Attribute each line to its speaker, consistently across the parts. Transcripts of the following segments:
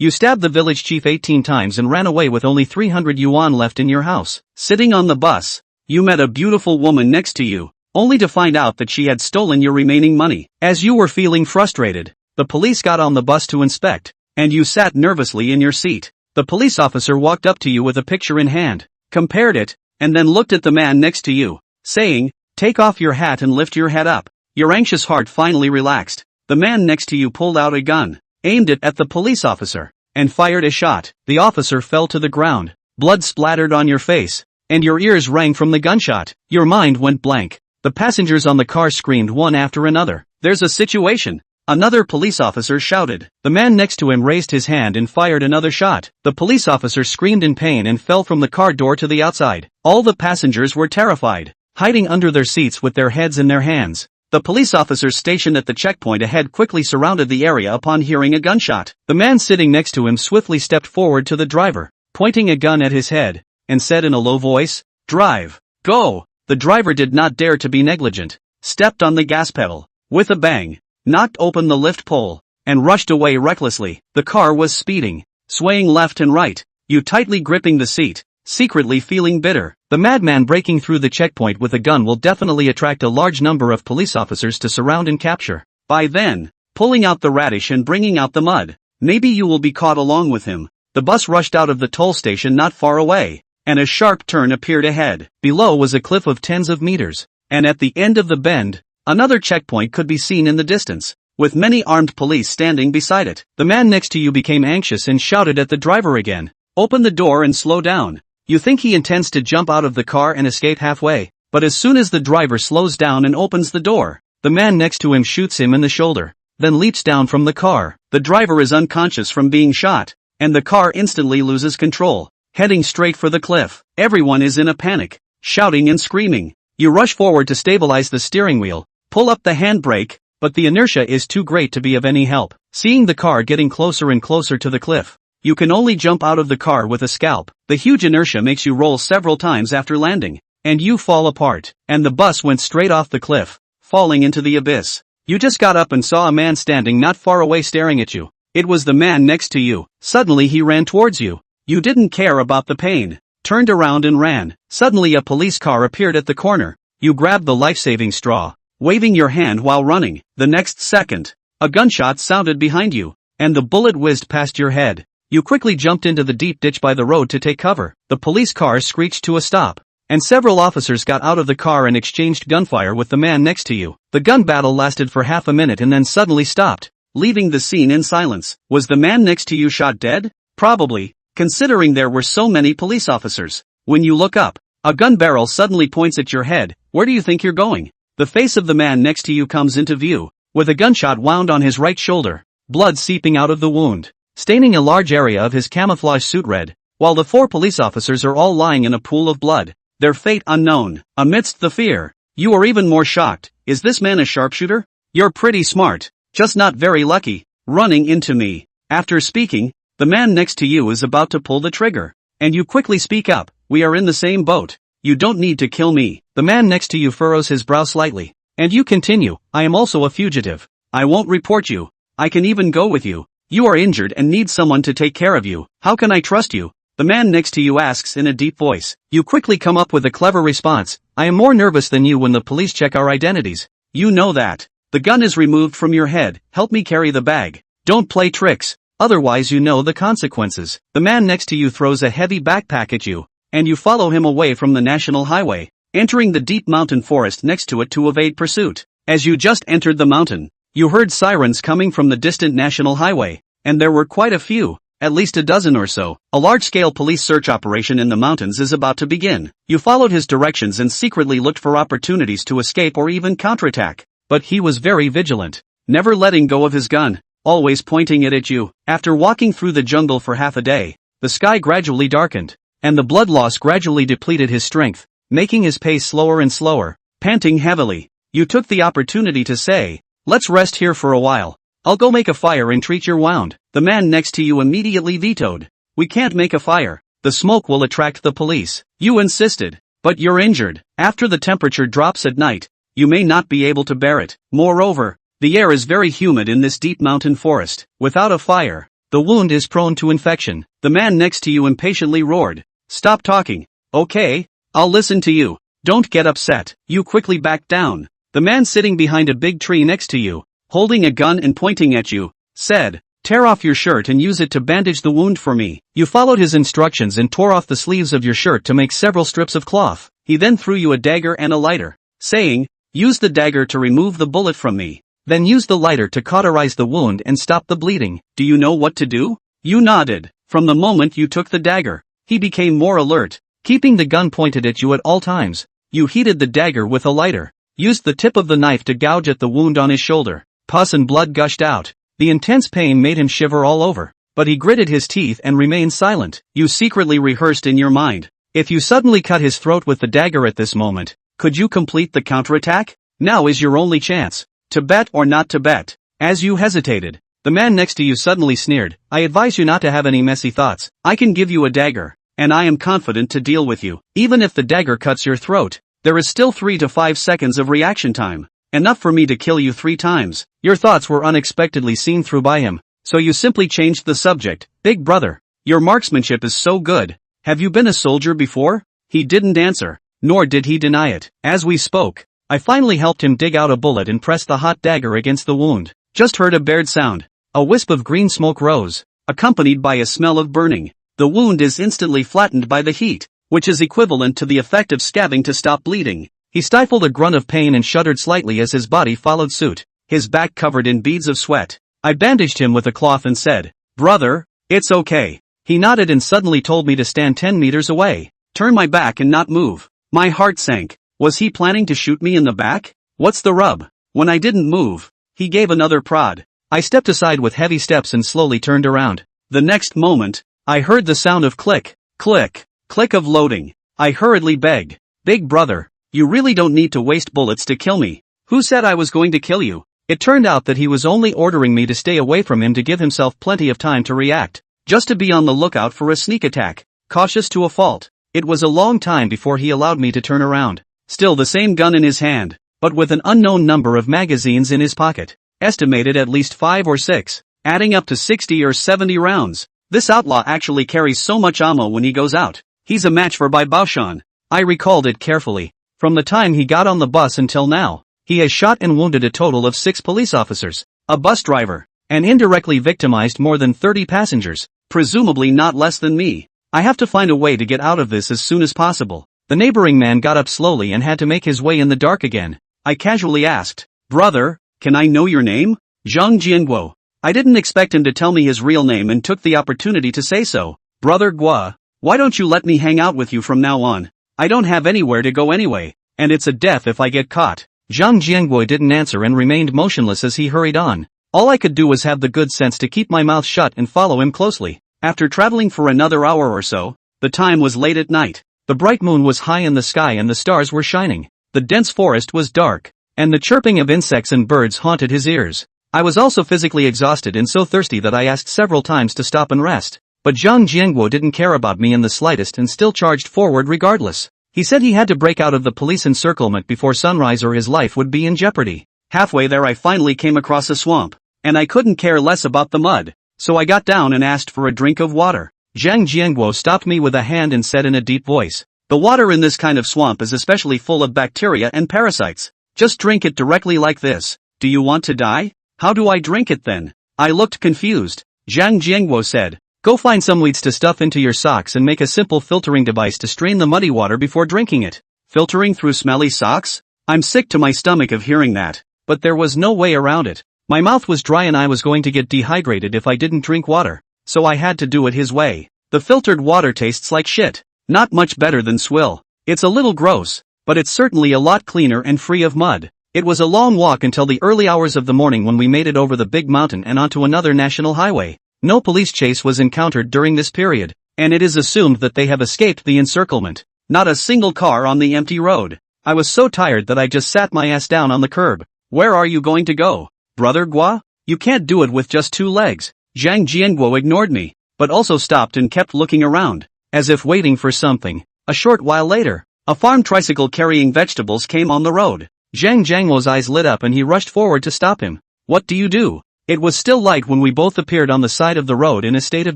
Speaker 1: You stabbed the village chief 18 times and ran away with only 300 yuan left in your house. Sitting on the bus, you met a beautiful woman next to you, only to find out that she had stolen your remaining money. As you were feeling frustrated, the police got on the bus to inspect, and you sat nervously in your seat. The police officer walked up to you with a picture in hand, compared it, and then looked at the man next to you, saying, "Take off your hat and lift your head up." Your anxious heart finally relaxed. The man next to you pulled out a gun, aimed it at the police officer, and fired a shot. The officer fell to the ground, blood splattered on your face, and your ears rang from the gunshot. Your mind went blank. The passengers on the car screamed one after another. "There's a situation!" Another police officer shouted. The man next to him raised his hand and fired another shot. The police officer screamed in pain and fell from the car door to the outside. All the passengers were terrified, hiding under their seats with their heads in their hands. The police officers stationed at the checkpoint ahead quickly surrounded the area upon hearing a gunshot. The man sitting next to him swiftly stepped forward to the driver, pointing a gun at his head, and said in a low voice, "Drive. Go." The driver did not dare to be negligent, stepped on the gas pedal, with a bang, knocked open the lift pole, and rushed away recklessly. The car was speeding, swaying left and right, you tightly gripping the seat, secretly feeling bitter. The madman breaking through the checkpoint with a gun will definitely attract a large number of police officers to surround and capture. By then, pulling out the radish and bringing out the mud, maybe you will be caught along with him. The bus rushed out of the toll station not far away, and a sharp turn appeared ahead. Below was a cliff of tens of meters, and at the end of the bend, another checkpoint could be seen in the distance, with many armed police standing beside it. The man next to you became anxious and shouted at the driver again, "Open the door and slow down." You think he intends to jump out of the car and escape halfway, but as soon as the driver slows down and opens the door, the man next to him shoots him in the shoulder, then leaps down from the car. The driver is unconscious from being shot, and the car instantly loses control, heading straight for the cliff. Everyone is in a panic, shouting and screaming. You rush forward to stabilize the steering wheel, pull up the handbrake, but the inertia is too great to be of any help. Seeing the car getting closer and closer to the cliff, you can only jump out of the car with a scalp. The huge inertia makes you roll several times after landing, and you fall apart, and the bus went straight off the cliff, falling into the abyss. You just got up and saw a man standing not far away staring at you. It was the man next to you. Suddenly he ran towards you. You didn't care about the pain, turned around and ran. Suddenly a police car appeared at the corner. You grabbed the life-saving straw, waving your hand while running. The next second, a gunshot sounded behind you, and the bullet whizzed past your head. You quickly jumped into the deep ditch by the road to take cover. The police car screeched to a stop, and several officers got out of the car and exchanged gunfire with the man next to you. The gun battle lasted for half a minute and then suddenly stopped, leaving the scene in silence. Was the man next to you shot dead? Probably, considering there were so many police officers. When you look up, a gun barrel suddenly points at your head. Where do you think you're going? The face of the man next to you comes into view, with a gunshot wound on his right shoulder, blood seeping out of the wound, staining a large area of his camouflage suit red, while the 4 police officers are all lying in a pool of blood, their fate unknown. Amidst the fear, you are even more shocked. Is this man a sharpshooter? You're pretty smart, just not very lucky, running into me. After speaking, the man next to you is about to pull the trigger, and you quickly speak up. We are in the same boat. You don't need to kill me. The man next to you furrows his brow slightly, and you continue. I am also a fugitive. I won't report you. I can even go with you. You are injured and need someone to take care of you. How can I trust you? The man next to you asks in a deep voice. You quickly come up with a clever response. I am more nervous than you when the police check our identities. You know that. The gun is removed from your head. Help me carry the bag. Don't play tricks, otherwise you know the consequences. The man next to you throws a heavy backpack at you, and you follow him away from the national highway, entering the deep mountain forest next to it to evade pursuit. As you just entered the mountain, you heard sirens coming from the distant national highway, and there were quite a few, at least a dozen or so. A large-scale police search operation in the mountains is about to begin. You followed his directions and secretly looked for opportunities to escape or even counterattack. But he was very vigilant, never letting go of his gun, always pointing it at you. After walking through the jungle for half a day, the sky gradually darkened, and the blood loss gradually depleted his strength, making his pace slower and slower. Panting heavily, you took the opportunity to say, let's rest here for a while. I'll go make a fire and treat your wound. The man next to you immediately vetoed. We can't make a fire. The smoke will attract the police. You insisted. But you're injured. After the temperature drops at night, you may not be able to bear it. Moreover, the air is very humid in this deep mountain forest. Without a fire, The wound is prone to infection. The man next to you impatiently roared. Stop talking. Okay, I'll listen to you. Don't get upset. You quickly backed down. The man sitting behind a big tree next to you, holding a gun and pointing at you, said, tear off your shirt and use it to bandage the wound for me. You followed his instructions and tore off the sleeves of your shirt to make several strips of cloth. He then threw you a dagger and a lighter, saying, use the dagger to remove the bullet from me. Then use the lighter to cauterize the wound and stop the bleeding. Do you know what to do? You nodded. From the moment you took the dagger, he became more alert, keeping the gun pointed at you at all times. You heated the dagger with a lighter, used the tip of the knife to gouge at the wound on his shoulder. Pus and blood gushed out. The intense pain made him shiver all over, but he gritted his teeth and remained silent. You secretly rehearsed in your mind. If you suddenly cut his throat with the dagger at this moment, could you complete the counterattack? Now is your only chance. To bet or not to bet. As you hesitated, the man next to you suddenly sneered. I advise you not to have any messy thoughts. I can give you a dagger, and I am confident to deal with you. Even if the dagger cuts your throat, there is still 3 to 5 seconds of reaction time. Enough for me to kill you 3 times. Your thoughts were unexpectedly seen through by him, so you simply changed the subject. Big brother, your marksmanship is so good. Have you been a soldier before? He didn't answer, nor did he deny it. As we spoke, I finally helped him dig out a bullet and press the hot dagger against the wound. Just heard a bared sound. A wisp of green smoke rose, accompanied by a smell of burning. The wound is instantly flattened by the heat, which is equivalent to the effect of scabbing to stop bleeding. He stifled a grunt of pain and shuddered slightly as his body followed suit, his back covered in beads of sweat. I bandaged him with a cloth and said, brother, it's okay. He nodded and suddenly told me to stand 10 meters away, turn my back and not move. My heart sank. Was he planning to shoot me in the back? What's the rub? When I didn't move, he gave another prod. I stepped aside with heavy steps and slowly turned around. The next moment, I heard the sound of click, click, click of loading. I hurriedly begged, big brother, you really don't need to waste bullets to kill me. Who said I was going to kill you? It turned out that he was only ordering me to stay away from him to give himself plenty of time to react, just to be on the lookout for a sneak attack, cautious to a fault. It was a long time before he allowed me to turn around. Still the same gun in his hand, but with an unknown number of magazines in his pocket, estimated at least 5 or 6, adding up to 60 or 70 rounds. This outlaw actually carries so much ammo when he goes out. He's a match for Bai Baoshan. I recalled it carefully. From the time he got on the bus until now, he has shot and wounded a total of 6 police officers, a bus driver, and indirectly victimized more than 30 passengers, presumably not less than me. I have to find a way to get out of this as soon as possible. The neighboring man got up slowly and had to make his way in the dark again. I casually asked, brother, can I know your name? Zhang Jianguo. I didn't expect him to tell me his real name and took the opportunity to say so. Brother Gua, why don't you let me hang out with you from now on? I don't have anywhere to go anyway, and it's a death if I get caught. Zhang Jianguo didn't answer and remained motionless as he hurried on. All I could do was have the good sense to keep my mouth shut and follow him closely. After traveling for another hour or so, the time was late at night. The bright moon was high in the sky and the stars were shining. The dense forest was dark, and the chirping of insects and birds haunted his ears. I was also physically exhausted and so thirsty that I asked several times to stop and rest. But Zhang Jianguo didn't care about me in the slightest and still charged forward regardless. He said he had to break out of the police encirclement before sunrise or his life would be in jeopardy. Halfway there I finally came across a swamp, and I couldn't care less about the mud, so I got down and asked for a drink of water. Zhang Jianguo stopped me with a hand and said in a deep voice, the water in this kind of swamp is especially full of bacteria and parasites. Just drink it directly like this. Do you want to die? How do I drink it then? I looked confused. Zhang Jianguo said, go find some weeds to stuff into your socks and make a simple filtering device to strain the muddy water before drinking it. Filtering through smelly socks? I'm sick to my stomach of hearing that, but there was no way around it. My mouth was dry and I was going to get dehydrated if I didn't drink water, so I had to do it his way. The filtered water tastes like shit. Not much better than swill. It's a little gross, but it's certainly a lot cleaner and free of mud. It was a long walk until the early hours of the morning when we made it over the big mountain and onto another national highway. No police chase was encountered during this period, and it is assumed that they have escaped the encirclement. Not a single car on the empty road. I was so tired that I just sat my ass down on the curb. Where are you going to go, brother Gua? You can't do it with just 2 legs. Zhang Jianguo ignored me, but also stopped and kept looking around, as if waiting for something. A short while later, a farm tricycle carrying vegetables came on the road. Zhang Jianguo's eyes lit up and he rushed forward to stop him. What do you do? It was still light when we both appeared on the side of the road in a state of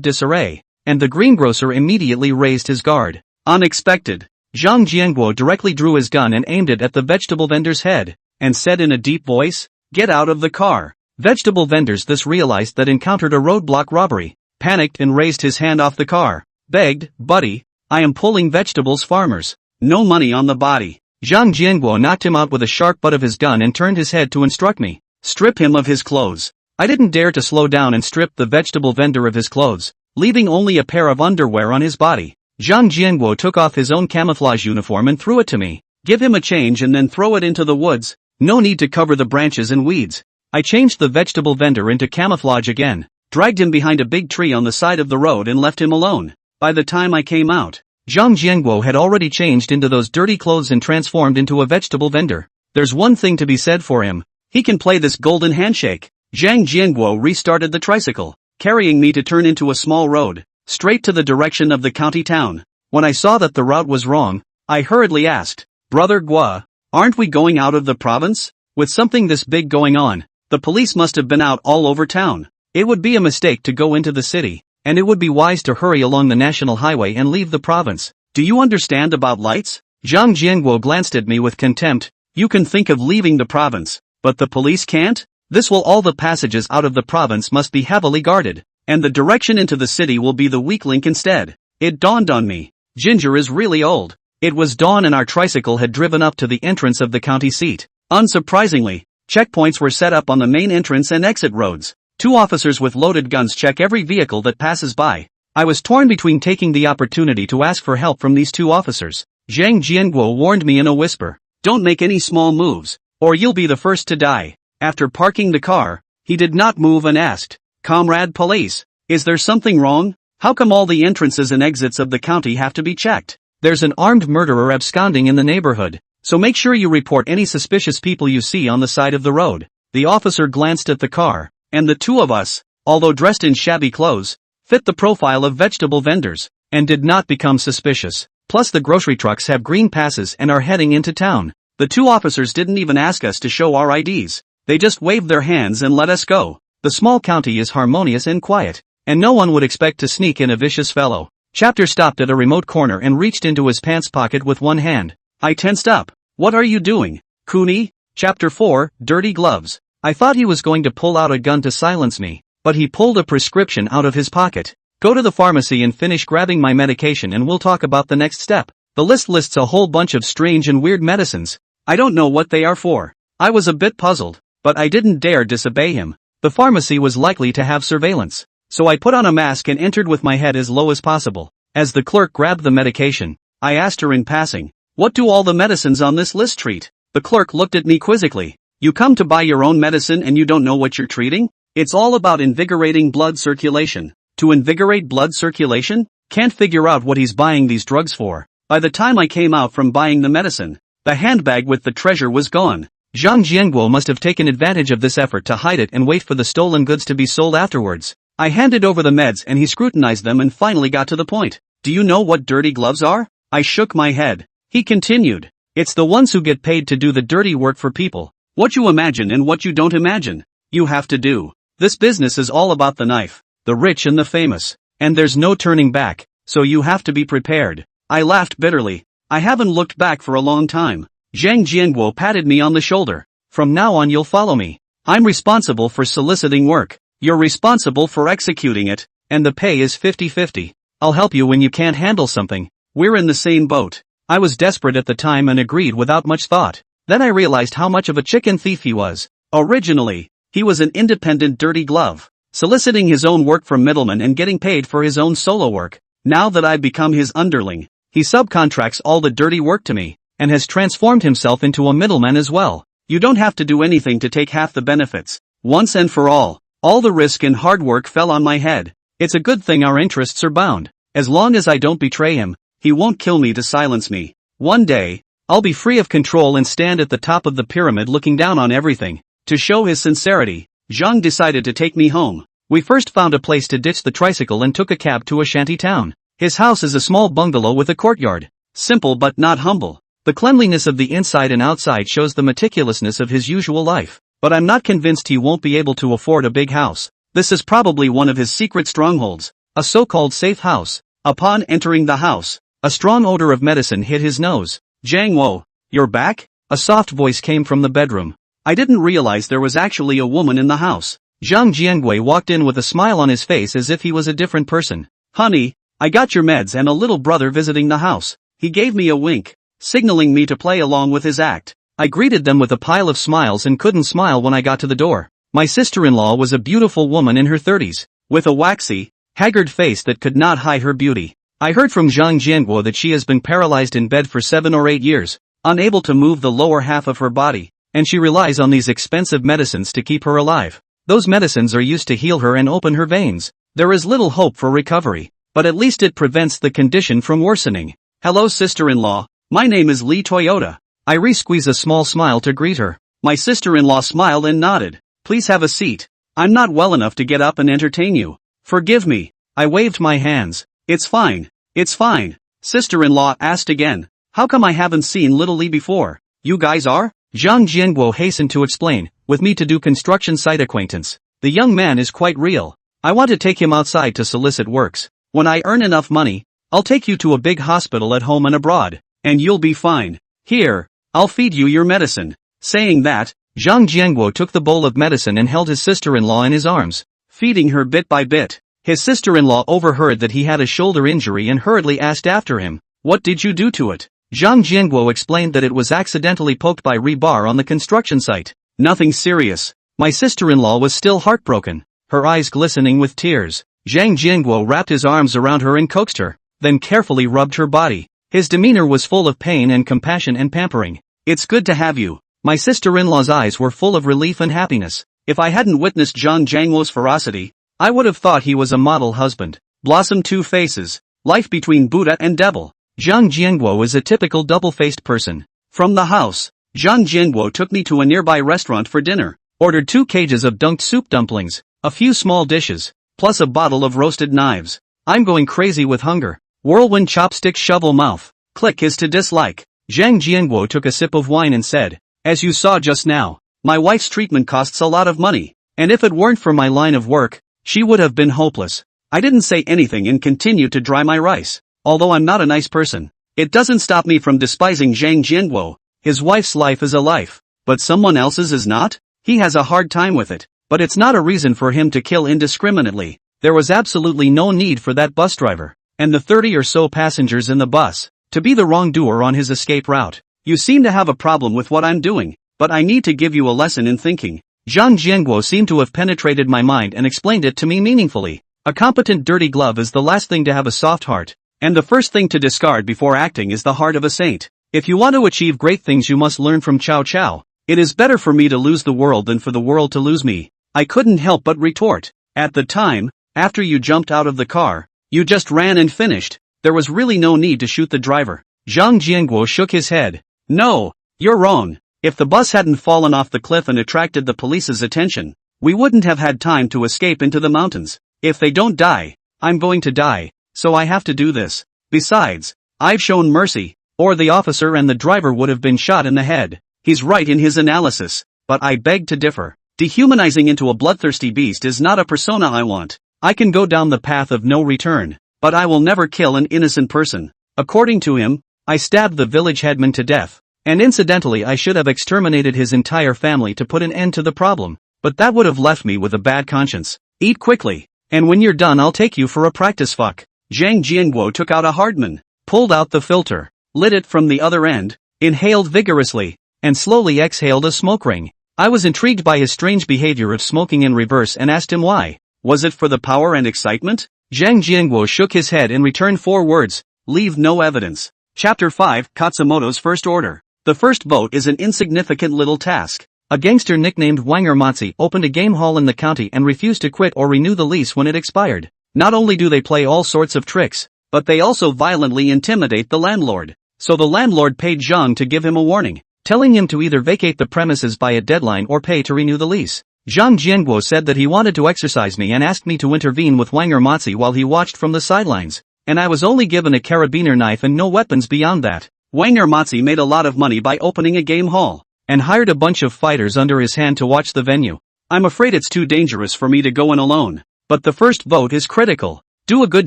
Speaker 1: disarray, and the greengrocer immediately raised his guard. Unexpected. Zhang Jianguo directly drew his gun and aimed it at the vegetable vendor's head, and said in a deep voice, "Get out of the car." Vegetable vendors thus realized that encountered a roadblock robbery, panicked and raised his hand off the car, begged, "Buddy, I am pulling vegetables farmers. No money on the body." Zhang Jianguo knocked him out with a sharp butt of his gun and turned his head to instruct me. Strip him of his clothes. I didn't dare to slow down and strip the vegetable vendor of his clothes, leaving only a pair of underwear on his body. Zhang Jianguo took off his own camouflage uniform and threw it to me. "Give him a change and then throw it into the woods. No need to cover the branches and weeds." I changed the vegetable vendor into camouflage again, dragged him behind a big tree on the side of the road and left him alone. By the time I came out, Zhang Jianguo had already changed into those dirty clothes and transformed into a vegetable vendor. There's one thing to be said for him. He can play this golden handshake. Zhang Jianguo restarted the tricycle, carrying me to turn into a small road, straight to the direction of the county town. When I saw that the route was wrong, I hurriedly asked, "Brother Gua, aren't we going out of the province?" With something this big going on, the police must have been out all over town. It would be a mistake to go into the city, and it would be wise to hurry along the national highway and leave the province. "Do you understand about lights?" Zhang Jianguo glanced at me with contempt. "You can think of leaving the province, but the police can't? This will all the passages out of the province must be heavily guarded, and the direction into the city will be the weak link instead." It dawned on me. Ginger is really old. It was dawn and our tricycle had driven up to the entrance of the county seat. Unsurprisingly, checkpoints were set up on the main entrance and exit roads. 2 officers with loaded guns check every vehicle that passes by. I was torn between taking the opportunity to ask for help from these 2 officers. Zhang Jianguo warned me in a whisper, "Don't make any small moves, or you'll be the first to die." After parking the car, he did not move and asked, "Comrade Police, is there something wrong? How come all the entrances and exits of the county have to be checked? There's an armed murderer absconding in the neighborhood, so make sure you report any suspicious people you see on the side of the road." The officer glanced at the car, and the 2 of us, although dressed in shabby clothes, fit the profile of vegetable vendors, and did not become suspicious. Plus the grocery trucks have green passes and are heading into town. The 2 officers didn't even ask us to show our IDs. They just waved their hands and let us go. The small county is harmonious and quiet, and no one would expect to sneak in a vicious fellow. Chapter stopped at a remote corner and reached into his pants pocket with one hand. I tensed up. "What are you doing, Kuni?" Chapter 4, Dirty Gloves. I thought he was going to pull out a gun to silence me, but he pulled a prescription out of his pocket. "Go to the pharmacy and finish grabbing my medication and we'll talk about the next step." The list lists a whole bunch of strange and weird medicines. I don't know what they are for. I was a bit puzzled, but I didn't dare disobey him. The pharmacy was likely to have surveillance, so I put on a mask and entered with my head as low as possible. As the clerk grabbed the medication, I asked her in passing, "What do all the medicines on this list treat?" The clerk looked at me quizzically. "You come to buy your own medicine and you don't know what you're treating? It's all about invigorating blood circulation." To invigorate blood circulation? Can't figure out what he's buying these drugs for. By the time I came out from buying the medicine, the handbag with the treasure was gone. Zhang Jianguo must have taken advantage of this effort to hide it and wait for the stolen goods to be sold afterwards. I handed over the meds and he scrutinized them and finally got to the point. "Do you know what dirty gloves are?" I shook my head. He continued, "It's the ones who get paid to do the dirty work for people. What you imagine and what you don't imagine, you have to do. This business is all about the knife, the rich and the famous, and there's no turning back, so you have to be prepared." I laughed bitterly. I haven't looked back for a long time. Zhang Jianguo patted me on the shoulder. "From now on you'll follow me. I'm responsible for soliciting work. You're responsible for executing it, and the pay is 50-50. I'll help you when you can't handle something. We're in the same boat." I was desperate at the time and agreed without much thought. Then I realized how much of a chicken thief he was. Originally, he was an independent dirty glove, soliciting his own work from middlemen and getting paid for his own solo work. Now that I've become his underling, he subcontracts all the dirty work to me, and has transformed himself into a middleman as well. You don't have to do anything to take half the benefits. Once and for all the risk and hard work fell on my head. It's a good thing our interests are bound. As long as I don't betray him, he won't kill me to silence me. One day, I'll be free of control and stand at the top of the pyramid looking down on everything. To show his sincerity, Zhang decided to take me home. We first found a place to ditch the tricycle and took a cab to a shanty town. His house is a small bungalow with a courtyard. Simple but not humble. The cleanliness of the inside and outside shows the meticulousness of his usual life. but I'm not convinced he won't be able to afford a big house. This is probably one of his secret strongholds, a so-called safe house. Upon entering the house, a strong odor of medicine hit his nose. Jianghu, you're back? A soft voice came from the bedroom. I didn't realize there was actually a woman in the house. Zhang Jiangui walked in with a smile on his face as if he was a different person. Honey, I got your meds and a little brother visiting the house. He gave me a wink, signaling me to play along with his act. I greeted them with a pile of smiles and couldn't smile when I got to the door. My sister-in-law was a beautiful woman in her 30s, with a waxy, haggard face that could not hide her beauty. I heard from Zhang Jianguo that she has been paralyzed in bed for 7 or 8 years, unable to move the lower half of her body, and she relies on these expensive medicines to keep her alive. Those medicines are used to heal her and open her veins. There is little hope for recovery, but at least it prevents the condition from worsening. Hello sister-in-law, my name is Lee Toyota. I re-squeeze a small smile to greet her. My sister-in-law smiled and nodded. Please have a seat. I'm not well enough to get up and entertain you. Forgive me. I waved my hands. It's fine. It's fine. Sister-in-law asked again. How come I haven't seen little Lee before? You guys are? Zhang Jianguo hastened to explain, with me to do construction site acquaintance. The young man is quite real. I want to take him outside to solicit works. When I earn enough money, I'll take you to a big hospital at home and abroad, and you'll be fine. Here, I'll feed you your medicine. Saying that, Zhang Jianguo took the bowl of medicine and held his sister-in-law in his arms, feeding her bit by bit. His sister-in-law overheard that he had a shoulder injury and hurriedly asked after him, "What did you do to it?" Zhang Jianguo explained that it was accidentally poked by rebar on the construction site. Nothing serious. My sister-in-law was still heartbroken, her eyes glistening with tears. Zhang Jianguo wrapped his arms around her and coaxed her, then carefully rubbed her body. His demeanor was full of pain and compassion and pampering. It's good to have you. My sister-in-law's eyes were full of relief and happiness. If I hadn't witnessed Zhang Jianguo's ferocity, I would have thought he was a model husband. Blossom two faces. Life between Buddha and devil. Zhang Jianguo is a typical double-faced person. From the house, Zhang Jianguo took me to a nearby restaurant for dinner, ordered 2 cages of dunked soup dumplings, a few small dishes, plus a bottle of roasted knives. I'm going crazy with hunger. Whirlwind chopstick shovel mouth. Click is to dislike. Zhang Jianguo took a sip of wine and said, as you saw just now, my wife's treatment costs a lot of money, and if it weren't for my line of work, she would have been hopeless. I didn't say anything and continued to dry my rice. Although I'm not a nice person, it doesn't stop me from despising Zhang Jianguo. His wife's life is a life, but someone else's is not? He has a hard time with it, but it's not a reason for him to kill indiscriminately. There was absolutely no need for that bus driver, and the 30 or so passengers in the bus, to be the wrongdoer on his escape route. You seem to have a problem with what I'm doing, but I need to give you a lesson in thinking. Zhang Jianguo seemed to have penetrated my mind and explained it to me meaningfully. A competent dirty glove is the last thing to have a soft heart, and the first thing to discard before acting is the heart of a saint. If you want to achieve great things you must learn from Cao Cao. It is better for me to lose the world than for the world to lose me. I couldn't help but retort. At the time, after you jumped out of the car, you just ran and finished. There was really no need to shoot the driver. Zhang Jianguo shook his head. No, you're wrong. If the bus hadn't fallen off the cliff and attracted the police's attention, we wouldn't have had time to escape into the mountains. If they don't die, I'm going to die, so I have to do this. Besides, I've shown mercy, or the officer and the driver would have been shot in the head. He's right in his analysis, but I beg to differ. Dehumanizing into a bloodthirsty beast is not a persona I want. I can go down the path of no return, but I will never kill an innocent person. According to him, I stabbed the village headman to death, and incidentally I should have exterminated his entire family to put an end to the problem, but that would have left me with a bad conscience. Eat quickly, and when you're done I'll take you for a practice fuck. Zhang Jianguo took out a Hardman, pulled out the filter, lit it from the other end, inhaled vigorously, and slowly exhaled a smoke ring. I was intrigued by his strange behavior of smoking in reverse and asked him why. Was it for the power and excitement? Zhang Jianguo shook his head and returned 4 words, leave no evidence. Chapter 5, Katsumoto's First Order. The first vote is an insignificant little task. A gangster nicknamed Wanger Matzi opened a game hall in the county and refused to quit or renew the lease when it expired. Not only do they play all sorts of tricks, but they also violently intimidate the landlord. So the landlord paid Zhang to give him a warning, telling him to either vacate the premises by a deadline or pay to renew the lease. Zhang Jianguo said that he wanted to exercise me and asked me to intervene with Wanger Matzi while he watched from the sidelines, and I was only given a carabiner knife and no weapons beyond that. Wanger Matzi made a lot of money by opening a game hall. and hired a bunch of fighters under his hand to watch the venue. I'm afraid it's too dangerous for me to go in alone. But the first vote is critical. Do a good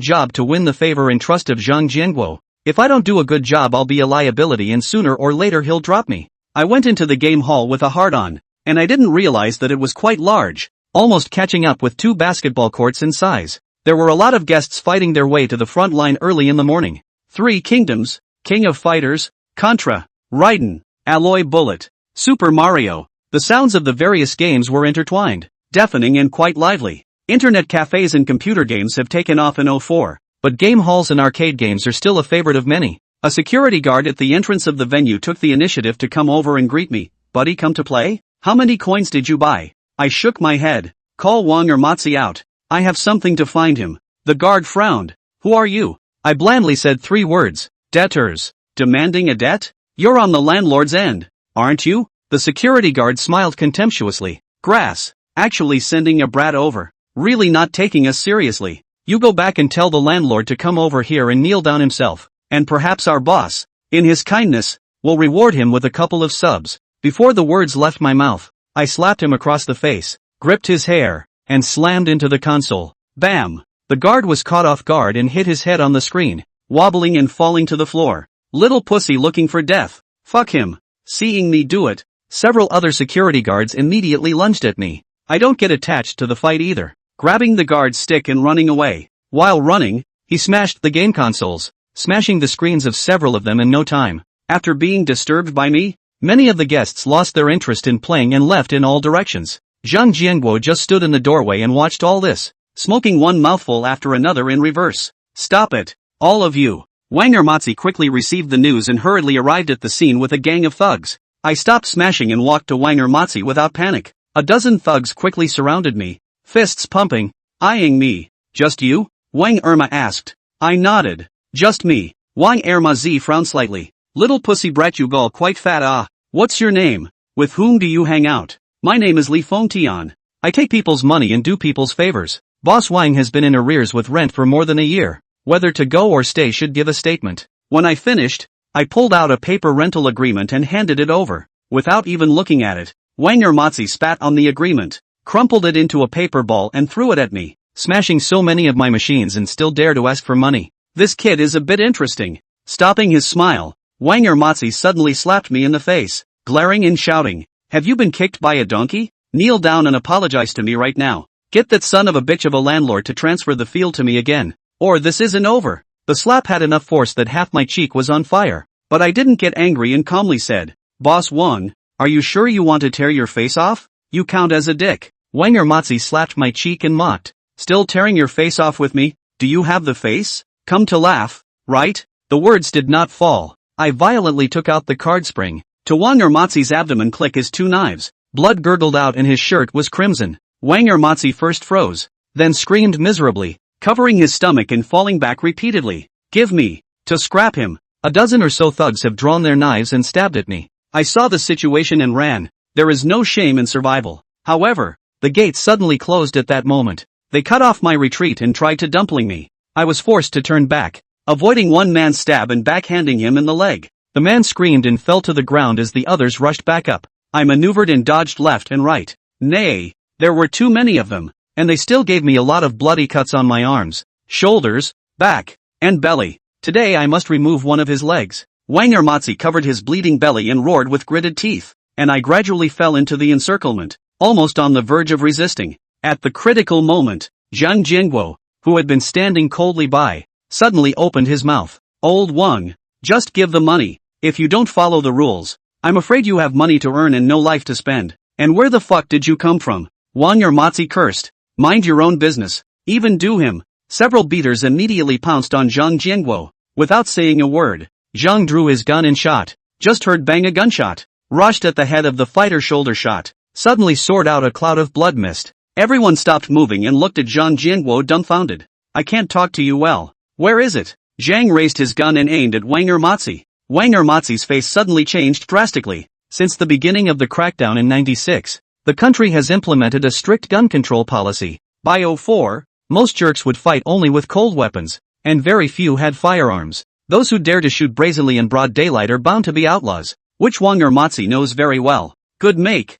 Speaker 1: job to win the favor and trust of Zhang Jianguo. If I don't do a good job, I'll be a liability and sooner or later he'll drop me. I went into the game hall with a hard-on, and I didn't realize that it was quite large, almost catching up with 2 basketball courts in size. There were a lot of guests fighting their way to the front line early in the morning. 3 Kingdoms, King of Fighters, Contra, Raiden, Alloy Bullet, Super Mario. The sounds of the various games were intertwined, deafening and quite lively. Internet cafes and computer games have taken off in '04, but game halls and arcade games are still a favorite of many. A security guard at the entrance of the venue took the initiative to come over and greet me. Buddy, come to play? How many coins did you buy? I shook my head. Call Wang or Matzi out. I have something to find him. The guard frowned. Who are you? I blandly said 3 words. Debtors. Demanding a debt? You're on the landlord's end, aren't you? The security guard smiled contemptuously. Grass. Actually sending a brat over. Really not taking us seriously. You go back and tell the landlord to come over here and kneel down himself, and perhaps our boss, in his kindness, will reward him with a couple of subs. Before the words left my mouth, I slapped him across the face, gripped his hair, and slammed into the console. Bam! The guard was caught off guard and hit his head on the screen, wobbling and falling to the floor. Little pussy looking for death. Fuck him. Seeing me do it, several other security guards immediately lunged at me. I don't get attached to the fight either. Grabbing the guard's stick and running away. While running, he smashed the game consoles, smashing the screens of several of them in no time. After being disturbed by me, many of the guests lost their interest in playing and left in all directions. Zhang Jianguo just stood in the doorway and watched all this, smoking one mouthful after another in reverse. Stop it, all of you. Wang Ermatzi quickly received the news and hurriedly arrived at the scene with a gang of thugs. I stopped smashing and walked to Wang Ermatzi without panic. A dozen thugs quickly surrounded me, fists pumping, eyeing me. Just you? Wang Irma asked. I nodded. Just me. Wang Ermazi frowned slightly. Little pussy brat, you gall quite fat. Ah, what's your name? With whom do you hang out? My name is Li Fengtian. I take people's money and do people's favors. Boss Wang has been in arrears with rent for more than a year. Whether to go or stay should give a statement. When I finished, I pulled out a paper rental agreement and handed it over. Without even looking at it, Wang Ermatzi spat on the agreement, crumpled it into a paper ball and threw it at me, smashing so many of my machines and still dare to ask for money. This kid is a bit interesting. Stopping his smile, Wang Ermatzi suddenly slapped me in the face, glaring and shouting, have you been kicked by a donkey? Kneel down and apologize to me right now. Get that son of a bitch of a landlord to transfer the field to me again, or this isn't over. The slap had enough force that half my cheek was on fire, but I didn't get angry and calmly said, Boss Wang, are you sure you want to tear your face off? You count as a dick. Wang Ermatzi slapped my cheek and mocked. Still tearing your face off with me? Do you have the face? Come to laugh, right? The words did not fall. I violently took out the card spring. To Wang Ermatzi's abdomen click his 2 knives. Blood gurgled out and his shirt was crimson. Wang Ermatzi first froze, then screamed miserably, covering his stomach and falling back repeatedly. Give me. To scrap him. A dozen or so thugs have drawn their knives and stabbed at me. I saw the situation and ran. There is no shame in survival. However, the gates suddenly closed at that moment. They cut off my retreat and tried to dumpling me. I was forced to turn back, avoiding one man's stab and backhanding him in the leg. The man screamed and fell to the ground as the others rushed back up. I maneuvered and dodged left and right. Nay, there were too many of them, and they still gave me a lot of bloody cuts on my arms, shoulders, back, and belly. Today I must remove one of his legs. Wang Ermatzi covered his bleeding belly and roared with gritted teeth, and I gradually fell into the encirclement, almost on the verge of resisting. At the critical moment, Zhang Jianguo, who had been standing coldly by, suddenly opened his mouth. Old Wang, just give the money. If you don't follow the rules, I'm afraid you have money to earn and no life to spend. And where the fuck did you come from? Wang Ermatzi cursed. Mind your own business. Even do him. Several beaters immediately pounced on Zhang Jianguo. Without saying a word, Zhang drew his gun and shot. Just heard bang a gunshot. Rushed at the head of the fighter shoulder shot. Suddenly soared out a cloud of blood mist. Everyone stopped moving and looked at Zhang Jianguo dumbfounded. I can't talk to you well. Where is it? Zhang raised his gun and aimed at Wang Ermatzi. Wang Ermatzi's face suddenly changed drastically. Since the beginning of the crackdown in '96, the country has implemented a strict gun control policy. By '04, most jerks would fight only with cold weapons, and very few had firearms. Those who dare to shoot brazenly in broad daylight are bound to be outlaws. which Wanger Matsi knows very well. Good make.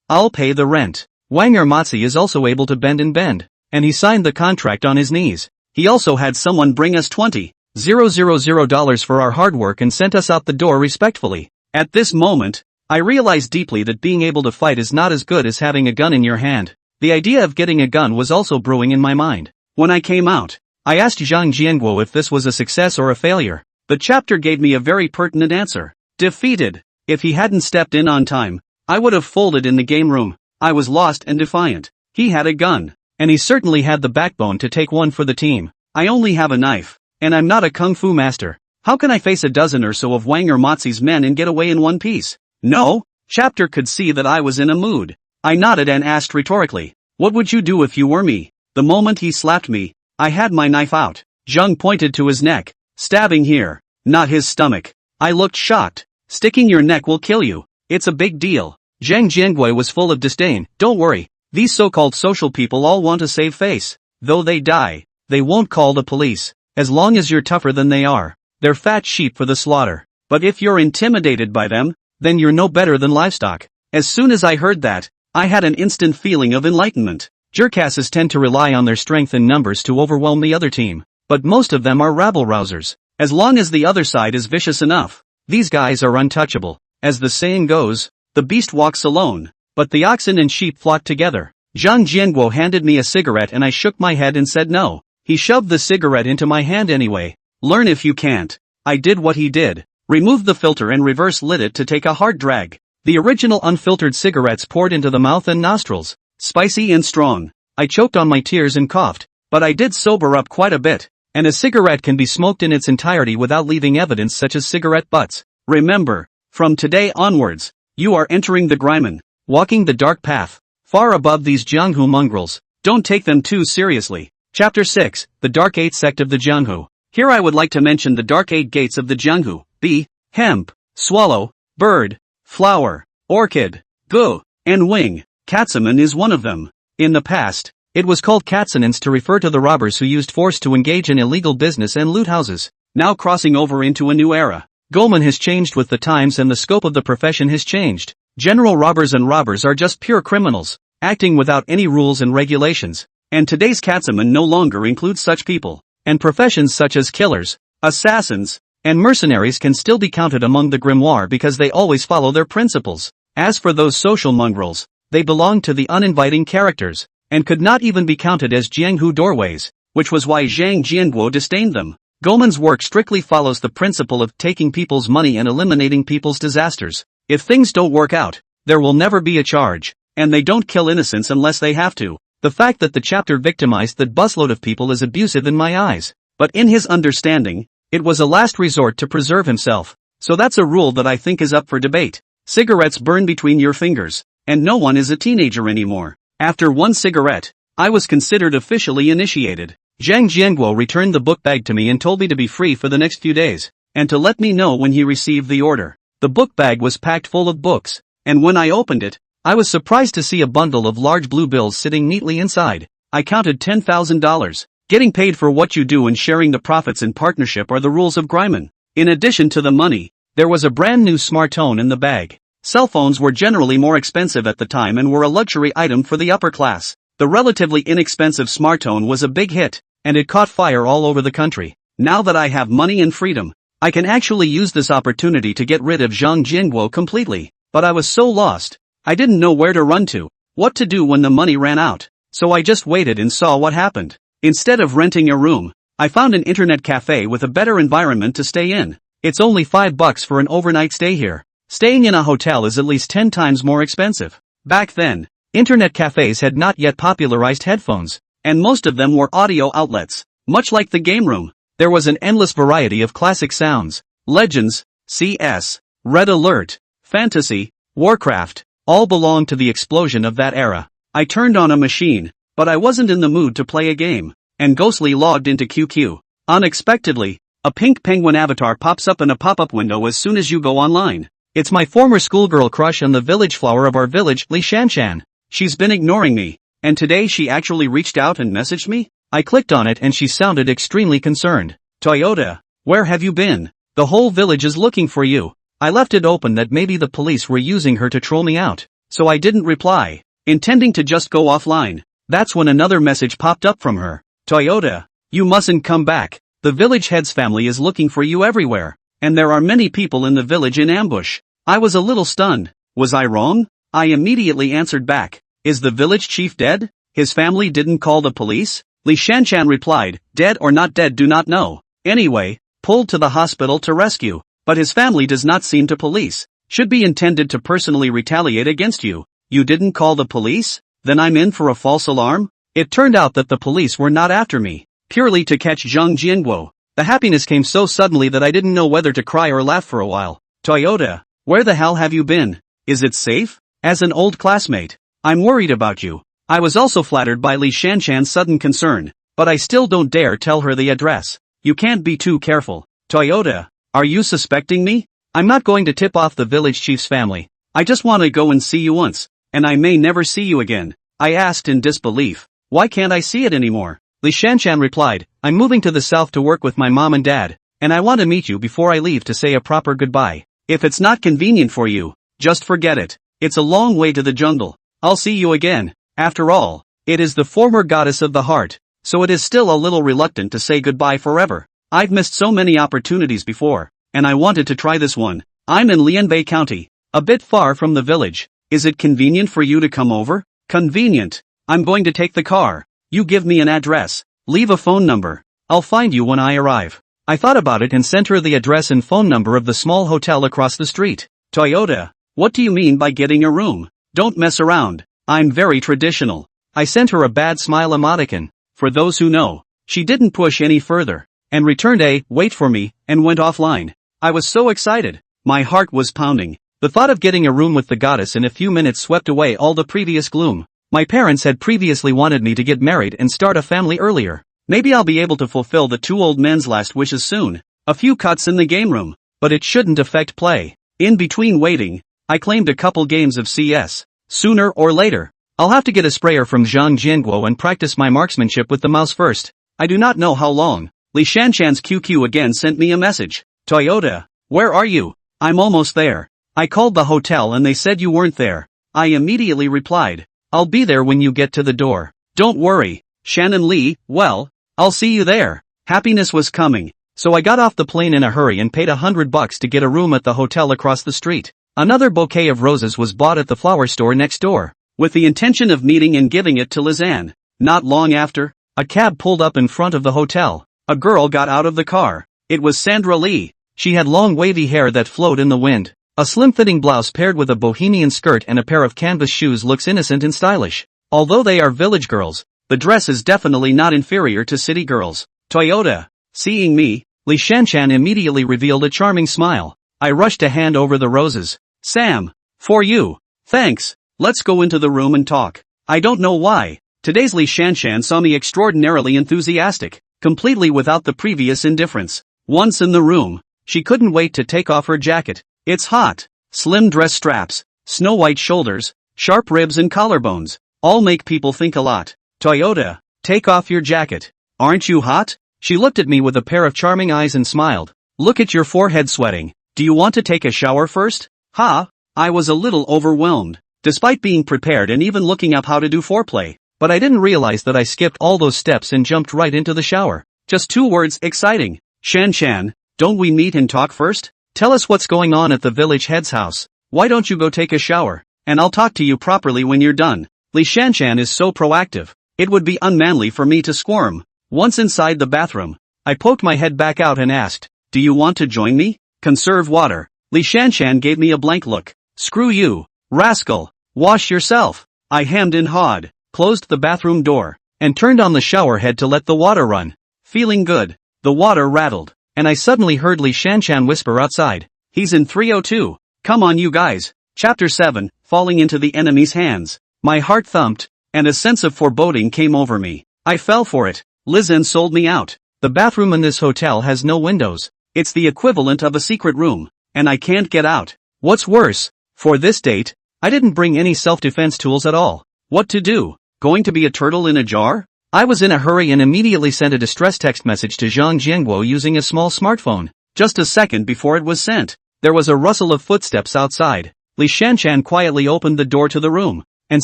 Speaker 1: I'll pay the rent. Wanger Matsi is also able to bend, and he signed the contract on his knees. He also had someone bring us $20,000 for our hard work and sent us out the door respectfully. At this moment, I realized deeply that being able to fight is not as good as having a gun in your hand. The idea of getting a gun was also brewing in my mind. When I came out, I asked Zhang Jianguo if this was a success or a failure. The chapter gave me a very pertinent answer. Defeated. If he hadn't stepped in on time, I would have folded in the game room. I was lost and defiant. He had a gun, and he certainly had the backbone to take one for the team. I only have a knife, and I'm not a kung fu master. How can I face a dozen or so of Wanger Matsi's men and get away in one piece? No. Chapter could see that I was in a mood. I nodded and asked rhetorically, what would you do if you were me? The moment he slapped me, I had my knife out. Zhang pointed to his neck, stabbing here, not his stomach. I looked shocked. Sticking your neck will kill you. It's a big deal. Zhang Jiangui was full of disdain. Don't worry, these so-called social people all want to save face. Though they die, they won't call the police. As long as you're tougher than they are, they're fat sheep for the slaughter. But if you're intimidated by them, then you're no better than livestock. As soon as I heard that, I had an instant feeling of enlightenment. Jerkasses tend to rely on their strength in numbers to overwhelm the other team, but most of them are rabble-rousers. As long as the other side is vicious enough, these guys are untouchable. As the saying goes, the beast walks alone, but the oxen and sheep flock together. Zhang Jianguo handed me a cigarette and I shook my head and said no. He shoved the cigarette into my hand anyway. Learn if you can't. I did what he did. Removed the filter and reverse lit it to take a hard drag. The original unfiltered cigarettes poured into the mouth and nostrils. Spicy and strong. I choked on my tears and coughed, but I did sober up quite a bit. And a cigarette can be smoked in its entirety without leaving evidence such as cigarette butts. Remember, from today onwards, you are entering the Gryman, walking the dark path, far above these jianghu mongrels. Don't take them too seriously. Chapter 6, The Dark Eight Sect of the Jianghu. Here I would like to mention the Dark Eight Gates of the Jianghu: bee, hemp, swallow, bird, flower, orchid, gu, and wing. Katsuman is one of them. In the past, it was called katsunins to refer to the robbers who used force to engage in illegal business and loot houses. Now crossing over into a new era. Goldman has changed with the times and the scope of the profession has changed. General robbers and robbers are just pure criminals, acting without any rules and regulations. And today's katsuman no longer includes such people. And professions such as killers, assassins, and mercenaries can still be counted among the grimoire because they always follow their principles. As for those social mongrels, they belong to the uninviting characters, and could not even be counted as jianghu doorways, which was why Zhang Jianguo disdained them. Goldman's work strictly follows the principle of taking people's money and eliminating people's disasters. If things don't work out, there will never be a charge, and they don't kill innocents unless they have to. The fact that the chapter victimized that busload of people is abusive in my eyes, but in his understanding, it was a last resort to preserve himself. So that's a rule that I think is up for debate. Cigarettes burn between your fingers, and no one is a teenager anymore. After one cigarette, I was considered officially initiated. Zhang Jianguo returned the book bag to me and told me to be free for the next few days, and to let me know when he received the order. The book bag was packed full of books, and when I opened it, I was surprised to see a bundle of large blue bills sitting neatly inside. I counted $10,000. Getting paid for what you do and sharing the profits in partnership are the rules of Gryman. In addition to the money, there was a brand new smartphone in the bag. Cell phones were generally more expensive at the time and were a luxury item for the upper class. The relatively inexpensive smartphone was a big hit, and it caught fire all over the country. Now that I have money and freedom, I can actually use this opportunity to get rid of Zhang Jianguo completely. But I was so lost. I didn't know where to run to, what to do when the money ran out. So I just waited and saw what happened. Instead of renting a room, I found an internet cafe with a better environment to stay in. It's only $5 for an overnight stay here. Staying in a hotel is at least 10 times more expensive. Back then, internet cafes had not yet popularized headphones, and most of them were audio outlets. Much like the game room, there was an endless variety of classic sounds. Legends, CS, Red Alert, Fantasy, Warcraft, all belonged to the explosion of that era. I turned on a machine, but I wasn't in the mood to play a game, and ghostly logged into QQ. Unexpectedly, a pink penguin avatar pops up in a pop-up window as soon as you go online. It's my former schoolgirl crush and the village flower of our village, Li Shanshan. She's been ignoring me, and today she actually reached out and messaged me? I clicked on it and she sounded extremely concerned. Toyota, where have you been? The whole village is looking for you. I left it open that maybe the police were using her to troll me out, so I didn't reply, intending to just go offline. That's when another message popped up from her. Toyota, you mustn't come back. The village head's family is looking for you everywhere, and there are many people in the village in ambush. I was a little stunned. Was I wrong? I immediately answered back. Is the village chief dead? His family didn't call the police? Li Shanshan replied, dead or not dead do not know. Anyway, pulled to the hospital to rescue, but his family does not seem to police. Should be intended to personally retaliate against you. You didn't call the police? Then I'm in for a false alarm? It turned out that the police were not after me, purely to catch Zhang Jianguo. The happiness came so suddenly that I didn't know whether to cry or laugh for a while. Toyota, where the hell have you been? Is it safe? As an old classmate, I'm worried about you. I was also flattered by Li Shanshan's sudden concern, but I still don't dare tell her the address. You can't be too careful. Toyota, are you suspecting me? I'm not going to tip off the village chief's family. I just want to go and see you once, and I may never see you again. I asked in disbelief. Why can't I see it anymore? Li Shanshan replied, I'm moving to the south to work with my mom and dad, and I want to meet you before I leave to say a proper goodbye. If it's not convenient for you, just forget it. It's a long way to the jungle. I'll see you again. After all, it is the former goddess of the heart, so it is still a little reluctant to say goodbye forever. I've missed so many opportunities before, and I wanted to try this one. I'm in Lianbei County, a bit far from the village. Is it convenient for you to come over? Convenient. I'm going to take the car. You give me an address. Leave a phone number. I'll find you when I arrive. I thought about it and sent her the address and phone number of the small hotel across the street. Toyota, what do you mean by getting a room? Don't mess around. I'm very traditional. I sent her a bad smile emoticon. For those who know, she didn't push any further, and returned a, wait for me, and went offline. I was so excited. My heart was pounding. The thought of getting a room with the goddess in a few minutes swept away all the previous gloom. My parents had previously wanted me to get married and start a family earlier. Maybe I'll be able to fulfill the two old men's last wishes soon. A few cuts in the game room, but it shouldn't affect play. In between waiting, I claimed a couple games of CS. Sooner or later, I'll have to get a sprayer from Zhang Jianguo and practice my marksmanship with the mouse first. I do not know how long. Li Shanshan's QQ again sent me a message. Toyota, where are you? I'm almost there. I called the hotel and they said you weren't there. I immediately replied, I'll be there when you get to the door. Don't worry, Shannon Lee, well, I'll see you there. Happiness was coming, so I got off the plane in a hurry and paid $100 to get a room at the hotel across the street. Another bouquet of roses was bought at the flower store next door, with the intention of meeting and giving it to Lizanne. Not long after, a cab pulled up in front of the hotel. A girl got out of the car. It was Sandra Lee. She had long wavy hair that flowed in the wind. A slim-fitting blouse paired with a bohemian skirt and a pair of canvas shoes looks innocent and stylish. Although they are village girls, the dress is definitely not inferior to city girls. Toyota. Seeing me, Li Shanshan immediately revealed a charming smile. I rushed to hand over the roses. Sam. For you. Thanks. Let's go into the room and talk. I don't know why. Today's Li Shanshan saw me extraordinarily enthusiastic, completely without the previous indifference. Once in the room, she couldn't wait to take off her jacket. It's hot. Slim dress straps, snow-white shoulders, sharp ribs and collarbones, all make people think a lot. Toyota, take off your jacket. Aren't you hot? She looked at me with a pair of charming eyes and smiled. Look at your forehead sweating. Do you want to take a shower first? I was a little overwhelmed, despite being prepared and even looking up how to do foreplay, but I didn't realize that I skipped all those steps and jumped right into the shower. Just 2 words, exciting. Shanshan, don't we meet and talk first? Tell us what's going on at the village head's house. Why don't you go take a shower, and I'll talk to you properly when you're done. Li Shanshan is so proactive. It would be unmanly for me to squirm. Once inside the bathroom, I poked my head back out and asked, do you want to join me? Conserve water. Li Shanshan gave me a blank look. Screw you, rascal. Wash yourself. I hemmed and hawed, closed the bathroom door, and turned on the shower head to let the water run. Feeling good. The water rattled, and I suddenly heard Li Shanshan whisper outside. He's in 302. Come on you guys. Chapter 7, Falling into the Enemy's Hands. My heart thumped, and a sense of foreboding came over me. I fell for it. Lizanne sold me out. The bathroom in this hotel has no windows. It's the equivalent of a secret room, and I can't get out. What's worse, for this date, I didn't bring any self-defense tools at all. What to do? Going to be a turtle in a jar? I was in a hurry and immediately sent a distress text message to Zhang Jianguo using a small smartphone. Just a second before it was sent, there was a rustle of footsteps outside. Li Shanshan quietly opened the door to the room, and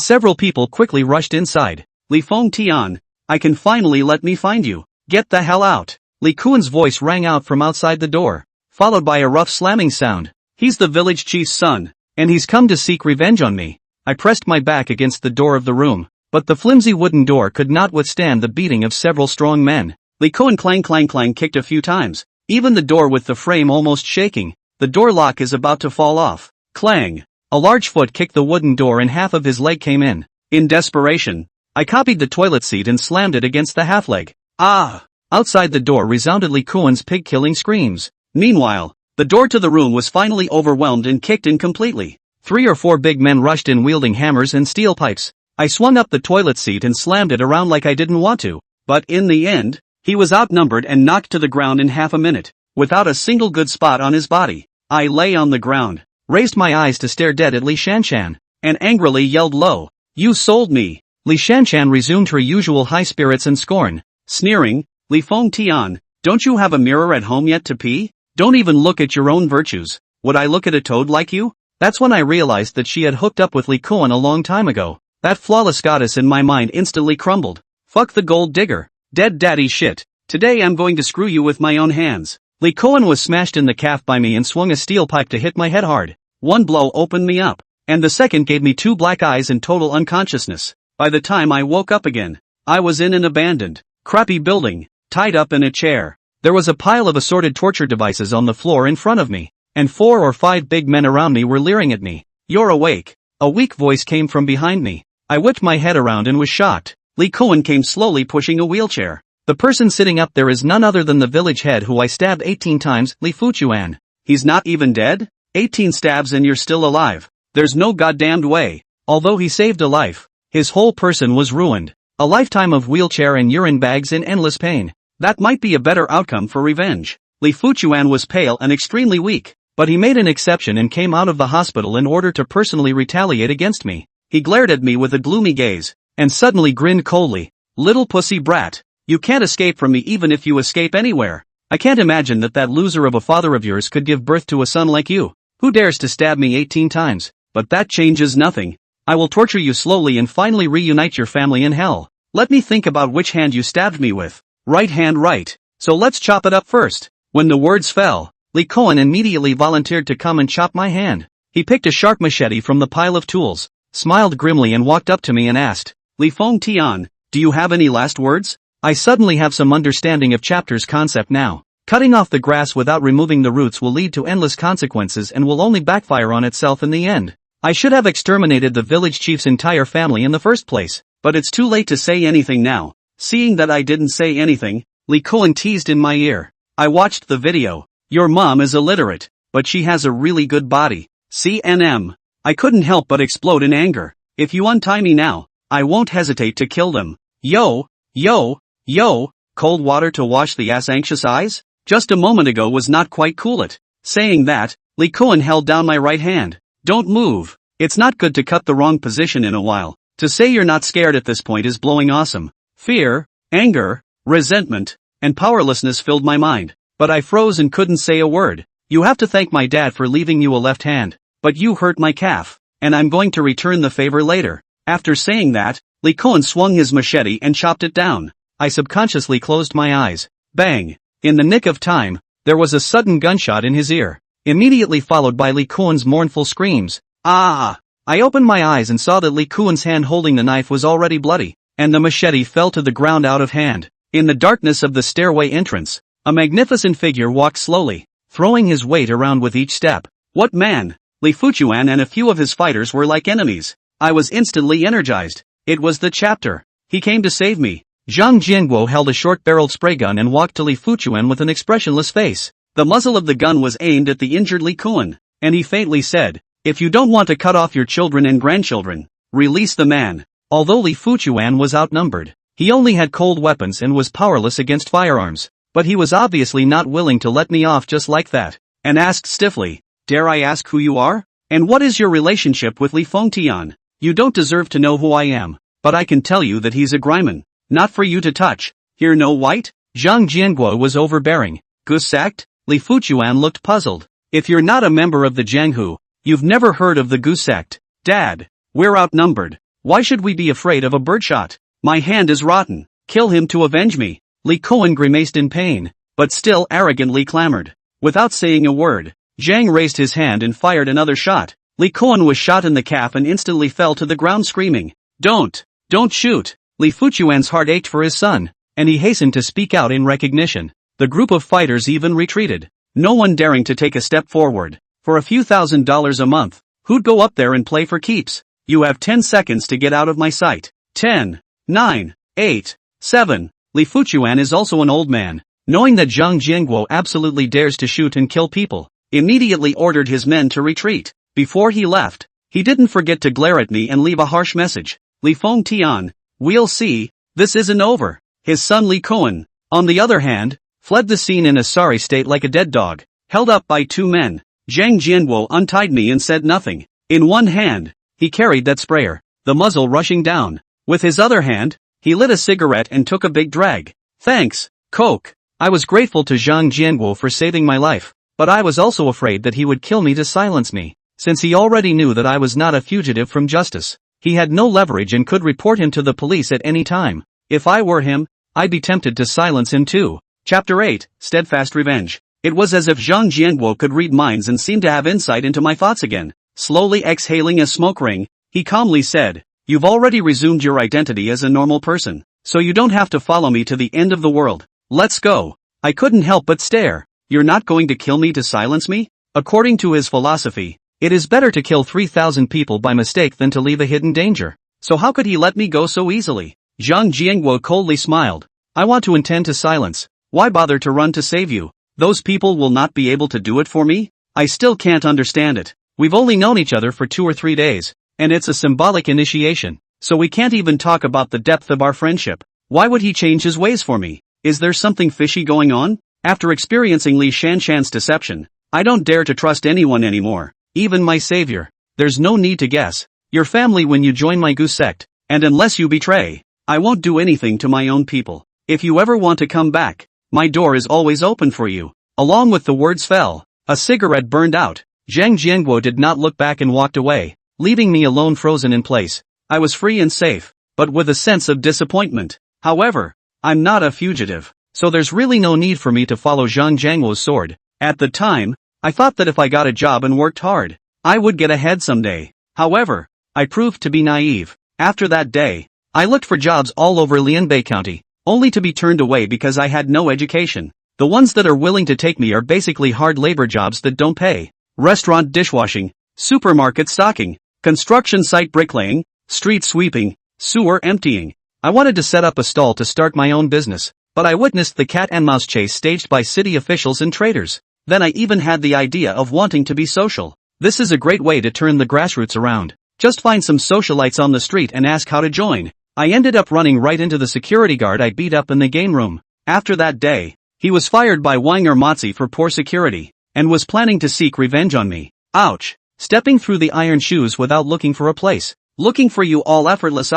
Speaker 1: several people quickly rushed inside. Li Fengtian, I can finally let me find you. Get the hell out. Li Kuan's voice rang out from outside the door, followed by a rough slamming sound. He's the village chief's son, and he's come to seek revenge on me. I pressed my back against the door of the room, but the flimsy wooden door could not withstand the beating of several strong men. Li Kuan clang clang clang kicked a few times, even the door with the frame almost shaking. The door lock is about to fall off. Clang! A large foot kicked the wooden door and half of his leg came in. In desperation, I copied the toilet seat and slammed it against the half leg. Ah! Outside the door resounded Li Kuan's pig-killing screams. Meanwhile, the door to the room was finally overwhelmed and kicked in completely. 3 or 4 big men rushed in wielding hammers and steel pipes. I swung up the toilet seat and slammed it around like I didn't want to. But in the end, he was outnumbered and knocked to the ground in half a minute, without a single good spot on his body. I lay on the ground, raised my eyes to stare dead at Li Shanshan, and angrily yelled low, "You sold me!" Li Shanshan resumed her usual high spirits and scorn, sneering, "Li Fengtian, don't you have a mirror at home yet to pee? Don't even look at your own virtues. Would I look at a toad like you?" That's when I realized that she had hooked up with Li Kuan a long time ago. That flawless goddess in my mind instantly crumbled. Fuck the gold digger. Dead daddy shit. Today I'm going to screw you with my own hands. Li Kuan was smashed in the calf by me and swung a steel pipe to hit my head hard. One blow opened me up, and the second gave me 2 black eyes and total unconsciousness. By the time I woke up again, I was in an abandoned, crappy building, tied up in a chair. There was a pile of assorted torture devices on the floor in front of me, and 4 or 5 big men around me were leering at me. "You're awake." A weak voice came from behind me. I whipped my head around and was shocked. Li Kuan came slowly pushing a wheelchair. The person sitting up there is none other than the village head who I stabbed 18 times, Li Fuchuan. He's not even dead? 18 stabs and you're still alive. There's no goddamned way. Although he saved a life, his whole person was ruined. A lifetime of wheelchair and urine bags in endless pain. That might be a better outcome for revenge. Li Fuchuan was pale and extremely weak, but he made an exception and came out of the hospital in order to personally retaliate against me. He glared at me with a gloomy gaze, and suddenly grinned coldly. "Little pussy brat. You can't escape from me even if you escape anywhere. I can't imagine that loser of a father of yours could give birth to a son like you. Who dares to stab me 18 times? But that changes nothing. I will torture you slowly and finally reunite your family in hell. Let me think about which hand you stabbed me with. Right hand, right. So let's chop it up first." When the words fell, Li Kuan immediately volunteered to come and chop my hand. He picked a sharp machete from the pile of tools, smiled grimly and walked up to me and asked, "Li Fengtian, do you have any last words?" I suddenly have some understanding of chapter's concept now. Cutting off the grass without removing the roots will lead to endless consequences and will only backfire on itself in the end. I should have exterminated the village chief's entire family in the first place, but it's too late to say anything now. Seeing that I didn't say anything, Li Kuan teased in my ear. "I watched the video. Your mom is illiterate, but she has a really good body. CNM. I couldn't help but explode in anger. If you untie me now, I won't hesitate to kill them. Yo, yo, yo, cold water to wash the anxious eyes? Just a moment ago was not quite cool it." Saying that, Li Kuan held down my right hand. "Don't move. It's not good to cut the wrong position in a while. To say you're not scared at this point is blowing awesome." Fear, anger, resentment, and powerlessness filled my mind, but I froze and couldn't say a word. "You have to thank my dad for leaving you a left hand, but you hurt my calf, and I'm going to return the favor later." After saying that, Li Kuan swung his machete and chopped it down. I subconsciously closed my eyes. Bang! In the nick of time, there was a sudden gunshot in his ear, immediately followed by Li Kuan's mournful screams. "Ah!" I opened my eyes and saw that Li Kuan's hand holding the knife was already bloody, and the machete fell to the ground out of hand. In the darkness of the stairway entrance, a magnificent figure walked slowly, throwing his weight around with each step. What man! Li Fuchuan and a few of his fighters were like enemies. I was instantly energized. It was the chapter. He came to save me. Zhang Jianghu held a short-barreled spray gun and walked to Li Fuchuan with an expressionless face. The muzzle of the gun was aimed at the injured Li Kuan, and he faintly said, "If you don't want to cut off your children and grandchildren, release the man." Although Li Fuchuan was outnumbered, he only had cold weapons and was powerless against firearms, but he was obviously not willing to let me off just like that, and asked stiffly, "Dare I ask who you are? And what is your relationship with Li Fengtian? You don't deserve to know who I am, but I can tell you that he's a Gryman. Not for you to touch. Hear no white?" Zhang Jianguo was overbearing. "Goose sacked?" Li Fuchuan looked puzzled. If you're not a member of the jianghu, you've never heard of the goose sect. Dad, we're outnumbered. Why should we be afraid of a birdshot? My hand is rotten. Kill him to avenge me. Li Koan grimaced in pain, but still arrogantly clamored. Without saying a word, Zhang raised his hand and fired another shot. Li Koan was shot in the calf and instantly fell to the ground screaming, Don't shoot! Li Fuchuan's heart ached for his son, and he hastened to speak out in recognition. The group of fighters even retreated, no one daring to take a step forward. For a few $1,000s a month, who'd go up there and play for keeps? You have 10 seconds to get out of my sight. 10, 9, 8, 7. Li Fuchuan is also an old man, knowing that Zhang Jianguo absolutely dares to shoot and kill people, immediately ordered his men to retreat. Before he left, he didn't forget to glare at me and leave a harsh message. Li Feng Tian, we'll see, this isn't over. His son Li Koan, on the other hand, fled the scene in a sorry state like a dead dog, held up by two men. Zhang Jianguo untied me and said nothing. In one hand, he carried that sprayer, the muzzle rushing down. With his other hand, he lit a cigarette and took a big drag. Thanks, Coke. I was grateful to Zhang Jianguo for saving my life, but I was also afraid that he would kill me to silence me. Since he already knew that I was not a fugitive from justice, he had no leverage and could report him to the police at any time. If I were him, I'd be tempted to silence him too. Chapter 8, Steadfast Revenge. It was as if Zhang Jianguo could read minds and seemed to have insight into my thoughts again. Slowly exhaling a smoke ring, he calmly said, You've already resumed your identity as a normal person, so you don't have to follow me to the end of the world. Let's go. I couldn't help but stare. You're not going to kill me to silence me? According to his philosophy, it is better to kill 3,000 people by mistake than to leave a hidden danger. So how could he let me go so easily? Zhang Jianguo coldly smiled. I want to intend to silence. Why bother to run to save you? Those people will not be able to do it for me? I still can't understand it. We've only known each other for 2 or 3 days, and it's a symbolic initiation, so we can't even talk about the depth of our friendship. Why would he change his ways for me? Is there something fishy going on? After experiencing Li Shanshan's deception, I don't dare to trust anyone anymore, even my savior. There's no need to guess. Your family when you join my goose sect, and unless you betray, I won't do anything to my own people. If you ever want to come back, my door is always open for you. Along with the words fell, a cigarette burned out. Zhang Jianguo did not look back and walked away, leaving me alone frozen in place. I was free and safe, but with a sense of disappointment. However, I'm not a fugitive, so there's really no need for me to follow Zhang Jianguo's sword. At the time, I thought that if I got a job and worked hard, I would get ahead someday. However, I proved to be naive. After that day, I looked for jobs all over Lianbei County, only to be turned away because I had no education. The ones that are willing to take me are basically hard labor jobs that don't pay. Restaurant dishwashing, supermarket stocking, construction site bricklaying, street sweeping, sewer emptying. I wanted to set up a stall to start my own business, but I witnessed the cat and mouse chase staged by city officials and traders. Then I even had the idea of wanting to be social. This is a great way to turn the grassroots around. Just find some socialites on the street and ask how to join. I ended up running right into the security guard I beat up in the game room. After that day, he was fired by Wanger Matzi for poor security, and was planning to seek revenge on me. Ouch. Stepping through the iron shoes without looking for a place. Looking for you all effortless.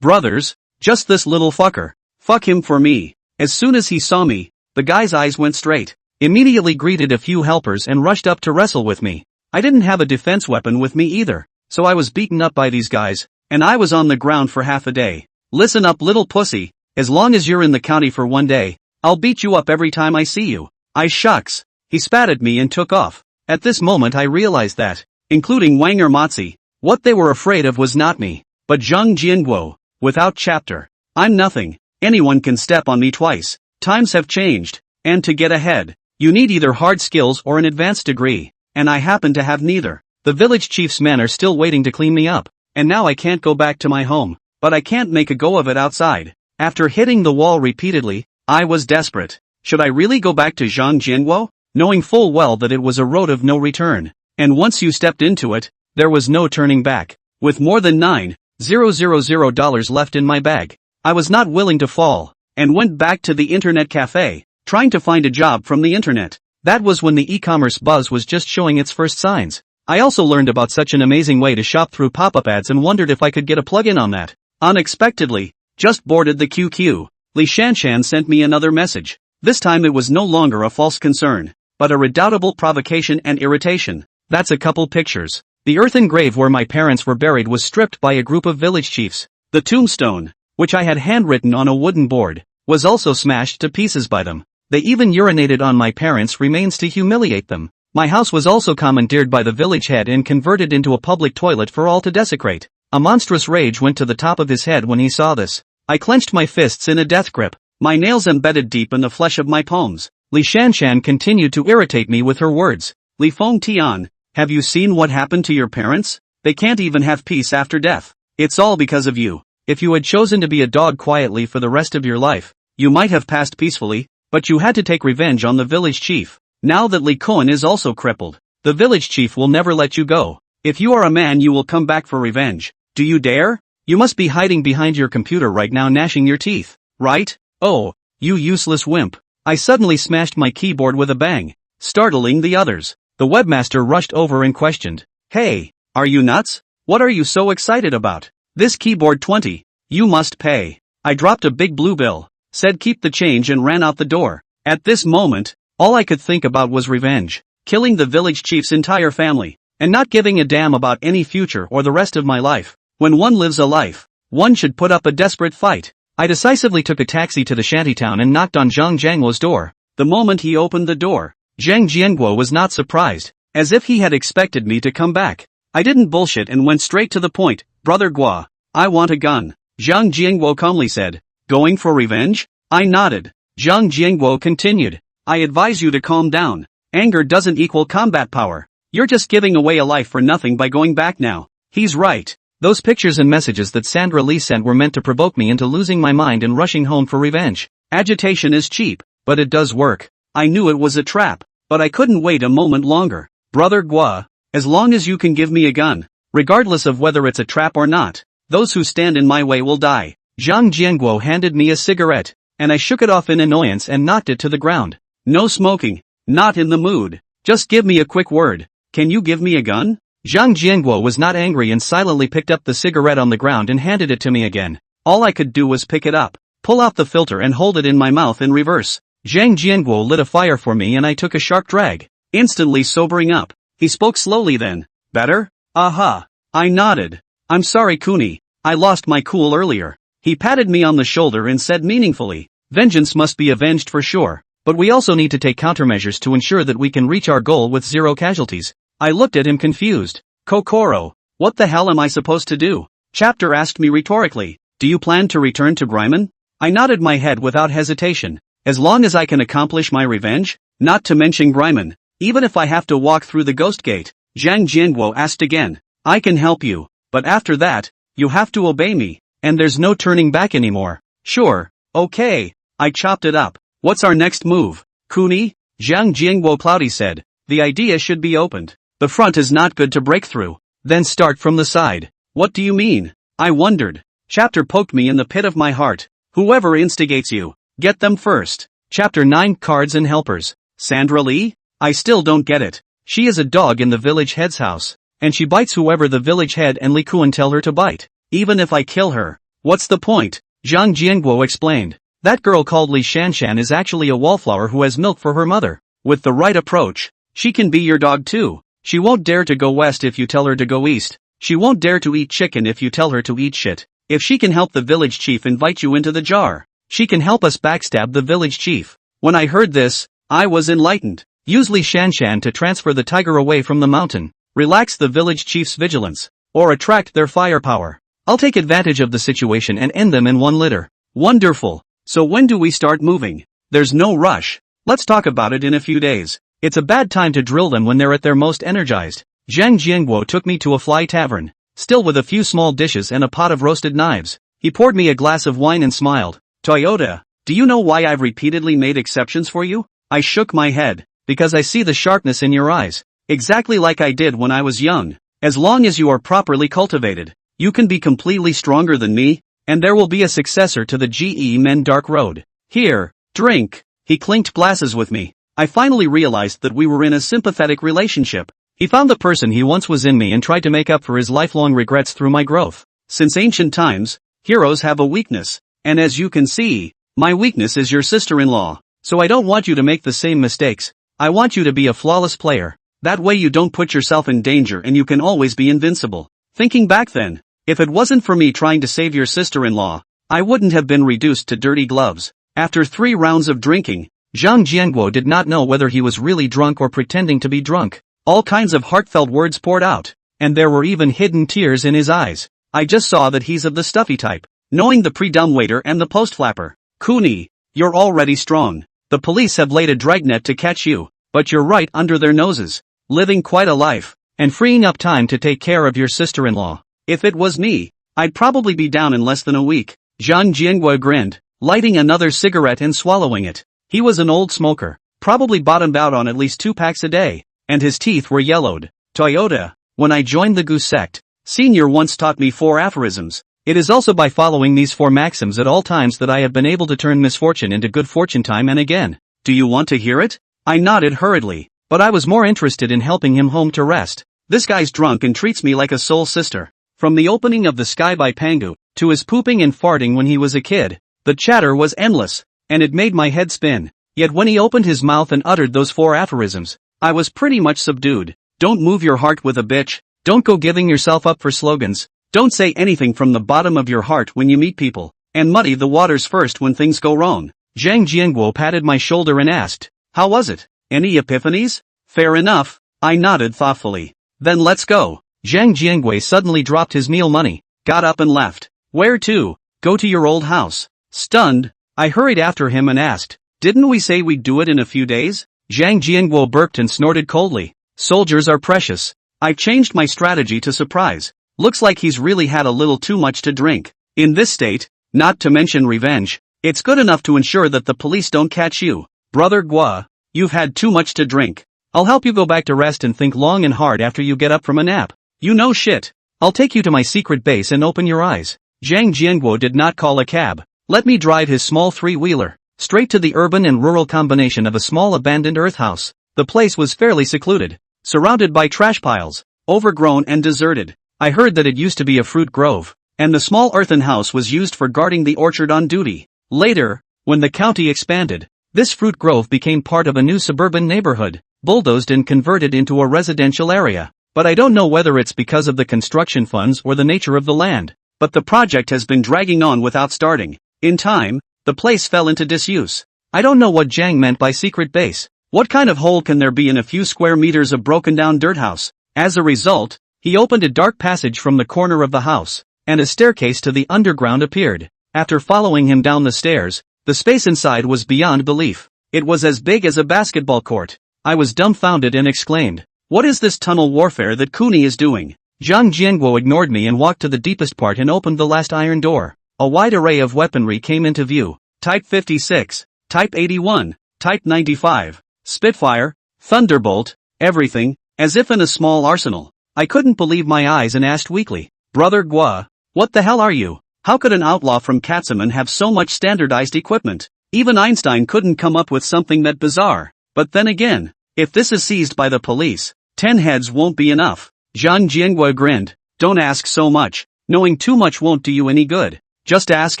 Speaker 1: Brothers, just this little fucker. Fuck him for me. As soon as he saw me, the guy's eyes went straight. Immediately greeted a few helpers and rushed up to wrestle with me. I didn't have a defense weapon with me either, so I was beaten up by these guys, and I was on the ground for half a day. Listen up little pussy, as long as you're in the county for 1 day, I'll beat you up every time I see you. I shucks. He spat at me and took off. At this moment I realized that, including Wanger Matzi, what they were afraid of was not me, but Zhang Jianguo. Without chapter. I'm nothing. Anyone can step on me twice. Times have changed, and to get ahead, you need either hard skills or an advanced degree, and I happen to have neither. The village chief's men are still waiting to clean me up, and now I can't go back to my home, but I can't make a go of it outside. After hitting the wall repeatedly, I was desperate. Should I really go back to Zhang Jianguo? Knowing full well that it was a road of no return, and once you stepped into it, there was no turning back. With more than $9,000 left in my bag, I was not willing to fall, and went back to the internet cafe, trying to find a job from the internet. That was when the e-commerce buzz was just showing its first signs. I also learned about such an amazing way to shop through pop-up ads and wondered if I could get a plug-in on that. Unexpectedly, just boarded the QQ. Li Shanshan sent me another message. This time it was no longer a false concern. but a redoubtable provocation and irritation. That's a couple pictures. The earthen grave where my parents were buried was stripped by a group of village chiefs. The tombstone, which I had handwritten on a wooden board, was also smashed to pieces by them. They even urinated on my parents' remains to humiliate them. My house was also commandeered by the village head and converted into a public toilet for all to desecrate. A monstrous rage went to the top of his head when he saw this. I clenched my fists in a death grip, my nails embedded deep in the flesh of my palms. Li Shanshan continued to irritate me with her words. Li Feng Tian, have you seen what happened to your parents? They can't even have peace after death. It's all because of you. If you had chosen to be a dog quietly for the rest of your life, you might have passed peacefully, but you had to take revenge on the village chief. Now that Li Kun is also crippled, the village chief will never let you go. If you are a man, you will come back for revenge. Do you dare? You must be hiding behind your computer right now, gnashing your teeth, right? Oh, you useless wimp. I suddenly smashed my keyboard with a bang, startling the others. The webmaster rushed over and questioned, "Hey, are you nuts? What are you so excited about? This keyboard 20. You must pay." I dropped a big blue bill, said keep the change and ran out the door. At this moment, all I could think about was revenge, killing the village chief's entire family, and not giving a damn about any future or the rest of my life. When one lives a life, one should put up a desperate fight. I decisively took a taxi to the shantytown and knocked on Zhang Jiangguo's door. The moment he opened the door, Zhang Jiangguo was not surprised, as if he had expected me to come back. I didn't bullshit and went straight to the point. "Brother Guo, I want a gun," Zhang Jiangguo calmly said. "Going for revenge?" I nodded. Zhang Jiangguo continued, "I advise you to calm down. Anger doesn't equal combat power. You're just giving away a life for nothing by going back now." He's right. Those pictures and messages that Sandra Lee sent were meant to provoke me into losing my mind and rushing home for revenge. Agitation is cheap, but it does work. I knew it was a trap, but I couldn't wait a moment longer. "Brother Guo, as long as you can give me a gun, regardless of whether it's a trap or not, those who stand in my way will die." Zhang Jiangguo handed me a cigarette, and I shook it off in annoyance and knocked it to the ground. "No smoking. Not in the mood. Just give me a quick word. Can you give me a gun?" Zhang Jiangguo was not angry and silently picked up the cigarette on the ground and handed it to me again. All I could do was pick it up, pull out the filter and hold it in my mouth in reverse. Zhang Jiangguo lit a fire for me and I took a sharp drag, instantly sobering up. He spoke slowly then. "Better? Aha." I nodded. "I'm sorry Kuni, I lost my cool earlier." He patted me on the shoulder and said meaningfully, "Vengeance must be avenged for sure, but we also need to take countermeasures to ensure that we can reach our goal with zero casualties." I looked at him confused. "Kokoro, what the hell am I supposed to do?" Chapter asked me rhetorically. "Do you plan to return to Greiman?" I nodded my head without hesitation. "As long as I can accomplish my revenge, not to mention Greiman, even if I have to walk through the ghost gate." Zhang Jianguo asked again. "I can help you, but after that, you have to obey me, and there's no turning back anymore." "Sure, okay." I chopped it up. "What's our next move, Kuni?" Zhang Jianguo cloudy said. "The idea should be opened. The front is not good to break through. Then start from the side." "What do you mean?" I wondered. Chapter poked me in the pit of my heart. "Whoever instigates you, get them first." Chapter 9 Cards and Helpers. Sandra Lee? I still don't get it. She is a dog in the village head's house, and she bites whoever the village head and Li Kuan tell her to bite. Even if I kill her, what's the point? Zhang Jianguo explained. That girl called Li Shanshan is actually a wallflower who has milk for her mother. With the right approach, she can be your dog too. She won't dare to go west if you tell her to go east. She won't dare to eat chicken if you tell her to eat shit. If she can help the village chief invite you into the jar, she can help us backstab the village chief. When I heard this, I was enlightened. Use Li Shanshan to transfer the tiger away from the mountain, relax the village chief's vigilance, or attract their firepower. I'll take advantage of the situation and end them in one litter. Wonderful. So when do we start moving? There's no rush. Let's talk about it in a few days. It's a bad time to drill them when they're at their most energized. Zhang Jianguo took me to a fly tavern, still with a few small dishes and a pot of roasted knives. He poured me a glass of wine and smiled. "Toyota, do you know why I've repeatedly made exceptions for you?" I shook my head. "Because I see the sharpness in your eyes. Exactly like I did when I was young. As long as you are properly cultivated, you can be completely stronger than me, and there will be a successor to the GE Men Dark Road. Here, drink." He clinked glasses with me. I finally realized that we were in a sympathetic relationship. He found the person he once was in me and tried to make up for his lifelong regrets through my growth. Since ancient times, heroes have a weakness, and as you can see, my weakness is your sister-in-law, so I don't want you to make the same mistakes. I want you to be a flawless player. That way you don't put yourself in danger and you can always be invincible. Thinking back then, if it wasn't for me trying to save your sister-in-law, I wouldn't have been reduced to dirty gloves. After 3 rounds of drinking, Zhang Jianguo did not know whether he was really drunk or pretending to be drunk. All kinds of heartfelt words poured out, and there were even hidden tears in his eyes. I just saw that he's of the stuffy type, knowing the pre-dumbwaiter and the post-flapper. Kuni, you're already strong. The police have laid a dragnet to catch you, but you're right under their noses, living quite a life, and freeing up time to take care of your sister-in-law. If it was me, I'd probably be down in less than a week. Zhang Jianguo grinned, lighting another cigarette and swallowing it. He was an old smoker, probably bottomed out on at least 2 packs a day, and his teeth were yellowed. Toyota, when I joined the Goose sect, Senior once taught me 4 aphorisms. It is also by following these 4 maxims at all times that I have been able to turn misfortune into good fortune time and again. Do you want to hear it? I nodded hurriedly, but I was more interested in helping him home to rest. This guy's drunk and treats me like a soul sister. From the opening of the sky by Pangu, to his pooping and farting when he was a kid, the chatter was endless, and it made my head spin. Yet when he opened his mouth and uttered those 4 aphorisms, I was pretty much subdued. Don't move your heart with a bitch. Don't go giving yourself up for slogans. Don't say anything from the bottom of your heart when you meet people, and muddy the waters first when things go wrong. Zhang Jianguo patted my shoulder and asked, how was it? Any epiphanies? Fair enough, I nodded thoughtfully. Then let's go. Zhang Jianguo suddenly dropped his meal money, got up and left. Where to? Go to your old house. Stunned, I hurried after him and asked, didn't we say we'd do it in a few days? Zhang Jianguo burped and snorted coldly. Soldiers are precious. I've changed my strategy to surprise. Looks like he's really had a little too much to drink. In this state, not to mention revenge, it's good enough to ensure that the police don't catch you. Brother Gua, you've had too much to drink. I'll help you go back to rest and think long and hard after you get up from a nap. You know shit. I'll take you to my secret base and open your eyes. Zhang Jianguo did not call a cab. Let me drive his small 3-wheeler, straight to the urban and rural combination of a small abandoned earth house. The place was fairly secluded, surrounded by trash piles, overgrown and deserted. I heard that it used to be a fruit grove, and the small earthen house was used for guarding the orchard on duty. Later, when the county expanded, this fruit grove became part of a new suburban neighborhood, bulldozed and converted into a residential area. But I don't know whether it's because of the construction funds or the nature of the land, but the project has been dragging on without starting. In time, the place fell into disuse. I don't know what Zhang meant by secret base. What kind of hole can there be in a few square meters of broken down dirt house? As a result, he opened a dark passage from the corner of the house, and a staircase to the underground appeared. After following him down the stairs, the space inside was beyond belief. It was as big as a basketball court. I was dumbfounded and exclaimed, what is this tunnel warfare that Kuni is doing? Zhang Jianguo ignored me and walked to the deepest part and opened the last iron door. A wide array of weaponry came into view. Type 56, Type 81, Type 95, Spitfire, Thunderbolt, everything, as if in a small arsenal. I couldn't believe my eyes and asked weakly, Brother Gua, what the hell are you? How could an outlaw from Katsuman have so much standardized equipment? Even Einstein couldn't come up with something that bizarre. But then again, if this is seized by the police, 10 heads won't be enough. Zhang Jianguo grinned, don't ask so much. Knowing too much won't do you any good. Just ask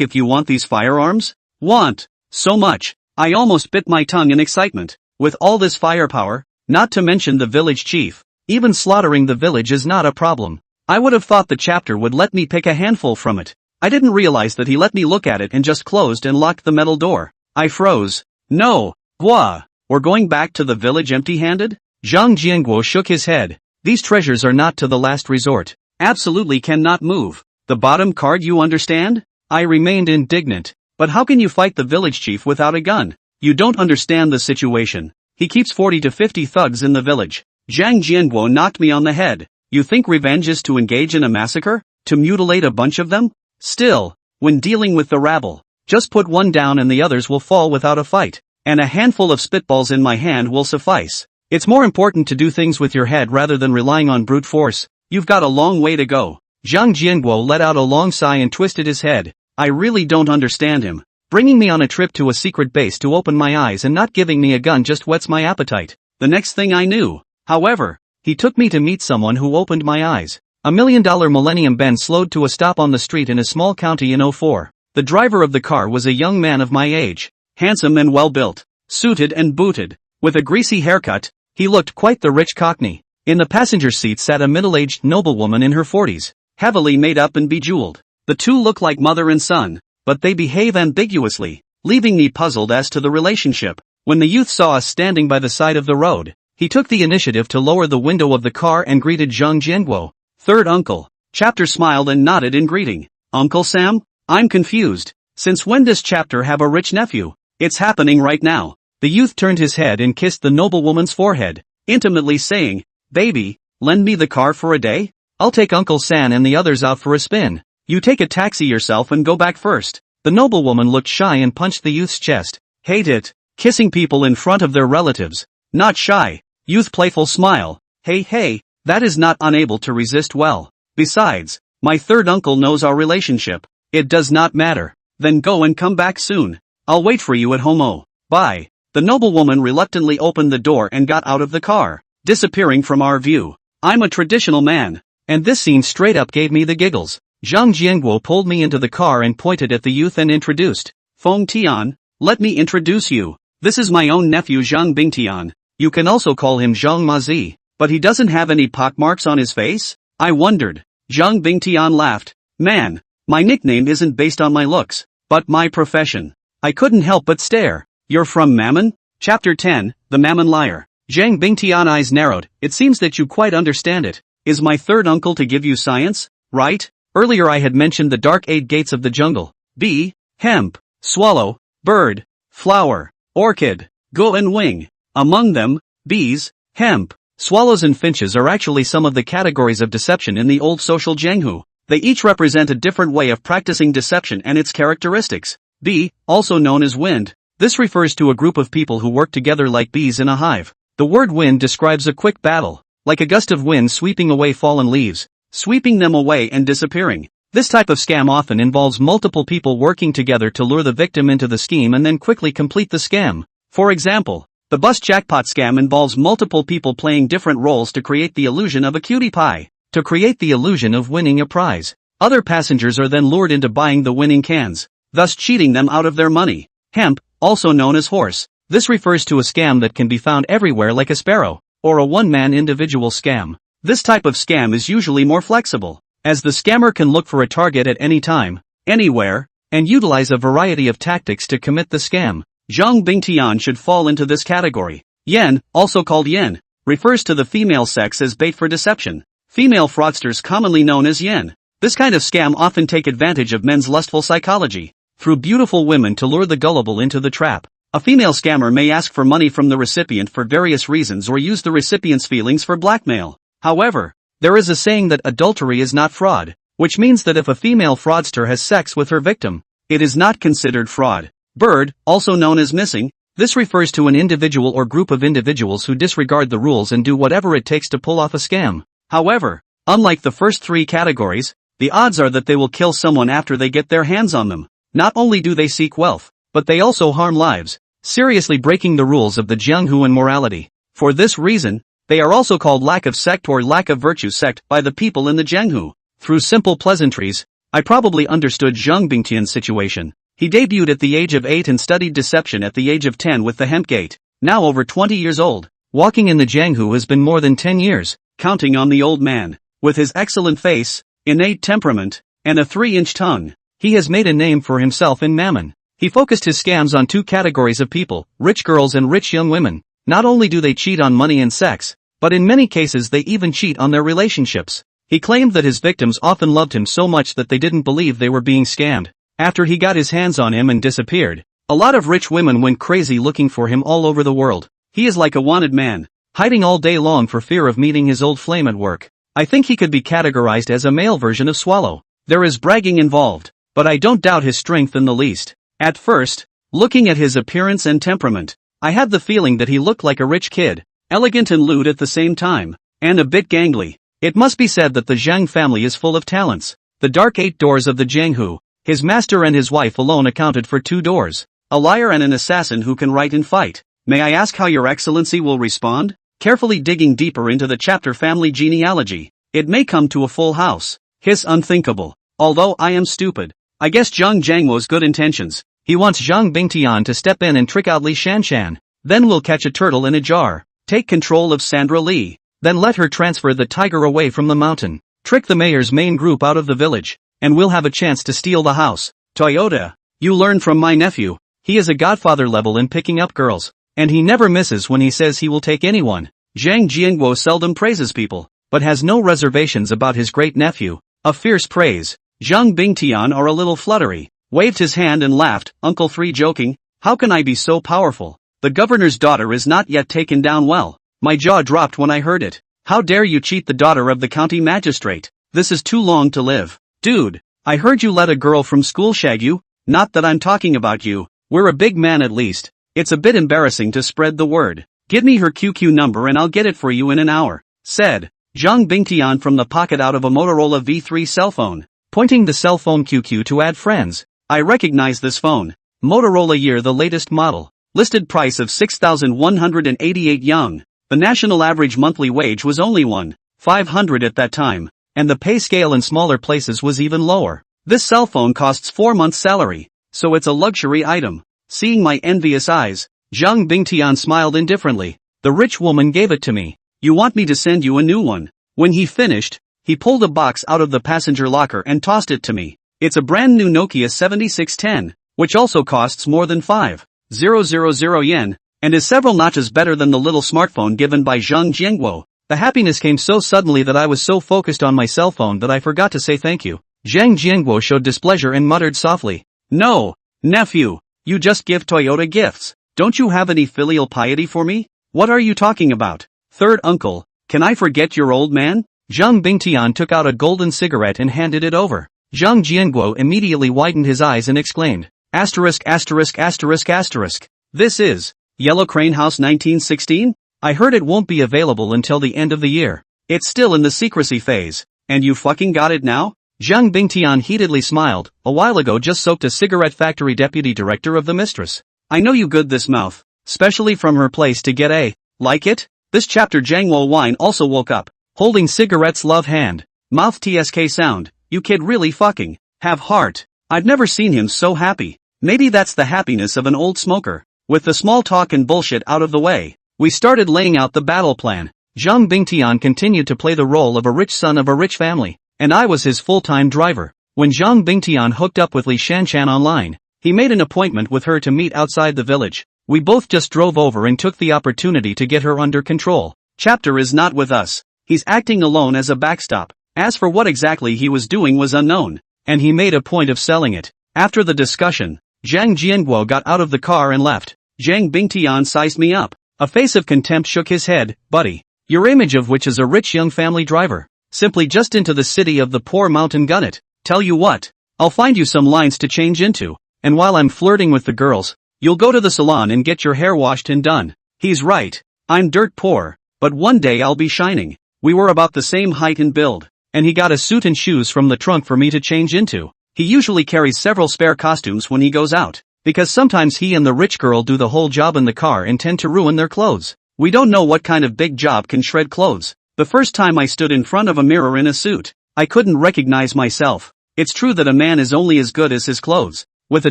Speaker 1: if you want these firearms. Want? So much. I almost bit my tongue in excitement. With all this firepower, not to mention the village chief, even slaughtering the village is not a problem. I would have thought the chapter would let me pick a handful from it. I didn't realize that he let me look at it and just closed and locked the metal door. I froze. No, Gua, we're going back to the village empty-handed? Zhang Jianguo shook his head. These treasures are not to the last resort. Absolutely cannot move. The bottom card, you understand? I remained indignant. But how can you fight the village chief without a gun? You don't understand the situation. He keeps 40 to 50 thugs in the village. Zhang Jianguo knocked me on the head. You think revenge is to engage in a massacre? To mutilate a bunch of them? Still, when dealing with the rabble, just put one down and the others will fall without a fight. And a handful of spitballs in my hand will suffice. It's more important to do things with your head rather than relying on brute force. You've got a long way to go. Zhang Jianguo let out a long sigh and twisted his head. I really don't understand him. Bringing me on a trip to a secret base to open my eyes and not giving me a gun just whets my appetite. The next thing I knew, however, he took me to meet someone who opened my eyes. $1 million Millennium Ben slowed to a stop on the street in a small county in 04. The driver of the car was a young man of my age, handsome and well-built, suited and booted. With a greasy haircut, he looked quite the rich cockney. In the passenger seat sat a middle-aged noblewoman in her 40s, heavily made up and bejeweled. The two look like mother and son, but they behave ambiguously, leaving me puzzled as to the relationship. When the youth saw us standing by the side of the road, he took the initiative to lower the window of the car and greeted Zhang Jianguo, third uncle. Chapter smiled and nodded in greeting. Uncle Sam? I'm confused. Since when does Chapter have a rich nephew? It's happening right now. The youth turned his head and kissed the noblewoman's forehead, intimately saying, Baby, lend me the car for a day? I'll take Uncle San and the others out for a spin. You take a taxi yourself and go back first. The noblewoman looked shy and punched the youth's chest. Hate it. Kissing people in front of their relatives. Not shy. Youth playful smile. Hey, that is not unable to resist well. Besides, my third uncle knows our relationship. It does not matter. Then go and come back soon. I'll wait for you at home. Oh, bye. The noblewoman reluctantly opened the door and got out of the car, disappearing from our view. I'm a traditional man, and this scene straight up gave me the giggles. Zhang Jianguo pulled me into the car and pointed at the youth and introduced. Feng Tian, let me introduce you. This is my own nephew Zhang Bingtian. You can also call him Zhang Mazi, but he doesn't have any pockmarks on his face? I wondered. Zhang Bingtian laughed. Man, my nickname isn't based on my looks, but my profession. I couldn't help but stare. You're from Mammon? Chapter 10, The Mammon Liar. Zhang Bingtian eyes narrowed. It seems that you quite understand it. Is my third uncle to give you science? Right? Earlier I had mentioned the dark 8 gates of the jungle. Bee, hemp, swallow, bird, flower, orchid, guo and wing. Among them, bees, hemp, swallows and finches are actually some of the categories of deception in the old social jianghu. They each represent a different way of practicing deception and its characteristics. Bee, also known as wind. This refers to a group of people who work together like bees in a hive. The word wind describes a quick battle, like a gust of wind sweeping away fallen leaves, sweeping them away and disappearing. This type of scam often involves multiple people working together to lure the victim into the scheme and then quickly complete the scam. For example, the bus jackpot scam involves multiple people playing different roles to create the illusion of a cutie pie, to create the illusion of winning a prize. Other passengers are then lured into buying the winning cans, thus cheating them out of their money. Hemp, also known as horse. This refers to a scam that can be found everywhere like a sparrow, or a one-man individual scam. This type of scam is usually more flexible, as the scammer can look for a target at any time, anywhere, and utilize a variety of tactics to commit the scam. Zhang Bingtian should fall into this category. Yen, also called yen, refers to the female sex as bait for deception. Female fraudsters commonly known as yen. This kind of scam often take advantage of men's lustful psychology, through beautiful women to lure the gullible into the trap. A female scammer may ask for money from the recipient for various reasons or use the recipient's feelings for blackmail. However, there is a saying that adultery is not fraud, which means that if a female fraudster has sex with her victim, it is not considered fraud. Bird, also known as missing, this refers to an individual or group of individuals who disregard the rules and do whatever it takes to pull off a scam. However, unlike the first 3 categories, the odds are that they will kill someone after they get their hands on them. Not only do they seek wealth, but they also harm lives, seriously breaking the rules of the jianghu and morality. For this reason, they are also called lack of sect or lack of virtue sect by the people in the jianghu. Through simple pleasantries, I probably understood Zhang Bingtian's situation. He debuted at the age of 8 and studied deception at the age of 10 with the hemp gate. Now over 20 years old, walking in the jianghu has been more than 10 years, counting on the old man. With his excellent face, innate temperament, and a 3-inch tongue, he has made a name for himself in Mammon. He focused his scams on 2 categories of people, rich girls and rich young women. Not only do they cheat on money and sex, but in many cases they even cheat on their relationships. He claimed that his victims often loved him so much that they didn't believe they were being scammed. After he got his hands on him and disappeared, a lot of rich women went crazy looking for him all over the world. He is like a wanted man, hiding all day long for fear of meeting his old flame at work. I think he could be categorized as a male version of Swallow. There is bragging involved, but I don't doubt his strength in the least. At first, looking at his appearance and temperament, I had the feeling that he looked like a rich kid, elegant and lewd at the same time, and a bit gangly. It must be said that the Zhang family is full of talents. The dark 8 doors of the jianghu, his master and his wife alone accounted for 2 doors, a liar and an assassin who can write and fight. May I ask how your excellency will respond? Carefully digging deeper into the chapter family genealogy, it may come to a full house. Hiss unthinkable. Although I am stupid, I guess Zhang Jianguo's good intentions. He wants Zhang Bingtian to step in and trick out Li Shanshan. Then we'll catch a turtle in a jar. Take control of Sandra Lee. Then let her transfer the tiger away from the mountain. Trick the mayor's main group out of the village. And we'll have a chance to steal the house. Toyota. You learn from my nephew. He is a godfather level in picking up girls. And he never misses when he says he will take anyone. Zhang Jianghu seldom praises people, but has no reservations about his great nephew. A fierce praise. Zhang Bingtian are a little fluttery. Waved his hand and laughed. Uncle 3 joking. How can I be so powerful? The governor's daughter is not yet taken down well. My jaw dropped when I heard it. How dare you cheat the daughter of the county magistrate? This is too long to live. Dude, I heard you let a girl from school shag you. Not that I'm talking about you. We're a big man at least. It's a bit embarrassing to spread the word. Give me her QQ number and I'll get it for you in an hour. Said Zhang Bingtian from the pocket out of a Motorola V3 cell phone. Pointing the cell phone QQ to add friends. I recognize this phone. Motorola year the latest model. Listed price of 6,188 yuan. The national average monthly wage was only 1,500 at that time. And the pay scale in smaller places was even lower. This cell phone costs 4 months' salary. So it's a luxury item. Seeing my envious eyes, Zhang Bingtian smiled indifferently. The rich woman gave it to me. You want me to send you a new one? When he finished, he pulled a box out of the passenger locker and tossed it to me. It's a brand new Nokia 7610, which also costs more than 5,000 yen, and is several notches better than the little smartphone given by Zhang Jianghu. The happiness came so suddenly that I was so focused on my cell phone that I forgot to say thank you. Zhang Jianghu showed displeasure and muttered softly. No, nephew, you just give Toyota gifts. Don't you have any filial piety for me? What are you talking about? Third uncle, can I forget your old man? Zhang Bingtian took out a golden cigarette and handed it over. Zhang Jianghu immediately widened his eyes and exclaimed. Asterisk asterisk asterisk asterisk. This is Yellow Crane House 1916? I heard it won't be available until the end of the year. It's still in the secrecy phase. And you fucking got it now? Zhang Bingtian heatedly smiled. A while ago just soaked a cigarette factory deputy director of the mistress. I know you good this mouth. Specially from her place to get a, like it? This chapter Jianghu Wine also woke up. Holding cigarette's love hand. Mouth TSK sound. You kid really fucking have heart. I've never seen him so happy. Maybe that's the happiness of an old smoker. With the small talk and bullshit out of the way, we started laying out the battle plan. Zhang Bingtian continued to play the role of a rich son of a rich family, and I was his full-time driver. When Zhang Bingtian hooked up with Li Shanshan online, he made an appointment with her to meet outside the village. We both just drove over and took the opportunity to get her under control. Chapter is not with us. He's acting alone as a backstop. As for what exactly he was doing was unknown, and he made a point of selling it. After the discussion, Zhang Jianghu got out of the car and left. Zhang Bingtian sized me up. A face of contempt shook his head. Buddy, your image of which is a rich young family driver. Simply just into the city of the poor mountain gunnet. Tell you what, I'll find you some lines to change into, and while I'm flirting with the girls, you'll go to the salon and get your hair washed and done. He's right. I'm dirt poor, but one day I'll be shining. We were about the same height and build, and he got a suit and shoes from the trunk for me to change into. He usually carries several spare costumes when he goes out, because sometimes he and the rich girl do the whole job in the car and tend to ruin their clothes. We don't know what kind of big job can shred clothes. The first time I stood in front of a mirror in a suit, I couldn't recognize myself. It's true that a man is only as good as his clothes. With a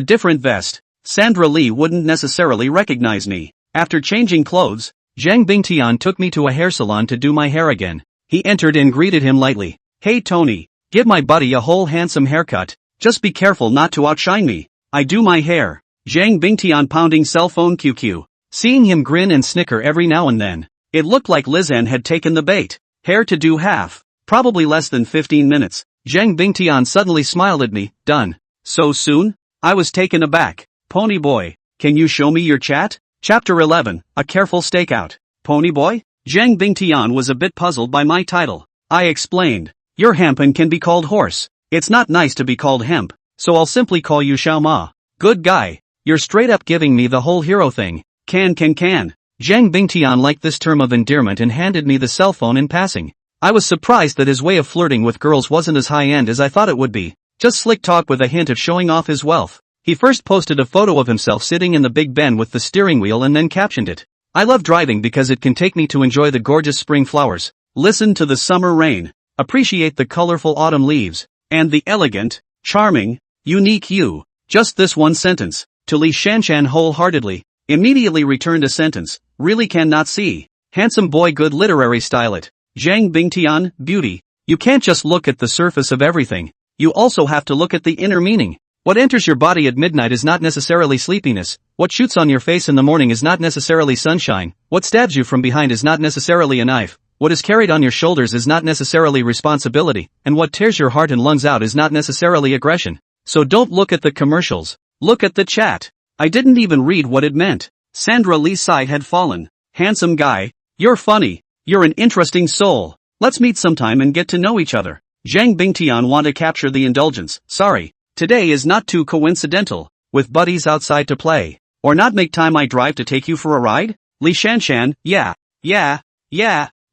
Speaker 1: different vest, Sandra Lee wouldn't necessarily recognize me. After changing clothes, Zhang Bingtian took me to a hair salon to do my hair again. He entered and greeted him lightly. Hey Tony, give my buddy a whole handsome haircut. Just be careful not to outshine me. I do my hair. Zhang Bingtian pounding cell phone QQ. Seeing him grin and snicker every now and then, it looked like Lizanne had taken the bait. Hair to do half. Probably less than 15 minutes. Zhang Bingtian suddenly smiled at me. Done. So soon? I was taken aback. Pony boy, can you show me your chat? Chapter 11, A Careful Stakeout. Pony boy? Zhang Bingtian was a bit puzzled by my title. I explained. Your hemp and can be called horse. It's not nice to be called hemp, so I'll simply call you Xiao Ma. Good guy. You're straight up giving me the whole hero thing. Can. Zhang Bingtian liked this term of endearment and handed me the cell phone in passing. I was surprised that his way of flirting with girls wasn't as high-end as I thought it would be. Just slick talk with a hint of showing off his wealth. He first posted a photo of himself sitting in the Big Ben with the steering wheel and then captioned it. I love driving because it can take me to enjoy the gorgeous spring flowers, listen to the summer rain, appreciate the colorful autumn leaves, and the elegant, charming, unique you. Just this one sentence. To Li Shanshan wholeheartedly. Immediately returned a sentence. Really cannot see. Handsome boy, good literary style it. Zhang Bingtian, beauty. You can't just look at the surface of everything. You also have to look at the inner meaning. What enters your body at midnight is not necessarily sleepiness. What shoots on your face in the morning is not necessarily sunshine. What stabs you from behind is not necessarily a knife. What is carried on your shoulders is not necessarily responsibility. And what tears your heart and lungs out is not necessarily aggression. So don't look at the commercials. Look at the chat. I didn't even read what it meant. Sandra Lee's side had fallen. Handsome guy. You're funny. You're an interesting soul. Let's meet sometime and get to know each other. Zhang Bingtian want to capture the indulgence. Sorry. Today is not too coincidental. With buddies outside to play. Or not make time I drive to take you for a ride? Li Shanshan, yeah.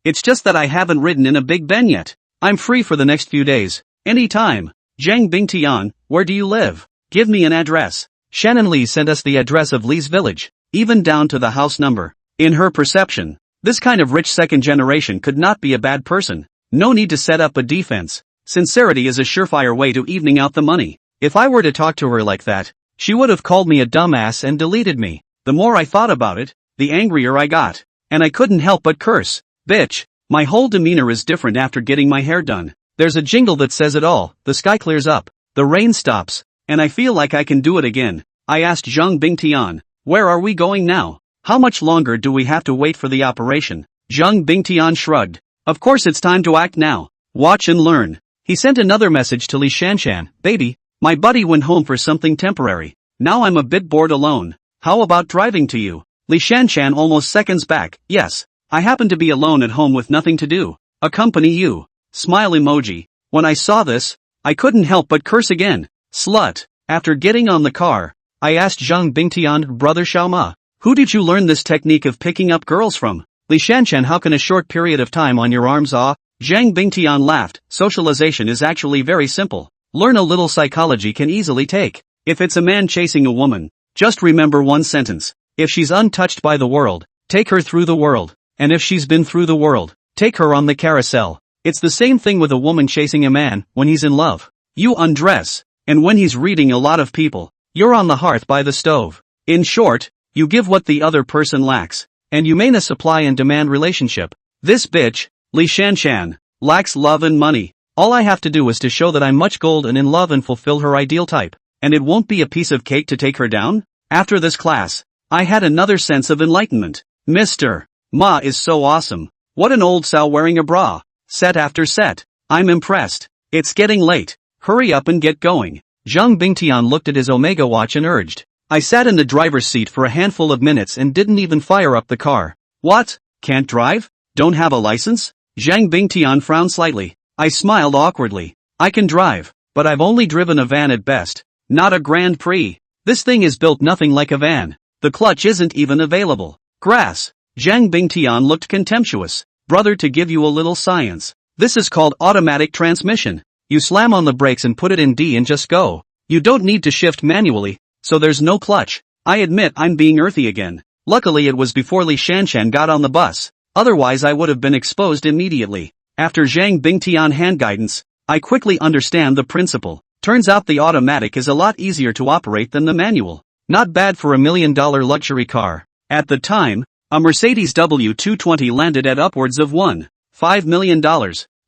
Speaker 1: It's just that I haven't ridden in a Big Ben yet. I'm free for the next few days. Anytime. Zhang Bingtian, where do you live? Give me an address. Shannon Li sent us the address of Li's village. Even down to the house number. In her perception, this kind of rich second generation could not be a bad person. No need to set up a defense. Sincerity is a surefire way to evening out the money. If I were to talk to her like that, she would have called me a dumbass and deleted me. The more I thought about it, the angrier I got. And I couldn't help but curse. Bitch. My whole demeanor is different after getting my hair done. There's a jingle that says it all. The sky clears up. The rain stops. And I feel like I can do it again. I asked Zhang Bingtian, where are we going now? How much longer do we have to wait for the operation? Zhang Bingtian shrugged. Of course it's time to act now. Watch and learn. He sent another message to Li Shanshan. Baby. My buddy went home for something temporary. Now I'm a bit bored alone. How about driving to you? Li Shanshan almost seconds back. Yes. I happen to be alone at home with nothing to do. Accompany you. Smile emoji. When I saw this, I couldn't help but curse again. Slut. After getting on the car, I asked Zhang Bingtian, brother Xiaoma, who did you learn this technique of picking up girls from? Li Shanshan, how can a short period of time on your arms Zhang Bingtian laughed. Socialization is actually very simple. Learn a little psychology can easily take. If it's a man chasing a woman, just remember one sentence. If she's untouched by the world, take her through the world. And if she's been through the world, take her on the carousel. It's the same thing with a woman chasing a man when he's in love. You undress. And when he's reading a lot of people, you're on the hearth by the stove. In short, you give what the other person lacks. And you maintain a supply and demand relationship. This bitch, Li Shanshan, lacks love and money. All I have to do is to show that I'm much gold and in love and fulfill her ideal type. And it won't be a piece of cake to take her down? After this class, I had another sense of enlightenment. Mr. Ma is so awesome. What an old sow wearing a bra. Set after set. I'm impressed. It's getting late. Hurry up and get going. Zhang Bingtian looked at his Omega watch and urged. I sat in the driver's seat for a handful of minutes and didn't even fire up the car. What? Can't drive? Don't have a license? Zhang Bingtian frowned slightly. I smiled awkwardly. I can drive, but I've only driven a van at best. Not a Grand Prix. This thing is built nothing like a van. The clutch isn't even available. Grass. Zhang Bingtian looked contemptuous. Brother, to give you a little science. This is called automatic transmission. You slam on the brakes and put it in D and just go. You don't need to shift manually, so there's no clutch. I admit I'm being earthy again. Luckily it was before Li Shanshan got on the bus. Otherwise I would have been exposed immediately. After Zhang Bingtian hand guidance, I quickly understand the principle. Turns out the automatic is a lot easier to operate than the manual. Not bad for $1 million luxury car. At the time, a Mercedes W220 landed at upwards of $1.5 million,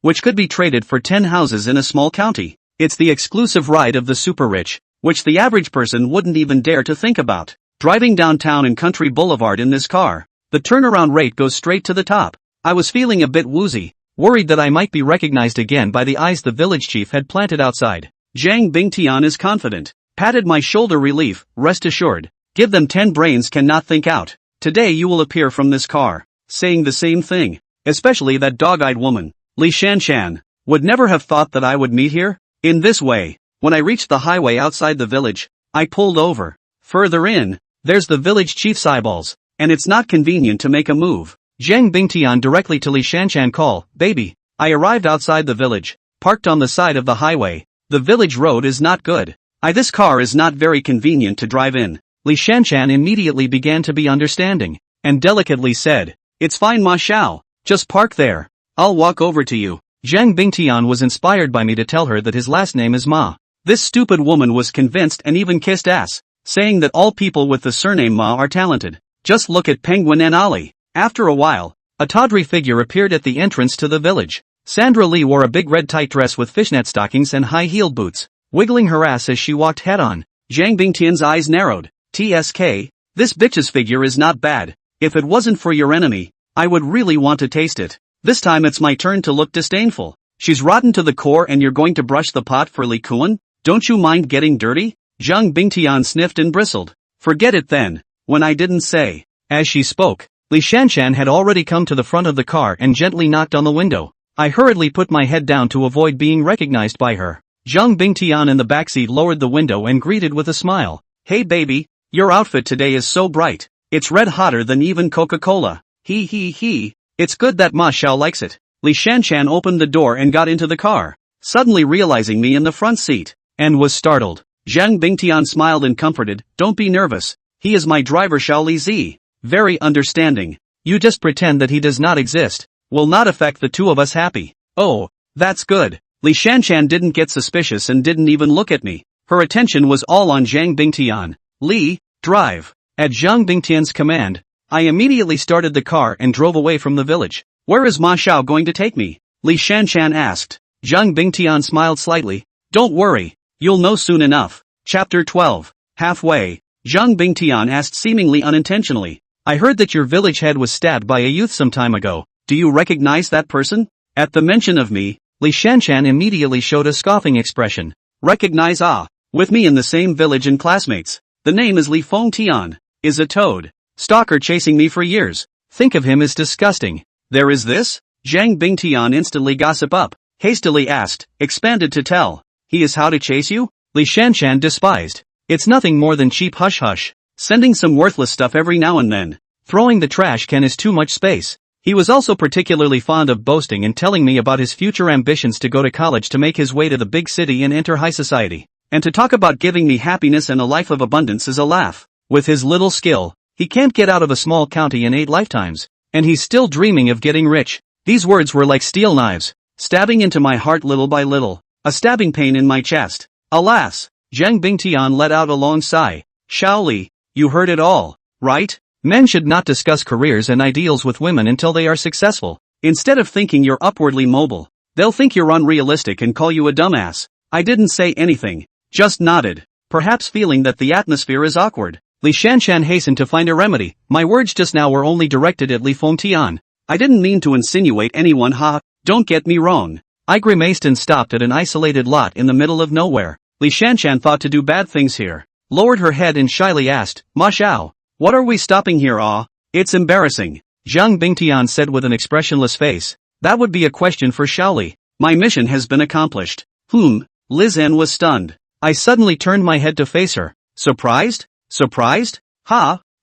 Speaker 1: which could be traded for 10 houses in a small county. It's the exclusive ride of the super rich, which the average person wouldn't even dare to think about. Driving downtown in Country Boulevard in this car, the turnaround rate goes straight to the top. I was feeling a bit woozy, worried that I might be recognized again by the eyes the village chief had planted outside. Zhang Bingtian is confident, patted my shoulder relief, rest assured. Give them 10 brains cannot think out. Today you will appear from this car, saying the same thing, especially that dog-eyed woman. Li Shanshan would never have thought that I would meet here. In this way, when I reached the highway outside the village, I pulled over. Further in, there's the village chief's eyeballs, and it's not convenient to make a move. Zhang Bingtian directly to Li Shanshan call, baby. I arrived outside the village, parked on the side of the highway. The village road is not good. This car is not very convenient to drive in. Li Shanshan immediately began to be understanding, and delicately said, it's fine Ma Xiao, just park there. I'll walk over to you. Zhang Bingtian was inspired by me to tell her that his last name is Ma. This stupid woman was convinced and even kissed ass. saying that all people with the surname Ma are talented. Just look at Penguin and Ollie. After a while, a tawdry figure appeared at the entrance to the village. Sandra Lee wore a big red tight dress with fishnet stockings and high-heeled boots, wiggling her ass as she walked head-on. Zhang Bingtian's eyes narrowed. TSK, this bitch's figure is not bad. If it wasn't for your enemy, I would really want to taste it. This time it's my turn to look disdainful. She's rotten to the core and you're going to brush the pot for Li Kuan? Don't you mind getting dirty? Zhang Bingtian sniffed and bristled. Forget it then, when I didn't say. As she spoke, Li Shanshan had already come to the front of the car and gently knocked on the window. I hurriedly put my head down to avoid being recognized by her. Zhang Bingtian in the backseat lowered the window and greeted with a smile. Hey baby, your outfit today is so bright. It's red hotter than even Coca-Cola. He. It's good that Ma Xiao likes it. Li Shanshan opened the door and got into the car, suddenly realizing me in the front seat, and was startled. Zhang Bingtian smiled and comforted. Don't be nervous. He is my driver Xiao Li Zi. Very understanding. You just pretend that he does not exist. Will not affect the two of us happy. Oh, that's good. Li Shanshan didn't get suspicious and didn't even look at me. Her attention was all on Zhang Bingtian. Li, drive. At Zhang Bingtian's command, I immediately started the car and drove away from the village. Where is Ma Xiao going to take me? Li Shanshan asked. Zhang Bingtian smiled slightly. Don't worry, you'll know soon enough. Chapter 12. Halfway, Zhang Bingtian asked seemingly unintentionally. I heard that your village head was stabbed by a youth some time ago. Do you recognize that person? At the mention of me, Li Shanshan immediately showed a scoffing expression. Recognize with me in the same village and classmates. The name is Li Fengtian. Is a toad. Stalker chasing me for years. Think of him as disgusting. There is this? Zhang Bingtian instantly gossip up. Hastily asked, expanded to tell. He is how to chase you? Li Shanshan despised. It's nothing more than cheap hush-hush. Sending some worthless stuff every now and then. Throwing the trash can is too much space. He was also particularly fond of boasting and telling me about his future ambitions to go to college to make his way to the big city and enter high society. And to talk about giving me happiness and a life of abundance is a laugh. With his little skill, he can't get out of a small county in 8 lifetimes. And he's still dreaming of getting rich. These words were like steel knives, stabbing into my heart little by little. A stabbing pain in my chest. Alas! Zhang Bingtian let out a long sigh. Xiao Li, you heard it all, right? Men should not discuss careers and ideals with women until they are successful. Instead of thinking you're upwardly mobile, they'll think you're unrealistic and call you a dumbass. I didn't say anything, just nodded, perhaps feeling that the atmosphere is awkward. Li Shanshan hastened to find a remedy. My words just now were only directed at Li Fengtian. I didn't mean to insinuate anyone, don't get me wrong. I grimaced and stopped at an isolated lot in the middle of nowhere. Li Shanshan thought to do bad things here. Lowered her head and shyly asked, Ma Xiao, what are we stopping here? It's embarrassing. Zhang Bingtian said with an expressionless face. That would be a question for Xiao Li. My mission has been accomplished. Liz N was stunned. I suddenly turned my head to face her. Surprised? Surprised?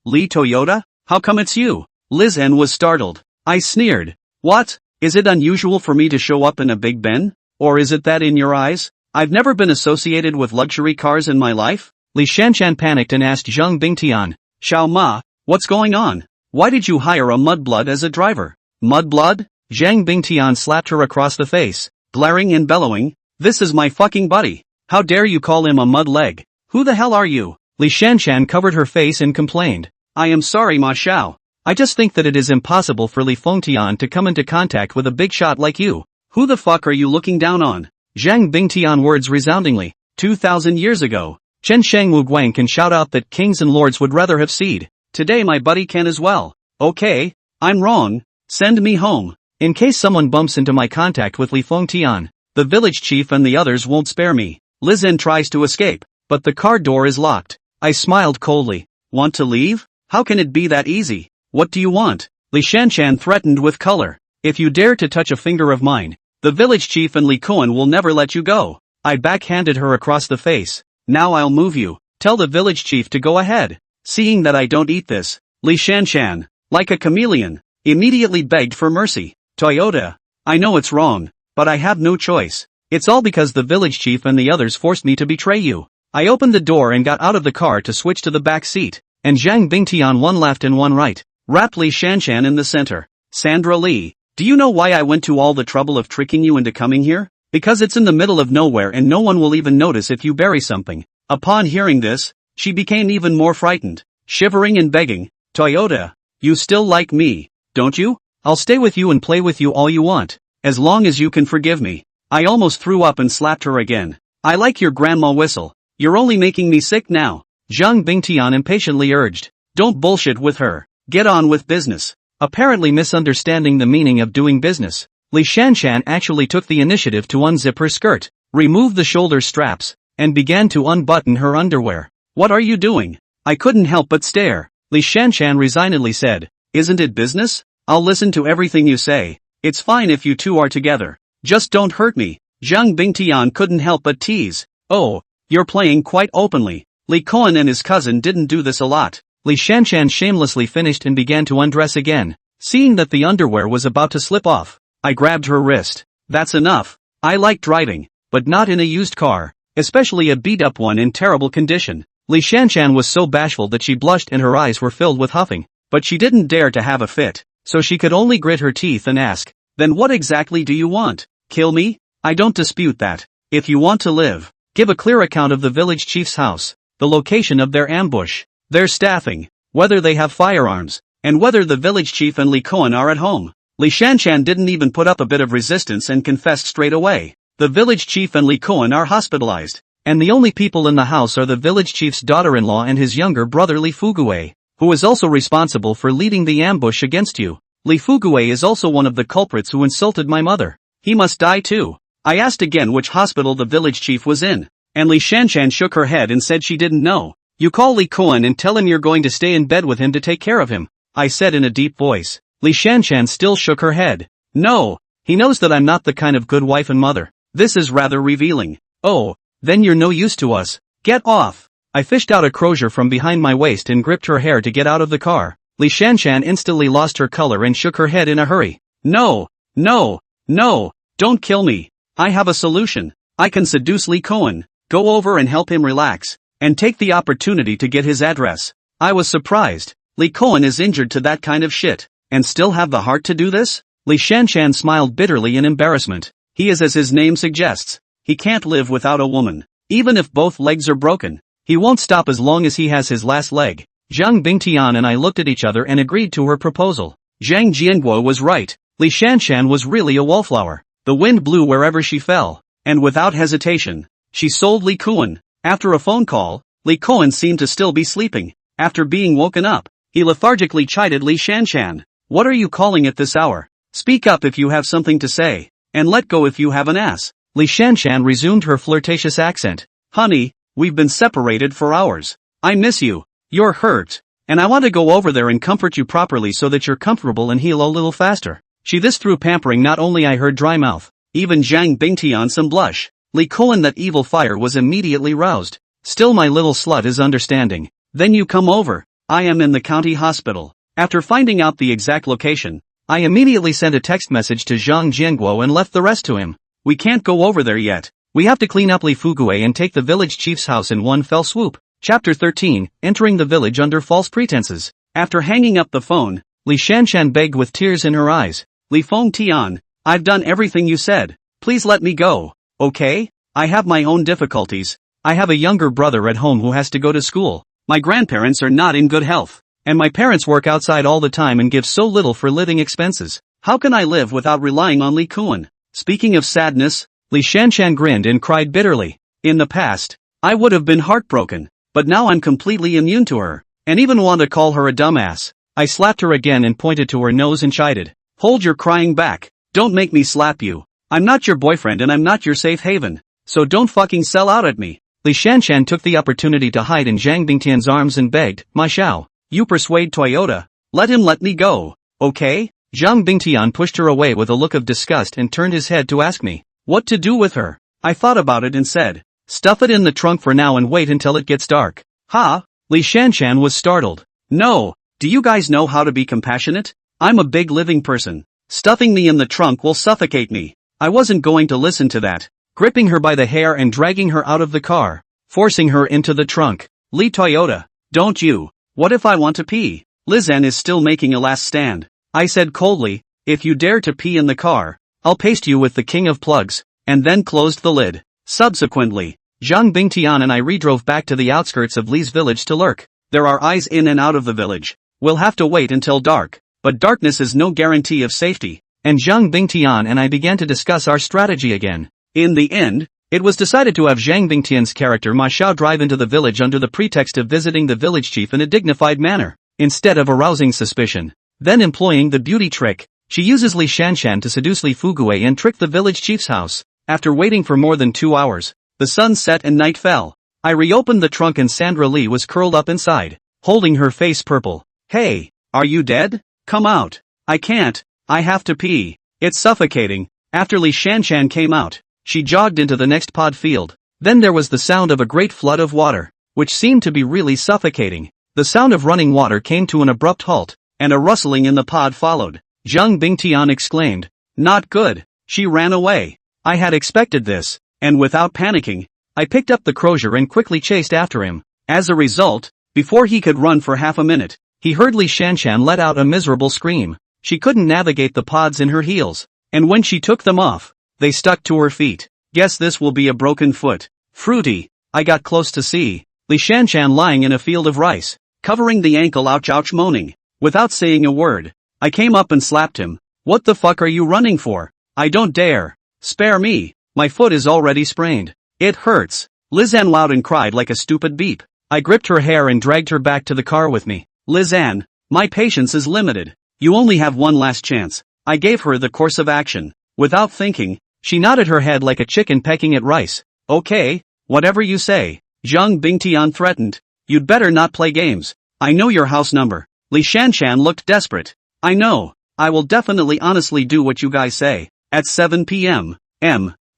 Speaker 1: Li Toyota? How come it's you? Liz N was startled. I sneered. What? Is it unusual for me to show up in a Big Ben? Or is it that in your eyes, I've never been associated with luxury cars in my life? Li Shanshan panicked and asked Zhang Bingtian. Xiao Ma, what's going on? Why did you hire a mudblood as a driver? Mudblood? Zhang Bingtian slapped her across the face, glaring and bellowing. This is my fucking buddy. How dare you call him a mud leg? Who the hell are you? Li Shanshan covered her face and complained. I am sorry Ma Xiao. I just think that it is impossible for Li Fengtian to come into contact with a big shot like you. Who the fuck are you looking down on? Zhang Bingtian words resoundingly. 2,000 years ago, Chen Shangwu Guang can shout out that kings and lords would rather have seed. Today my buddy can as well. Okay, I'm wrong. Send me home. In case someone bumps into my contact with Li Fengtian, the village chief and the others won't spare me. Liz N tries to escape, but the car door is locked. I smiled coldly. Want to leave? How can it be that easy? What do you want? Li Shanshan threatened with color. If you dare to touch a finger of mine, the village chief and Li Kuan will never let you go. I backhanded her across the face. Now I'll move you. Tell the village chief to go ahead. Seeing that I don't eat this, Li Shanshan, like a chameleon, immediately begged for mercy. Toyota, I know it's wrong, but I have no choice. It's all because the village chief and the others forced me to betray you. I opened the door and got out of the car to switch to the back seat, and Zhang Bingtian one left and one right, wrapped Li Shanshan in the center. Sandra Lee, do you know why I went to all the trouble of tricking you into coming here? Because it's in the middle of nowhere and no one will even notice if you bury something. Upon hearing this, she became even more frightened, shivering and begging, "Toyota, you still like me, don't you? I'll stay with you and play with you all you want, as long as you can forgive me." I almost threw up and slapped her again. "I like your grandma whistle. You're only making me sick now," Zhang Bingtian impatiently urged. "Don't bullshit with her. Get on with business." Apparently misunderstanding the meaning of doing business, Li Shanshan actually took the initiative to unzip her skirt, remove the shoulder straps, and began to unbutton her underwear. "What are you doing?" I couldn't help but stare. Li Shanshan resignedly said, "Isn't it business? I'll listen to everything you say. It's fine if you two are together. Just don't hurt me." Zhang Bingtian couldn't help but tease. "Oh, you're playing quite openly. Li Koan and his cousin didn't do this a lot." Li Shanshan shamelessly finished and began to undress again. Seeing that the underwear was about to slip off, I grabbed her wrist. "That's enough. I like driving, but not in a used car, especially a beat-up one in terrible condition." Li Shanshan was so bashful that she blushed and her eyes were filled with huffing, but she didn't dare to have a fit, so she could only grit her teeth and ask, "Then what exactly do you want? Kill me? I don't dispute that. If you want to live, give a clear account of the village chief's house, the location of their ambush, their staffing, whether they have firearms, and whether the village chief and Li Koan are at home." Li Shanshan didn't even put up a bit of resistance and confessed straight away. "The village chief and Li Koan are hospitalized, and the only people in the house are the village chief's daughter-in-law and his younger brother Li Fugue, who is also responsible for leading the ambush against you. Li Fugue is also one of the culprits who insulted my mother. He must die too." I asked again which hospital the village chief was in, and Li Shanshan shook her head and said she didn't know. "You call Li Koan and tell him you're going to stay in bed with him to take care of him," I said in a deep voice. Li Shanshan still shook her head. "No, he knows that I'm not the kind of good wife and mother. This is rather revealing." "Oh, then you're no use to us. Get off." I fished out a crozier from behind my waist and gripped her hair to get out of the car. Li Shanshan instantly lost her color and shook her head in a hurry. "No, no, no, don't kill me. I have a solution. I can seduce Li Koan, go over and help him relax, and take the opportunity to get his address." I was surprised. Li Koan is injured to that kind of shit, and still have the heart to do this? Li Shanshan smiled bitterly in embarrassment. He is as his name suggests. He can't live without a woman. Even if both legs are broken, he won't stop as long as he has his last leg. Zhang Bingtian and I looked at each other and agreed to her proposal. Zhang Jianguo was right. Li Shanshan was really a wallflower. The wind blew wherever she fell, and without hesitation, she sold Li Koan. After a phone call, Li Koan seemed to still be sleeping. After being woken up, he lethargically chided Li Shanshan. "What are you calling at this hour? Speak up if you have something to say, and let go if you have an ass." Li Shanshan resumed her flirtatious accent. "Honey, we've been separated for hours. I miss you. You're hurt, and I want to go over there and comfort you properly so that you're comfortable and heal a little faster." She this through pampering. Not only I heard dry mouth, even Zhang Bingtian some blush. Li Koan, that evil fire was immediately roused. "Still my little slut is understanding. Then you come over. I am in the county hospital." After finding out the exact location, I immediately sent a text message to Zhang Jianguo and left the rest to him. "We can't go over there yet. We have to clean up Li Fugue and take the village chief's house in one fell swoop." Chapter 13, Entering the village under false pretenses. After hanging up the phone, Li Shanshan begged with tears in her eyes. "Li Feng Tian, I've done everything you said. Please let me go, okay? I have my own difficulties. I have a younger brother at home who has to go to school. My grandparents are not in good health, and my parents work outside all the time and give so little for living expenses. How can I live without relying on Li Koan?" Speaking of sadness, Li Shanshan grinned and cried bitterly. "In the past, I would have been heartbroken, but now I'm completely immune to her, and even want to call her a dumbass." I slapped her again and pointed to her nose and chided. "Hold your crying back. Don't make me slap you. I'm not your boyfriend and I'm not your safe haven, so don't fucking sell out at me." Li Shanshan took the opportunity to hide in Zhang Bingtian's arms and begged, "Ma Xiao, you persuade Toyota. Let him let me go, okay?" Zhang Bingtian pushed her away with a look of disgust and turned his head to ask me what to do with her. I thought about it and said, "Stuff it in the trunk for now and wait until it gets dark." "Ha?" Li Shanshan was startled. "No, do you guys know how to be compassionate? I'm a big living person. Stuffing me in the trunk will suffocate me." I wasn't going to listen to that. Gripping her by the hair and dragging her out of the car, forcing her into the trunk. "Li Toyota, don't you? What if I want to pee?" Lizanne is still making a last stand. I said coldly, "If you dare to pee in the car, I'll paste you with the king of plugs," and then closed the lid. Subsequently, Zhang Bingtian and I redrove back to the outskirts of Li's village to lurk. There are eyes in and out of the village. We'll have to wait until dark. But darkness is no guarantee of safety. And Zhang Bingtian and I began to discuss our strategy again. In the end, it was decided to have Zhang Bingtian's character Ma Xiao drive into the village under the pretext of visiting the village chief in a dignified manner, instead of arousing suspicion. Then employing the beauty trick, she uses Li Shanshan to seduce Li Fuguei and trick the village chief's house. After waiting for more than 2 hours, the sun set and night fell. I reopened the trunk and Sandra Li was curled up inside, holding her face purple. Hey, are you dead? Come out. I can't. I have to pee. It's suffocating. After Li Shanshan came out, she jogged into the next pod field. Then there was the sound of a great flood of water, which seemed to be really suffocating. The sound of running water came to an abrupt halt, and a rustling in the pod followed. Zhang Bingtian exclaimed, "Not good." She ran away. I had expected this, and without panicking, I picked up the crozier and quickly chased after him. As a result, before he could run for half a minute, he heard Li Shanshan let out a miserable scream. She couldn't navigate the pods in her heels, and when she took them off, they stuck to her feet. Guess this will be a broken foot. Fruity. I got close to see Li Shanshan lying in a field of rice, covering the ankle, ouch ouch, moaning. Without saying a word, I came up and slapped him. What the fuck are you running for? I don't dare. Spare me. My foot is already sprained. It hurts. Lizanne loud and cried like a stupid beep. I gripped her hair and dragged her back to the car with me. Lizanne, my patience is limited. You only have one last chance. I gave her the course of action. Without thinking, she nodded her head like a chicken pecking at rice. Okay, whatever you say. Zhang Bingtian threatened. You'd better not play games. I know your house number. Li Shanshan looked desperate. I know. I will definitely honestly do what you guys say. At 7 p.m.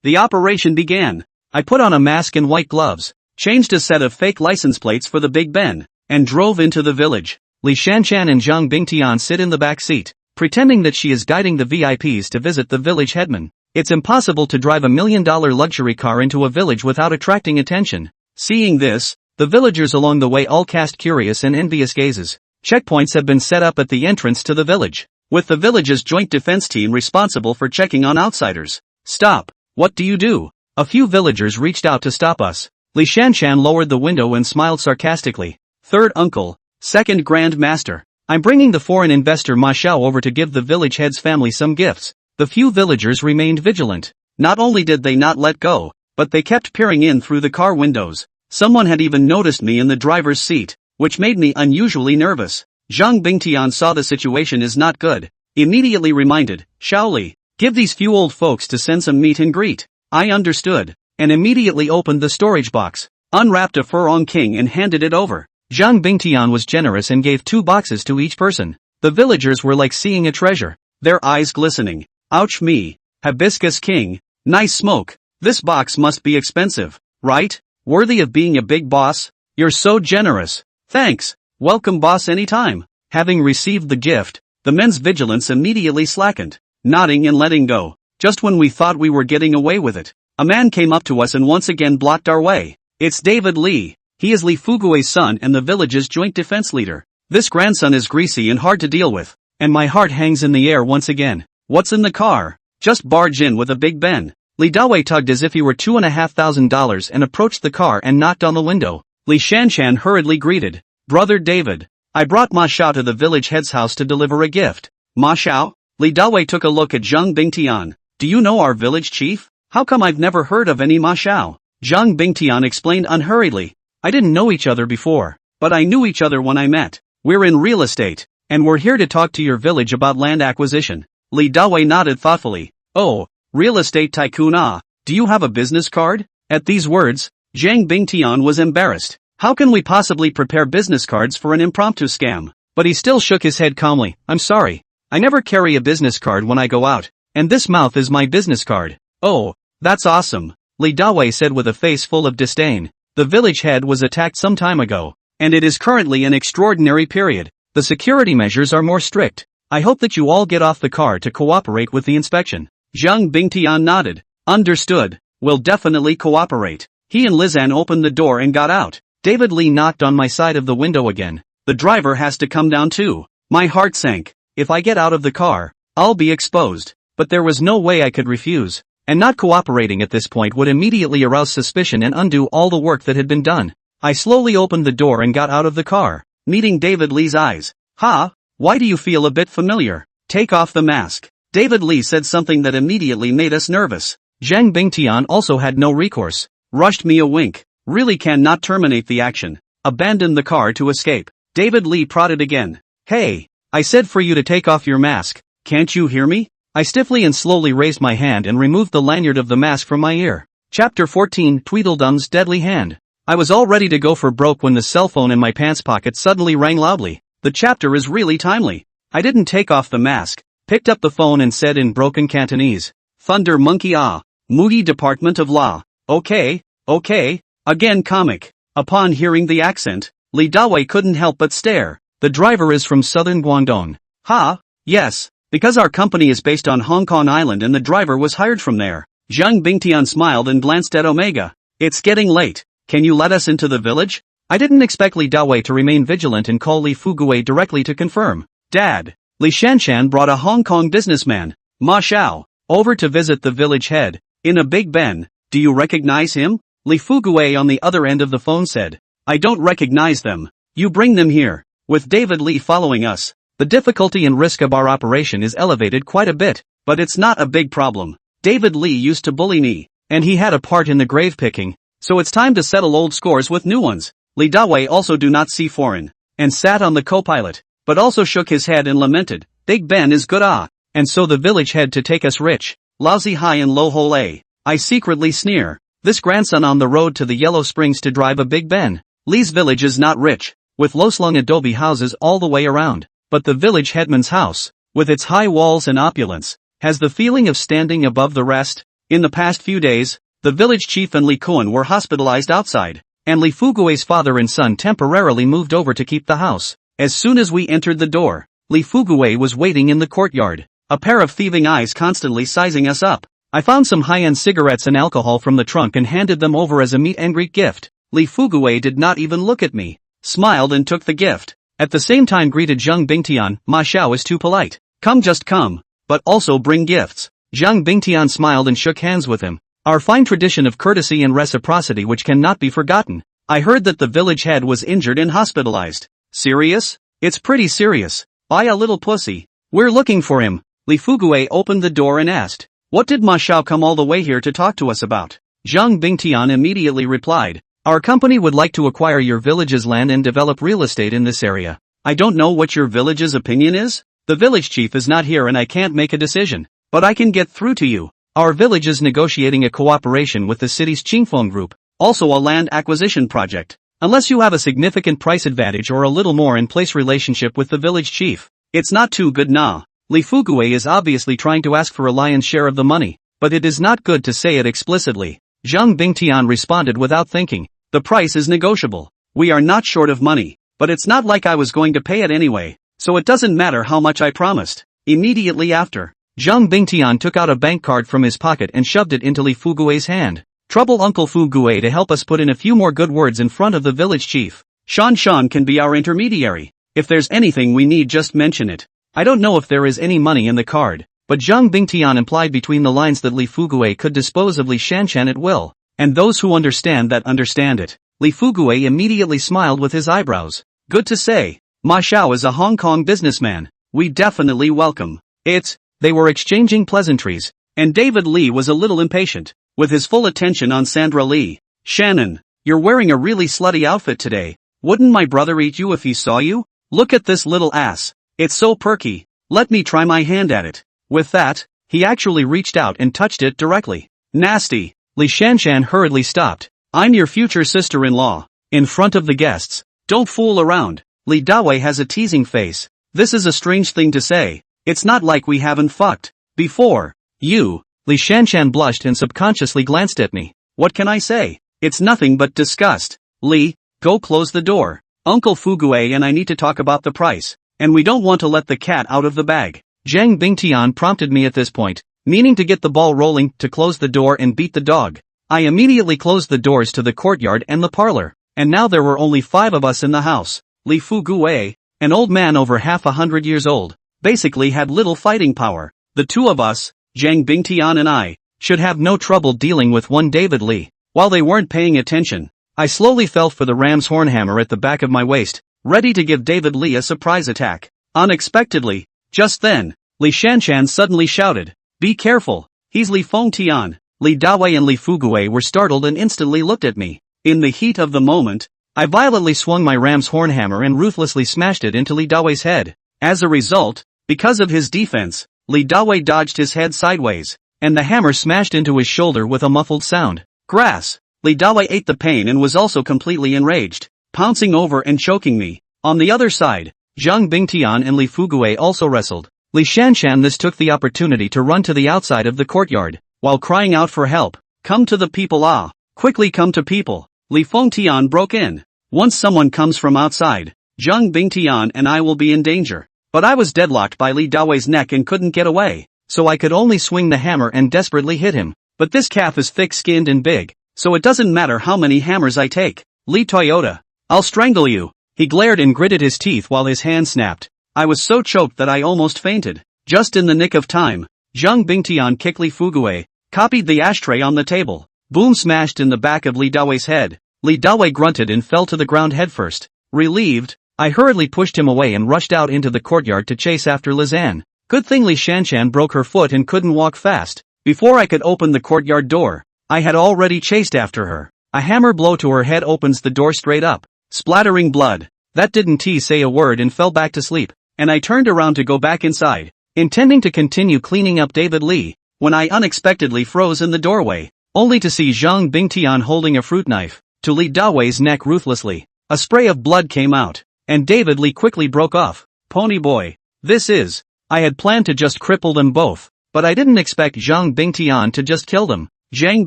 Speaker 1: The operation began. I put on a mask and white gloves, changed a set of fake license plates for the Big Ben, and drove into the village. Li Shanshan and Zhang Bingtian sit in the back seat, pretending that she is guiding the VIPs to visit the village headman. It's impossible to drive $1 million luxury car into a village without attracting attention. Seeing this, the villagers along the way all cast curious and envious gazes. Checkpoints have been set up at the entrance to the village, with the village's joint defense team responsible for checking on outsiders. Stop. What do you do? A few villagers reached out to stop us. Li Shanshan lowered the window and smiled sarcastically. Third uncle, second grand master. I'm bringing the foreign investor Ma Xiao over to give the village head's family some gifts. The few villagers remained vigilant. Not only did they not let go, but they kept peering in through the car windows. Someone had even noticed me in the driver's seat, which made me unusually nervous. Zhang Bingtian saw the situation is not good. Immediately reminded, Shaoli, give these few old folks to send some meet and greet. I understood, and immediately opened the storage box, unwrapped a Furong King and handed it over. Zhang Bingtian was generous and gave 2 boxes to each person. The villagers were like seeing a treasure, their eyes glistening. Ouch me. Hibiscus King. Nice smoke. This box must be expensive, right? Worthy of being a big boss? You're so generous. Thanks. Welcome boss anytime. Having received the gift, the men's vigilance immediately slackened, nodding and letting go. Just when we thought we were getting away with it, a man came up to us and once again blocked our way. It's David Li. He is Li Fugui's son and the village's joint defense leader. This grandson is greasy and hard to deal with, and my heart hangs in the air once again. What's in the car? Just barge in with a Big Ben. Li Dawei tugged as if he were $2,500 and approached the car and knocked on the window. Li Shanshan hurriedly greeted, Brother David. I brought Ma Xiao to the village head's house to deliver a gift. Ma Xiao? Li Dawei took a look at Zhang Bingtian. Do you know our village chief? How come I've never heard of any Ma Xiao? Zhang Bingtian explained unhurriedly. I didn't know each other before, but I knew each other when I met. We're in real estate, and we're here to talk to your village about land acquisition. Li Dawei nodded thoughtfully. Oh, real estate tycoon ah, do you have a business card? At these words, Zhang Bingtian was embarrassed. How can we possibly prepare business cards for an impromptu scam? But he still shook his head calmly. I'm sorry. I never carry a business card when I go out, and this mouth is my business card. Oh, that's awesome, Li Dawei said with a face full of disdain. The village head was attacked some time ago, and it is currently an extraordinary period. The security measures are more strict. I hope that you all get off the car to cooperate with the inspection. Zhang Bingtian nodded. Understood. We'll definitely cooperate. He and Lizanne opened the door and got out. David Li knocked on my side of the window again. The driver has to come down too. My heart sank. If I get out of the car, I'll be exposed. But there was no way I could refuse. and not cooperating at this point would immediately arouse suspicion and undo all the work that had been done. I slowly opened the door and got out of the car, meeting David Lee's eyes. "Ha, why do you feel a bit familiar? Take off the mask." David Lee said something that immediately made us nervous. Zhang Bingtian also had no recourse. Rushed me a wink. "Really cannot terminate the action. Abandon the car to escape." David Lee prodded again. "Hey, I said for you to take off your mask. Can't you hear me?" I stiffly and slowly raised my hand and removed the lanyard of the mask from my ear. Chapter 14, Tweedledum's Deadly Hand. I was all ready to go for broke when the cell phone in my pants pocket suddenly rang loudly. The chapter is really timely. I didn't take off the mask, picked up the phone and said in broken Cantonese, "Thunder monkey ah, Mugi Department of Law. Okay, okay." Again comic. Upon hearing the accent, Li Dawei couldn't help but stare. "The driver is from southern Guangdong." "Ha, yes, because our company is based on Hong Kong Island and the driver was hired from there." Zhang Bingtian smiled and glanced at Omega. "It's getting late. Can you let us into the village?" I didn't expect Li Dawei to remain vigilant and call Li Fuguei directly to confirm. "Dad, Li Shanshan brought a Hong Kong businessman, Ma Xiao, over to visit the village head, in a Big Ben. Do you recognize him?" Li Fuguei on the other end of the phone said. "I don't recognize them. You bring them here." With David Lee following us, the difficulty and risk of our operation is elevated quite a bit, but it's not a big problem. David Lee used to bully me, and he had a part in the grave picking, so it's time to settle old scores with new ones. Li Dawei also do not see foreign, and sat on the co-pilot, but also shook his head and lamented, "Big Ben is good ah, and so the village head to take us rich, lousy high and low hole a." I secretly sneer. This grandson on the road to the Yellow Springs to drive a Big Ben. Li's village is not rich, with low-slung adobe houses all the way around, but the village headman's house, with its high walls and opulence, has the feeling of standing above the rest. In the past few days, the village chief and Li Kuan were hospitalized outside, and Li Fuguei's father and son temporarily moved over to keep the house. As soon as we entered the door, Li Fuguei was waiting in the courtyard, a pair of thieving eyes constantly sizing us up. I found some high-end cigarettes and alcohol from the trunk and handed them over as a meet and greet gift. Li Fuguei did not even look at me, smiled and took the gift. At the same time greeted Zhang Bingtian. "Ma Xiao is too polite. Come, just come, but also bring gifts." Zhang Bingtian smiled and shook hands with him. Our fine tradition of courtesy and reciprocity which cannot be forgotten. "I heard that the village head was injured and hospitalized." "Serious?" "It's pretty serious. Buy a little pussy. We're looking for him." Li Fuguei opened the door and asked, "What did Ma Xiao come all the way here to talk to us about?" Zhang Bingtian immediately replied, "Our company would like to acquire your village's land and develop real estate in this area." "I don't know what your village's opinion is. The village chief is not here and I can't make a decision, but I can get through to you. Our village is negotiating a cooperation with the city's Qingfeng group, also a land acquisition project. Unless you have a significant price advantage or a little more in place relationship with the village chief, it's not too good nah." Li Fuguei is obviously trying to ask for a lion's share of the money, but it is not good to say it explicitly. Zhang Bingtian responded without thinking, "The price is negotiable. We are not short of money, but it's not like I was going to pay it anyway, so it doesn't matter how much I promised." Immediately after, Zhang Bingtian took out a bank card from his pocket and shoved it into Li Fuguei's hand. "Trouble Uncle Fuguei to help us put in a few more good words in front of the village chief. Shan can be our intermediary. If there's anything we need, just mention it." I don't know if there is any money in the card, but Zhang Bingtian implied between the lines that Li Fuguei could dispose of Li Shanshan at will, and those who understand that understand it. Li Fuguei immediately smiled with his eyebrows. "Good to say. Ma Xiao is a Hong Kong businessman. We definitely welcome it." They were exchanging pleasantries, and David Lee was a little impatient, with his full attention on Sandra Lee. "Shannon, you're wearing a really slutty outfit today. Wouldn't my brother eat you if he saw you? Look at this little ass. It's so perky. Let me try my hand at it." With that, he actually reached out and touched it directly. "Nasty." Li Shanshan hurriedly stopped. "I'm your future sister-in-law." In front of the guests. "Don't fool around." Li Dawei has a teasing face. "This is a strange thing to say. It's not like we haven't fucked before." "You." Li Shanshan blushed and subconsciously glanced at me. "What can I say? It's nothing but disgust." "Li, go close the door. Uncle Fuguei and I need to talk about the price. And we don't want to let the cat out of the bag." Zhang Bingtian prompted me at this point, meaning to get the ball rolling, to close the door and beat the dog. I immediately closed the doors to the courtyard and the parlor, and now there were only 5 of us in the house. Li Fuguei, an old man over half 100 years old, basically had little fighting power. The 2 of us, Zhang Bingtian and I, should have no trouble dealing with one David Lee. While they weren't paying attention, I slowly felt for the ram's horn hammer at the back of my waist, ready to give David Lee a surprise attack. Unexpectedly, just then, Li Shanshan suddenly shouted, "Be careful, he's Li Fengtian." Li Dawei and Li Fuguei were startled and instantly looked at me. In the heat of the moment, I violently swung my ram's horn hammer and ruthlessly smashed it into Li Dawei's head. As a result, because of his defense, Li Dawei dodged his head sideways, and the hammer smashed into his shoulder with a muffled sound. Grass. Li Dawei ate the pain and was also completely enraged, pouncing over and choking me. On the other side, Zhang Bingtian and Li Fuguei also wrestled. Li Shanshan this took the opportunity to run to the outside of the courtyard, while crying out for help. "Come to the people, ah! Quickly come to people!" Li Fengtian broke in. "Once someone comes from outside, Zhang Bingtian and I will be in danger." But I was deadlocked by Li Dawei's neck and couldn't get away, so I could only swing the hammer and desperately hit him. But this calf is thick-skinned and big, so it doesn't matter how many hammers I take. Li Toyota, I'll strangle you. He glared and gritted his teeth while his hand snapped. I was so choked that I almost fainted. Just in the nick of time, Zhang Bingtian kicked Li Fuguei, copied the ashtray on the table. Boom smashed in the back of Li Dawei's head. Li Dawei grunted and fell to the ground headfirst. Relieved, I hurriedly pushed him away and rushed out into the courtyard to chase after Lizanne. Good thing Li Shanshan broke her foot and couldn't walk fast. Before I could open the courtyard door, I had already chased after her. A hammer blow to her head opens the door straight up, splattering blood. That didn't say a word and fell back to sleep, and I turned around to go back inside, intending to continue cleaning up David Lee, when I unexpectedly froze in the doorway, only to see Zhang Bingtian holding a fruit knife to Li Dawei's neck ruthlessly. A spray of blood came out, and David Lee quickly broke off. Pony boy, this is. I had planned to just cripple them both, but I didn't expect Zhang Bingtian to just kill them. Zhang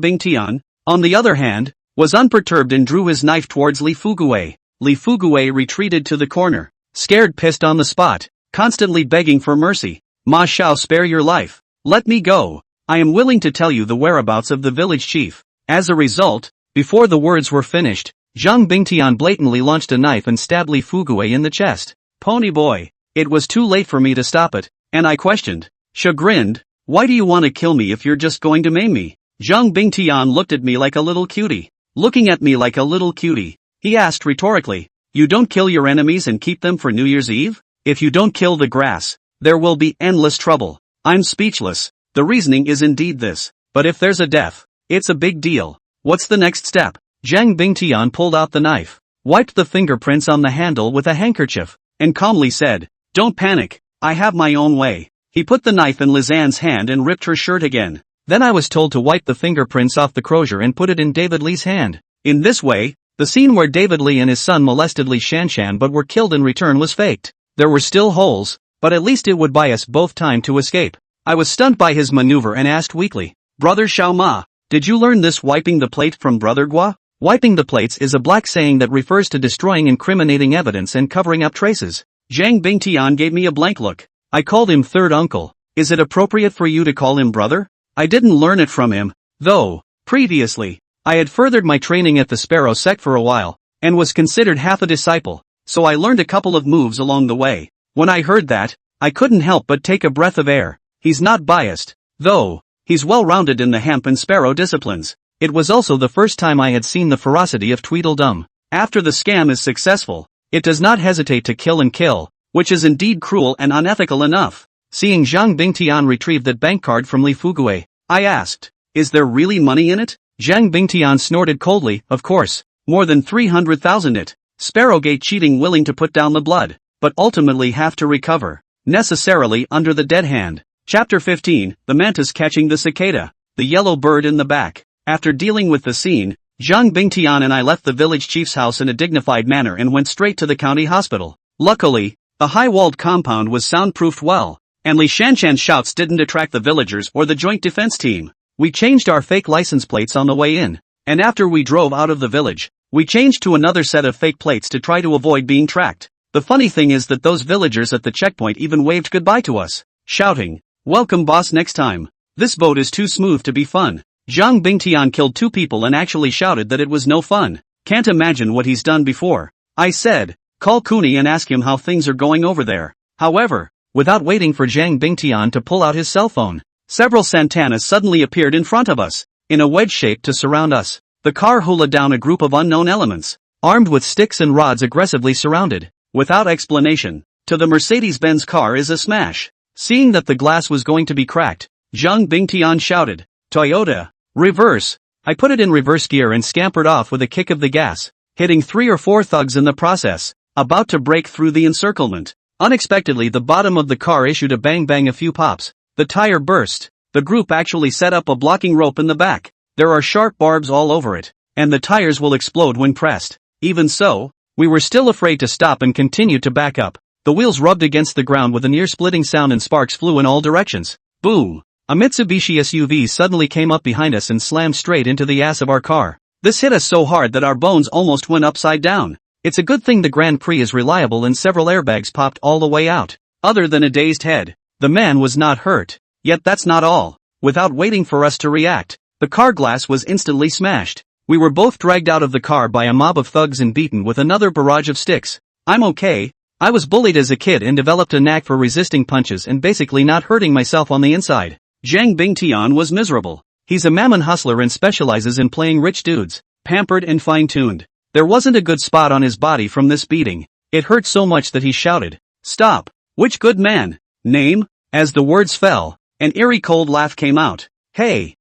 Speaker 1: Bingtian, on the other hand, was unperturbed and drew his knife towards Li Fuguei. Li Fuguei retreated to the corner, scared, pissed on the spot, constantly begging for mercy. "Ma shall spare your life. Let me go. I am willing to tell you the whereabouts of the village chief." As a result, before the words were finished, Zhang Bingtian blatantly launched a knife and stabbed Li Fuguei in the chest. Pony boy, it was too late for me to stop it, and I questioned, chagrined, "Why do you want to kill me if you're just going to maim me?" Zhang Bingtian looked at me like a little cutie. Looking at me like a little cutie, he asked rhetorically, "You don't kill your enemies and keep them for New Year's Eve? If you don't kill the grass, there will be endless trouble." I'm speechless. The reasoning is indeed this. But if there's a death, it's a big deal. What's the next step? Zhang Bingtian pulled out the knife, wiped the fingerprints on the handle with a handkerchief, and calmly said, "Don't panic, I have my own way." He put the knife in Lizanne's hand and ripped her shirt again. Then I was told to wipe the fingerprints off the crozier and put it in David Lee's hand. In this way, the scene where David Lee and his son molested Li Shanshan but were killed in return was faked. There were still holes, but at least it would buy us both time to escape. I was stunned by his maneuver and asked weakly, "Brother Xiaoma, did you learn this wiping the plate from Brother Gua?" Wiping the plates is a black saying that refers to destroying incriminating evidence and covering up traces. Zhang Bingtian gave me a blank look. I called him third uncle. Is it appropriate for you to call him brother? I didn't learn it from him, though. Previously, I had furthered my training at the Sparrow sect for a while, and was considered half a disciple, so I learned a couple of moves along the way. When I heard that, I couldn't help but take a breath of air. He's not biased, though. He's well-rounded in the hemp and sparrow disciplines. It was also the first time I had seen the ferocity of Tweedledum. After the scam is successful, it does not hesitate to kill, which is indeed cruel and unethical enough. Seeing Zhang Bingtian retrieve that bank card from Li Fuguei, I asked, "Is there really money in it?" Zhang Bingtian snorted coldly, "Of course, more than 300,000 it. Sparrowgate cheating, willing to put down the blood, but ultimately have to recover, necessarily under the dead hand." Chapter 15, The Mantis Catching the Cicada, the Yellow Bird in the Back. After dealing with the scene, Zhang Bingtian and I left the village chief's house in a dignified manner and went straight to the county hospital. Luckily, the high-walled compound was soundproofed well, and Li Shanshan's shouts didn't attract the villagers or the joint defense team. We changed our fake license plates on the way in, and after we drove out of the village, we changed to another set of fake plates to try to avoid being tracked. The funny thing is that those villagers at the checkpoint even waved goodbye to us, shouting, "Welcome boss next time. This boat is too smooth to be fun." Zhang Bingtian killed 2 people and actually shouted that it was no fun. Can't imagine what he's done before. I said, "Call Cooney and ask him how things are going over there." However, without waiting for Zhang Bingtian to pull out his cell phone, several Santanas suddenly appeared in front of us, in a wedge shape to surround us. The car hula down a group of unknown elements, armed with sticks and rods aggressively surrounded. Without explanation, to the Mercedes-Benz car is a smash. Seeing that the glass was going to be cracked, Zhang Bingtian shouted, "Toyota, reverse!" I put it in reverse gear and scampered off with a kick of the gas, hitting 3 or 4 thugs in the process, about to break through the encirclement. Unexpectedly the bottom of the car issued a bang, a few pops. The tire burst. The group actually set up a blocking rope in the back. There are sharp barbs all over it, and the tires will explode when pressed. Even so, we were still afraid to stop and continued to back up. The wheels rubbed against the ground with an ear-splitting sound and sparks flew in all directions. Boom! A Mitsubishi SUV suddenly came up behind us and slammed straight into the ass of our car. This hit us so hard that our bones almost went upside down. It's a good thing the Grand Prix is reliable and several airbags popped all the way out. Other than a dazed head, the man was not hurt. Yet that's not all. Without waiting for us to react, the car glass was instantly smashed. We were both dragged out of the car by a mob of thugs and beaten with another barrage of sticks. I'm okay. I was bullied as a kid and developed a knack for resisting punches and basically not hurting myself on the inside. Zhang Bingtian was miserable. He's a mammon hustler and specializes in playing rich dudes, pampered and fine-tuned. There wasn't a good spot on his body from this beating. It hurt so much that he shouted, "Stop! Which good man? Name?" As the words fell, an eerie cold laugh came out. Hey,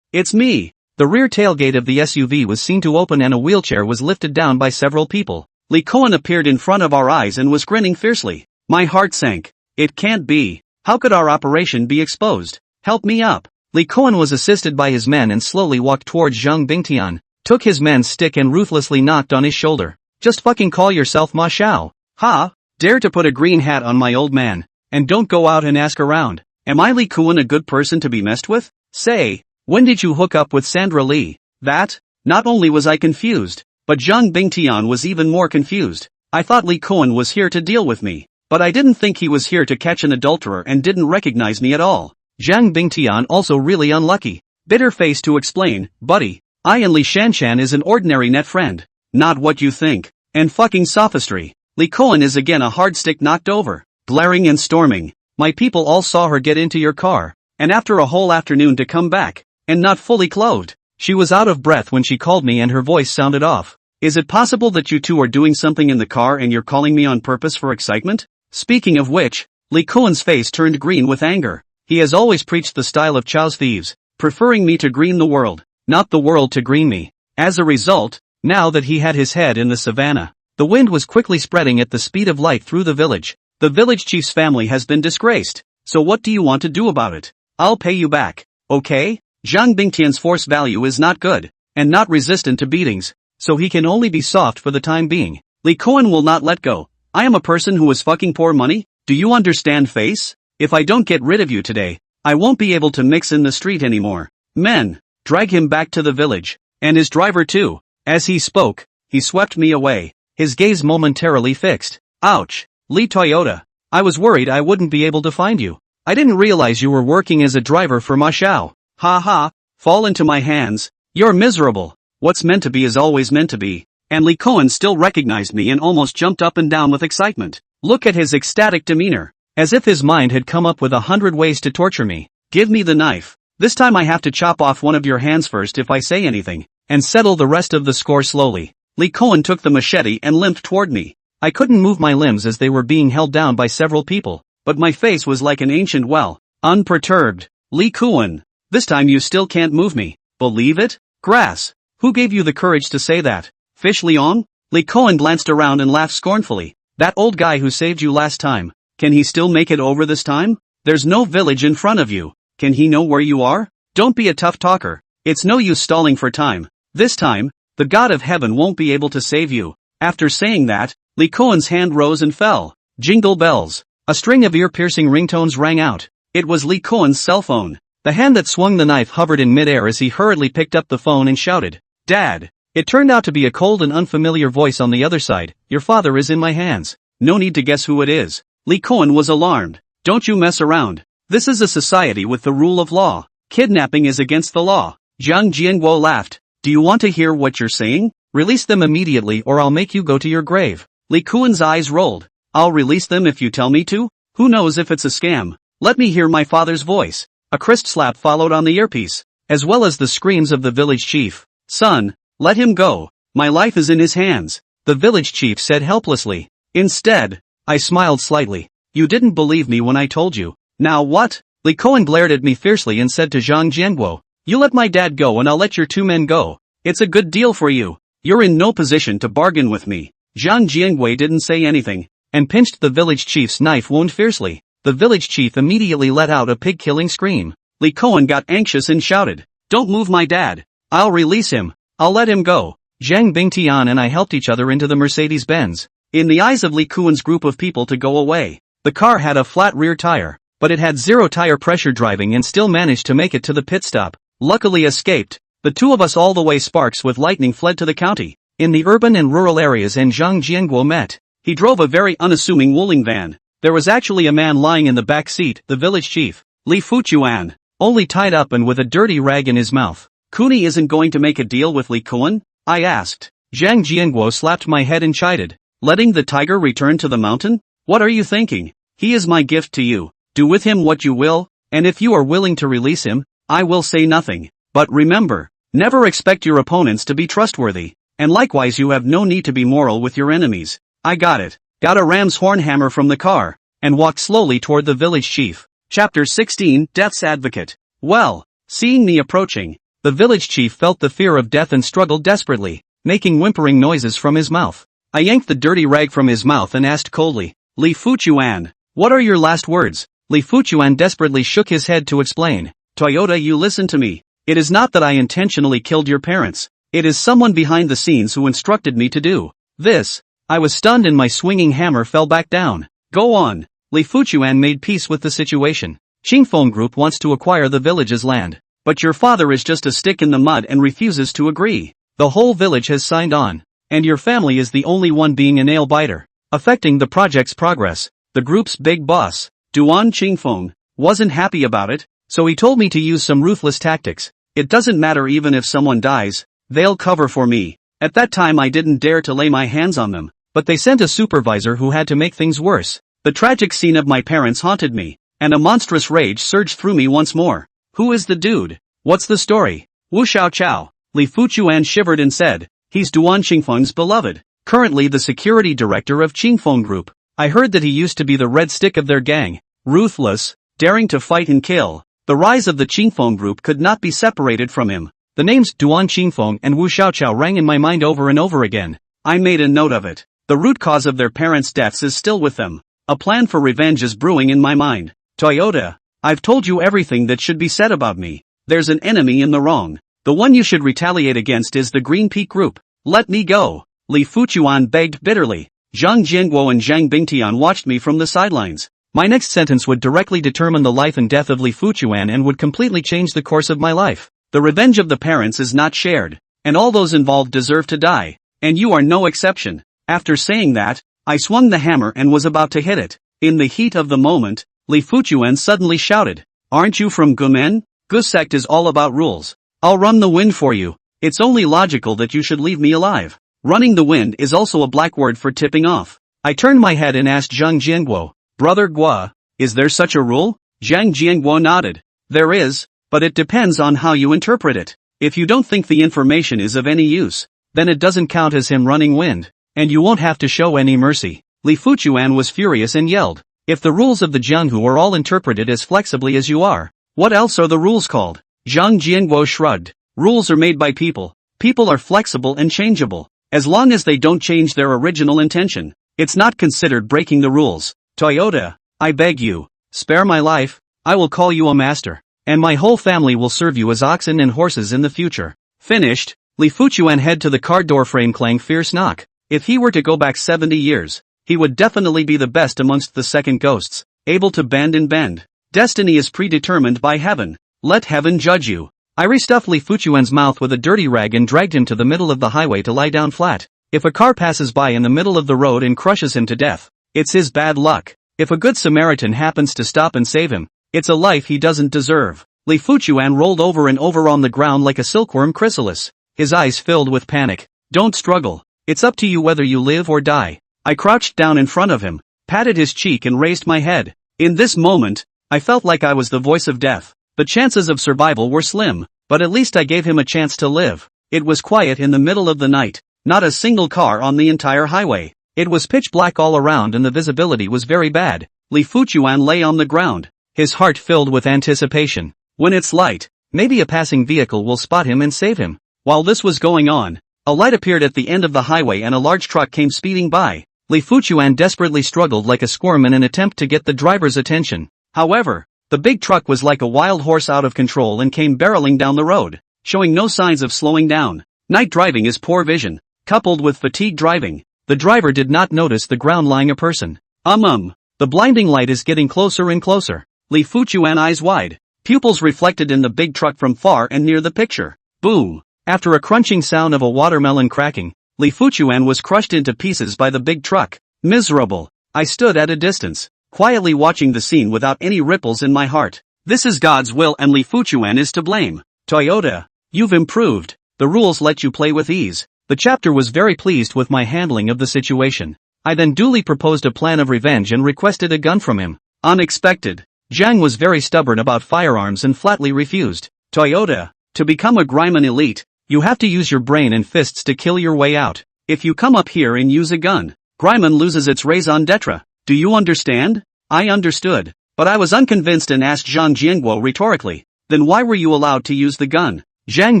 Speaker 1: it's me. The rear tailgate of the SUV was seen to open and a wheelchair was lifted down by several people. Lee Cohen appeared in front of our eyes and was grinning fiercely. My heart sank. It can't be. How could our operation be exposed? Help me up. Lee Cohen was assisted by his men and slowly walked towards Zhang Bingtian, took his man's stick and ruthlessly knocked on his shoulder. Just fucking call yourself Ma Xiao. Ha? Dare to put a green hat on my old man. And don't go out and ask around. Am I Lee Cohen a good person to be messed with? Say, when did you hook up with Sandra Lee? That? Not only was I confused, but Zhang Bingtian was even more confused. I thought Lee Cohen was here to deal with me, but I didn't think he was here to catch an adulterer and didn't recognize me at all. Zhang Bingtian also really unlucky. Bitter face to explain, buddy, I and Li Shanshan is an ordinary net friend. Not what you think. And fucking sophistry. Lee Cohen is again a hard stick knocked over. Glaring and storming. My people all saw her get into your car, and after a whole afternoon to come back, and not fully clothed. She was out of breath when she called me and her voice sounded off. Is it possible that you two are doing something in the car and you're calling me on purpose for excitement? Speaking of which, Lee Cohen's face turned green with anger. He has always preached the style of Chow's thieves, preferring me to green the world, not the world to green me. As a result, now that he had his head in the savannah, the wind was quickly spreading at the speed of light through the village. The village chief's family has been disgraced, so what do you want to do about it? I'll pay you back, okay? Zhang Bingtian's force value is not good, and not resistant to beatings, so he can only be soft for the time being. Lee Cohen will not let go. I am a person who is fucking poor money, do you understand, face? If I don't get rid of you today, I won't be able to mix in the street anymore. Men, drag him back to the village, and his driver too. As he spoke, he swept me away, his gaze momentarily fixed. Ouch, Lee Toyota. I was worried I wouldn't be able to find you. I didn't realize you were working as a driver for Ma Xiao. Ha ha, fall into my hands. You're miserable. What's meant to be is always meant to be. And Lee Cohen still recognized me and almost jumped up and down with excitement. Look at his ecstatic demeanor. As if his mind had come up with 100 ways to torture me. Give me the knife. This time I have to chop off one of your hands first if I say anything, and settle the rest of the score slowly. Lee Cohen took the machete and limped toward me. I couldn't move my limbs as they were being held down by several people, but my face was like an ancient well, unperturbed. Lee Cohen, this time you still can't move me. Believe it? Grass. Who gave you the courage to say that? Fish Leong? Lee Cohen glanced around and laughed scornfully. That old guy who saved you last time. Can he still make it over this time? There's no village in front of you. Can he know where you are? Don't be a tough talker. It's no use stalling for time. This time, the God of heaven won't be able to save you. After saying that, Lee Cohen's hand rose and fell. Jingle bells. A string of ear-piercing ringtones rang out. It was Lee Cohen's cell phone. The hand that swung the knife hovered in midair as he hurriedly picked up the phone and shouted, "Dad!" It turned out to be a cold and unfamiliar voice on the other side. Your father is in my hands. No need to guess who it is. Lee Cohen was alarmed. Don't you mess around. This is a society with the rule of law. Kidnapping is against the law. Jiang Jianguo laughed. Do you want to hear what you're saying? Release them immediately or I'll make you go to your grave. Lee Cohen's eyes rolled. I'll release them if you tell me to? Who knows if it's a scam? Let me hear my father's voice. A crisp slap followed on the earpiece, as well as the screams of the village chief. "Son, let him go. My life is in his hands," the village chief said helplessly. Instead, I smiled slightly. "You didn't believe me when I told you. Now what?" Li Koan glared at me fiercely and said to Zhang Jianguo, "You let my dad go and I'll let your 2 men go. It's a good deal for you. You're in no position to bargain with me." Zhang Jiangwei didn't say anything, and pinched the village chief's knife wound fiercely. The village chief immediately let out a pig-killing scream. Li Koan got anxious and shouted, "Don't move my dad. I'll release him. I'll let him go." Zhang Bingtian and I helped each other into the Mercedes-Benz. In the eyes of Li Koan's group of people to go away. The car had a flat rear tire, but it had 0 tire pressure driving and still managed to make it to the pit stop. Luckily escaped. The 2 of us all the way sparks with lightning fled to the county. In the urban and rural areas and Zhang Jianguo met. He drove a very unassuming Wuling van. There was actually a man lying in the back seat, the village chief, Li Fuchuan, only tied up and with a dirty rag in his mouth. "Kuni isn't going to make a deal with Li Koan?" I asked. Zhang Jianguo slapped my head and chided. "Letting the tiger return to the mountain? What are you thinking? He is my gift to you. Do with him what you will, and if you are willing to release him, I will say nothing. But remember, never expect your opponents to be trustworthy, and likewise you have no need to be moral with your enemies." I got it. Got a ram's horn hammer from the car, and walked slowly toward the village chief. Chapter 16, Death's Advocate. Well, seeing me approaching, the village chief felt the fear of death and struggled desperately, making whimpering noises from his mouth. I yanked the dirty rag from his mouth and asked coldly, "Li Fuchuan, what are your last words?" Li Fuchuan desperately shook his head to explain. "Toyota, you listen to me. It is not that I intentionally killed your parents. It is someone behind the scenes who instructed me to do this." I was stunned and my swinging hammer fell back down. "Go on." Li Fuchuan made peace with the situation. "Qingfeng Group wants to acquire the village's land, but your father is just a stick in the mud and refuses to agree. The whole village has signed on, and your family is the only one being a nail-biter, affecting the project's progress. The group's big boss, Duan Qingfeng, wasn't happy about it, so he told me to use some ruthless tactics. It doesn't matter even if someone dies, they'll cover for me. At that time I didn't dare to lay my hands on them, but they sent a supervisor who had to make things worse. The tragic scene of my parents haunted me, and a monstrous rage surged through me once more. Who is the dude? What's the story?" "Wu Xiaoqiao," Li Fuchuan shivered and said. "He's Duan Qingfeng's beloved, currently the security director of Qingfeng Group. I heard that he used to be the red stick of their gang, ruthless, daring to fight and kill. The rise of the Qingfeng Group could not be separated from him." The names Duan Qingfeng and Wu Xiaoqiao rang in my mind over and over again. I made a note of it. The root cause of their parents' deaths is still with them. A plan for revenge is brewing in my mind. "Toyota, I've told you everything that should be said about me. There's an enemy in the wrong. The one you should retaliate against is the Green Peak Group. Let me go," Li Fuchuan begged bitterly. Zhang Jianguo and Zhang Bingtian watched me from the sidelines. My next sentence would directly determine the life and death of Li Fuchuan and would completely change the course of my life. The revenge of the parents is not shared, and all those involved deserve to die, and you are no exception. After saying that, I swung the hammer and was about to hit it. In the heat of the moment, Li Fuchuan suddenly shouted, "Aren't you from Gunman? Gu sect is all about rules. I'll run the wind for you. It's only logical that you should leave me alive." Running the wind is also a black word for tipping off. I turned my head and asked Zhang Jianguo, "Brother Gua, is there such a rule?" Zhang Jianguo nodded. "There is, but it depends on how you interpret it. If you don't think the information is of any use, then it doesn't count as him running wind, and you won't have to show any mercy." Li Fuchuan was furious and yelled, "If the rules of the jianghu are all interpreted as flexibly as you are, what else are the rules called?" Zhang Jianguo shrugged. "Rules are made by people. People are flexible and changeable. As long as they don't change their original intention, it's not considered breaking the rules. Toyota, I beg you, spare my life. I will call you a master, and my whole family will serve you as oxen and horses in the future." Finished, Li Fuchuan head to the car door frame clang fierce knock. If he were to go back 70 years, he would definitely be the best amongst the second ghosts, able to bend and bend. Destiny is predetermined by heaven. Let heaven judge you. I restuffed Li Fuchuan's mouth with a dirty rag and dragged him to the middle of the highway to lie down flat. If a car passes by in the middle of the road and crushes him to death, it's his bad luck. If a good Samaritan happens to stop and save him, it's a life he doesn't deserve. Li Fuchuan rolled over and over on the ground like a silkworm chrysalis, his eyes filled with panic. "Don't struggle. It's up to you whether you live or die." I crouched down in front of him, patted his cheek and raised my head. In this moment, I felt like I was the voice of death. The chances of survival were slim, but at least I gave him a chance to live. It was quiet in the middle of the night, not a single car on the entire highway. It was pitch black all around and the visibility was very bad. Li Fuchuan lay on the ground, his heart filled with anticipation. When it's light, maybe a passing vehicle will spot him and save him. While this was going on, a light appeared at the end of the highway and a large truck came speeding by. Li Fuchuan desperately struggled like a squirm in an attempt to get the driver's attention. However, the big truck was like a wild horse out of control and came barreling down the road, showing no signs of slowing down. Night driving is poor vision, coupled with fatigue driving. The driver did not notice the ground lying a person. The blinding light is getting closer and closer. Li Fuchuan eyes wide, pupils reflected in the big truck from far and near the picture. Boom! After a crunching sound of a watermelon cracking, Li Fuchuan was crushed into pieces by the big truck. Miserable. I stood at a distance, quietly watching the scene without any ripples in my heart. This is God's will and Li Fuchuan is to blame. Toyota, you've improved. The rules let you play with ease. The chapter was very pleased with my handling of the situation. I then duly proposed a plan of revenge and requested a gun from him. Unexpected. Jiang was very stubborn about firearms and flatly refused. Toyota, to become a Gryman elite, you have to use your brain and fists to kill your way out. If you come up here and use a gun, Gryman loses its raison d'etre. Do you understand? I understood, but I was unconvinced and asked Zhang Jianguo rhetorically, then why were you allowed to use the gun? Zhang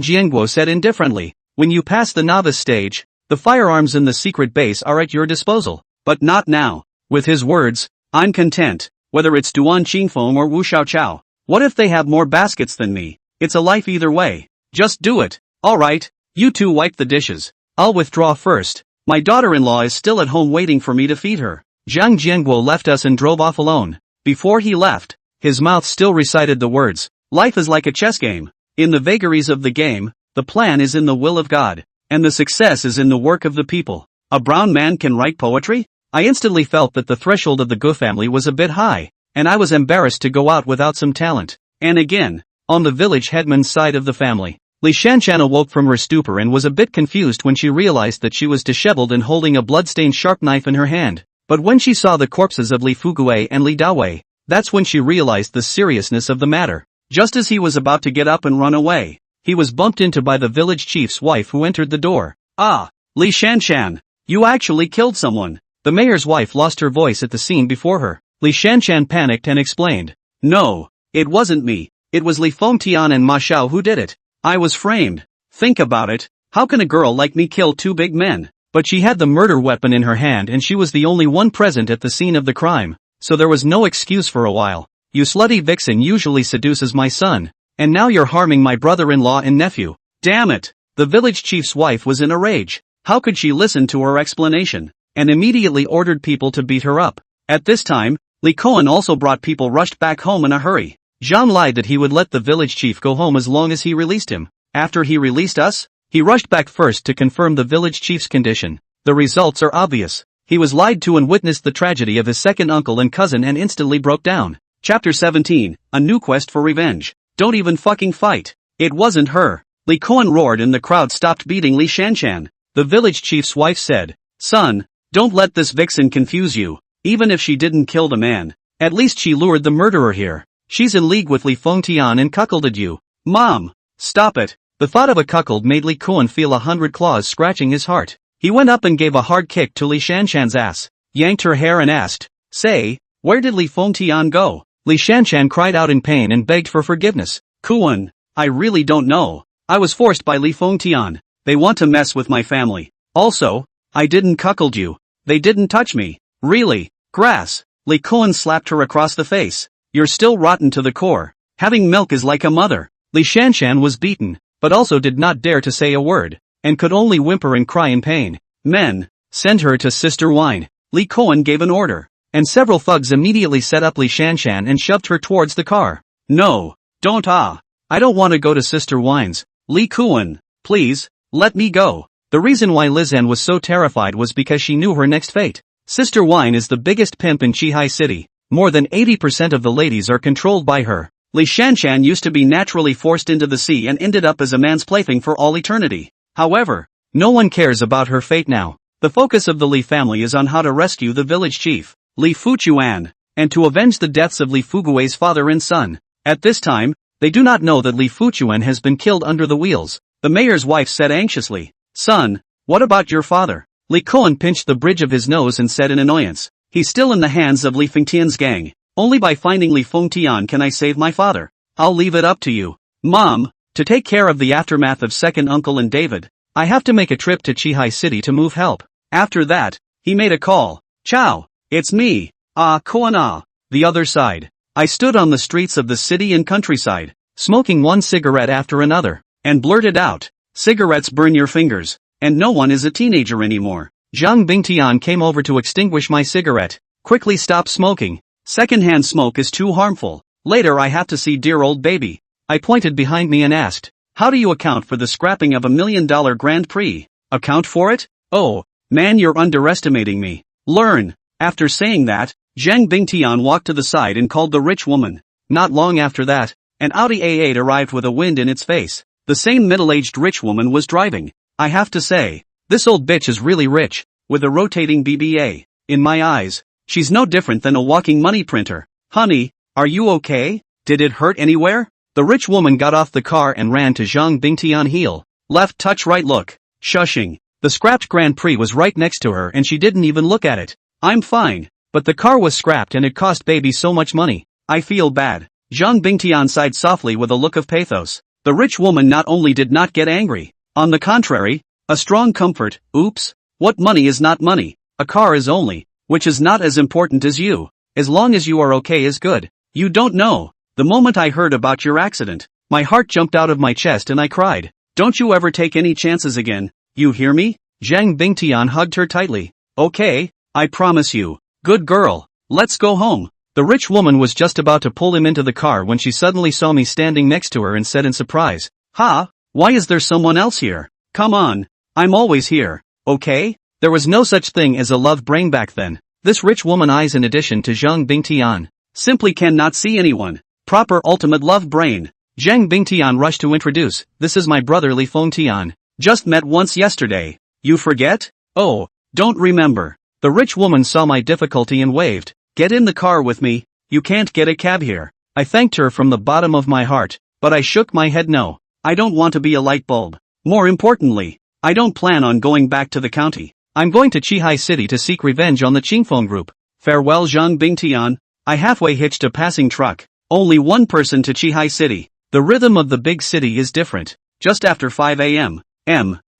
Speaker 1: Jianguo said indifferently, when you pass the novice stage, the firearms in the secret base are at your disposal, but not now. With his words, I'm content, whether it's Duan Qingfeng or Wu Xiaoqiao. What if they have more baskets than me? It's a life either way. Just do it. Alright, you two wipe the dishes. I'll withdraw first. My daughter-in-law is still at home waiting for me to feed her. Zhang Jianguo left us and drove off alone. Before he left, his mouth still recited the words, life is like a chess game. In the vagaries of the game, the plan is in the will of God, and the success is in the work of the people. A brown man can write poetry? I instantly felt that the threshold of the Gu family was a bit high, and I was embarrassed to go out without some talent. And again, on the village headman's side of the family, Li Shanshan awoke from her stupor and was a bit confused when she realized that she was disheveled and holding a blood-stained sharp knife in her hand. But when she saw the corpses of Li Fugui and Li Dawei, that's when she realized the seriousness of the matter. Just as he was about to get up and run away, he was bumped into by the village chief's wife who entered the door. Ah, Li Shanshan, you actually killed someone. The mayor's wife lost her voice at the scene before her. Li Shanshan panicked and explained, no, it wasn't me, it was Li Fengtian and Ma Xiao who did it. I was framed. Think about it, how can a girl like me kill two big men? But she had the murder weapon in her hand and she was the only one present at the scene of the crime, so there was no excuse for a while. You slutty vixen usually seduces my son, and now you're harming my brother-in-law and nephew. Damn it! The village chief's wife was in a rage. How could she listen to her explanation? And immediately ordered people to beat her up. At this time, Li Koan also brought people rushed back home in a hurry. Zhang lied that he would let the village chief go home as long as he released him. After he released us, he rushed back first to confirm the village chief's condition. The results are obvious. He was lied to and witnessed the tragedy of his second uncle and cousin and instantly broke down. Chapter 17, A New Quest for Revenge. Don't even fucking fight. It wasn't her. Li Koan roared and the crowd stopped beating Li Shanshan. The village chief's wife said, son, don't let this vixen confuse you. Even if she didn't kill the man, at least she lured the murderer here. She's in league with Li Fengtian and cuckolded you. Mom, stop it. The thought of a cuckold made Li Koan feel 100 claws scratching his heart. He went up and gave a hard kick to Li Shanshan's ass, yanked her hair and asked, say, where did Li Fengtian go? Li Shanshan cried out in pain and begged for forgiveness. Koan, I really don't know. I was forced by Li Fengtian. They want to mess with my family. Also, I didn't cuckold you. They didn't touch me. Really? Grass. Li Koan slapped her across the face. You're still rotten to the core. Having milk is like a mother. Li Shanshan was beaten, but also did not dare to say a word, and could only whimper and cry in pain. Men, send her to Sister Wine. Li Koan gave an order, and several thugs immediately set up Li Shanshan and shoved her towards the car. No, don't I don't want to go to Sister Wine's. Li Koan, please, let me go. The reason why Lizan was so terrified was because she knew her next fate. Sister Wine is the biggest pimp in Qihai City. More than 80% of the ladies are controlled by her. Li Shanshan used to be naturally forced into the sea and ended up as a man's plaything for all eternity. However, no one cares about her fate now. The focus of the Li family is on how to rescue the village chief, Li Fuchuan, and to avenge the deaths of Li Fugui's father and son. At this time, They do not know that Li Fuchuan has been killed under the wheels. The mayor's wife said anxiously. Son, what about your father? Li Koan pinched the bridge of his nose and said in annoyance. He's still in the hands of Li Fengtian's gang. Only by finding Li Fengtian can I save my father. I'll leave it up to you, Mom, to take care of the aftermath of second uncle and David. I have to make a trip to Chihai City to move help. After that, he made a call. Chow, it's me. Koan. The other side. I stood on the streets of the city and countryside, smoking one cigarette after another, and blurted out, cigarettes burn your fingers, and no one is a teenager anymore. Zhang Bingtian came over to extinguish my cigarette. Quickly stop smoking. Secondhand smoke is too harmful. Later I have to see dear old baby. I pointed behind me and asked, how do you account for the scrapping of $1 million Grand Prix? Account for it? Oh, man, you're underestimating me. Learn. After saying that, Zhang Bingtian walked to the side and called the rich woman. Not long after that, an Audi A8 arrived with a wind in its face. The same middle-aged rich woman was driving. I have to say, this old bitch is really rich, with a rotating BBA. In my eyes, she's no different than a walking money printer. Honey, are you okay? Did it hurt anywhere? The rich woman got off the car and ran to Zhang Bingtian heel. Left touch right look. Shushing. The scrapped Grand Prix was right next to her and she didn't even look at it. I'm fine. But the car was scrapped and it cost baby so much money. I feel bad. Zhang Bingtian sighed softly with a look of pathos. The rich woman not only did not get angry. On the contrary, a strong comfort. Oops. What money is not money? A car is only, which is not as important as you. As long as you are okay is good. You don't know. The moment I heard about your accident, my heart jumped out of my chest and I cried. Don't you ever take any chances again. You hear me? Zhang Bingtian hugged her tightly. Okay, I promise you. Good girl. Let's go home. The rich woman was just about to pull him into the car when she suddenly saw me standing next to her and said in surprise, Ha, why is there someone else here? Come on. I'm always here. Okay? There was no such thing as a love brain back then. This rich woman eyes in addition to Zhang Bingtian. Simply cannot see anyone. Proper ultimate love brain. Zhang Bingtian rushed to introduce, this is my brother Li Fengtian. Just met once yesterday. You forget? Oh, don't remember. The rich woman saw my difficulty and waved. Get in the car with me. You can't get a cab here. I thanked her from the bottom of my heart, but I shook my head no. I don't want to be a light bulb. More importantly, I don't plan on going back to the county. I'm going to Chihai City to seek revenge on the Qingfeng group. Farewell Zhang Bingtian. I halfway hitched a passing truck. Only one person to Chihai City. The rhythm of the big city is different. Just after 5 a.m.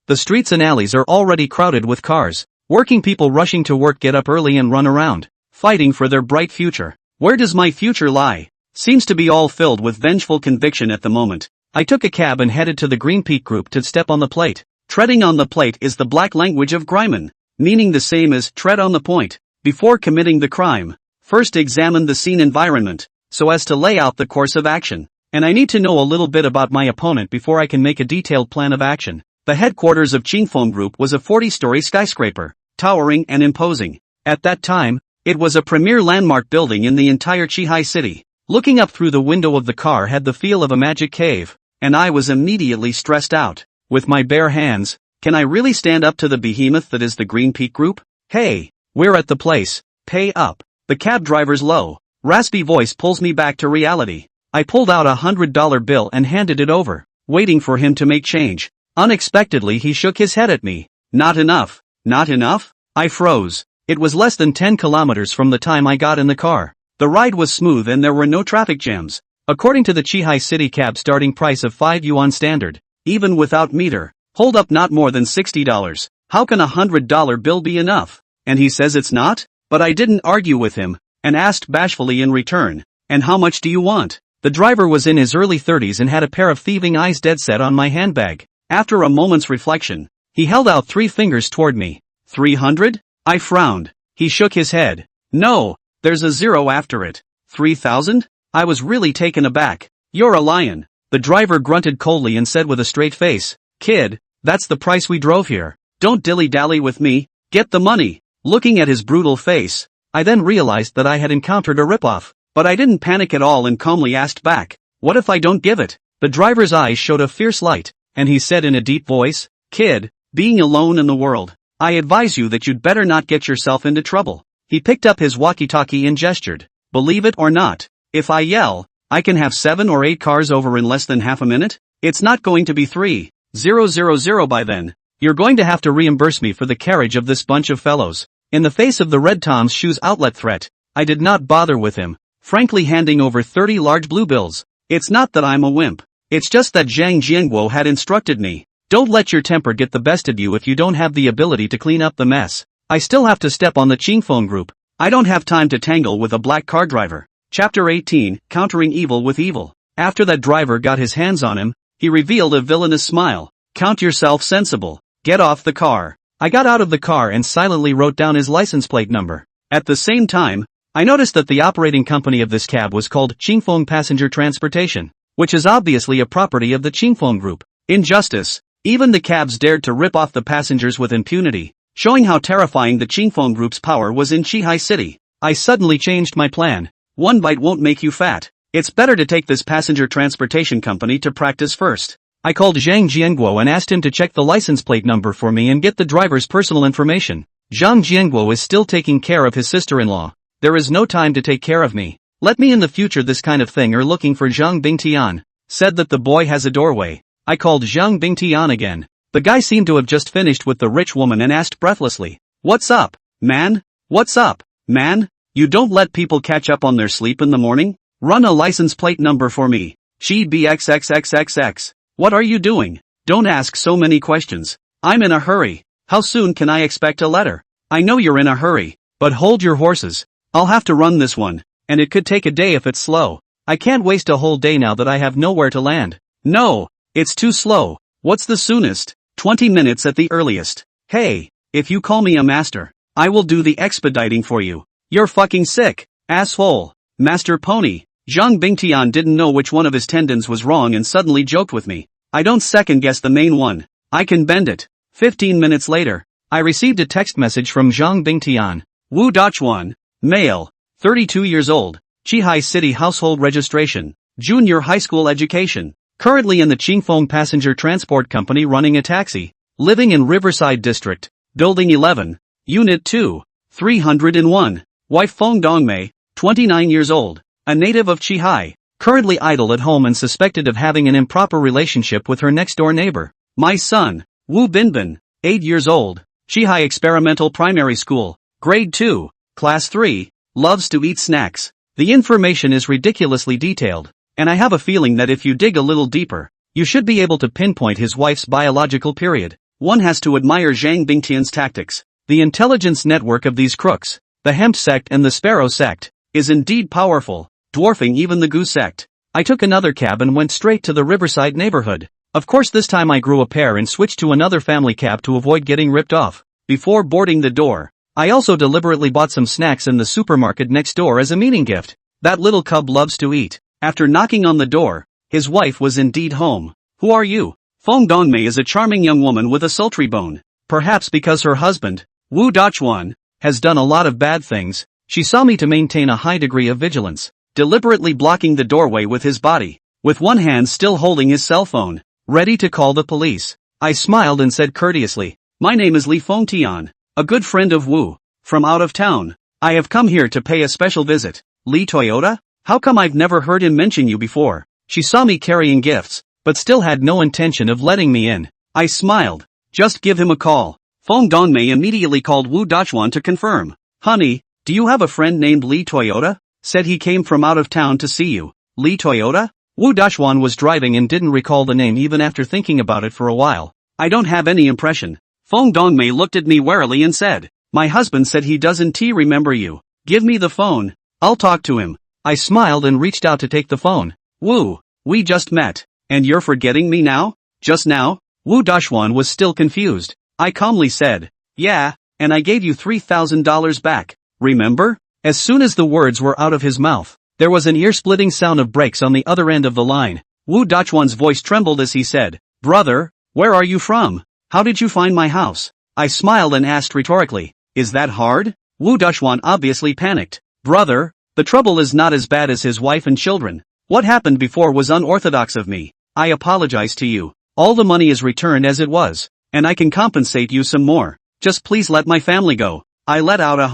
Speaker 1: The streets and alleys are already crowded with cars. Working people rushing to work get up early and run around, fighting for their bright future. Where does my future lie? Seems to be all filled with vengeful conviction at the moment. I took a cab and headed to the Green Peak group to step on the plate. Treading on the plate is the black language of Gryman, meaning the same as tread on the point. Before committing the crime, first examine the scene environment, so as to lay out the course of action. And I need to know a little bit about my opponent before I can make a detailed plan of action. The headquarters of Qingfeng Group was a 40-story skyscraper, towering and imposing. At that time, it was a premier landmark building in the entire Chihai city. Looking up through the window of the car had the feel of a magic cave, and I was immediately stressed out. With my bare hands, can I really stand up to the behemoth that is the Green Peak Group? Hey, we're at the place. Pay up. The cab driver's low, raspy voice pulls me back to reality. I pulled out $100 bill and handed it over, waiting for him to make change. Unexpectedly he shook his head at me. Not enough. Not enough? I froze. It was less than 10 kilometers from the time I got in the car. The ride was smooth and there were no traffic jams. According to the Chihai City cab starting price of 5 yuan standard, even without meter, hold up not more than $60. How can $100 bill be enough? And he says it's not? But I didn't argue with him, and asked bashfully in return, and how much do you want? The driver was in his early 30s and had a pair of thieving eyes dead set on my handbag. After a moment's reflection, he held out 3 fingers toward me. 300? I frowned. He shook his head. No, there's a zero after it. 3,000? I was really taken aback. You're a lion. The driver grunted coldly and said with a straight face, Kid, that's the price we drove here. Don't dilly-dally with me. Get the money. Looking at his brutal face, I then realized that I had encountered a ripoff. But I didn't panic at all and calmly asked back, what if I don't give it? The driver's eyes showed a fierce light, and he said in a deep voice, Kid, being alone in the world, I advise you that you'd better not get yourself into trouble. He picked up his walkie-talkie and gestured. Believe it or not, if I yell, I can have 7 or 8 cars over in less than half a minute? It's not going to be 3,000 by then. You're going to have to reimburse me for the carriage of this bunch of fellows. In the face of the Red Tom's Shoes outlet threat, I did not bother with him, frankly handing over 30 large blue bills. It's not that I'm a wimp. It's just that Zhang Jianghu had instructed me. Don't let your temper get the best of you if you don't have the ability to clean up the mess. I still have to step on the Qingfeng group. I don't have time to tangle with a black car driver. Chapter 18, Countering Evil with Evil. After that driver got his hands on him, he revealed a villainous smile. Count yourself sensible. Get off the car. I got out of the car and silently wrote down his license plate number. At the same time, I noticed that the operating company of this cab was called Qingfeng Passenger Transportation, which is obviously a property of the Qingfeng Group. Injustice. Even the cabs dared to rip off the passengers with impunity, showing how terrifying the Qingfeng Group's power was in Qihai City. I suddenly changed my plan. One bite won't make you fat. It's better to take this passenger transportation company to practice first. I called Zhang Jiangguo and asked him to check the license plate number for me and get the driver's personal information. Zhang Jiangguo is still taking care of his sister-in-law. There is no time to take care of me. Let me in the future this kind of thing or looking for Zhang Bingtian. Said that the boy has a doorway. I called Zhang Bingtian again. The guy seemed to have just finished with the rich woman and asked breathlessly, "What's up, man? What's up, man? You don't let people catch up on their sleep in the morning? Run a license plate number for me. She BXXXXX. What are you doing? Don't ask so many questions. I'm in a hurry. How soon can I expect a letter? I know you're in a hurry, but hold your horses. I'll have to run this one, and it could take a day if it's slow. I can't waste a whole day now that I have nowhere to land. No, it's too slow. What's the soonest? 20 minutes at the earliest. Hey, if you call me a master, I will do the expediting for you. You're fucking sick, asshole. Master Pony. Zhang Bingtian didn't know which one of his tendons was wrong and suddenly joked with me. I don't second guess the main one. I can bend it. 15 minutes later, I received a text message from Zhang Bingtian. Wu Dachuan, male, 32 years old, Qihai City household registration, junior high school education, currently in the Qingfeng Passenger Transport Company running a taxi, living in Riverside District, Building 11, Unit 2, 301, wife Feng Dongmei, 29 years old, a native of Qihai, currently idle at home and suspected of having an improper relationship with her next-door neighbor. My son, Wu Binbin, 8 years old, Qihai Experimental Primary School, Grade 2, Class 3, loves to eat snacks. The information is ridiculously detailed, and I have a feeling that if you dig a little deeper, you should be able to pinpoint his wife's biological period. One has to admire Zhang Bingtian's tactics. The intelligence network of these crooks, the hemp sect and the sparrow sect, is indeed powerful, dwarfing even the goose sect. I took another cab and went straight to the Riverside neighborhood. Of course this time I grew a pair and switched to another family cab to avoid getting ripped off. Before boarding the door, I also deliberately bought some snacks in the supermarket next door as a meeting gift. That little cub loves to eat. After knocking on the door, his wife was indeed home. Who are you? Feng Dongmei is a charming young woman with a sultry bone. Perhaps because her husband, Wu Dachuan, has done a lot of bad things, she saw me to maintain a high degree of vigilance, deliberately blocking the doorway with his body, with one hand still holding his cell phone, ready to call the police. I smiled and said courteously, "My name is Li Fengtian, a good friend of Wu, from out of town. I have come here to pay a special visit." Li Toyota? How come I've never heard him mention you before? She saw me carrying gifts, but still had no intention of letting me in. I smiled. Just give him a call. Feng Dongmei immediately called Wu Dachuan to confirm. Honey, do you have a friend named Li Toyota? Said he came from out of town to see you. Li Toyota? Wu Dachuan was driving and didn't recall the name even after thinking about it for a while. I don't have any impression. Feng Dongmei looked at me warily and said, "My husband said he doesn't remember you. Give me the phone. I'll talk to him." I smiled and reached out to take the phone. "Wu, we just met, and you're forgetting me now? Just now?" Wu Dachuan was still confused. I calmly said, "Yeah, and I gave you $3,000 back, remember?" As soon as the words were out of his mouth, there was an ear-splitting sound of brakes on the other end of the line. Wu Dachuan's voice trembled as he said, "Brother, where are you from? How did you find my house?" I smiled and asked rhetorically, "Is that hard?" Wu Dachuan obviously panicked. "Brother, the trouble is not as bad as his wife and children. What happened before was unorthodox of me. I apologize to you. All the money is returned as it was, and I can compensate you some more. Just please let my family go." I let out a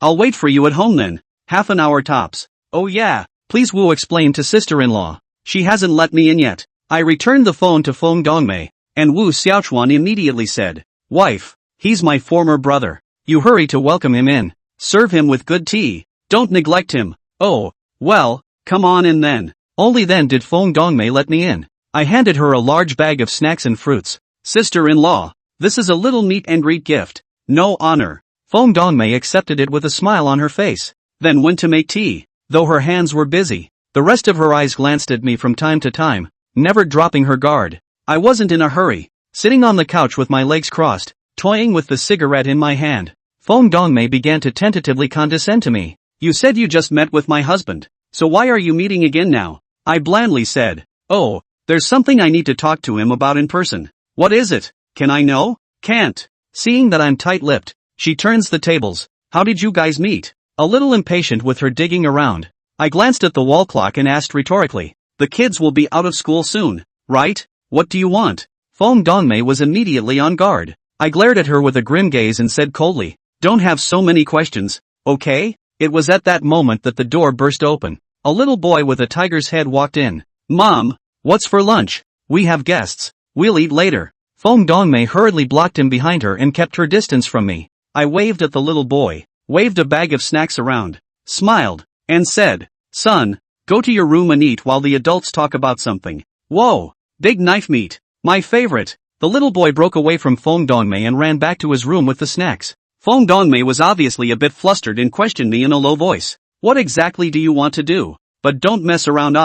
Speaker 1: "I'll wait for you at home then. Half an hour tops." "Oh yeah, Please Wu explained to sister-in-law. She hasn't let me in yet. I returned the phone to Feng Dongmei, and Wu Xiaochuan immediately said, Wife, he's my former brother. You hurry to welcome him in. Serve him with good tea. Don't neglect him. Oh, well, come on in then. Only then did Feng Dongmei let me in. I handed her a large bag of snacks and fruits. Sister-in-law, this is a little meet and greet gift. No honor. Feng Dongmei accepted it with a smile on her face, then went to make tea, though her hands were busy. The rest of her eyes glanced at me from time to time, never dropping her guard. I wasn't in a hurry, sitting on the couch with my legs crossed, toying with the cigarette in my hand. Feng Dongmei began to tentatively condescend to me. You said you just met with my husband, so why are you meeting again now? I blandly said. Oh, there's something I need to talk to him about in person. What is it? Can I know? Can't. Seeing that I'm tight-lipped, she turns the tables. How did you guys meet? A little impatient with her digging around, I glanced at the wall clock and asked rhetorically. The kids will be out of school soon, right? What do you want? Feng Dongmei was immediately on guard. I glared at her with a grim gaze and said coldly, Don't have so many questions, okay? It was at that moment that the door burst open. A little boy with a tiger's head walked in. Mom, what's for lunch? We have guests. We'll eat later. Feng Dongmei hurriedly blocked him behind her and kept her distance from me. I waved at the little boy, waved a bag of snacks around, smiled, and said, Son, go to your room and eat while the adults talk about something. Whoa, big knife meat, my favorite. The little boy broke away from Feng Dongmei and ran back to his room with the snacks. Feng Dongmei was obviously a bit flustered and questioned me in a low voice. What exactly do you want to do? But don't mess around.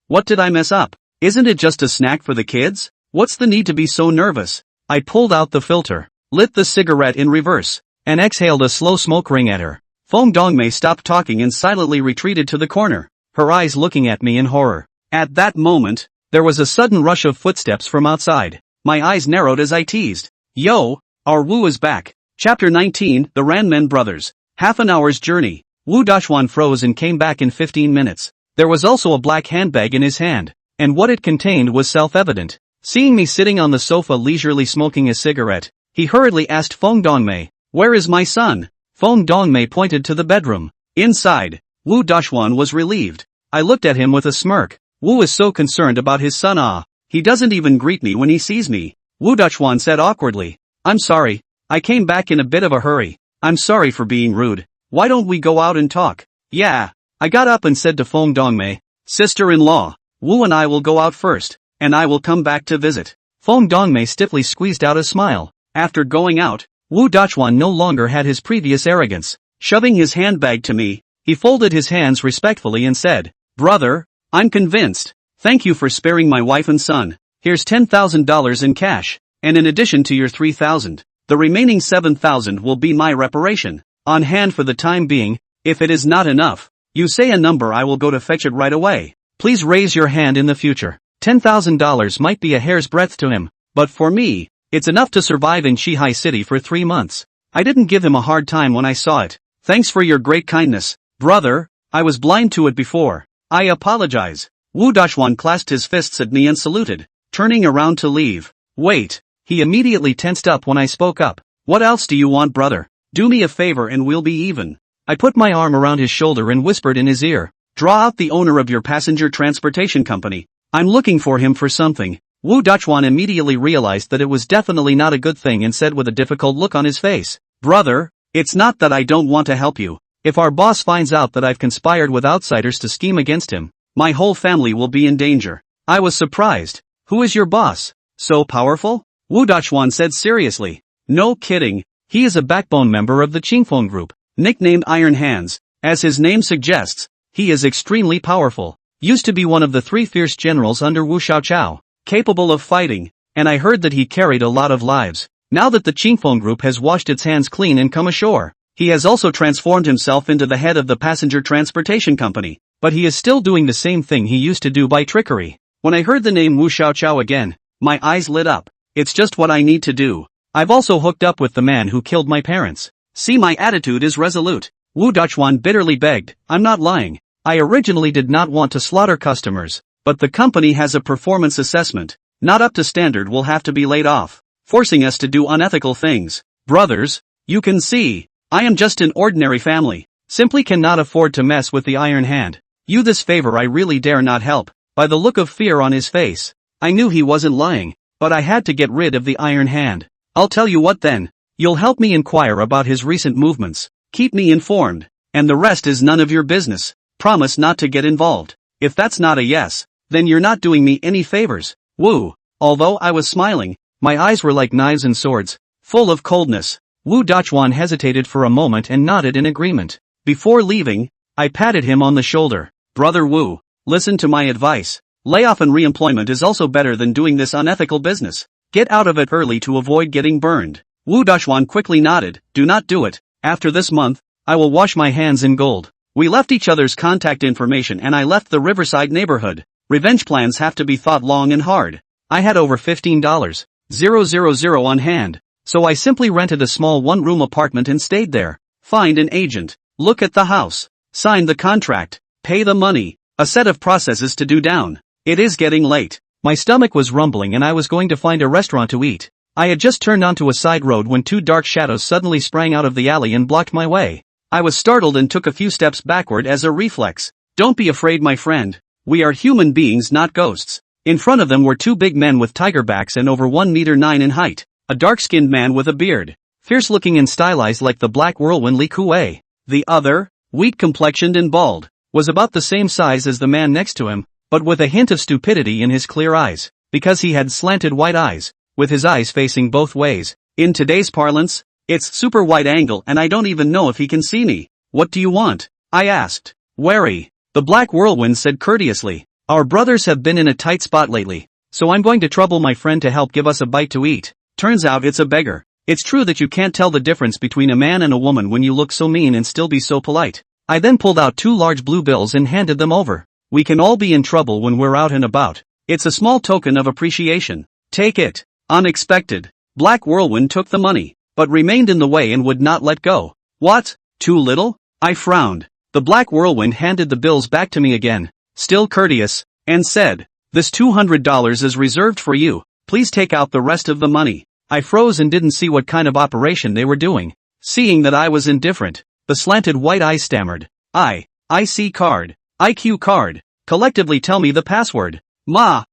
Speaker 1: What did I mess up? Isn't it just a snack for the kids? What's the need to be so nervous? I pulled out the filter, lit the cigarette in reverse, and exhaled a slow smoke ring at her. Feng Dongmei stopped talking and silently retreated to the corner, her eyes looking at me in horror. At that moment, there was a sudden rush of footsteps from outside. My eyes narrowed as I teased. Yo, our Wu is back. Chapter 19, The Ranmen Brothers. Half an hour's journey. Wu Daxuan froze and came back in 15 minutes. There was also a black handbag in his hand, and what it contained was self-evident. Seeing me sitting on the sofa leisurely smoking a cigarette, he hurriedly asked Feng Dongmei, Where is my son? Feng Dongmei pointed to the bedroom. Inside. Wu Daxuan was relieved. I looked at him with a smirk. Wu is so concerned about his son. He doesn't even greet me when he sees me. Wu Daxuan said awkwardly, I'm sorry. I came back in a bit of a hurry. I'm sorry for being rude. Why don't we go out and talk? Yeah. I got up and said to Feng Dongmei, Sister-in-law, Wu and I will go out first, and I will come back to visit. Feng Dongmei stiffly squeezed out a smile. After going out, Wu Daxuan no longer had his previous arrogance. Shoving his handbag to me, he folded his hands respectfully and said, Brother, I'm convinced. Thank you for sparing my wife and son. Here's $10,000 in cash, and in addition to your 3,000, the remaining 7,000 will be my reparation. On hand for the time being. If it is not enough, you say a number, I will go to fetch it right away. Please raise your hand in the future. $10,000 might be a hair's breadth to him, but for me, it's enough to survive in Shihai City for 3 months. I didn't give him a hard time when I saw it. Thanks for your great kindness, brother. I was blind to it before. I apologize. Wu Daxuan clasped his fists at me and saluted, turning around to leave. Wait. He immediately tensed up when I spoke up. What else do you want, brother? Do me a favor and we'll be even. I put my arm around his shoulder and whispered in his ear. Draw out the owner of your passenger transportation company. I'm looking for him for something. Wu Daxuan immediately realized that it was definitely not a good thing and said with a difficult look on his face, Brother, it's not that I don't want to help you. If our boss finds out that I've conspired with outsiders to scheme against him, my whole family will be in danger. I was surprised. Who is your boss? So powerful? Wu Daxuan said seriously. No kidding. He is a backbone member of the Qingfeng group, nicknamed Iron Hands. As his name suggests, he is extremely powerful. Used to be one of the 3 fierce generals under Wu Xiaoqiao, capable of fighting, and I heard that he carried a lot of lives. Now that the Qingfeng group has washed its hands clean and come ashore, he has also transformed himself into the head of the passenger transportation company, but he is still doing the same thing he used to do by trickery. When I heard the name Wu Xiaoqiao again, my eyes lit up. It's just what I need to do. I've also hooked up with the man who killed my parents. See, my attitude is resolute. Wu Daxuan bitterly begged, I'm not lying. I originally did not want to slaughter customers, but the company has a performance assessment. Not up to standard, will have to be laid off, forcing us to do unethical things. Brothers, you can see, I am just an ordinary family. Simply cannot afford to mess with the Iron Hand. You this favor I really dare not help. By the look of fear on his face, I knew he wasn't lying, but I had to get rid of the iron hand. I'll tell you what then. You'll help me inquire about his recent movements. Keep me informed. And the rest is none of your business. Promise not to get involved. If that's not a yes, then you're not doing me any favors. Woo. Although I was smiling, my eyes were like knives and swords, full of coldness. Wu Dachwan hesitated for a moment and nodded in agreement. Before leaving, I patted him on the shoulder. Brother Wu, listen to my advice. Layoff and reemployment is also better than doing this unethical business. Get out of it early to avoid getting burned. Wu Dachwan quickly nodded. Do not do it. After this month, I will wash my hands in gold. We left each other's contact information and I left the Riverside neighborhood. Revenge plans have to be thought long and hard. I had over $15,000 on hand, so I simply rented a small one-room apartment and stayed there. Find an agent, look at the house, sign the contract, pay the money, a set of processes to do down. It is getting late. My stomach was rumbling and I was going to find a restaurant to eat. I had just turned onto a side road when two dark shadows suddenly sprang out of the alley and blocked my way. I was startled and took a few steps backward as a reflex. Don't be afraid, my friend. We are human beings, not ghosts. In front of them were two big men with tiger backs and over 1.9 meters in height. A dark-skinned man with a beard, fierce-looking and stylized like the black whirlwind Li Kuei. The other, wheat-complexioned and bald, was about the same size as the man next to him, but with a hint of stupidity in his clear eyes, because he had slanted white eyes, with his eyes facing both ways. In today's parlance, it's super wide angle and I don't even know if he can see me. What do you want? I asked. Wary. The black whirlwind said courteously. Our brothers have been in a tight spot lately, so I'm going to trouble my friend to help give us a bite to eat. Turns out it's a beggar. It's true that you can't tell the difference between a man and a woman when you look so mean and still be so polite. I then pulled out 2 large blue bills and handed them over. We can all be in trouble when we're out and about. It's a small token of appreciation. Take it. Unexpected. Black Whirlwind took the money, but remained in the way and would not let go. What? Too little? I frowned. The Black Whirlwind handed the bills back to me again, still courteous, and said, This $200 is reserved for you. Please take out the rest of the money. I froze and didn't see what kind of operation they were doing. Seeing that I was indifferent, the slanted white eyes stammered. IC card. IQ card. Collectively tell me the password. Ma.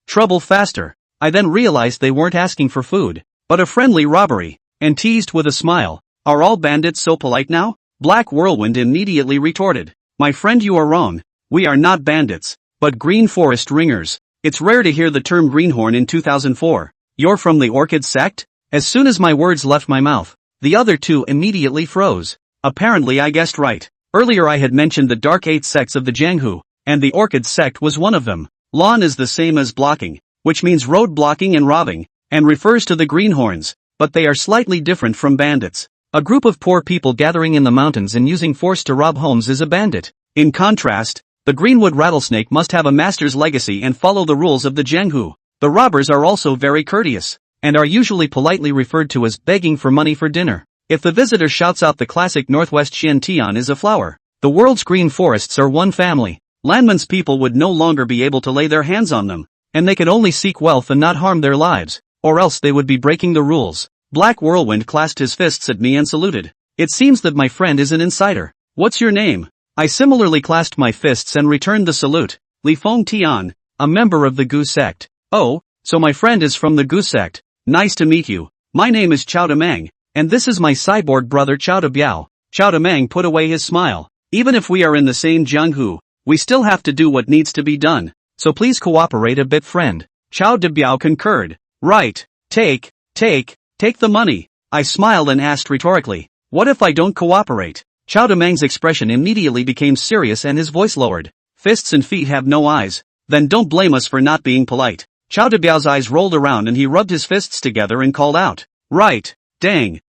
Speaker 1: Trouble faster. I then realized they weren't asking for food, but a friendly robbery, and teased with a smile. Are all bandits so polite now? Black Whirlwind immediately retorted. My friend, you are wrong. We are not bandits, but green forest ringers. It's rare to hear the term greenhorn in 2004. You're from the Orchid sect? As soon as my words left my mouth, the other two immediately froze. Apparently I guessed right. Earlier I had mentioned the dark 8 sects of the Jianghu, and the Orchid sect was one of them. Lawn is the same as blocking, which means road blocking and robbing, and refers to the greenhorns, but they are slightly different from bandits. A group of poor people gathering in the mountains and using force to rob homes is a bandit. In contrast, the Greenwood rattlesnake must have a master's legacy and follow the rules of the Jianghu. The robbers are also very courteous, and are usually politely referred to as begging for money for dinner. If the visitor shouts out the classic Northwest Xiantian is a flower, the world's green forests are one family. Landman's people would no longer be able to lay their hands on them, and they could only seek wealth and not harm their lives, or else they would be breaking the rules. Black Whirlwind clasped his fists at me and saluted. It seems that my friend is an insider. What's your name? I similarly clasped my fists and returned the salute. Li Feng Tian, a member of the Gu sect. Oh, so my friend is from the Gu sect. Nice to meet you. My name is Chao Demang, and this is my cyborg brother Chao De Biao. Chao Demang put away his smile. Even if we are in the same Jianghu, we still have to do what needs to be done, so please cooperate a bit, friend. Chao De Biao concurred. Right. Take the money. I smiled and asked rhetorically, what if I don't cooperate? Chao Demang's expression immediately became serious and his voice lowered. Fists and feet have no eyes. Then don't blame us for not being polite. Chao De Biao's eyes rolled around and he rubbed his fists together and called out. Right. Dang.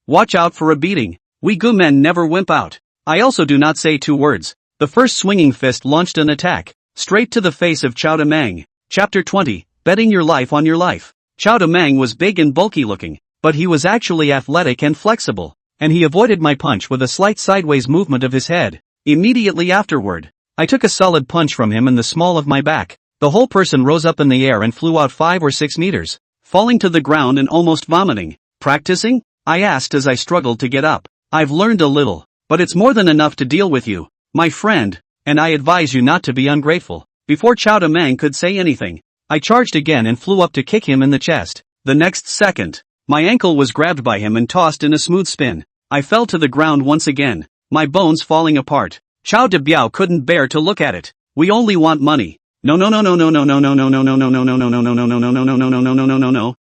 Speaker 1: Watch out for a beating. We Gu men never wimp out. I also do not say 2 words. The first swinging fist launched an attack, straight to the face of Chao Demang. Chapter 20, Betting Your Life on Your Life. Chao Demang was big and bulky looking, but he was actually athletic and flexible, and he avoided my punch with a slight sideways movement of his head. Immediately afterward, I took a solid punch from him in the small of my back. The whole person rose up in the air and flew out 5 or 6 meters, falling to the ground and almost vomiting. Practicing? I asked as I struggled to get up. I've learned a little, but it's more than enough to deal with you. My friend, and I advise you not to be ungrateful. Before Chao Demang could say anything, I charged again and flew up to kick him in the chest. The next second, my ankle was grabbed by him and tossed in a smooth spin. I fell to the ground once again, my bones falling apart. Chao Debiao couldn't bear to look at it. We only want money. No.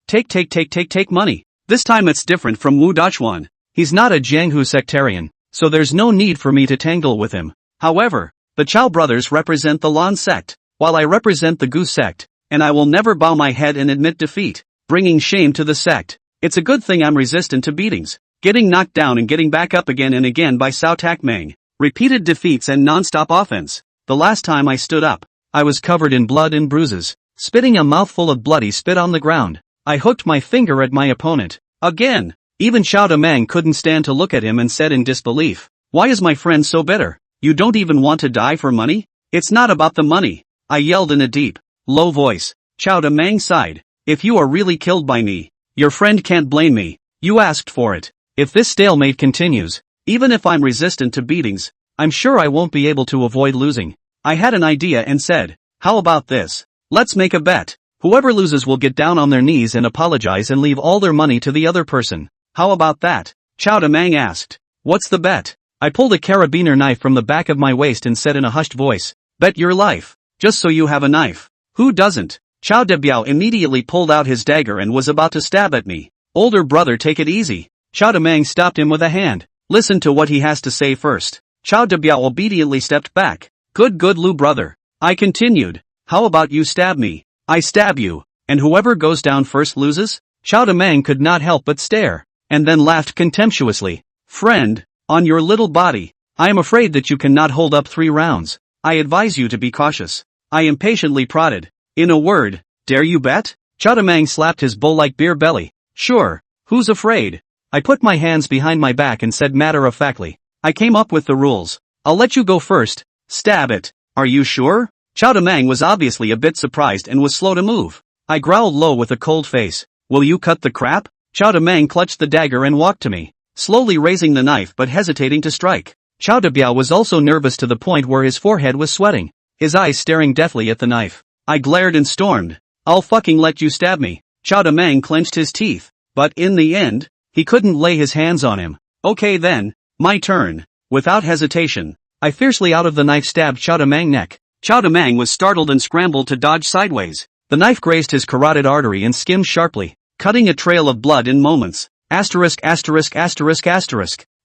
Speaker 1: Take money. This time it's different from Wu Dachuan. He's not a jianghu sectarian, so there's no need for me to tangle with him. However, the Chao brothers represent the Lan sect, while I represent the Gu sect, and I will never bow my head and admit defeat, bringing shame to the sect. It's a good thing I'm resistant to beatings, getting knocked down and getting back up again and again by Cao Tak Meng. Repeated defeats and non-stop offense. The last time I stood up, I was covered in blood and bruises, spitting a mouthful of bloody spit on the ground. I hooked my finger at my opponent. Again. Even Chao Demang couldn't stand to look at him and said in disbelief, "Why is my friend so bitter? You don't even want to die for money?" "It's not about the money," I yelled in a deep, low voice. Chao Demang sighed. "If you are really killed by me, your friend can't blame me. You asked for it. If this stalemate continues, even if I'm resistant to beatings, I'm sure I won't be able to avoid losing." I had an idea and said, "How about this? Let's make a bet. Whoever loses will get down on their knees and apologize and leave all their money to the other person. How about that?" Chao Demang asked. "What's the bet?" I pulled a carabiner knife from the back of my waist and said in a hushed voice, "Bet your life, just so you have a knife." "Who doesn't?" Chao Debiao immediately pulled out his dagger and was about to stab at me. "Older brother, take it easy." Chao Demang stopped him with a hand. "Listen to what he has to say first." Chao Debiao obediently stepped back. Good Lu brother. I continued. "How about you stab me? I stab you, and whoever goes down first loses?" Chao Demang could not help but stare, and then laughed contemptuously. "Friend, on your little body, I am afraid that you cannot hold up 3 rounds. I advise you to be cautious." I impatiently prodded. "In a word, dare you bet?" Chao Demang slapped his bull-like beer belly. "Sure, who's afraid?" I put my hands behind my back and said matter-of-factly, "I came up with the rules. I'll let you go first. Stab it." "Are you sure?" Chao Demang was obviously a bit surprised and was slow to move. I growled low with a cold face. "Will you cut the crap?" Chao Demang clutched the dagger and walked to me, slowly raising the knife but hesitating to strike. Chao Debiao was also nervous to the point where his forehead was sweating, his eyes staring deathly at the knife. I glared and stormed, "I'll fucking let you stab me." Chao Demang clenched his teeth, but in the end, he couldn't lay his hands on him. "Okay then, my turn." Without hesitation, I fiercely out of the knife stabbed Chao Demang neck. Chao Demang was startled and scrambled to dodge sideways. The knife grazed his carotid artery and skimmed sharply, cutting a trail of blood in moments. Asterisk.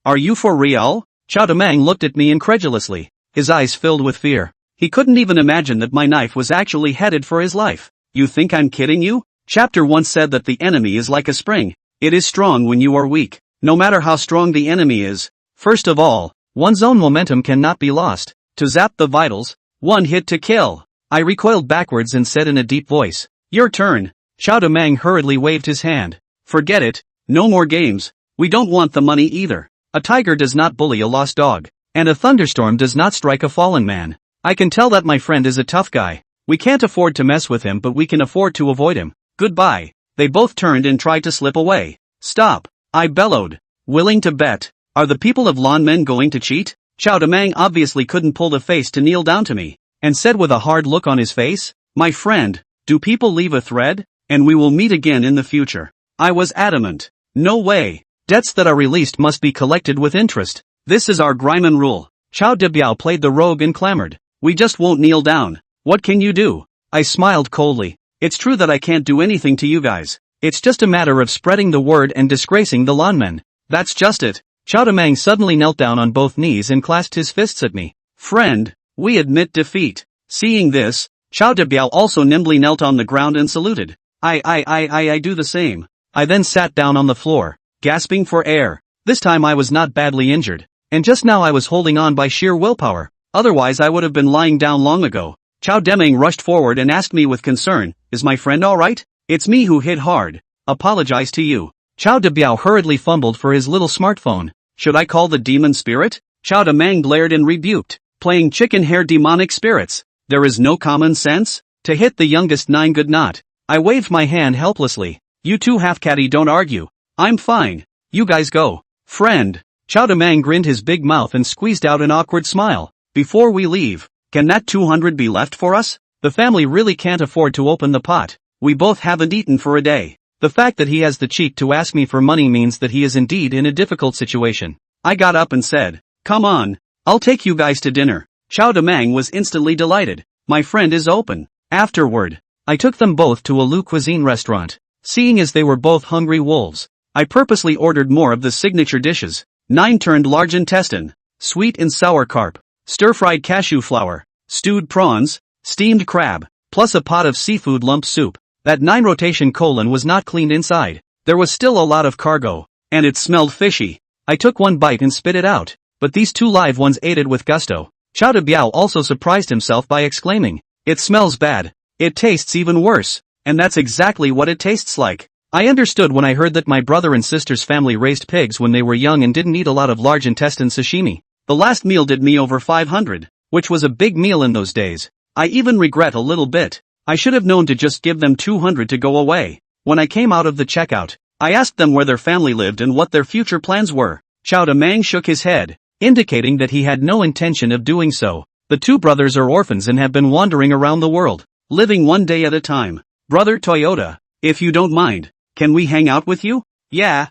Speaker 1: "Are you for real?" Chao Demang looked at me incredulously, his eyes filled with fear. He couldn't even imagine that my knife was actually headed for his life. "You think I'm kidding you?" Chapter 1 said that the enemy is like a spring. It is strong when you are weak, no matter how strong the enemy is. First of all, one's own momentum cannot be lost. To zap the vitals, one hit to kill. I recoiled backwards and said in a deep voice, "Your turn." Chao Demang hurriedly waved his hand. "Forget it, no more games. We don't want the money either. A tiger does not bully a lost dog, and a thunderstorm does not strike a fallen man. I can tell that my friend is a tough guy. We can't afford to mess with him, but we can afford to avoid him. Goodbye." They both turned and tried to slip away. "Stop," I bellowed. "Willing to bet? Are the people of Lanmen going to cheat?" Chao Demang obviously couldn't pull the face to kneel down to me, and said with a hard look on his face, "My friend, do people leave a thread? And we will meet again in the future." I was adamant. "No way. Debts that are released must be collected with interest. This is our Greiman rule." Chao Debiao played the rogue and clamored, "We just won't kneel down. What can you do?" I smiled coldly. "It's true that I can't do anything to you guys. It's just a matter of spreading the word and disgracing the Lanmen. That's just it." Chao Demang suddenly knelt down on both knees and clasped his fists at me. "Friend, we admit defeat." Seeing this, Chao Debiao also nimbly knelt on the ground and saluted. I do the same. I then sat down on the floor, gasping for air. This time I was not badly injured, and just now I was holding on by sheer willpower. Otherwise I would have been lying down long ago. Chao Demang rushed forward and asked me with concern, "Is my friend alright?" "It's me who hit hard. Apologize to you." Chao Debiao hurriedly fumbled for his little smartphone. "Should I call the demon spirit?" Chao Demang glared and rebuked. "Playing chicken hair demonic spirits. There is no common sense? To hit the youngest 9 good not." I waved my hand helplessly. "You two half-catty don't argue. I'm fine. You guys go." "Friend." Chao Demang grinned his big mouth and squeezed out an awkward smile. before we leave, can that 200 be left for us? The family really can't afford to open the pot. We both haven't eaten for a day. The fact that he has the cheek to ask me for money means that he is indeed in a difficult situation. I got up and said, "Come on, I'll take you guys to dinner." Chow Demang was instantly delighted. My friend is open. Afterward, I took them both to a Lu Cuisine restaurant. Seeing as they were both hungry wolves, I purposely ordered more of the signature dishes. 9 turned large intestine, sweet and sour carp, stir-fried cashew flour, stewed prawns, steamed crab, plus a pot of seafood lump soup. That 9 rotation colon was not cleaned inside. There was still a lot of cargo, and it smelled fishy. I took one bite and spit it out, but these 2 live ones ate it with gusto. Chow De Biao also surprised himself by exclaiming, "It smells bad. It tastes even worse." And that's exactly what it tastes like. I understood when I heard that my brother and sister's family raised pigs when they were young and didn't eat a lot of large intestine sashimi. The last meal did me over 500, which was a big meal in those days. I even regret a little bit. I should have known to just give them 200 to go away. When I came out of the checkout, I asked them where their family lived and what their future plans were. Chow Demang shook his head, indicating that he had no intention of doing so. The 2 brothers are orphans and have been wandering around the world, living one day at a time. "Brother Toyota, if you don't mind, can we hang out with you?" Yeah,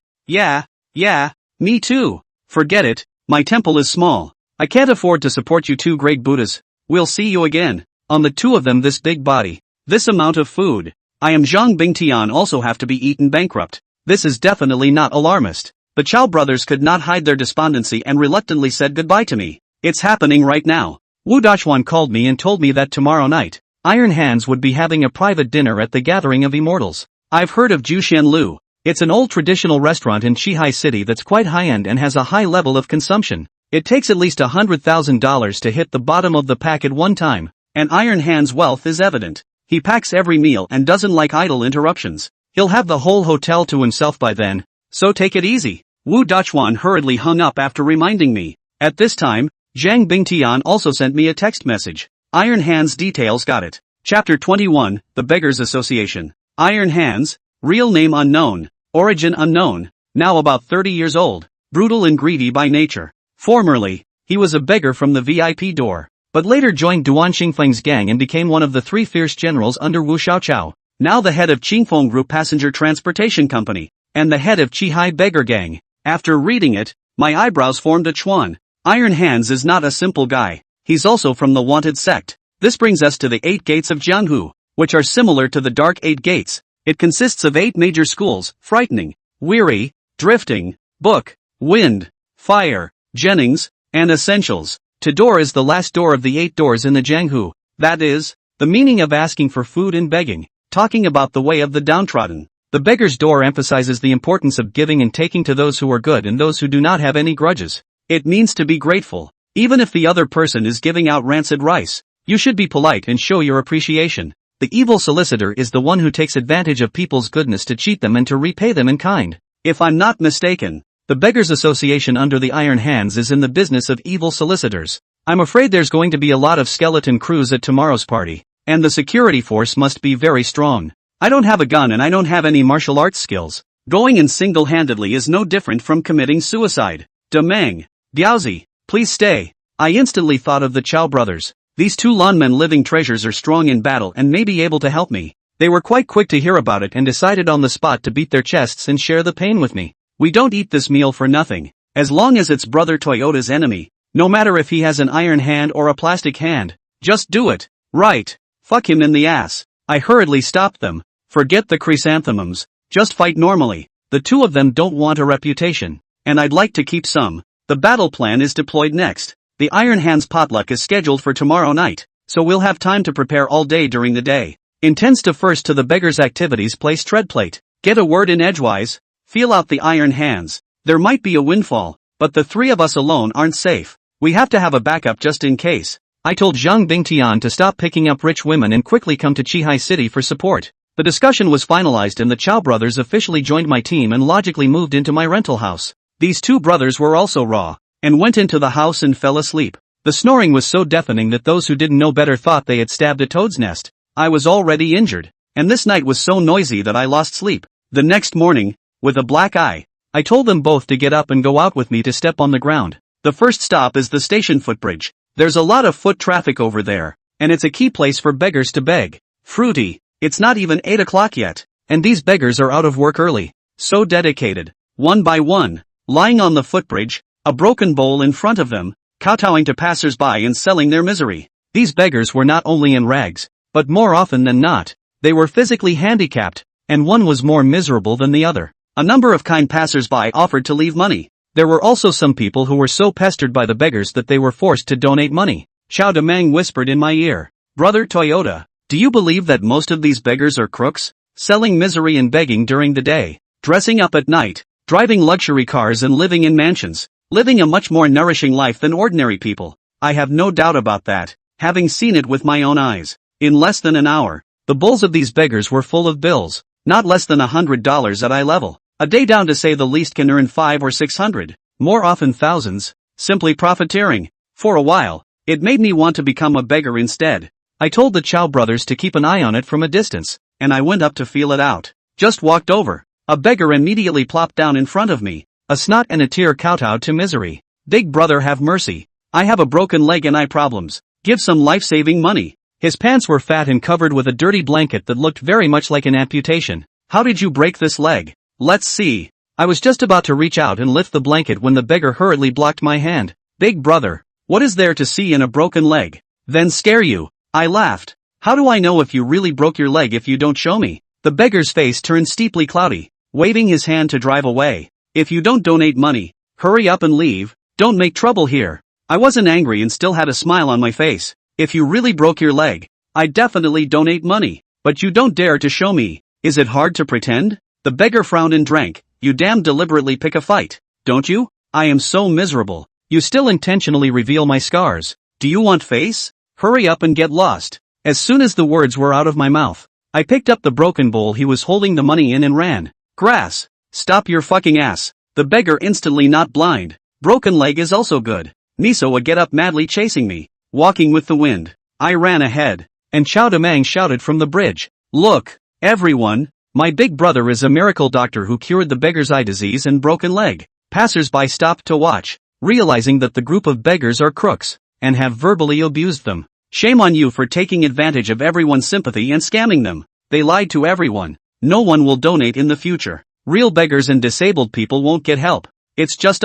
Speaker 1: me too. Forget it, my temple is small. I can't afford to support you 2 great Buddhas. We'll see you again. On the 2 of them this big body, this amount of food. I am Zhang Bingtian also have to be eaten bankrupt. This is definitely not alarmist. The Chow brothers could not hide their despondency and reluctantly said goodbye to me. It's happening right now. Wu Dachuan called me and told me that tomorrow night, Iron Hands would be having a private dinner at the Gathering of Immortals. I've heard of Jushan Lu. It's an old traditional restaurant in Qihai City that's quite high-end and has a high level of consumption. It takes at least $100,000 to hit the bottom of the pack at one time, and Iron Hand's wealth is evident. He packs every meal and doesn't like idle interruptions. He'll have the whole hotel to himself by then, so take it easy. Wu Dachuan hurriedly hung up after reminding me. At this time, Zhang Bingtian also sent me a text message. Iron Hands details got it. Chapter 21, The Beggars Association. Iron Hands, real name unknown, origin unknown, now about 30 years old, brutal and greedy by nature. Formerly, he was a beggar from the VIP door, but later joined Duan Xingfeng's gang and became one of the 3 fierce generals under Wu Xiaochao, now the head of Qingfeng Group Passenger Transportation Company, and the head of Qihai Beggar Gang. After reading it, my eyebrows formed a chuan. Iron Hands is not a simple guy. He's also from the wanted sect. This brings us to the 8 gates of jianghu, which are similar to the Dark 8 gates. It consists of 8 major schools: frightening, weary, drifting, book, wind, fire, Jennings, and essentials. Door is the last door of the 8 doors in the jianghu. That is, the meaning of asking for food and begging, talking about the way of the downtrodden. The beggar's door emphasizes the importance of giving and taking to those who are good and those who do not have any grudges. It means to be grateful. Even if the other person is giving out rancid rice, you should be polite and show your appreciation. The evil solicitor is the one who takes advantage of people's goodness to cheat them and to repay them in kind. If I'm not mistaken, the Beggars Association under the Iron Hands is in the business of evil solicitors. I'm afraid there's going to be a lot of skeleton crews at tomorrow's party, and the security force must be very strong. I don't have a gun and I don't have any martial arts skills. Going in single-handedly is no different from committing suicide. Demang, Diaozi, please stay. I instantly thought of the Chow brothers. These 2 Lanmen living treasures are strong in battle and may be able to help me. They were quite quick to hear about it and decided on the spot to beat their chests and share the pain with me. We don't eat this meal for nothing. As long as it's brother Toyota's enemy, no matter if he has an iron hand or a plastic hand, just do it. Right. Fuck him in the ass. I hurriedly stopped them. Forget the chrysanthemums. Just fight normally. The 2 of them don't want a reputation, and I'd like to keep some. The battle plan is deployed next. The Iron Hands potluck is scheduled for tomorrow night, so we'll have time to prepare all day during the day. Intends to first to the beggar's activities place treadplate. Get a word in edgewise. Feel out the Iron Hands. There might be a windfall, but the 3 of us alone aren't safe. We have to have a backup just in case. I told Zhang Bingtian to stop picking up rich women and quickly come to Qihai City for support. The discussion was finalized and the Chow brothers officially joined my team and logically moved into my rental house. These 2 brothers were also raw, and went into the house and fell asleep. The snoring was so deafening that those who didn't know better thought they had stabbed a toad's nest. I was already injured, and this night was so noisy that I lost sleep. The next morning, with a black eye, I told them both to get up and go out with me to step on the ground. The first stop is the station footbridge. There's a lot of foot traffic over there, and it's a key place for beggars to beg. Fruity, it's not even 8 o'clock yet, and these beggars are out of work early. So dedicated. One by one, lying on the footbridge, a broken bowl in front of them, kowtowing to passers-by and selling their misery. These beggars were not only in rags, but more often than not, they were physically handicapped, and one was more miserable than the other. A number of kind passers-by offered to leave money. There were also some people who were so pestered by the beggars that they were forced to donate money. Chao Demang whispered in my ear, "Brother Toyota, do you believe that most of these beggars are crooks? Selling misery and begging during the day, dressing up at night, driving luxury cars and living in mansions, living a much more nourishing life than ordinary people. I have no doubt about that, having seen it with my own eyes. In less than an hour, the bowls of these beggars were full of bills, not less than $100 at eye level. A day down to say the least can earn 500 or 600, more often thousands, simply profiteering. For a while, it made me want to become a beggar instead. I told the Chow brothers to keep an eye on it from a distance, and I went up to feel it out. Just walked over. A beggar immediately plopped down in front of me. A snot and a tear kowtowed to misery. "Big brother, have mercy. I have a broken leg and eye problems. Give some life-saving money." His pants were fat and covered with a dirty blanket that looked very much like an amputation. "How did you break this leg? Let's see." I was just about to reach out and lift the blanket when the beggar hurriedly blocked my hand. "Big brother, what is there to see in a broken leg? Then scare you?" I laughed. "How do I know if you really broke your leg if you don't show me?" The beggar's face turned steeply cloudy, waving his hand to drive away. "If you don't donate money, hurry up and leave, don't make trouble here." I wasn't angry and still had a smile on my face. "If you really broke your leg, I'd definitely donate money, but you don't dare to show me. Is it hard to pretend?" The beggar frowned and drank. "You damn deliberately pick a fight, don't you? I am so miserable. You still intentionally reveal my scars. Do you want face? Hurry up and get lost." As soon as the words were out of my mouth, I picked up the broken bowl he was holding the money in and ran. "Grass. Stop your fucking ass." The beggar instantly not blind. "Broken leg is also good." Miso would get up madly chasing me, walking with the wind. I ran ahead, and Chao Demang shouted from the bridge, "Look, everyone, my big brother is a miracle doctor who cured the beggar's eye disease and broken leg." Passers-by stopped to watch, realizing that the group of beggars are crooks, and have verbally abused them. "Shame on you for taking advantage of everyone's sympathy and scamming them. They lied to everyone. No one will donate in the future. Real beggars and disabled people won't get help. It's just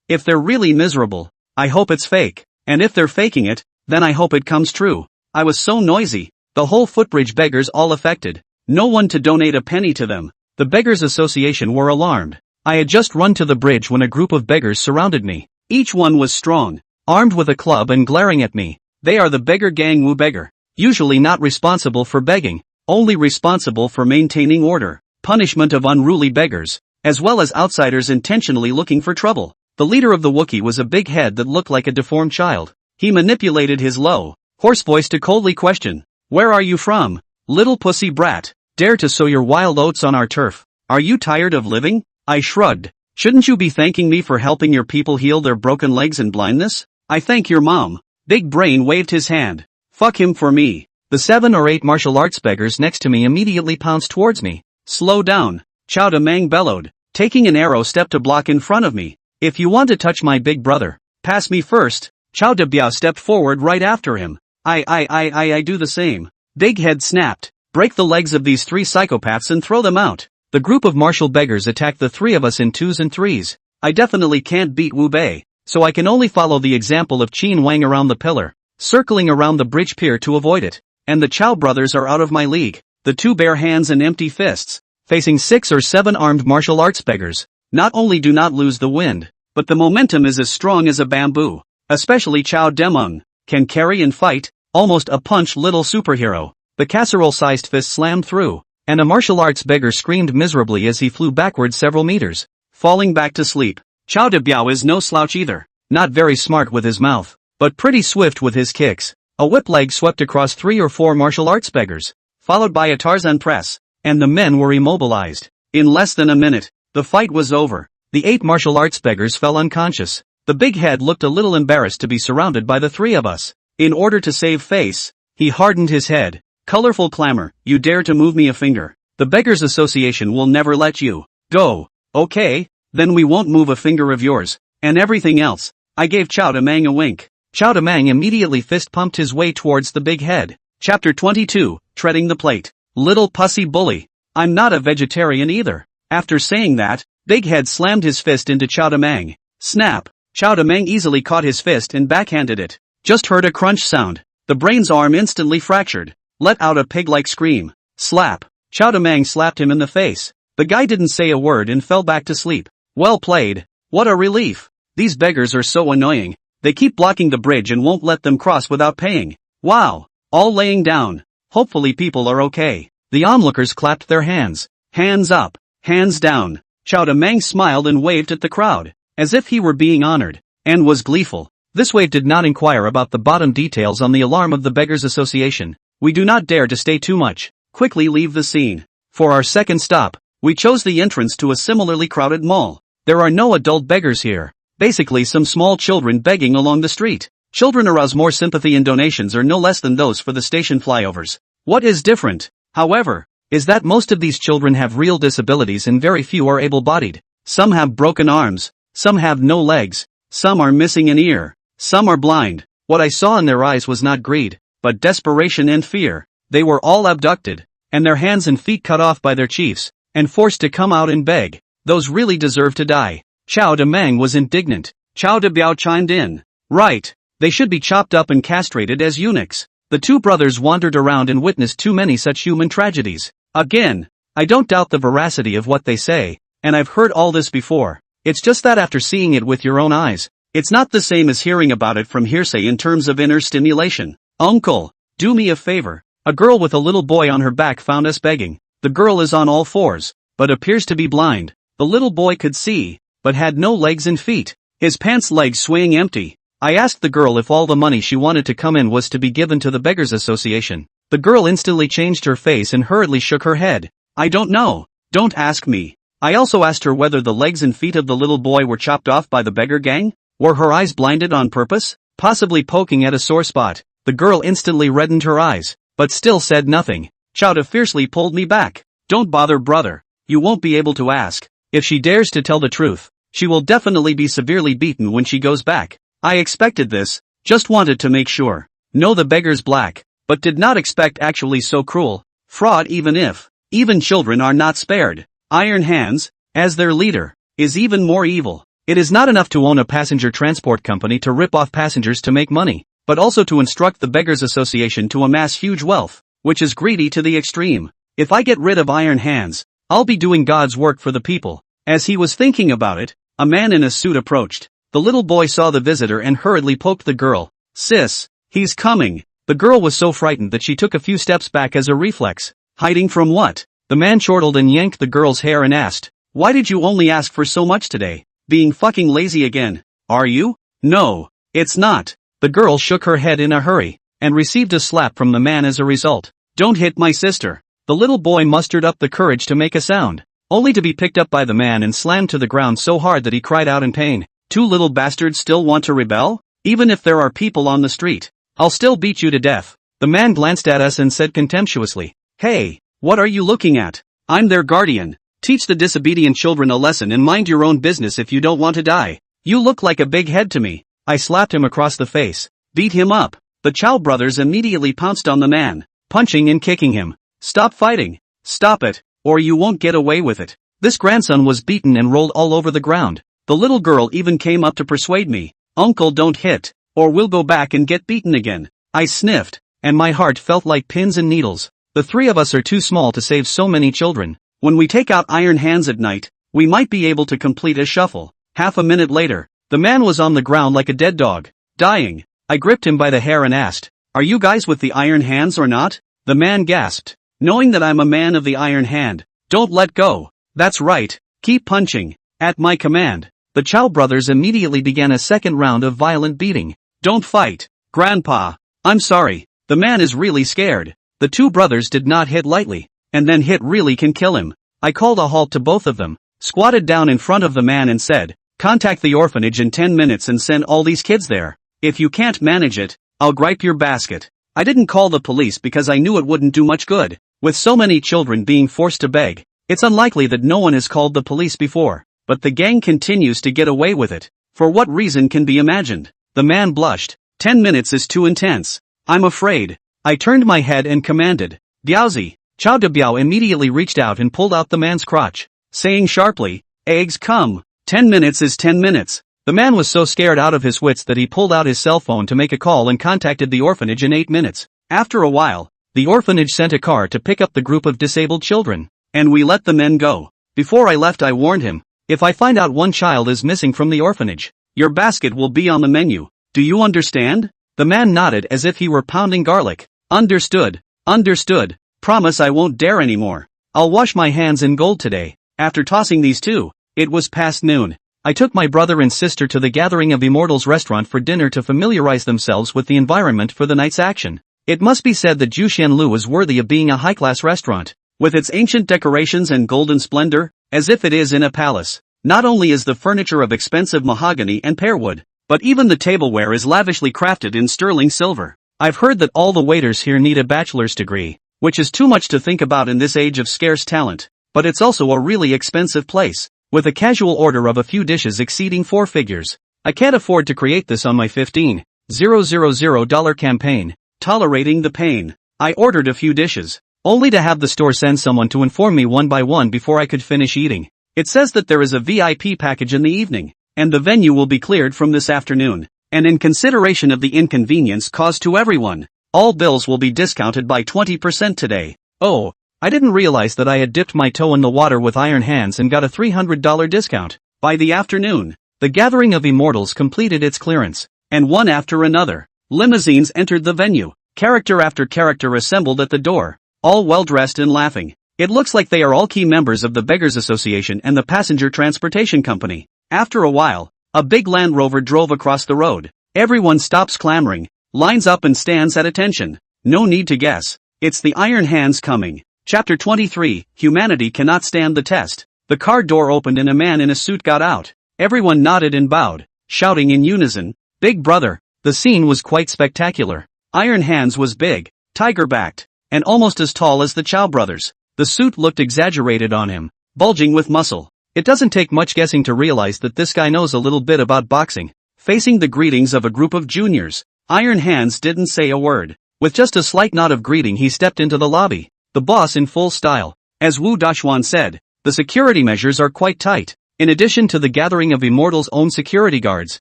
Speaker 1: if they're really miserable, I hope it's fake. And if they're faking it, then I hope it comes true." I was so noisy. The whole footbridge beggars all affected. No one to donate a penny to them. The Beggars Association were alarmed. I had just run to the bridge when a group of beggars surrounded me. Each one was strong, armed with a club and glaring at me. They are the beggar gang Wu beggar. Usually not responsible for begging, only responsible for maintaining order, punishment of unruly beggars, as well as outsiders intentionally looking for trouble. The leader of the Wookiee was a big head that looked like a deformed child. He manipulated his low, hoarse voice to coldly question, "Where are you from? Little pussy brat, dare to sow your wild oats on our turf. Are you tired of living?" I shrugged. "Shouldn't you be thanking me for helping your people heal their broken legs and blindness?" "I thank your mom." Big Brain waved his hand. "Fuck him for me." The 7 or 8 martial arts beggars next to me immediately pounced towards me. "Slow down," Chao Demang bellowed, taking an arrow step to block in front of me. "If you want to touch my big brother, pass me first." Chao De Biao stepped forward right after him. I do the same." Big Head snapped. "Break the legs of these 3 psychopaths and throw them out." The group of martial beggars attacked the 3 of us in 2s and 3s. I definitely can't beat Wu Bei, so I can only follow the example of Qin Wang around the pillar, circling around the bridge pier to avoid it. And the Chow brothers are out of my league. The 2 bare hands and empty fists, facing 6 or 7 armed martial arts beggars. Not only do not lose the wind, but the momentum is as strong as a bamboo. Especially Chao Demang can carry and fight, almost a punch little superhero. The casserole-sized fist slammed through, and a martial arts beggar screamed miserably as he flew backward several meters, falling back to sleep. Chao De Biao is no slouch either, not very smart with his mouth, but pretty swift with his kicks. A whip leg swept across 3 or 4 martial arts beggars, followed by a Tarzan press, and the men were immobilized. In less than a minute, the fight was over. The 8 martial arts beggars fell unconscious. The big head looked a little embarrassed to be surrounded by the 3 of us. In order to save face, he hardened his head. Colorful clamor, "You dare to move me a finger. The Beggars Association will never let you go." "Okay, then we won't move a finger of yours." "And everything else." I gave Chao Demang a wink. Chao Demang immediately fist-pumped his way towards the big head. Chapter 22, Treading the Plate. Little pussy bully. I'm not a vegetarian either. After saying that, Big Head slammed his fist into Chao Demang. Snap! Chao Demang easily caught his fist and backhanded it. Just heard a crunch sound. The brain's arm instantly fractured. Let out a pig-like scream. Slap! Chao Demang slapped him in the face. The guy didn't say a word and fell back to sleep. Well played. What a relief. These beggars are so annoying. They keep blocking the bridge and won't let them cross without paying. Wow. All laying down. Hopefully people are okay. The onlookers clapped their hands. Hands up. Hands down. Chao Demang smiled and waved at the crowd, as if he were being honored, and was gleeful. This wave did not inquire about the bottom details on the alarm of the Beggars Association. We do not dare to stay too much. Quickly leave the scene. For our second stop, we chose the entrance to a similarly crowded mall. There are no adult beggars here. Basically some small children begging along the street. Children arouse more sympathy and donations are no less than those for the station flyovers. What is different, however, is that most of these children have real disabilities and very few are able-bodied. Some have broken arms, some have no legs, some are missing an ear, some are blind. What I saw in their eyes was not greed, but desperation and fear. They were all abducted, and their hands and feet cut off by their chiefs, and forced to come out and beg. Those really deserve to die. Chao Demang was indignant. Chao Debiao chimed in. Right. They should be chopped up and castrated as eunuchs. The two brothers wandered around and witnessed too many such human tragedies. Again, I don't doubt the veracity of what they say, and I've heard all this before. It's just that after seeing it with your own eyes, it's not the same as hearing about it from hearsay in terms of inner stimulation. Uncle, do me a favor. A girl with a little boy on her back found us begging. The girl is on all fours, but appears to be blind. The little boy could see, but had no legs and feet. His pants legs swaying empty. I asked the girl if all the money she wanted to come in was to be given to the Beggars Association. The girl instantly changed her face and hurriedly shook her head. I don't know. Don't ask me. I also asked her whether the legs and feet of the little boy were chopped off by the beggar gang. Were her eyes blinded on purpose? Possibly poking at a sore spot. The girl instantly reddened her eyes, but still said nothing. Chowda fiercely pulled me back. Don't bother, brother. You won't be able to ask. If she dares to tell the truth, she will definitely be severely beaten when she goes back. I expected this, just wanted to make sure. No, the beggar's black, but did not expect actually so cruel. Fraud even children are not spared. Iron Hands, as their leader, is even more evil. It is not enough to own a passenger transport company to rip off passengers to make money, but also to instruct the Beggars Association to amass huge wealth, which is greedy to the extreme. If I get rid of Iron Hands, I'll be doing God's work for the people. As he was thinking about it, a man in a suit approached. The little boy saw the visitor and hurriedly poked the girl. Sis, he's coming. The girl was so frightened that she took a few steps back as a reflex. Hiding from what? The man chortled and yanked the girl's hair and asked, why did you only ask for so much today? Being fucking lazy again? Are you? No, it's not. The girl shook her head in a hurry, and received a slap from the man as a result. Don't hit my sister. The little boy mustered up the courage to make a sound, only to be picked up by the man and slammed to the ground so hard that he cried out in pain. Two little bastards still want to rebel? Even if there are people on the street, I'll still beat you to death. The man glanced at us and said contemptuously, hey, what are you looking at? I'm their guardian. Teach the disobedient children a lesson and mind your own business if you don't want to die. You look like a big head to me. I slapped him across the face. Beat him up. The Chow brothers immediately pounced on the man, punching and kicking him. Stop fighting. Stop it, or you won't get away with it. This grandson was beaten and rolled all over the ground. The little girl even came up to persuade me. Uncle, don't hit, or we'll go back and get beaten again. I sniffed, and my heart felt like pins and needles. The three of us are too small to save so many children. When we take out Iron Hands at night, we might be able to complete a shuffle. Half a minute later, the man was on the ground like a dead dog, dying. I gripped him by the hair and asked, are you guys with the Iron Hands or not? The man gasped, knowing that I'm a man of the Iron Hand. Don't let go. That's right, keep punching. At my command, the Chow brothers immediately began a second round of violent beating. Don't fight, Grandpa. I'm sorry, the man is really scared. The two brothers did not hit lightly, and then hit really can kill him. I called a halt to both of them, squatted down in front of the man and said, contact the orphanage in 10 minutes and send all these kids there. If you can't manage it, I'll gripe your basket. I didn't call the police because I knew it wouldn't do much good. With so many children being forced to beg, it's unlikely that no one has called the police before. But the gang continues to get away with it. For what reason can be imagined? The man blushed. 10 minutes is too intense. I'm afraid. I turned my head and commanded, Biaozi. Chow De Biao immediately reached out and pulled out the man's crotch, saying sharply, eggs come. 10 minutes is 10 minutes. The man was so scared out of his wits that he pulled out his cell phone to make a call and contacted the orphanage in 8 minutes. After a while, the orphanage sent a car to pick up the group of disabled children, and we let the men go. Before I left, I warned him, if I find out one child is missing from the orphanage, your basket will be on the menu. Do you understand? The man nodded as if he were pounding garlic. Understood. Understood. Promise I won't dare anymore. I'll wash my hands in gold today. After tossing these two, it was past noon. I took my brother and sister to the Gathering of Immortals restaurant for dinner to familiarize themselves with the environment for the night's action. It must be said that Jushianlu is worthy of being a high-class restaurant, with its ancient decorations and golden splendor, as if it is in a palace. Not only is the furniture of expensive mahogany and pearwood, but even the tableware is lavishly crafted in sterling silver. I've heard that all the waiters here need a bachelor's degree, which is too much to think about in this age of scarce talent, but it's also a really expensive place, with a casual order of a few dishes exceeding 4 figures. I can't afford to create this on my $15,000 campaign, tolerating the pain. I ordered a few dishes, only to have the store send someone to inform me one by one before I could finish eating. It says that there is a VIP package in the evening, and the venue will be cleared from this afternoon, and in consideration of the inconvenience caused to everyone, all bills will be discounted by 20% today. Oh, I didn't realize that I had dipped my toe in the water with iron hands and got a $300 discount. By the afternoon, the Gathering of Immortals completed its clearance, and one after another, limousines entered the venue. Character after character assembled at the door, all well-dressed and laughing. It looks like they are all key members of the Beggars Association and the Passenger Transportation Company. After a while, a big Land Rover drove across the road. Everyone stops clamoring, lines up and stands at attention. No need to guess. It's the Iron Hands coming. Chapter 23, Humanity Cannot Stand the Test. The car door opened and a man in a suit got out. Everyone nodded and bowed, shouting in unison, Big Brother. The scene was quite spectacular. Iron Hands was big, tiger-backed, and almost as tall as the Chow brothers. The suit looked exaggerated on him, bulging with muscle. It doesn't take much guessing to realize that this guy knows a little bit about boxing. Facing the greetings of a group of juniors, Iron Hands didn't say a word. With just a slight nod of greeting, he stepped into the lobby, the boss in full style. As Wu Daxuan said, the security measures are quite tight. In addition to the Gathering of Immortals' own security guards,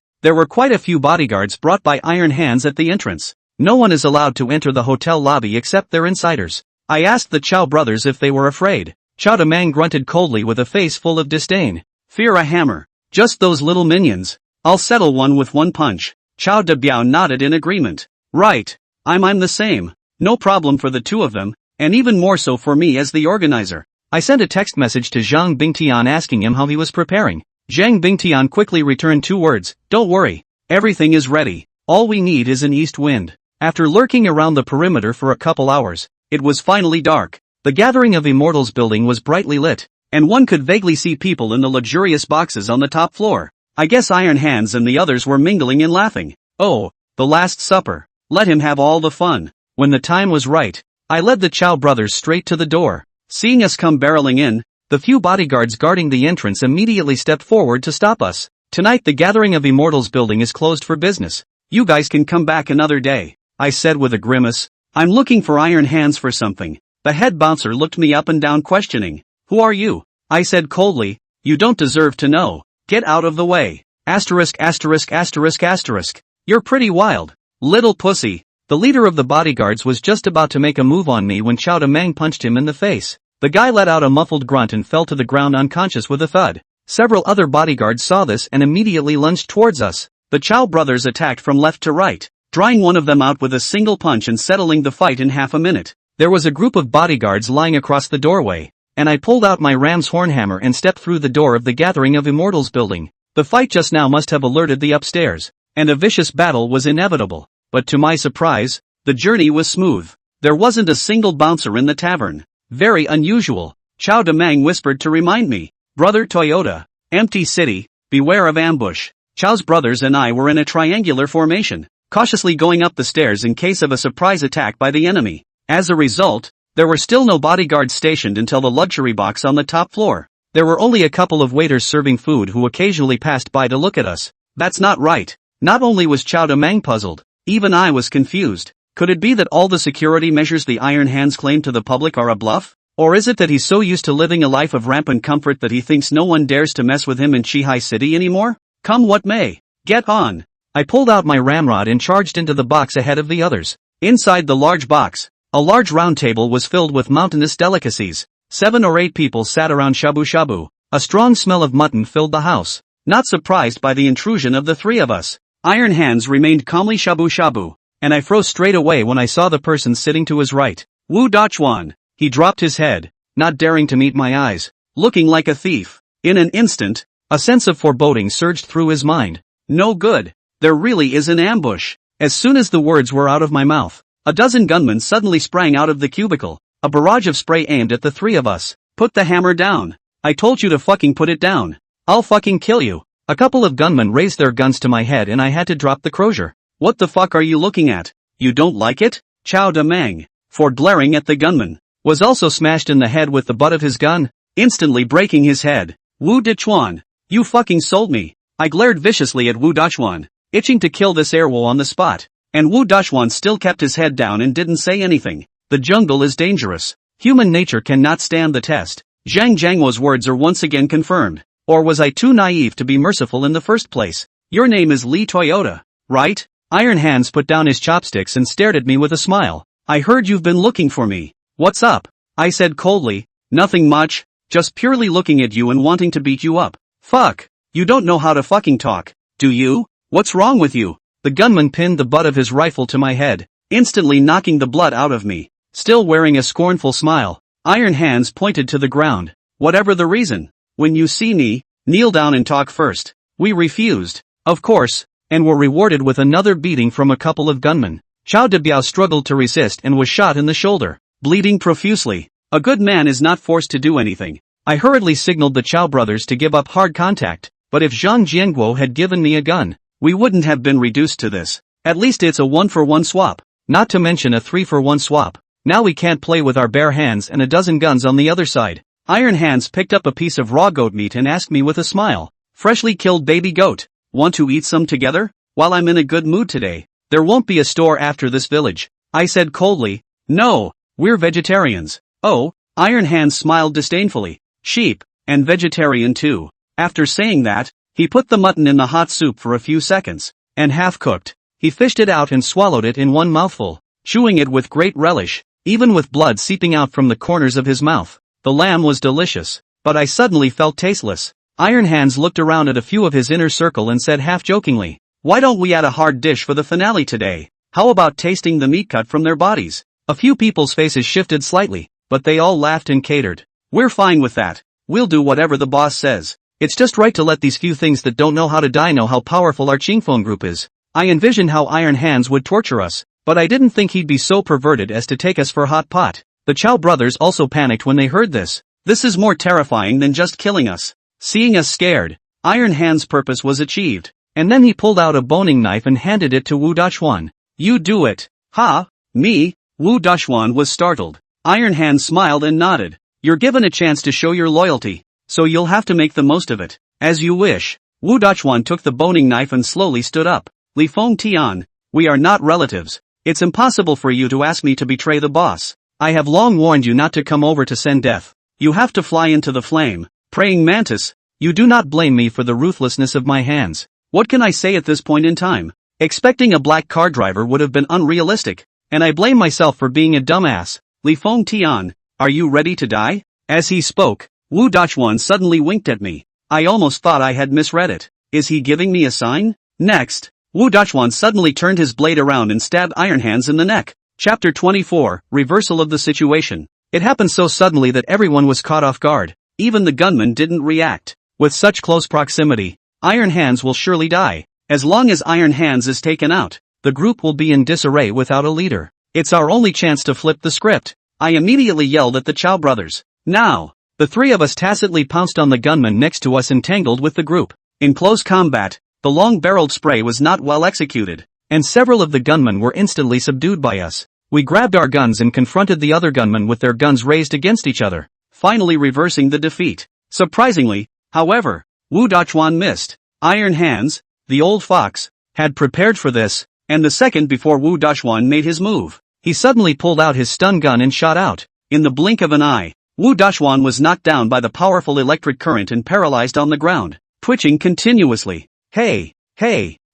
Speaker 1: there were quite a few bodyguards brought by Iron Hands at the entrance. No one is allowed to enter the hotel lobby except their insiders. I asked the Chow brothers if they were afraid. Chow De Mang grunted coldly with a face full of disdain. Fear a hammer. Just those little minions. I'll settle one with one punch. Chow De Biao nodded in agreement. Right. I'm the same. No problem for the two of them, and even more so for me as the organizer. I sent a text message to Zhang Bingtian asking him how he was preparing. Zhang Bingtian quickly returned 2 words, don't worry. Everything is ready. All we need is an east wind. After lurking around the perimeter for a couple hours, it was finally dark. The Gathering of Immortals building was brightly lit, and one could vaguely see people in the luxurious boxes on the top floor. I guess Iron Hands and the others were mingling and laughing. Oh, the Last Supper. Let him have all the fun. When the time was right, I led the Chow brothers straight to the door. Seeing us come barreling in, the few bodyguards guarding the entrance immediately stepped forward to stop us. Tonight the Gathering of Immortals building is closed for business. You guys can come back another day, I said with a grimace. I'm looking for Iron Hands for something. The head bouncer looked me up and down questioning. Who are you? I said coldly, you don't deserve to know. Get out of the way. Asterisk. You're pretty wild. Little pussy. The leader of the bodyguards was just about to make a move on me when Chow De Mang punched him in the face. The guy let out a muffled grunt and fell to the ground unconscious with a thud. Several other bodyguards saw this and immediately lunged towards us. The Chow brothers attacked from left to right, drawing one of them out with a single punch and settling the fight in half a minute. There was a group of bodyguards lying across the doorway, and I pulled out my ram's horn hammer and stepped through the door of the Gathering of Immortals building. The fight just now must have alerted the upstairs, and a vicious battle was inevitable. But to my surprise, the journey was smooth. There wasn't a single bouncer in the tavern. Very unusual. Chow De Mang whispered to remind me. Brother Toyota. Empty city. Beware of ambush. Chow's brothers and I were in a triangular formation, cautiously going up the stairs in case of a surprise attack by the enemy. As a result, there were still no bodyguards stationed until the luxury box on the top floor. There were only a couple of waiters serving food who occasionally passed by to look at us. That's not right. Not only was Chow De Mang puzzled, Even I was confused. Could it be that all the security measures the Iron Hands claim to the public are a bluff? Or is it that he's so used to living a life of rampant comfort that he thinks no one dares to mess with him in Chihai City anymore? Come what may. Get on. I pulled out my ramrod and charged into the box ahead of the others. Inside the large box, a large round table was filled with mountainous delicacies. 7 or 8 people sat around shabu-shabu. A strong smell of mutton filled the house. Not surprised by the intrusion of the 3 of us, Iron Hands remained calmly shabu-shabu, and I froze straight away when I saw the person sitting to his right. Wu Dachuan. He dropped his head, not daring to meet my eyes, looking like a thief. In an instant, a sense of foreboding surged through his mind. No good. There really is an ambush. As soon as the words were out of my mouth, a dozen gunmen suddenly sprang out of the cubicle. A barrage of spray aimed at the 3 of us. Put the hammer down. I told you to fucking put it down. I'll fucking kill you. A couple of gunmen raised their guns to my head and I had to drop the crozier. What the fuck are you looking at? You don't like it? Chow Da Mang, for glaring at the gunman, was also smashed in the head with the butt of his gun, instantly breaking his head. Wu Dachuan, you fucking sold me. I glared viciously at Wu Dachuan, itching to kill this airwo on the spot. And Wu Dachuan still kept his head down and didn't say anything. The jungle is dangerous. Human nature cannot stand the test. Zhang Jianghuo's words are once again confirmed. Or was I too naive to be merciful in the first place? Your name is Lee Toyota, right? Iron Hands put down his chopsticks and stared at me with a smile. I heard you've been looking for me. What's up? I said coldly. Nothing much, just purely looking at you and wanting to beat you up. Fuck. You don't know how to fucking talk, do you? What's wrong with you? The gunman pinned the butt of his rifle to my head, instantly knocking the blood out of me. Still wearing a scornful smile, Iron Hands pointed to the ground. Whatever the reason, when you see me, kneel down and talk first. We refused, of course, and were rewarded with another beating from a couple of gunmen. Chow Debiao struggled to resist and was shot in the shoulder, bleeding profusely. A good man is not forced to do anything. I hurriedly signaled the Chow brothers to give up hard contact, but if Zhang Jiangguo had given me a gun, we wouldn't have been reduced to this. At least it's a 1-for-1 swap, not to mention a 3-for-1 swap. Now we can't play with our bare hands and a dozen guns on the other side. Iron Hands picked up a piece of raw goat meat and asked me with a smile. Freshly killed baby goat. Want to eat some together? While I'm in a good mood today, there won't be a store after this village. I said coldly. No, we're vegetarians. Oh, Iron Hands smiled disdainfully. Sheep, and vegetarian too. After saying that, he put the mutton in the hot soup for a few seconds, and half-cooked. He fished it out and swallowed it in one mouthful, chewing it with great relish, even with blood seeping out from the corners of his mouth. The lamb was delicious, but I suddenly felt tasteless. Iron Hands looked around at a few of his inner circle and said half-jokingly, why don't we add a hard dish for the finale today? How about tasting the meat cut from their bodies? A few people's faces shifted slightly, but they all laughed and catered. We're fine with that. We'll do whatever the boss says. It's just right to let these few things that don't know how to die know how powerful our Qingfeng group is. I envisioned how Iron Hands would torture us, but I didn't think he'd be so perverted as to take us for hot pot. The Chow brothers also panicked when they heard this. This is more terrifying than just killing us. Seeing us scared, Iron Hands' purpose was achieved, and then he pulled out a boning knife and handed it to Wu Dachuan. You do it. Ha? Me? Wu Dachuan was startled. Iron Hands smiled and nodded. You're given a chance to show your loyalty, so you'll have to make the most of it. As you wish. Wu Dachuan took the boning knife and slowly stood up. Li Feng Tian, we are not relatives. It's impossible for you to ask me to betray the boss. I have long warned you not to come over to send death. You have to fly into the flame. Praying mantis, you do not blame me for the ruthlessness of my hands. What can I say at this point in time? Expecting a black car driver would have been unrealistic, and I blame myself for being a dumbass. Li Feng Tian, are you ready to die? As he spoke, Wu Dachuan suddenly winked at me. I almost thought I had misread it. Is he giving me a sign? Next, Wu Dachuan suddenly turned his blade around and stabbed Iron Hands in the neck. Chapter 24, Reversal of the Situation. It happened so suddenly that everyone was caught off guard. Even the gunman didn't react. With such close proximity, Iron Hands will surely die. As long as Iron Hands is taken out, the group will be in disarray without a leader. It's our only chance to flip the script. I immediately yelled at the Chow brothers. Now! The 3 of us tacitly pounced on the gunman next to us and tangled with the group. In close combat, the long-barreled spray was not well executed, and several of the gunmen were instantly subdued by us. We grabbed our guns and confronted the other gunmen with their guns raised against each other, finally reversing the defeat. Surprisingly, however, Wu Dachuan missed. Iron Hands, the old fox, had prepared for this. and the second before Wu Dashwan made his move. He suddenly pulled out his stun gun and shot out. In the blink of an eye, Wu Dashwan was knocked down by the powerful electric current and paralyzed on the ground, twitching continuously. Hey,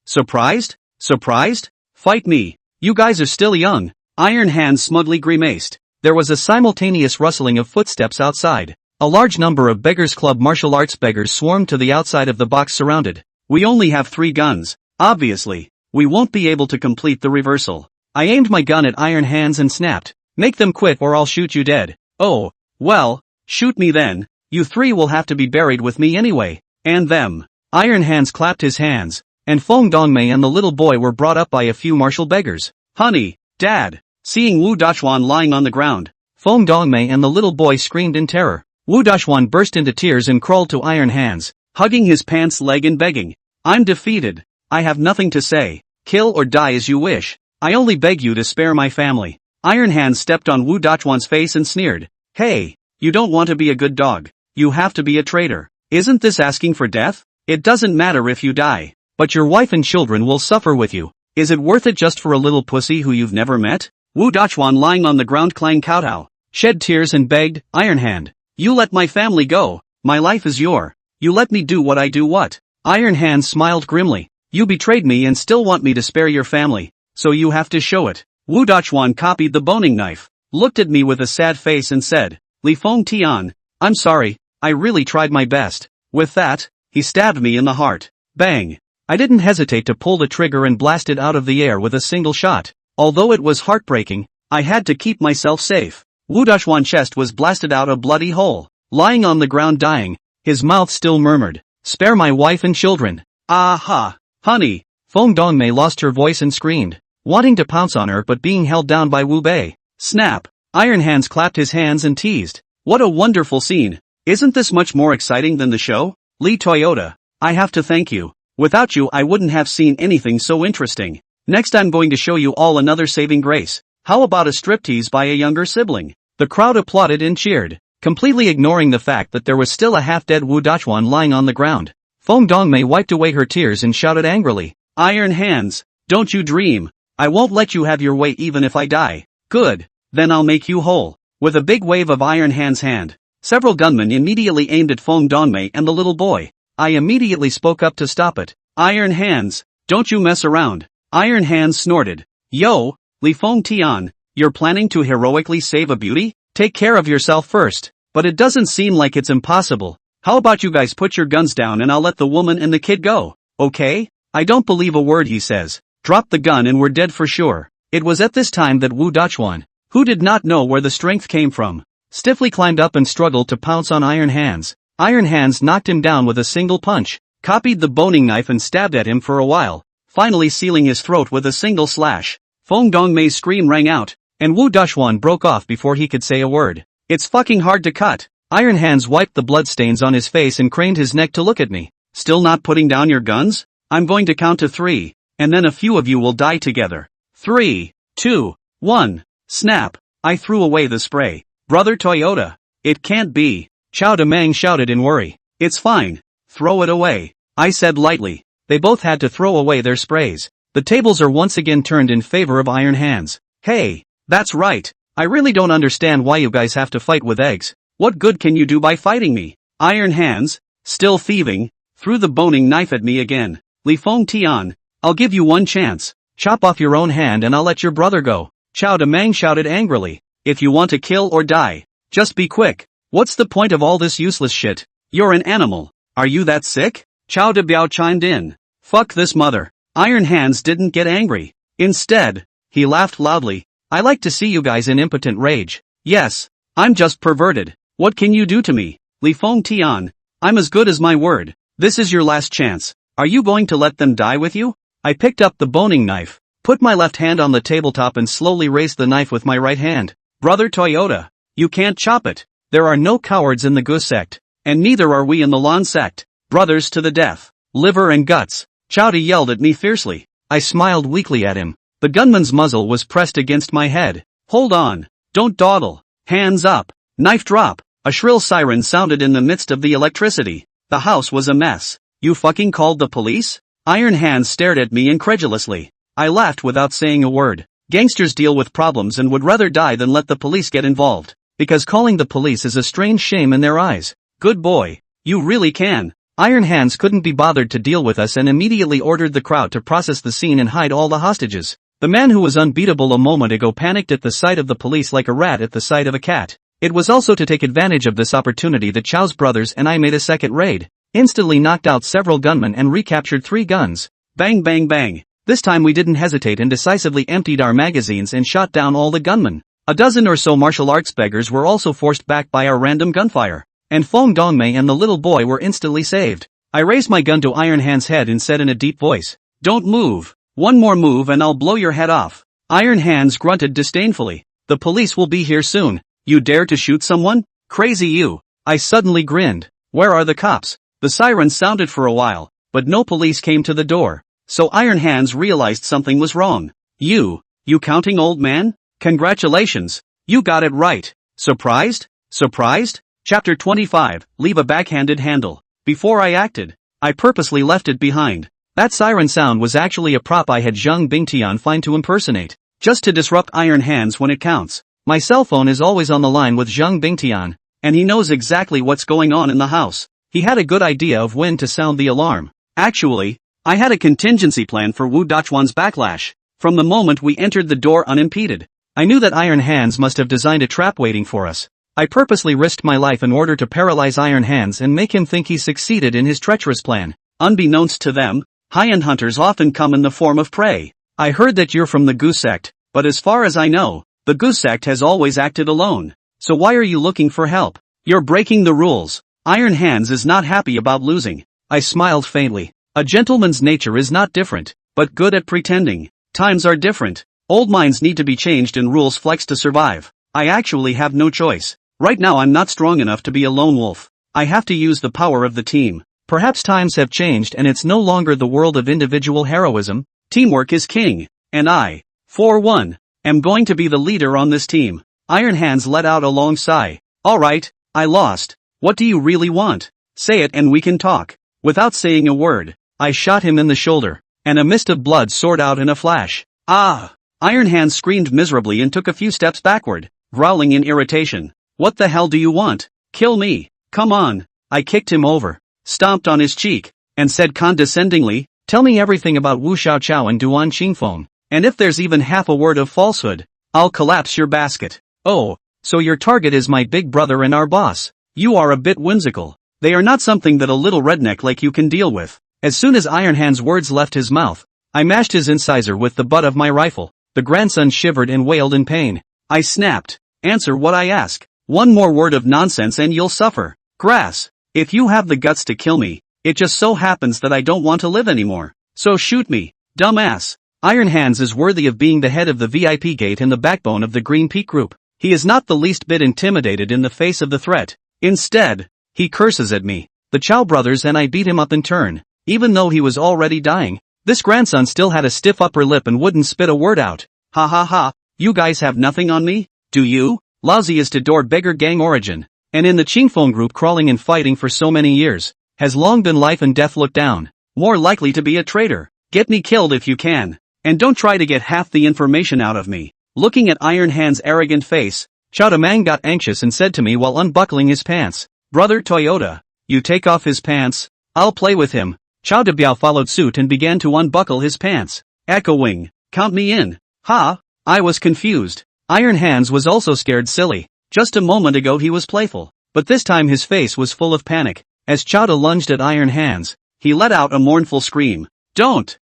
Speaker 1: surprised? Surprised? Fight me. You guys are still young. Iron Hands smugly grimaced. There was a simultaneous rustling of footsteps outside. A large number of Beggars Club martial arts beggars swarmed to the outside of the box surrounded. We only have 3 guns. Obviously, we won't be able to complete the reversal. I aimed my gun at Iron Hands and snapped. Make them quit or I'll shoot you dead. Oh, well, shoot me then. You 3 will have to be buried with me anyway. And them. Iron Hands clapped his hands, and Feng Dongmei and the little boy were brought up by a few martial beggars. Honey, Dad. Seeing Wu Dashwan lying on the ground, Feng Dongmei and the little boy screamed in terror. Wu Dashwan burst into tears and crawled to Iron Hands, hugging his pants leg and begging. I'm defeated. I have nothing to say. Kill or die as you wish. I only beg you to spare my family. Iron Hands stepped on Wu Dashwan's face and sneered. Hey, you don't want to be a good dog. You have to be a traitor. Isn't this asking for death? It doesn't matter if you die, but your wife and children will suffer with you. Is it worth it just for a little pussy who you've never met? Wu Dashwan lying on the ground Klang kowtow, shed tears and begged, Iron Hand. You let my family go. My life is your. You let me do what I do what? Iron Hand smiled grimly. You betrayed me and still want me to spare your family, so you have to show it. Wu Dashwan copied the boning knife, looked at me with a sad face and said, Li Feng Tian, I'm sorry, I really tried my best. With that, he stabbed me in the heart. Bang! I didn't hesitate to pull the trigger and blast it out of the air with a single shot. Although it was heartbreaking, I had to keep myself safe. Wu Dashwan's chest was blasted out a bloody hole. Lying on the ground dying, his mouth still murmured, spare my wife and children. Aha! Honey! Feng Dongmei lost her voice and screamed, wanting to pounce on her but being held down by Wu Bei. Snap! Iron Hands clapped his hands and teased. What a wonderful scene. Isn't this much more exciting than the show? Lee Toyota, I have to thank you. Without you I wouldn't have seen anything so interesting. Next I'm going to show you all another saving grace. How about a striptease by a younger sibling? The crowd applauded and cheered, completely ignoring the fact that there was still a half-dead Wu Dashwan lying on the ground. Feng Dongmei wiped away her tears and shouted angrily, Iron Hands, don't you dream. I won't let you have your way even if I die. Good, then I'll make you whole. With a big wave of Iron Hands' hand, several gunmen immediately aimed at Feng Dongmei and the little boy. I immediately spoke up to stop it. Iron Hands, don't you mess around. Iron Hands snorted. Yo, Li Feng Tian, you're planning to heroically save a beauty? Take care of yourself first. But it doesn't seem like it's impossible. How about you guys put your guns down and I'll let the woman and the kid go, okay? I don't believe a word he says. Drop the gun and we're dead for sure. It was at this time that Wu Dashwan, who did not know where the strength came from, stiffly climbed up and struggled to pounce on Iron Hands. Iron Hands knocked him down with a single punch, copied the boning knife and stabbed at him for a while, finally sealing his throat with a single slash. Feng Dongmei's scream rang out, and Wu Dashwan broke off before he could say a word. It's fucking hard to cut. Iron Hands wiped the bloodstains on his face and craned his neck to look at me. Still not putting down your guns? I'm going to count to 3, and then a few of you will die together. 3, 2, 1, snap. I threw away the spray. Brother Toyota. It can't be. Chao Demang shouted in worry. It's fine. Throw it away. I said lightly. They both had to throw away their sprays. The tables are once again turned in favor of Iron Hands. Hey, that's right. I really don't understand why you guys have to fight with eggs. What good can you do by fighting me? Iron Hands, still thieving, threw the boning knife at me again. Li Feng Tian, I'll give you one chance. Chop off your own hand and I'll let your brother go. Chao Demang shouted angrily. If you want to kill or die, just be quick. What's the point of all this useless shit? You're an animal. Are you that sick? Chao De Biao chimed in. Fuck this mother. Iron Hands didn't get angry. Instead, he laughed loudly. I like to see you guys in impotent rage. Yes, I'm just perverted. What can you do to me? Li Feng Tian, I'm as good as my word. This is your last chance. Are you going to let them die with you? I picked up the boning knife, put my left hand on the tabletop and slowly raised the knife with my right hand. Brother Toyota, you can't chop it. There are no cowards in the Gu sect, and neither are we in the Lan sect. Brothers to the death. Liver and guts. Chowdy yelled at me fiercely. I smiled weakly at him. The gunman's muzzle was pressed against my head. Hold on. Don't dawdle. Hands up. Knife drop. A shrill siren sounded in the midst of the electricity. The house was a mess. You fucking called the police? Iron Hands stared at me incredulously. I laughed without saying a word. Gangsters deal with problems and would rather die than let the police get involved. Because calling the police is a strange shame in their eyes. Good boy. You really can. Iron Hands couldn't be bothered to deal with us and immediately ordered the crowd to process the scene and hide all the hostages. The man who was unbeatable a moment ago panicked at the sight of the police like a rat at the sight of a cat. It was also to take advantage of this opportunity that Chow's brothers and I made a second raid. Instantly knocked out several gunmen and recaptured 3 guns. Bang bang bang. This time we didn't hesitate and decisively emptied our magazines and shot down all the gunmen. A dozen or so martial arts beggars were also forced back by our random gunfire. And Fong Dongmei and the little boy were instantly saved. I raised my gun to Iron Hand's head and said in a deep voice, "Don't move. One more move and I'll blow your head off." Iron Hands grunted disdainfully. "The police will be here soon. You dare to shoot someone? Crazy you." I suddenly grinned. "Where are the cops?" The sirens sounded for a while, but no police came to the door. So Iron Hands realized something was wrong. You counting, old man? Congratulations. You got it right. Surprised? Surprised? Chapter 25, Leave a Backhanded Handle. Before I acted, I purposely left it behind. That siren sound was actually a prop I had Zhang Bingtian find to impersonate, just to disrupt Iron Hands when it counts. My cell phone is always on the line with Zhang Bingtian, and he knows exactly what's going on in the house. He had a good idea of when to sound the alarm. Actually, I had a contingency plan for Wu Dachuan's backlash. From the moment we entered the door unimpeded, I knew that Iron Hands must have designed a trap waiting for us. I purposely risked my life in order to paralyze Iron Hands and make him think he succeeded in his treacherous plan. Unbeknownst to them, high-end hunters often come in the form of prey. I heard that you're from the Goose Sect, but as far as I know, the Goose Sect has always acted alone. So why are you looking for help? You're breaking the rules. Iron Hands is not happy about losing. I smiled faintly. A gentleman's nature is not different, but good at pretending. Times are different. Old minds need to be changed and rules flexed to survive. I actually have no choice. Right now I'm not strong enough to be a lone wolf. I have to use the power of the team. Perhaps times have changed and it's no longer the world of individual heroism. Teamwork is king. And I, for one, am going to be the leader on this team. Iron Hands let out a long sigh. Alright, I lost. What do you really want? Say it and we can talk. Without saying a word, I shot him in the shoulder, and a mist of blood soared out in a flash. Ah! Iron Hands screamed miserably and took a few steps backward, growling in irritation. What the hell do you want? Kill me. Come on. I kicked him over, stomped on his cheek, and said condescendingly, "Tell me everything about Wu Xiaochao and Duan Qingfeng, and if there's even half a word of falsehood, I'll collapse your basket." Oh, so your target is my big brother and our boss. You are a bit whimsical. They are not something that a little redneck like you can deal with. As soon as Iron Hand's words left his mouth, I mashed his incisor with the butt of my rifle. The grandson shivered and wailed in pain. I snapped. Answer what I ask. One more word of nonsense and you'll suffer. Grass. If you have the guts to kill me, it just so happens that I don't want to live anymore. So shoot me, dumbass. Iron Hands is worthy of being the head of the VIP gate and the backbone of the Green Peak Group. He is not the least bit intimidated in the face of the threat. Instead, he curses at me. The Chow brothers and I beat him up in turn. Even though he was already dying, this grandson still had a stiff upper lip and wouldn't spit a word out. Ha ha ha, you guys have nothing on me? Do you? Lousy is to door beggar gang origin. And in the Qingfeng group crawling and fighting for so many years, has long been life and death looked down. More likely to be a traitor. Get me killed if you can. And don't try to get half the information out of me. Looking at Iron Hand's arrogant face, Chao Damang got anxious and said to me while unbuckling his pants, "Brother Toyota, you take off his pants, I'll play with him." Chao Debiao followed suit and began to unbuckle his pants. Echoing, "Count me in." Ha! I was confused. Iron Hands was also scared silly. Just a moment ago he was playful, but this time his face was full of panic. As Chowda lunged at Iron Hands, he let out a mournful scream. Don't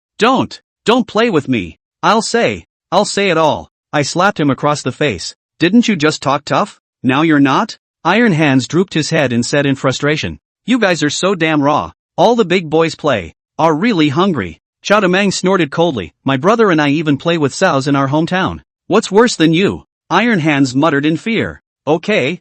Speaker 1: play with me. I'll say it all." I slapped him across the face. "Didn't you just talk tough? Now you're not?" Iron Hands drooped his head and said in frustration, "You guys are so damn raw. All the big boys play are really hungry." Chao Damang snorted coldly. "My brother and I even play with sows in our hometown. What's worse than you?" Iron Hands muttered in fear. Okay.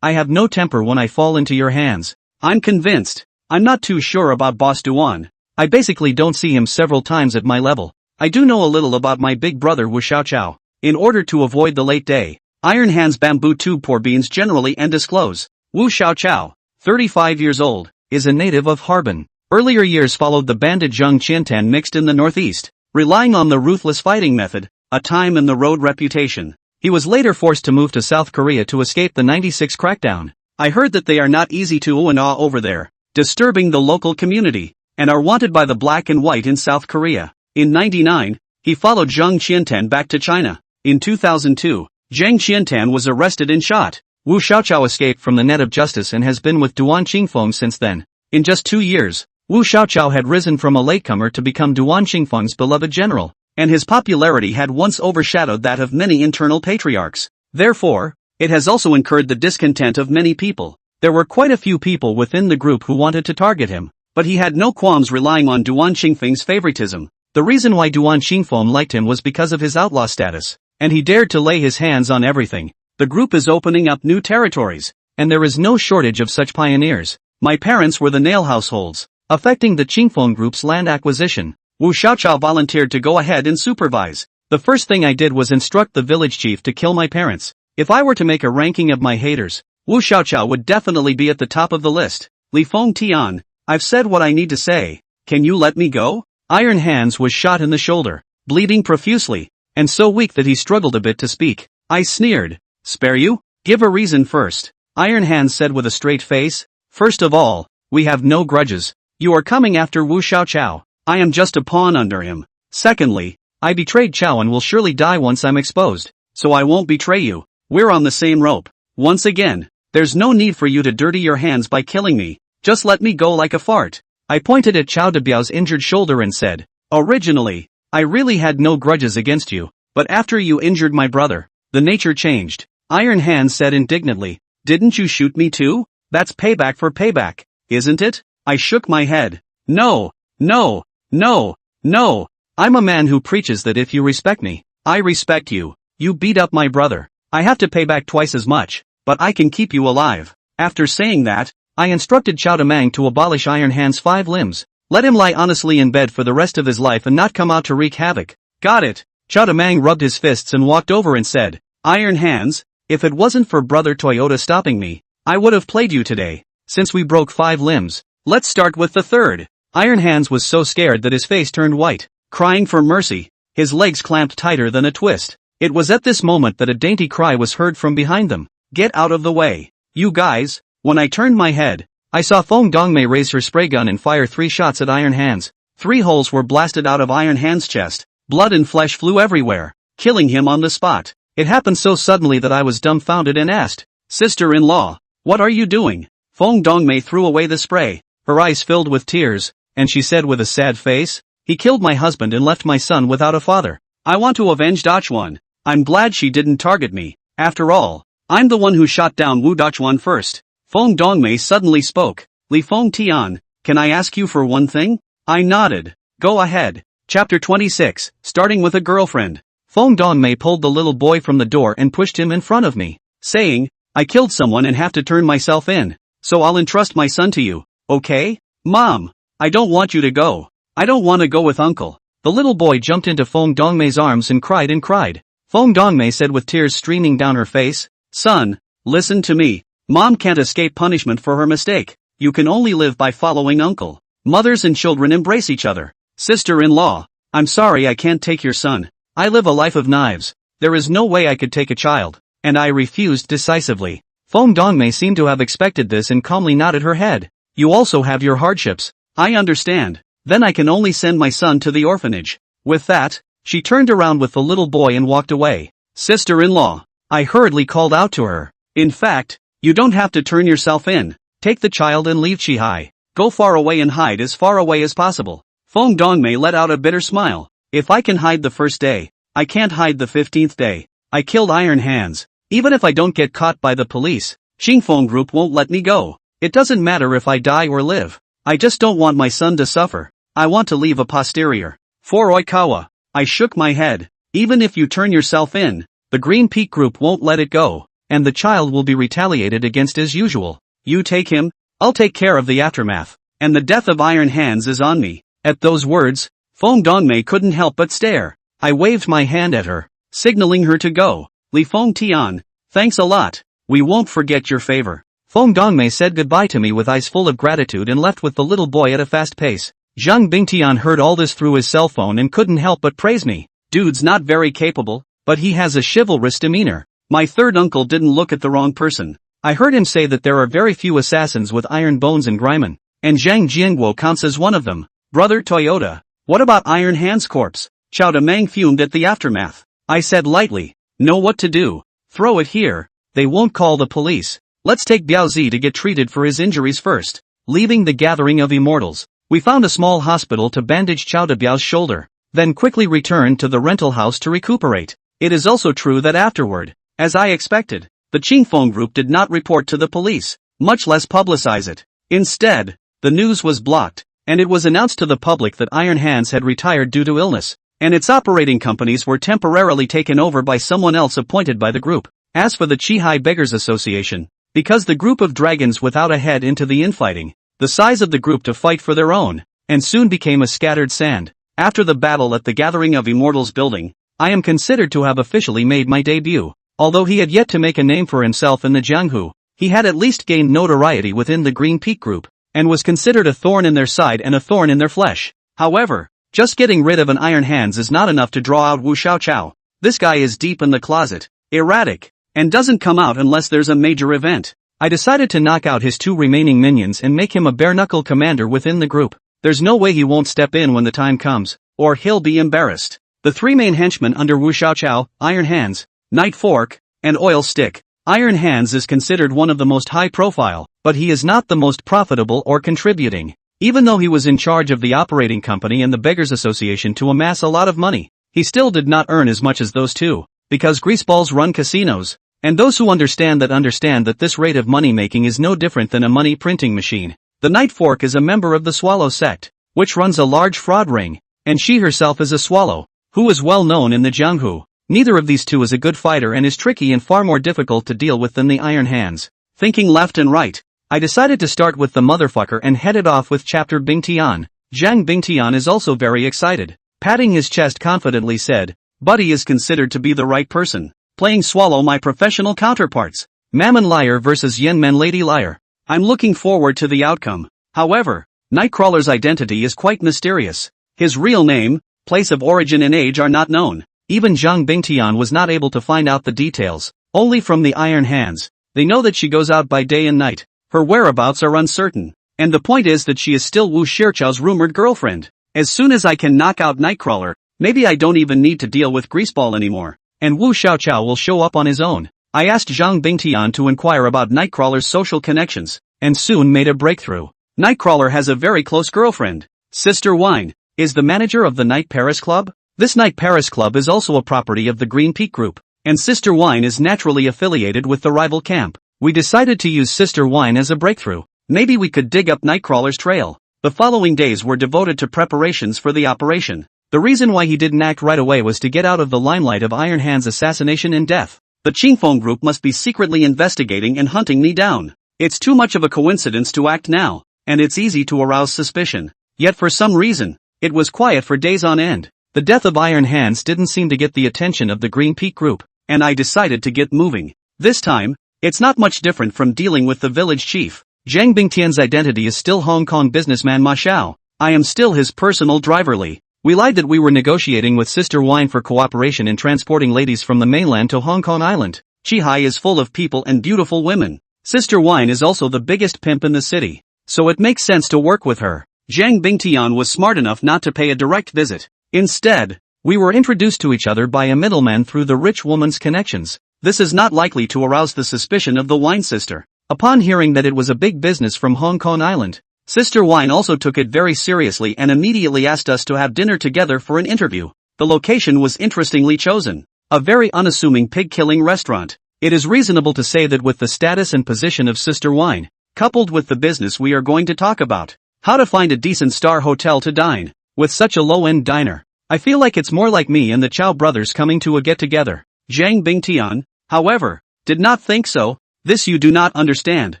Speaker 1: I have no temper when I fall into your hands. I'm convinced. I'm not too sure about Boss Duan. I basically don't see him several times at my level. I do know a little about my big brother Wu Xiaochao. In order to avoid the late day, Iron Hands bamboo tube pour beans generally and disclose. Wu Xiaochao, 35 years old, is a native of Harbin. Earlier years followed the bandit Zheng Qiantan mixed in the northeast, relying on the ruthless fighting method, a time-in-the-road reputation. He was later forced to move to South Korea to escape the '96 crackdown. I heard that they are not easy to ooh and ah over there, disturbing the local community, and are wanted by the black and white in South Korea. In '99, he followed Zheng Qiantan back to China. In 2002, Zheng Qiantan was arrested and shot. Wu Xiaoqiao escaped from the net of justice and has been with Duan Qingfeng since then. In just 2 years, Wu Xiaoqiao had risen from a latecomer to become Duan Qingfeng's beloved general, and his popularity had once overshadowed that of many internal patriarchs. Therefore, it has also incurred the discontent of many people. There were quite a few people within the group who wanted to target him, but he had no qualms relying on Duan Qingfeng's favoritism. The reason why Duan Qingfeng liked him was because of his outlaw status, and he dared to lay his hands on everything. The group is opening up new territories, and there is no shortage of such pioneers. My parents were the nail households, affecting the Qingfeng group's land acquisition. Wu Xiaoqiao volunteered to go ahead and supervise. The first thing I did was instruct the village chief to kill my parents. If I were to make a ranking of my haters, Wu Xiaoqiao would definitely be at the top of the list. Li Feng Tian, I've said what I need to say. Can you let me go? Iron Hands was shot in the shoulder, bleeding profusely, and so weak that he struggled a bit to speak. I sneered. Spare you? Give a reason first. Iron Hands said with a straight face. First of all, we have no grudges. You are coming after Wu Xiaoqiao. I am just a pawn under him. Secondly, I betrayed Chao and will surely die once I'm exposed, so I won't betray you. We're on the same rope. Once again, there's no need for you to dirty your hands by killing me. Just let me go like a fart. I pointed at Chao Debiao's injured shoulder and said, originally, I really had no grudges against you, but after you injured my brother, the nature changed. Iron Hands said indignantly, didn't you shoot me too? That's payback for payback, isn't it? I shook my head. No, no, no, no. I'm a man who preaches that if you respect me, I respect you. You beat up my brother. I have to pay back twice as much, but I can keep you alive. After saying that, I instructed Chao Demang to abolish Iron Hand's 5 limbs. Let him lie honestly in bed for the rest of his life and not come out to wreak havoc. Got it. Chao Demang rubbed his fists and walked over and said, Iron Hands, if it wasn't for Brother Toyota stopping me, I would have played you today. Since we broke 5 limbs, let's start with the third. Iron Hands was so scared that his face turned white, crying for mercy. His legs clamped tighter than a twist. It was at this moment that a dainty cry was heard from behind them. Get out of the way. You guys. When I turned my head, I saw Feng Dongmei raise her spray gun and fire 3 shots at Iron Hands. 3 holes were blasted out of Iron Hands' chest. Blood and flesh flew everywhere, killing him on the spot. It happened so suddenly that I was dumbfounded and asked, Sister-in-law, what are you doing? Feng Dongmei threw away the spray. Her eyes filled with tears, and she said with a sad face, he killed my husband and left my son without a father. I want to avenge Dachuan. I'm glad she didn't target me. After all, I'm the one who shot down Wu Dachuan first. Feng Dongmei suddenly spoke. Li Feng Tian, can I ask you for one thing? I nodded. Go ahead. Chapter 26, starting with a girlfriend. Feng Dongmei pulled the little boy from the door and pushed him in front of me, saying, I killed someone and have to turn myself in, so I'll entrust my son to you, okay? Mom, I don't want you to go. I don't want to go with uncle. The little boy jumped into Feng Dongmei's arms and cried and cried. Feng Dongmei said with tears streaming down her face, son, listen to me. Mom can't escape punishment for her mistake. You can only live by following uncle. Mothers and children embrace each other. Sister-in-law, I'm sorry I can't take your son. I live a life of knives. There is no way I could take a child. And I refused decisively. Feng Dongmei seemed to have expected this and calmly nodded her head. You also have your hardships. I understand. Then I can only send my son to the orphanage. With that, she turned around with the little boy and walked away. Sister-in-law, I hurriedly called out to her. In fact, you don't have to turn yourself in. Take the child and leave Chihai. Go far away and hide as far away as possible. Feng Dongmei let out a bitter smile. If I can hide the first day, I can't hide the 15th day. I killed Iron Hands. Even if I don't get caught by the police, Qingfeng Group won't let me go. It doesn't matter if I die or live. I just don't want my son to suffer. I want to leave a posterior. For Oikawa, I shook my head. Even if you turn yourself in, the Green Peak Group won't let it go, and the child will be retaliated against as usual. You take him, I'll take care of the aftermath, and the death of Iron Hands is on me. At those words, Feng Dongmei couldn't help but stare. I waved my hand at her, signaling her to go. Li Feng Tian, thanks a lot. We won't forget your favor. Feng Dongmei said goodbye to me with eyes full of gratitude and left with the little boy at a fast pace. Zhang Bingtian heard all this through his cell phone and couldn't help but praise me. Dude's not very capable, but he has a chivalrous demeanor. My third uncle didn't look at the wrong person. I heard him say that there are very few assassins with iron bones in Greiman, and Zhang Jiangguo counts as one of them. Brother Toyota, what about Iron Hand's corpse? Chao Demang fumed at the aftermath. I said lightly, know what to do. Throw it here, they won't call the police. Let's take Biaozi to get treated for his injuries first. Leaving the gathering of immortals, we found a small hospital to bandage Chao Debiao's shoulder, then quickly returned to the rental house to recuperate. It is also true that afterward, as I expected, the Qingfeng group did not report to the police, much less publicize it. Instead, the news was blocked, and it was announced to the public that Iron Hands had retired due to illness, and its operating companies were temporarily taken over by someone else appointed by the group. As for the Qihai Beggars Association, because the group of dragons without a head into the infighting, the size of the group to fight for their own, and soon became a scattered sand. After the battle at the Gathering of Immortals building, I am considered to have officially made my debut. Although he had yet to make a name for himself in the jianghu, he had at least gained notoriety within the Green Peak group, and was considered a thorn in their side and a thorn in their flesh. However, just getting rid of an Iron Hands is not enough to draw out Wu Xiaoqiao. This guy is deep in the closet, erratic, and doesn't come out unless there's a major event. I decided to knock out his two remaining minions and make him a bare-knuckle commander within the group. There's no way he won't step in when the time comes, or he'll be embarrassed. The three main henchmen under Wu Xiaoqiao, Iron Hands, Night Fork, and Oil Stick. Iron Hands is considered one of the most high-profile, but he is not the most profitable or contributing. Even though he was in charge of the operating company and the Beggars Association to amass a lot of money, he still did not earn as much as those two, because greaseballs run casinos, and those who understand that this rate of money-making is no different than a money-printing machine. The Night Fork is a member of the Swallow sect, which runs a large fraud ring, and she herself is a swallow, who is well known in the jianghu. Neither of these two is a good fighter and is tricky and far more difficult to deal with than the Iron Hands. Thinking left and right, I decided to start with the motherfucker and headed off with chapter Bingtian. Zhang Bingtian is also very excited. Patting his chest confidently said, Buddy is considered to be the right person. Playing Swallow my professional counterparts. Mammon Liar versus Yenmen Lady Liar. I'm looking forward to the outcome. However, Nightcrawler's identity is quite mysterious. His real name, place of origin and age are not known. Even Zhang Bingtian was not able to find out the details, only from the Iron Hands. They know that she goes out by day and night. Her whereabouts are uncertain. And the point is that she is still Wu Xiaoqiao's rumored girlfriend. As soon as I can knock out Nightcrawler, maybe I don't even need to deal with Greaseball anymore, and Wu Xiaoqiao will show up on his own. I asked Zhang Bingtian to inquire about Nightcrawler's social connections, and soon made a breakthrough. Nightcrawler has a very close girlfriend. Sister Wine is the manager of the Night Paris Club. This Night Paris Club is also a property of the Green Peak Group, and Sister Wine is naturally affiliated with the rival camp. We decided to use Sister Wine as a breakthrough. Maybe we could dig up Nightcrawler's trail. The following days were devoted to preparations for the operation. The reason why he didn't act right away was to get out of the limelight of Iron Hand's assassination and death. The Qingfeng group must be secretly investigating and hunting me down. It's too much of a coincidence to act now, and it's easy to arouse suspicion. Yet for some reason, it was quiet for days on end. The death of Iron Hands didn't seem to get the attention of the Green Peak group, and I decided to get moving. This time, it's not much different from dealing with the village chief. Zhang Bingtian's identity is still Hong Kong businessman Ma Xiao. I am still his personal driver Li. We lied that we were negotiating with Sister Wine for cooperation in transporting ladies from the mainland to Hong Kong Island. Qihai is full of people and beautiful women. Sister Wine is also the biggest pimp in the city, so it makes sense to work with her. Zhang Bingtian was smart enough not to pay a direct visit. Instead, we were introduced to each other by a middleman through the rich woman's connections. This is not likely to arouse the suspicion of the Wine sister. Upon hearing that it was a big business from Hong Kong Island, Sister Wine also took it very seriously and immediately asked us to have dinner together for an interview. The location was interestingly chosen. A very unassuming pig-killing restaurant. It is reasonable to say that with the status and position of Sister Wine, coupled with the business we are going to talk about, how to find a decent star hotel to dine, with such a low-end diner. I feel like it's more like me and the Chow brothers coming to a get-together. Zhang Bingtian, however, did not think so. This you do not understand,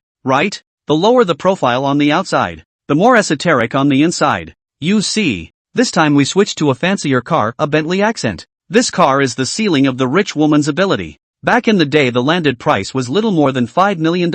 Speaker 1: right? The lower the profile on the outside, the more esoteric on the inside. You see, this time we switched to a fancier car, a Bentley Accent. This car is the ceiling of the rich woman's ability. Back in the day the landed price was little more than $5 million.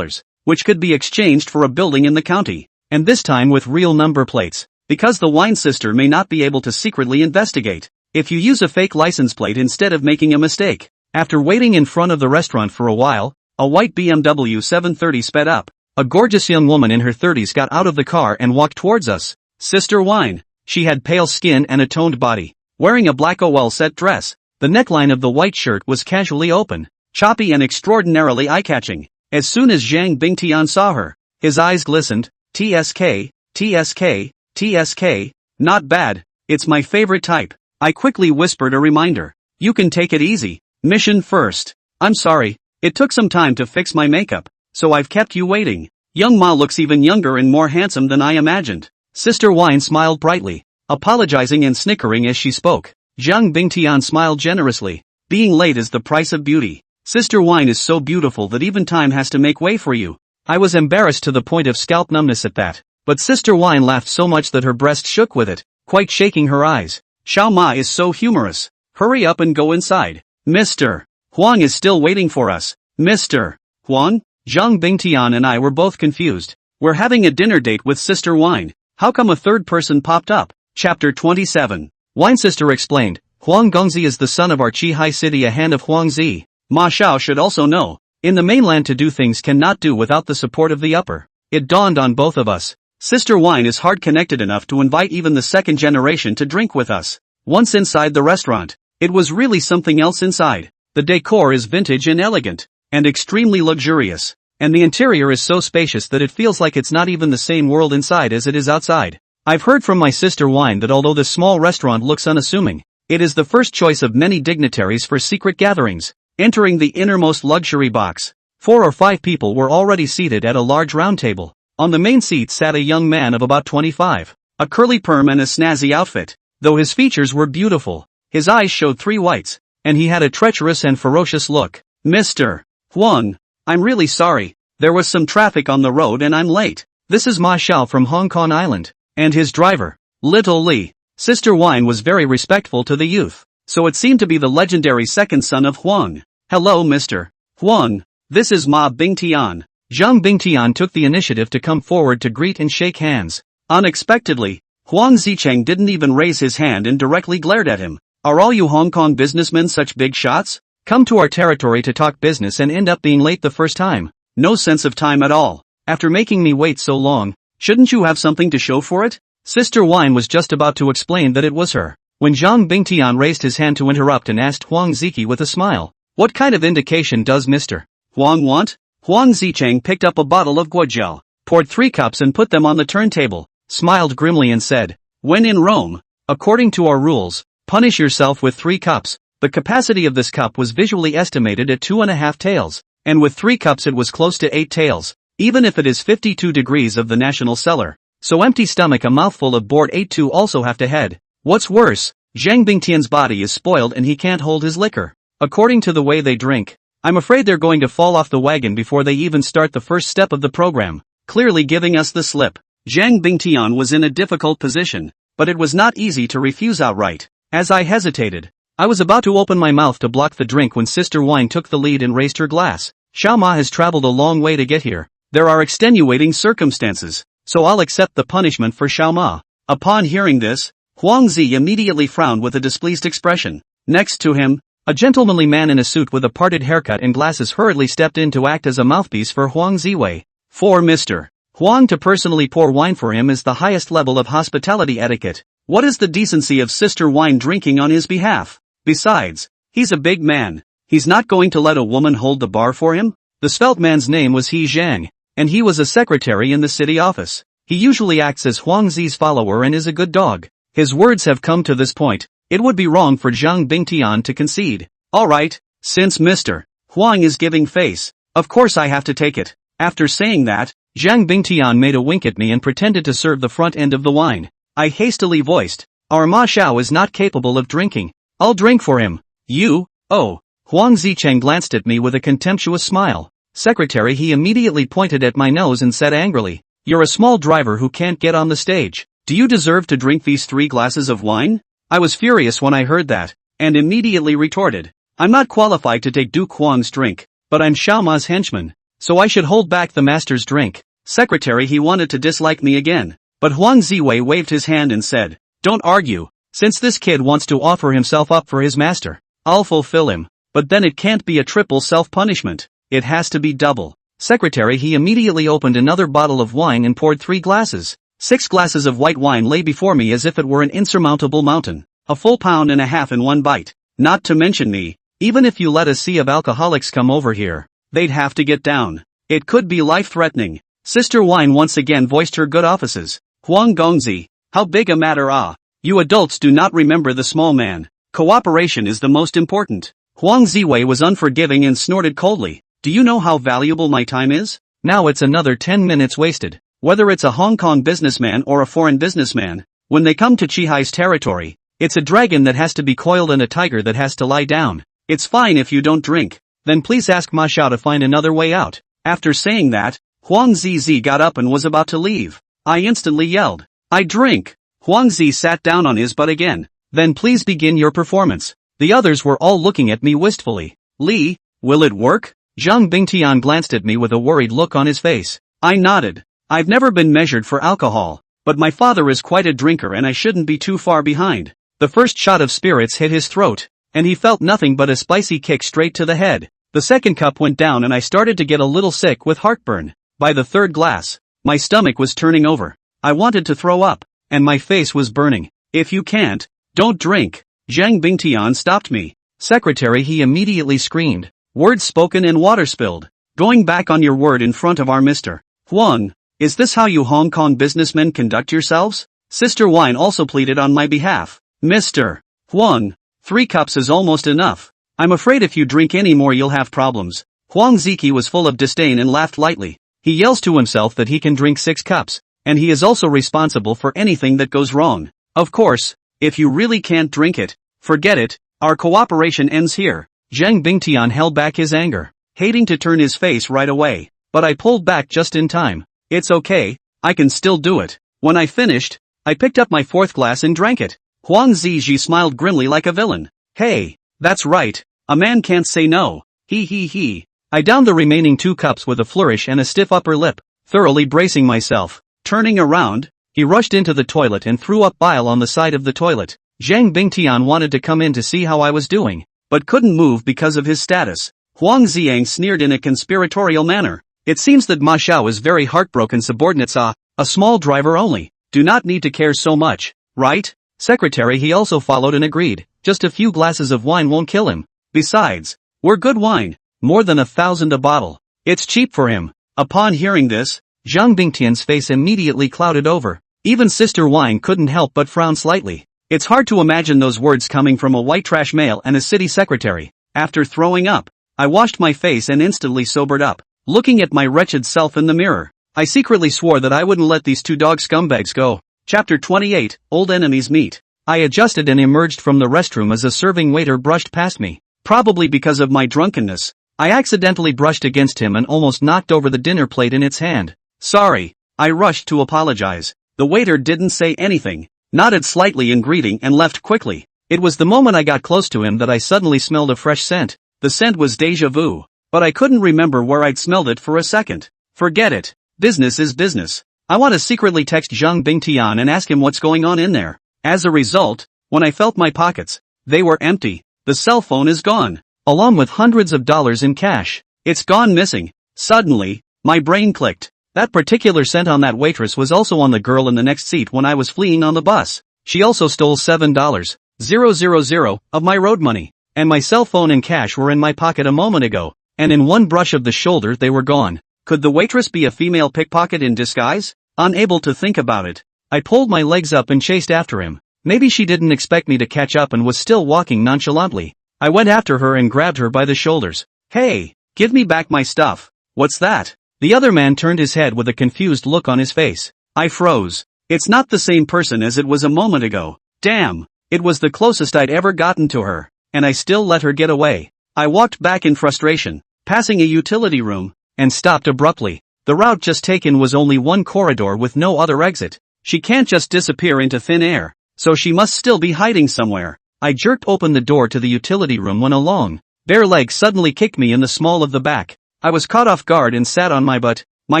Speaker 1: which could be exchanged for a building in the county, and this time with real number plates, because the wine sister may not be able to secretly investigate if you use a fake license plate instead of making a mistake. After waiting in front of the restaurant for a while, a white BMW 730 sped up. A gorgeous young woman in her 30s got out of the car and walked towards us. Sister Wine. She had pale skin and a toned body, wearing a black OL-set dress. The neckline of the white shirt was casually open, choppy and extraordinarily eye-catching. As soon as Zhang Bingtian saw her, his eyes glistened. TSK, TSK, TSK, not bad, it's my favorite type. I quickly whispered a reminder. You can take it easy. Mission first. I'm sorry, it took some time to fix my makeup, so I've kept you waiting. Young Ma looks even younger and more handsome than I imagined. Sister Wine smiled brightly, apologizing and snickering as she spoke. Zhang Bingtian smiled generously. Being late is the price of beauty. Sister Wine is so beautiful that even time has to make way for you. I was embarrassed to the point of scalp numbness at that, but Sister Wine laughed so much that her breast shook with it, quite shaking her eyes. Xiao Ma is so humorous. Hurry up and go inside. Mr. Huang is still waiting for us. Mr. Huang? Zhang Bingtian and I were both confused. We're having a dinner date with Sister Wine. How come a third person popped up? Chapter 27. Wine Sister explained, Huang Gongzi is the son of our Qihai city, a hand of Huangzi. Ma Xiao should also know. In the mainland, to do things cannot do without the support of the upper. It dawned on both of us. Sister Wine is hard connected enough to invite even the second generation to drink with us. Once inside the restaurant, it was really something else inside. The decor is vintage and elegant, and extremely luxurious, and the interior is so spacious that it feels like it's not even the same world inside as it is outside. I've heard from my Sister Wine that although this small restaurant looks unassuming, it is the first choice of many dignitaries for secret gatherings. Entering the innermost luxury box, 4 or 5 people were already seated at a large round table. On the main seat sat a young man of about 25, a curly perm and a snazzy outfit. Though his features were beautiful, his eyes showed 3 whites, and he had a treacherous and ferocious look. Mr. Huang, I'm really sorry, there was some traffic on the road and I'm late. This is Ma Xiao from Hong Kong Island, and his driver, Little Li. Sister Wine was very respectful to the youth, so it seemed to be the legendary second son of Huang. Hello Mr. Huang, this is Ma Bingtian. Zhang Bingtian took the initiative to come forward to greet and shake hands. Unexpectedly, Huang Zicheng didn't even raise his hand and directly glared at him. Are all you Hong Kong businessmen such big shots? Come to our territory to talk business and end up being late the first time. No sense of time at all. After making me wait so long, shouldn't you have something to show for it? Sister Wine was just about to explain that it was her, when Zhang Bingtian raised his hand to interrupt and asked Huang Ziki with a smile. What kind of indication does Mr. Huang want? Huang Zicheng picked up a bottle of guojia, poured 3 cups and put them on the turntable, smiled grimly and said, when in Rome, according to our rules, punish yourself with 3 cups. The capacity of this cup was visually estimated at 2.5 taels, and with 3 cups it was close to 8 taels, even if it is 52 degrees of the national cellar. So empty stomach, a mouthful of board 8-2 also have to head. What's worse, Zhang Bingtian's body is spoiled and he can't hold his liquor. According to the way they drink, I'm afraid they're going to fall off the wagon before they even start the first step of the program, clearly giving us the slip. Zhang Bingtian was in a difficult position, but it was not easy to refuse outright. As I hesitated, I was about to open my mouth to block the drink when Sister Wine took the lead and raised her glass. Xiao Ma has traveled a long way to get here. There are extenuating circumstances, so I'll accept the punishment for Xiao Ma. Upon hearing this, Huang Zi immediately frowned with a displeased expression. Next to him, a gentlemanly man in a suit with a parted haircut and glasses hurriedly stepped in to act as a mouthpiece for Huang Ziwei. For Mr. Huang to personally pour wine for him is the highest level of hospitality etiquette. What is the decency of Sister Wine drinking on his behalf? Besides, he's a big man. He's not going to let a woman hold the bar for him? The svelte man's name was He Zhang, and he was a secretary in the city office. He usually acts as Huang Zi's follower and is a good dog. His words have come to this point. It would be wrong for Zhang Bingtian to concede. Alright, since Mr. Huang is giving face, of course I have to take it. After saying that, Zhang Bingtian made a wink at me and pretended to serve the front end of the wine. I hastily voiced, our Ma Xiao is not capable of drinking. I'll drink for him. You? Oh. Huang Zicheng glanced at me with a contemptuous smile. Secretary, he immediately pointed at my nose and said angrily, you're a small driver who can't get on the stage. Do you deserve to drink these 3 glasses of wine? I was furious when I heard that, and immediately retorted, I'm not qualified to take Duke Huang's drink, but I'm Xiao Ma's henchman, so I should hold back the master's drink. Secretary, he wanted to dislike me again. But Huang Ziwei waved his hand and said, don't argue. Since this kid wants to offer himself up for his master, I'll fulfill him. But then it can't be a triple self-punishment. It has to be double. Secretary, he immediately opened another bottle of wine and poured 3 glasses. 6 glasses of white wine lay before me as if it were an insurmountable mountain. A full pound and a half in one bite. Not to mention me. Even if you let a sea of alcoholics come over here, they'd have to get down. It could be life-threatening. Sister Wine once again voiced her good offices. Huang Gongzi, how big a matter ah. You adults do not remember the small man. Cooperation is the most important. Huang Ziwei was unforgiving and snorted coldly. Do you know how valuable my time is? Now it's another 10 minutes wasted. Whether it's a Hong Kong businessman or a foreign businessman, when they come to Chihai's territory, it's a dragon that has to be coiled and a tiger that has to lie down. It's fine if you don't drink. Then please ask Ma Xiao to find another way out. After saying that, Huang Zizi got up and was about to leave. I instantly yelled, I drink. Huang Zi sat down on his butt again. Then please begin your performance. The others were all looking at me wistfully. Li, will it work? Zhang Bingtian glanced at me with a worried look on his face. I nodded. I've never been measured for alcohol, but my father is quite a drinker and I shouldn't be too far behind. The first shot of spirits hit his throat, and he felt nothing but a spicy kick straight to the head. The second cup went down and I started to get a little sick with heartburn. By the third glass, my stomach was turning over. I wanted to throw up, and my face was burning. If you can't, don't drink. Zhang Bingtian stopped me. Secretary, he immediately screamed. Words spoken and water spilled. Going back on your word in front of our Mr. Huang. Is this how you Hong Kong businessmen conduct yourselves? Sister Wine also pleaded on my behalf. Mr. Huang, 3 cups is almost enough. I'm afraid if you drink any more you'll have problems. Huang Ziki was full of disdain and laughed lightly. He yells to himself that he can drink 6 cups, and he is also responsible for anything that goes wrong. Of course, if you really can't drink it, forget it, our cooperation ends here. Zhang Bingtian held back his anger, hating to turn his face right away, but I pulled back just in time. It's okay, I can still do it. When I finished, I picked up my 4th glass and drank it. Huang Ziji smiled grimly like a villain. Hey, that's right, a man can't say no. He. I downed the remaining 2 cups with a flourish and a stiff upper lip, thoroughly bracing myself. Turning around, he rushed into the toilet and threw up bile on the side of the toilet. Zhang Bingtian wanted to come in to see how I was doing, but couldn't move because of his status. Huang Ziang sneered in a conspiratorial manner. It seems that Ma Xiao is very heartbroken. Subordinates a small driver only, do not need to care so much, right? Secretary, he also followed and agreed. Just a few glasses of wine won't kill him. Besides, we're good wine, more than 1,000 a bottle. It's cheap for him. Upon hearing this, Zhang Bingtian's face immediately clouded over. Even Sister Wine couldn't help but frown slightly. It's hard to imagine those words coming from a white trash male and a city secretary. After throwing up, I washed my face and instantly sobered up. Looking at my wretched self in the mirror, I secretly swore that I wouldn't let these 2 dog scumbags go. Chapter 28, Old Enemies Meet. I adjusted and emerged from the restroom as a serving waiter brushed past me. Probably because of my drunkenness, I accidentally brushed against him and almost knocked over the dinner plate in its hand. Sorry, I rushed to apologize. The waiter didn't say anything, nodded slightly in greeting and left quickly. It was the moment I got close to him that I suddenly smelled a fresh scent. The scent was déjà vu, but I couldn't remember where I'd smelled it for a second. Forget it. Business is business. I want to secretly text Zhang Bingtian and ask him what's going on in there. As a result, when I felt my pockets, they were empty. The cell phone is gone, along with hundreds of dollars in cash. It's gone missing. Suddenly, my brain clicked. That particular scent on that waitress was also on the girl in the next seat when I was fleeing on the bus. She also stole $7,000 of my road money, and my cell phone and cash were in my pocket a moment ago, and in one brush of the shoulder they were gone. Could the waitress be a female pickpocket in disguise? Unable to think about it, I pulled my legs up and chased after him. Maybe she didn't expect me to catch up and was still walking nonchalantly. I went after her and grabbed her by the shoulders. Hey, give me back my stuff. What's that? The other man turned his head with a confused look on his face. I froze. It's not the same person as it was a moment ago. Damn, it was the closest I'd ever gotten to her, and I still let her get away. I walked back in frustration, passing a utility room, and stopped abruptly. The route just taken was only one corridor with no other exit. She can't just disappear into thin air, so she must still be hiding somewhere. I jerked open the door to the utility room when a long, bare leg suddenly kicked me in the small of the back. I was caught off guard and sat on my butt, my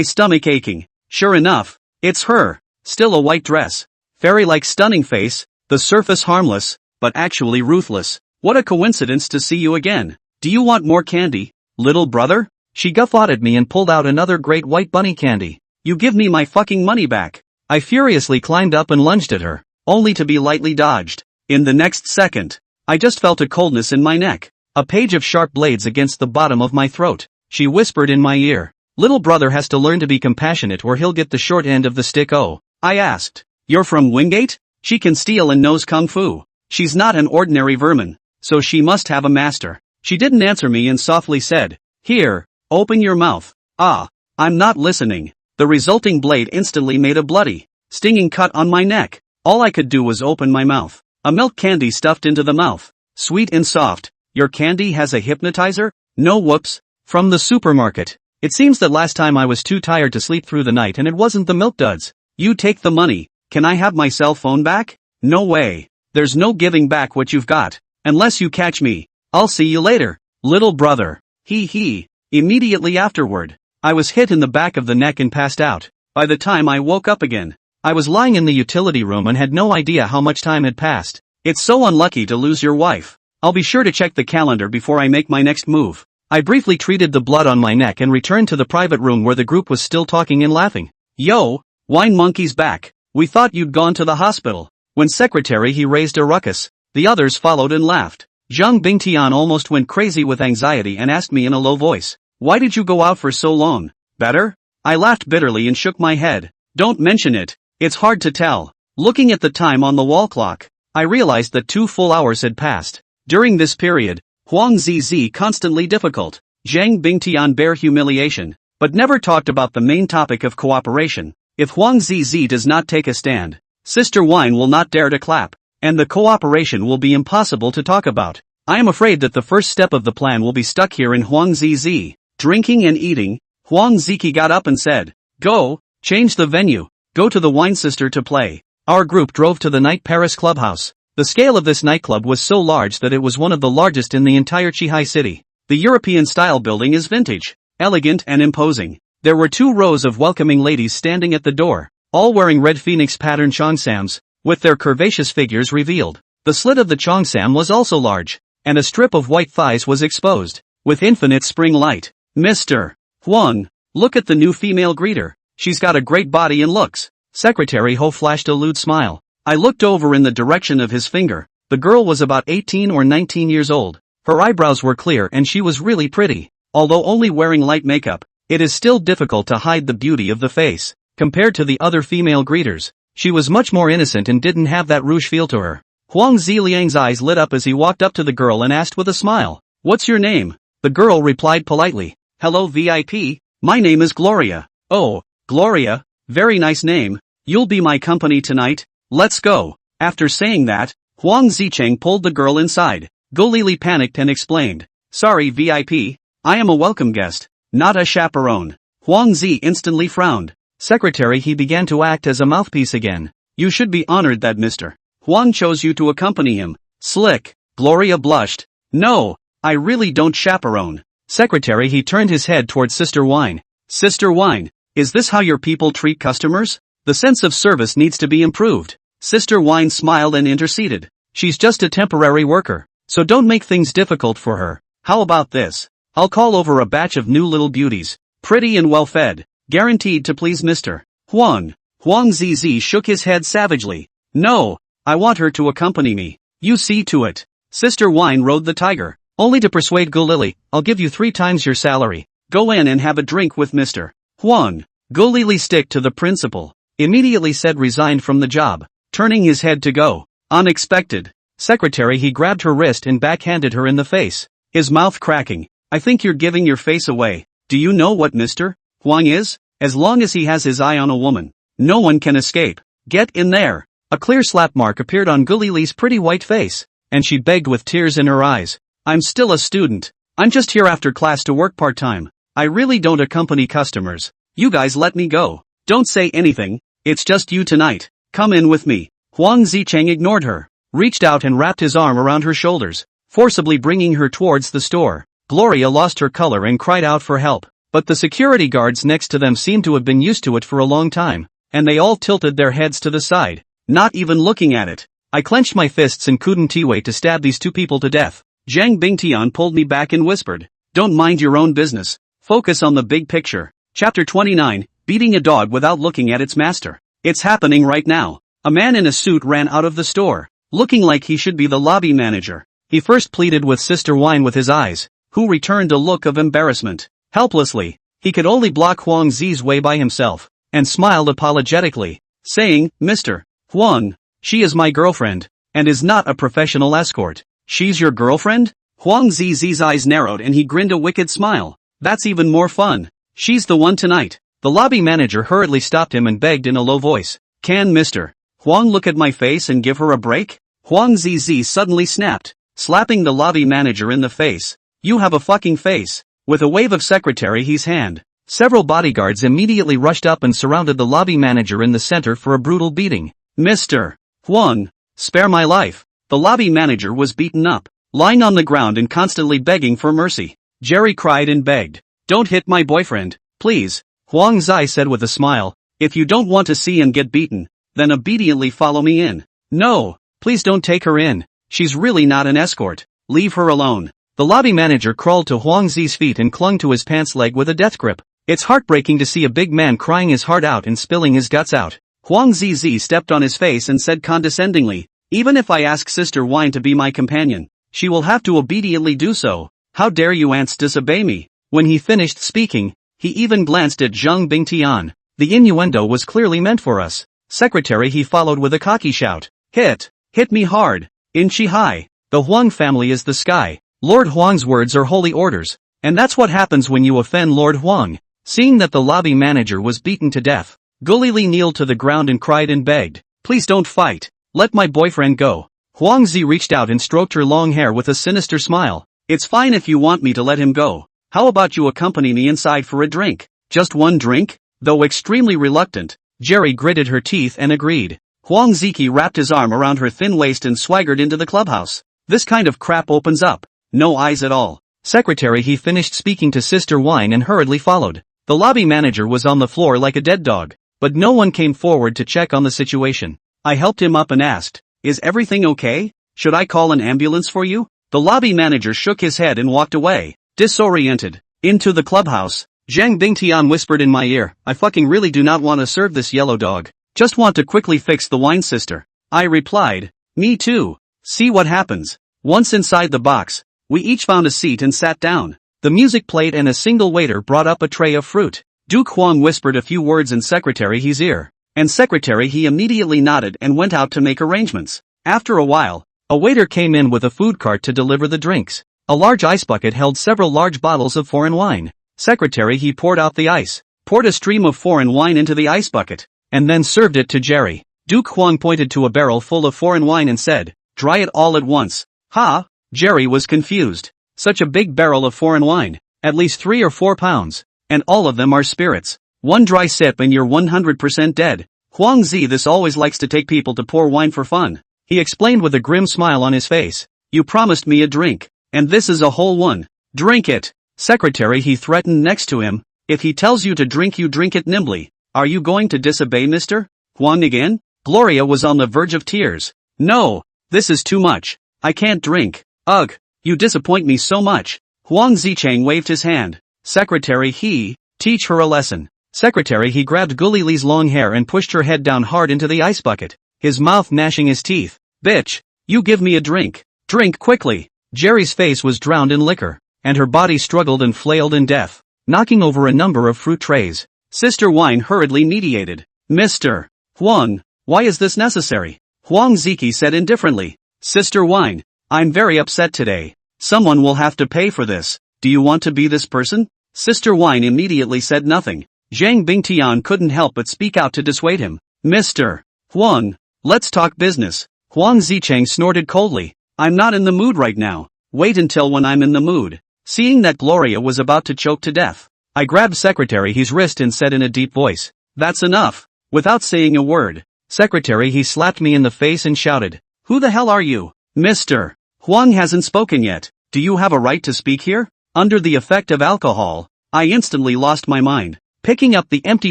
Speaker 1: stomach aching. Sure enough, it's her. Still a white dress. Fairy-like stunning face, the surface harmless, but actually ruthless. What a coincidence to see you again. Do you want more candy, little brother? She guffawed at me and pulled out another great white bunny candy. You give me my fucking money back. I furiously climbed up and lunged at her, only to be lightly dodged. In the next second, I just felt a coldness in my neck, a page of sharp blades against the bottom of my throat. She whispered in my ear, little brother has to learn to be compassionate or he'll get the short end of the stick. Oh, I asked, you're from Wingate? She can steal and knows kung fu. She's not an ordinary vermin, so she must have a master. She didn't answer me and softly said, here, open your mouth. Ah, I'm not listening. The resulting blade instantly made a bloody, stinging cut on my neck. All I could do was open my mouth. A milk candy stuffed into the mouth. Sweet and soft. Your candy has a hypnotizer? No whoops. From the supermarket. It seems that last time I was too tired to sleep through the night and it wasn't the milk duds. You take the money. Can I have my cell phone back? No way. There's no giving back what you've got. Unless you catch me. I'll see you later, little brother. He. Immediately afterward, I was hit in the back of the neck and passed out. By the time I woke up again, I was lying in the utility room and had no idea how much time had passed. It's so unlucky to lose your wife. I'll be sure to check the calendar before I make my next move. I briefly treated the blood on my neck and returned to the private room where the group was still talking and laughing. Yo, Wine Monkey's back. We thought you'd gone to the hospital. When secretary he raised a ruckus. The others followed and laughed. Zhang Bingtian almost went crazy with anxiety and asked me in a low voice, why did you go out for so long? Better? I laughed bitterly and shook my head. Don't mention it. It's hard to tell. Looking at the time on the wall clock, I realized that 2 full hours had passed. During this period, Huang Zizi constantly difficult. Zhang Bingtian bare humiliation, but never talked about the main topic of cooperation. If Huang Zizi does not take a stand, Sister Wine will not dare to clap, and the cooperation will be impossible to talk about. I am afraid that the first step of the plan will be stuck here in Huang Zizi. Drinking and eating, Huang Ziki got up and said, go, change the venue, go to the Wine Sister to play. Our group drove to the Night Paris Clubhouse. The scale of this nightclub was so large that it was one of the largest in the entire Qihai city. The European-style building is vintage, elegant and imposing. There were 2 rows of welcoming ladies standing at the door, all wearing red phoenix pattern cheongsams, with their curvaceous figures revealed. The slit of the cheongsam was also large, and a strip of white thighs was exposed, with infinite spring light. Mr. Huang, look at the new female greeter. She's got a great body and looks. Secretary Ho flashed a lewd smile. I looked over in the direction of his finger. The girl was about 18 or 19 years old. Her eyebrows were clear and she was really pretty. Although only wearing light makeup, it is still difficult to hide the beauty of the face. Compared to the other female greeters, she was much more innocent and didn't have that rouge feel to her. Huang Ziliang's eyes lit up as he walked up to the girl and asked with a smile, what's your name? The girl replied politely, hello VIP, my name is Gloria. Oh, Gloria, very nice name. You'll be my company tonight. Let's go. After saying that, Huang Zicheng pulled the girl inside. Go Lili panicked and explained, sorry VIP, I am a welcome guest, not a chaperone. Huang Zi instantly frowned. Secretary he began to act as a mouthpiece again. You should be honored that Mr. Huang chose you to accompany him. Slick. Gloria blushed. No, I really don't chaperone. Secretary he turned his head towards Sister Wine. Sister Wine, is this how your people treat customers? The sense of service needs to be improved. Sister Wine smiled and interceded. She's just a temporary worker, so don't make things difficult for her. How about this? I'll call over a batch of new little beauties, pretty and well-fed, guaranteed to please Mr. Huang. Huang Zizi shook his head savagely. No, I want her to accompany me. You see to it. Sister Wine rode the tiger, only to persuade Gulili, I'll give you 3 times your salary. Go in and have a drink with Mr. Huang. Gulili stick to the principal. Immediately said resigned from the job, turning his head to go. Unexpected. Secretary he grabbed her wrist and backhanded her in the face, his mouth cracking. I think you're giving your face away. Do you know what Mr. Huang is? As long as he has his eye on a woman, no one can escape. Get in there. A clear slap mark appeared on Gulili's pretty white face, and she begged with tears in her eyes. I'm still a student. I'm just here after class to work part-time. I really don't accompany customers. You guys let me go. Don't say anything. It's just you tonight. Come in with me. Huang Zicheng ignored her, reached out and wrapped his arm around her shoulders, forcibly bringing her towards the store. Gloria lost her color and cried out for help. But the security guards next to them seemed to have been used to it for a long time, and they all tilted their heads to the side, not even looking at it. I clenched my fists and couldn't wait to stab these two people to death. Zhang Bingtian pulled me back and whispered, "Don't mind your own business. Focus on the big picture." Chapter 29, Beating a Dog Without Looking at Its Master. It's happening right now. A man in a suit ran out of the store, looking like he should be the lobby manager. He first pleaded with Sister Wine with his eyes, who returned a look of embarrassment. Helplessly, he could only block Huang Zi's way by himself, and smiled apologetically, saying, "Mr. Huang, she is my girlfriend, and is not a professional escort." "She's your girlfriend?" Huang Zi's eyes narrowed and he grinned a wicked smile. "That's even more fun. She's the one tonight." The lobby manager hurriedly stopped him and begged in a low voice, "Can Mr. Huang look at my face and give her a break?" Huang Zizi suddenly snapped, slapping the lobby manager in the face. "You have a fucking face." With a wave of Secretary He's hand, several bodyguards immediately rushed up and surrounded the lobby manager in the center for a brutal beating. "Mr. Huang, spare my life." The lobby manager was beaten up, lying on the ground and constantly begging for mercy. Jerry cried and begged, "Don't hit my boyfriend, please." Huang Zai said with a smile, "If you don't want to see and get beaten, then obediently follow me in." "No, please don't take her in. She's really not an escort. Leave her alone." The lobby manager crawled to Huang Zi's feet and clung to his pants leg with a death grip. It's heartbreaking to see a big man crying his heart out and spilling his guts out. Huang Zizi stepped on his face and said condescendingly, "Even if I ask Sister Wine to be my companion, she will have to obediently do so. How dare you ants disobey me?" When he finished speaking, he even glanced at Zhang Bingtian. The innuendo was clearly meant for us. Secretary He followed with a cocky shout, "Hit me hard, inchi high. The Huang family is the sky. Lord Huang's words are holy orders, and that's what happens when you offend Lord Huang." Seeing that the lobby manager was beaten to death, Guli Li kneeled to the ground and cried and begged, "Please don't fight. Let my boyfriend go." Huang Zi reached out and stroked her long hair with a sinister smile. "It's fine if you want me to let him go. How about you accompany me inside for a drink?" "Just one drink?" Though extremely reluctant, Jerry gritted her teeth and agreed. Huang Ziki wrapped his arm around her thin waist and swaggered into the clubhouse. "This kind of crap opens up no eyes at all." Secretary He finished speaking to Sister Wine and hurriedly followed. The lobby manager was on the floor like a dead dog, but no one came forward to check on the situation. I helped him up and asked, "Is everything okay? Should I call an ambulance for you?" The lobby manager shook his head and walked away, disoriented. Into the clubhouse, Zhang Bingtian whispered in my ear, "I fucking really do not want to serve this yellow dog. Just want to quickly fix the wine sister." I replied, "Me too. See what happens." Once inside the box, we each found a seat and sat down. The music played and a single waiter brought up a tray of fruit. Duke Huang whispered a few words in Secretary He's ear, and Secretary He immediately nodded and went out to make arrangements. After a while, a waiter came in with a food cart to deliver the drinks. A large ice bucket held several large bottles of foreign wine. Secretary He poured out the ice, poured a stream of foreign wine into the ice bucket, and then served it to Jerry. Duke Huang pointed to a barrel full of foreign wine and said, "Dry it all at once." "Ha?" Jerry was confused. Such a big barrel of foreign wine, at least 3 or 4 pounds, and all of them are spirits. One dry sip and you're 100% dead. Huang Zi this always likes to take people to pour wine for fun. He explained with a grim smile on his face, "You promised me a drink, and this is a whole one. Drink it." Secretary He threatened next to him, "If he tells you to drink, you drink it nimbly. Are you going to disobey Mr. Huang again?" Gloria was on the verge of tears. "No, this is too much. I can't drink. Ugh. You disappoint me so much." Huang Zichang waved his hand. Secretary He, teach her a lesson. Secretary He grabbed Guli Li's long hair and pushed her head down hard into the ice bucket, his mouth gnashing his teeth. "Bitch, you give me a drink. Drink quickly." Jerry's face was drowned in liquor, and her body struggled and flailed in death, knocking over a number of fruit trays. Sister Wine hurriedly mediated. "Mr. Huang, why is this necessary?" Huang Ziki said indifferently. "Sister Wine, I'm very upset today. Someone will have to pay for this. Do you want to be this person?" Sister Wine immediately said nothing. Zhang Bingtian couldn't help but speak out to dissuade him. "Mr. Huang, let's talk business." Huang Zichang snorted coldly. "I'm not in the mood right now. Wait until when I'm in the mood." Seeing that Gloria was about to choke to death, I grabbed Secretary He's wrist and said in a deep voice, "That's enough." Without saying a word, Secretary He slapped me in the face and shouted, "Who the hell are you?" "Mr. Huang hasn't spoken yet. Do you have a right to speak here?" Under the effect of alcohol, I instantly lost my mind. Picking up the empty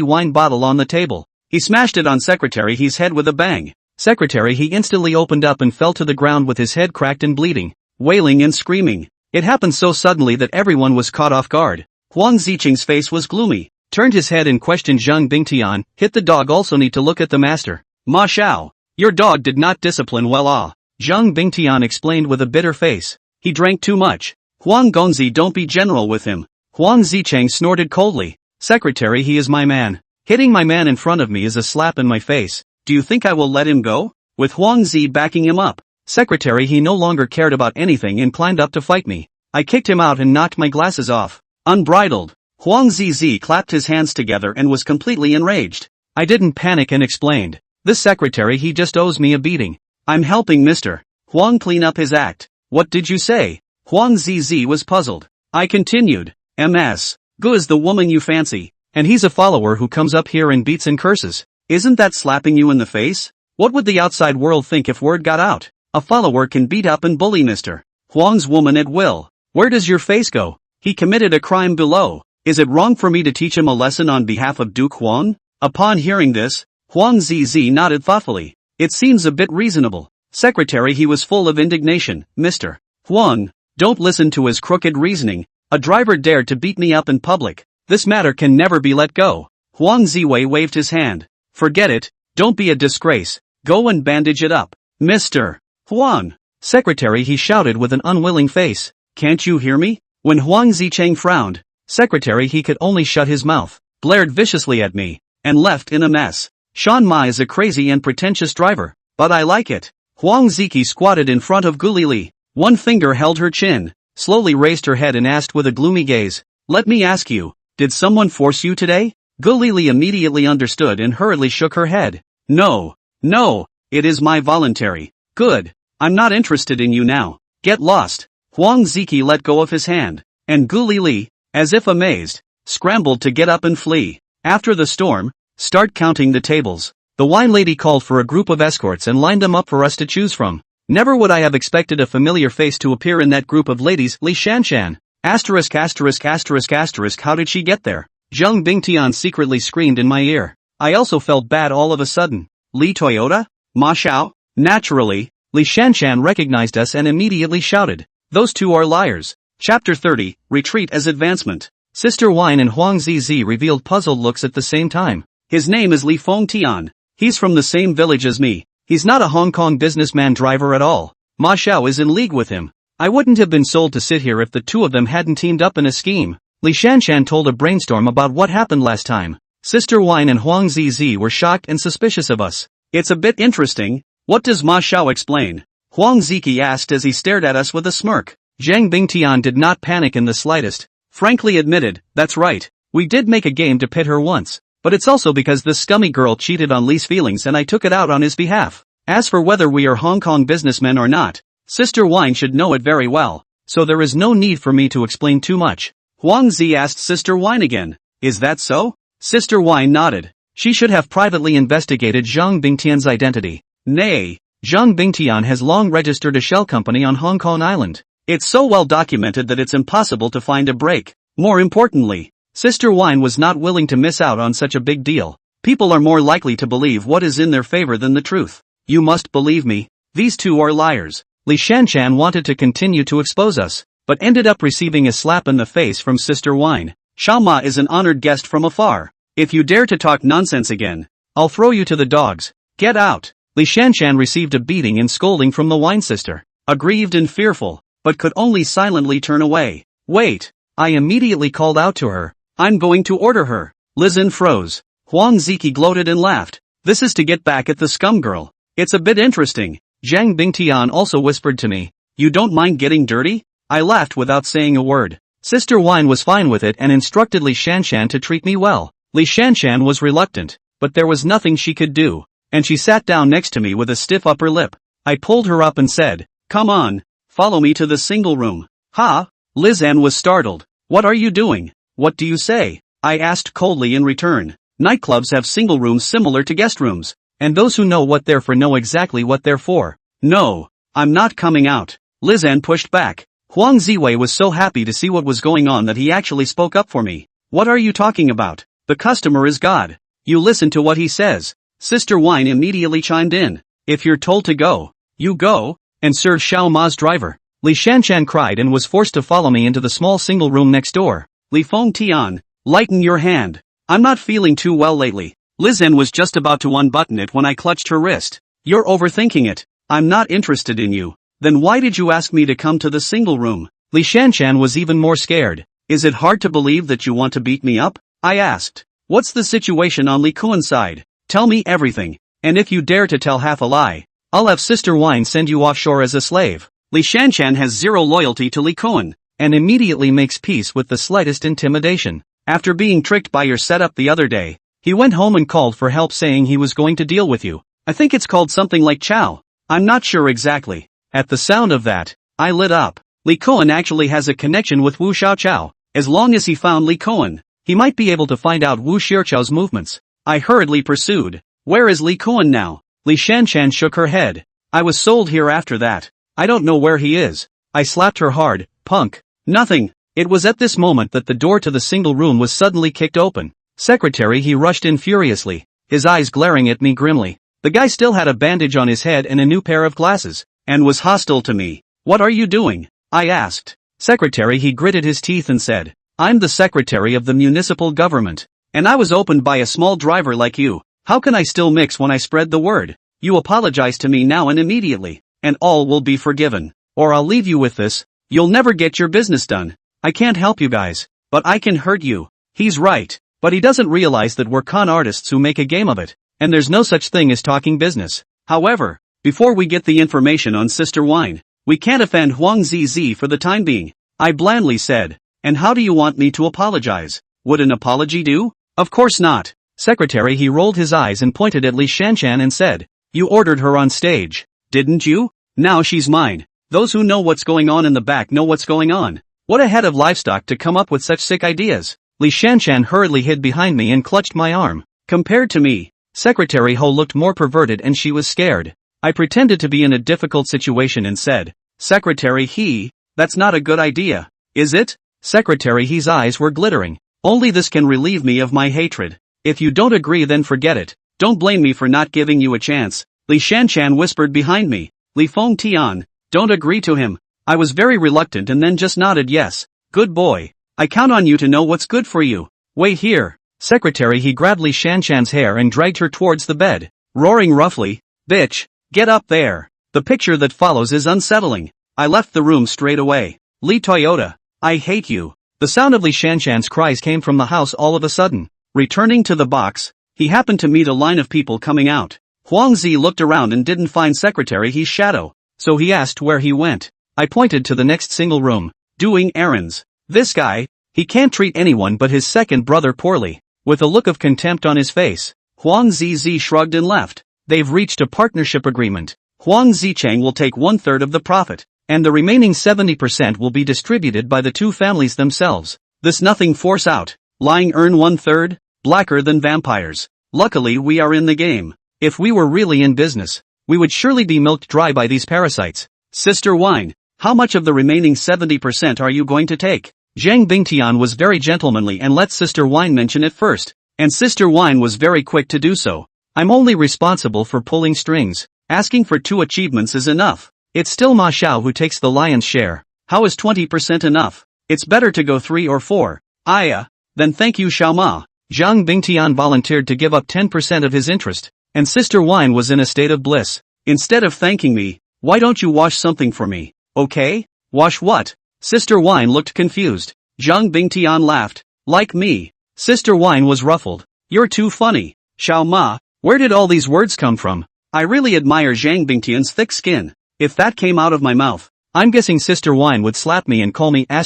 Speaker 1: wine bottle on the table, he smashed it on Secretary He's head with a bang. Secretary He instantly opened up and fell to the ground with his head cracked and bleeding, wailing and screaming. It happened so suddenly that everyone was caught off guard. Huang Ziqing's face was gloomy, turned his head and questioned Zhang Bingtian. Hit the dog also need to look at the master. Ma Xiao, your dog did not discipline well. Zhang Bingtian explained with a bitter face. He drank too much. Huang Gongzi, don't be general with him. Huang Zicheng snorted coldly. Secretary He is my man. Hitting my man in front of me is a slap in my face. Do you think I will let him go? With Huang Zi backing him up, Secretary He no longer cared about anything and climbed up to fight me. I kicked him out and knocked my glasses off. Unbridled, Huang Zizi clapped his hands together and was completely enraged. I didn't panic and explained. This Secretary He just owes me a beating. I'm helping Mr. Huang clean up his act. What did you say? Huang Zizi was puzzled. I continued. MS. Gu is the woman you fancy, and he's a follower who comes up here and beats and curses. Isn't that slapping you in the face? What would the outside world think if word got out? A follower can beat up and bully Mr. Huang's woman at will. Where does your face go? He committed a crime below. Is it wrong for me to teach him a lesson on behalf of Duke Huang? Upon hearing this, Huang Zizi nodded thoughtfully. It seems a bit reasonable. Secretary He was full of indignation. Mr. Huang, don't listen to his crooked reasoning. A driver dared to beat me up in public. This matter can never be let go. Huang Ziwei waved his hand. Forget it, don't be a disgrace. Go and bandage it up. Mr. Huang. Secretary He shouted with an unwilling face. Can't you hear me? When Huang Zicheng frowned, Secretary He could only shut his mouth, blared viciously at me, and left in a mess. Shan Ma is a crazy and pretentious driver, but I like it. Huang Ziki squatted in front of Gulili. One finger held her chin, slowly raised her head and asked with a gloomy gaze, let me ask you, did someone force you today? Gulili immediately understood and hurriedly shook her head. No, it is my voluntary. Good, I'm not interested in you now. Get lost. Huang Ziki let go of his hand, and Gulili, as if amazed, scrambled to get up and flee. After the storm, start counting the tables. The wine lady called for a group of escorts and lined them up for us to choose from. Never would I have expected a familiar face to appear in that group of ladies. Li Shanshan. Asterisk. How did she get there? Zhang Bingtian secretly screamed in my ear. I also felt bad all of a sudden. Li Toyota? Ma Xiao? Naturally, Li Shanshan recognized us and immediately shouted. Those two are liars. Chapter 30, Retreat as Advancement. Sister Wine and Huang Zizi revealed puzzled looks at the same time. His name is Li Fengtian. He's from the same village as me. He's not a Hong Kong businessman driver at all. Ma Xiao is in league with him. I wouldn't have been sold to sit here if the two of them hadn't teamed up in a scheme. Li Shanshan told a brainstorm about what happened last time. Sister Wine and Huang Zizi were shocked and suspicious of us. It's a bit interesting. What does Ma Xiao explain? Huang Ziki asked as he stared at us with a smirk. Zhang Bingtian did not panic in the slightest. Frankly admitted, that's right. We did make a game to pit her once. But it's also because this scummy girl cheated on Li's feelings and I took it out on his behalf. As for whether we are Hong Kong businessmen or not, Sister Wine should know it very well, so there is no need for me to explain too much. Huang Zi asked Sister Wine again, is that so? Sister Wine nodded. She should have privately investigated Zhang Bingtian's identity. Nay, Zhang Bingtian has long registered a shell company on Hong Kong Island. It's so well documented that it's impossible to find a break. More importantly, Sister Wine was not willing to miss out on such a big deal. People are more likely to believe what is in their favor than the truth. You must believe me. These two are liars. Li Shanshan wanted to continue to expose us, but ended up receiving a slap in the face from Sister Wine. Xiaoma is an honored guest from afar. If you dare to talk nonsense again, I'll throw you to the dogs. Get out. Li Shanshan received a beating and scolding from the wine sister. Aggrieved and fearful, but could only silently turn away. Wait. I immediately called out to her. I'm going to order her. Lizin froze. Huang Ziki gloated and laughed. This is to get back at the scum girl. It's a bit interesting. Zhang Bingtian also whispered to me. You don't mind getting dirty? I laughed without saying a word. Sister Wine was fine with it and instructed Li Shanshan to treat me well. Li Shanshan was reluctant, but there was nothing she could do, and she sat down next to me with a stiff upper lip. I pulled her up and said, come on, follow me to the single room. Ha? Liz Ann was startled. What are you doing? What do you say? I asked coldly in return. Nightclubs have single rooms similar to guest rooms, and those who know what they're for know exactly what they're for. No, I'm not coming out. Liz Ann pushed back. Huang Ziwei was so happy to see what was going on that he actually spoke up for me. What are you talking about? The customer is God. You listen to what he says. Sister Wine immediately chimed in. If you're told to go, you go, and serve Xiao Ma's driver. Li Shanshan cried and was forced to follow me into the small single room next door. Li Feng Tian, lighten your hand. I'm not feeling too well lately. Lizen was just about to unbutton it when I clutched her wrist. You're overthinking it. I'm not interested in you. Then why did you ask me to come to the single room? Li Shanshan was even more scared. Is it hard to believe that you want to beat me up? I asked. What's the situation on Li Kuan's side? Tell me everything. And if you dare to tell half a lie, I'll have Sister Wine send you offshore as a slave. Li Shanshan has zero loyalty to Li Kuan, and immediately makes peace with the slightest intimidation. After being tricked by your setup the other day, he went home and called for help saying he was going to deal with you. I think it's called something like Chow. I'm not sure exactly. At the sound of that, I lit up. Li Kuan actually has a connection with Wu Xiaochao. As long as he found Li Kuan, he might be able to find out Wu Xiaochao's movements. I hurriedly pursued. Where is Li Kuan now? Li Shanshan shook her head. I was sold here after that. I don't know where he is. I slapped her hard. Punk. Nothing. It was at this moment that the door to the single room was suddenly kicked open. Secretary, he rushed in furiously, his eyes glaring at me grimly. The guy still had a bandage on his head and a new pair of glasses, and was hostile to me. What are you doing? I asked. Secretary, he gritted his teeth and said, I'm the secretary of the municipal government, and I was opened by a small driver like you. How can I still mix when I spread the word? You apologize to me now and immediately, and all will be forgiven. Or I'll leave you with this. You'll never get your business done. I can't help you guys, but I can hurt you. He's right, but he doesn't realize that we're con artists who make a game of it, and there's no such thing as talking business. However, before we get the information on Sister Wine, we can't offend Huang Zizi for the time being. I blandly said. And how do you want me to apologize? Would an apology do? Of course not. Secretary, he rolled his eyes and pointed at Li Shanshan and said, you ordered her on stage, didn't you? Now she's mine. Those who know what's going on in the back know what's going on. What a head of livestock to come up with such sick ideas. Li Shanshan hurriedly hid behind me and clutched my arm. Compared to me, Secretary Ho looked more perverted and she was scared. I pretended to be in a difficult situation and said, Secretary He, that's not a good idea, is it? Secretary He's eyes were glittering. Only this can relieve me of my hatred. If you don't agree then forget it. Don't blame me for not giving you a chance. Li Shanshan whispered behind me. Li Feng Tian, don't agree to him. I was very reluctant and then just nodded yes. Good boy. I count on you to know what's good for you. Wait here. Secretary He grabbed Li Shanshan's hair and dragged her towards the bed, roaring roughly, bitch, get up there. The picture that follows is unsettling. I left the room straight away. Li Toyota, I hate you. The sound of Li Shanshan's cries came from the house all of a sudden. Returning to the box, he happened to meet a line of people coming out. Huang Zi looked around and didn't find Secretary He's shadow, so he asked where he went. I pointed to the next single room. Doing errands. This guy, he can't treat anyone but his second brother poorly. With a look of contempt on his face, Huang Zizi shrugged and left. They've reached a partnership agreement. Huang Zicheng will take 1/3 of the profit, and the remaining 70% will be distributed by the two families themselves. This nothing force out. Lying earn 1/3, blacker than vampires. Luckily we are in the game. If we were really in business, we would surely be milked dry by these parasites. Sister Wine, how much of the remaining 70% are you going to take? Zhang Bingtian was very gentlemanly and let Sister Wine mention it first, and Sister Wine was very quick to do so. I'm only responsible for pulling strings. Asking for 2 achievements is enough. It's still Ma Xiao who takes the lion's share. How is 20% enough? It's better to go 3 or 4. Then thank you Xiao Ma. Zhang Bingtian volunteered to give up 10% of his interest, and Sister Wine was in a state of bliss. Instead of thanking me, why don't you wash something for me, okay? Wash what? Sister Wine looked confused. Zhang Bingtian laughed. Like me. Sister Wine was ruffled. You're too funny. Xiao Ma, where did all these words come from? I really admire Zhang Bingtian's thick skin. If that came out of my mouth, I'm guessing Sister Wine would slap me and call me ********.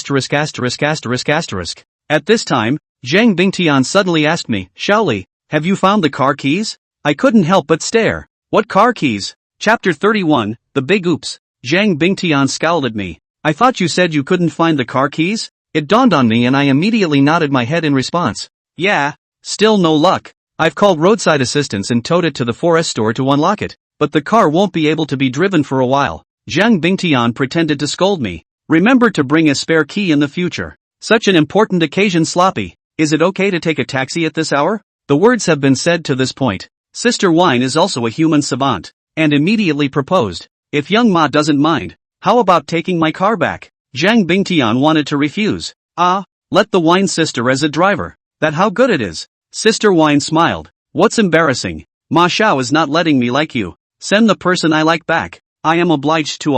Speaker 1: At this time, Zhang Bingtian suddenly asked me, Shaoli, have you found the car keys? I couldn't help but stare. What car keys? Chapter 31, The Big Oops. Zhang Bingtian scowled at me. I thought you said you couldn't find the car keys? It dawned on me and I immediately nodded my head in response. Yeah, still no luck. I've called roadside assistance and towed it to the forest store to unlock it, but the car won't be able to be driven for a while. Zhang Bingtian pretended to scold me. Remember to bring a spare key in the future. Such an important occasion sloppy. is it okay to take a taxi at this hour? The words have been said to this point. Sister Wine is also a human savant, and immediately proposed. If young Ma doesn't mind, how about taking my car back? Zhang Bingtian wanted to refuse. Let the Wine sister as a driver. That how good it is. Sister Wine smiled. What's embarrassing? Ma Xiao is not letting me like you. Send the person I like back. I am obliged to.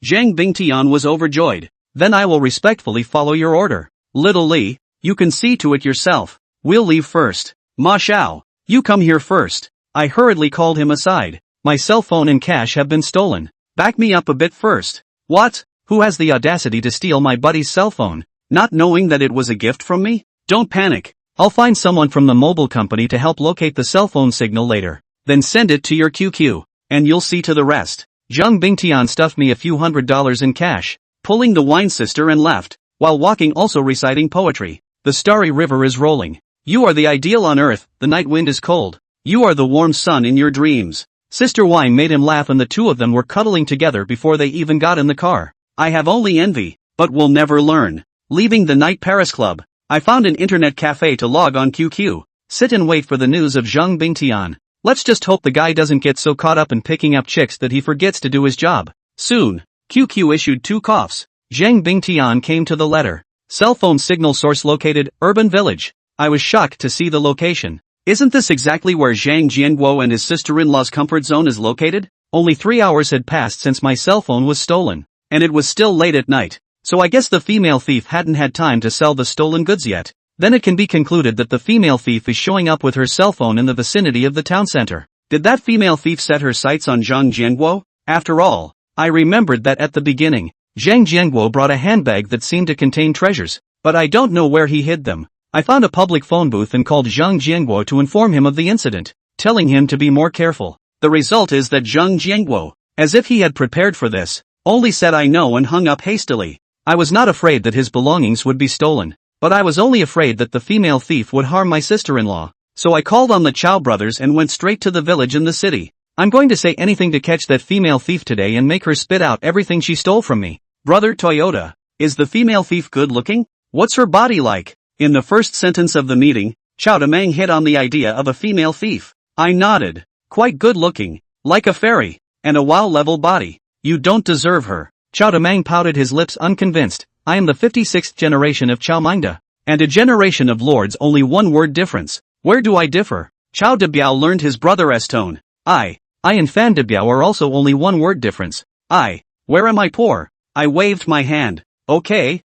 Speaker 1: Zhang Bingtian was overjoyed. Then I will respectfully follow your order. Little Li, you can see to it yourself. We'll leave first. Ma Xiao, you come here first. I hurriedly called him aside. My cell phone and cash have been stolen. Back me up a bit first. What? Who has the audacity to steal my buddy's cell phone, not knowing that it was a gift from me? Don't panic. I'll find someone from the mobile company to help locate the cell phone signal later. Then send it to your QQ, and you'll see to the rest. Zhang Bingtian stuffed me a few $100s in cash, pulling the Wine sister and left, while walking also reciting poetry. The starry river is rolling. You are the ideal on earth, the night wind is cold. You are the warm sun in your dreams. Sister Wine made him laugh and the two of them were cuddling together before they even got in the car. I have only envy, but will never learn. Leaving the night Paris club, I found an internet cafe to log on QQ, sit and wait for the news of Zhang Bingtian. Let's just hope the guy doesn't get so caught up in picking up chicks that he forgets to do his job. Soon, QQ issued 2 coughs. Zhang Bingtian came to the letter. Cell phone signal source located, urban village. I was shocked to see the location. Isn't this exactly where Zhang Jianghu and his sister-in-law's comfort zone is located? Only 3 hours had passed since my cell phone was stolen, and it was still late at night. So I guess the female thief hadn't had time to sell the stolen goods yet. Then it can be concluded that the female thief is showing up with her cell phone in the vicinity of the town center. Did that female thief set her sights on Zhang Jianghu? After all, I remembered that at the beginning, Zhang Jianghu brought a handbag that seemed to contain treasures, but I don't know where he hid them. I found a public phone booth and called Zhang Jianghu to inform him of the incident, telling him to be more careful. The result is that Zhang Jianghu, as if he had prepared for this, only said I know and hung up hastily. I was not afraid that his belongings would be stolen, but I was only afraid that the female thief would harm my sister-in-law. So I called on the Chow brothers and went straight to the village in the city. I'm going to say anything to catch that female thief today and make her spit out everything she stole from me. Brother Toyota, is the female thief good looking? What's her body like? In the first sentence of the meeting, Chow Demang hit on the idea of a female thief. I nodded. Quite good looking, like a fairy, and a WoW level body. You don't deserve her. Chow Demang pouted his lips unconvinced. I am the 56th generation of Chow Mangda, and a generation of lords only one word difference. Where do I differ? Chow Debiao learned his brother's tone. I and Fan Debiao are also only one word difference. Where am I poor? I waved my hand. Okay.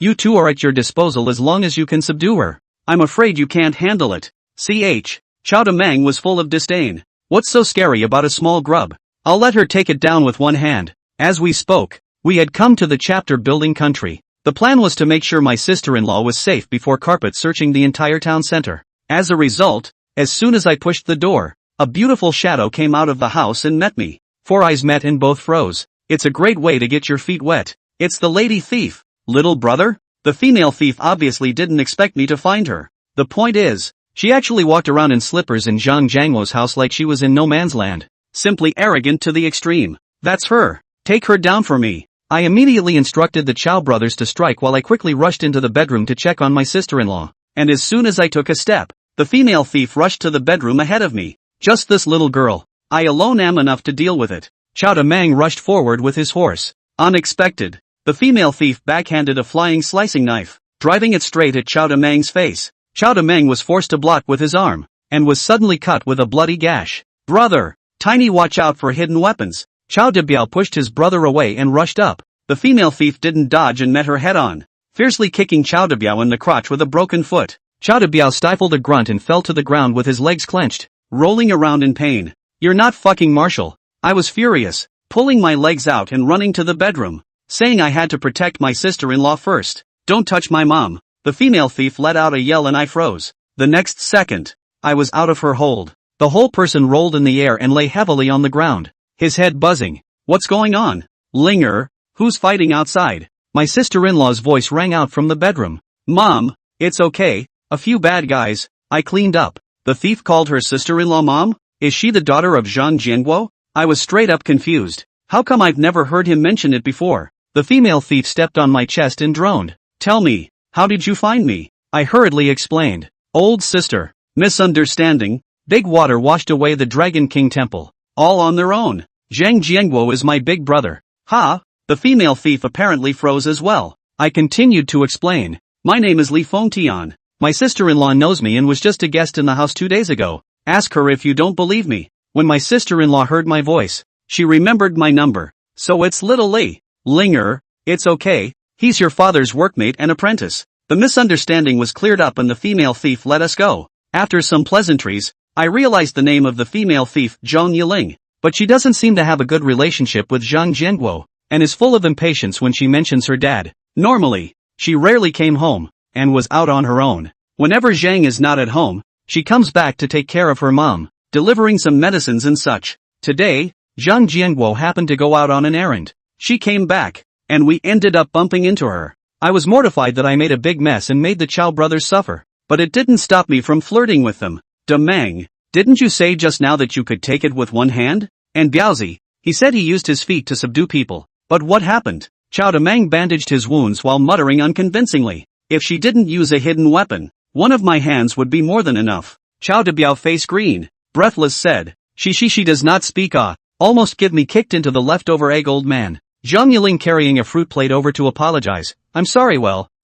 Speaker 1: You two are at your disposal as long as you can subdue her. I'm afraid you can't handle it. Chow Demang was full of disdain. What's so scary about a small grub? I'll let her take it down with one hand. As we spoke, we had come to the chapter building country. The plan was to make sure my sister-in-law was safe before carpet searching the entire town center. As a result, as soon as I pushed the door, a beautiful shadow came out of the house and met me. 4 eyes met and both froze. It's a great way to get your feet wet. It's the lady thief. Little brother? The female thief obviously didn't expect me to find her. The point is, she actually walked around in slippers in Zhang Jianghu's house like she was in no man's land. Simply arrogant to the extreme. That's her. Take her down for me. I immediately instructed the Chow brothers to strike while I quickly rushed into the bedroom to check on my sister-in-law. And as soon as I took a step, the female thief rushed to the bedroom ahead of me. Just this little girl. I alone am enough to deal with it. Chow Demang rushed forward with his horse. Unexpected. The female thief backhanded a flying slicing knife, driving it straight at Chow Demang's face. Chow Demang was forced to block with his arm, and was suddenly cut with a bloody gash. Brother! Tiny, watch out for hidden weapons. Chow Debiao pushed his brother away and rushed up. The female thief didn't dodge and met her head-on, fiercely kicking Chow Debiao in the crotch with a broken foot. Chow Debiao stifled a grunt and fell to the ground with his legs clenched, rolling around in pain. You're not fucking Marshall. I was furious, pulling my legs out and running to the bedroom, saying I had to protect my sister-in-law first. Don't touch my mom. The female thief let out a yell and I froze. The next second, I was out of her hold. The whole person rolled in the air and lay heavily on the ground, his head buzzing. What's going on? Linger, who's fighting outside? My sister-in-law's voice rang out from the bedroom. Mom, it's okay, a few bad guys, I cleaned up. The thief called her sister-in-law mom? Is she the daughter of Zhang Jianghu? I was straight up confused. How come I've never heard him mention it before? The female thief stepped on my chest and droned. Tell me, How did you find me? I hurriedly explained. Old sister. Misunderstanding. Big water washed away the Dragon King temple. All on their own. Zhang Jiangguo is my big brother. Ha! The female thief apparently froze as well. I continued to explain. My name is Li Fengtian. My sister-in-law knows me and was just a guest in the house 2 days ago. Ask her if you don't believe me. When my sister-in-law heard my voice, she remembered my number. So it's little Li. Linger, it's okay. He's your father's workmate and apprentice. The misunderstanding was cleared up and the female thief let us go. After some pleasantries, I realized the name of the female thief, Zhang Yiling. But she doesn't seem to have a good relationship with Zhang Jianguo, and is full of impatience when she mentions her dad. Normally, she rarely came home, and was out on her own. Whenever Zhang is not at home, she comes back to take care of her mom, delivering some medicines and such. Today, Zhang Jianguo happened to go out on an errand. She came back, and we ended up bumping into her. I was mortified that I made a big mess and made the Chow brothers suffer, but it didn't stop me from flirting with them. Demang, didn't you say just now that you could take it with one hand? And Biaozi, he said he used his feet to subdue people. But what happened? Chow Demang bandaged his wounds while muttering unconvincingly. If she didn't use a hidden weapon, one of my hands would be more than enough. Chow Debiao face green, breathless said. She does not speak almost give me kicked into the leftover egg old man. Zhang Yiling carrying a fruit plate over to apologize. I'm sorry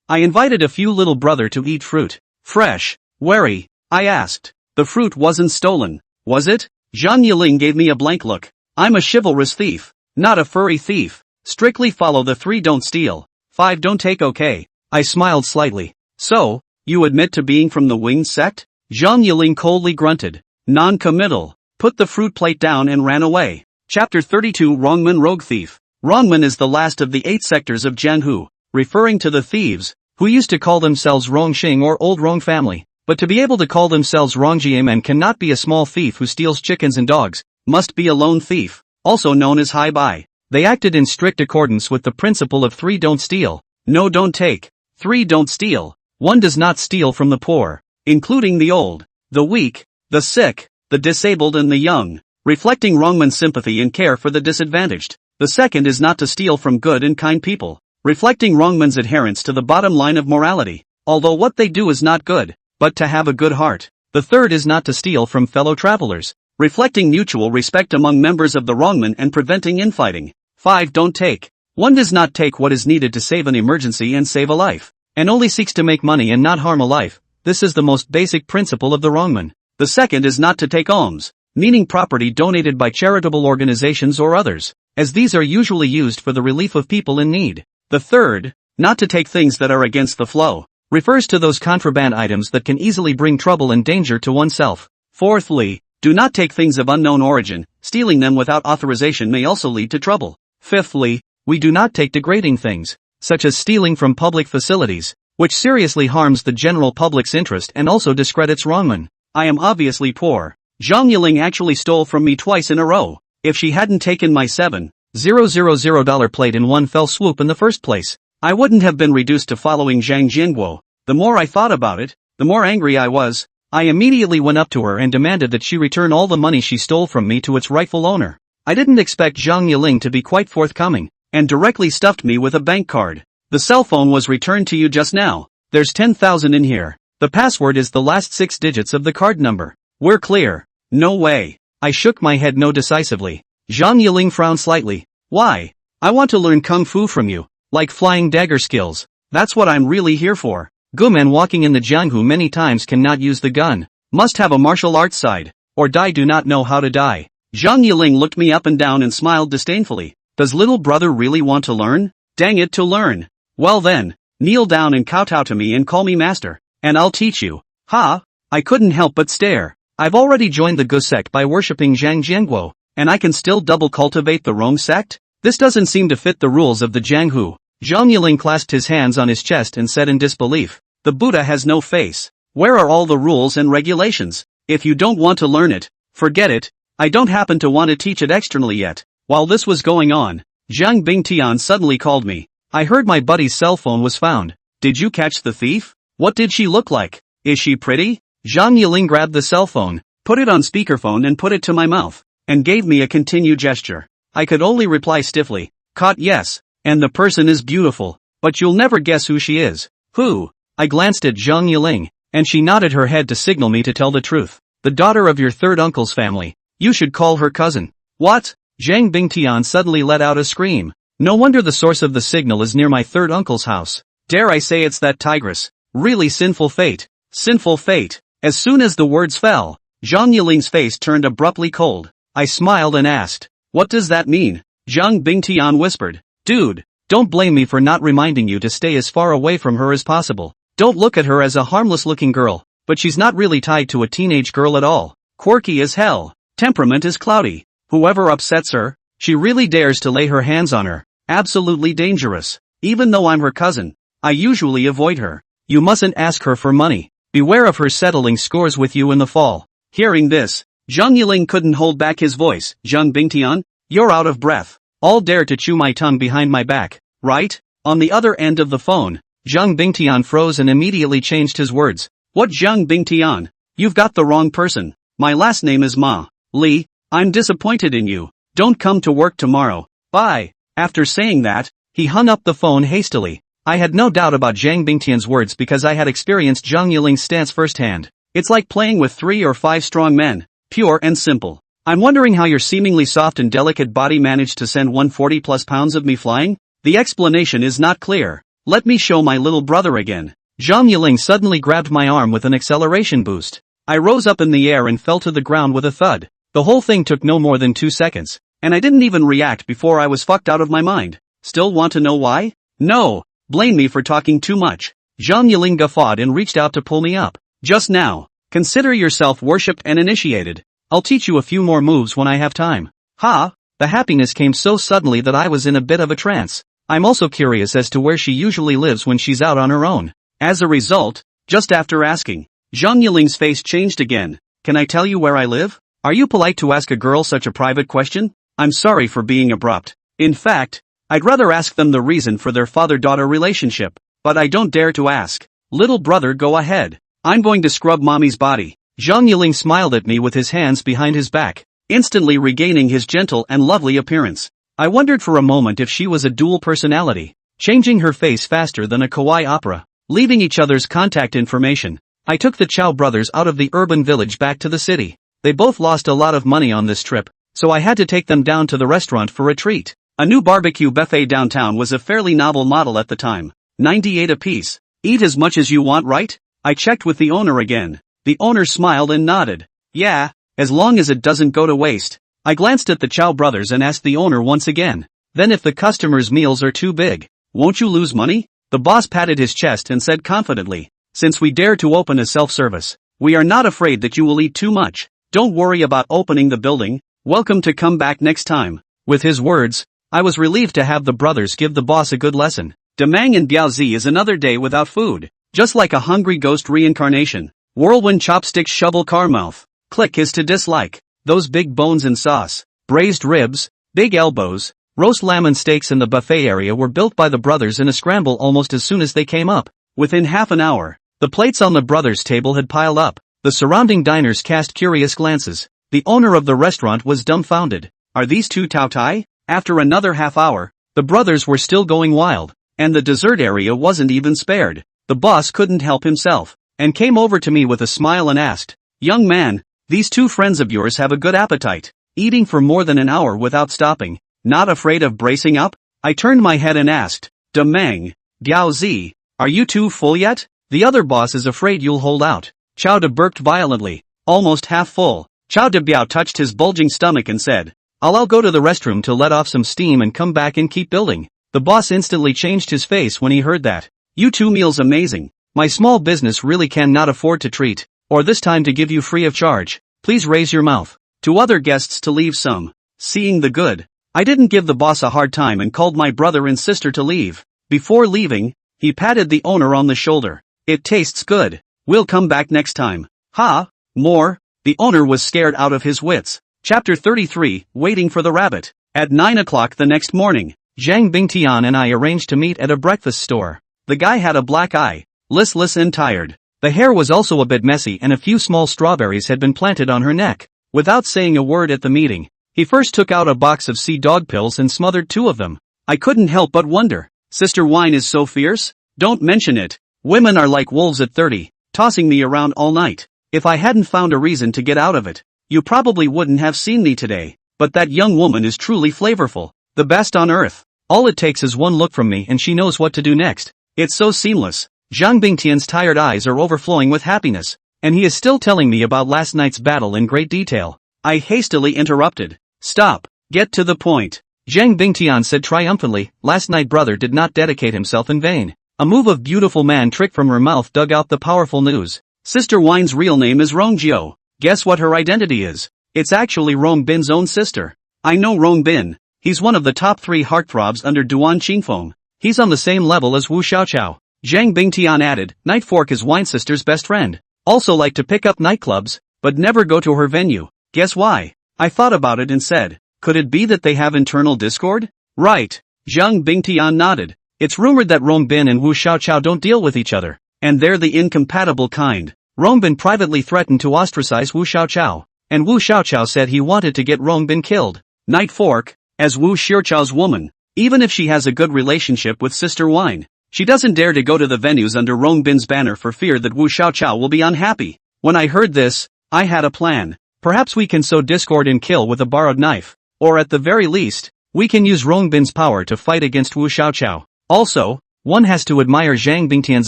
Speaker 1: I invited a few little brother to eat fruit. Fresh. Wary? I asked. The fruit wasn't stolen, was it? Zhang Yiling gave me a blank look. I'm a chivalrous thief, not a furry thief. Strictly follow the 3 don't steal, 5 don't take okay. I smiled slightly. So, you admit to being from the winged sect? Zhang Yiling coldly grunted. Non-committal. Put the fruit plate down and ran away. Chapter 32 Rongmen Rogue Thief. Rongmen is the last of the 8 sectors of Jianghu, referring to the thieves, who used to call themselves Rongxing or Old Rong family. But to be able to call themselves Rongjiamen cannot be a small thief who steals chickens and dogs, must be a lone thief, also known as Hai Bai. They acted in strict accordance with the principle of 3 don't steal, no don't take, 3 don't steal, 1 does not steal from the poor, including the old, the weak, the sick, the disabled and the young, reflecting Rongmen's sympathy and care for the disadvantaged. The second is not to steal from good and kind people, reflecting Rongmen's adherence to the bottom line of morality, although what they do is not good, but to have a good heart. The third is not to steal from fellow travelers, reflecting mutual respect among members of the Rongmen and preventing infighting. 5 don't take. 1 does not take what is needed to save an emergency and save a life, and only seeks to make money and not harm a life. This is the most basic principle of the Rongmen. The second is not to take alms, meaning property donated by charitable organizations or others, as these are usually used for the relief of people in need. The third, not to take things that are against the flow, refers to those contraband items that can easily bring trouble and danger to oneself. Fourthly, do not take things of unknown origin, stealing them without authorization may also lead to trouble. Fifthly, we do not take degrading things, such as stealing from public facilities, which seriously harms the general public's interest and also discredits Rongmen. I am obviously poor. Zhang Yiling actually stole from me twice in a row. If she hadn't taken my $7,000 plate in one fell swoop in the first place, I wouldn't have been reduced to following Zhang Jianguo. The more I thought about it, the more angry I was. I immediately went up to her and demanded that she return all the money she stole from me to its rightful owner. I didn't expect Zhang Yiling to be quite forthcoming, and directly stuffed me with a bank card. The cell phone was returned to you just now. There's 10,000 in here. The password is the last 6 digits of the card number. We're clear. No way. I shook my head no decisively. Zhang Yiling frowned slightly. Why? I want to learn kung fu from you, like flying dagger skills. That's what I'm really here for. Gunman walking in the jianghu many times cannot use the gun. Must have a martial arts side, or die do not know how to die. Zhang Yiling looked me up and down and smiled disdainfully. Does little brother really want to learn? Dang it to learn. Well then, kneel down and kowtow to me and call me master, and I'll teach you. Ha! I couldn't help but stare. I've already joined the Gu sect by worshipping Zhang Jianguo, and I can still double cultivate the Rong sect? This doesn't seem to fit the rules of the jianghu. Zhang Yiling clasped his hands on his chest and said in disbelief, the Buddha has no face. Where are all the rules and regulations? If you don't want to learn it, forget it. I don't happen to want to teach it externally yet. While this was going on, Zhang Bingtian suddenly called me. I heard my buddy's cell phone was found. Did you catch the thief? What did she look like? Is she pretty? Zhang Yiling grabbed the cell phone, put it on speakerphone and put it to my mouth, and gave me a continue gesture. I could only reply stiffly, caught yes, and the person is beautiful, but you'll never guess who she is. Who? I glanced at Zhang Yiling, and she nodded her head to signal me to tell the truth. The daughter of your third uncle's family. You should call her cousin. What? Zhang Bingtian suddenly let out a scream. No wonder the source of the signal is near my third uncle's house. Dare I say it's that tigress. Really sinful fate. Sinful fate. As soon as the words fell, Zhang Yiling's face turned abruptly cold. I smiled and asked, what does that mean? Zhang Bingtian whispered, dude, don't blame me for not reminding you to stay as far away from her as possible. Don't look at her as a harmless-looking girl, but she's not really tied to a teenage girl at all. Quirky as hell. Temperament is cloudy. Whoever upsets her, she really dares to lay her hands on her. Absolutely dangerous. Even though I'm her cousin, I usually avoid her. You mustn't ask her for money. Beware of her settling scores with you in the fall. Hearing this, Zhang Yiling couldn't hold back his voice. Zhang Bingtian, you're out of breath. All dare to chew my tongue behind my back, right? On the other end of the phone, Zhang Bingtian froze and immediately changed his words. What Zhang Bingtian? You've got the wrong person. My last name is Ma. Li. I'm disappointed in you. Don't come to work tomorrow. Bye. After saying that, he hung up the phone hastily. I had no doubt about Zhang Bingtian's words because I had experienced Zhang Yiling's stance firsthand. It's like playing with 3 or 5 strong men. Pure and simple. I'm wondering how your seemingly soft and delicate body managed to send 140+ pounds of me flying? The explanation is not clear. Let me show my little brother again. Zhang Yiling suddenly grabbed my arm with an acceleration boost. I rose up in the air and fell to the ground with a thud. The whole thing took no more than 2 seconds, and I didn't even react before I was fucked out of my mind. Still want to know why? No. Blame me for talking too much. Zhang Yiling guffawed and reached out to pull me up. Just now. Consider yourself worshipped and initiated. I'll teach you a few more moves when I have time. Ha! The happiness came so suddenly that I was in a bit of a trance. I'm also curious as to where she usually lives when she's out on her own. As a result, just after asking, Zhang Yiling's face changed again. Can I tell you where I live? Are you polite to ask a girl such a private question? I'm sorry for being abrupt. In fact, I'd rather ask them the reason for their father-daughter relationship, but I don't dare to ask. Little brother, go ahead. I'm going to scrub mommy's body. Zhang Yiling smiled at me with his hands behind his back, instantly regaining his gentle and lovely appearance. I wondered for a moment if she was a dual personality, changing her face faster than a kawaii opera. Leaving each other's contact information, I took the Chow brothers out of the urban village back to the city. They both lost a lot of money on this trip, so I had to take them down to the restaurant for a treat. A new barbecue buffet downtown was a fairly novel model at the time. 98 apiece. Eat as much as you want, right? I checked with the owner again. The owner smiled and nodded. Yeah, as long as it doesn't go to waste. I glanced at the Chow brothers and asked the owner once again. Then if the customers' meals are too big, won't you lose money? The boss patted his chest and said confidently, since we dare to open a self-service, we are not afraid that you will eat too much. Don't worry about opening the building. Welcome to come back next time. With his words, I was relieved to have the brothers give the boss a good lesson. Demang and Biaozi is another day without food. Just like a hungry ghost reincarnation. Whirlwind chopsticks shovel car mouth. Click is to dislike. Those big bones and sauce. Braised ribs, big elbows, roast lamb and steaks in the buffet area were built by the brothers in a scramble almost as soon as they came up. Within half an hour, the plates on the brothers' table had piled up. The surrounding diners cast curious glances. The owner of the restaurant was dumbfounded. Are these two Tao Tai? After another half hour, the brothers were still going wild, and the dessert area wasn't even spared. The boss couldn't help himself, and came over to me with a smile and asked, young man, these two friends of yours have a good appetite, eating for more than an hour without stopping. Not afraid of bracing up? I turned my head and asked, Demang, Biaozi, are you two full yet? The other boss is afraid you'll hold out. Chow De burped violently, almost half full. Chow De Biao touched his bulging stomach and said, I'll go to the restroom to let off some steam and come back and keep building. The boss instantly changed his face when he heard that. You two meals amazing. My small business really cannot afford to treat, or this time to give you free of charge. Please raise your mouth. To other guests to leave some. Seeing the good. I didn't give the boss a hard time and called my brother and sister to leave. Before leaving, he patted the owner on the shoulder. It tastes good. We'll come back next time. Ha? More? The owner was scared out of his wits. Chapter 33, Waiting for the Rabbit. At 9 o'clock the next morning, Zhang Bingtian and I arranged to meet at a breakfast store. The guy had a black eye, listless and tired. The hair was also a bit messy and a few small strawberries had been planted on her neck. Without saying a word at the meeting, he first took out a box of sea dog pills and smothered 2 of them. I couldn't help but wonder, sister wine is so fierce? Don't mention it. Women are like wolves at 30, tossing me around all night. If I hadn't found a reason to get out of it, you probably wouldn't have seen me today. But that young woman is truly flavorful. The best on earth. All it takes is one look from me and she knows what to do next. It's so seamless. Zhang Bingtian's tired eyes are overflowing with happiness. And he is still telling me about last night's battle in great detail. I hastily interrupted. Stop. Get to the point. Zhang Bingtian said triumphantly, last night brother did not dedicate himself in vain. A move of beautiful man trick from her mouth dug out the powerful news. Sister Wine's real name is Rong Jiao. Guess what her identity is? It's actually Rong Bin's own sister. I know Rong Bin. He's one of the top 3 heartthrobs under Duan Qingfeng. He's on the same level as Wu Xiaoqiao. Zhang Bingtian added, Nightfork is Wine sister's best friend. Also like to pick up nightclubs, but never go to her venue. Guess why? I thought about it and said, could it be that they have internal discord? Right. Zhang Bingtian nodded. It's rumored that Rong Bin and Wu Xiaoqiao don't deal with each other, and they're the incompatible kind. Rong Bin privately threatened to ostracize Wu Xiaoqiao, and Wu Xiaoqiao said he wanted to get Rong Bin killed. Nightfork, as Wu Xiaoqiao's woman, even if she has a good relationship with Sister Wine, she doesn't dare to go to the venues under Rong Bin's banner for fear that Wu Xiaoqiao will be unhappy. When I heard this, I had a plan. Perhaps we can sow discord and kill with a borrowed knife, or at the very least, we can use Rong Bin's power to fight against Wu Xiaoqiao. Also, one has to admire Zhang Bingtian's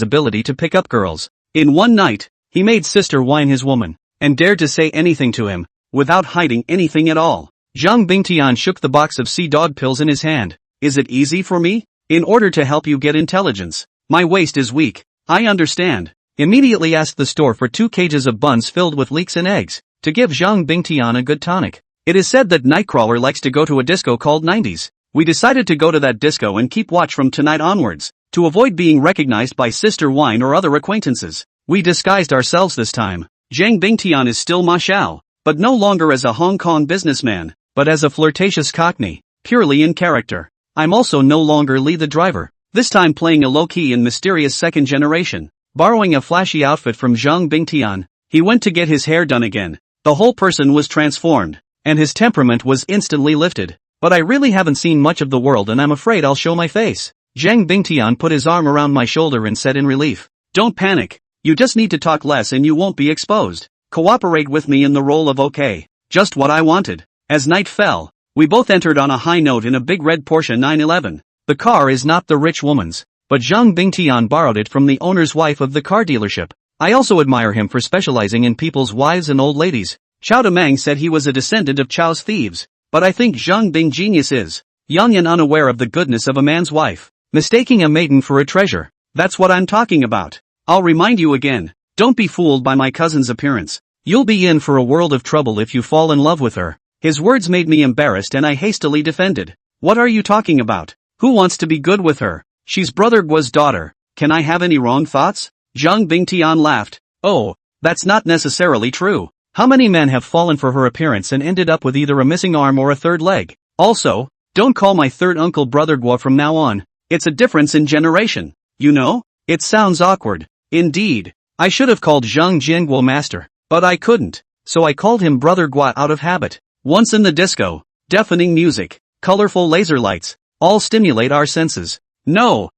Speaker 1: ability to pick up girls. In one night, he made Sister Wine his woman, and dared to say anything to him, without hiding anything at all. Zhang Bingtian shook the box of sea dog pills in his hand. Is it easy for me? In order to help you get intelligence. My waist is weak. I understand. Immediately asked the store for 2 cages of buns filled with leeks and eggs, to give Zhang Bingtian a good tonic. It is said that Nightcrawler likes to go to a disco called 90s. We decided to go to that disco and keep watch from tonight onwards, to avoid being recognized by Sister Wine or other acquaintances. We disguised ourselves this time. Zhang Bingtian is still Ma Xiao, but no longer as a Hong Kong businessman, but as a flirtatious cockney, purely in character. I'm also no longer Lee the driver, this time playing a low-key and mysterious second generation. Borrowing a flashy outfit from Zhang Bingtian, he went to get his hair done again. The whole person was transformed, and his temperament was instantly lifted. But I really haven't seen much of the world and I'm afraid I'll show my face. Zhang Bingtian put his arm around my shoulder and said in relief, don't panic, you just need to talk less and you won't be exposed. Cooperate with me in the role of okay. Just what I wanted. As night fell, we both entered on a high note in a big red Porsche 911. The car is not the rich woman's, but Zhang Bingtian borrowed it from the owner's wife of the car dealership. I also admire him for specializing in people's wives and old ladies. Chao Demang said he was a descendant of Chao's thieves. But I think Zhang Bing genius is young and unaware of the goodness of a man's wife, mistaking a maiden for a treasure. That's what I'm talking about. I'll remind you again, don't be fooled by my cousin's appearance. You'll be in for a world of trouble if you fall in love with her. His words made me embarrassed and I hastily defended. What are you talking about? Who wants to be good with her? She's Brother Guo's daughter. Can I have any wrong thoughts? Zhang Bingtian laughed. Oh, that's not necessarily true. How many men have fallen for her appearance and ended up with either a missing arm or a third leg? Also, don't call my third uncle Brother Guo from now on. It's a difference in generation. You know? It sounds awkward. Indeed. I should have called Zhang Jianguo master, but I couldn't, so I called him Brother Guo out of habit. Once in the disco, deafening music, colorful laser lights, all stimulate our senses. No.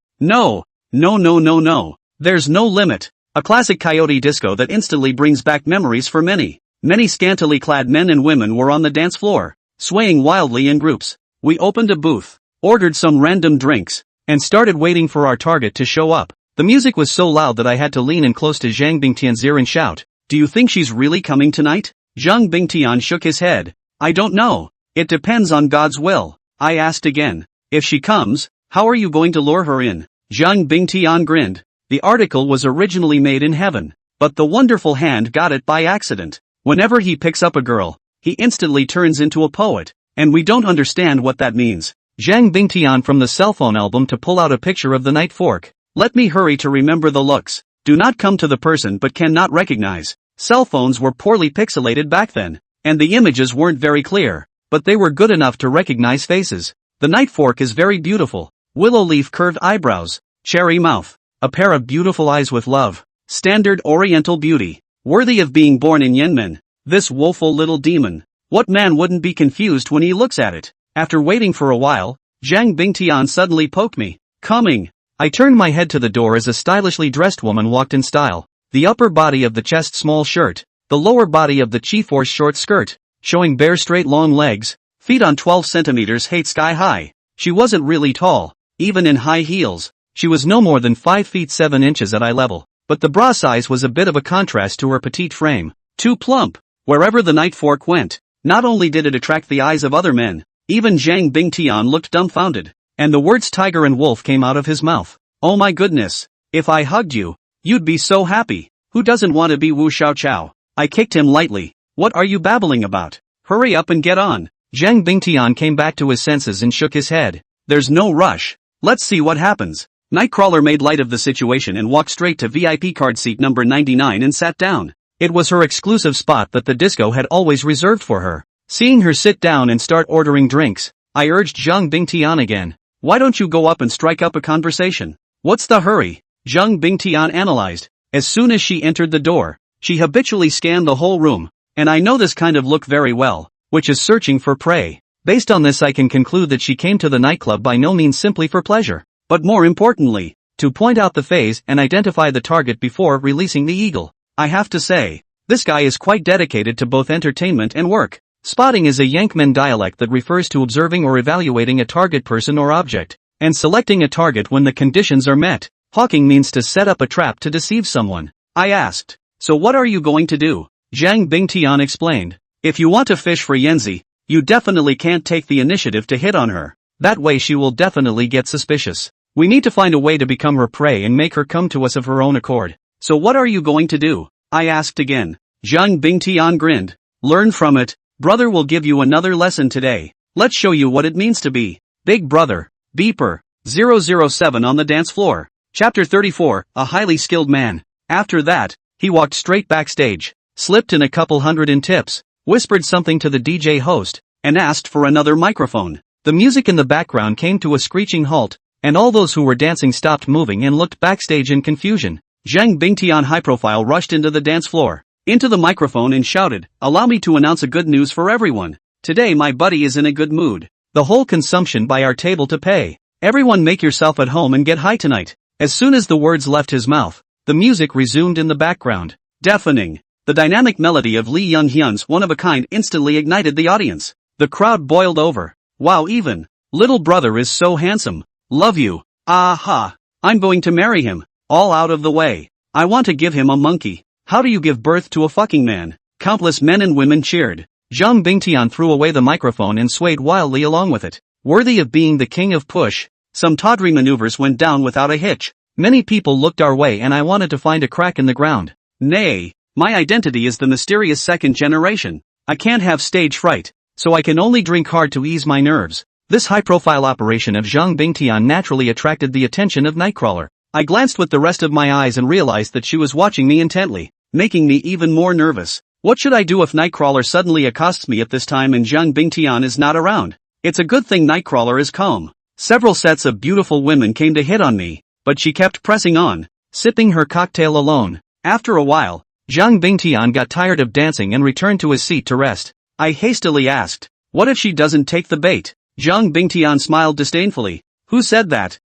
Speaker 1: There's no limit. A classic coyote disco that instantly brings back memories for many. Many scantily clad men and women were on the dance floor, swaying wildly in groups. We opened a booth, ordered some random drinks, and started waiting for our target to show up. The music was so loud that I had to lean in close to Zhang Bingtian's ear and shout, do you think she's really coming tonight? Zhang Bingtian shook his head. I don't know. It depends on God's will. I asked again. If she comes, how are you going to lure her in? Zhang Bingtian grinned. The article was originally made in heaven, but the wonderful hand got it by accident. Whenever he picks up a girl, he instantly turns into a poet, and we don't understand what that means. Zhang Bingtian from the cell phone album to pull out a picture of the night fork. Let me hurry to remember the looks. Do not come to the person but cannot recognize. Cell phones were poorly pixelated back then, and the images weren't very clear, but they were good enough to recognize faces. The night fork is very beautiful. Willow leaf curved eyebrows, cherry mouth, a pair of beautiful eyes with love. Standard oriental beauty. Worthy of being born in Yenmen. This woeful little demon. What man wouldn't be confused when he looks at it? After waiting for a while, Zhang Bingtian suddenly poked me. Coming. I turned my head to the door as a stylishly dressed woman walked in style. The upper body of the chest small shirt, the lower body of the Chi-Force short skirt, showing bare straight long legs, feet on 12 centimeters height sky high. She wasn't really tall, even in high heels. She was no more than 5 feet 7 inches at eye level, but the bra size was a bit of a contrast to her petite frame. Too plump. Wherever the knife fork went, not only did it attract the eyes of other men, even Zhang Bingtian looked dumbfounded, and the words tiger and wolf came out of his mouth. Oh my goodness, if I hugged you, you'd be so happy. Who doesn't want to be Wu Xiaoqiao? I kicked him lightly. What are you babbling about? Hurry up and get on. Zhang Bingtian came back to his senses and shook his head. There's no rush. Let's see what happens. Nightcrawler made light of the situation and walked straight to VIP card seat number 99 and sat down. It was her exclusive spot that the disco had always reserved for her. Seeing her sit down and start ordering drinks, I urged Zhang Bingtian again. Why don't you go up and strike up a conversation? What's the hurry? Zhang Bingtian analyzed. As soon as she entered the door, she habitually scanned the whole room, and I know this kind of look very well, which is searching for prey. Based on this I can conclude that she came to the nightclub by no means simply for pleasure, but more importantly, to point out the phase and identify the target before releasing the eagle. I have to say, this guy is quite dedicated to both entertainment and work. Spotting is a Yankman dialect that refers to observing or evaluating a target person or object, and selecting a target when the conditions are met. Hawking means to set up a trap to deceive someone. I asked, so what are you going to do? Zhang Bingtian explained, if you want to fish for Yanzi, you definitely can't take the initiative to hit on her. That way she will definitely get suspicious. We need to find a way to become her prey and make her come to us of her own accord. So what are you going to do? I asked again. Zhang Bingtian grinned. Learn from it. Brother will give you another lesson today. Let's show you what it means to be Big Brother. Beeper. 007 on the dance floor. Chapter 34, a highly skilled man. After that, he walked straight backstage, slipped in a couple hundred in tips, whispered something to the DJ host, and asked for another microphone. The music in the background came to a screeching halt, and all those who were dancing stopped moving and looked backstage in confusion. Zhang Bingtian high profile rushed into the dance floor, into the microphone and shouted, allow me to announce a good news for everyone. Today my buddy is in a good mood. The whole consumption by our table to pay. Everyone make yourself at home and get high tonight. As soon as the words left his mouth, the music resumed in the background. Deafening. The dynamic melody of Lee Young-hyun's One of a Kind instantly ignited the audience. The crowd boiled over. Wow, even. Little brother is so handsome. Love you. Aha. I'm going to marry him. All out of the way. I want to give him a monkey. How do you give birth to a fucking man? Countless men and women cheered. Zhang Bingtian threw away the microphone and swayed wildly along with it. Worthy of being the king of push. Some tawdry maneuvers went down without a hitch. Many people looked our way and I wanted to find a crack in the ground. Nay, my identity is the mysterious second generation. I can't have stage fright, so I can only drink hard to ease my nerves. This high-profile operation of Zhang Bingtian naturally attracted the attention of Nightcrawler. I glanced with the rest of my eyes and realized that she was watching me intently, making me even more nervous. What should I do if Nightcrawler suddenly accosts me at this time and Zhang Bingtian is not around? It's a good thing Nightcrawler is calm. Several sets of beautiful women came to hit on me, but she kept pressing on, sipping her cocktail alone. After a while, Zhang Bingtian got tired of dancing and returned to his seat to rest. I hastily asked, what if she doesn't take the bait? Zhang Bingtian smiled disdainfully. Who said that?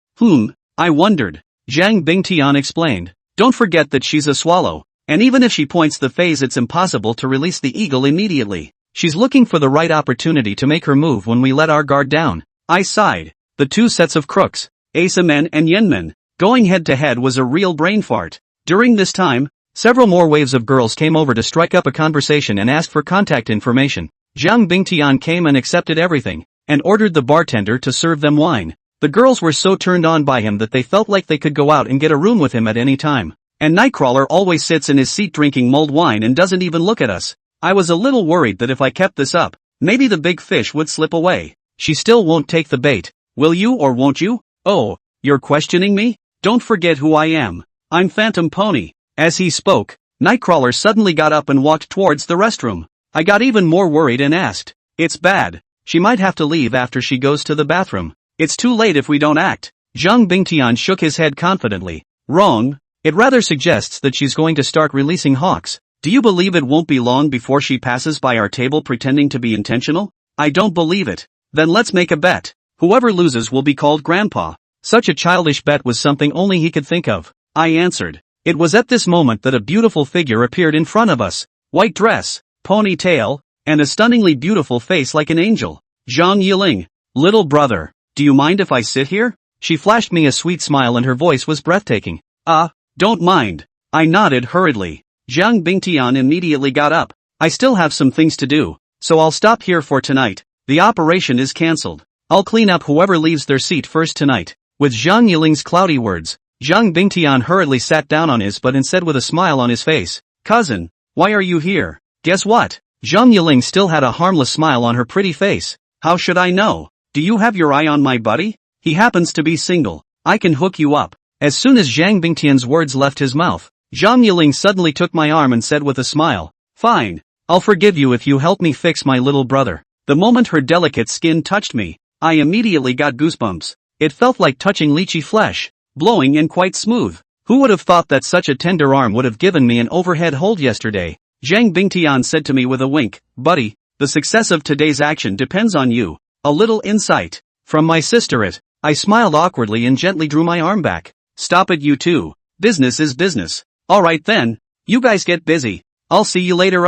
Speaker 1: I wondered. Zhang Bingtian explained. Don't forget that she's a swallow, and even if she points the phase it's impossible to release the eagle immediately. She's looking for the right opportunity to make her move when we let our guard down. I sighed. The two sets of crooks, Asa men and Yen men, going head to head was a real brain fart. During this time, several more waves of girls came over to strike up a conversation and asked for contact information. Zhang Bingtian came and accepted everything, and ordered the bartender to serve them wine. The girls were so turned on by him that they felt like they could go out and get a room with him at any time. And Nightcrawler always sits in his seat drinking mulled wine and doesn't even look at us. I was a little worried that if I kept this up, maybe the big fish would slip away. She still won't take the bait. Will you or won't you? Oh, you're questioning me? Don't forget who I am. I'm Phantom Pony. As he spoke, Nightcrawler suddenly got up and walked towards the restroom. I got even more worried and asked, it's bad. She might have to leave after she goes to the bathroom. It's too late if we don't act. Zhang Bingtian shook his head confidently. Wrong. It rather suggests that she's going to start releasing hawks. Do you believe it won't be long before she passes by our table pretending to be intentional? I don't believe it. Then let's make a bet. Whoever loses will be called Grandpa. Such a childish bet was something only he could think of. I answered. It was at this moment that a beautiful figure appeared in front of us. White dress, ponytail, and a stunningly beautiful face like an angel. Zhang Yiling. Little brother, do you mind if I sit here? She flashed me a sweet smile and her voice was breathtaking. Don't mind. I nodded hurriedly. Zhang Bingtian immediately got up. I still have some things to do, so I'll stop here for tonight. The operation is cancelled. I'll clean up whoever leaves their seat first tonight. With Zhang Yiling's cloudy words, Zhang Bingtian hurriedly sat down on his butt and said with a smile on his face, Cousin, why are you here? Guess what? Zhang Yiling still had a harmless smile on her pretty face. How should I know? Do you have your eye on my buddy? He happens to be single. I can hook you up. As soon as Zhang Bingtian's words left his mouth, Zhang Yiling suddenly took my arm and said with a smile, Fine, I'll forgive you if you help me fix my little brother. The moment her delicate skin touched me, I immediately got goosebumps. It felt like touching lychee flesh, blowing and quite smooth. Who would have thought that such a tender arm would have given me an overhead hold yesterday? Zhang Bingtian said to me with a wink, Buddy, the success of today's action depends on you. A little insight. From my sister it. I smiled awkwardly and gently drew my arm back. Stop it you two. Business is business. Alright then. You guys get busy. I'll see you later.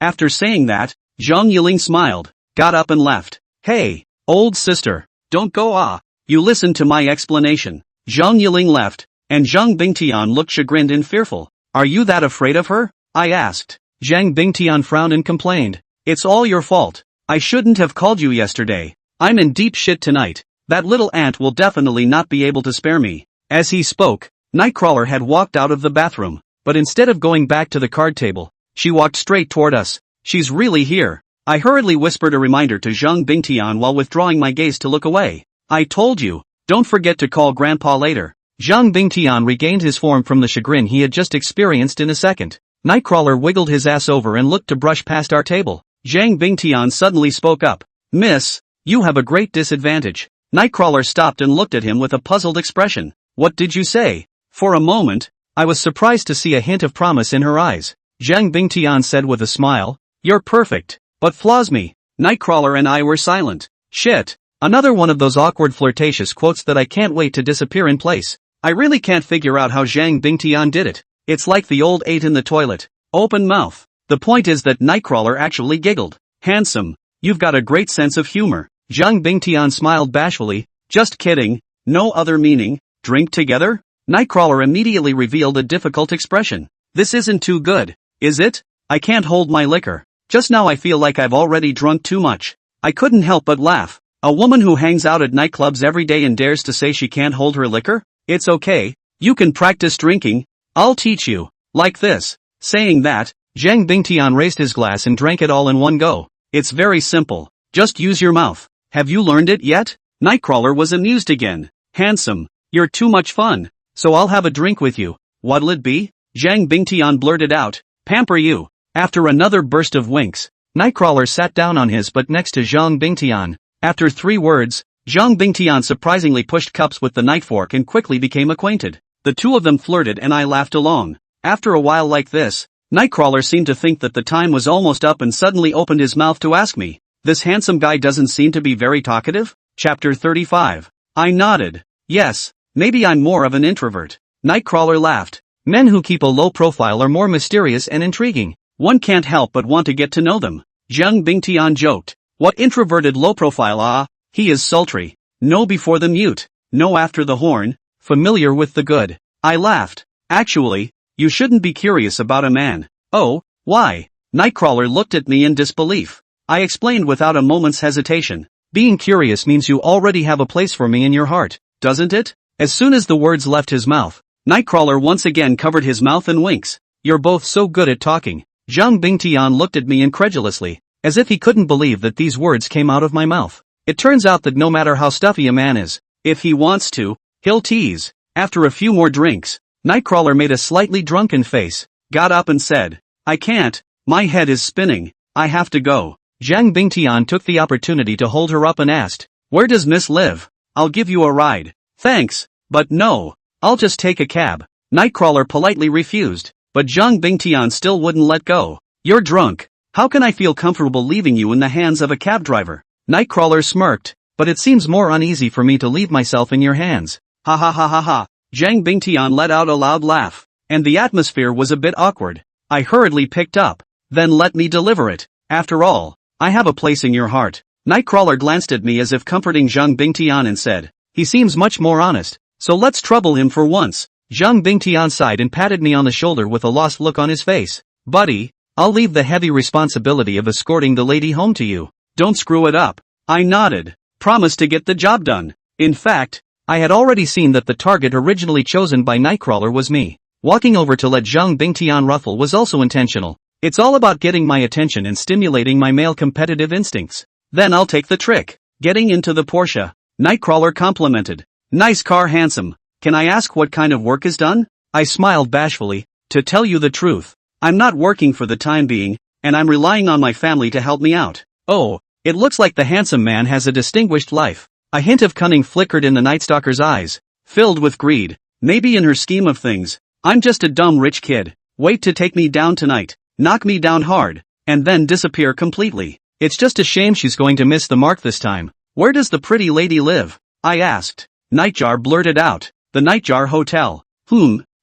Speaker 1: After saying that, Zhang Yiling smiled, got up and left. Hey, old sister, don't go. You listen to my explanation. Zhang Yiling left, and Zhang Bingtian looked chagrined and fearful. Are you that afraid of her? I asked. Zhang Bingtian frowned and complained. It's all your fault. I shouldn't have called you yesterday. I'm in deep shit tonight. That little ant will definitely not be able to spare me. As he spoke, Nightcrawler had walked out of the bathroom, but instead of going back to the card table, she walked straight toward us. She's really here. I hurriedly whispered a reminder to Zhang Bingtian while withdrawing my gaze to look away. I told you, don't forget to call Grandpa later. Zhang Bingtian regained his form from the chagrin he had just experienced in a second. Nightcrawler wiggled his ass over and looked to brush past our table. Zhang Bingtian suddenly spoke up. Miss, you have a great disadvantage. Nightcrawler stopped and looked at him with a puzzled expression. What did you say? For a moment, I was surprised to see a hint of promise in her eyes. Zhang Bingtian said with a smile, You're perfect, but flaws me. Nightcrawler and I were silent. Shit. Another one of those awkward flirtatious quotes that I can't wait to disappear in place. I really can't figure out how Zhang Bingtian did it. It's like the old ate in the toilet. Open mouth. The point is that Nightcrawler actually giggled. Handsome. You've got a great sense of humor. Zhang Bingtian smiled bashfully. Just kidding. No other meaning. Drink together? Nightcrawler immediately revealed a difficult expression. This isn't too good, is it? I can't hold my liquor. Just now I feel like I've already drunk too much. I couldn't help but laugh. A woman who hangs out at nightclubs every day and dares to say she can't hold her liquor? It's okay. You can practice drinking. I'll teach you. Like this. Saying that, Zhang Bingtian raised his glass and drank it all in one go. It's very simple. Just use your mouth. Have you learned it yet? Nightcrawler was amused again. Handsome. You're too much fun. So I'll have a drink with you. What'll it be? Zhang Bingtian blurted out. Pamper you. After another burst of winks, Nightcrawler sat down on his butt next to Zhang Bingtian. After 3 words, Zhang Bingtian surprisingly pushed cups with the knife fork and quickly became acquainted. The two of them flirted and I laughed along. After a while like this, Nightcrawler seemed to think that the time was almost up and suddenly opened his mouth to ask me, This handsome guy doesn't seem to be very talkative? Chapter 35. I nodded. Yes, maybe I'm more of an introvert. Nightcrawler laughed. Men who keep a low profile are more mysterious and intriguing. One can't help but want to get to know them. Zhang Bingtian joked. What introverted low profile? He is sultry. No before the mute. No after the horn. Familiar with the good. I laughed. Actually, you shouldn't be curious about a man. Oh, why? Nightcrawler looked at me in disbelief. I explained without a moment's hesitation. Being curious means you already have a place for me in your heart, doesn't it? As soon as the words left his mouth, Nightcrawler once again covered his mouth in winks. You're both so good at talking. Zhang Bingtian looked at me incredulously, as if he couldn't believe that these words came out of my mouth. It turns out that no matter how stuffy a man is, if he wants to, he'll tease. After a few more drinks, Nightcrawler made a slightly drunken face, got up and said, I can't, my head is spinning, I have to go. Zhang Bingtian took the opportunity to hold her up and asked, Where does Miss live? I'll give you a ride. Thanks, but no, I'll just take a cab. Nightcrawler politely refused, but Zhang Bingtian still wouldn't let go. You're drunk. How can I feel comfortable leaving you in the hands of a cab driver? Nightcrawler smirked, but it seems more uneasy for me to leave myself in your hands. Ha ha ha ha ha. Zhang Bingtian let out a loud laugh, and the atmosphere was a bit awkward. I hurriedly picked up. Then let me deliver it. After all, I have a place in your heart. Nightcrawler glanced at me as if comforting Zhang Bingtian and said, he seems much more honest, so let's trouble him for once. Zhang Bingtian sighed and patted me on the shoulder with a lost look on his face. Buddy, I'll leave the heavy responsibility of escorting the lady home to you. Don't screw it up. I nodded. Promise to get the job done. In fact, I had already seen that the target originally chosen by Nightcrawler was me. Walking over to let Zhang Bingtian ruffle was also intentional. It's all about getting my attention and stimulating my male competitive instincts. Then I'll take the trick. Getting into the Porsche, Nightcrawler complimented. Nice car, handsome. Can I ask what kind of work is done? I smiled bashfully. To tell you the truth, I'm not working for the time being, and I'm relying on my family to help me out. Oh, it looks like the handsome man has a distinguished life. A hint of cunning flickered in the Night Stalker's eyes, filled with greed. Maybe in her scheme of things, I'm just a dumb rich kid. Wait to take me down tonight, knock me down hard, and then disappear completely. It's just a shame she's going to miss the mark this time. Where does the pretty lady live? I asked. Nightjar blurted out. The Nightjar Hotel.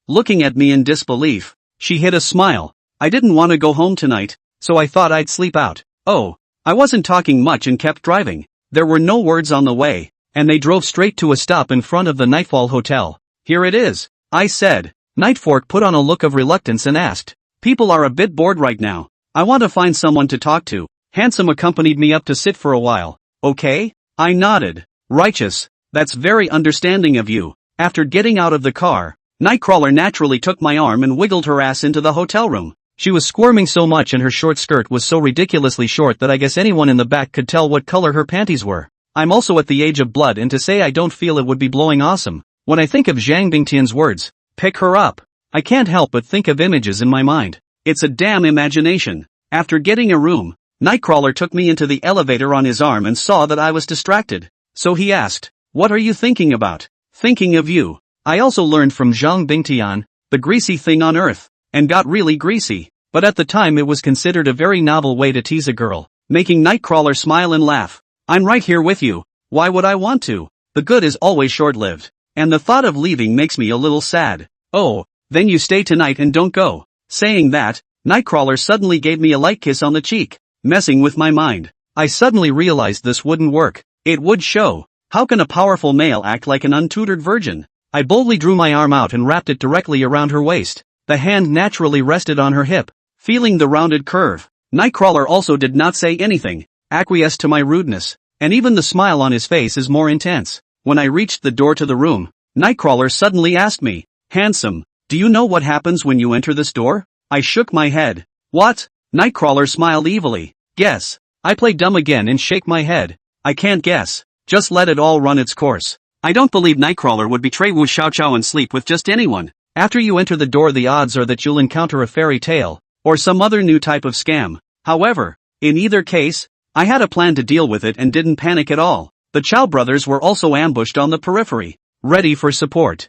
Speaker 1: Looking at me in disbelief, she hid a smile. I didn't want to go home tonight, so I thought I'd sleep out. Oh, I wasn't talking much and kept driving. There were no words on the way, and they drove straight to a stop in front of the Nightfall Hotel. Here it is, I said. Nightfork put on a look of reluctance and asked, people are a bit bored right now. I want to find someone to talk to. Handsome accompanied me up to sit for a while. Okay? I nodded. Righteous. That's very understanding of you. After getting out of the car, Nightcrawler naturally took my arm and wiggled her ass into the hotel room. She was squirming so much and her short skirt was so ridiculously short that I guess anyone in the back could tell what color her panties were. I'm also at the age of blood, and to say I don't feel it would be blowing awesome. When I think of Zhang Bingtian's words, pick her up, I can't help but think of images in my mind. It's a damn imagination. After getting a room, Nightcrawler took me into the elevator on his arm and saw that I was distracted. So he asked, what are you thinking about? Thinking of you. I also learned from Zhang Bingtian, the greasy thing on earth, and got really greasy. But at the time it was considered a very novel way to tease a girl, making Nightcrawler smile and laugh. I'm right here with you. Why would I want to? The good is always short-lived, and the thought of leaving makes me a little sad. Oh, then you stay tonight and don't go. Saying that, Nightcrawler suddenly gave me a light kiss on the cheek, messing with my mind. I suddenly realized this wouldn't work. It would show. How can a powerful male act like an untutored virgin? I boldly drew my arm out and wrapped it directly around her waist. The hand naturally rested on her hip, feeling the rounded curve. Nightcrawler also did not say anything, acquiesced to my rudeness, and even the smile on his face is more intense. When I reached the door to the room, Nightcrawler suddenly asked me, handsome, do you know what happens when you enter this door? I shook my head. What? Nightcrawler smiled evilly. Guess. I play dumb again and shake my head. I can't guess. Just let it all run its course. I don't believe Nightcrawler would betray Wu Xiaoqiao and sleep with just anyone. After you enter the door, the odds are that you'll encounter a fairy tale, or some other new type of scam. However, in either case, I had a plan to deal with it and didn't panic at all. The Chow brothers were also ambushed on the periphery, ready for support.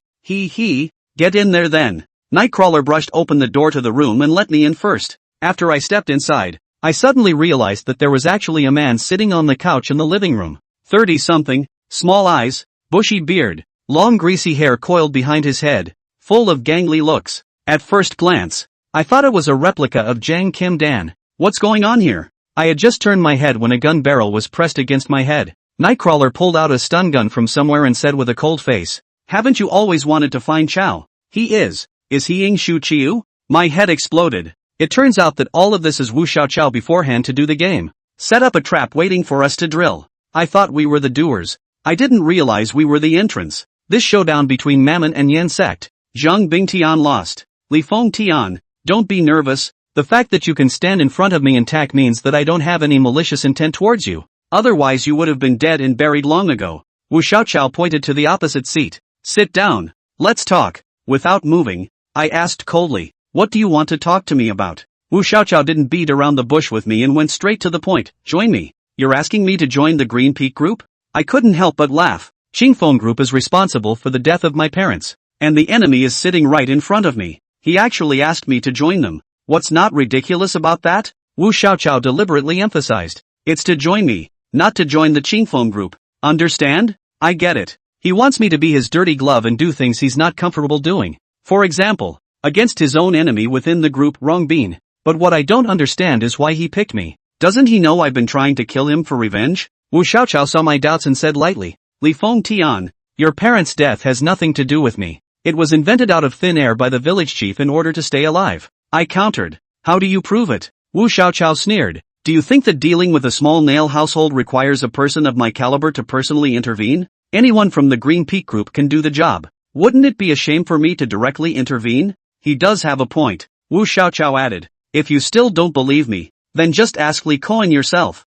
Speaker 1: Get in there then. Nightcrawler brushed open the door to the room and let me in first. After I stepped inside, I suddenly realized that there was actually a man sitting on the couch in the living room. 30-something, small eyes, bushy beard, long greasy hair coiled behind his head, full of gangly looks. At first glance, I thought it was a replica of Jang Kim Dan. What's going on here? I had just turned my head when a gun barrel was pressed against my head. Nightcrawler pulled out a stun gun from somewhere and said with a cold face, haven't you always wanted to find Chow? He is. Is he Ying Shu Chiu? My head exploded. It turns out that all of this is Wu Xiaoqiao beforehand to do the game. Set up a trap waiting for us to drill. I thought we were the doers. I didn't realize we were the entrants. This showdown between Mammon and Yen sect. Zhang Bingtian lost. Li Feng Tian, don't be nervous. The fact that you can stand in front of me and tack means that I don't have any malicious intent towards you. Otherwise you would have been dead and buried long ago. Wu Xiaoqiao pointed to the opposite seat. Sit down. Let's talk. Without moving, I asked coldly, what do you want to talk to me about? Wu Xiaoqiao didn't beat around the bush with me and went straight to the point. Join me. You're asking me to join the Green Peak Group? I couldn't help but laugh. Qingfeng Group is responsible for the death of my parents, and the enemy is sitting right in front of me. He actually asked me to join them. What's not ridiculous about that? Wu Xiaoqiao deliberately emphasized. It's to join me, not to join the Qingfeng Group. Understand? I get it. He wants me to be his dirty glove and do things he's not comfortable doing. For example, against his own enemy within the group Wrong Bean. But what I don't understand is why he picked me. Doesn't he know I've been trying to kill him for revenge? Wu Xiaoqiao saw my doubts and said lightly, Li Feng Tian, your parents' death has nothing to do with me. It was invented out of thin air by the village chief in order to stay alive. I countered. How do you prove it? Wu Xiaoqiao sneered. Do you think that dealing with a small nail household requires a person of my caliber to personally intervene? Anyone from the Green Peak group can do the job. Wouldn't it be a shame for me to directly intervene? He does have a point. Wu Xiaoqiao added. If you still don't believe me, then just ask Li Cohen yourself.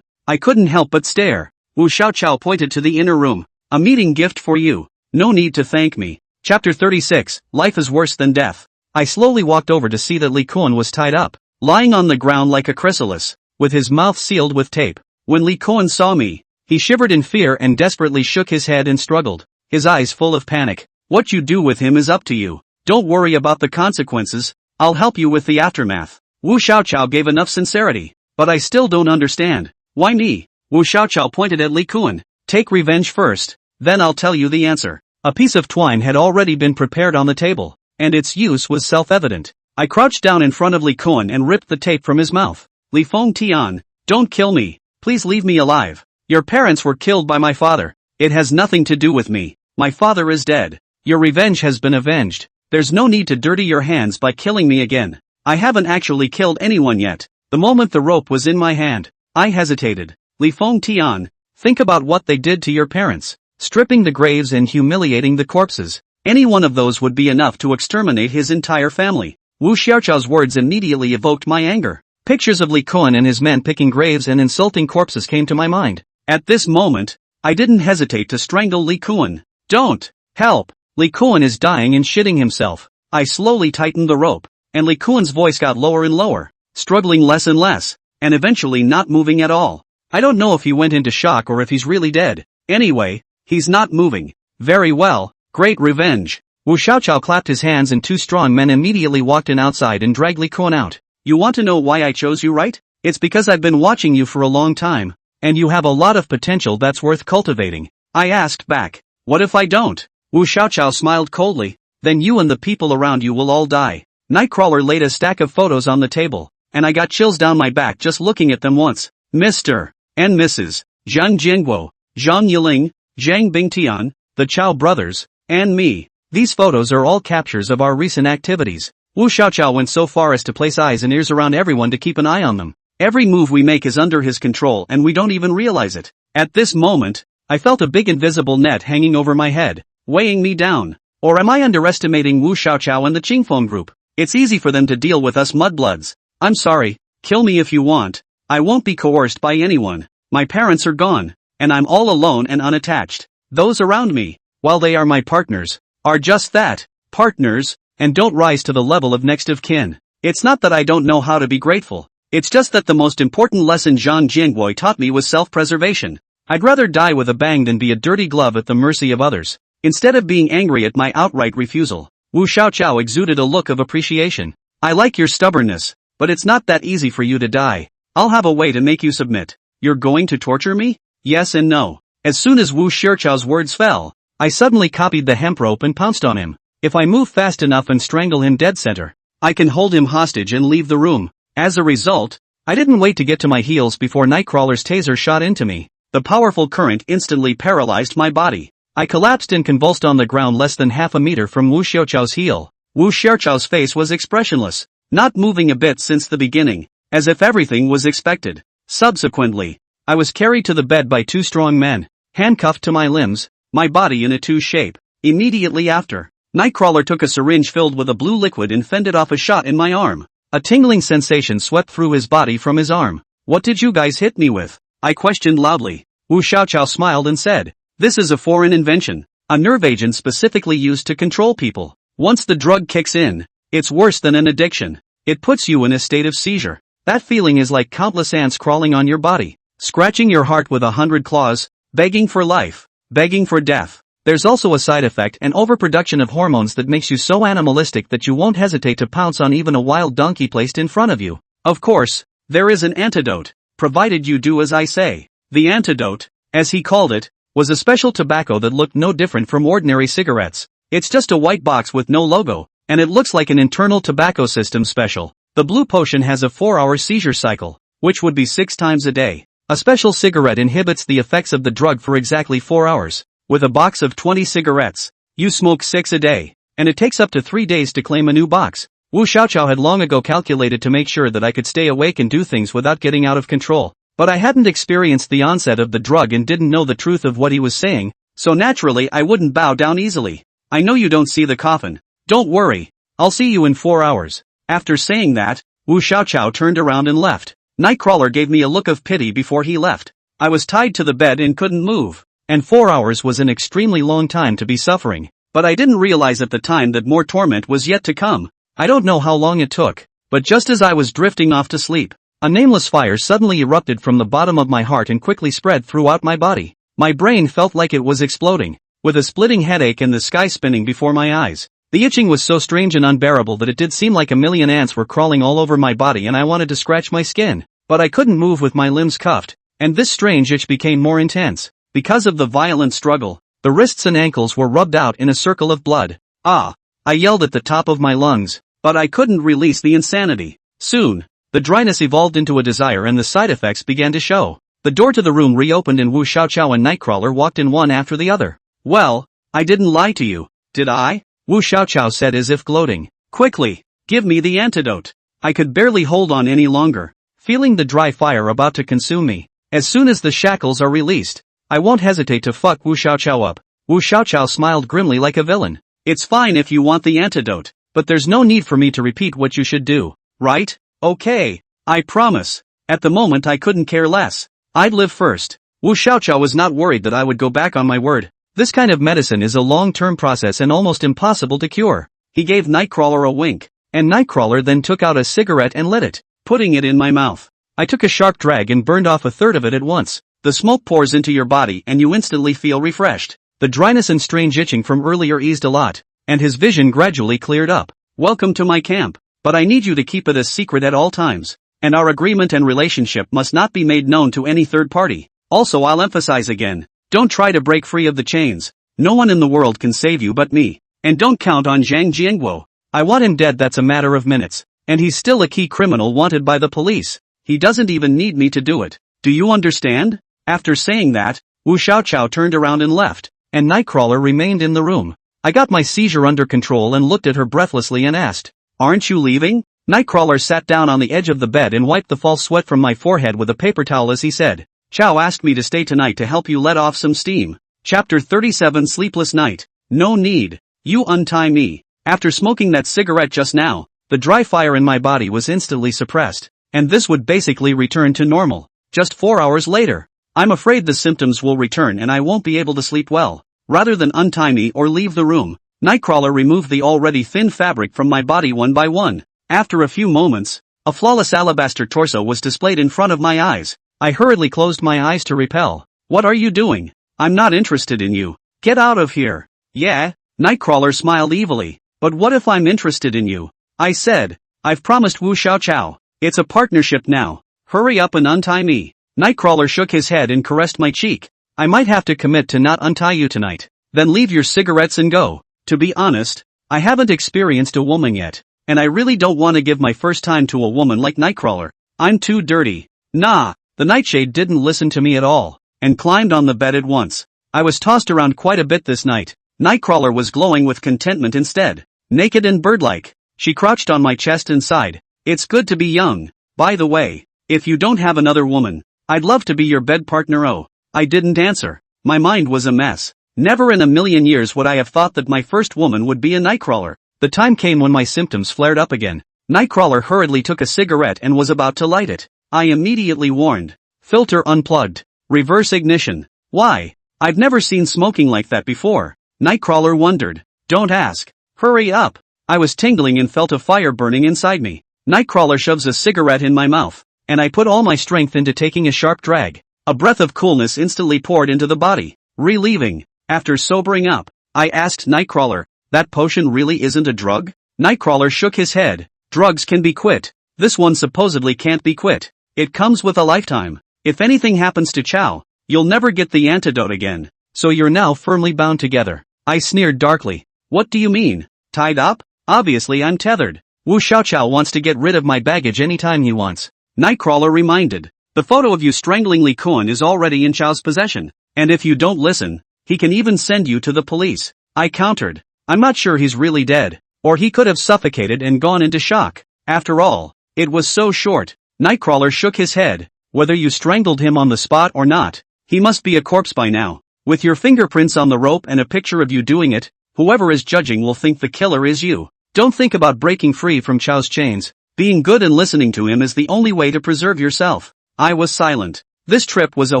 Speaker 1: I couldn't help but stare. Wu Xiaoqiao pointed to the inner room. A meeting gift for you. No need to thank me. Chapter 36, Life is Worse Than Death. I slowly walked over to see that Li Cohen was tied up, lying on the ground like a chrysalis, with his mouth sealed with tape. When Li Cohen saw me, he shivered in fear and desperately shook his head and struggled, his eyes full of panic. What you do with him is up to you. Don't worry about the consequences, I'll help you with the aftermath. Wu Xiaoqiao gave enough sincerity. But I still don't understand. Why me? Wu Xiaoqiao pointed at Li Cohen. Take revenge first, then I'll tell you the answer. A piece of twine had already been prepared on the table, and its use was self-evident. I crouched down in front of Li Cohen and ripped the tape from his mouth. Li Feng Tian, don't kill me. Please leave me alive. Your parents were killed by my father. It has nothing to do with me. My father is dead. Your revenge has been avenged. There's no need to dirty your hands by killing me again. I haven't actually killed anyone yet. The moment the rope was in my hand, I hesitated. Li Feng Tian, think about what they did to your parents. Stripping the graves and humiliating the corpses. Any one of those would be enough to exterminate his entire family. Wu Xiaoqiao's words immediately evoked my anger. Pictures of Li Cohen and his men picking graves and insulting corpses came to my mind. At this moment, I didn't hesitate to strangle Li Cohen. Don't! Help! Li Cohen is dying and shitting himself. I slowly tightened the rope, and Li Cohen's voice got lower and lower, struggling less and less, and eventually not moving at all. I don't know if he went into shock or if he's really dead. Anyway, he's not moving. Very well, great revenge. Wu Xiaoqiao clapped his hands and two strong men immediately walked in outside and dragged Li Cohen out. You want to know why I chose you, right? It's because I've been watching you for a long time, and you have a lot of potential that's worth cultivating. I asked back. What if I don't? Wu Xiaoqiao smiled coldly. Then you and the people around you will all die. Nightcrawler laid a stack of photos on the table, and I got chills down my back just looking at them once. Mr. and Mrs. Zhang Jingguo, Zhang Yiling, Zhang Bingtian, the Chao brothers, and me. These photos are all captures of our recent activities. Wu Xiaoqiao went so far as to place eyes and ears around everyone to keep an eye on them. Every move we make is under his control and we don't even realize it. At this moment, I felt a big invisible net hanging over my head, weighing me down. Or am I underestimating Wu Xiaoqiao and the Qingfeng group? It's easy for them to deal with us mudbloods. I'm sorry, kill me if you want. I won't be coerced by anyone. My parents are gone, and I'm all alone and unattached. Those around me, while they are my partners, are just that, partners, and don't rise to the level of next of kin. It's not that I don't know how to be grateful. It's just that the most important lesson Zhang Jingguo taught me was self-preservation. I'd rather die with a bang than be a dirty glove at the mercy of others. Instead of being angry at my outright refusal, Wu Xiaoqiao exuded a look of appreciation. I like your stubbornness, but it's not that easy for you to die. I'll have a way to make you submit. You're going to torture me? Yes and no. As soon as Wu Xiaoqiao's words fell, I suddenly copied the hemp rope and pounced on him. If I move fast enough and strangle him dead center, I can hold him hostage and leave the room. As a result, I didn't wait to get to my heels before Nightcrawler's taser shot into me. The powerful current instantly paralyzed my body. I collapsed and convulsed on the ground less than half a meter from Wu Xiaoqiao's heel. Wu Xiaoqiao's face was expressionless, not moving a bit since the beginning, as if everything was expected. Subsequently, I was carried to the bed by two strong men, handcuffed to my limbs, my body in a two shape. Immediately after, Nightcrawler took a syringe filled with a blue liquid and fended off a shot in my arm. A tingling sensation swept through his body from his arm. What did you guys hit me with? I questioned loudly. Wu Xiaoqiao smiled and said, this is a foreign invention, a nerve agent specifically used to control people. Once the drug kicks in, it's worse than an addiction. It puts you in a state of seizure. That feeling is like countless ants crawling on your body, scratching your heart with 100 claws, begging for life, begging for death. There's also a side effect, an overproduction of hormones that makes you so animalistic that you won't hesitate to pounce on even a wild donkey placed in front of you. Of course, there is an antidote, provided you do as I say. The antidote, as he called it, was a special tobacco that looked no different from ordinary cigarettes. It's just a white box with no logo, and it looks like an internal tobacco system special. The blue potion has a 4-hour seizure cycle, which would be 6 times a day. A special cigarette inhibits the effects of the drug for exactly 4 hours. With a box of 20 cigarettes, you smoke 6 a day, and it takes up to 3 days to claim a new box. Wu Xiaoqiao had long ago calculated to make sure that I could stay awake and do things without getting out of control. But I hadn't experienced the onset of the drug and didn't know the truth of what he was saying, so naturally I wouldn't bow down easily. I know you don't see the coffin. Don't worry. I'll see you in 4 hours. After saying that, Wu Xiaoqiao turned around and left. Nightcrawler gave me a look of pity before he left. I was tied to the bed and couldn't move. And 4 hours was an extremely long time to be suffering. But I didn't realize at the time that more torment was yet to come. I don't know how long it took, but just as I was drifting off to sleep, a nameless fire suddenly erupted from the bottom of my heart and quickly spread throughout my body. My brain felt like it was exploding, with a splitting headache and the sky spinning before my eyes. The itching was so strange and unbearable that it did seem like a million ants were crawling all over my body and I wanted to scratch my skin, but I couldn't move with my limbs cuffed, and this strange itch became more intense. Because of the violent struggle, the wrists and ankles were rubbed out in a circle of blood. Ah! I yelled at the top of my lungs, but I couldn't release the insanity. Soon, the dryness evolved into a desire and the side effects began to show. The door to the room reopened and Wu Xiaoqiao and Nightcrawler walked in one after the other. Well, I didn't lie to you, did I? Wu Xiaoqiao said as if gloating. Quickly, give me the antidote. I could barely hold on any longer, feeling the dry fire about to consume me. As soon as the shackles are released, I won't hesitate to fuck Wu Xiaoqiao up. Wu Xiaoqiao smiled grimly like a villain. It's fine if you want the antidote, but there's no need for me to repeat what you should do, right? Okay, I promise. At the moment I couldn't care less. I'd live first. Wu Xiaoqiao was not worried that I would go back on my word. This kind of medicine is a long-term process and almost impossible to cure. He gave Nightcrawler a wink, and Nightcrawler then took out a cigarette and lit it, putting it in my mouth. I took a sharp drag and burned off a third of it at once. The smoke pours into your body and you instantly feel refreshed. The dryness and strange itching from earlier eased a lot, and his vision gradually cleared up. Welcome to my camp. But I need you to keep it a secret at all times, and our agreement and relationship must not be made known to any third party. Also, I'll emphasize again, don't try to break free of the chains. No one in the world can save you but me. And don't count on Zhang Jianghu. I want him dead, that's a matter of minutes. And he's still a key criminal wanted by the police. He doesn't even need me to do it. Do you understand? After saying that, Wu Xiaoqiao turned around and left, and Nightcrawler remained in the room. I got my seizure under control and looked at her breathlessly and asked, "Aren't you leaving?" Nightcrawler sat down on the edge of the bed and wiped the false sweat from my forehead with a paper towel as he said, "Chow asked me to stay tonight to help you let off some steam." Chapter 37 Sleepless Night. No need. You untie me. After smoking that cigarette just now, the dry fire in my body was instantly suppressed, and this would basically return to normal. Just 4 hours later, I'm afraid the symptoms will return and I won't be able to sleep well. Rather than untie me or leave the room, Nightcrawler removed the already thin fabric from my body one by one. After a few moments, a flawless alabaster torso was displayed in front of my eyes. I hurriedly closed my eyes to repel. What are you doing? I'm not interested in you. Get out of here. Yeah? Nightcrawler smiled evilly. But what if I'm interested in you? I said. I've promised Wu Xiaoqiao. It's a partnership now. Hurry up and untie me. Nightcrawler shook his head and caressed my cheek. I might have to commit to not untie you tonight. Then leave your cigarettes and go. To be honest, I haven't experienced a woman yet, and I really don't want to give my first time to a woman like Nightcrawler. I'm too dirty. Nah, the nightshade didn't listen to me at all, and climbed on the bed at once. I was tossed around quite a bit this night. Nightcrawler was glowing with contentment instead. Naked and bird-like, she crouched on my chest and sighed. It's good to be young. By the way, if you don't have another woman, I'd love to be your bed partner. Oh, I didn't answer. My mind was a mess. Never in a million years would I have thought that my first woman would be a Nightcrawler. The time came when my symptoms flared up again. Nightcrawler hurriedly took a cigarette and was about to light it. I immediately warned. Filter unplugged. Reverse ignition. Why? I've never seen smoking like that before. Nightcrawler wondered. Don't ask. Hurry up. I was tingling and felt a fire burning inside me. Nightcrawler shoves a cigarette in my mouth, and I put all my strength into taking a sharp drag. A breath of coolness instantly poured into the body, relieving. After sobering up, I asked Nightcrawler, that potion really isn't a drug? Nightcrawler shook his head. Drugs can be quit. This one supposedly can't be quit. It comes with a lifetime. If anything happens to Chow, you'll never get the antidote again. So you're now firmly bound together. I sneered darkly. What do you mean? Tied up? Obviously I'm tethered. Wu Xiaoqiao wants to get rid of my baggage anytime he wants. Nightcrawler reminded. The photo of you strangling Li Kun is already in Chao's possession. And if you don't listen, he can even send you to the police. I countered. I'm not sure he's really dead. Or he could have suffocated and gone into shock. After all, it was so short. Nightcrawler shook his head. Whether you strangled him on the spot or not, he must be a corpse by now. With your fingerprints on the rope and a picture of you doing it, whoever is judging will think the killer is you. Don't think about breaking free from Chao's chains. Being good and listening to him is the only way to preserve yourself. I was silent. This trip was a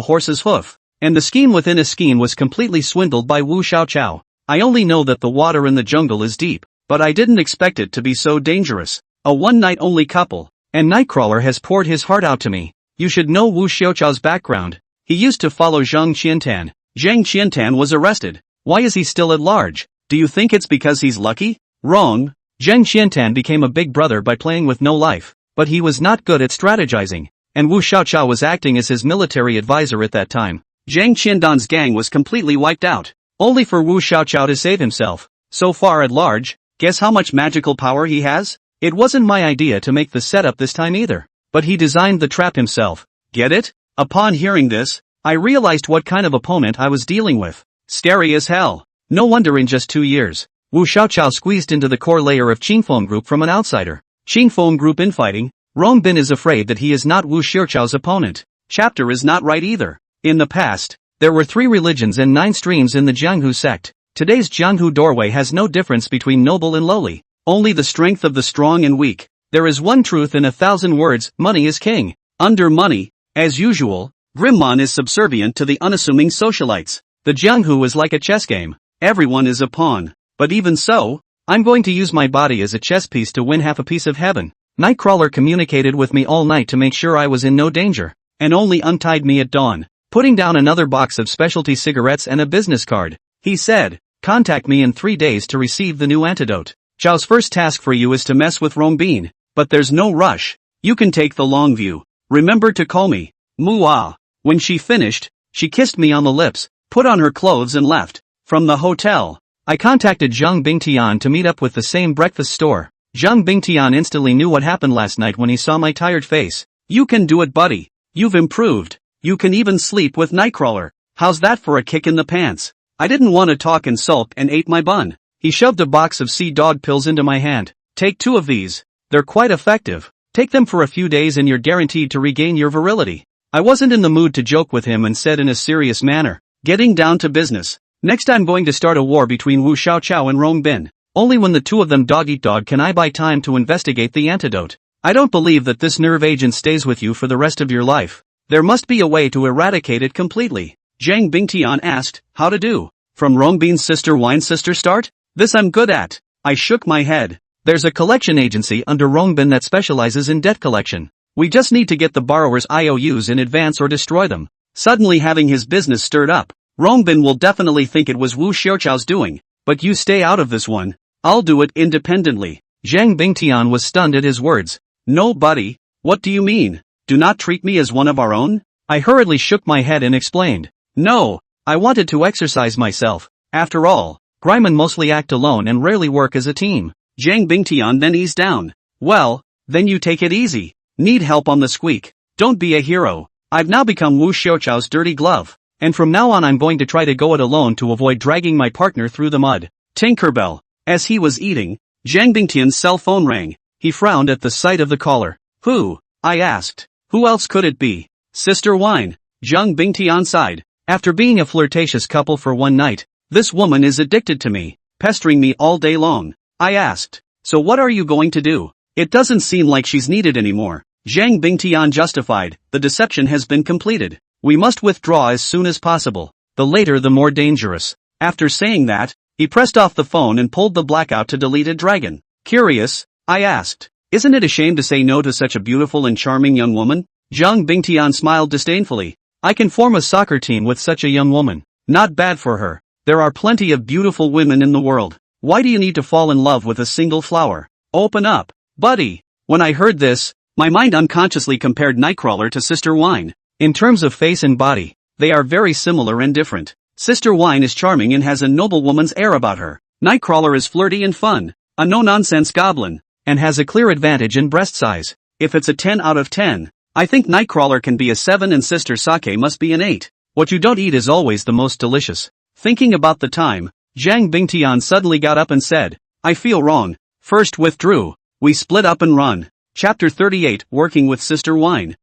Speaker 1: horse's hoof. And the scheme within a scheme was completely swindled by Wu Xiaoqiao. I only know that the water in the jungle is deep, but I didn't expect it to be so dangerous. A one-night-only couple. And Nightcrawler has poured his heart out to me. You should know Wu Xiaoqiao's background. He used to follow Zhang Qiantan. Zhang Qiantan was arrested. Why is he still at large? Do you think it's because he's lucky? Wrong. Zhang Qiantan became a big brother by playing with no life, but he was not good at strategizing. And Wu Xiaoqiao was acting as his military advisor at that time. Zhang Qiandan's gang was completely wiped out, only for Wu Xiaoqiao to save himself. So far at large, guess how much magical power he has? It wasn't my idea to make the setup this time either, but he designed the trap himself. Get it? Upon hearing this, I realized what kind of opponent I was dealing with. Scary as hell. No wonder in just 2 years, Wu Xiaoqiao squeezed into the core layer of Qingfeng Group from an outsider. Qingfeng Group infighting. Rong Bin is afraid that he is not Wu Xiaoqiao's opponent. Chapter is not right either. In the past, there were 3 religions and 9 streams in the Jianghu sect. Today's Jianghu doorway has no difference between noble and lowly. Only the strength of the strong and weak. There is one truth in 1,000 words, money is king. Under money, as usual, Grimman is subservient to the unassuming socialites. The Jianghu is like a chess game. Everyone is a pawn. But even so, I'm going to use my body as a chess piece to win half a piece of heaven. Nightcrawler communicated with me all night to make sure I was in no danger, and only untied me at dawn, putting down another box of specialty cigarettes and a business card. He said, contact me in 3 days to receive the new antidote. Chao's first task for you is to mess with Rongbin, but there's no rush. You can take the long view. Remember to call me Mua. When she finished, she kissed me on the lips, put on her clothes and left. From the hotel, I contacted Zhang Bingtian to meet up with the same breakfast store. Zhang Bingtian instantly knew what happened last night when he saw my tired face. You can do it, buddy. You've improved. You can even sleep with Nightcrawler. How's that for a kick in the pants? I didn't want to talk and sulk and ate my bun. He shoved a box of sea dog pills into my hand. Take 2 of these. They're quite effective. Take them for a few days and you're guaranteed to regain your virility. I wasn't in the mood to joke with him and said in a serious manner, getting down to business. Next I'm going to start a war between Wu Xiaoqiao and Rong Bin. Only when the 2 of them dog eat dog can I buy time to investigate the antidote. I don't believe that this nerve agent stays with you for the rest of your life. There must be a way to eradicate it completely. Zhang Bingtian asked, how to do? From Rong Bin's sister wine sister start? This I'm good at. I shook my head. There's a collection agency under Rongbin that specializes in debt collection. We just need to get the borrower's IOUs in advance or destroy them. Suddenly having his business stirred up, Rongbin will definitely think it was Wu Xiaoqiao's doing. But you stay out of this one. I'll do it independently. Zhang Bingtian was stunned at his words. No, buddy. What do you mean? Do not treat me as one of our own? I hurriedly shook my head and explained. No, I wanted to exercise myself. After all, Grimman mostly act alone and rarely work as a team. Zhang Bingtian then eased down. Well, then you take it easy. Need help on the squeak. Don't be a hero. I've now become Wu Xiaoqiao's dirty glove. And from now on I'm going to try to go it alone to avoid dragging my partner through the mud. Tinkerbell. As he was eating, Zhang Bingtian's cell phone rang. He frowned at the sight of the caller. Who? I asked. Who else could it be? Sister Wine. Zhang Bingtian sighed. After being a flirtatious couple for one night, this woman is addicted to me, pestering me all day long. I asked. So what are you going to do? It doesn't seem like she's needed anymore. Zhang Bingtian justified. The deception has been completed. We must withdraw as soon as possible. The later the more dangerous. After saying that, he pressed off the phone and pulled the blackout to delete a dragon. Curious? I asked. Isn't it a shame to say no to such a beautiful and charming young woman? Zhang Bingtian smiled disdainfully. I can form a soccer team with such a young woman. Not bad for her. There are plenty of beautiful women in the world. Why do you need to fall in love with a single flower? Open up, buddy. When I heard this, my mind unconsciously compared Nightcrawler to Sister Wine. In terms of face and body, they are very similar and different. Sister Wine is charming and has a noblewoman's air about her. Nightcrawler is flirty and fun, a no-nonsense goblin, and has a clear advantage in breast size. If it's a 10 out of 10, I think Nightcrawler can be a 7 and Sister Sake must be an 8. What you don't eat is always the most delicious. Thinking about the time, Zhang Bingtian suddenly got up and said, I feel wrong. First withdrew. We split up and run. Chapter 38, Working with Sister Wine.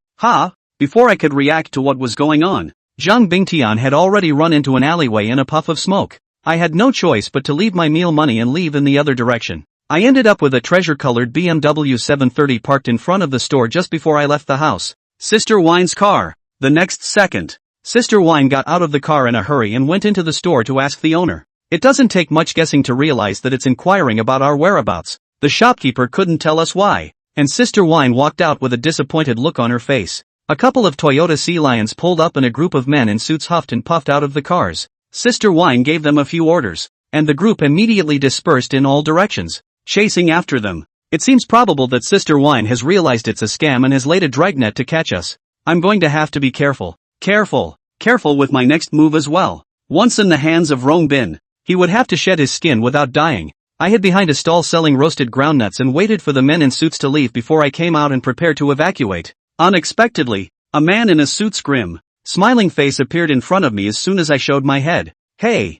Speaker 1: Before I could react to what was going on, Zhang Bingtian had already run into an alleyway in a puff of smoke. I had no choice but to leave my meal money and leave in the other direction. I ended up with a treasure-colored BMW 730 parked in front of the store just before I left the house. Sister Wine's car. The next second, Sister Wine got out of the car in a hurry and went into the store to ask the owner. It doesn't take much guessing to realize that it's inquiring about our whereabouts. The shopkeeper couldn't tell us why, and Sister Wine walked out with a disappointed look on her face. A couple of Toyota Sea Lions pulled up and a group of men in suits huffed and puffed out of the cars. Sister Wine gave them a few orders, and the group immediately dispersed in all directions, chasing after them. It seems probable that Sister Wine has realized it's a scam and has laid a dragnet to catch us. I'm going to have to be careful. Careful with my next move as well. Once in the hands of Rong Bin, he would have to shed his skin without dying. I hid behind a stall selling roasted groundnuts and waited for the men in suits to leave before I came out and prepared to evacuate. Unexpectedly, a man in a suit's grim, smiling face appeared in front of me as soon as I showed my head. Hey,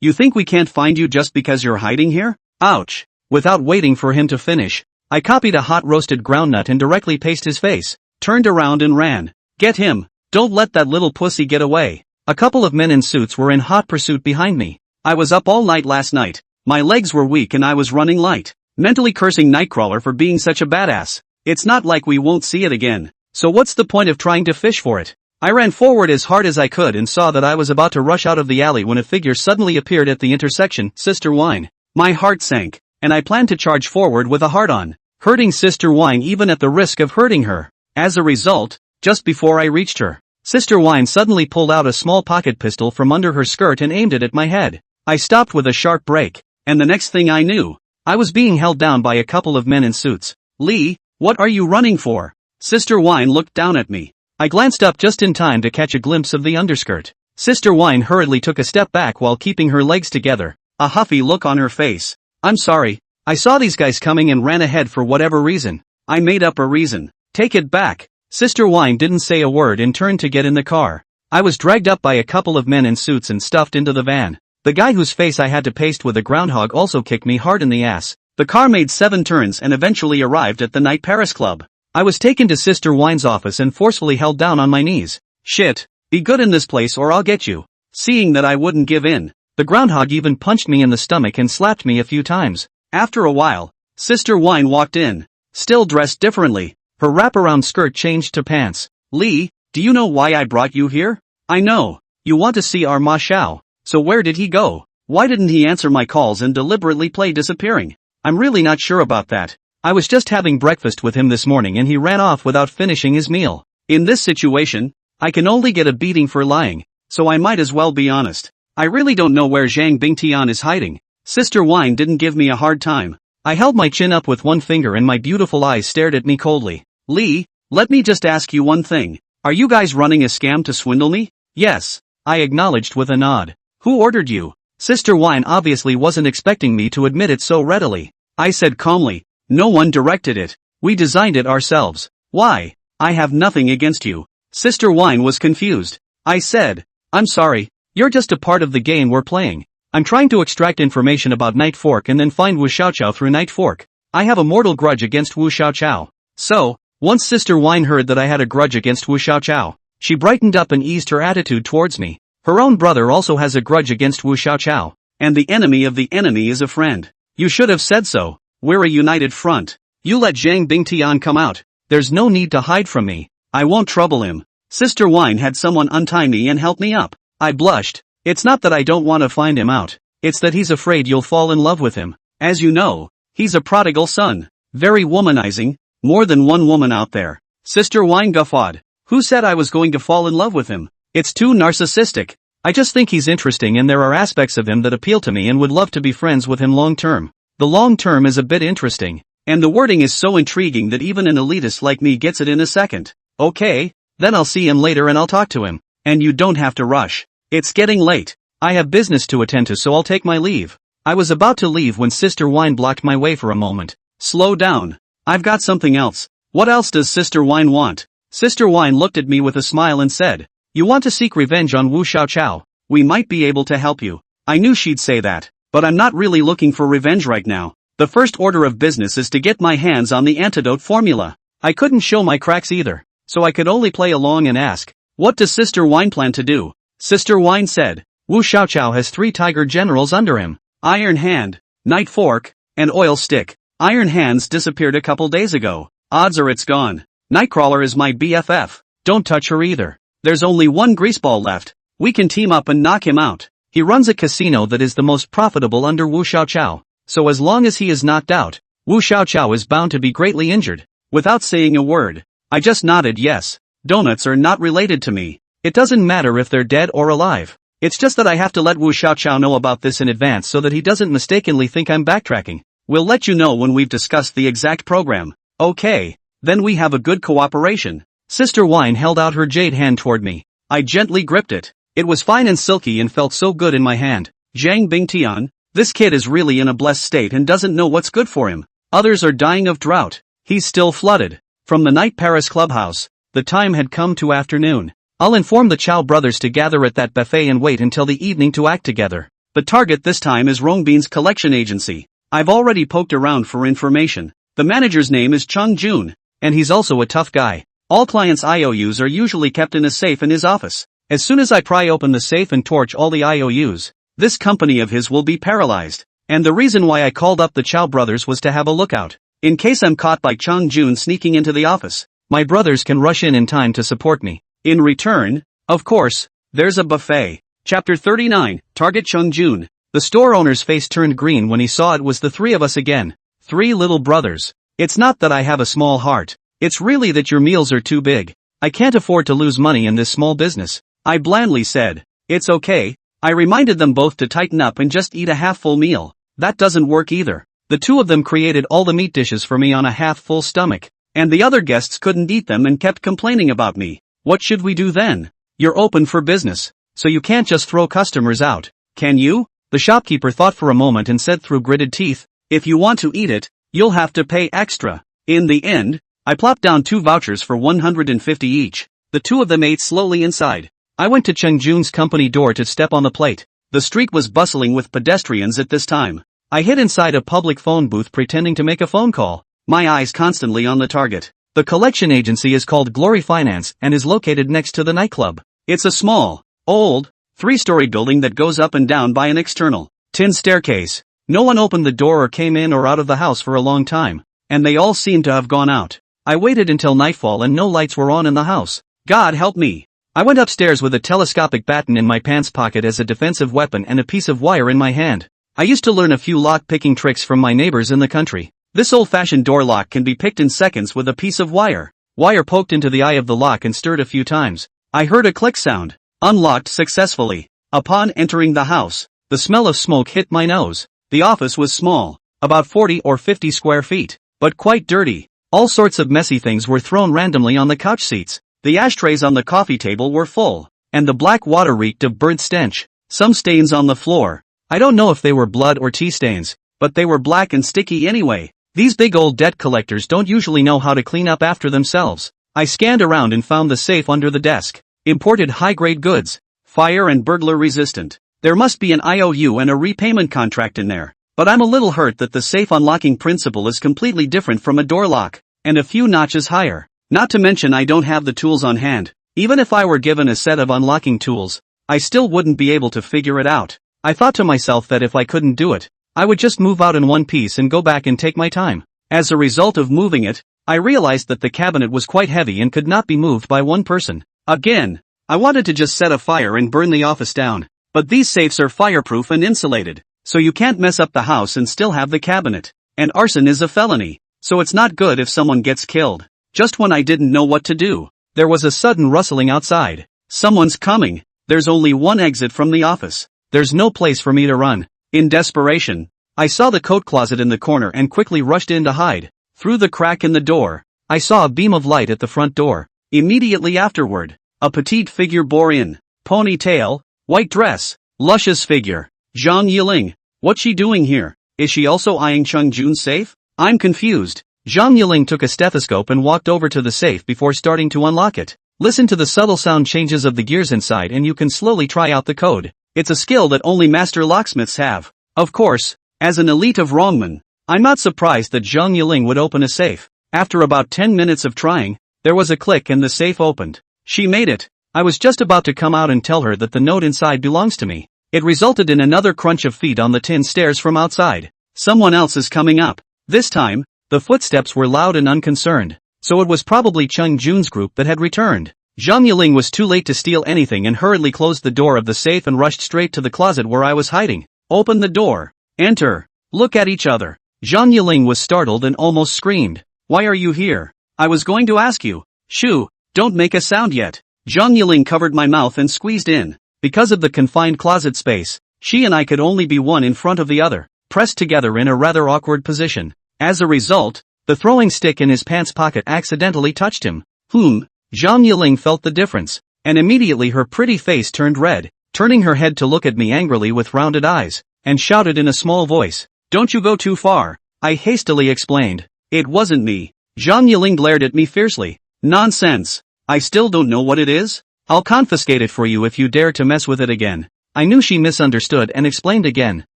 Speaker 1: you think we can't find you just because you're hiding here? Ouch. Without waiting for him to finish, I copied a hot roasted groundnut and directly paced his face, turned around and ran. Get him. Don't let that little pussy get away. A couple of men in suits were in hot pursuit behind me. I was up all night last night. My legs were weak and I was running light, mentally cursing Nightcrawler for being such a badass. It's not like we won't see it again, so what's the point of trying to fish for it? I ran forward as hard as I could and saw that I was about to rush out of the alley when a figure suddenly appeared at the intersection, Sister Wine. My heart sank, and I planned to charge forward with a heart-on, hurting Sister Wine even at the risk of hurting her. As a result, just before I reached her, Sister Wine suddenly pulled out a small pocket pistol from under her skirt and aimed it at my head. I stopped with a sharp break, and the next thing I knew, I was being held down by a couple of men in suits. Lee, what are you running for? Sister Wine looked down at me. I glanced up just in time to catch a glimpse of the underskirt. Sister Wine hurriedly took a step back while keeping her legs together, a huffy look on her face. I'm sorry, I saw these guys coming and ran ahead for whatever reason. I made up a reason. Take it back. Sister Wine didn't say a word and turned to get in the car. I was dragged up by a couple of men in suits and stuffed into the van. The guy whose face I had to paste with a groundhog also kicked me hard in the ass. The car made 7 turns and eventually arrived at the Night Paris Club. I was taken to Sister Wine's office and forcefully held down on my knees. Shit, be good in this place or I'll get you. Seeing that I wouldn't give in, the groundhog even punched me in the stomach and slapped me a few times. After a while, Sister Wine walked in, still dressed differently. Her wraparound skirt changed to pants. Lee, do you know why I brought you here? I know. You want to see our Ma Xiao. So where did he go? Why didn't he answer my calls and deliberately play disappearing? I'm really not sure about that. I was just having breakfast with him this morning and he ran off without finishing his meal. In this situation, I can only get a beating for lying, so I might as well be honest. I really don't know where Zhang Bingtian is hiding. Sister Wine didn't give me a hard time. I held my chin up with one finger and my beautiful eyes stared at me coldly. Lee, let me just ask you one thing. Are you guys running a scam to swindle me? Yes, I acknowledged with a nod. Who ordered you? Sister Wine obviously wasn't expecting me to admit it so readily. I said calmly, no one directed it. We designed it ourselves. Why? I have nothing against you. Sister Wine was confused. I said, I'm sorry, you're just a part of the game we're playing. I'm trying to extract information about Night Fork and then find Wu Xiaoqiao through Night Fork. I have a mortal grudge against Wu Xiaoqiao. So, once Sister Wine heard that I had a grudge against Wu Xiaoqiao, she brightened up and eased her attitude towards me. Her own brother also has a grudge against Wu Xiaoqiao, and the enemy is a friend. You should have said so. We're a united front. You let Zhang Bingtian come out. There's no need to hide from me. I won't trouble him. Sister Wine had someone untie me and help me up. I blushed. It's not that I don't want to find him out. It's that he's afraid you'll fall in love with him. As you know, he's a prodigal son. Very womanizing. More than one woman out there. Sister Wine guffawed. Who said I was going to fall in love with him? It's too narcissistic. I just think he's interesting and there are aspects of him that appeal to me and would love to be friends with him long term. The long term is a bit interesting, and the wording is so intriguing that even an elitist like me gets it in a second. Okay, then I'll see him later and I'll talk to him. And you don't have to rush. It's getting late. I have business to attend to, so I'll take my leave. I was about to leave when Sister Wine blocked my way for a moment. Slow down. I've got something else. What else does Sister Wine want? Sister Wine looked at me with a smile and said, "You want to seek revenge on Wu Xiaoqiao? We might be able to help you." I knew she'd say that, but I'm not really looking for revenge right now. The first order of business is to get my hands on the antidote formula. I couldn't show my cracks either, so I could only play along and ask, "What does Sister Wine plan to do?" Sister Wine said, "Wu Xiaoqiao has 3 tiger generals under him: Iron Hand, Night Fork, and Oil Stick. Iron Hand's disappeared a couple days ago. Odds are it's gone. Nightcrawler is my BFF. Don't touch her either. There's only one greaseball left. We can team up and knock him out. He runs a casino that is the most profitable under Wu Xiaoqiao, so as long as he is knocked out, Wu Xiaoqiao is bound to be greatly injured." Without saying a word, I just nodded yes. Donuts are not related to me. It doesn't matter if they're dead or alive. It's just that I have to let Wu Xiaoqiao know about this in advance so that he doesn't mistakenly think I'm backtracking. We'll let you know when we've discussed the exact program. Okay, then we have a good cooperation. Sister Wine held out her jade hand toward me. I gently gripped it. It was fine and silky and felt so good in my hand. Zhang Bingtian, this kid is really in a blessed state and doesn't know what's good for him. Others are dying of drought. He's still flooded. From the night Paris clubhouse, the time had come to afternoon. I'll inform the Chow brothers to gather at that buffet and wait until the evening to act together. The target this time is Rongbin's collection agency. I've already poked around for information. The manager's name is Chung Jun, and he's also a tough guy. All clients' IOUs are usually kept in a safe in his office. As soon as I pry open the safe and torch all the IOUs, this company of his will be paralyzed. And the reason why I called up the Chow brothers was to have a lookout. In case I'm caught by Chung Jun sneaking into the office, my brothers can rush in time to support me. In return, of course, there's a buffet. Chapter 39, Target Chung Jun. The store owner's face turned green when he saw it was the 3 of us again. 3 little brothers. It's not that I have a small heart. It's really that your meals are too big. I can't afford to lose money in this small business. I blandly said, "It's okay." I reminded them both to tighten up and just eat a half-full meal. That doesn't work either. The 2 of them created all the meat dishes for me on a half-full stomach, and the other guests couldn't eat them and kept complaining about me. What should we do then? You're open for business, so you can't just throw customers out, can you? The shopkeeper thought for a moment and said through gritted teeth, "If you want to eat it, you'll have to pay extra." In the end, I plopped down 2 vouchers for 150 each. The 2 of them ate slowly inside. I went to Cheng Jun's company door to step on the plate. The street was bustling with pedestrians at this time. I hid inside a public phone booth pretending to make a phone call, my eyes constantly on the target. The collection agency is called Glory Finance and is located next to the nightclub. It's a small, old, 3-story building that goes up and down by an external, tin staircase. No one opened the door or came in or out of the house for a long time, and they all seemed to have gone out. I waited until nightfall and no lights were on in the house. God help me. I went upstairs with a telescopic baton in my pants pocket as a defensive weapon and a piece of wire in my hand. I used to learn a few lock-picking tricks from my neighbors in the country. This old-fashioned door lock can be picked in seconds with a piece of wire. Wire poked into the eye of the lock and stirred a few times. I heard a click sound. Unlocked successfully. Upon entering the house, the smell of smoke hit my nose. The office was small, about 40 or 50 square feet, but quite dirty. All sorts of messy things were thrown randomly on the couch seats. The ashtrays on the coffee table were full, and the black water reeked of burnt stench. Some stains on the floor. I don't know if they were blood or tea stains, but they were black and sticky anyway. These big old debt collectors don't usually know how to clean up after themselves. I scanned around and found the safe under the desk. Imported high-grade goods, fire and burglar resistant. There must be an IOU and a repayment contract in there. But I'm a little hurt that the safe unlocking principle is completely different from a door lock, and a few notches higher. Not to mention I don't have the tools on hand. Even if I were given a set of unlocking tools, I still wouldn't be able to figure it out. I thought to myself that if I couldn't do it, I would just move out in one piece and go back and take my time. As a result of moving it, I realized that the cabinet was quite heavy and could not be moved by one person. Again, I wanted to just set a fire and burn the office down. But these safes are fireproof and insulated, so you can't mess up the house and still have the cabinet. And arson is a felony, so it's not good if someone gets killed. Just when I didn't know what to do, there was a sudden rustling outside. Someone's coming. There's only one exit from the office. There's no place for me to run. In desperation, I saw the coat closet in the corner and quickly rushed in to hide. Through the crack in the door, I saw a beam of light at the front door. Immediately afterward, a petite figure bore in. Ponytail, White dress. Luscious figure. Zhang Yiling. What's she doing here? Is she also eyeing Chung Jun's safe? I'm confused. Zhang Yiling took a stethoscope and walked over to the safe before starting to unlock it. Listen to the subtle sound changes of the gears inside and you can slowly try out the code. It's a skill that only master locksmiths have. Of course, as an elite of wrongmen, I'm not surprised that Zhang Yiling would open a safe. After about 10 minutes of trying, there was a click and the safe opened. She made it. I was just about to come out and tell her that the note inside belongs to me. It resulted in another crunch of feet on the tin stairs from outside. Someone else is coming up. This time, the footsteps were loud and unconcerned, so it was probably Chung Jun's group that had returned. Zhang Yiling was too late to steal anything and hurriedly closed the door of the safe and rushed straight to the closet where I was hiding. Open the door. Enter. Look at each other. Zhang Yiling was startled and almost screamed. Why are you here? I was going to ask you. Shoo, don't make a sound yet. Zhang Yiling covered my mouth and squeezed in. Because of the confined closet space, she and I could only be one in front of the other, pressed together in a rather awkward position. As a result, the throwing stick in his pants pocket accidentally touched him. Zhang Yiling felt the difference, and immediately her pretty face turned red, turning her head to look at me angrily with rounded eyes, and shouted in a small voice, "Don't you go too far." I hastily explained. It wasn't me. Zhang Yiling glared at me fiercely. Nonsense. I still don't know what it is? I'll confiscate it for you if you dare to mess with it again. I knew she misunderstood and explained again.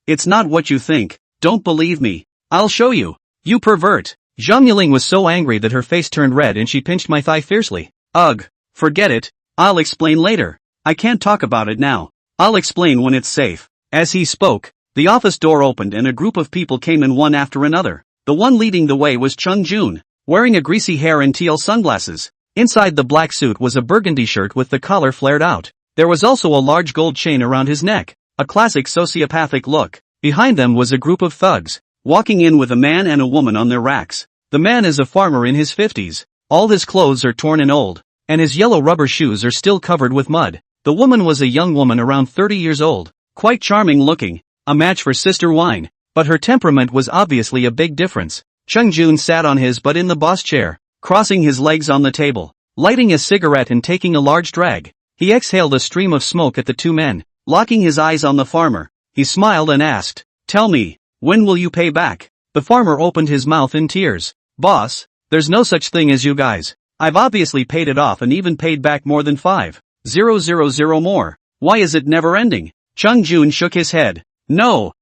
Speaker 1: It's not what you think. Don't believe me. I'll show you. You pervert. Zhang Yiling was so angry that her face turned red and she pinched my thigh fiercely. Ugh. Forget it. I'll explain later. I can't talk about it now. I'll explain when it's safe. As he spoke, the office door opened and a group of people came in one after another. The one leading the way was Chung Jun, wearing a greasy hair and teal sunglasses. Inside the black suit was a burgundy shirt with the collar flared out. There was also a large gold chain around his neck, a classic sociopathic look. Behind them was a group of thugs, walking in with a man and a woman on their racks. The man is a farmer in his 50s. All his clothes are torn and old, and his yellow rubber shoes are still covered with mud. The woman was a young woman around 30 years old, quite charming looking, a match for Sister Wine, but her temperament was obviously a big difference. Chung Jun sat on his butt in the boss chair, crossing his legs on the table, lighting a cigarette and taking a large drag. He exhaled a stream of smoke at the two men, locking his eyes on the farmer. He smiled and asked, "Tell me, when will you pay back?" The farmer opened his mouth in tears. "Boss, there's no such thing as you guys. I've obviously paid it off and even paid back more than 5,000 more. Why is it never ending?" Chung Jun shook his head. No,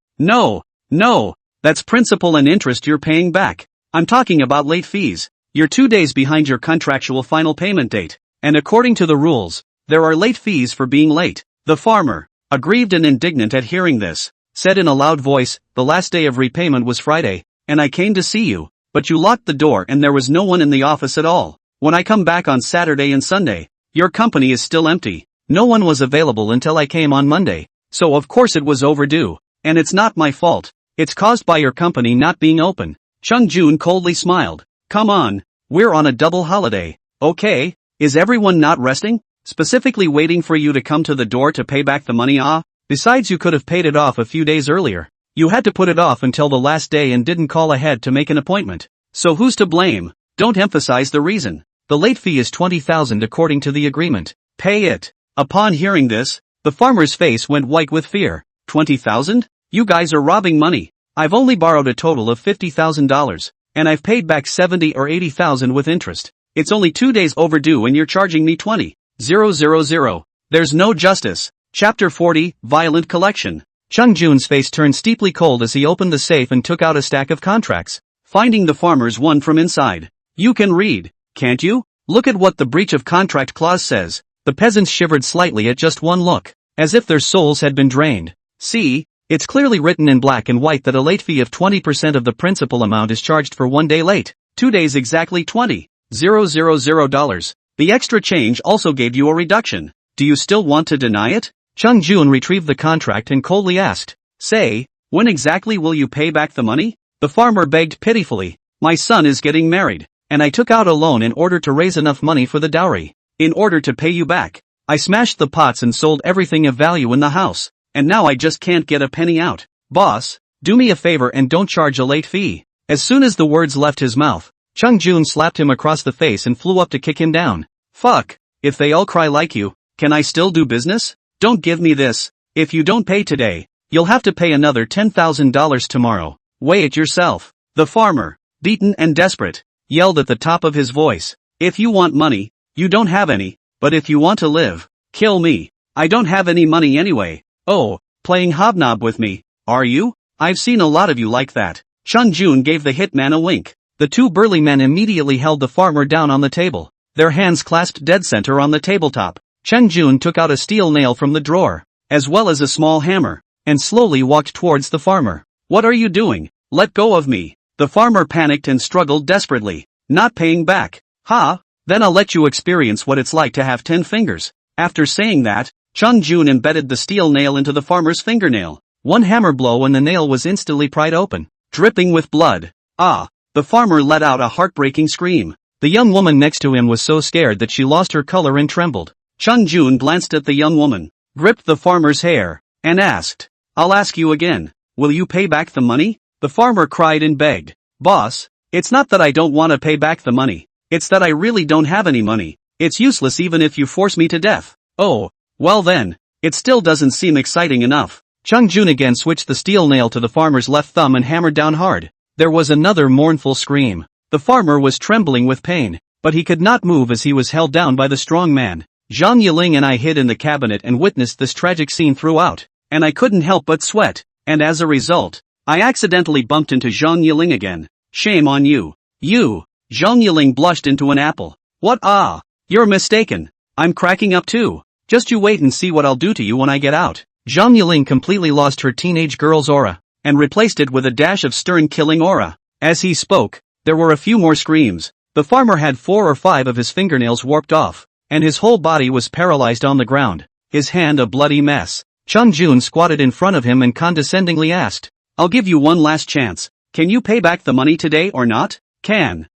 Speaker 1: that's principal and interest you're paying back. I'm talking about late fees. You're 2 days behind your contractual final payment date, and according to the rules, there are late fees for being late. The farmer, aggrieved and indignant at hearing this, said in a loud voice, "The last day of repayment was Friday, and I came to see you, but you locked the door and there was no one in the office at all. When I come back on Saturday and Sunday, your company is still empty. No one was available until I came on Monday, so of course it was overdue, and it's not my fault. It's caused by your company not being open." Chung Jun coldly smiled. "Come on, we're on a double holiday, okay? Is everyone not resting? Specifically waiting for you to come to the door to pay back the money? Besides, you could have paid it off a few days earlier. You had to put it off until the last day and didn't call ahead to make an appointment. So who's to blame? Don't emphasize the reason. The late fee is 20,000 according to the agreement. Pay it." Upon hearing this, the farmer's face went white with fear. 20,000? You guys are robbing money. I've only borrowed a total of $50,000, and I've paid back 70 or 80,000 with interest. It's only 2 days overdue and you're charging me 20,000. There's no justice. Chapter 40, Violent Collection. Chung Jun's face turned steeply cold as he opened the safe and took out a stack of contracts, finding the farmer's one from inside. "You can read, can't you? Look at what the breach of contract clause says." The peasants shivered slightly at just one look, as if their souls had been drained. "See, it's clearly written in black and white that a late fee of 20% of the principal amount is charged for 1 day late. 2 days exactly $20,000. The extra change also gave you a reduction. Do you still want to deny it?" Chung Jun retrieved the contract and coldly asked, "Say, when exactly will you pay back the money?" The farmer begged pitifully. "My son is getting married, and I took out a loan in order to raise enough money for the dowry. In order to pay you back, I smashed the pots and sold everything of value in the house, and now I just can't get a penny out. Boss, do me a favor and don't charge a late fee." As soon as the words left his mouth, Chung Jun slapped him across the face and flew up to kick him down. "Fuck, if they all cry like you, can I still do business?" Don't give me this. If you don't pay today, you'll have to pay another $10,000 tomorrow. Weigh it yourself. The farmer, beaten and desperate, yelled at the top of his voice. If you want money, you don't have any, but if you want to live, kill me. I don't have any money anyway. Oh, playing hobnob with me, are you? I've seen a lot of you like that. Chung Jun gave the hitman a wink. The two burly men immediately held the farmer down on the table, their hands clasped dead center on the tabletop. Chung Jun took out a steel nail from the drawer, as well as a small hammer, and slowly walked towards the farmer. What are you doing? Let go of me. The farmer panicked and struggled desperately. Not paying back. Ha? Then I'll let you experience what it's like to have 10 fingers. After saying that, Chung Jun embedded the steel nail into the farmer's fingernail. One hammer blow and the nail was instantly pried open, dripping with blood. Ah! The farmer let out a heartbreaking scream. The young woman next to him was so scared that she lost her color and trembled. Chung Jun glanced at the young woman, gripped the farmer's hair, and asked, I'll ask you again, will you pay back the money? The farmer cried and begged. Boss, it's not that I don't want to pay back the money. It's that I really don't have any money. It's useless even if you force me to death. Oh, well then, it still doesn't seem exciting enough. Chung Jun again switched the steel nail to the farmer's left thumb and hammered down hard. There was another mournful scream. The farmer was trembling with pain, but he could not move as he was held down by the strong man. Zhang Yiling and I hid in the cabinet and witnessed this tragic scene throughout, and I couldn't help but sweat, and as a result, I accidentally bumped into Zhang Yiling again. Shame on you. You! Zhang Yiling blushed into an apple. What? Ah! You're mistaken. I'm cracking up too. Just you wait and see what I'll do to you when I get out. Zhang Yiling completely lost her teenage girl's aura, and replaced it with a dash of stern killing aura. As he spoke, there were a few more screams. The farmer had 4 or 5 of his fingernails warped off, and his whole body was paralyzed on the ground, his hand a bloody mess. Chung Jun squatted in front of him and condescendingly asked, I'll give you one last chance. Can you pay back the money today or not? Can.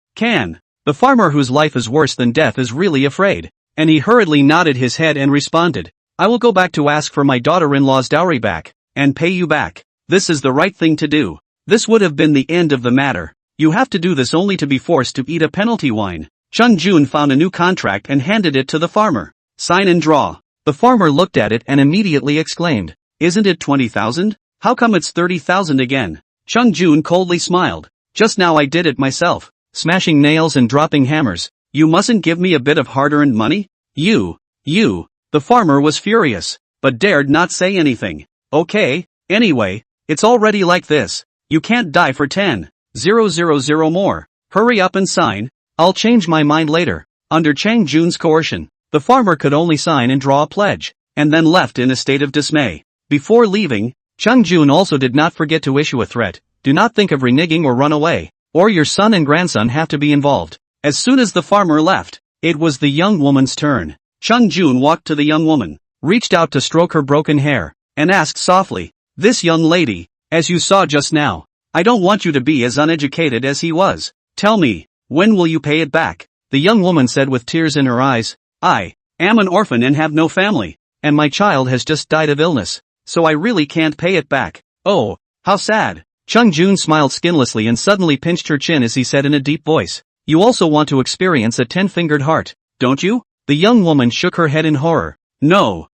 Speaker 1: The farmer whose life is worse than death is really afraid, and he hurriedly nodded his head and responded, I will go back to ask for my daughter-in-law's dowry back, and pay you back. This is the right thing to do. This would have been the end of the matter. You have to do this only to be forced to eat a penalty wine. Chung Jun found a new contract and handed it to the farmer. Sign and draw. The farmer looked at it and immediately exclaimed, Isn't it 20,000? How come it's 30,000 again? Chung Jun coldly smiled. Just now I did it myself, smashing nails and dropping hammers. You mustn't give me a bit of hard-earned money? You. The farmer was furious, but dared not say anything. Okay, anyway, it's already like this. You can't die for 10,000 more. Hurry up and sign. I'll change my mind later. Under Chang Jun's coercion, the farmer could only sign and draw a pledge, and then left in a state of dismay. Before leaving, Chung Jun also did not forget to issue a threat. Do not think of reneging or run away, or your son and grandson have to be involved. As soon as the farmer left, it was the young woman's turn. Chung Jun walked to the young woman, reached out to stroke her broken hair, and asked softly, This young lady, as you saw just now, I don't want you to be as uneducated as he was. Tell me, when will you pay it back? The young woman said with tears in her eyes, I am an orphan and have no family, and my child has just died of illness, so I really can't pay it back. Oh, how sad. Chung Jun smiled skinlessly and suddenly pinched her chin as he said in a deep voice, You also want to experience a 10-fingered heart, don't you? The young woman shook her head in horror. No,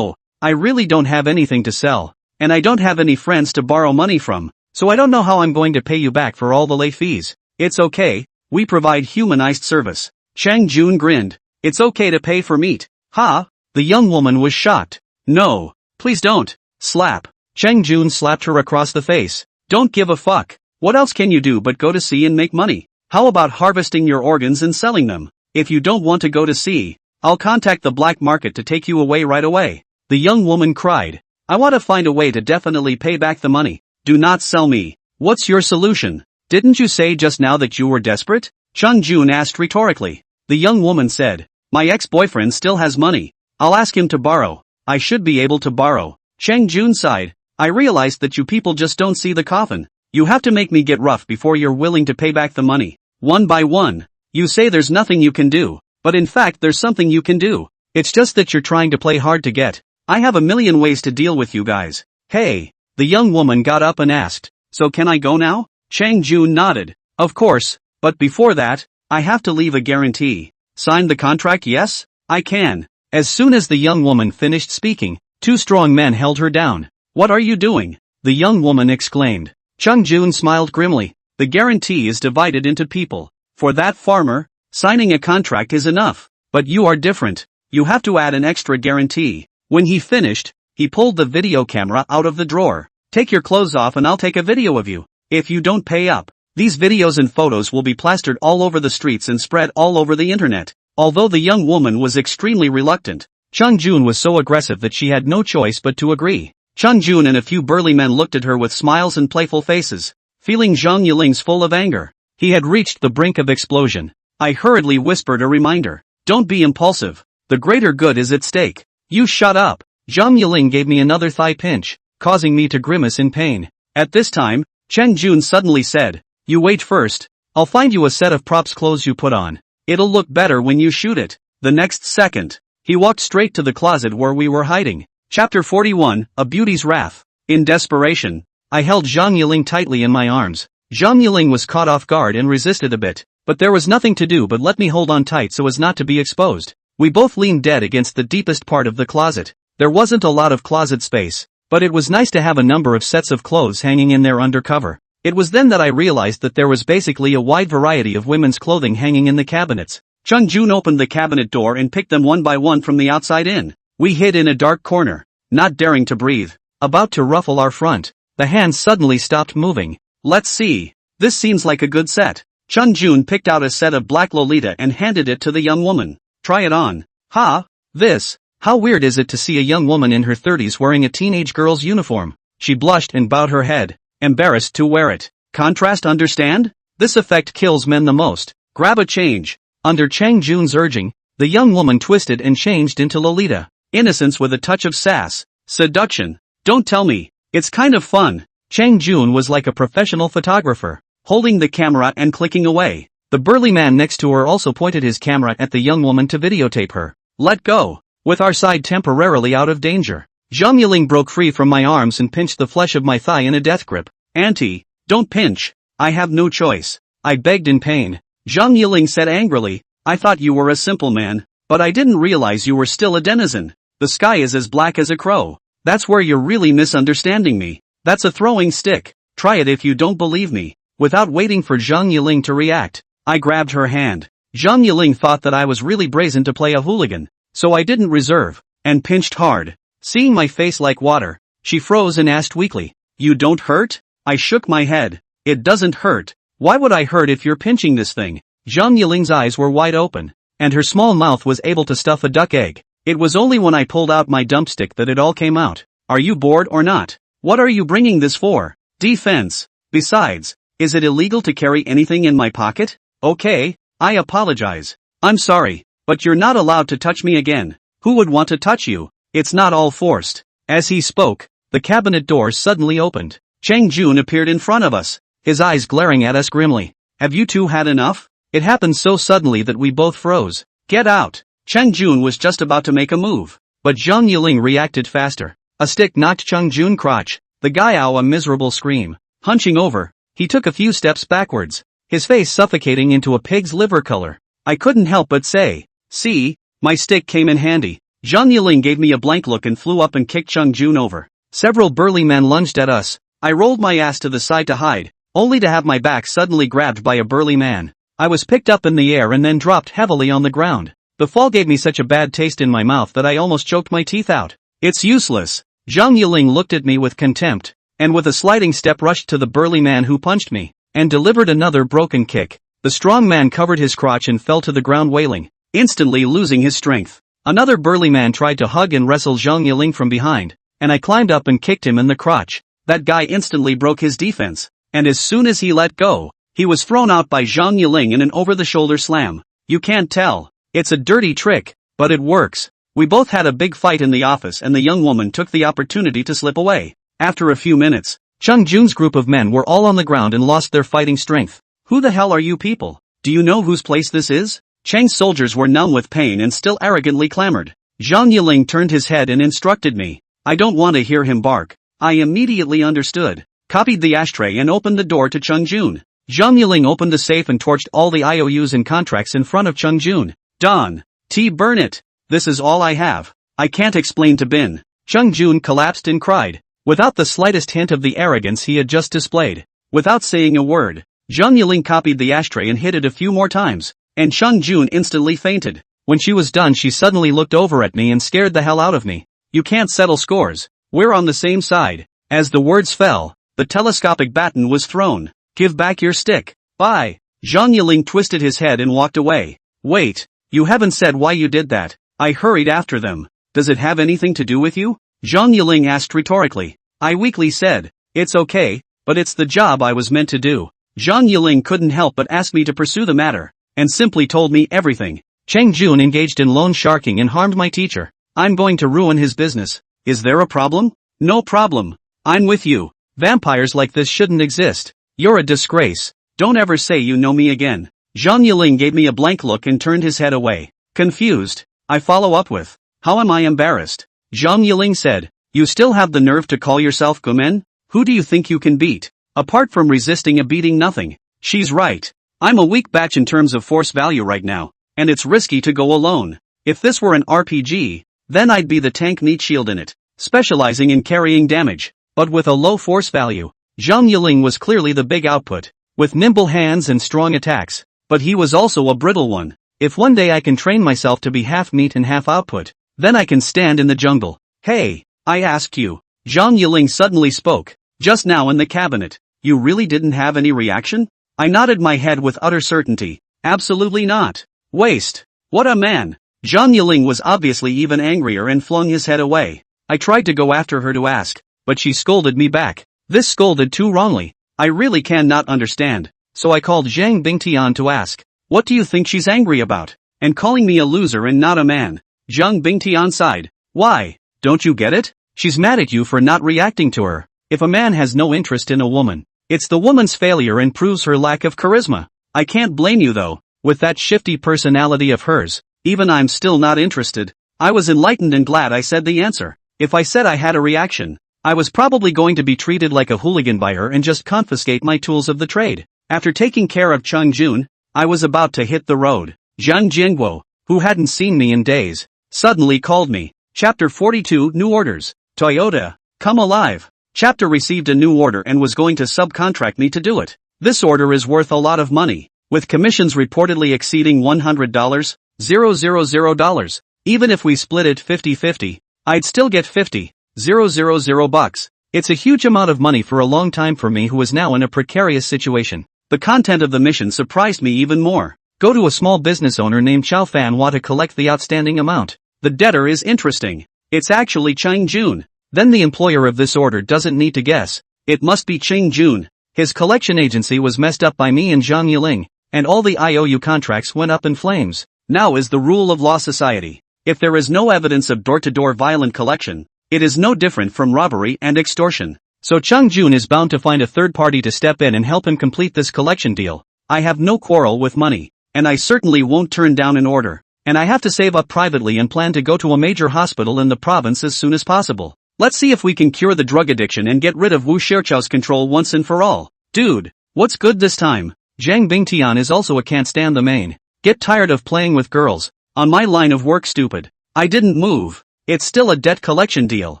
Speaker 1: I really don't have anything to sell, and I don't have any friends to borrow money from, so I don't know how I'm going to pay you back for all the late fees. It's okay, we provide humanized service. Chang Jun grinned. It's okay to pay for meat. Ha? The young woman was shocked. No, please don't. Slap. Chang Jun slapped her across the face. Don't give a fuck. What else can you do but go to sea and make money? How about harvesting your organs and selling them? If you don't want to go to sea, I'll contact the black market to take you away right away. The young woman cried. I want to find a way to definitely pay back the money. Do not sell me. What's your solution? Didn't you say just now that you were desperate? Chung Jun asked rhetorically. The young woman said, My ex-boyfriend still has money. I'll ask him to borrow. I should be able to borrow. Chang Jun sighed. I realized that you people just don't see the coffin. You have to make me get rough before you're willing to pay back the money. One by one. You say there's nothing you can do, but in fact there's something you can do. It's just that you're trying to play hard to get. I have a million ways to deal with you guys. Hey. The young woman got up and asked, So can I go now? Chang Jun nodded. Of course, but before that, I have to leave a guarantee. Sign the contract? Yes, I can. As soon as the young woman finished speaking, Two strong men held her down. "What are you doing?" the young woman exclaimed. Chung Jun smiled grimly. "The guarantee is divided into people. For that farmer, signing a contract is enough. But you are different. You have to add an extra guarantee." When he finished, he pulled the video camera out of the drawer. "Take your clothes off and I'll take a video of you. If you don't pay up, these videos and photos will be plastered all over the streets and spread all over the internet." Although the young woman was extremely reluctant, Chung Jun was so aggressive that she had no choice but to agree. Chung Jun and a few burly men looked at her with smiles and playful faces, feeling Zhang Yiling's full of anger. He had reached the brink of explosion. I hurriedly whispered a reminder. "Don't be impulsive. The greater good is at stake." "You shut up." Zhang Yiling gave me another thigh pinch, causing me to grimace in pain. At this time, Chen Jun suddenly said, "You wait first. I'll find you a set of props clothes you put on. It'll look better when you shoot it." The next second, he walked straight to the closet where we were hiding. Chapter 41, A Beauty's Wrath. In desperation, I held Zhang Yiling tightly in my arms. Zhang Yiling was caught off guard and resisted a bit, but there was nothing to do but let me hold on tight so as not to be exposed. We both leaned dead against the deepest part of the closet. There wasn't a lot of closet space, but it was nice to have a number of sets of clothes hanging in there under cover. It was then that I realized that there was basically a wide variety of women's clothing hanging in the cabinets. Chung Jun opened the cabinet door and picked them one by one from the outside in. We hid in a dark corner, not daring to breathe, about to ruffle our front. The hands suddenly stopped moving. "Let's see. This seems like a good set." Chung Jun picked out a set of black Lolita and handed it to the young woman. "Try it on." "Ha? This? How weird is it to see a young woman in her 30s wearing a teenage girl's uniform?" She blushed and bowed her head, embarrassed to wear it. "Contrast, understand? This effect kills men the most. Grab a change." Under Chang Jun's urging, the young woman twisted and changed into Lolita. Innocence with a touch of sass. Seduction. Don't tell me. It's kind of fun. Chang Jun was like a professional photographer, holding the camera and clicking away. The burly man next to her also pointed his camera at the young woman to videotape her. "Let go." With our side temporarily out of danger, Zhang Yiling broke free from my arms and pinched the flesh of my thigh in a death grip. "Auntie, don't pinch. I have no choice," I begged in pain. Zhang Yiling said angrily, "I thought you were a simple man, but I didn't realize you were still a denizen. The sky is as black as a crow. That's where you're really misunderstanding me. That's a throwing stick. Try it if you don't believe me." Without waiting for Zhang Yiling to react, I grabbed her hand. Zhang Yiling thought that I was really brazen to play a hooligan, so I didn't reserve, and pinched hard. Seeing my face like water, she froze and asked weakly, "You don't hurt?" I shook my head. "It doesn't hurt. Why would I hurt if you're pinching this thing?" Zhang Yiling's eyes were wide open, and her small mouth was able to stuff a duck egg. It was only when I pulled out my dumpstick that it all came out. "Are you bored or not? What are you bringing this for?" "Defense. Besides, is it illegal to carry anything in my pocket?" "Okay, I apologize. I'm sorry, but you're not allowed to touch me again." "Who would want to touch you? It's not all forced." As he spoke, the cabinet door suddenly opened. Chang Jun appeared in front of us, his eyes glaring at us grimly. "Have you two had enough?" It happened so suddenly that we both froze. "Get out." Chang Jun was just about to make a move, but Zhang Yiling reacted faster. A stick knocked Chang Jun crotch. The guy ow a miserable scream. Hunching over, he took a few steps backwards, his face suffocating into a pig's liver color. I couldn't help but say, "See, my stick came in handy." Zhang Yiling gave me a blank look and flew up and kicked Chang Jun over. Several burly men lunged at us. I rolled my ass to the side to hide, only to have my back suddenly grabbed by a burly man. I was picked up in the air and then dropped heavily on the ground. The fall gave me such a bad taste in my mouth that I almost choked my teeth out. "It's useless." Zhang Yiling looked at me with contempt, and with a sliding step rushed to the burly man who punched me, and delivered another broken kick. The strong man covered his crotch and fell to the ground wailing, instantly losing his strength. Another burly man tried to hug and wrestle Zhang Yiling from behind, and I climbed up and kicked him in the crotch. That guy instantly broke his defense, and as soon as he let go, he was thrown out by Zhang Yiling in an over-the-shoulder slam. You can't tell. It's a dirty trick, but it works. We both had a big fight in the office and the young woman took the opportunity to slip away. After a few minutes, Chung Jun's group of men were all on the ground and lost their fighting strength. "Who the hell are you people? Do you know whose place this is?" Chang's soldiers were numb with pain and still arrogantly clamored. Zhang Yiling turned his head and instructed me. I don't want to hear him bark. I immediately understood, copied the ashtray and opened the door to Chung Jun. Zhang Yiling opened the safe and torched all the IOUs and contracts in front of Chung Jun. "Don. Burn it. This is all I have. I can't explain to Bin." Chung Jun collapsed and cried, without the slightest hint of the arrogance he had just displayed. Without saying a word, Zhang Yiling copied the ashtray and hit it a few more times, and Chung Jun instantly fainted. When she was done, she suddenly looked over at me and scared the hell out of me. You can't settle scores. We're on the same side. As the words fell, the telescopic baton was thrown. Give back your stick. Bye. Zhang Yiling twisted his head and walked away. Wait, you haven't said why you did that. I hurried after them. Does it have anything to do with you? Zhang Yiling asked rhetorically. I weakly said, it's okay, but it's the job I was meant to do. Zhang Yiling couldn't help but ask me to pursue the matter, and simply told me everything. Cheng Jun engaged in loan sharking and harmed my teacher. I'm going to ruin his business. Is there a problem? No problem. I'm with you. Vampires like this shouldn't exist. You're a disgrace. Don't ever say you know me again. Zhang Yiling gave me a blank look and turned his head away. Confused, I follow up with, how am I embarrassed? Zhang Yiling said, you still have the nerve to call yourself gunman? Who do you think you can beat? Apart from resisting a beating, nothing. She's right. I'm a weak batch in terms of force value right now, and it's risky to go alone. If this were an RPG, then I'd be the tank meat shield in it, specializing in carrying damage, but with a low force value. Zhang Yiling was clearly the big output, with nimble hands and strong attacks, but he was also a brittle one. If one day I can train myself to be half meat and half output, then I can stand in the jungle. Hey, I asked you. Zhang Yiling suddenly spoke, just now in the cabinet. You really didn't have any reaction? I nodded my head with utter certainty. Absolutely not. Waste. What a man. Zhang Yiling was obviously even angrier and flung his head away. I tried to go after her to ask, but she scolded me back. This scolded too wrongly. I really cannot understand. So I called Zhang Bingtian to ask, what do you think she's angry about? And calling me a loser and not a man. Zhang Bingtian sighed. Why? Don't you get it? She's mad at you for not reacting to her. If a man has no interest in a woman, it's the woman's failure and proves her lack of charisma. I can't blame you though. With that shifty personality of hers, even I'm still not interested. I was enlightened and glad I said the answer. If I said I had a reaction, I was probably going to be treated like a hooligan by her and just confiscate my tools of the trade. After taking care of Chung Jun, I was about to hit the road. Zhang Jingguo, who hadn't seen me in days, suddenly called me. Chapter 42 New Orders. Toyota, come alive. Chapter received a new order and was going to subcontract me to do it. This order is worth a lot of money, with commissions reportedly exceeding $100,000. Even if we split it 50-50, I'd still get $50,000. It's a huge amount of money for a long time for me who is now in a precarious situation. The content of the mission surprised me even more. Go to a small business owner named Chao Fanhua to collect the outstanding amount. The debtor is interesting. It's actually Cheng Jun. Then the employer of this order doesn't need to guess. It must be Cheng Jun. His collection agency was messed up by me and Zhang Yiling, and all the IOU contracts went up in flames. Now is the rule of law society. If there is no evidence of door-to-door violent collection, it is no different from robbery and extortion. So Cheng Jun is bound to find a third party to step in and help him complete this collection deal. I have no quarrel with money, and I certainly won't turn down an order. And I have to save up privately and plan to go to a major hospital in the province as soon as possible. Let's see if we can cure the drug addiction and get rid of Wu Xiaochao's control once and for all. Dude, what's good this time? Zhang Bingtian is also a can't stand the main. Get tired of playing with girls. On my line of work, stupid. I didn't move. It's still a debt collection deal,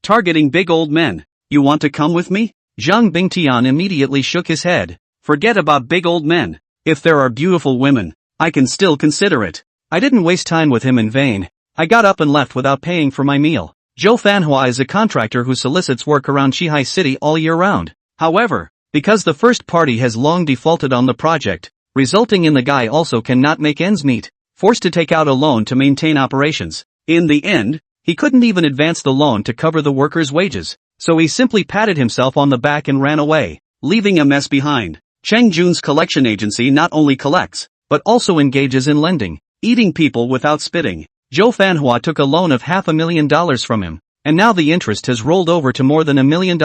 Speaker 1: targeting big old men. You want to come with me? Zhang Bingtian immediately shook his head. Forget about big old men. If there are beautiful women, I can still consider it. I didn't waste time with him in vain. I got up and left without paying for my meal. Zhou Fanhua is a contractor who solicits work around Qihai City all year round. However, because the first party has long defaulted on the project, resulting in the guy also cannot make ends meet, forced to take out a loan to maintain operations. In the end, he couldn't even advance the loan to cover the workers' wages, so he simply patted himself on the back and ran away, leaving a mess behind. Cheng Jun's collection agency not only collects, but also engages in lending, eating people without spitting. Zhou Fanhua took a loan of $500,000 from him, and now the interest has rolled over to more than $1 million.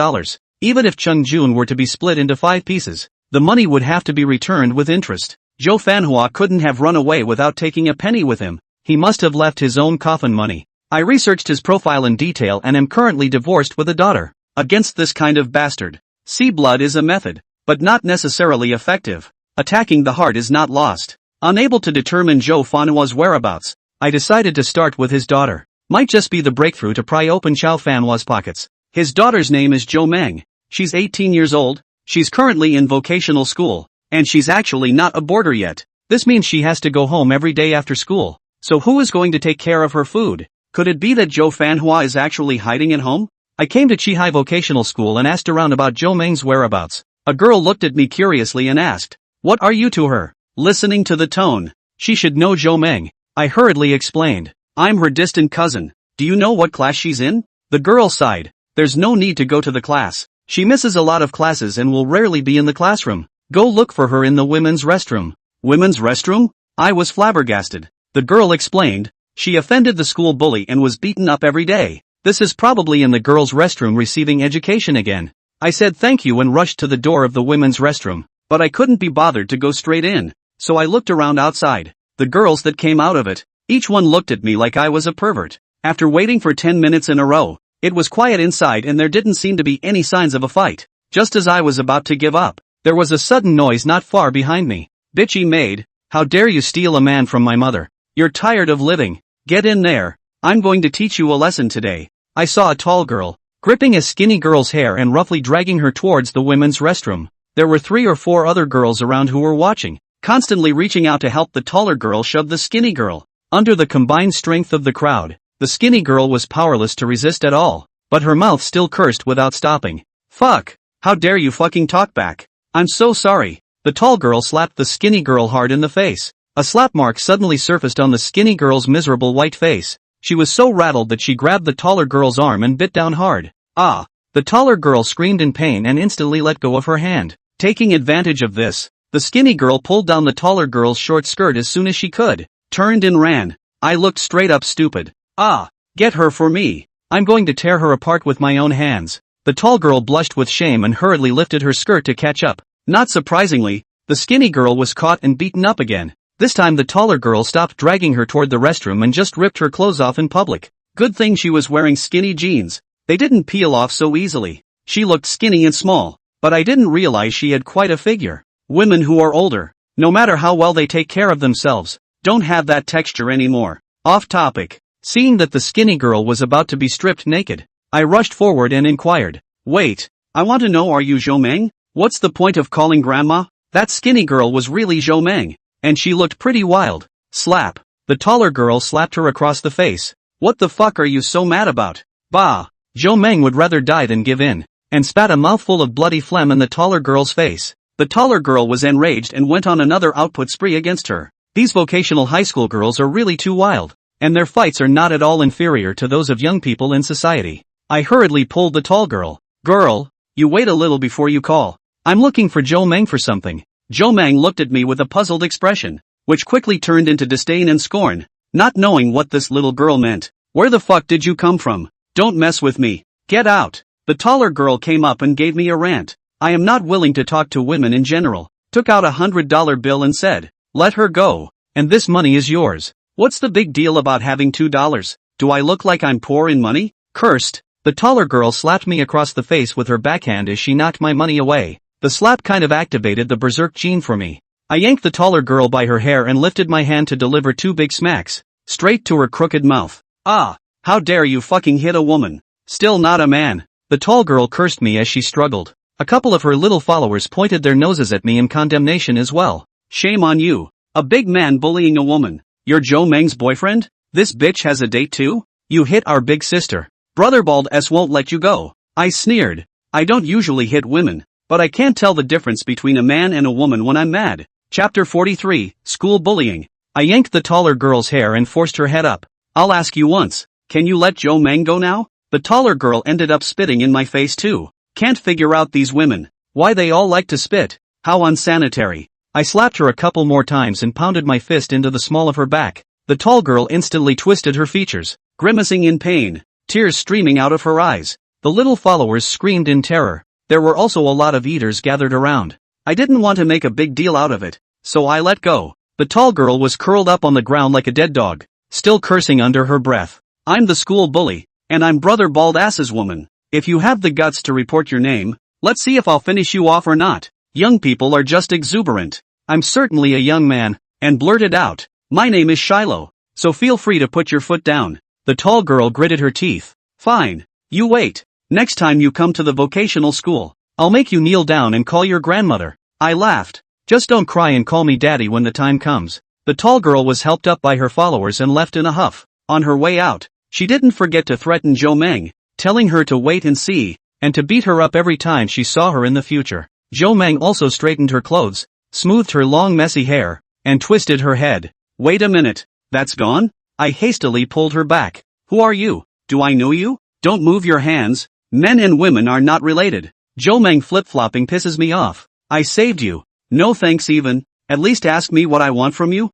Speaker 1: Even if Cheng Jun were to be split into 5 pieces, the money would have to be returned with interest. Zhou Fanhua couldn't have run away without taking a penny with him. He must have left his own coffin money. I researched his profile in detail and am currently divorced with a daughter. Against this kind of bastard, sea blood is a method, but not necessarily effective. Attacking the heart is not lost. Unable to determine Zhou Fanhua's whereabouts, I decided to start with his daughter. Might just be the breakthrough to pry open Chow Fanhua's pockets. His daughter's name is Jo Meng. She's 18 years old, she's currently in vocational school, and she's actually not a boarder yet. This means she has to go home every day after school. So who is going to take care of her food? Could it be that Jo Fanhua is actually hiding at home? I came to Chihai Vocational School and asked around about Jo Meng's whereabouts. A girl looked at me curiously and asked, "What are you to her?" Listening to the tone, she should know Jo Meng. I hurriedly explained, "I'm her distant cousin. Do you know what class she's in?" The girl sighed. "There's no need to go to the class. She misses a lot of classes and will rarely be in the classroom. Go look for her in the women's restroom." Women's restroom? I was flabbergasted. The girl explained, she offended the school bully and was beaten up every day. This is probably in the girls' restroom receiving education again. I said thank you and rushed to the door of the women's restroom, but I couldn't be bothered to go straight in, so I looked around outside. The girls that came out of it, each one looked at me like I was a pervert. After waiting for 10 minutes in a row, it was quiet inside and there didn't seem to be any signs of a fight. Just as I was about to give up, there was a sudden noise not far behind me. "Bitchy maid, how dare you steal a man from my mother? You're tired of living. Get in there. I'm going to teach you a lesson today." I saw a tall girl, gripping a skinny girl's hair and roughly dragging her towards the women's restroom. There were 3 or 4 other girls around who were watching, constantly reaching out to help the taller girl shove the skinny girl. Under the combined strength of the crowd, the skinny girl was powerless to resist at all, but her mouth still cursed without stopping. "Fuck! How dare you fucking talk back? I'm so sorry." The tall girl slapped the skinny girl hard in the face. A slap mark suddenly surfaced on the skinny girl's miserable white face. She was so rattled that she grabbed the taller girl's arm and bit down hard. "Ah!" The taller girl screamed in pain and instantly let go of her hand. Taking advantage of this, the skinny girl pulled down the taller girl's short skirt as soon as she could, turned and ran. I looked straight up stupid. "Ah! Get her for me. I'm going to tear her apart with my own hands." The tall girl blushed with shame and hurriedly lifted her skirt to catch up. Not surprisingly, the skinny girl was caught and beaten up again. This time the taller girl stopped dragging her toward the restroom and just ripped her clothes off in public. Good thing she was wearing skinny jeans. They didn't peel off so easily. She looked skinny and small, but I didn't realize she had quite a figure. Women who are older, no matter how well they take care of themselves, don't have that texture anymore. Off topic. Seeing that the skinny girl was about to be stripped naked, I rushed forward and inquired, "Wait, I want to know, are you Jo Meng? What's the point of calling grandma?" That skinny girl was really Jo Meng, and she looked pretty wild. Slap. The taller girl slapped her across the face. "What the fuck are you so mad about?" Bah. Jo Meng would rather die than give in, and spat a mouthful of bloody phlegm in the taller girl's face. The taller girl was enraged and went on another output spree against her. These vocational high school girls are really too wild, and their fights are not at all inferior to those of young people in society. I hurriedly pulled the tall girl. "Girl, you wait a little before you call. I'm looking for Jo Meng for something." Jo Meng looked at me with a puzzled expression, which quickly turned into disdain and scorn, not knowing what this little girl meant. "Where the fuck did you come from? Don't mess with me. Get out." The taller girl came up and gave me a rant. I am not willing to talk to women in general. Took out a $100 bill and said, "Let her go, and this money is yours." What's the big deal about having $2? Do I look like I'm poor in money? Cursed. The taller girl slapped me across the face with her backhand as she knocked my money away. The slap kind of activated the berserk gene for me. I yanked the taller girl by her hair and lifted my hand to deliver 2 big smacks, straight to her crooked mouth. "Ah, how dare you fucking hit a woman? Still not a man." The tall girl cursed me as she struggled. A couple of her little followers pointed their noses at me in condemnation as well. "Shame on you. A big man bullying a woman. You're Jo Meng's boyfriend? This bitch has a date too? You hit our big sister. Brother Bald S won't let you go." I sneered. I don't usually hit women, but I can't tell the difference between a man and a woman when I'm mad. Chapter 43, School Bullying. I yanked the taller girl's hair and forced her head up. "I'll ask you once, can you let Jo Meng go now?" The taller girl ended up spitting in my face too. Can't figure out these women. Why they all like to spit. How unsanitary. I slapped her a couple more times and pounded my fist into the small of her back. The tall girl instantly twisted her features, grimacing in pain, tears streaming out of her eyes. The little followers screamed in terror. There were also a lot of eaters gathered around. I didn't want to make a big deal out of it, so I let go. The tall girl was curled up on the ground like a dead dog, still cursing under her breath. "I'm the school bully, and I'm Brother Bald Ass's woman. If you have the guts to report your name, let's see if I'll finish you off or not." Young people are just exuberant. I'm certainly a young man, and blurted out, "My name is Shiloh, so feel free to put your foot down." The tall girl gritted her teeth. Fine. You wait. Next time you come to the vocational school, I'll make you kneel down and call your grandmother. I laughed. Just don't cry and call me daddy when the time comes. The tall girl was helped up by her followers and left in a huff. On her way out, she didn't forget to threaten Zhou Meng, telling her to wait and see, and to beat her up every time she saw her in the future. Zhou Meng also straightened her clothes, smoothed her long messy hair, and twisted her head. Wait a minute, that's gone? I hastily pulled her back. Who are you? Do I know you? Don't move your hands. Men and women are not related. Zhou Meng flip-flopping pisses me off. I saved you. No thanks even. At least ask me what I want from you.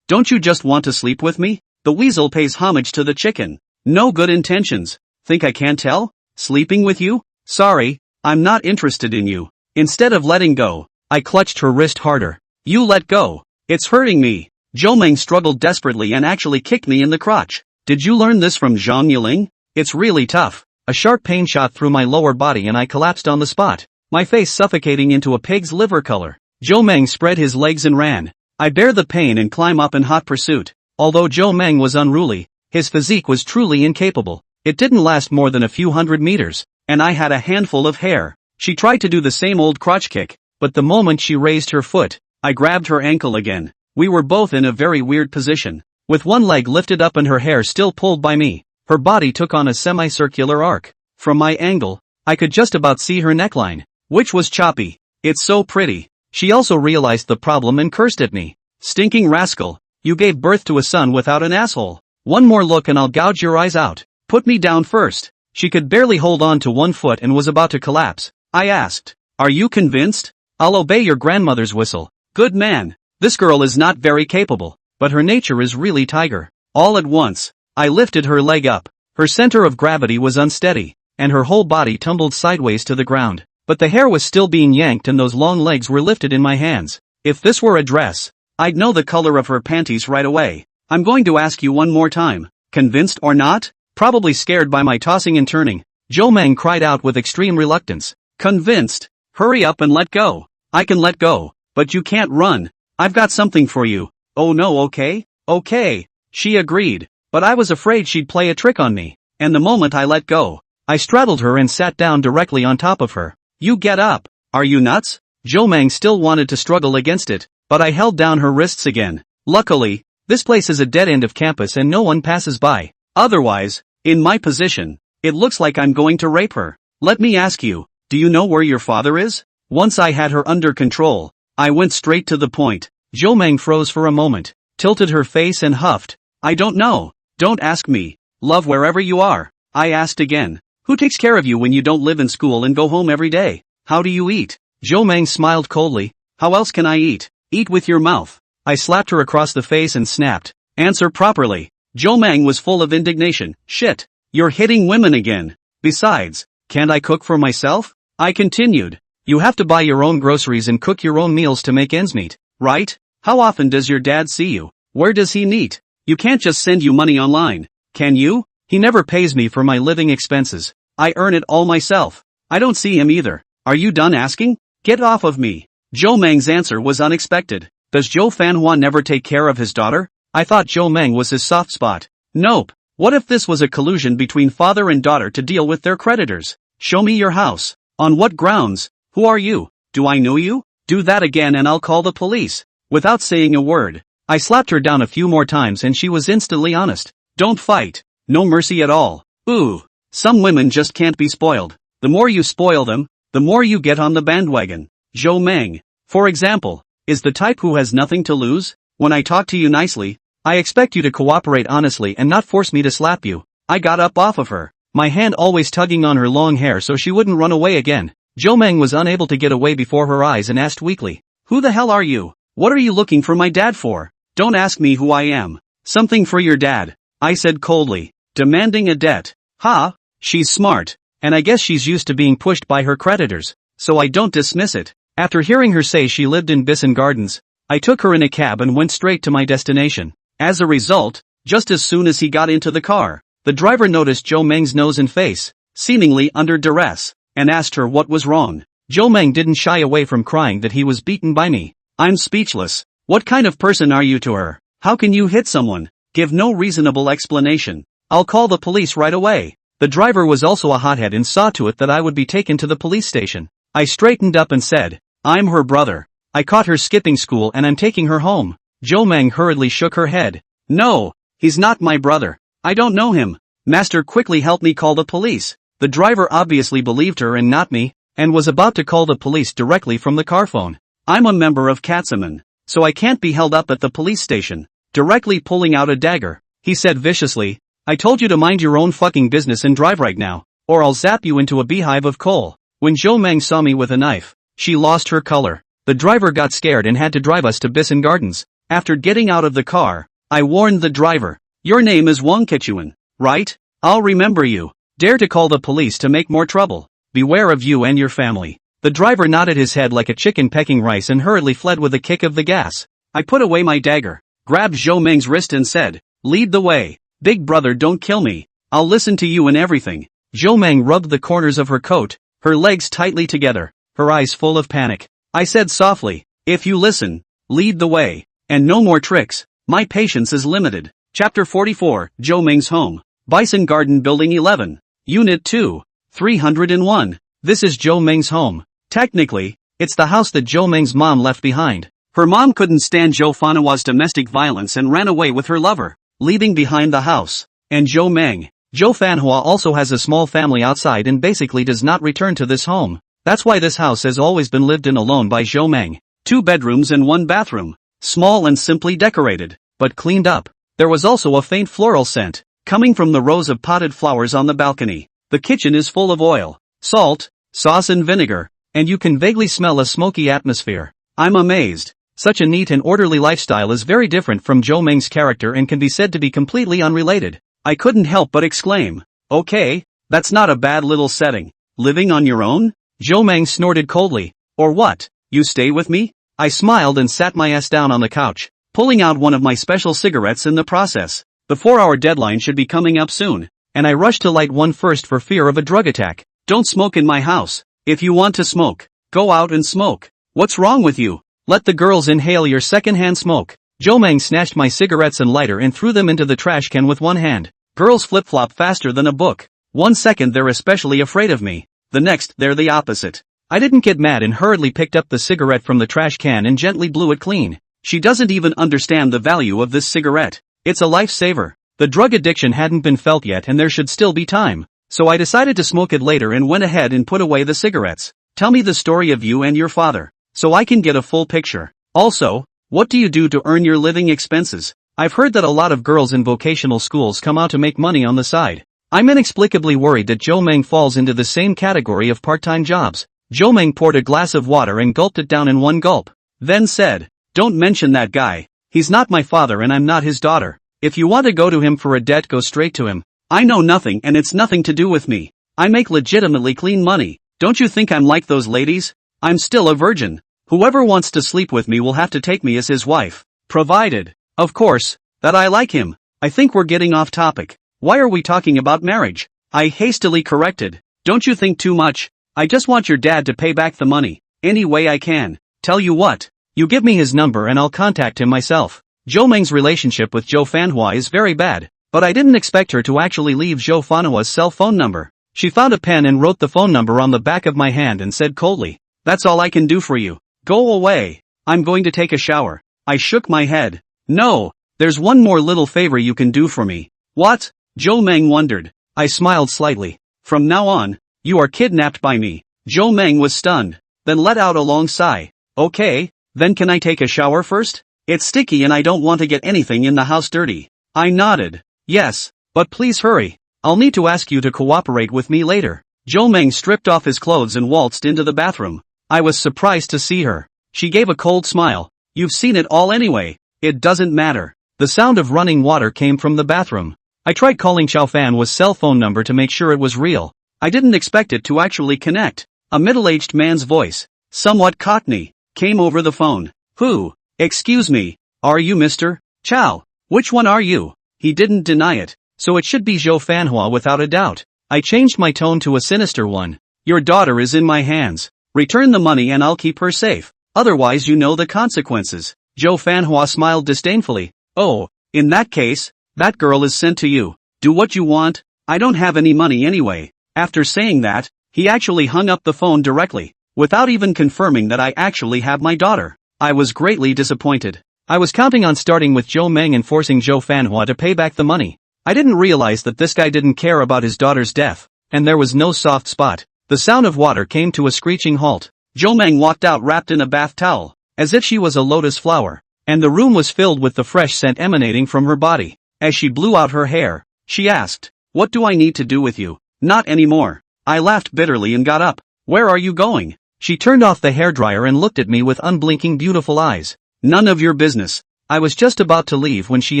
Speaker 1: Don't you just want to sleep with me? The weasel pays homage to the chicken. No good intentions. Think I can't tell? Sleeping with you? Sorry, I'm not interested in you. Instead of letting go, I clutched her wrist harder. You let go. It's hurting me. Zhou Meng struggled desperately and actually kicked me in the crotch. Did you learn this from Zhang Yiling? It's really tough. A sharp pain shot through my lower body and I collapsed on the spot, my face suffocating into a pig's liver color. Zhou Meng spread his legs and ran. I bear the pain and climb up in hot pursuit. Although Zhou Meng was unruly, his physique was truly incapable. It didn't last more than a few hundred meters, and I had a handful of hair. She tried to do the same old crotch kick, but the moment she raised her foot, I grabbed her ankle again. We were both in a very weird position, with one leg lifted up and her hair still pulled by me. Her body took on a semicircular arc. From my angle, I could just about see her neckline, which was choppy. It's so pretty. She also realized the problem and cursed at me. Stinking rascal, you gave birth to a son without an asshole. One more look and I'll gouge your eyes out. Put me down first. She could barely hold on to one foot and was about to collapse. I asked, are you convinced? I'll obey your grandmother's whistle. Good man. This girl is not very capable, but her nature is really tiger. All at once, I lifted her leg up. Her center of gravity was unsteady, and her whole body tumbled sideways to the ground. But the hair was still being yanked and those long legs were lifted in my hands. If this were a dress, I'd know the color of her panties right away. I'm going to ask you one more time. Convinced or not? Probably scared by my tossing and turning, Zhou Meng cried out with extreme reluctance. Convinced? Hurry up and let go. I can let go, but you can't run. I've got something for you. Oh no, okay? Okay. She agreed. But I was afraid she'd play a trick on me, and the moment I let go, I straddled her and sat down directly on top of her. You get up. Are you nuts? Zhou Meng still wanted to struggle against it, but I held down her wrists again. Luckily, this place is a dead end of campus and no one passes by. Otherwise, in my position, it looks like I'm going to rape her. Let me ask you, do you know where your father is? Once I had her under control, I went straight to the point. Zhou Meng froze for a moment, tilted her face and huffed. I don't know. Don't ask me. Love wherever you are. I asked again. Who takes care of you when you don't live in school and go home every day? How do you eat? Zhou Meng smiled coldly. How else can I eat? Eat with your mouth. I slapped her across the face and snapped. Answer properly. Zhou Meng was full of indignation. Shit. You're hitting women again. Besides, can't I cook for myself? I continued. You have to buy your own groceries and cook your own meals to make ends meet, right? How often does your dad see you? Where does he neat? You can't just send you money online, can you? He never pays me for my living expenses. I earn it all myself. I don't see him either. Are you done asking? Get off of me. Zhou Meng's answer was unexpected. Does Zhou Fanhua never take care of his daughter? I thought Zhou Meng was his soft spot. Nope. What if this was a collusion between father and daughter to deal with their creditors? Show me your house. On what grounds? Who are you? Do I know you? Do that again and I'll call the police. Without saying a word, I slapped her down a few more times and she was instantly honest. Don't fight. No mercy at all. Ooh. Some women just can't be spoiled. The more you spoil them, the more you get on the bandwagon. Zhou Meng, for example, is the type who has nothing to lose. When I talk to you nicely, I expect you to cooperate honestly and not force me to slap you. I got up off of her, my hand always tugging on her long hair so she wouldn't run away again. Zhou Meng was unable to get away before her eyes and asked weakly, who the hell are you? What are you looking for my dad for? Don't ask me who I am. Something for your dad, I said coldly. Demanding a debt. Ha, she's smart, and I guess she's used to being pushed by her creditors, so I don't dismiss it. After hearing her say she lived in Bison Gardens, I took her in a cab and went straight to my destination. As a result, just as soon as he got into the car, the driver noticed Zhou Meng's nose and face, seemingly under duress, and asked her what was wrong. Zhou Meng didn't shy away from crying that he was beaten by me. I'm speechless. What kind of person are you to her? How can you hit someone? Give no reasonable explanation. I'll call the police right away. The driver was also a hothead and saw to it that I would be taken to the police station. I straightened up and said, I'm her brother. I caught her skipping school and I'm taking her home. Jo Meng hurriedly shook her head. No, he's not my brother. I don't know him. Master quickly helped me call the police. The driver obviously believed her and not me, and was about to call the police directly from the car phone. I'm a member of Katsuman, so I can't be held up at the police station. Directly pulling out a dagger, he said viciously, I told you to mind your own fucking business and drive right now, or I'll zap you into a beehive of coal. When Jo Meng saw me with a knife, she lost her color. The driver got scared and had to drive us to Bison Gardens. After getting out of the car, I warned the driver, your name is Wang Kechuan, right? I'll remember you. Dare to call the police to make more trouble. Beware of you and your family. The driver nodded his head like a chicken pecking rice and hurriedly fled with a kick of the gas. I put away my dagger, grabbed Jo Meng's wrist and said, lead the way. Big brother, don't kill me. I'll listen to you and everything. Jo Meng rubbed the corners of her coat, her legs tightly together, her eyes full of panic. I said softly, if you listen, lead the way, and no more tricks. My patience is limited. Chapter 44, Jo Meng's home. Bison Garden Building 11. Unit 2. 301. This is Jo Meng's home. Technically, it's the house that Jo Meng's mom left behind. Her mom couldn't stand Jo Fanhua's domestic violence and ran away with her lover, leaving behind the house and Jo Meng. Jo Fanhua also has a small family outside and basically does not return to this home. That's why this house has always been lived in alone by Jo Meng. 2 bedrooms and 1 bathroom. Small and simply decorated, but cleaned up. There was also a faint floral scent, coming from the rows of potted flowers on the balcony. The kitchen is full of oil, salt, sauce and vinegar, and you can vaguely smell a smoky atmosphere. I'm amazed. Such a neat and orderly lifestyle is very different from Jo Meng's character and can be said to be completely unrelated. I couldn't help but exclaim, okay, that's not a bad little setting. Living on your own? Jo Meng snorted coldly. Or what, you stay with me? I smiled and sat my ass down on the couch, pulling out one of my special cigarettes in the process. The 4-hour deadline should be coming up soon, and I rushed to light one first for fear of a drug attack. Don't smoke in my house. If you want to smoke, go out and smoke. What's wrong with you? Let the girls inhale your secondhand smoke. Jo Meng snatched my cigarettes and lighter and threw them into the trash can with one hand. Girls flip-flop faster than a book. 1 second they're especially afraid of me. The next they're the opposite. I didn't get mad and hurriedly picked up the cigarette from the trash can and gently blew it clean. She doesn't even understand the value of this cigarette. It's a lifesaver. The drug addiction hadn't been felt yet and there should still be time. So I decided to smoke it later and went ahead and put away the cigarettes. Tell me the story of you and your father, so I can get a full picture. Also, what do you do to earn your living expenses? I've heard that a lot of girls in vocational schools come out to make money on the side. I'm inexplicably worried that Jo Meng falls into the same category of part-time jobs. Jo Meng poured a glass of water and gulped it down in one gulp. Then said, don't mention that guy. He's not my father and I'm not his daughter. If you want to go to him for a debt, go straight to him. I know nothing and it's nothing to do with me. I make legitimately clean money. Don't you think I'm like those ladies? I'm still a virgin. Whoever wants to sleep with me will have to take me as his wife. Provided, of course, that I like him. I think we're getting off topic. Why are we talking about marriage? I hastily corrected. Don't you think too much? I just want your dad to pay back the money, any way I can. Tell you what, you give me his number and I'll contact him myself. Jo Meng's relationship with Jo Fanhua is very bad, but I didn't expect her to actually leave Jo Fanhua's cell phone number. She found a pen and wrote the phone number on the back of my hand and said coldly, that's all I can do for you. Go away. I'm going to take a shower. I shook my head. No, there's one more little favor you can do for me. What? Jo Meng wondered. I smiled slightly. From now on, you are kidnapped by me. Jo Meng was stunned, then let out a long sigh. Okay, then can I take a shower first? It's sticky and I don't want to get anything in the house dirty. I nodded. Yes, but please hurry. I'll need to ask you to cooperate with me later. Jo Meng stripped off his clothes and waltzed into the bathroom. I was surprised to see her. She gave a cold smile. You've seen it all anyway. It doesn't matter. The sound of running water came from the bathroom. I tried calling Xiao Fan's cell phone number to make sure it was real. I didn't expect it to actually connect. A middle-aged man's voice, somewhat cockney, came over the phone. Who? Excuse me, are you Mr. Chow? Which one are you? He didn't deny it, so it should be Jo Fanhua without a doubt. I changed my tone to a sinister one. Your daughter is in my hands. Return the money and I'll keep her safe. Otherwise you know the consequences. Jo Fanhua smiled disdainfully. Oh, in that case, That girl is sent to you. Do what you want, I don't have any money anyway. After saying that, he actually hung up the phone directly, without even confirming that I actually have my daughter. I was greatly disappointed. I was counting on starting with Joe Meng and forcing Joe Fanhua to pay back the money. I didn't realize that this guy didn't care about his daughter's death, and there was no soft spot. The sound of water came to a screeching halt. Joe Meng walked out wrapped in a bath towel, as if she was a lotus flower, and the room was filled with the fresh scent emanating from her body. As she blew out her hair, she asked, "What do I need to do with you?" "Not anymore." I laughed bitterly and got up. "Where are you going?" She turned off the hairdryer and looked at me with unblinking beautiful eyes. "None of your business." I was just about to leave when she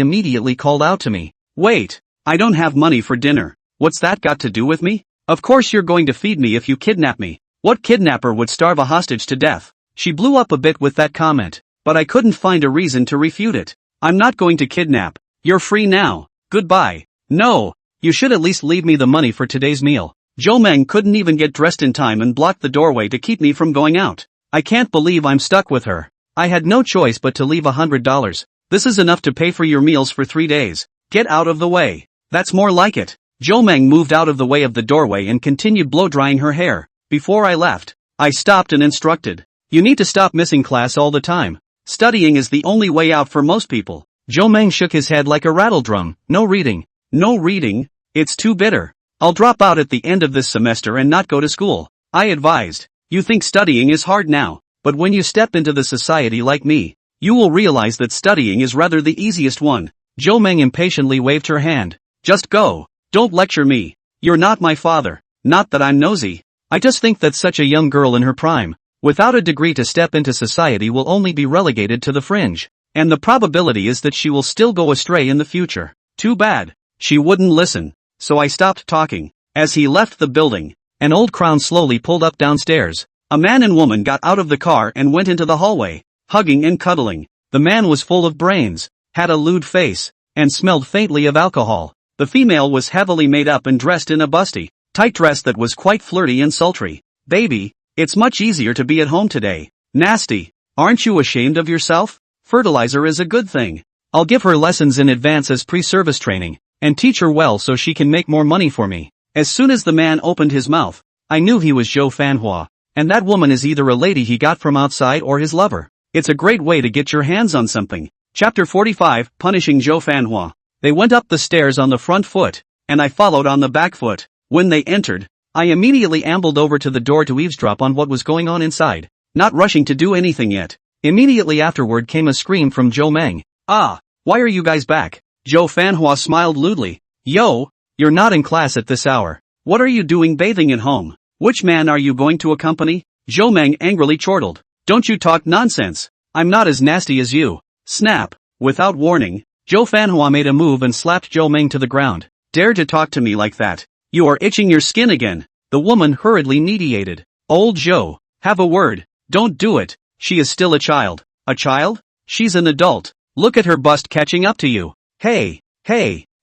Speaker 1: immediately called out to me. "Wait, I don't have money for dinner." "What's that got to do with me?" "Of course you're going to feed me if you kidnap me. What kidnapper would starve a hostage to death?" She blew up a bit with that comment, but I couldn't find a reason to refute it. "I'm not going to kidnap. You're free now. Goodbye." "No, you should at least leave me the money for today's meal." Joe Meng couldn't even get dressed in time and blocked the doorway to keep me from going out. I can't believe I'm stuck with her. I had no choice but to leave $100. "This is enough to pay for your meals for 3 days. Get out of the way." "That's more like it." Joe Meng moved out of the way of the doorway and continued blow-drying her hair. Before I left, I stopped and instructed, "You need to stop missing class all the time. Studying is the only way out for most people." Joe Meng shook his head like a rattle drum. "No reading." "No reading? It's too bitter. I'll drop out at the end of this semester and not go to school." I advised, "You think studying is hard now, but when you step into the society like me, you will realize that studying is rather the easiest one." Joe Meng impatiently waved her hand. "Just go. Don't lecture me. You're not my father. Not that I'm nosy. I just think that such a young girl in her prime, without a degree to step into society will only be relegated to the fringe, and the probability is that she will still go astray in the future. Too bad." She wouldn't listen, so I stopped talking. As he left the building, an old crown slowly pulled up downstairs. A man and woman got out of the car and went into the hallway, hugging and cuddling. The man was full of brains, had a lewd face, and smelled faintly of alcohol. The female was heavily made up and dressed in a busty, tight dress that was quite flirty and sultry. "Baby, it's much easier to be at home today." "Nasty. Aren't you ashamed of yourself? Fertilizer is a good thing. I'll give her lessons in advance as pre-service training, and teach her well so she can make more money for me." As soon as the man opened his mouth, I knew he was Joe Fanhua, and that woman is either a lady he got from outside or his lover. It's a great way to get your hands on something. Chapter 45, Punishing Joe Fanhua. They went up the stairs on the front foot, and I followed on the back foot. When they entered, I immediately ambled over to the door to eavesdrop on what was going on inside, not rushing to do anything yet. Immediately afterward came a scream from Joe Meng. "Ah, why are you guys back?" Joe Fanhua smiled lewdly. "Yo, you're not in class at this hour. What are you doing bathing at home? Which man are you going to accompany?" Joe Meng angrily chortled. "Don't you talk nonsense. I'm not as nasty as you." Snap. Without warning, Joe Fanhua made a move and slapped Joe Meng to the ground. "Dare to talk to me like that? You are itching your skin again." The woman hurriedly mediated. "Old Joe, have a word." "Don't do it. She is still a child." "A child? She's an adult. Look at her bust catching up to you." Hey,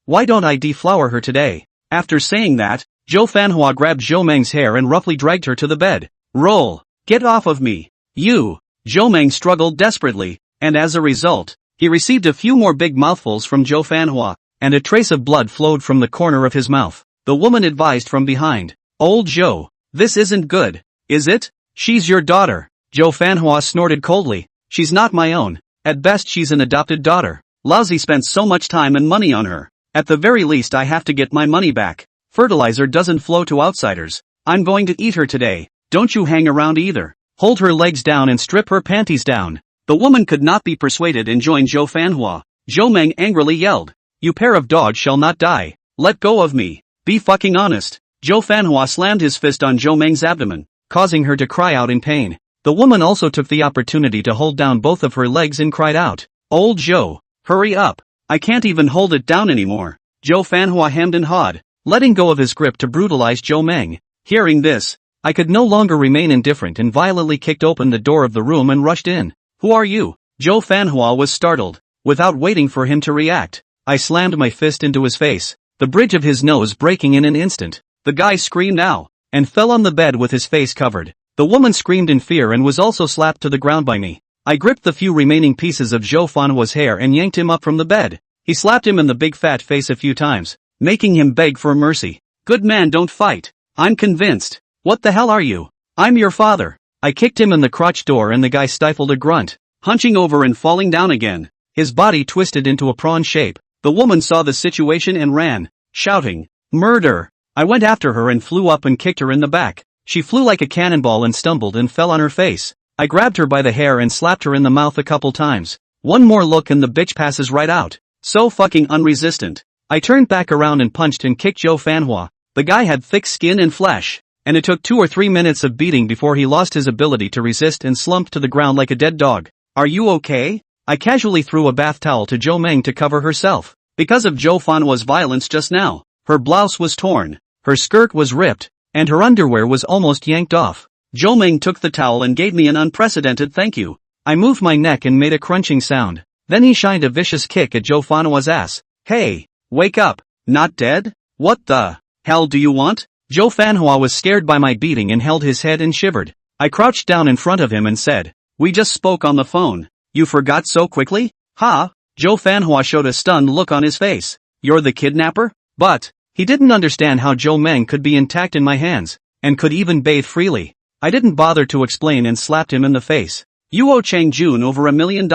Speaker 1: why don't I deflower her today?" After saying that, Joe Fanhua grabbed Joe Meng's hair and roughly dragged her to the bed. "Roll. Get off of me. You." Joe Meng struggled desperately, and as a result, he received a few more big mouthfuls from Joe Fanhua, and a trace of blood flowed from the corner of his mouth. The woman advised from behind. "Old Joe, this isn't good, is it? She's your daughter." Joe Fanhua snorted coldly. "She's not my own. At best she's an adopted daughter. Lousy spent so much time and money on her. At the very least I have to get my money back. Fertilizer doesn't flow to outsiders. I'm going to eat her today. Don't you hang around either. Hold her legs down and strip her panties down." The woman could not be persuaded and joined Joe Fanhua. Joe Meng angrily yelled, "You pair of dogs shall not die. Let go of me. Be fucking honest." Joe Fanhua slammed his fist on Joe Meng's abdomen, causing her to cry out in pain. The woman also took the opportunity to hold down both of her legs and cried out, "Old Joe, hurry up. I can't even hold it down anymore." Joe Fanhua hemmed and hawed, letting go of his grip to brutalize Joe Meng. Hearing this, I could no longer remain indifferent and violently kicked open the door of the room and rushed in. "Who are you?" Joe Fanhua was startled. Without waiting for him to react, I slammed my fist into his face, the bridge of his nose breaking in an instant. The guy screamed "ow," and fell on the bed with his face covered. The woman screamed in fear and was also slapped to the ground by me. I gripped the few remaining pieces of Joe Fanhua's hair and yanked him up from the bed. He slapped him in the big fat face a few times, making him beg for mercy. Good man, don't fight. I'm convinced. What the hell are you? I'm your father. I kicked him in the crotch door and the guy stifled a grunt, hunching over and falling down again. His body twisted into a prawn shape. The woman saw the situation and ran, shouting, "Murder!" I went after her and flew up and kicked her in the back. She flew like a cannonball and stumbled and fell on her face. I grabbed her by the hair and slapped her in the mouth a couple times. One more look and the bitch passes right out. So fucking unresistant. I turned back around and punched and kicked Joe Fanhua. The guy had thick skin and flesh, and it took 2 or 3 minutes of beating before he lost his ability to resist and slumped to the ground like a dead dog. Are you okay? I casually threw a bath towel to Jo Meng to cover herself. Because of Jo Fanhua's violence just now, her blouse was torn, her skirt was ripped, and her underwear was almost yanked off. Jo Meng took the towel and gave me an unprecedented thank you. I moved my neck and made a crunching sound. Then he shined a vicious kick at Jo Fanhua's ass. Hey, wake up, not dead? What the hell do you want? Jo Fanhua was scared by my beating and held his head and shivered. I crouched down in front of him and said, "We just spoke on the phone. You forgot so quickly? Ha?" Jo Fanhua showed a stunned look on his face. You're the kidnapper? But he didn't understand how Jo Meng could be intact in my hands, and could even bathe freely. I didn't bother to explain and slapped him in the face. You owe Chang Jun over $1 million,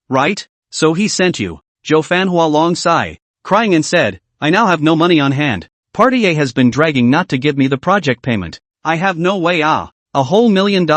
Speaker 1: right? So he sent you. Jo Fanhua long sigh, crying and said, I now have no money on hand. Party A has been dragging not to give me the project payment. I have no way. A whole $1 million.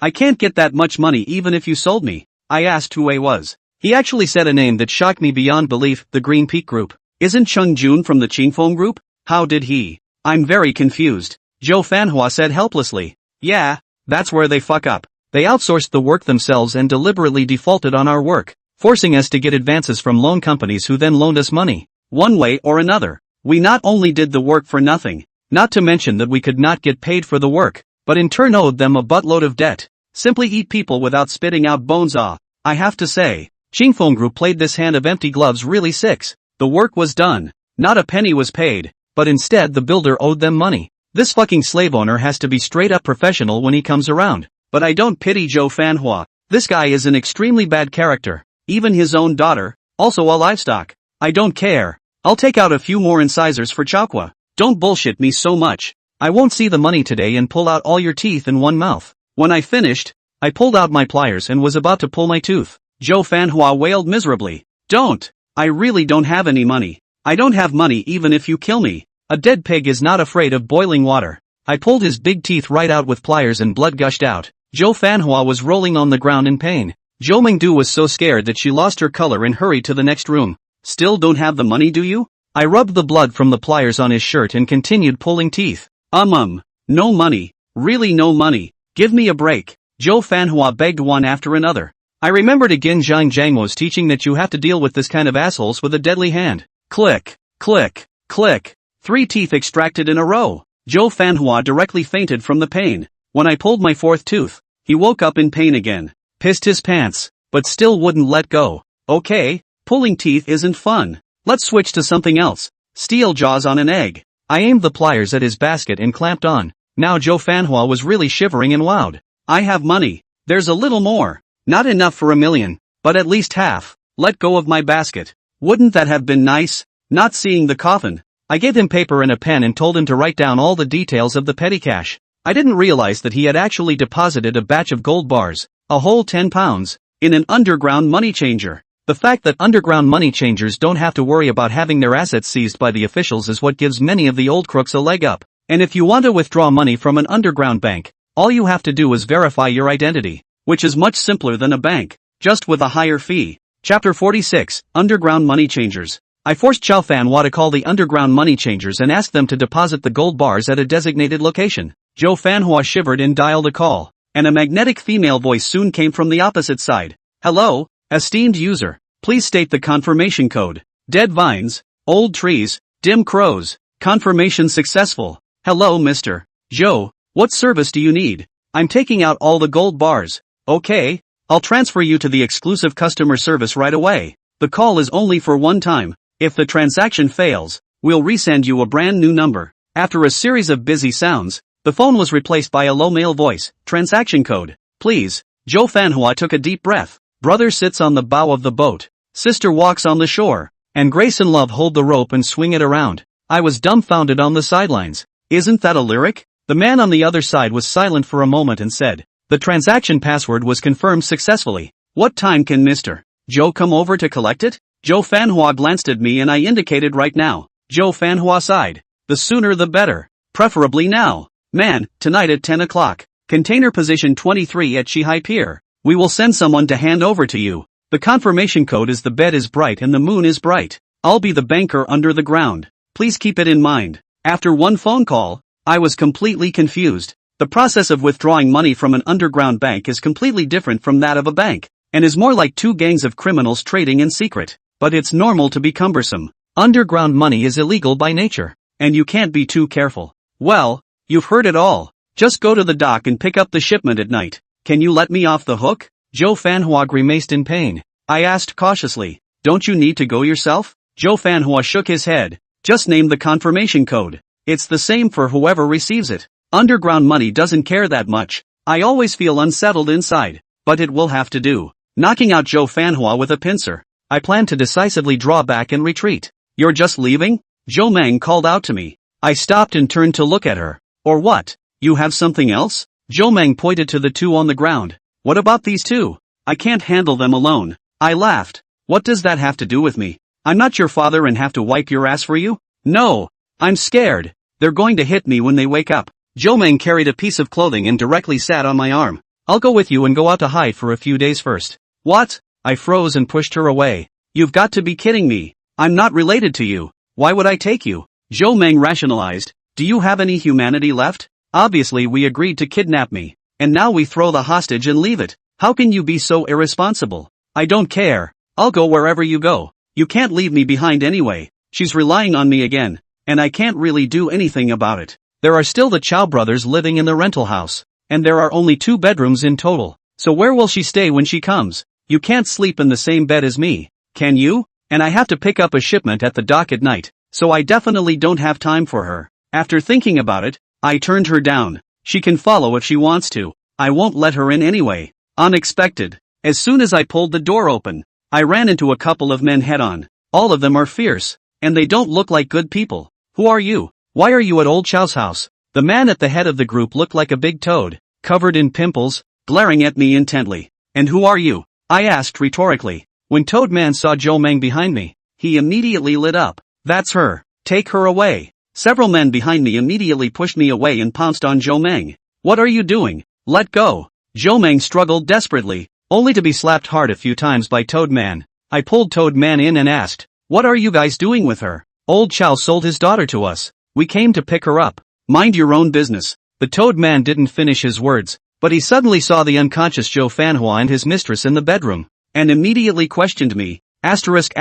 Speaker 1: I can't get that much money even if you sold me. I asked who A was. He actually said a name that shocked me beyond belief, the Green Peak Group. Isn't Chung Jun from the Qingfeng Group? How did he? I'm very confused. Jo Fanhua said helplessly. Yeah, that's where they fuck up. They outsourced the work themselves and deliberately defaulted on our work, forcing us to get advances from loan companies who then loaned us money. One way or another, we not only did the work for nothing, not to mention that we could not get paid for the work, but in turn owed them a buttload of debt. Simply eat people without spitting out bones. I have to say, Qingfeng Group played this hand of empty gloves really sick. The work was done, not a penny was paid, but instead the builder owed them money. This fucking slave owner has to be straight up professional when he comes around. But I don't pity Jo Fanhua. This guy is an extremely bad character. Even his own daughter, also a livestock. I don't care. I'll take out a few more incisors for Chakwa. Don't bullshit me so much. I won't see the money today and pull out all your teeth in one mouth. When I finished, I pulled out my pliers and was about to pull my tooth. Jo Fanhua wailed miserably. Don't. I really don't have any money. I don't have money even if you kill me. A dead pig is not afraid of boiling water. I pulled his big teeth right out with pliers and blood gushed out. Jo Fanhua was rolling on the ground in pain. Jo Mengdu was so scared that she lost her color and hurried to the next room. Still don't have the money, do you? I rubbed the blood from the pliers on his shirt and continued pulling teeth. No money. Really no money. Give me a break. Jo Fanhua begged one after another. I remembered again Zhang Jianghu's teaching that you have to deal with this kind of assholes with a deadly hand. Click, click, click. 3 teeth extracted in a row. Jo Fanhua directly fainted from the pain. When I pulled my 4th tooth, he woke up in pain again, pissed his pants, but still wouldn't let go. Okay, pulling teeth isn't fun. Let's switch to something else. Steel jaws on an egg. I aimed the pliers at his basket and clamped on. Now Jo Fanhua was really shivering and wowed. I have money. There's a little more. Not enough for $1 million, but at least half. Let go of my basket. Wouldn't that have been nice? Not seeing the coffin. I gave him paper and a pen and told him to write down all the details of the petty cash. I didn't realize that he had actually deposited a batch of gold bars, a whole 10 pounds, in an underground money changer. The fact that underground money changers don't have to worry about having their assets seized by the officials is what gives many of the old crooks a leg up. And if you want to withdraw money from an underground bank, all you have to do is verify your identity, which is much simpler than a bank, just with a higher fee. Chapter 46, Underground Money Changers. I forced Chao Fanhua to call the underground money changers and ask them to deposit the gold bars at a designated location. Jo Fanhua shivered and dialed a call, and a magnetic female voice soon came from the opposite side. Hello, esteemed user. Please state the confirmation code. Dead vines, old trees, dim crows. Confirmation successful. Hello, Mr. Joe. What service do you need? I'm taking out all the gold bars. Okay, I'll transfer you to the exclusive customer service right away. The call is only for one time. If the transaction fails, we'll resend you a brand new number. After a series of busy sounds, the phone was replaced by a low male voice. Transaction code, please. Jo Fanhua took a deep breath. Brother sits on the bow of the boat. Sister walks on the shore. and Grace and Love hold the rope and swing it around. I was dumbfounded on the sidelines. Isn't that a lyric? The man on the other side was silent for a moment and said, the transaction password was confirmed successfully. What time can Mr. Joe come over to collect it? Joe Fanhua glanced at me and I indicated right now. Joe Fanhua sighed. The sooner the better. Preferably now. Man, tonight at 10 o'clock. Container position 23 at Shihai Pier. We will send someone to hand over to you. The confirmation code is the bed is bright and the moon is bright. I'll be the banker under the ground. Please keep it in mind. After one phone call, I was completely confused. The process of withdrawing money from an underground bank is completely different from that of a bank, and is more like two gangs of criminals trading in secret. But it's normal to be cumbersome. Underground money is illegal by nature, and you can't be too careful. Well, you've heard it all. Just go to the dock and pick up the shipment at night. Can you let me off the hook? Joe Fanhua grimaced in pain. I asked cautiously, don't you need to go yourself? Joe Fanhua shook his head. Just name the confirmation code. It's the same for whoever receives it. Underground money doesn't care that much. I always feel unsettled inside, but it will have to do. Knocking out Joe Fanhua with a pincer, I plan to decisively draw back and retreat. You're just leaving? Zhou Meng called out to me. I stopped and turned to look at her. Or what? You have something else? Zhou Meng pointed to the two on the ground. What about these two? I can't handle them alone. I laughed. What does that have to do with me? I'm not your father and have to wipe your ass for you? No. I'm scared. They're going to hit me when they wake up. Zhou Meng carried a piece of clothing and directly sat on my arm. I'll go with you and go out to hide for a few days first. What? I froze and pushed her away. You've got to be kidding me. I'm not related to you. Why would I take you? Zhou Meng rationalized. Do you have any humanity left? Obviously we agreed to kidnap me. And now we throw the hostage and leave it. How can you be so irresponsible? I don't care. I'll go wherever you go. You can't leave me behind anyway. She's relying on me again. And I can't really do anything about it. There are still the Chow brothers living in the rental house. And there are only 2 bedrooms in total. So where will she stay when she comes? You can't sleep in the same bed as me. Can you? And I have to pick up a shipment at the dock at night. So I definitely don't have time for her. After thinking about it, I turned her down. She can follow if she wants to. I won't let her in anyway. Unexpected. As soon as I pulled the door open, I ran into a couple of men head on. All of them are fierce. And they don't look like good people. Who are you? Why are you at old Chow's house? The man at the head of the group looked like a big toad, covered in pimples, glaring at me intently. And who are you? I asked rhetorically. When Toad Man saw Zhou Meng behind me, he immediately lit up. That's her. Take her away. Several men behind me immediately pushed me away and pounced on Zhou Meng. What are you doing? Let go. Zhou Meng struggled desperately, only to be slapped hard a few times by Toad Man. I pulled Toad Man in and asked, what are you guys doing with her? Old Chow sold his daughter to us. We came to pick her up. Mind your own business. The Toad Man didn't finish his words, but he suddenly saw the unconscious Zhou Fanhua and his mistress in the bedroom, and immediately questioned me. Asterisk.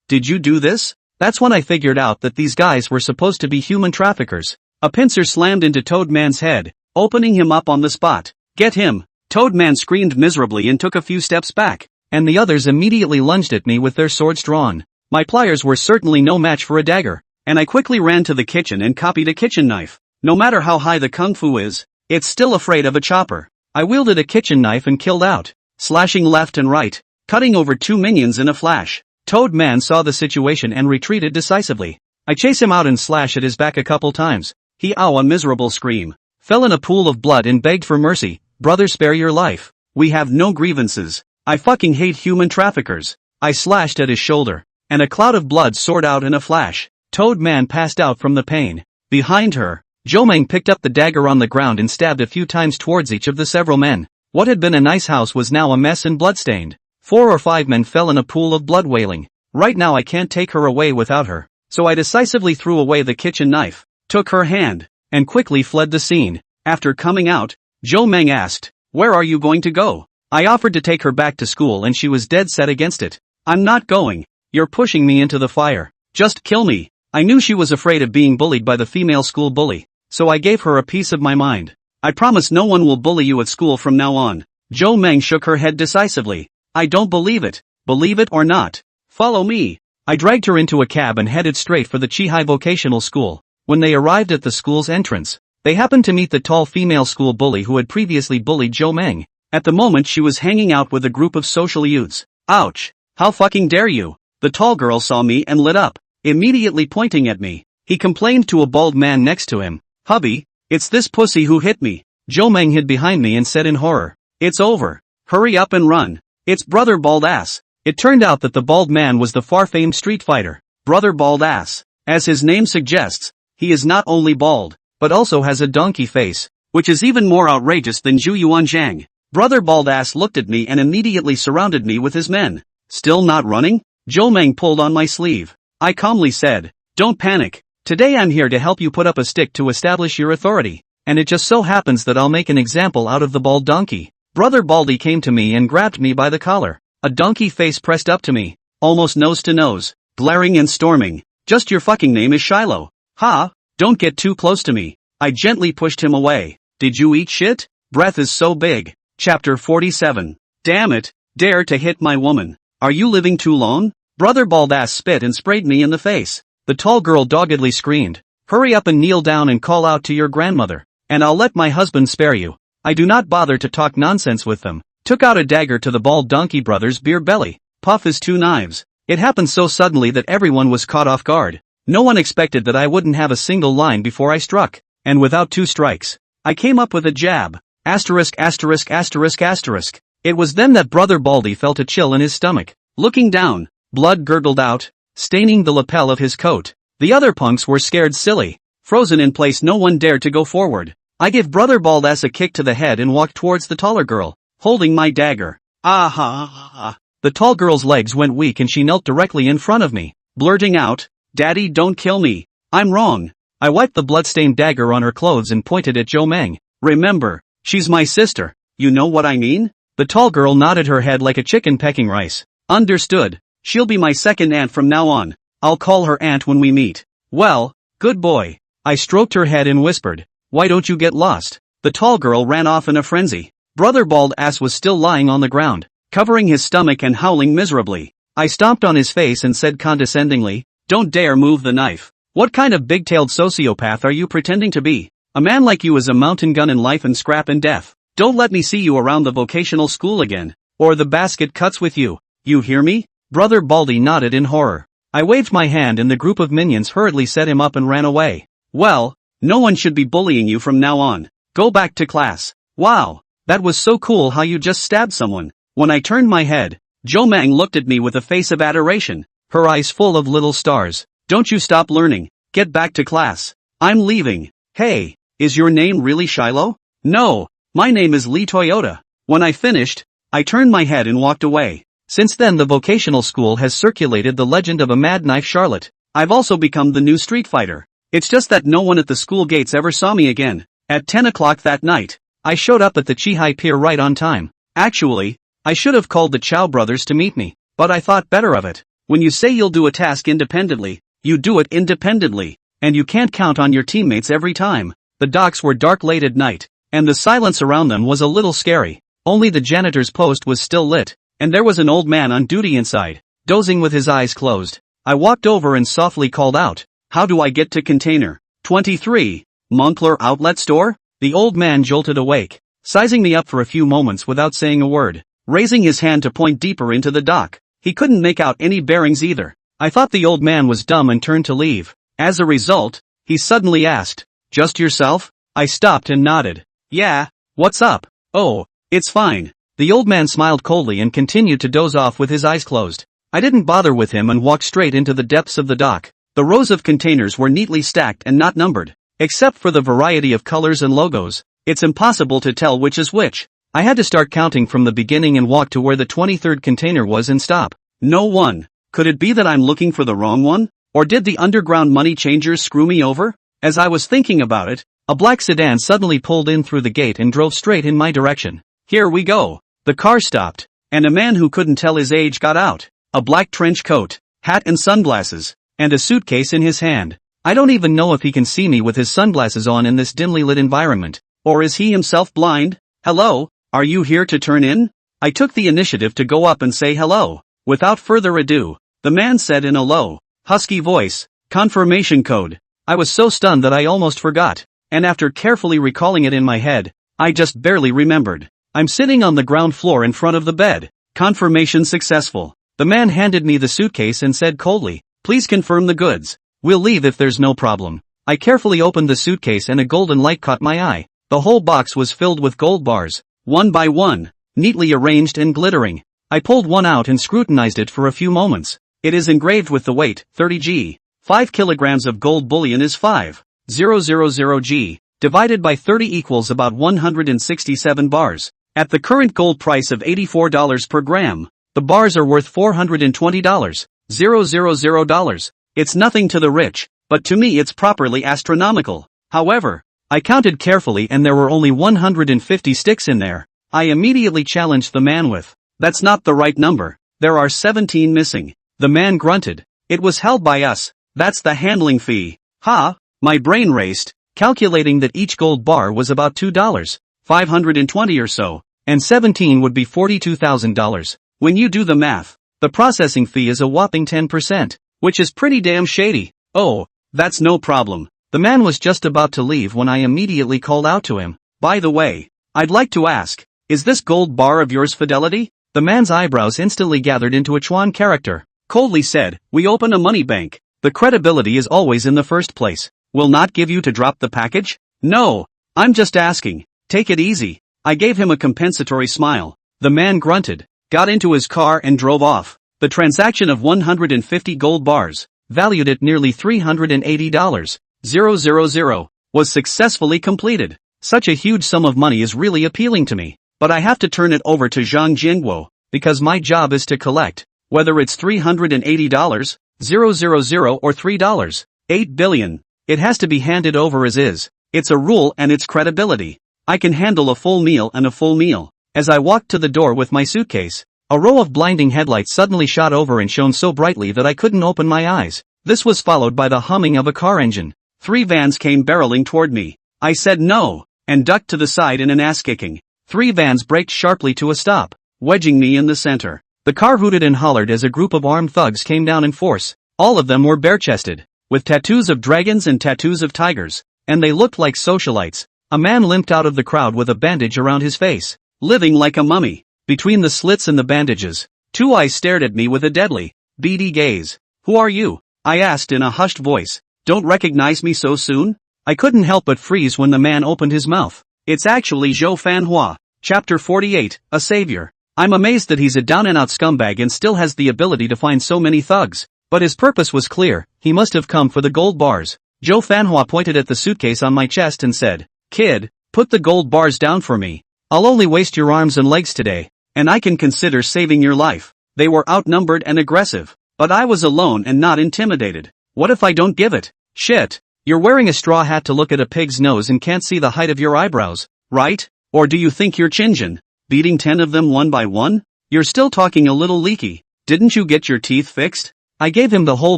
Speaker 1: Did you do this? That's when I figured out that these guys were supposed to be human traffickers. A pincer slammed into Toad Man's head, opening him up on the spot. Get him! Toad Man screamed miserably and took a few steps back, and the others immediately lunged at me with their swords drawn. My pliers were certainly no match for a dagger, and I quickly ran to the kitchen and copied a kitchen knife. No matter how high the kung fu is, it's still afraid of a chopper. I wielded a kitchen knife and killed out, slashing left and right, cutting over 2 minions in a flash. Toad Man saw the situation and retreated decisively. I chase him out and slash at his back a couple times. He a miserable scream, fell in a pool of blood and begged for mercy. Brother, spare your life. We have no grievances. I fucking hate human traffickers. I slashed at his shoulder, and a cloud of blood soared out in a flash. Toad Man passed out from the pain. Behind her, Zhou Meng picked up the dagger on the ground and stabbed a few times towards each of the several men. What had been a nice house was now a mess and bloodstained. 4 or 5 men fell in a pool of blood wailing. Right now I can't take her away without her, so I decisively threw away the kitchen knife, took her hand, and quickly fled the scene. After coming out, Zhou Meng asked, where are you going to go? I offered to take her back to school and she was dead set against it. I'm not going. You're pushing me into the fire. Just kill me. I knew she was afraid of being bullied by the female school bully, so I gave her a piece of my mind. I promise no one will bully you at school from now on. Zhou Meng shook her head decisively. I don't believe it. Believe it or not. Follow me. I dragged her into a cab and headed straight for the Chihai Vocational School. When they arrived at the school's entrance, they happened to meet the tall female school bully who had previously bullied Zhou Meng. At the moment she was hanging out with a group of social youths. Ouch! How fucking dare you! The tall girl saw me and lit up, immediately pointing at me. He complained to a bald man next to him, "Hubby, it's this pussy who hit me." Jo Meng hid behind me and said in horror, "It's over. Hurry up and run. It's Brother Bald Ass." It turned out that the bald man was the far-famed street fighter, Brother Bald Ass. As his name suggests, he is not only bald, but also has a donkey face, which is even more outrageous than Zhu Yuanzhang. Brother Bald Ass looked at me and immediately surrounded me with his men. Still not running? Jo Meng pulled on my sleeve. I calmly said, "Don't panic. Today I'm here to help you put up a stick to establish your authority, and it just so happens that I'll make an example out of the bald donkey." Brother Baldy came to me and grabbed me by the collar. A donkey face pressed up to me, almost nose to nose, glaring and storming. "Just your fucking name is Shiloh. Ha! Don't get too close to me." I gently pushed him away. "Did you eat shit? Breath is so big." Chapter 47. Damn it, dare to hit my woman. Are you living too long? Brother Baldass spit and sprayed me in the face. The tall girl doggedly screamed, "Hurry up and kneel down and call out to your grandmother, and I'll let my husband spare you." I do not bother to talk nonsense with them. Took out a dagger to the bald donkey brother's beer belly. Puff his two knives. It happened so suddenly that everyone was caught off guard. No one expected that I wouldn't have a single line before I struck, and without two strikes, I came up with a jab. Asterisk asterisk asterisk asterisk. It was then that Brother Baldy felt a chill in his stomach. Looking down, blood gurgled out, staining the lapel of his coat. The other punks were scared silly. Frozen in place, no one dared to go forward. I gave Brother Baldass a kick to the head and walked towards the taller girl, holding my dagger. Ah. The tall girl's legs went weak and she knelt directly in front of me, blurting out, "Daddy, don't kill me. I'm wrong." I wiped the bloodstained dagger on her clothes and pointed at Jo Meng. "Remember, she's my sister. You know what I mean?" The tall girl nodded her head like a chicken pecking rice. "Understood. She'll be my second aunt from now on. I'll call her aunt when we meet." "Well, good boy." I stroked her head and whispered, "Why don't you get lost?" The tall girl ran off in a frenzy. Brother Bald Ass was still lying on the ground, covering his stomach and howling miserably. I stomped on his face and said condescendingly, "Don't dare move the knife. What kind of big-tailed sociopath are you pretending to be? A man like you is a mountain gun in life and scrap in death. Don't let me see you around the vocational school again, or the basket cuts with you. You hear me?" Brother Baldy nodded in horror. I waved my hand and the group of minions hurriedly set him up and ran away. "Well, no one should be bullying you from now on. Go back to class." "Wow, that was so cool how you just stabbed someone." When I turned my head, Jo Meng looked at me with a face of adoration, her eyes full of little stars. "Don't you stop learning. Get back to class. I'm leaving." "Hey, is your name really Shiloh?" "No, my name is Lee Toyota." When I finished, I turned my head and walked away. Since then the vocational school has circulated the legend of a mad knife Charlotte. I've also become the new street fighter. It's just that no one at the school gates ever saw me again. At 10 o'clock that night, I showed up at the Chihai Pier right on time. Actually, I should have called the Chow brothers to meet me, but I thought better of it. When you say you'll do a task independently, you do it independently, and you can't count on your teammates every time. The docks were dark late at night, and the silence around them was a little scary. Only the janitor's post was still lit, and there was an old man on duty inside, dozing with his eyes closed. I walked over and softly called out, "How do I get to container 23, Moncler Outlet Store?" The old man jolted awake, sizing me up for a few moments without saying a word, raising his hand to point deeper into the dock. He couldn't make out any bearings either. I thought the old man was dumb and turned to leave. As a result, he suddenly asked, "Just yourself?" I stopped and nodded. "Yeah, what's up?" "Oh, it's fine." The old man smiled coldly and continued to doze off with his eyes closed. I didn't bother with him and walked straight into the depths of the dock. The rows of containers were neatly stacked and not numbered. Except for the variety of colors and logos, it's impossible to tell which is which. I had to start counting from the beginning and walk to where the 23rd container was and stop. No one. Could it be that I'm looking for the wrong one? Or did the underground money changers screw me over? As I was thinking about it, a black sedan suddenly pulled in through the gate and drove straight in my direction. "Here we go." The car stopped, and a man who couldn't tell his age got out. A black trench coat, hat and sunglasses, and a suitcase in his hand. I don't even know if he can see me with his sunglasses on in this dimly lit environment. Or is he himself blind? "Hello, are you here to turn in?" I took the initiative to go up and say hello. Without further ado, the man said in a low, husky voice, "Confirmation code." I was so stunned that I almost forgot, and after carefully recalling it in my head, I just barely remembered. I'm sitting on the ground floor in front of the bed. Confirmation successful. The man handed me the suitcase and said coldly, "Please confirm the goods. We'll leave if there's no problem." I carefully opened the suitcase and a golden light caught my eye. The whole box was filled with gold bars, one by one, neatly arranged and glittering. I pulled one out and scrutinized it for a few moments. It is engraved with the weight, 30 g. 5 kilograms of gold bullion is 5,000 g. Divided by 30 equals about 167 bars. At the current gold price of $84 per gram, the bars are worth $420,000. It's nothing to the rich, but to me it's properly astronomical. However, I counted carefully and there were only 150 sticks in there. I immediately challenged the man with, "That's not the right number. There are 17 missing." The man grunted. "It was held by us. That's the handling fee." Ha! My brain raced, calculating that each gold bar was about $2,520 or so, and 17 would be $42,000. When you do the math, the processing fee is a whopping 10%, which is pretty damn shady. "Oh, that's no problem." The man was just about to leave when I immediately called out to him, "By the way, I'd like to ask, is this gold bar of yours Fidelity?" The man's eyebrows instantly gathered into a Chuan character. Coldly said, "We open a money bank. The credibility is always in the first place. Will not give you to drop the package?" "No, I'm just asking. Take it easy." I gave him a compensatory smile. The man grunted, got into his car and drove off. The transaction of 150 gold bars, valued at nearly $380,000, was successfully completed. Such a huge sum of money is really appealing to me, but I have to turn it over to Zhang Jingguo, because my job is to collect, whether it's $380,000, or $3.8 billion, it has to be handed over as is. It's a rule and it's credibility. I can handle a full meal and a full meal. As I walked to the door with my suitcase, a row of blinding headlights suddenly shot over and shone so brightly that I couldn't open my eyes. This was followed by the humming of a car engine. 3 vans came barreling toward me. I said no, and ducked to the side in an ass-kicking. 3 vans braked sharply to a stop, wedging me in the center. The car hooted and hollered as a group of armed thugs came down in force. All of them were bare-chested, with tattoos of dragons and tattoos of tigers, and they looked like socialites. A man limped out of the crowd with a bandage around his face, living like a mummy. Between the slits and the bandages, 2 eyes stared at me with a deadly, beady gaze. "Who are you?" I asked in a hushed voice. "Don't recognize me so soon?" I couldn't help but freeze when the man opened his mouth. "It's actually Zhou Fanhua." Chapter 48, A Savior. I'm amazed that he's a down-and-out scumbag and still has the ability to find so many thugs. But his purpose was clear, he must have come for the gold bars. Zhou Fanhua pointed at the suitcase on my chest and said, "Kid, put the gold bars down for me. I'll only waste your arms and legs today, and I can consider saving your life." They were outnumbered and aggressive, but I was alone and not intimidated. "What if I don't give it?" "Shit. You're wearing a straw hat to look at a pig's nose and can't see the height of your eyebrows, right? Or do you think you're Chinjin, beating 10 of them one by one? You're still talking a little leaky. Didn't you get your teeth fixed?" I gave him the whole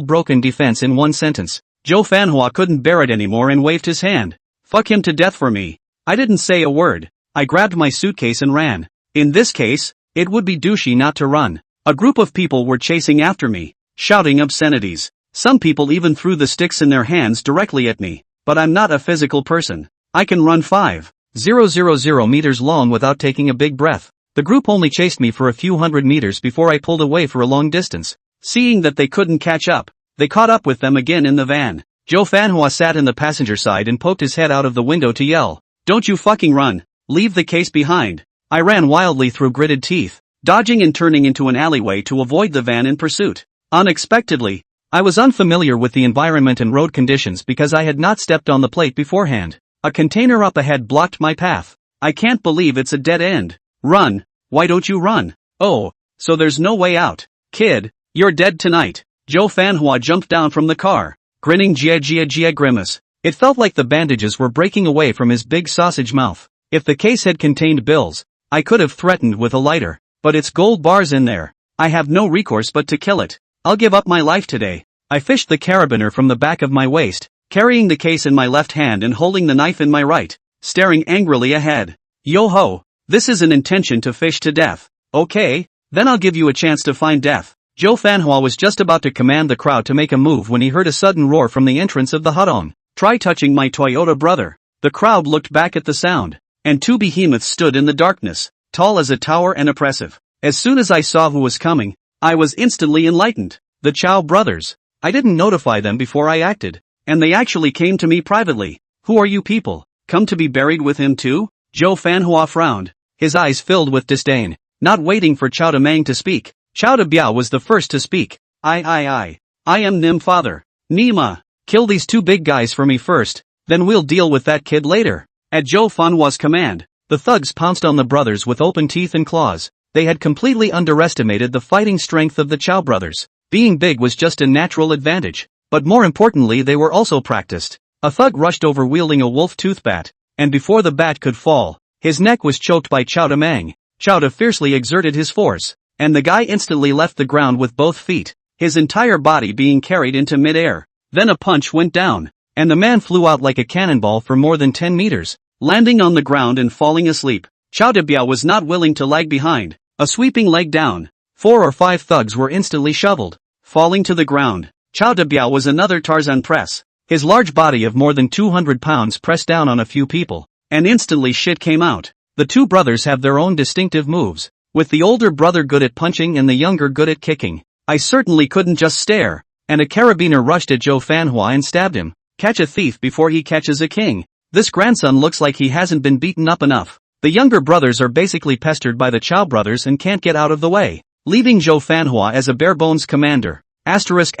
Speaker 1: broken defense in one sentence. Zhou Fanhua couldn't bear it anymore and waved his hand. "Fuck him to death for me." I didn't say a word. I grabbed my suitcase and ran. In this case, it would be douchey not to run. A group of people were chasing after me, shouting obscenities. Some people even threw the sticks in their hands directly at me. But I'm not a physical person. I can run 5,000 meters long without taking a big breath. The group only chased me for a few hundred meters before I pulled away for a long distance. Seeing that they couldn't catch up, they caught up with them again in the van. Zhou Fanhua sat in the passenger side and poked his head out of the window to yell, "Don't you fucking run. Leave the case behind." I ran wildly through gritted teeth, dodging and turning into an alleyway to avoid the van in pursuit. Unexpectedly, I was unfamiliar with the environment and road conditions because I had not stepped on the plate beforehand. A container up ahead blocked my path. I can't believe it's a dead end. "Run. Why don't you run?" "Oh, so there's no way out. Kid, you're dead tonight." Zhou Fanhua jumped down from the car, grinning Jia grimace. It felt like the bandages were breaking away from his big sausage mouth. If the case had contained bills, I could have threatened with a lighter, but it's gold bars in there. I have no recourse but to kill it. I'll give up my life today. I fished the carabiner from the back of my waist, carrying the case in my left hand and holding the knife in my right, staring angrily ahead. "Yo-ho, this is an intention to fish to death. Okay, then I'll give you a chance to find death." Zhou Fanhua was just about to command the crowd to make a move when he heard a sudden roar from the entrance of the hutong. "Try touching my Toyota brother." The crowd looked back at the sound, and 2 behemoths stood in the darkness, tall as a tower and oppressive. As soon as I saw who was coming, I was instantly enlightened. The Chow brothers. I didn't notify them before I acted. And they actually came to me privately. Who are you people? Come to be buried with him too? Zhou Fanhua frowned. His eyes filled with disdain. Not waiting for Chao Demang to speak, Chao Debiao was the first to speak. I am Nim father. Nima. Kill these two big guys for me first, then we'll deal with that kid later. At Zhou Fanhua's command, the thugs pounced on the brothers with open teeth and claws. They had completely underestimated the fighting strength of the Chow brothers. Being big was just a natural advantage, but more importantly they were also practiced. A thug rushed over wielding a wolf tooth bat, and before the bat could fall, his neck was choked by Chao Demang. Chao De fiercely exerted his force, and the guy instantly left the ground with both feet, his entire body being carried into mid-air. Then a punch went down, and the man flew out like a cannonball for more than 10 meters, landing on the ground and falling asleep. Chao Debiao was not willing to lag behind. A sweeping leg down. 4 or 5 thugs were instantly shoveled, falling to the ground. Chao Debiao was another Tarzan press. His large body of more than 200 pounds pressed down on a few people, and instantly shit came out. The two brothers have their own distinctive moves, with the older brother good at punching and the younger good at kicking. I certainly couldn't just stare, and a carabiner rushed at Zhou Fanhua and stabbed him. Catch a thief before he catches a king. This grandson looks like he hasn't been beaten up enough. The younger brothers are basically pestered by the Chow brothers and can't get out of the way, leaving Zhou Fanhua as a bare-bones commander. Asterisk.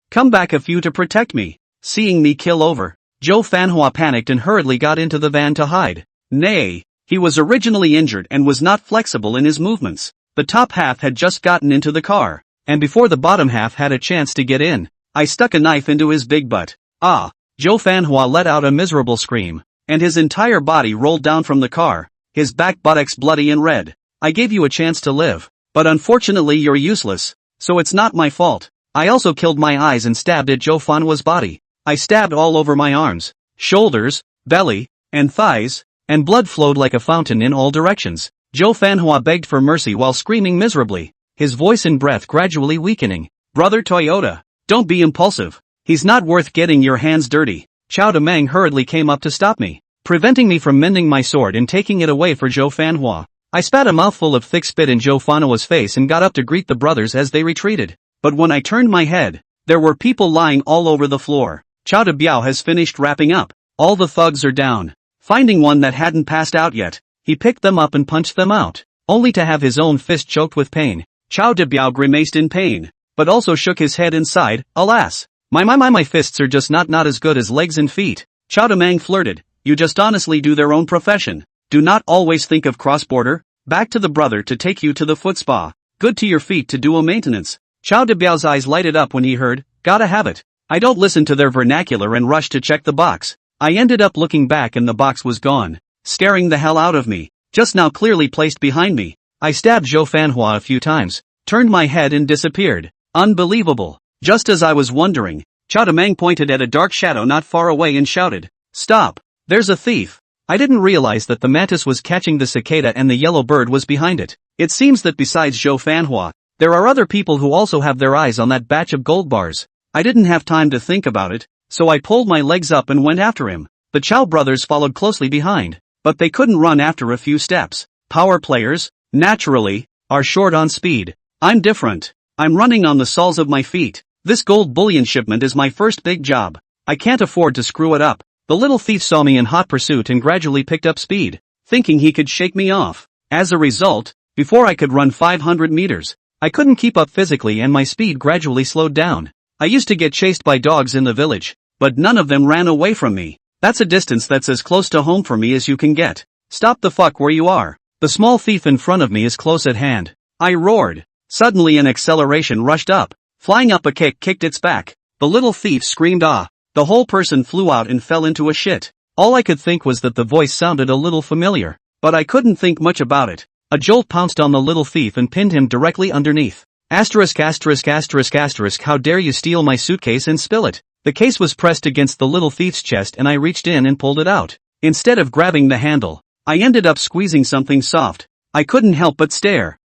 Speaker 1: Come back a few to protect me. Seeing me kill over, Zhou Fanhua panicked and hurriedly got into the van to hide. Nay, he was originally injured and was not flexible in his movements. The top half had just gotten into the car, and before the bottom half had a chance to get in, I stuck a knife into his big butt. Ah! Zhou Fanhua let out a miserable scream, and his entire body rolled down from the car, his back buttocks bloody and red. I gave you a chance to live, but unfortunately you're useless, so it's not my fault. I also killed my eyes and stabbed at Zhou Fanhua's body. I stabbed all over my arms, shoulders, belly, and thighs, and blood flowed like a fountain in all directions. Zhou Fanhua begged for mercy while screaming miserably, his voice and breath gradually weakening. Brother Toyota, don't be impulsive. He's not worth getting your hands dirty. Chao Demang hurriedly came up to stop me, preventing me from mending my sword and taking it away for Zhou Fanhua. I spat a mouthful of thick spit in Zhou Fanhua's face and got up to greet the brothers as they retreated. But when I turned my head, there were people lying all over the floor. Chao Debiao has finished wrapping up. All the thugs are down. Finding one that hadn't passed out yet, he picked them up and punched them out, only to have his own fist choked with pain. Chao Debiao grimaced in pain, but also shook his head and sighed, alas. My fists are just not as good as legs and feet. Chao Demang flirted, you just honestly do their own profession. Do not always think of cross-border. Back to the brother to take you to the foot spa. Good to your feet to do a maintenance. Chao Debiao's eyes lighted up when he heard, gotta have it. I don't listen to their vernacular and rush to check the box. I ended up looking back and the box was gone, scaring the hell out of me, just now clearly placed behind me. I stabbed Zhou Fanhua a few times, turned my head and disappeared. Unbelievable. Just as I was wondering, Chao Demang pointed at a dark shadow not far away and shouted, stop, there's a thief. I didn't realize that the mantis was catching the cicada and the yellow bird was behind it. It seems that besides Zhou Fanhua, there are other people who also have their eyes on that batch of gold bars. I didn't have time to think about it, so I pulled my legs up and went after him. The Chow brothers followed closely behind, but they couldn't run after a few steps. Power players, naturally, are short on speed. I'm different. I'm running on the soles of my feet. This gold bullion shipment is my first big job. I can't afford to screw it up. The little thief saw me in hot pursuit and gradually picked up speed, thinking he could shake me off. As a result, before I could run 500 meters, I couldn't keep up physically and my speed gradually slowed down. I used to get chased by dogs in the village, but none of them ran away from me. That's a distance that's as close to home for me as you can get. Stop the fuck where you are. The small thief in front of me is close at hand. I roared. Suddenly an acceleration rushed up. Flying up a kick kicked its back. The little thief screamed ah. The whole person flew out and fell into a shit. All I could think was that the voice sounded a little familiar, but I couldn't think much about it. A jolt pounced on the little thief and pinned him directly underneath. Asterisk. How dare you steal my suitcase and spill it? The case was pressed against the little thief's chest and I reached in and pulled it out. Instead of grabbing the handle, I ended up squeezing something soft. I couldn't help but stare.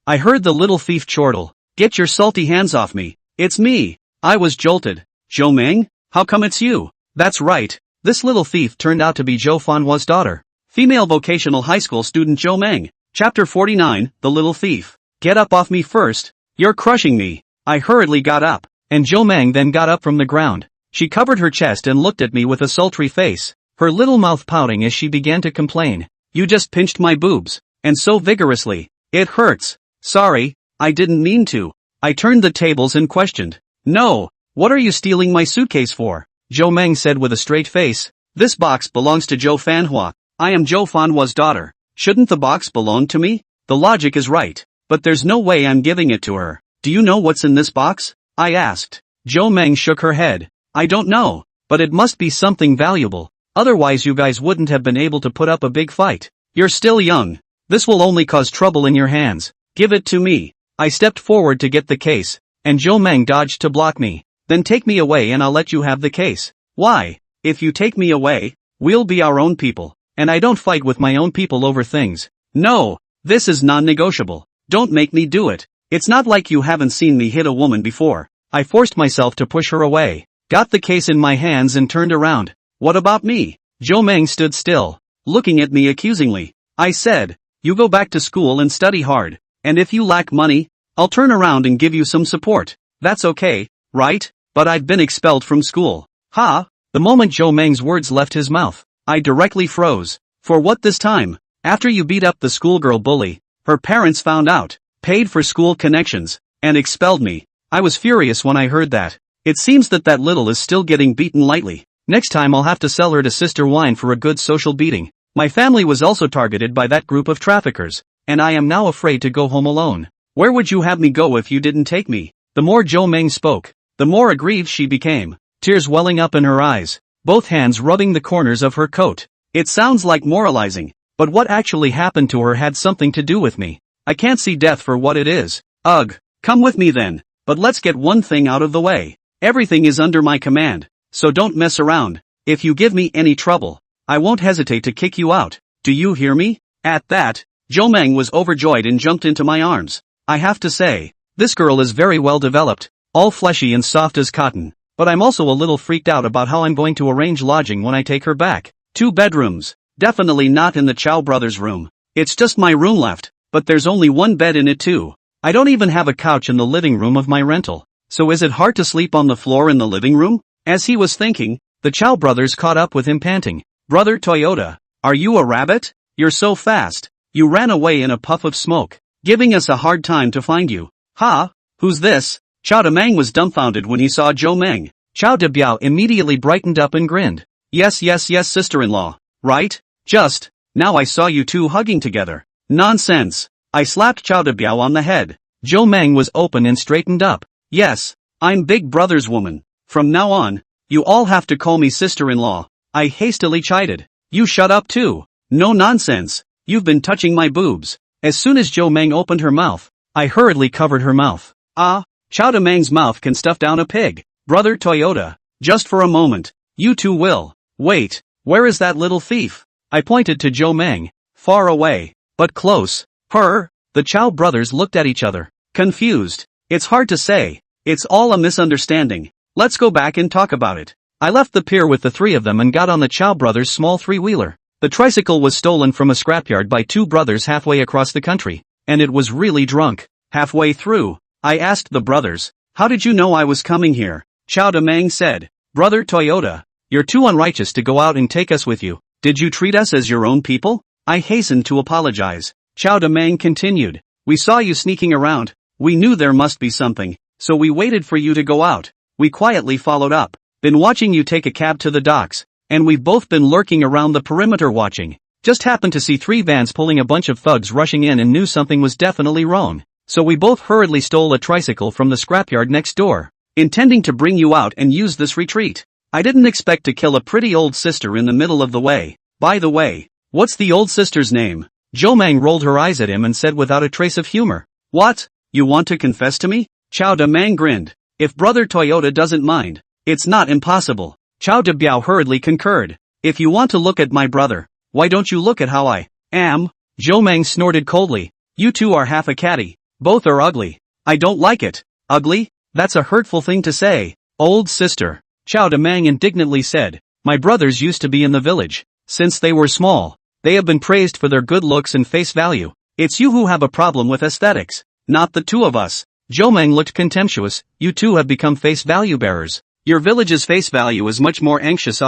Speaker 1: I heard the little thief chortle. Get your salty hands off me. It's me. I was jolted. Zhou Meng? How come it's you? That's right. This little thief turned out to be Zhou Fanhua's daughter. Female vocational high school student Zhou Meng. Chapter 49, The Little Thief. Get up off me first. You're crushing me. I hurriedly got up, and Zhou Meng then got up from the ground. She covered her chest and looked at me with a sultry face, her little mouth pouting as she began to complain. You just pinched my boobs, and so vigorously. It hurts. Sorry, I didn't mean to. I turned the tables and questioned. No, what are you stealing my suitcase for? Zhou Meng said with a straight face. This box belongs to Zhou Fanhua. I am Zhou Fanhua's daughter. Shouldn't the box belong to me? The logic is right, but there's no way I'm giving it to her. Do you know what's in this box? I asked. Zhou Meng shook her head. I don't know, but it must be something valuable. Otherwise you guys wouldn't have been able to put up a big fight. You're still young. This will only cause trouble in your hands. Give it to me. I stepped forward to get the case, and Zhou Meng dodged to block me. Then take me away and I'll let you have the case. Why? If you take me away, we'll be our own people, and I don't fight with my own people over things. No, this is non-negotiable. Don't make me do it. It's not like you haven't seen me hit a woman before. I forced myself to push her away, got the case in my hands and turned around. What about me? Zhou Meng stood still, looking at me accusingly. I said, you go back to school and study hard, and if you lack money, I'll turn around and give you some support. That's okay, right? But I've been expelled from school. Ha! The moment Zhou Meng's words left his mouth, I directly froze. For what this time? After you beat up the schoolgirl bully, her parents found out, paid for school connections, and expelled me. I was furious when I heard that. It seems that little is still getting beaten lightly. Next time I'll have to sell her to Sister Wine for a good social beating. My family was also targeted by that group of traffickers, and I am now afraid to go home alone. Where would you have me go if you didn't take me? The more Zhou Meng spoke, the more aggrieved she became, tears welling up in her eyes, both hands rubbing the corners of her coat. It sounds like moralizing, but what actually happened to her had something to do with me. I can't see death for what it is. Ugh, come with me then, but let's get one thing out of the way. Everything is under my command, so don't mess around. If you give me any trouble, I won't hesitate to kick you out. Do you hear me? At that, Zhou Meng was overjoyed and jumped into my arms. I have to say, this girl is very well developed, all fleshy and soft as cotton, but I'm also a little freaked out about how I'm going to arrange lodging when I take her back. 2 bedrooms. Definitely not in the Chow brothers' room. It's just my room left, but there's only 1 bed in it too. I don't even have a couch in the living room of my rental. So is it hard to sleep on the floor in the living room? As he was thinking, the Chow brothers caught up with him panting. Brother Toyota, are you a rabbit? You're so fast. You ran away in a puff of smoke, giving us a hard time to find you. Ha? Who's this? Chao Demang was dumbfounded when he saw Zhou Meng. Chao De Biao immediately brightened up and grinned. Yes, sister-in-law. Right? Just, now I saw you two hugging together. Nonsense. I slapped Chao De Biao on the head. Zhou Meng was open and straightened up. Yes, I'm Big Brother's woman. From now on, you all have to call me sister-in-law. I hastily chided. You shut up too. No nonsense. You've been touching my boobs. As soon as Zhou Meng opened her mouth, I hurriedly covered her mouth. Ah, Chao De Meng's mouth can stuff down a pig. Brother Toyota, just for a moment. You two will. Wait, where is that little thief? I pointed to Zhou Meng. Far away, but close. Her? The Chow brothers looked at each other, confused. It's hard to say. It's all a misunderstanding. Let's go back and talk about it. I left the pier with the 3 of them and got on the Chow brothers' small 3-wheeler. The tricycle was stolen from a scrapyard by 2 brothers halfway across the country, and it was really drunk. Halfway through, I asked the brothers, how did you know I was coming here? Chao De Meng said, Brother Toyota, you're too unrighteous to go out and take us with you. Did you treat us as your own people? I hastened to apologize. Chao De Meng continued, we saw you sneaking around. We knew there must be something, so we waited for you to go out. We quietly followed up, been watching you take a cab to the docks, and we've both been lurking around the perimeter watching. Just happened to see 3 vans pulling a bunch of thugs rushing in and knew something was definitely wrong. So we both hurriedly stole a tricycle from the scrapyard next door, intending to bring you out and use this retreat. I didn't expect to kill a pretty old sister in the middle of the way. By the way, what's the old sister's name? Zhou Meng rolled her eyes at him and said without a trace of humor. What? You want to confess to me? Chao De Meng grinned. If Brother Toyota doesn't mind, it's not impossible. Chao De Biao hurriedly concurred. If you want to look at my brother, why don't you look at how I am? Zhou Meng snorted coldly. You two are half a catty. Both are ugly. I don't like it. Ugly? That's a hurtful thing to say. Old sister. Chao De Meng indignantly said. My brothers used to be in the village. Since they were small, they have been praised for their good looks and face value. It's you who have a problem with aesthetics. not the two of us. Zhou Meng looked contemptuous. You two have become face value bearers. Your village's face value is much more anxious.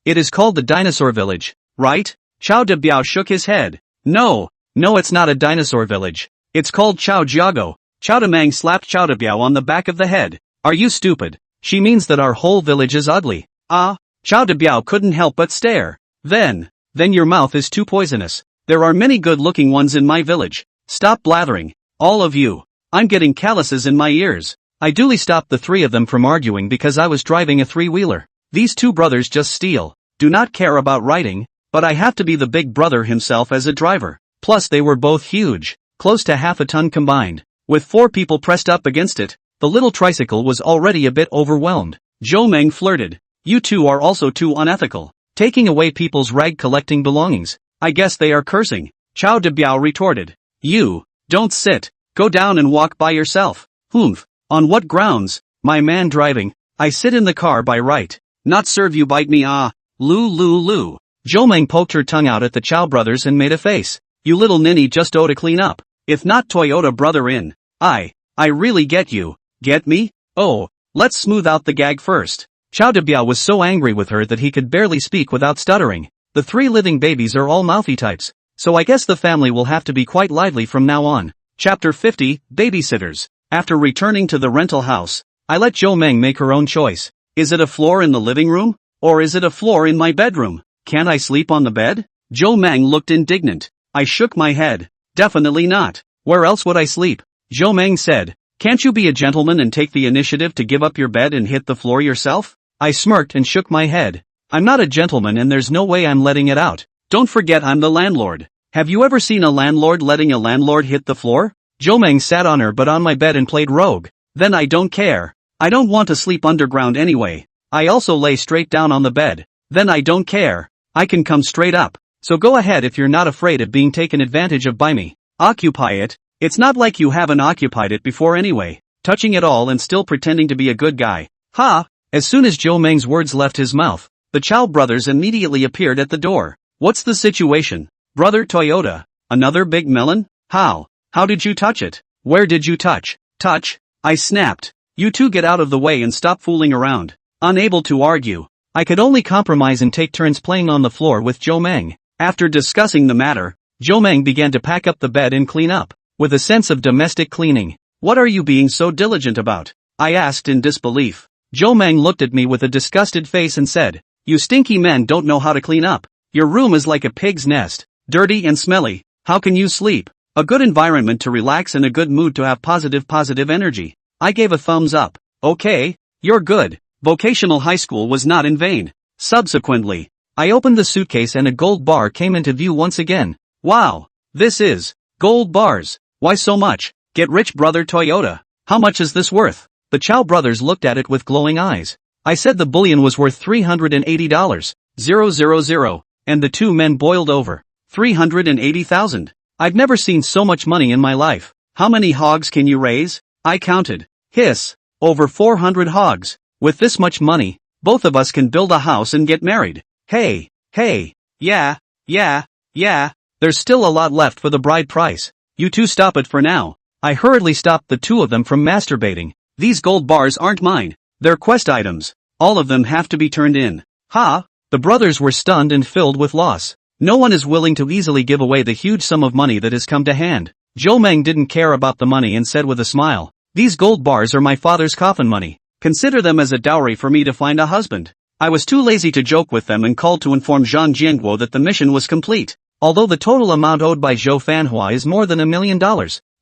Speaker 1: It is called the dinosaur village, right? Chao de Biao shook his head. No, it's not a dinosaur village. It's called Chao Jiago. Chao de Mang slapped Chao de Biao on the back of the head. Are you stupid? She means that our whole village is ugly. Chao de Biao couldn't help but stare. Then your mouth is too poisonous. There are many good-looking ones in my village. Stop blathering, all of you. I'm getting calluses in my ears. I duly stopped the three of them from arguing because I was driving a three-wheeler. These two brothers just steal, do not care about riding, but I have to be the big brother himself as a driver. Plus they were both huge, close to half a ton combined. With 4 people pressed up against it, the little tricycle was already a bit overwhelmed. Zhou Meng flirted. You two are also too unethical, taking away people's rag-collecting belongings. I guess they are cursing. Chao de Biao retorted. You, don't sit, go down and walk by yourself. Humph, on what grounds? My man driving, I sit in the car by right. Not serve you bite me Lu. Zhou Meng poked her tongue out at the Chao brothers and made a face. You little ninny just owe to clean up. If not Toyota brother in. I really get you. Get me? Oh, let's smooth out the gag first. Chao de Biao was so angry with her that he could barely speak without stuttering. The 3 living babies are all mouthy types, so I guess the family will have to be quite lively from now on. Chapter 50, Babysitters. After returning to the rental house, I let Zhou Meng make her own choice. Is it a floor in the living room? Or is it a floor in my bedroom? Can't I sleep on the bed? Zhou Meng looked indignant. I shook my head. Definitely not. Where else would I sleep? Zhou Meng said. Can't you be a gentleman and take the initiative to give up your bed and hit the floor yourself? I smirked and shook my head. I'm not a gentleman and there's no way I'm letting it out. Don't forget I'm the landlord. Have you ever seen a landlord letting a landlord hit the floor? Zhou Meng sat on her but on my bed and played rogue. Then I don't care. I don't want to sleep underground anyway. I also lay straight down on the bed. Then I don't care. I can come straight up. So go ahead if you're not afraid of being taken advantage of by me. Occupy it. It's not like you haven't occupied it before anyway. Touching it all and still pretending to be a good guy. Ha! As soon as Zhou Meng's words left his mouth, the Chao brothers immediately appeared at the door. What's the situation? Brother Toyota, another big melon? How did you touch it? Where did you touch? Touch? I snapped. You two get out of the way and stop fooling around. Unable to argue, I could only compromise and take turns playing on the floor with Zhou Meng. After discussing the matter, Zhou Meng began to pack up the bed and clean up, with a sense of domestic cleaning. What are you being so diligent about? I asked in disbelief. Zhou Meng looked at me with a disgusted face and said, You stinky men don't know how to clean up. Your room is like a pig's nest, dirty and smelly. How can you sleep? A good environment to relax and a good mood to have positive energy. I gave a thumbs up. Okay, you're good. Vocational high school was not in vain. Subsequently, I opened the suitcase and a gold bar came into view once again. Wow, this is gold bars. Why so much? Get rich brother Toyota. How much is this worth? The Chao brothers looked at it with glowing eyes. I said the bullion was worth $380. 000, and the 2 men boiled over. 380,000. I've never seen so much money in my life. How many hogs can you raise? I counted. Hiss. Over 400 hogs. With this much money, both of us can build a house and get married. Hey. Yeah. There's still a lot left for the bride price. You two stop it for now. I hurriedly stopped the 2 of them from masturbating. These gold bars aren't mine. They're quest items. All of them have to be turned in. Ha! The brothers were stunned and filled with loss. No one is willing to easily give away the huge sum of money that has come to hand. Zhou Meng didn't care about the money and said with a smile, These gold bars are my father's coffin money. Consider them as a dowry for me to find a husband. I was too lazy to joke with them and called to inform Zhang Jianguo that the mission was complete. Although the total amount owed by Zhou Fanhua is more than $1 million,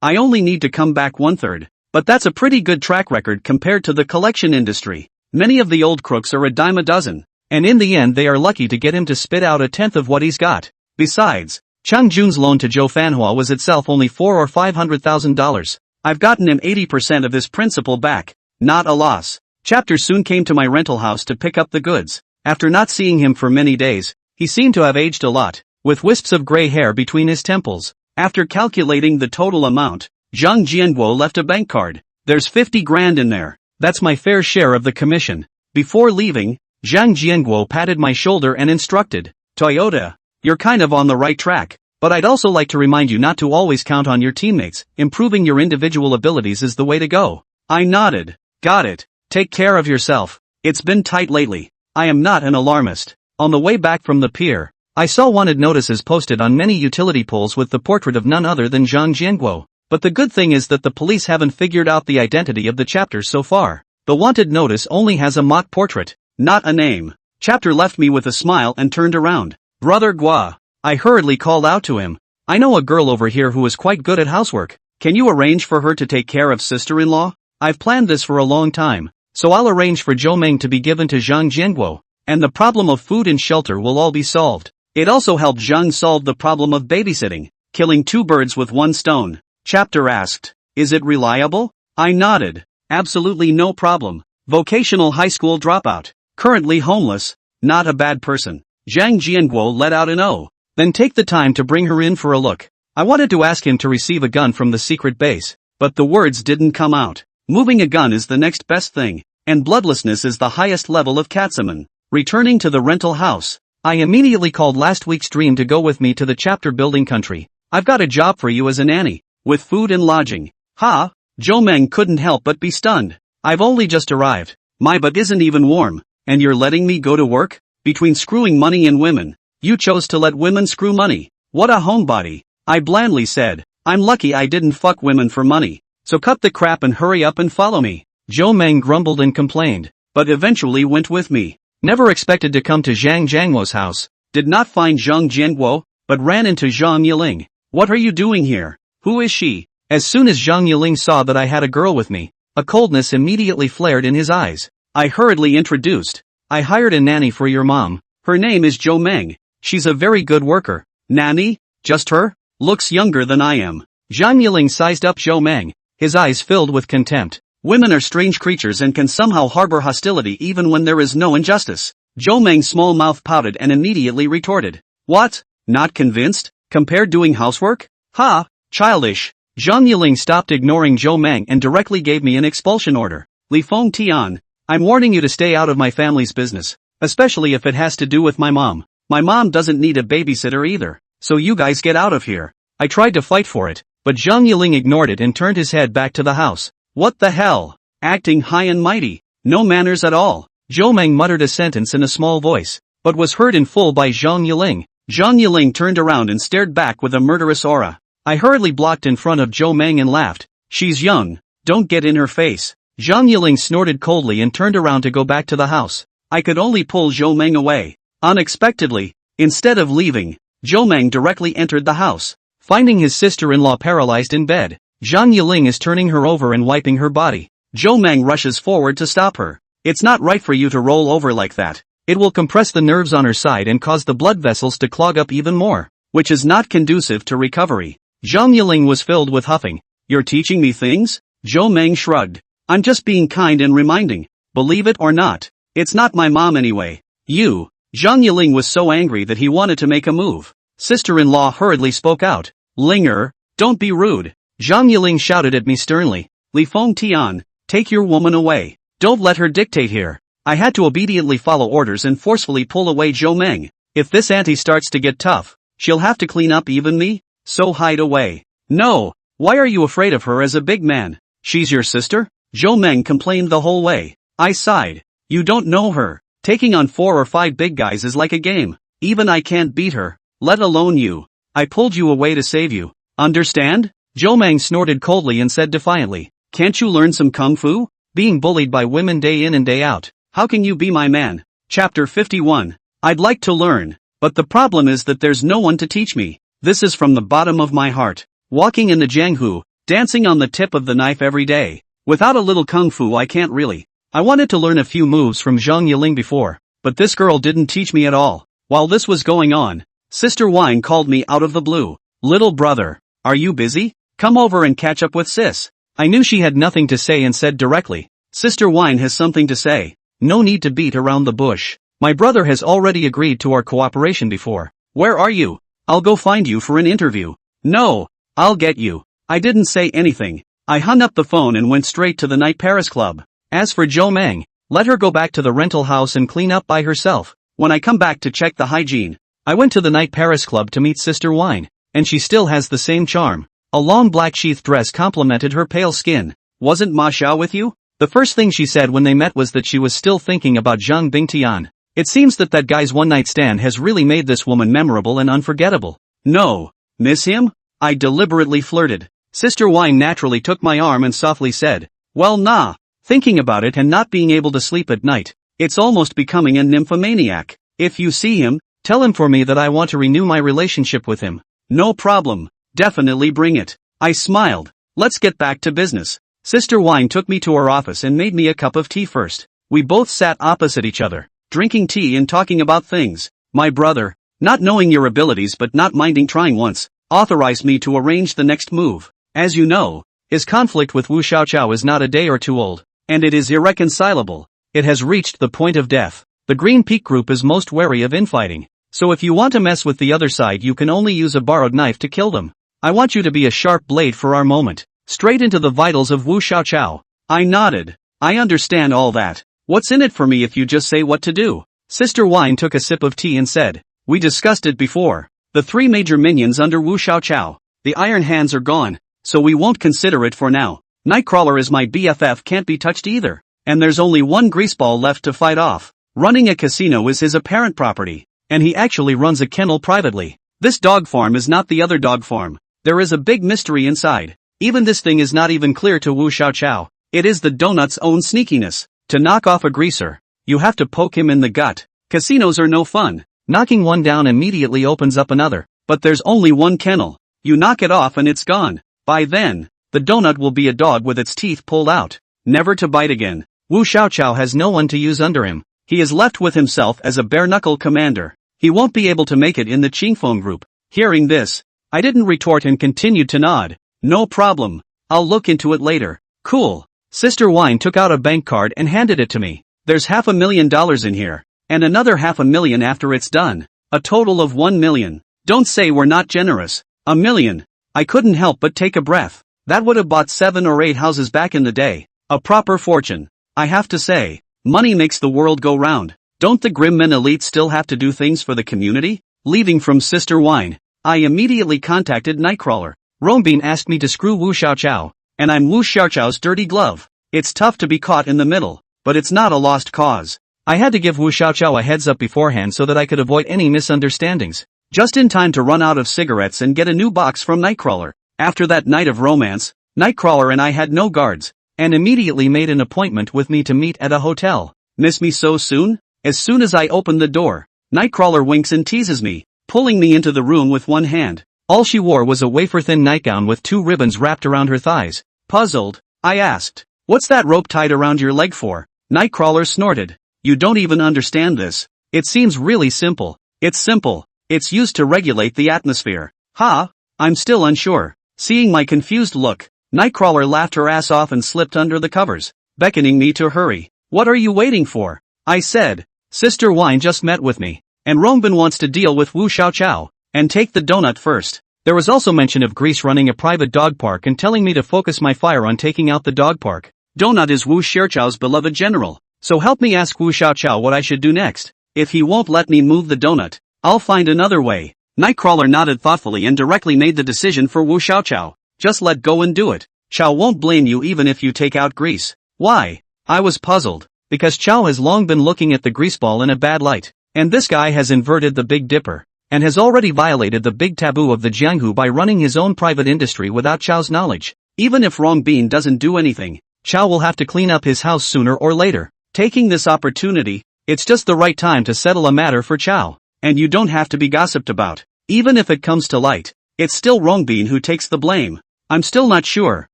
Speaker 1: I only need to come back 1/3. But that's a pretty good track record compared to the collection industry. Many of the old crooks are a dime a dozen, and in the end they are lucky to get him to spit out 1/10 of what he's got. Besides, Chang Jun's loan to Zhou Fanhua was itself only $400,000 or $500,000. I've gotten him 80% of his principal back. Not a loss. Chapter soon came to my rental house to pick up the goods. After not seeing him for many days, he seemed to have aged a lot, with wisps of gray hair between his temples. After calculating the total amount, Zhang Jianguo left a bank card. There's 50 grand in there. That's my fair share of the commission. Before leaving, Zhang Jianguo patted my shoulder and instructed, Toyota, you're kind of on the right track. But I'd also like to remind you not to always count on your teammates. Improving your individual abilities is the way to go. I nodded. Got it. Take care of yourself. It's been tight lately. I am not an alarmist. On the way back from the pier, I saw wanted notices posted on many utility poles with the portrait of none other than Zhang Jianguo. But the good thing is that the police haven't figured out the identity of the chapter so far. The wanted notice only has a mock portrait, not a name. Chapter left me with a smile and turned around. Brother Gua. I hurriedly called out to him. I know a girl over here who is quite good at housework. Can you arrange for her to take care of sister-in-law? I've planned this for a long time, so I'll arrange for Zhou Meng to be given to Zhang Jianguo, and the problem of food and shelter will all be solved. It also helped Zhang solve the problem of babysitting, killing two birds with one stone. Chapter asked, is it reliable? I nodded. Absolutely no problem. Vocational high school dropout. Currently homeless. Not a bad person. Zhang Jianguo let out an "oh." Then take the time to bring her in for a look. I wanted to ask him to receive a gun from the secret base, but the words didn't come out. Moving a gun is the next best thing, and bloodlessness is the highest level of Katsuman. Returning to the rental house, I immediately called last week's dream to go with me to the chapter building country. I've got a job for you as a nanny, with food and lodging. Ha! Zhou Meng couldn't help but be stunned. I've only just arrived. My butt isn't even warm, and you're letting me go to work? Between screwing money and women, you chose to let women screw money. What a homebody. I blandly said. I'm lucky I didn't fuck women for money. So cut the crap and hurry up and follow me. Zhou Meng grumbled and complained, but eventually went with me. Never expected to come to Zhang Jianguo's house. Did not find Zhang Jianguo, but ran into Zhang Yiling. What are you doing here? Who is she? As soon as Zhang Yiling saw that I had a girl with me, a coldness immediately flared in his eyes. I hurriedly introduced. I hired a nanny for your mom. Her name is Zhou Meng. She's a very good worker. Nanny? Just her? Looks younger than I am. Zhang Yiling sized up Zhou Meng. His eyes filled with contempt. Women are strange creatures and can somehow harbor hostility even when there is no injustice. Zhou Meng's small mouth pouted and immediately retorted. What? Not convinced? Compared doing housework? Ha! Childish. Zhang Yiling stopped ignoring Zhou Meng and directly gave me an expulsion order. Li Feng Tian, I'm warning you to stay out of my family's business, especially if it has to do with my mom. My mom doesn't need a babysitter either, so you guys get out of here. I tried to fight for it, but Zhang Yiling ignored it and turned his head back to the house. What the hell? Acting high and mighty. No manners at all. Zhou Meng muttered a sentence in a small voice, but was heard in full by Zhang Yiling. Zhang Yiling turned around and stared back with a murderous aura. I hurriedly blocked in front of Zhou Meng and laughed. She's young. Don't get in her face. Zhang Yiling snorted coldly and turned around to go back to the house. I could only pull Zhou Meng away. Unexpectedly, instead of leaving, Zhou Meng directly entered the house. Finding his sister-in-law paralyzed in bed, Zhang Yiling is turning her over and wiping her body. Zhou Meng rushes forward to stop her. It's not right for you to roll over like that. It will compress the nerves on her side and cause the blood vessels to clog up even more, which is not conducive to recovery. Zhang Yiling was filled with huffing. You're teaching me things? Zhou Meng shrugged. I'm just being kind and reminding. Believe it or not, it's not my mom anyway. You. Zhang Yiling was so angry that he wanted to make a move. Sister-in-law hurriedly spoke out. Linger, don't be rude. Zhang Yiling shouted at me sternly. Li Feng Tian, take your woman away. Don't let her dictate here. I had to obediently follow orders and forcefully pull away Zhou Meng. If this auntie starts to get tough, she'll have to clean up even me? So hide away. No, why are you afraid of her as a big man? She's your sister? Zhou Meng complained the whole way. I sighed. You don't know her. Taking on 4 or 5 big guys is like a game. Even I can't beat her, let alone you. I pulled you away to save you. Understand? Zhou Meng snorted coldly and said defiantly. Can't you learn some kung fu? Being bullied by women day in and day out. How can you be my man? Chapter 51. I'd like to learn, but the problem is that there's no one to teach me. This is from the bottom of my heart. Walking in the jianghu, dancing on the tip of the knife every day. Without a little kung fu I can't really. I wanted to learn a few moves from Zhang Yiling before, but this girl didn't teach me at all. While this was going on, Sister Wine called me out of the blue. Little brother, are you busy? Come over and catch up with sis. I knew she had nothing to say and said directly. Sister Wine has something to say. No need to beat around the bush. My brother has already agreed to our cooperation before. Where are you? I'll go find you for an interview. No, I'll get you. I didn't say anything. I hung up the phone and went straight to the night Paris club. As for Zhou Meng, let her go back to the rental house and clean up by herself. When I come back to check the hygiene, I went to the night Paris club to meet Sister Wine. and she still has the same charm. A long black sheath dress complemented her pale skin. Wasn't Ma Xiao with you? The first thing she said when they met was that she was still thinking about Zhang Bingtian. It seems that guy's one-night stand has really made this woman memorable and unforgettable. No. Miss him? I deliberately flirted. Sister Wine naturally took my arm and softly said, well nah. Thinking about it and not being able to sleep at night, it's almost becoming a nymphomaniac. If you see him, tell him for me that I want to renew my relationship with him. No problem. Definitely bring it. I smiled. Let's get back to business. Sister Wine took me to her office and made me a cup of tea first. We both sat opposite each other, drinking tea and talking about things. My brother, not knowing your abilities but not minding trying once, authorized me to arrange the next move. As you know, his conflict with Wu Xiaoqiao is not a day or two old, and it is irreconcilable. It has reached the point of death. The Green Peak Group is most wary of infighting, so if you want to mess with the other side you can only use a borrowed knife to kill them. I want you to be a sharp blade for our moment, straight into the vitals of Wu Xiaoqiao. I nodded. I understand all that. What's in it for me if you just say what to do? Sister Wine took a sip of tea and said, we discussed it before. The three major minions under Wu Xiaoqiao. The Iron Hands are gone, so we won't consider it for now. Nightcrawler is my BFF, can't be touched either. And there's only one greaseball left to fight off. Running a casino is his apparent property, and he actually runs a kennel privately. This dog farm is not the other dog farm. There is a big mystery inside. Even this thing is not even clear to Wu Xiaoqiao. It is the donut's own sneakiness. To knock off a greaser, you have to poke him in the gut. Casinos are no fun. Knocking one down immediately opens up another. But there's only one kennel. You knock it off and it's gone. By then, the donut will be a dog with its teeth pulled out, never to bite again. Wu Xiaoqiao has no one to use under him. He is left with himself as a bare-knuckle commander. He won't be able to make it in the Qingfeng group. Hearing this, I didn't retort and continued to nod. No problem. I'll look into it later. Cool. Sister Wine took out a bank card and handed it to me. There's $500,000 in here, and another $500,000 after it's done. A total of $1 million. Don't say we're not generous. $1 million. I couldn't help but take a breath. That would have bought 7 or 8 houses back in the day. A proper fortune. I have to say, money makes the world go round. Don't the Grimmen elite still have to do things for the community? Leaving from Sister Wine, I immediately contacted Nightcrawler. Rongbin asked me to screw Wu Xiaoqiao, and I'm Wu Xiaoqiao's dirty glove. It's tough to be caught in the middle, but it's not a lost cause. I had to give Wu Xiaoqiao a heads up beforehand so that I could avoid any misunderstandings. Just in time to run out of cigarettes and get a new box from Nightcrawler. After that night of romance, Nightcrawler and I had no guards, and immediately made an appointment with me to meet at a hotel. Miss me so soon? As soon as I open the door, Nightcrawler winks and teases me, pulling me into the room with one hand. All she wore was a wafer-thin nightgown with 2 ribbons wrapped around her thighs. Puzzled, I asked, what's that rope tied around your leg for? Nightcrawler snorted. You don't even understand this. It seems really simple. It's simple. It's used to regulate the atmosphere. Ha? I'm still unsure. Seeing my confused look, Nightcrawler laughed her ass off and slipped under the covers, beckoning me to hurry. What are you waiting for? I said. Sister Wine just met with me, and Rongbin wants to deal with Wu Xiaoqiao, and take the donut first. There was also mention of Grease running a private dog park and telling me to focus my fire on taking out the dog park. Donut is Wu Xiaoqiao's beloved general, so help me ask Wu Xiaoqiao what I should do next. If he won't let me move the donut, I'll find another way. Nightcrawler nodded thoughtfully and directly made the decision for Wu Xiaoqiao. Just let go and do it. Xiao won't blame you even if you take out Grease. Why? I was puzzled, because Xiao has long been looking at the greaseball in a bad light, and this guy has inverted the Big Dipper, and has already violated the big taboo of the jianghu by running his own private industry without Xiao's knowledge. Even if Rongbin doesn't do anything, Xiao will have to clean up his house sooner or later. Taking this opportunity, it's just the right time to settle a matter for Xiao, and you don't have to be gossiped about. Even if it comes to light, it's still Rongbin who takes the blame. I'm still not sure,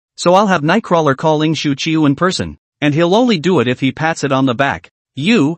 Speaker 1: so I'll have Nightcrawler call Ling Shu Qiu in person, and he'll only do it if he pats it on the back. You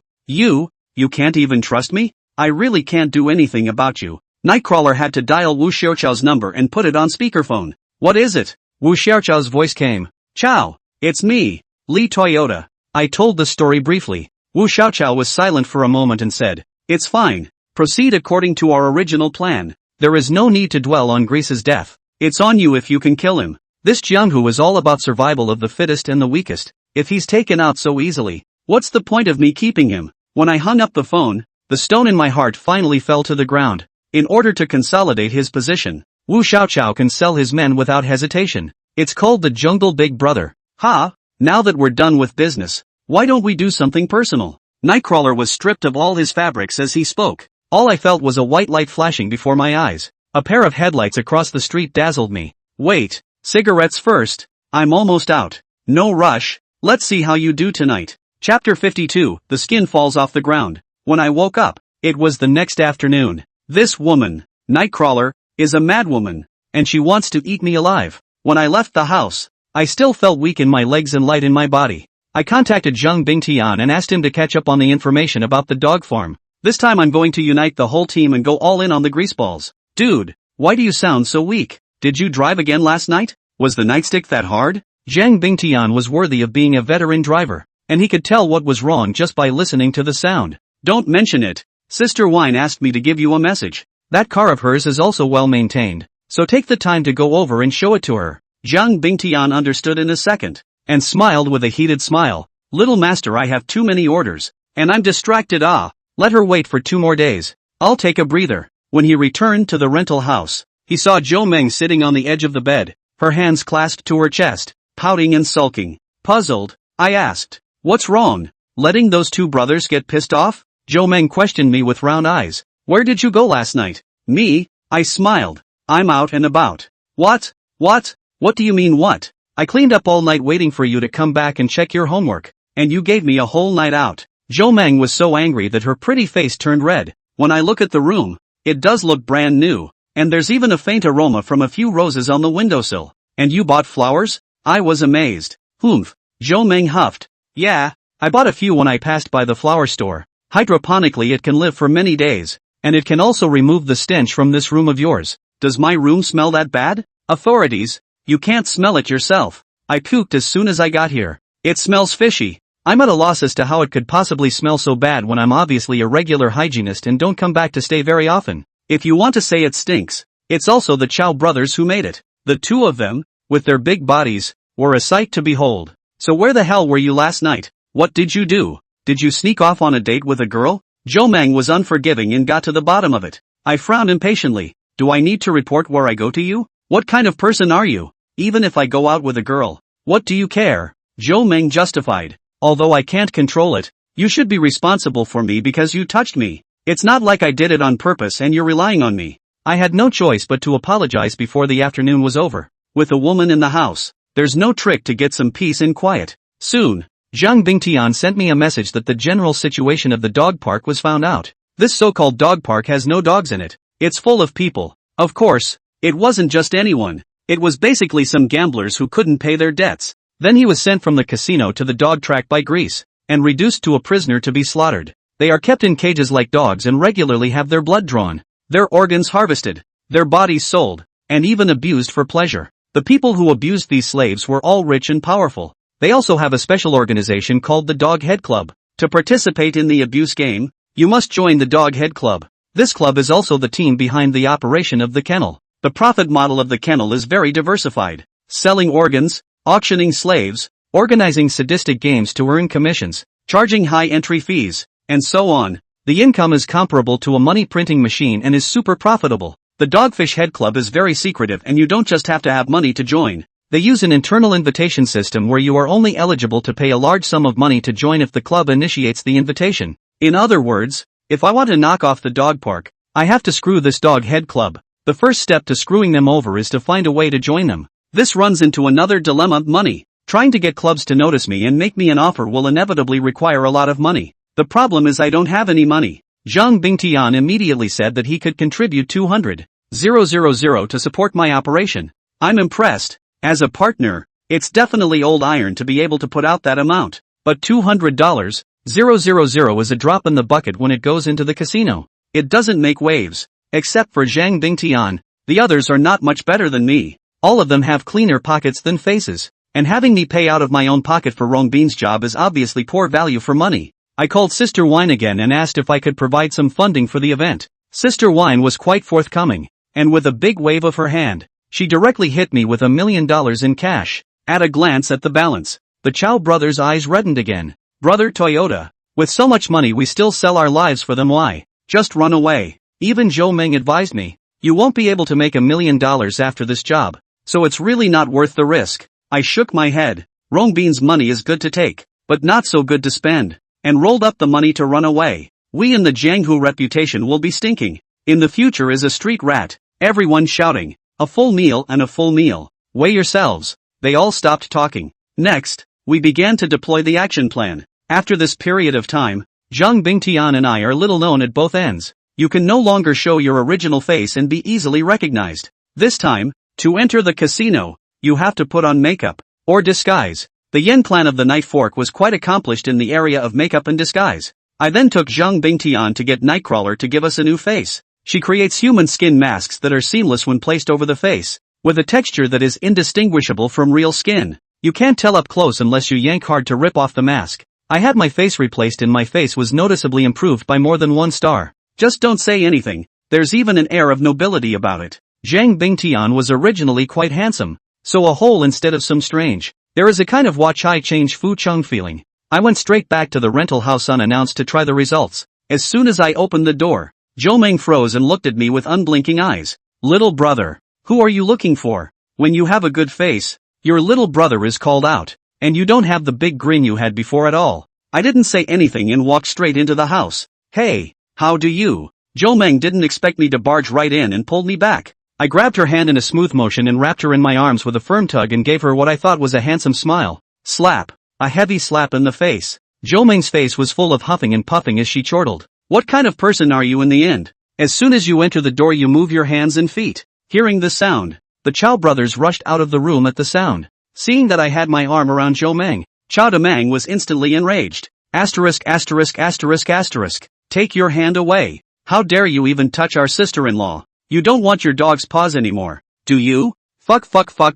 Speaker 1: can't even trust me? I really can't do anything about you. Nightcrawler had to dial Wu Xiaoqiao's number and put it on speakerphone. What is it? Wu Xiaoqiao's voice came. Ciao, it's me, Li Toyota. I told the story briefly. Wu Xiaoqiao was silent for a moment and said, it's fine. Proceed according to our original plan. There is no need to dwell on Grease's death. It's on you if you can kill him. This jianghu is all about survival of the fittest and the weakest. If he's taken out so easily, what's the point of me keeping him? When I hung up the phone, the stone in my heart finally fell to the ground. In order to consolidate his position, Wu Xiaoqiao can sell his men without hesitation. It's called the Jungle Big Brother. Ha! Now that we're done with business, why don't we do something personal? Nightcrawler was stripped of all his fabrics as he spoke. All I felt was a white light flashing before my eyes. A pair of headlights across the street dazzled me. Wait, cigarettes first. I'm almost out. No rush, let's see how you do tonight. Chapter 52, The Skin Falls Off the Ground. When I woke up, it was the next afternoon. This woman, Nightcrawler, is a madwoman, and she wants to eat me alive. When I left the house, I still felt weak in my legs and light in my body. I contacted Zhang Bingtian and asked him to catch up on the information about the dog farm. This time I'm going to unite the whole team and go all in on the greaseballs. Dude, why do you sound so weak? Did you drive again last night? Was the nightstick that hard? Zhang Bingtian was worthy of being a veteran driver, and he could tell what was wrong just by listening to the sound. Don't mention it. Sister Wine asked me to give you a message. That car of hers is also well maintained, so take the time to go over and show it to her. Zhang Bingtian understood in a second, and smiled with a heated smile. Little master, I have too many orders, and I'm distracted. Let her wait for 2 more days. I'll take a breather. When he returned to the rental house, he saw Zhou Meng sitting on the edge of the bed, her hands clasped to her chest, pouting and sulking. Puzzled, I asked, what's wrong? Letting those 2 brothers get pissed off? Zhou Meng questioned me with round eyes. Where did you go last night? Me? I smiled. I'm out and about. What? What do you mean what? I cleaned up all night waiting for you to come back and check your homework, and you gave me a whole night out. Zhou Meng was so angry that her pretty face turned red. When I look at the room, it does look brand new, and there's even a faint aroma from a few roses on the windowsill. And you bought flowers? I was amazed. Humph. Zhou Meng huffed. Yeah, I bought a few when I passed by the flower store. Hydroponically it can live for many days, and it can also remove the stench from this room of yours. Does my room smell that bad? Authorities, you can't smell it yourself. I puked as soon as I got here. It smells fishy. I'm at a loss as to how it could possibly smell so bad when I'm obviously a regular hygienist and don't come back to stay very often. If you want to say it stinks, it's also the Chow brothers who made it. The 2 of them, with their big bodies, were a sight to behold. So where the hell were you last night? What did you do? Did you sneak off on a date with a girl? Zhou Meng was unforgiving and got to the bottom of it. I frowned impatiently. Do I need to report where I go to you? What kind of person are you? Even if I go out with a girl, what do you care? Zhou Meng justified. Although I can't control it, you should be responsible for me because you touched me. It's not like I did it on purpose and you're relying on me. I had no choice but to apologize before the afternoon was over. With a woman in the house, there's no trick to get some peace and quiet. Soon, Zhang Bingtian sent me a message that the general situation of the dog park was found out. This so-called dog park has no dogs in it. It's full of people. Of course, it wasn't just anyone. It was basically some gamblers who couldn't pay their debts. Then he was sent from the casino to the dog track by Greece, and reduced to a prisoner to be slaughtered. They are kept in cages like dogs and regularly have their blood drawn, their organs harvested, their bodies sold, and even abused for pleasure. The people who abused these slaves were all rich and powerful. They also have a special organization called the Dog Head Club. To participate in the abuse game, you must join the Dog Head Club. This club is also the team behind the operation of the kennel. The profit model of the kennel is very diversified. Selling organs, auctioning slaves, organizing sadistic games to earn commissions, charging high entry fees, and so on. The income is comparable to a money printing machine and is super profitable. The Dogfish Head Club is very secretive and you don't just have to have money to join. They use an internal invitation system where you are only eligible to pay a large sum of money to join if the club initiates the invitation. In other words, if I want to knock off the dog park, I have to screw this Dog Head Club. The first step to screwing them over is to find a way to join them. This runs into another dilemma: money. Trying to get clubs to notice me and make me an offer will inevitably require a lot of money. The problem is I don't have any money. Zhang Bingtian immediately said that he could contribute 200,000 to support my operation. I'm impressed. As a partner, it's definitely old iron to be able to put out that amount. But $200,000 is a drop in the bucket when it goes into the casino. It doesn't make waves. Except for Zhang Bingtian, the others are not much better than me. All of them have cleaner pockets than faces. And having me pay out of my own pocket for Rongbean's job is obviously poor value for money. I called Sister Wine again and asked if I could provide some funding for the event. Sister Wine was quite forthcoming, and with a big wave of her hand, she directly hit me with $1 million in cash. At a glance at the balance, the Chow brothers' eyes reddened again. Brother Toyota, with so much money we still sell our lives for them. Why? Just run away. Even Zhou Meng advised me. You won't be able to make $1 million after this job, so it's really not worth the risk. I shook my head. Rongbin's money is good to take, but not so good to spend, and rolled up the money to run away. We in the jianghu reputation will be stinking. In the future is a street rat, everyone shouting, a full meal and a full meal. Weigh yourselves. They all stopped talking. Next, we began to deploy the action plan. After this period of time, Zhang Bingtian and I are little known at both ends. You can no longer show your original face and be easily recognized. This time, to enter the casino, you have to put on makeup, or disguise. The Yen clan of the Knife Fork was quite accomplished in the area of makeup and disguise. I then took Zhang Bingtian to get Nightcrawler to give us a new face. She creates human skin masks that are seamless when placed over the face, with a texture that is indistinguishable from real skin. You can't tell up close unless you yank hard to rip off the mask. I had my face replaced and my face was noticeably improved by more than 1 star. Just don't say anything, there's even an air of nobility about it. Zhang Bingtian was originally quite handsome, so a hole instead of some strange. There is a kind of watch I change Fu Chung feeling. I went straight back to the rental house unannounced to try the results. As soon as I opened the door, Zhou Meng froze and looked at me with unblinking eyes. Little brother, who are you looking for? When you have a good face, your little brother is called out, and you don't have the big grin you had before at all. I didn't say anything and walked straight into the house. Hey, how do you? Zhou Meng didn't expect me to barge right in and pulled me back. I grabbed her hand in a smooth motion and wrapped her in my arms with a firm tug and gave her what I thought was a handsome smile. Slap. A heavy slap in the face. Zhou Meng's face was full of huffing and puffing as she chortled. What kind of person are you in the end? As soon as you enter the door you move your hands and feet. Hearing the sound, the Chow brothers rushed out of the room at the sound. Seeing that I had my arm around Zhou Meng, Chow Demang was instantly enraged. Asterisk asterisk asterisk asterisk. Take your hand away. How dare you even touch our sister-in-law? You don't want your dog's paws anymore, do you? Fuck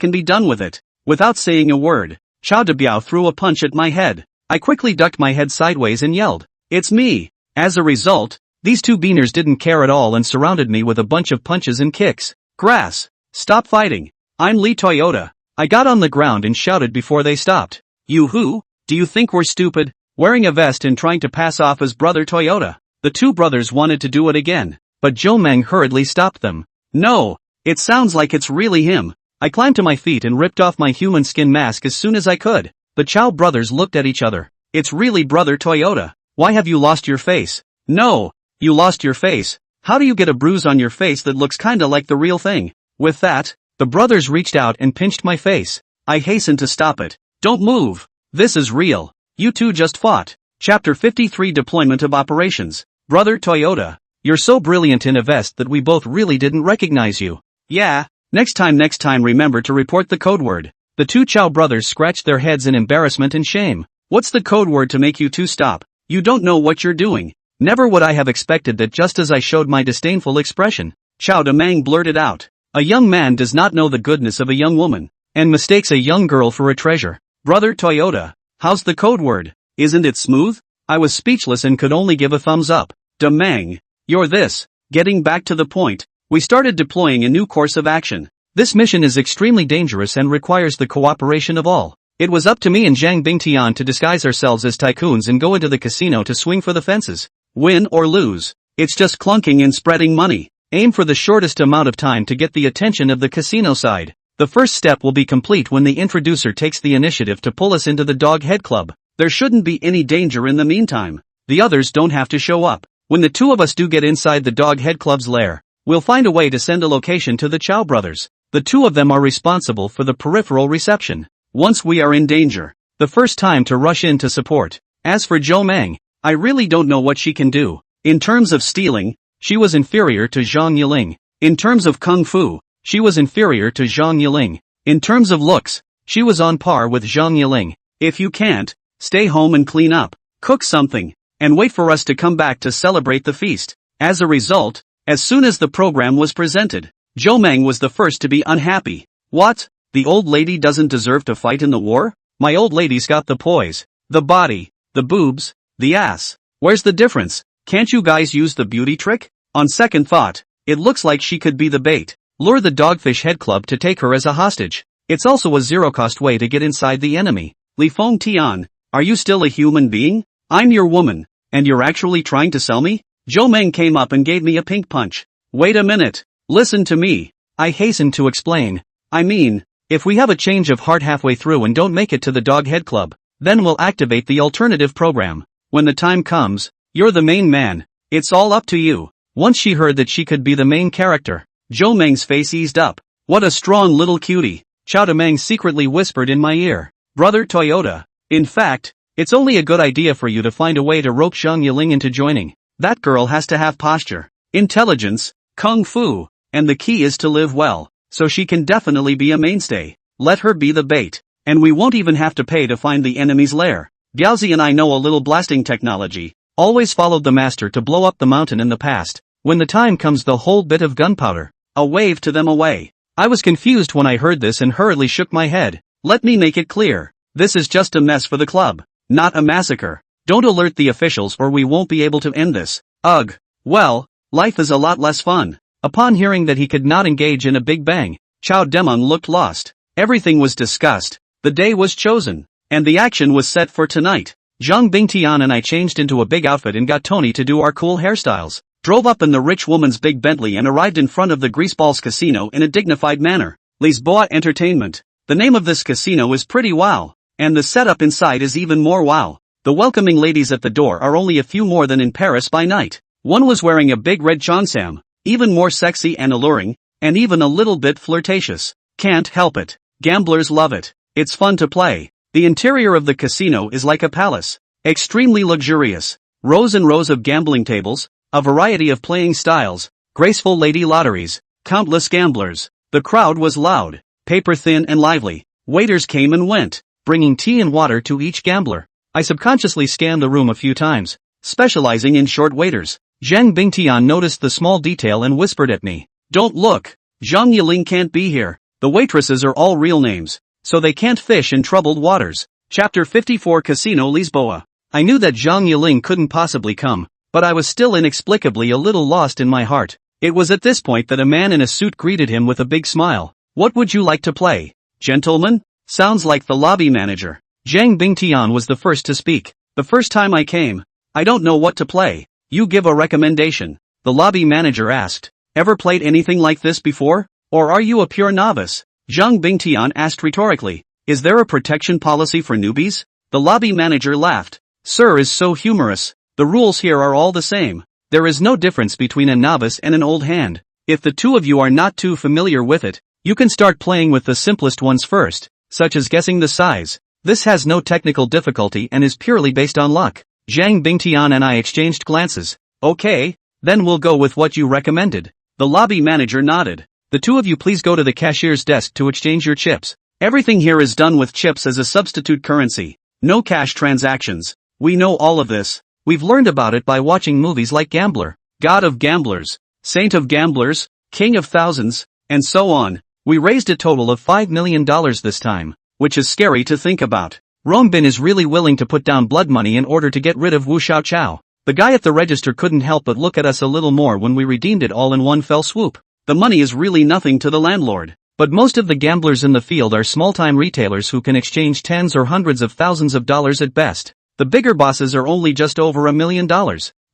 Speaker 1: and be done with it. Without saying a word, Chow Debiao threw a punch at my head. I quickly ducked my head sideways and yelled, "It's me!" As a result, these two beaners didn't care at all and surrounded me with a bunch of punches and kicks. Grass! Stop fighting! I'm Lee Toyota. I got on the ground and shouted before they stopped. You who? Do you think we're stupid? Wearing a vest and trying to pass off as brother Toyota. The two brothers wanted to do it again, but Zhou Meng hurriedly stopped them. No! It sounds like it's really him. I climbed to my feet and ripped off my human skin mask as soon as I could. The Chow brothers looked at each other. It's really brother Toyota. Why have you lost your face? No, you lost your face. How do you get a bruise on your face that looks kinda like the real thing? With that, the brothers reached out and pinched my face. I hastened to stop it. Don't move. This is real. You two just fought. Chapter 53 Deployment of Operations. Brother Toyota, you're so brilliant in a vest that we both really didn't recognize you. Yeah. Next time remember to report the code word. The two Chow brothers scratched their heads in embarrassment and shame. What's the code word to make you two stop? You don't know what you're doing. Never would I have expected that just as I showed my disdainful expression, Chow Demang blurted out. A young man does not know the goodness of a young woman, and mistakes a young girl for a treasure. Brother Toyota, how's the code word? Isn't it smooth? I was speechless and could only give a thumbs up. Demang, you're this. Getting back to the point, we started deploying a new course of action. This mission is extremely dangerous and requires the cooperation of all. It was up to me and Zhang Bingtian to disguise ourselves as tycoons and go into the casino to swing for the fences. Win or lose, it's just clunking and spreading money. Aim for the shortest amount of time to get the attention of the casino side. The first step will be complete when the introducer takes the initiative to pull us into the Dog Head Club. There shouldn't be any danger in the meantime. The others don't have to show up. When the two of us do get inside the Dog Head Club's lair, we'll find a way to send a location to the Chow brothers. The two of them are responsible for the peripheral reception. Once we are in danger, the first time to rush in to support. As for Zhou Meng, I really don't know what she can do. In terms of stealing, she was inferior to Zhang Yiling. In terms of kung fu, she was inferior to Zhang Yiling. In terms of looks, she was on par with Zhang Yiling. If you can't, stay home and clean up, cook something, and wait for us to come back to celebrate the feast. As a result, as soon as the program was presented, Zhou Meng was the first to be unhappy. What? The old lady doesn't deserve to fight in the war? My old lady's got the poise, the body, the boobs, the ass. Where's the difference? Can't you guys use the beauty trick? On second thought, it looks like she could be the bait. Lure the Dogfish Head Club to take her as a hostage. It's also a zero-cost way to get inside the enemy. Li Feng Tian, are you still a human being? I'm your woman, and you're actually trying to sell me? Zhou Meng came up and gave me a pink punch. Wait a minute. Listen to me. I hastened to explain. I mean, if we have a change of heart halfway through and don't make it to the Doghead Club, then we'll activate the alternative program. When the time comes, you're the main man. It's all up to you. Once she heard that she could be the main character, Zhou Meng's face eased up. What a strong little cutie, Chao Demeng secretly whispered in my ear. Brother Toyota. In fact, it's only a good idea for you to find a way to rope Zhang Yiling into joining. That girl has to have posture, intelligence, kung fu, and the key is to live well, so she can definitely be a mainstay. Let her be the bait, and we won't even have to pay to find the enemy's lair. Biaozi and I know a little blasting technology, always followed the master to blow up the mountain in the past. When the time comes, the whole bit of gunpowder. A wave to them away. I was confused when I heard this and hurriedly shook my head. Let me make it clear. This is just a mess for the club, not a massacre. Don't alert the officials or we won't be able to end this. Ugh. Well, life is a lot less fun. Upon hearing that he could not engage in a big bang, Chao Demeng looked lost. Everything was discussed. The day was chosen, and the action was set for tonight. Zhang Bingtian and I changed into a big outfit and got Tony to do our cool hairstyles. Drove up in the rich woman's big Bentley and arrived in front of the Greaseballs Casino in a dignified manner. Lisboa Entertainment. The name of this casino is pretty wow, and the setup inside is even more wow. The welcoming ladies at the door are only a few more than in Paris by night. One was wearing a big red cheongsam, even more sexy and alluring, and even a little bit flirtatious. Can't help it. Gamblers love it. It's fun to play. The interior of the casino is like a palace. Extremely luxurious. Rows and rows of gambling tables, a variety of playing styles, graceful lady lotteries, countless gamblers. The crowd was loud, paper thin and lively. Waiters came and went, bringing tea and water to each gambler. I subconsciously scanned the room a few times, specializing in short waiters. Zhang Bingtian noticed the small detail and whispered at me. Don't look. Zhang Yiling can't be here. The waitresses are all real names, so they can't fish in troubled waters. Chapter 54 Casino Lisboa. I knew that Zhang Yiling couldn't possibly come, but I was still inexplicably a little lost in my heart. It was at this point that a man in a suit greeted him with a big smile. What would you like to play, gentlemen? Sounds like the lobby manager. Zhang Bingtian was the first to speak. The first time I came, I don't know what to play. You give a recommendation. The lobby manager asked. Ever played anything like this before? Or are you a pure novice? Zhang Bingtian asked rhetorically. Is there a protection policy for newbies? The lobby manager laughed. Sir is so humorous. The rules here are all the same. There is no difference between a novice and an old hand. If the two of you are not too familiar with it, you can start playing with the simplest ones first, such as guessing the size. This has no technical difficulty and is purely based on luck. Zhang Bingtian and I exchanged glances. Okay, then we'll go with what you recommended. The lobby manager nodded. The two of you please go to the cashier's desk to exchange your chips. Everything here is done with chips as a substitute currency. No cash transactions. We know all of this. We've learned about it by watching movies like Gambler, God of Gamblers, Saint of Gamblers, King of Thousands, and so on. We raised a total of $5 million this time, which is scary to think about. Rongbin is really willing to put down blood money in order to get rid of Wu Xiao Chao. The guy at the register couldn't help but look at us a little more when we redeemed it all in one fell swoop. The money is really nothing to the landlord, but most of the gamblers in the field are small-time retailers who can exchange tens or hundreds of thousands of dollars at best. The bigger bosses are only just over $1 million,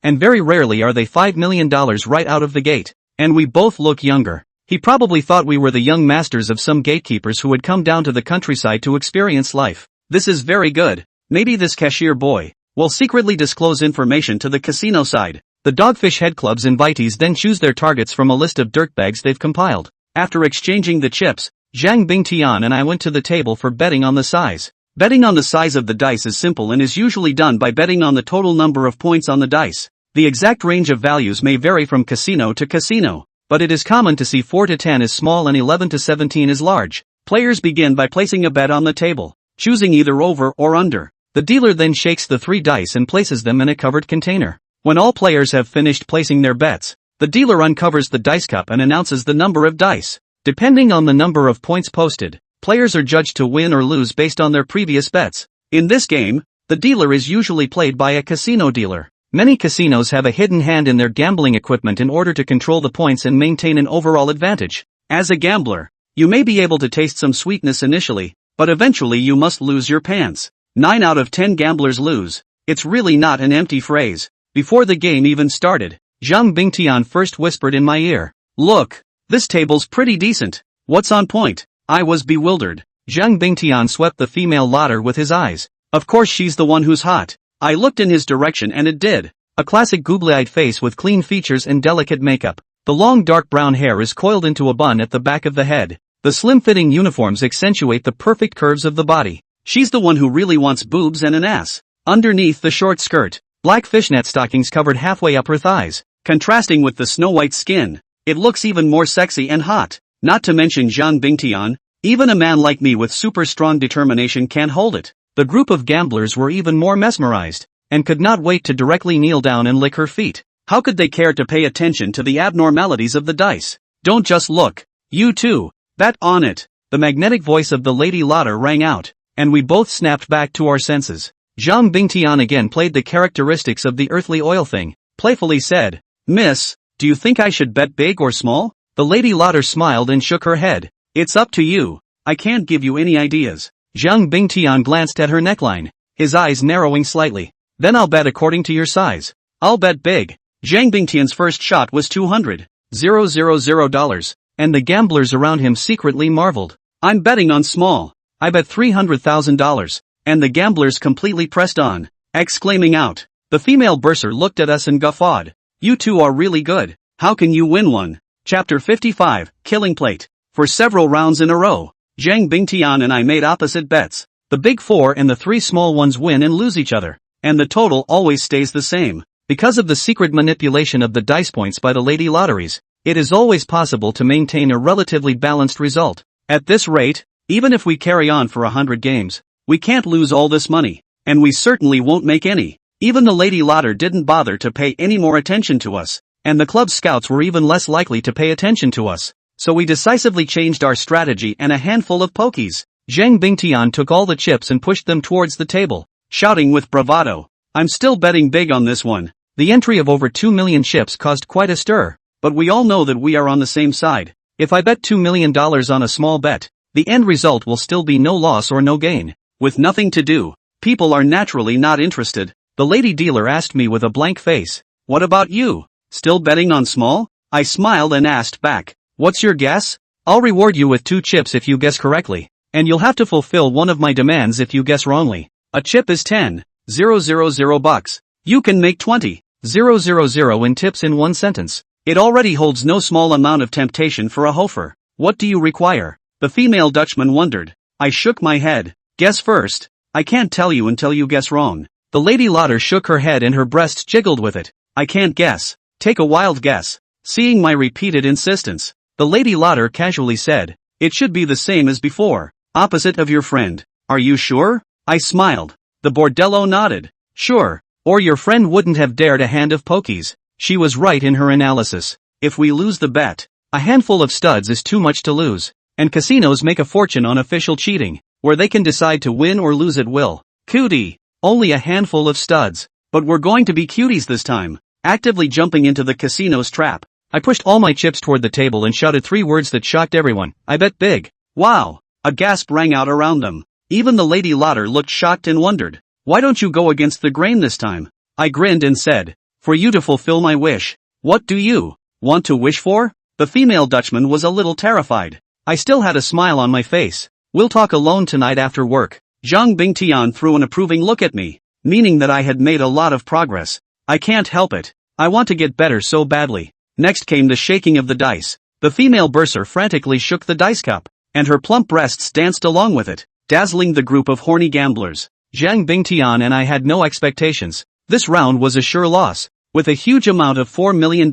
Speaker 1: and very rarely are they $5 million right out of the gate. And we both look younger. He probably thought we were the young masters of some gatekeepers who had come down to the countryside to experience life. This is very good. Maybe this cashier boy will secretly disclose information to the casino side. The Dogfish Head Club's invitees then choose their targets from a list of dirtbags they've compiled. After exchanging the chips, Zhang Bingtian and I went to the table for betting on the size. Betting on the size of the dice is simple and is usually done by betting on the total number of points on the dice. The exact range of values may vary from casino to casino, but it is common to see 4 to 10 is small and 11 to 17 is large. Players begin by placing a bet on the table, choosing either over or under. The dealer then shakes the 3 dice and places them in a covered container. When all players have finished placing their bets, the dealer uncovers the dice cup and announces the number of dice. Depending on the number of points posted, players are judged to win or lose based on their previous bets. In this game, the dealer is usually played by a casino dealer. Many casinos have a hidden hand in their gambling equipment in order to control the points and maintain an overall advantage. As a gambler, you may be able to taste some sweetness initially, but eventually you must lose your pants. 9 out of 10 gamblers lose. It's really not an empty phrase. Before the game even started, Zhang Bingtian first whispered in my ear. Look, This table's pretty decent. What's on point? I was bewildered. Zhang Bingtian swept the female lotter with his eyes. Of course she's the one who's hot. I looked in his direction and it did. A classic googly-eyed face with clean features and delicate makeup. The long dark brown hair is coiled into a bun at the back of the head. The slim-fitting uniforms accentuate the perfect curves of the body. She's the one who really wants boobs and an ass. Underneath the short skirt, black fishnet stockings covered halfway up her thighs, contrasting with the snow-white skin. It looks even more sexy and hot. Not to mention Zhang Bingtian, even a man like me with super strong determination can't hold it. The group of gamblers were even more mesmerized, and could not wait to directly kneel down and lick her feet. How could they care to pay attention to the abnormalities of the dice? Don't just look. You too. Bet on it. The magnetic voice of the Lady Lotter rang out, and we both snapped back to our senses. Zhang Bingtian again played the characteristics of the earthly oil thing, playfully said, "Miss, do you think I should bet big or small?" The Lady Lotter smiled and shook her head. "It's up to you. I can't give you any ideas." Zhang Bingtian glanced at her neckline, his eyes narrowing slightly. "Then I'll bet according to your size. I'll bet big." Zhang Bingtian's first shot was $200,000, and the gamblers around him secretly marveled. "I'm betting on small. I bet $300,000, and the gamblers completely pressed on, exclaiming out. The female bursar looked at us and guffawed. "You two are really good. How can you win one?" Chapter 55, Killing Plate. For several rounds in a row, Zhang Bingtian and I made opposite bets. The big four and the three small ones win and lose each other, and the total always stays the same. Because of the secret manipulation of the dice points by the Lady Lotteries, it is always possible to maintain a relatively balanced result. At this rate, even if we carry on for 100 games, we can't lose all this money, and we certainly won't make any. Even the Lady Lotter didn't bother to pay any more attention to us, and the club scouts were even less likely to pay attention to us. So we decisively changed our strategy and a handful of pokies. Zhang Bingtian took all the chips and pushed them towards the table, shouting with bravado, "I'm still betting big on this one." The entry of over 2 million chips caused quite a stir, but we all know that we are on the same side. If I bet $2 million on a small bet, the end result will still be no loss or no gain. With nothing to do, people are naturally not interested. The lady dealer asked me with a blank face, "What about you? Still betting on small?" I smiled and asked back, "What's your guess?" "I'll reward you with 2 chips if you guess correctly, and you'll have to fulfill one of my demands if you guess wrongly. A chip is 10,000 bucks. You can make 20,000 in tips in one sentence. It already holds no small amount of temptation for a hofer. What do you require?" The female Dutchman wondered. I shook my head. "Guess first." "I can't tell you until you guess wrong." The Lady Lotter shook her head and her breasts jiggled with it. "I can't guess." "Take a wild guess." Seeing my repeated insistence, the Lady Lotter casually said, "It should be the same as before. Opposite of your friend." "Are you sure?" I smiled. The bordello nodded. "Sure. Or your friend wouldn't have dared a hand of pokies." She was right in her analysis. If we lose the bet, a handful of studs is too much to lose, and casinos make a fortune on official cheating, where they can decide to win or lose at will. Cutie. Only a handful of studs. But we're going to be cuties this time. Actively jumping into the casino's trap, I pushed all my chips toward the table and shouted 3 words that shocked everyone. "I bet big." "Wow!" A gasp rang out around them. Even the Lady Lotter looked shocked and wondered, "Why don't you go against the grain this time?" I grinned and said, "For you to fulfill my wish." "What do you want to wish for?" The female Dutchman was a little terrified. I still had a smile on my face. "We'll talk alone tonight after work." Zhang Bingtian threw an approving look at me, meaning that I had made a lot of progress. I can't help it. I want to get better so badly. Next came the shaking of the dice. The female bursar frantically shook the dice cup, and her plump breasts danced along with it, dazzling the group of horny gamblers. Zhang Bingtian and I had no expectations. This round was a sure loss. With a huge amount of $4 million,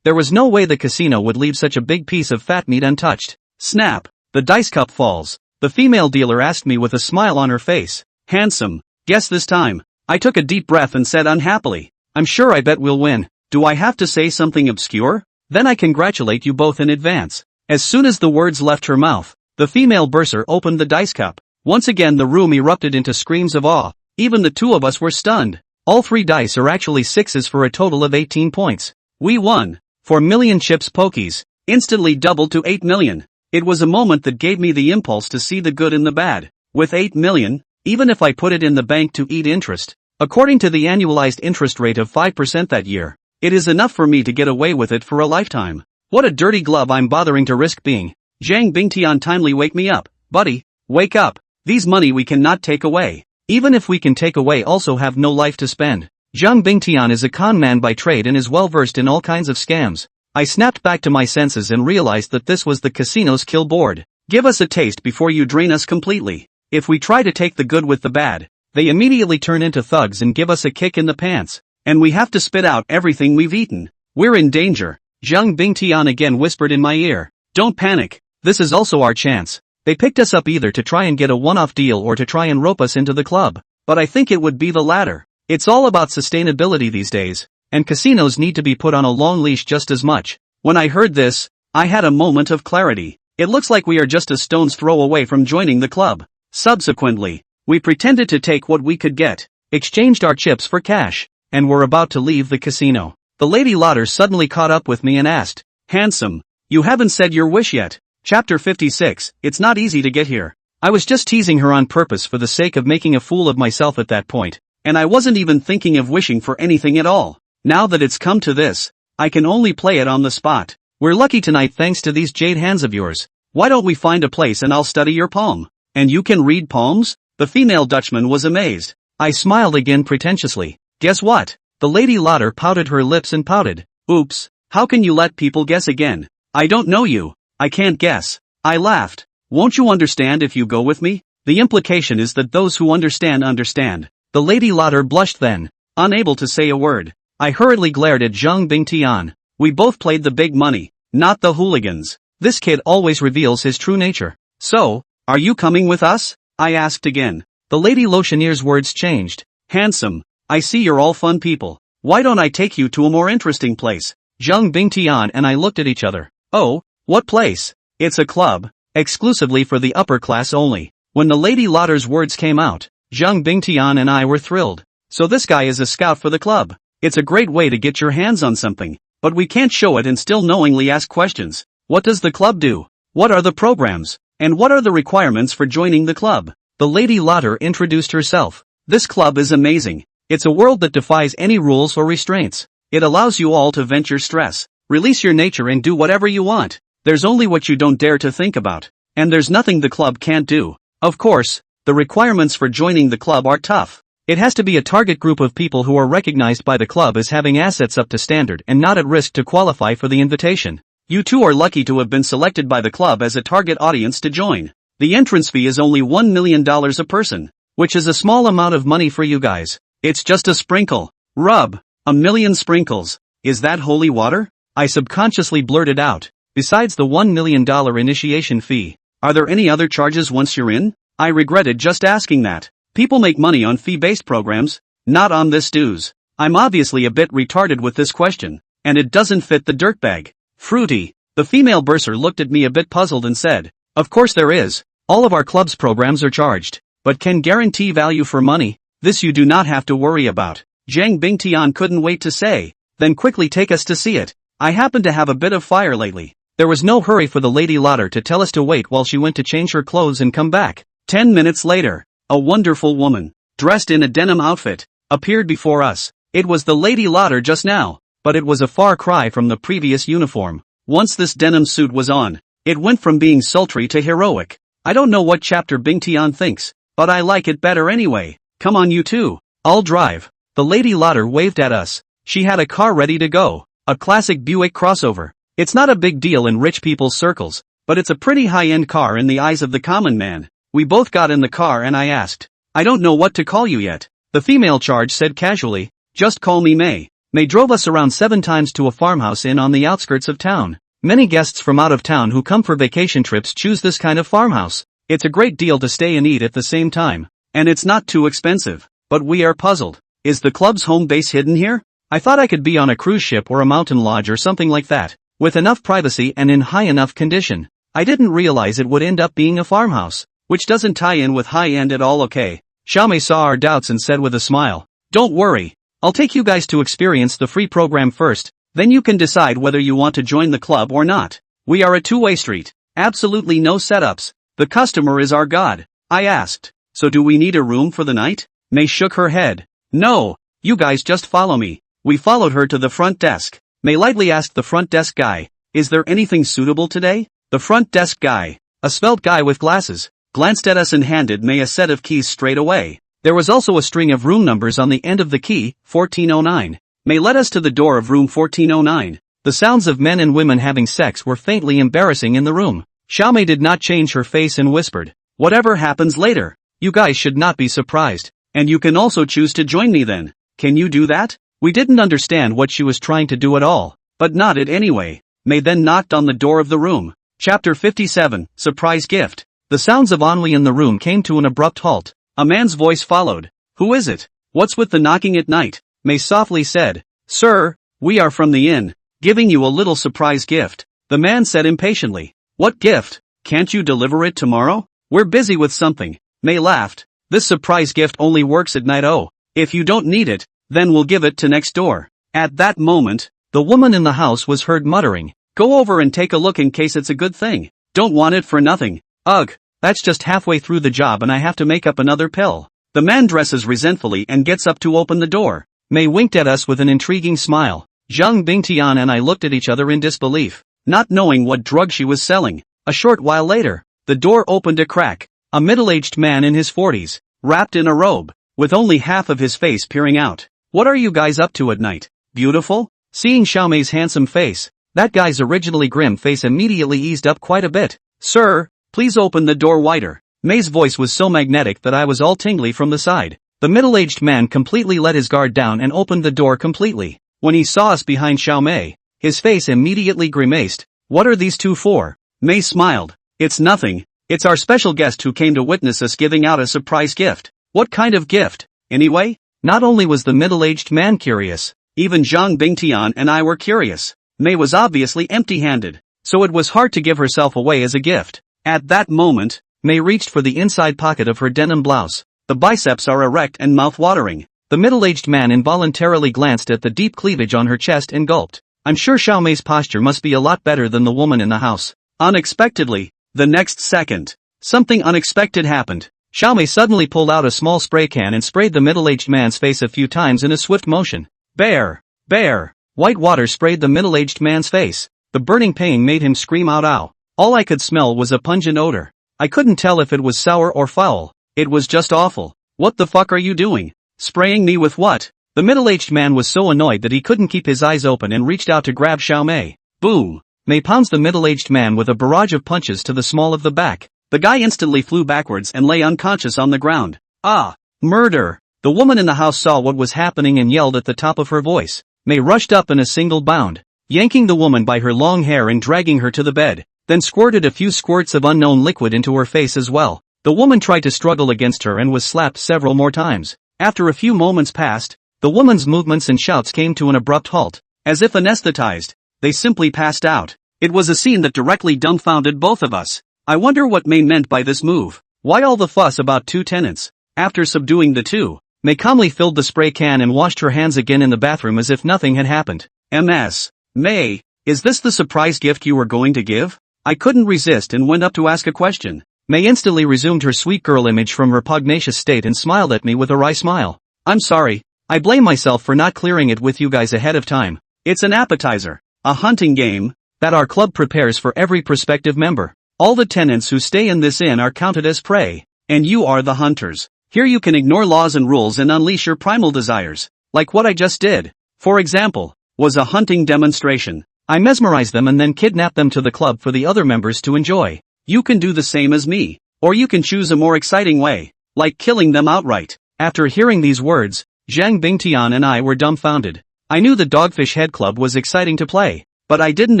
Speaker 1: there was no way the casino would leave such a big piece of fat meat untouched. Snap! The dice cup falls. The female dealer asked me with a smile on her face, "Handsome, guess this time." I took a deep breath and said unhappily, "I'm sure I bet we'll win." "Do I have to say something obscure?" "Then I congratulate you both in advance." As soon as the words left her mouth, the female bursar opened the dice cup. Once again the room erupted into screams of awe. Even the 2 of us were stunned. All 3 dice are actually 6s for a total of 18 points. We won. 4 million chips pokies, instantly doubled to 8 million. It was a moment that gave me the impulse to see the good in the bad. With 8 million, even if I put it in the bank to eat interest, according to the annualized interest rate of 5% that year, it is enough for me to get away with it for a lifetime. What a dirty glove I'm bothering to risk being. Zhang Bingtian, timely wake me up. Buddy, wake up. These money we cannot take away. Even if we can take away, also have no life to spend. Zhang Bingtian is a con man by trade and is well versed in all kinds of scams. I snapped back to my senses and realized that this was the casino's kill board. Give us a taste before you drain us completely. If we try to take the good with the bad, they immediately turn into thugs and give us a kick in the pants. And we have to spit out everything we've eaten. We're in danger. Zhang Bingtian again whispered in my ear. Don't panic. This is also our chance. They picked us up either to try and get a one-off deal or to try and rope us into the club. But I think it would be the latter. It's all about sustainability these days. And casinos need to be put on a long leash just as much. When I heard this, I had a moment of clarity. It looks like we are just a stone's throw away from joining the club. Subsequently, we pretended to take what we could get, exchanged our chips for cash, and were about to leave the casino. The Lady Lauder suddenly caught up with me and asked, "Handsome, you haven't said your wish yet." Chapter 56, It's not easy to get here. I was just teasing her on purpose for the sake of making a fool of myself at that point, and I wasn't even thinking of wishing for anything at all. Now that it's come to this, I can only play it on the spot. We're lucky tonight thanks to these jade hands of yours. Why don't we find a place and I'll study your palm? And you can read palms? The female Dutchman was amazed. I smiled again pretentiously. Guess what? The Lady Lauder pouted her lips and pouted. Oops, how can you let people guess again? I don't know you. I can't guess. I laughed. Won't you understand if you go with me? The implication is that those who understand understand. The Lady Lauder blushed then, unable to say a word. I hurriedly glared at Zhang Bingtian. We both played the big money, not the hooligans. This kid always reveals his true nature. So, are you coming with us? I asked again. The Lady Lotionier's words changed. Handsome, I see you're all fun people. Why don't I take you to a more interesting place? Zhang Bingtian and I looked at each other. Oh, what place? It's a club, exclusively for the upper class only. When the Lady Lauder's words came out, Zhang Bingtian and I were thrilled. So this guy is a scout for the club. It's a great way to get your hands on something, but we can't show it and still knowingly ask questions. What does the club do? What are the programs? And what are the requirements for joining the club? The Lady Lauder introduced herself. This club is amazing. It's a world that defies any rules or restraints. It allows you all to vent your stress, release your nature and do whatever you want. There's only what you don't dare to think about. And there's nothing the club can't do. Of course, the requirements for joining the club are tough. It has to be a target group of people who are recognized by the club as having assets up to standard and not at risk to qualify for the invitation. You two are lucky to have been selected by the club as a target audience to join. The entrance fee is only $1 million a person, which is a small amount of money for you guys. It's just a sprinkle. Rub. 1,000,000 sprinkles. Is that holy water? I subconsciously blurted out. Besides the $1 million initiation fee, are there any other charges once you're in? I regretted just asking that. People make money on fee-based programs, not on this dues. I'm obviously a bit retarded with this question, and it doesn't fit the dirtbag. Fruity. The female bursar looked at me a bit puzzled and said, Of course there is. All of our club's programs are charged, but can guarantee value for money. This you do not have to worry about. Zhang Bingtian couldn't wait to say, then quickly take us to see it. I happen to have a bit of fire lately. There was no hurry for the Lady Lauder to tell us to wait while she went to change her clothes and come back. 10 minutes later, a wonderful woman, dressed in a denim outfit, appeared before us. It was the Lady Lauder just now, but it was a far cry from the previous uniform. Once this denim suit was on, it went from being sultry to heroic. I don't know what chapter Bingtian thinks, but I like it better anyway. Come on you two. I'll drive. The Lady Lauder waved at us. She had a car ready to go, a classic Buick crossover. It's not a big deal in rich people's circles, but it's a pretty high-end car in the eyes of the common man. We both got in the car and I asked, I don't know what to call you yet. The female charge said casually, just call me May. May drove us around 7 times to a farmhouse inn on the outskirts of town. Many guests from out of town who come for vacation trips choose this kind of farmhouse. It's a great deal to stay and eat at the same time, and it's not too expensive. But we are puzzled. Is the club's home base hidden here? I thought I could be on a cruise ship or a mountain lodge or something like that, with enough privacy and in high enough condition. I didn't realize it would end up being a farmhouse, which doesn't tie in with high-end at all. Okay. Xiaomei saw our doubts and said with a smile, Don't worry. I'll take you guys to experience the free program first, then you can decide whether you want to join the club or not. We are a two-way street. Absolutely no setups. The customer is our god. I asked, so do we need a room for the night? May shook her head. No, you guys just follow me. We followed her to the front desk. May lightly asked the front desk guy, is there anything suitable today? The front desk guy, a svelte guy with glasses, glanced at us and handed May a set of keys straight away. There was also a string of room numbers on the end of the key, 1409. May led us to the door of room 1409. The sounds of men and women having sex were faintly embarrassing in the room. Xiaomei did not change her face and whispered, "Whatever happens later, you guys should not be surprised. And you can also choose to join me then. Can you do that?" We didn't understand what she was trying to do at all, but nodded anyway. May then knocked on the door of the room. Chapter 57, Surprise Gift. The sounds of ennui in the room came to an abrupt halt. A man's voice followed. "Who is it? What's with the knocking at night?" May softly said, "Sir, we are from the inn, giving you a little surprise gift." The man said impatiently, "What gift? Can't you deliver it tomorrow? We're busy with something." May laughed. "This surprise gift only works at night. Oh, if you don't need it, then we'll give it to next door." At that moment, the woman in the house was heard muttering, "Go over and take a look in case it's a good thing. Don't want it for nothing. Ugh, that's just halfway through the job and I have to make up another pill." The man dresses resentfully and gets up to open the door. May winked at us with an intriguing smile. Zhang Bingtian and I looked at each other in disbelief, not knowing what drug she was selling. A short while later, the door opened a crack. A middle-aged man in his 40s, wrapped in a robe, with only half of his face peering out. "What are you guys up to at night? Beautiful?" Seeing Xiaomei's handsome face, that guy's originally grim face immediately eased up quite a bit. "Sir, please open the door wider." May's voice was so magnetic that I was all tingly from the side. The middle-aged man completely let his guard down and opened the door completely. When he saw us behind Xiaomei, his face immediately grimaced. "What are these two for?" May smiled. "It's nothing. It's our special guest who came to witness us giving out a surprise gift." "What kind of gift, anyway?" Not only was the middle-aged man curious, even Zhang Bingtian and I were curious. May was obviously empty-handed, so it was hard to give herself away as a gift. At that moment, May reached for the inside pocket of her denim blouse. The biceps are erect and mouth-watering. The middle-aged man involuntarily glanced at the deep cleavage on her chest and gulped. I'm sure Xiaomei's posture must be a lot better than the woman in the house. Unexpectedly, the next second, something unexpected happened. Xiaomei suddenly pulled out a small spray can and sprayed the middle-aged man's face a few times in a swift motion. Bear! Bear! White water sprayed the middle-aged man's face. The burning pain made him scream out ow. All I could smell was a pungent odor. I couldn't tell if it was sour or foul. It was just awful. "What the fuck are you doing? Spraying me with what?" The middle-aged man was so annoyed that he couldn't keep his eyes open and reached out to grab Xiaomei. Boom! May pounds the middle-aged man with a barrage of punches to the small of the back. The guy instantly flew backwards and lay unconscious on the ground. Ah! Murder! The woman in the house saw what was happening and yelled at the top of her voice. May rushed up in a single bound, yanking the woman by her long hair and dragging her to the bed, then squirted a few squirts of unknown liquid into her face as well. The woman tried to struggle against her and was slapped several more times. After a few moments passed, the woman's movements and shouts came to an abrupt halt. As if anesthetized, they simply passed out. It was a scene that directly dumbfounded both of us. I wonder what May meant by this move. Why all the fuss about two tenants? After subduing the two, May calmly filled the spray can and washed her hands again in the bathroom as if nothing had happened. MS. May, is this the surprise gift you were going to give? I couldn't resist and went up to ask a question. May instantly resumed her sweet girl image from her pugnacious state and smiled at me with a wry smile. I'm sorry. I blame myself for not clearing it with you guys ahead of time. It's an appetizer, a hunting game, that our club prepares for every prospective member. All the tenants who stay in this inn are counted as prey, and you are the hunters. Here you can ignore laws and rules and unleash your primal desires, like what I just did. For example, was a hunting demonstration. I mesmerized them and then kidnapped them to the club for the other members to enjoy. You can do the same as me, or you can choose a more exciting way, like killing them outright. After hearing these words, Zhang Bingtian and I were dumbfounded. I knew the Dogfish Head Club was exciting to play, but I didn't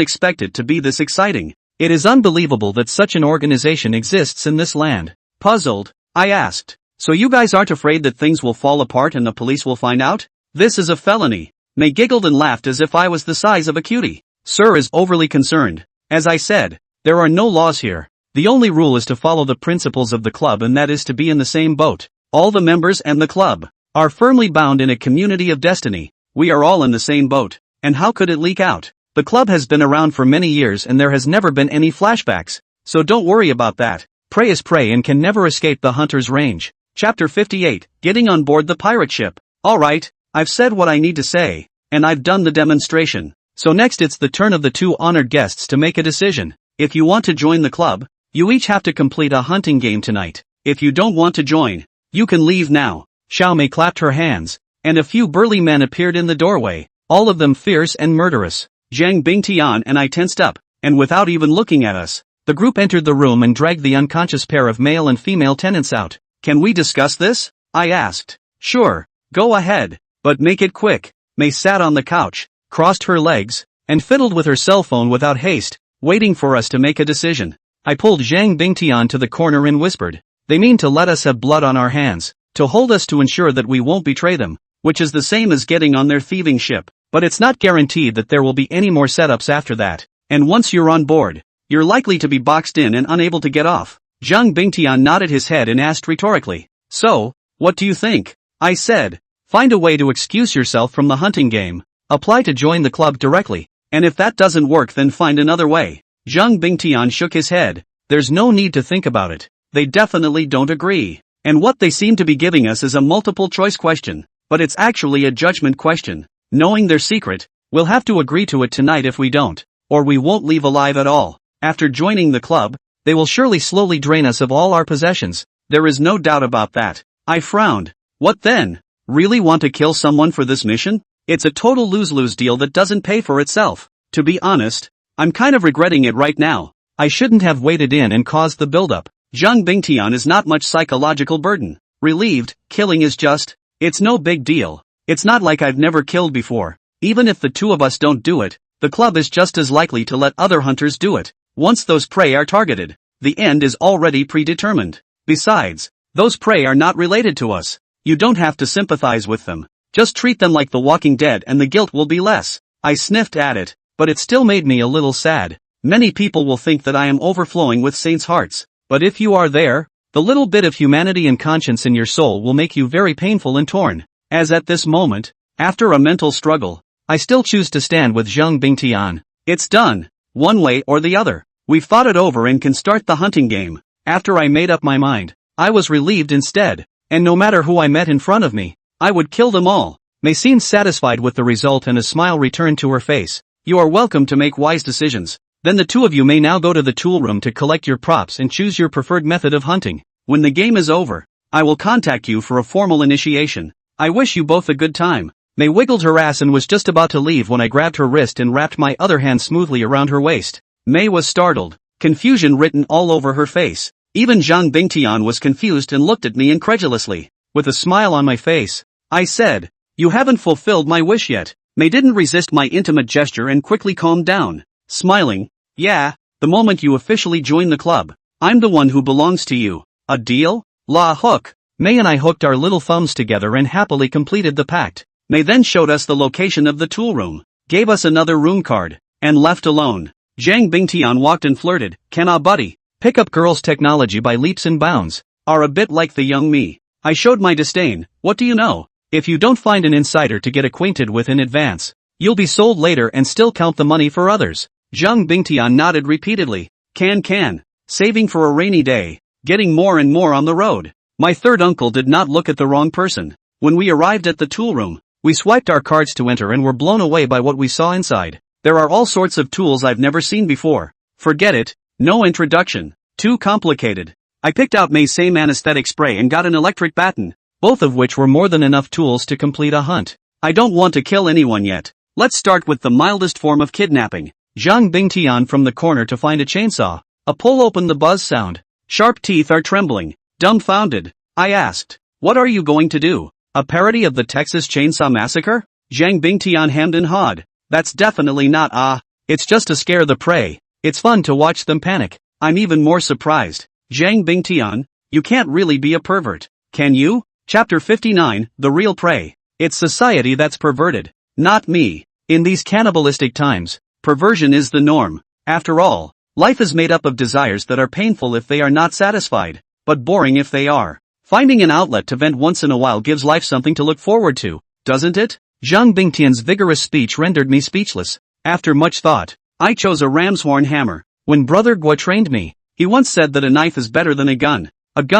Speaker 1: expect it to be this exciting. It is unbelievable that such an organization exists in this land. Puzzled, I asked, so you guys aren't afraid that things will fall apart and the police will find out? This is a felony. May giggled and laughed as if I was the size of a cutie. Sir is overly concerned. As I said, there are no laws here. The only rule is to follow the principles of the club, and that is to be in the same boat. All the members and the club are firmly bound in a community of destiny. We are all in the same boat. And how could it leak out? The club has been around for many years and there has never been any flashbacks. So don't worry about that. Prey is prey and can never escape the hunter's range. Chapter 58, Getting on board the pirate ship. Alright, I've said what I need to say, and I've done the demonstration. So next it's the turn of the two honored guests to make a decision. If you want to join the club, you each have to complete a hunting game tonight. If you don't want to join, you can leave now. Xiao Mei clapped her hands, and a few burly men appeared in the doorway, all of them fierce and murderous. Zhang Bingtian and I tensed up, and without even looking at us, the group entered the room and dragged the unconscious pair of male and female tenants out. Can we discuss this? I asked. Sure, go ahead, but make it quick. Mei sat on the couch, crossed her legs, and fiddled with her cell phone without haste, waiting for us to make a decision. I pulled Zhang Bingtian to the corner and whispered, they mean to let us have blood on our hands, to hold us to ensure that we won't betray them, which is the same as getting on their thieving ship, but it's not guaranteed that there will be any more setups after that, and once you're on board, you're likely to be boxed in and unable to get off. Zhang Bingtian nodded his head and asked rhetorically, so, what do you think? I said, find a way to excuse yourself from the hunting game, apply to join the club directly, and if that doesn't work then find another way. Zhang Bingtian shook his head, there's no need to think about it, they definitely don't agree, and what they seem to be giving us is a multiple choice question, but it's actually a judgment question. Knowing their secret, we'll have to agree to it tonight if we don't, or we won't leave alive at all. After joining the club, they will surely slowly drain us of all our possessions, there is no doubt about that. I frowned. What then? Really want to kill someone for this mission? It's a total lose-lose deal that doesn't pay for itself. To be honest, I'm kind of regretting it right now. I shouldn't have waited in and caused the buildup. Zhang Bingtian is not much psychological burden. Relieved, killing is just, it's no big deal. It's not like I've never killed before. Even if the two of us don't do it, the club is just as likely to let other hunters do it. Once those prey are targeted, the end is already predetermined. Besides, those prey are not related to us. You don't have to sympathize with them. Just treat them like the Walking Dead and the guilt will be less. I sniffed at it, but it still made me a little sad. Many people will think that I am overflowing with saints' hearts, but if you are there, the little bit of humanity and conscience in your soul will make you very painful and torn. As at this moment, after a mental struggle, I still choose to stand with Zhang Bingtian. It's done, one way or the other. We've thought it over and can start the hunting game. After I made up my mind, I was relieved instead, and no matter who I met in front of me, I would kill them all. Mei seemed satisfied with the result and a smile returned to her face. You are welcome to make wise decisions. Then the two of you may now go to the tool room to collect your props and choose your preferred method of hunting. When the game is over, I will contact you for a formal initiation. I wish you both a good time. Mei wiggled her ass and was just about to leave when I grabbed her wrist and wrapped my other hand smoothly around her waist. Mei was startled, confusion written all over her face. Even Zhang Bingtian was confused and looked at me incredulously. With a smile on my face, I said, you haven't fulfilled my wish yet. Mei didn't resist my intimate gesture and quickly calmed down, smiling, yeah, the moment you officially join the club, I'm the one who belongs to you. A deal? La hook. Mei and I hooked our little thumbs together and happily completed the pact. Mei then showed us the location of the tool room, gave us another room card, and left alone. Zhang Bingtian walked and flirted, can our buddy, pick up girls' technology by leaps and bounds, are a bit like the young me. I showed my disdain, what do you know? If you don't find an insider to get acquainted with in advance, you'll be sold later and still count the money for others. Zhang Bingtian nodded repeatedly, can, saving for a rainy day, getting more and more on the road. My third uncle did not look at the wrong person. When we arrived at the tool room, we swiped our cards to enter and were blown away by what we saw inside. There are all sorts of tools I've never seen before. Forget it, no introduction, too complicated. I picked out Mei's same anesthetic spray and got an electric baton, both of which were more than enough tools to complete a hunt. I don't want to kill anyone yet. Let's start with the mildest form of kidnapping. Zhang Bingtian from the corner to find a chainsaw. A pull opened the buzz sound. Sharp teeth are trembling. Dumbfounded, I asked, what are you going to do? A parody of the Texas Chainsaw Massacre? Zhang Bingtian hemmed and hawed. That's definitely not it's just to scare the prey. It's fun to watch them panic. I'm even more surprised. Zhang Bingtian, you can't really be a pervert, can you? Chapter 59, The Real Prey. It's society that's perverted, not me. In these cannibalistic times, perversion is the norm. After all, life is made up of desires that are painful if they are not satisfied, but boring if they are. Finding an outlet to vent once in a while gives life something to look forward to, doesn't it? Zhang Bingtian's vigorous speech rendered me speechless. After much thought, I chose a ram's horn hammer. When Brother Guo trained me, he once said that a knife is better than a gun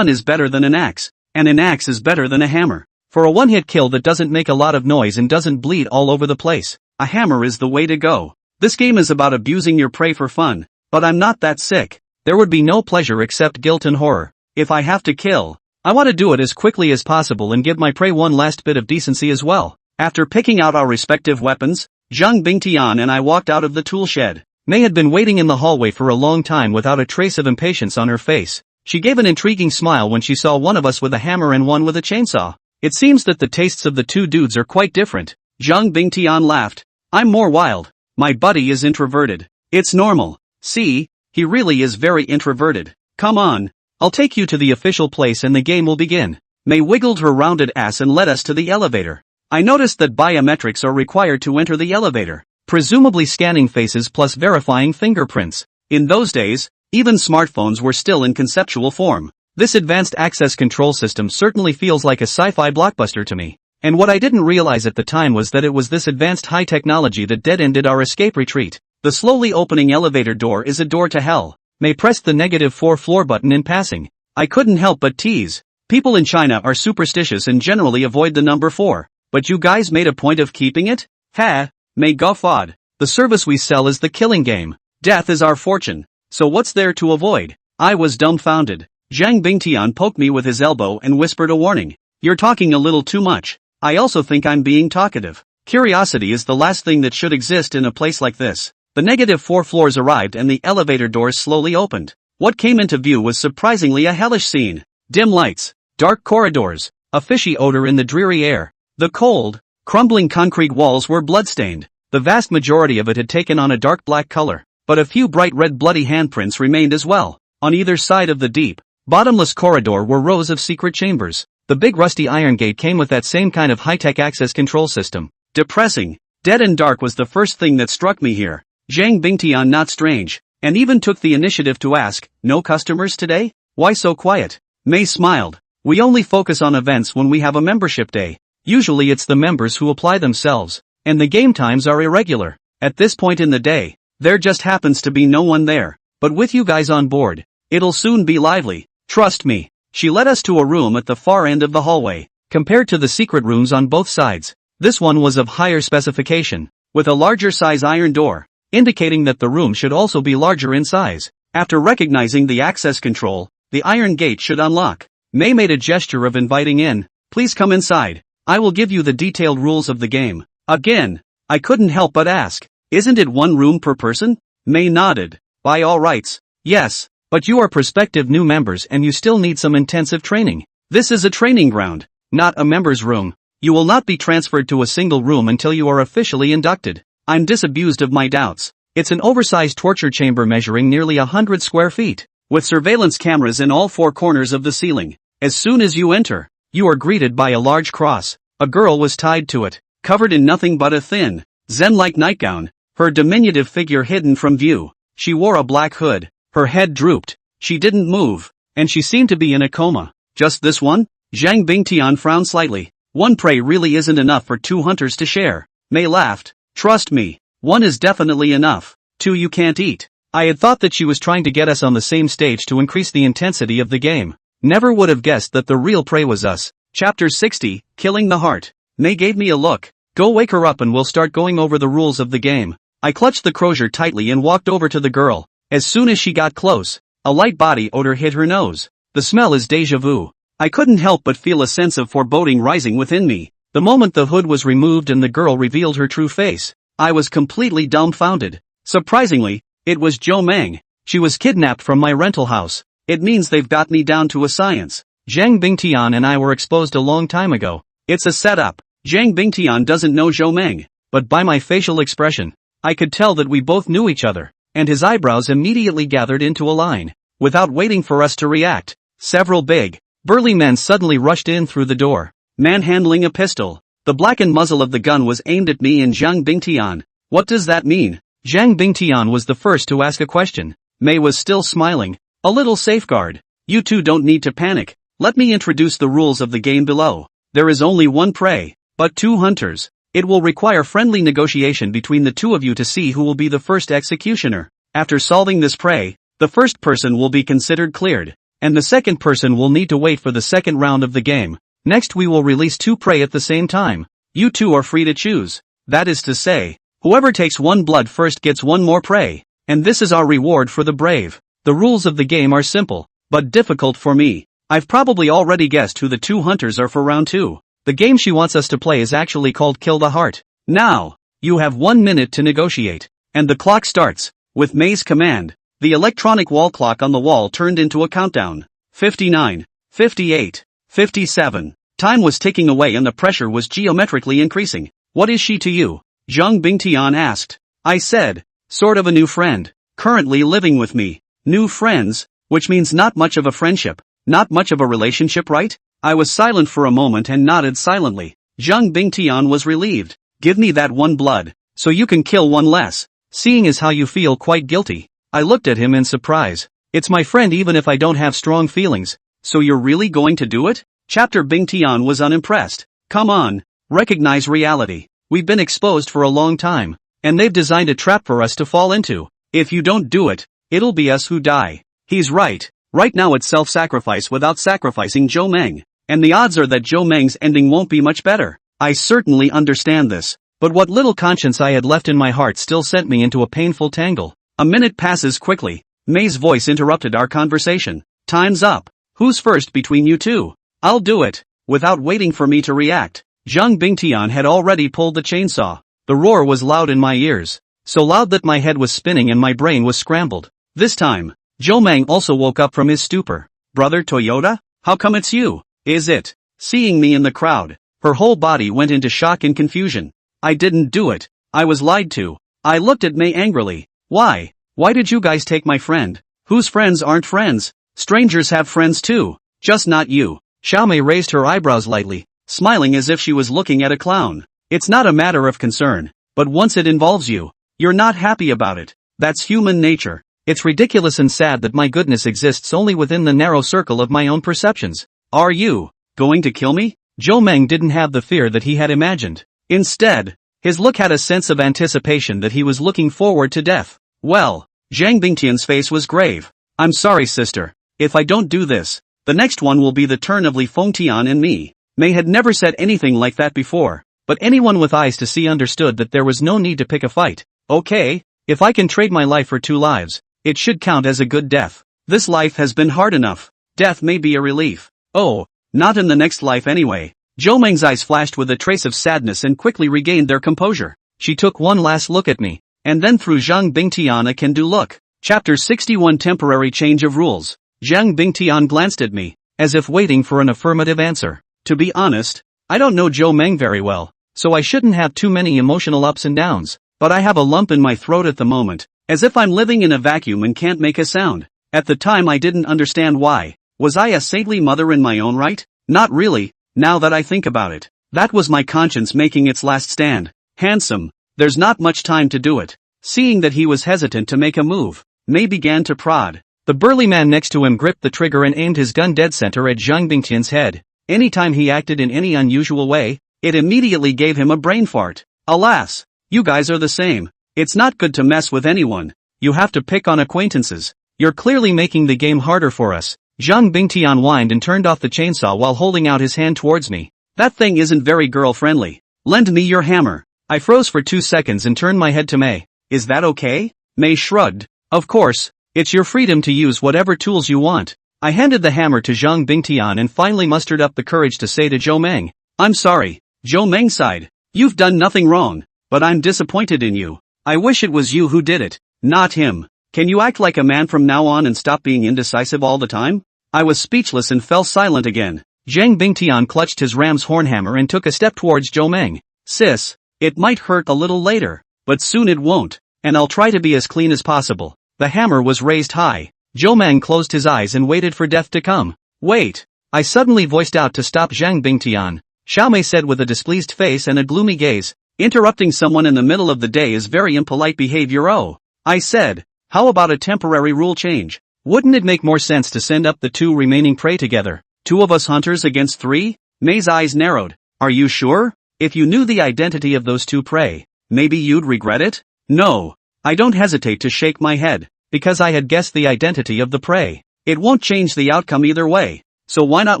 Speaker 1: is better than an axe, and an axe is better than a hammer. For a one-hit kill that doesn't make a lot of noise and doesn't bleed all over the place, a hammer is the way to go. This game is about abusing your prey for fun, but I'm not that sick. There would be no pleasure except guilt and horror. If I have to kill, I want to do it as quickly as possible and give my prey one last bit of decency as well. After picking out our respective weapons, Zhang Bingtian and I walked out of the tool shed. Mei had been waiting in the hallway for a long time without a trace of impatience on her face. She gave an intriguing smile when she saw one of us with a hammer and one with a chainsaw. It seems that the tastes of the two dudes are quite different. Zhang Bingtian laughed. I'm more wild. My buddy is introverted. It's normal. See, he really is very introverted. Come on. I'll take you to the official place and the game will begin. Mei wiggled her rounded ass and led us to the elevator. I noticed that biometrics are required to enter the elevator, presumably scanning faces plus verifying fingerprints. In those days, even smartphones were still in conceptual form. This advanced access control system certainly feels like a sci-fi blockbuster to me. And what I didn't realize at the time was that it was this advanced high technology that dead-ended our escape retreat. The slowly opening elevator door is a door to hell. Mei pressed the -4 floor button in passing. I couldn't help but tease. People in China are superstitious and generally avoid the number 4. But you guys made a point of keeping it? Ha! Mei guffawed. The service we sell is the killing game. Death is our fortune. So what's there to avoid? I was dumbfounded. Zhang Bingtian poked me with his elbow and whispered a warning. You're talking a little too much. I also think I'm being talkative. Curiosity is the last thing that should exist in a place like this. The -4 floors arrived and the elevator doors slowly opened. What came into view was surprisingly a hellish scene. Dim lights, dark corridors, a fishy odor in the dreary air. The cold, crumbling concrete walls were bloodstained. The vast majority of it had taken on a dark black color, but a few bright red bloody handprints remained as well. On either side of the deep, bottomless corridor were rows of secret chambers. The big rusty iron gate came with that same kind of high-tech access control system. Depressing, dead and dark was the first thing that struck me here. Zhang Bingtian not strange, and even took the initiative to ask, no customers today? Why so quiet? Mei smiled. We only focus on events when we have a membership day. Usually it's the members who apply themselves, and the game times are irregular. At this point in the day, there just happens to be no one there. But with you guys on board, it'll soon be lively. Trust me. She led us to a room at the far end of the hallway. Compared to the secret rooms on both sides, this one was of higher specification, with a larger size iron door, indicating that the room should also be larger in size. After recognizing the access control, the iron gate should unlock. Mei made a gesture of inviting in. Please come inside. I will give you the detailed rules of the game. Again, I couldn't help but ask, isn't it one room per person? Mei nodded. By all rights, yes, but you are prospective new members and you still need some intensive training. This is a training ground, not a member's room. You will not be transferred to a single room until you are officially inducted. I'm disabused of my doubts. It's an oversized torture chamber measuring nearly 100 square feet, with surveillance cameras in all 4 corners of the ceiling. As soon as you enter, you are greeted by a large cross. A girl was tied to it, covered in nothing but a thin, Zen-like nightgown, her diminutive figure hidden from view. She wore a black hood, her head drooped, she didn't move, and she seemed to be in a coma. Just this one? Zhang Bingtian frowned slightly. One prey really isn't enough for 2 hunters to share. Mei laughed. Trust me, 1 is definitely enough. 2 you can't eat. I had thought that she was trying to get us on the same stage to increase the intensity of the game. Never would have guessed that the real prey was us. Chapter 60, Killing the Heart. Mei gave me a look. Go wake her up and we'll start going over the rules of the game. I clutched the crozier tightly and walked over to the girl. As soon as she got close, a light body odor hit her nose. The smell is déjà vu. I couldn't help but feel a sense of foreboding rising within me. The moment the hood was removed and the girl revealed her true face, I was completely dumbfounded. Surprisingly, it was Zhou Meng. She was kidnapped from my rental house. It means they've got me down to a science. Zhang Bingtian and I were exposed a long time ago. It's a setup. Zhang Bingtian doesn't know Zhou Meng, but by my facial expression, I could tell that we both knew each other, and his eyebrows immediately gathered into a line. Without waiting for us to react, several big, burly men suddenly rushed in through the door, manhandling a pistol. The blackened muzzle of the gun was aimed at me and Zhang Bingtian. What does that mean? Zhang Bingtian was the first to ask a question. Mei was still smiling. A little safeguard. You two don't need to panic. Let me introduce the rules of the game below. There is only one prey, but 2 hunters. It will require friendly negotiation between the 2 of you to see who will be the first executioner. After solving this prey, the first person will be considered cleared, and the second person will need to wait for the second round of the game. Next we will release 2 prey at the same time. You two are free to choose. That is to say, Whoever takes one blood first gets one more prey. And this is our reward for the brave. The rules of the game are simple, but difficult for me. I've probably already guessed who the two hunters are for round 2. The game she wants us to play is actually called Kill the Heart. Now, you have 1 minute to negotiate. And the clock starts. With May's command, the electronic wall clock on the wall turned into a countdown. 59, 58, 57. Time was ticking away and the pressure was geometrically increasing. What is she to you? Zhang Bingtian asked. I said, sort of a new friend. Currently living with me. New friends, which means not much of a friendship, not much of a relationship, right? I was silent for a moment and nodded silently. Zhang Bingtian was relieved. Give me that one blood, so you can kill one less. Seeing as how you feel quite guilty, I looked at him in surprise. It's my friend even if I don't have strong feelings. So you're really going to do it? Chapter Bingtian was unimpressed. Come on, recognize reality. We've been exposed for a long time, and they've designed a trap for us to fall into. If you don't do it, it'll be us who die. He's right. Right now it's self-sacrifice without sacrificing Zhou Meng. And the odds are that Zhou Meng's ending won't be much better. I certainly understand this. But what little conscience I had left in my heart still sent me into a painful tangle. A minute passes quickly. May's voice interrupted our conversation. Time's up. Who's first between you two? I'll do it. Without waiting for me to react, Zhang Bingtian had already pulled the chainsaw. The roar was loud in my ears. So loud that my head was spinning and my brain was scrambled. This time, Zhou Meng also woke up from his stupor. Brother Toyota? How come it's you? Is it? Seeing me in the crowd, her whole body went into shock and confusion. I didn't do it. I was lied to. I looked at May angrily. Why? Why did you guys take my friend? Whose friends aren't friends? Strangers have friends too. Just not you. Xiaomei raised her eyebrows lightly, smiling as if she was looking at a clown. It's not a matter of concern, but once it involves you, you're not happy about it. That's human nature. It's ridiculous and sad that my goodness exists only within the narrow circle of my own perceptions. Are you going to kill me? Zhou Meng didn't have the fear that he had imagined. Instead, his look had a sense of anticipation that he was looking forward to death. Well, Zhang Bingtian's face was grave. I'm sorry, sister. If I don't do this, the next one will be the turn of Li Fengtian and me. May had never said anything like that before, but anyone with eyes to see understood that there was no need to pick a fight. Okay, if I can trade my life for 2 lives, it should count as a good death. This life has been hard enough. Death may be a relief. Oh, not in the next life anyway. Zhou Meng's eyes flashed with a trace of sadness and quickly regained their composure. She took one last look at me, and then threw Zhang Bingtian a can-do look. Chapter 61 Temporary Change of Rules. Zhang Bingtian glanced at me, as if waiting for an affirmative answer. To be honest, I don't know Zhou Meng very well, so I shouldn't have too many emotional ups and downs, but I have a lump in my throat at the moment, as if I'm living in a vacuum and can't make a sound. At the time I didn't understand why. Was I a saintly mother in my own right? Not really, now that I think about it. That was my conscience making its last stand. Handsome, there's not much time to do it. Seeing that he was hesitant to make a move, May began to prod. The burly man next to him gripped the trigger and aimed his gun dead center at Zhang Bingtian's head. Anytime he acted in any unusual way, it immediately gave him a brain fart. Alas, you guys are the same. It's not good to mess with anyone. You have to pick on acquaintances. You're clearly making the game harder for us. Zhang Bingtian whined and turned off the chainsaw while holding out his hand towards me. That thing isn't very girl-friendly. Lend me your hammer. I froze for 2 seconds and turned my head to May. Is that okay? May shrugged. Of course, it's your freedom to use whatever tools you want. I handed the hammer to Zhang Bingtian and finally mustered up the courage to say to Zhou Meng, I'm sorry. Zhou Meng sighed. You've done nothing wrong, but I'm disappointed in you. I wish it was you who did it, not him. Can you act like a man from now on and stop being indecisive all the time? I was speechless and fell silent again. Zhang Bingtian clutched his ram's horn hammer and took a step towards Zhou Meng. Sis, it might hurt a little later, but soon it won't, and I'll try to be as clean as possible. The hammer was raised high. Zhou Meng closed his eyes and waited for death to come. Wait! I suddenly voiced out to stop Zhang Bingtian. Xiaomei said with a displeased face and a gloomy gaze. Interrupting someone in the middle of the day is very impolite behavior. Oh, I said, how about a temporary rule change? Wouldn't it make more sense to send up the 2 remaining prey together? 2 of us hunters against 3? May's eyes narrowed. Are you sure? If you knew the identity of those 2 prey, maybe you'd regret it? No. I don't hesitate to shake my head, because I had guessed the identity of the prey. It won't change the outcome either way, so why not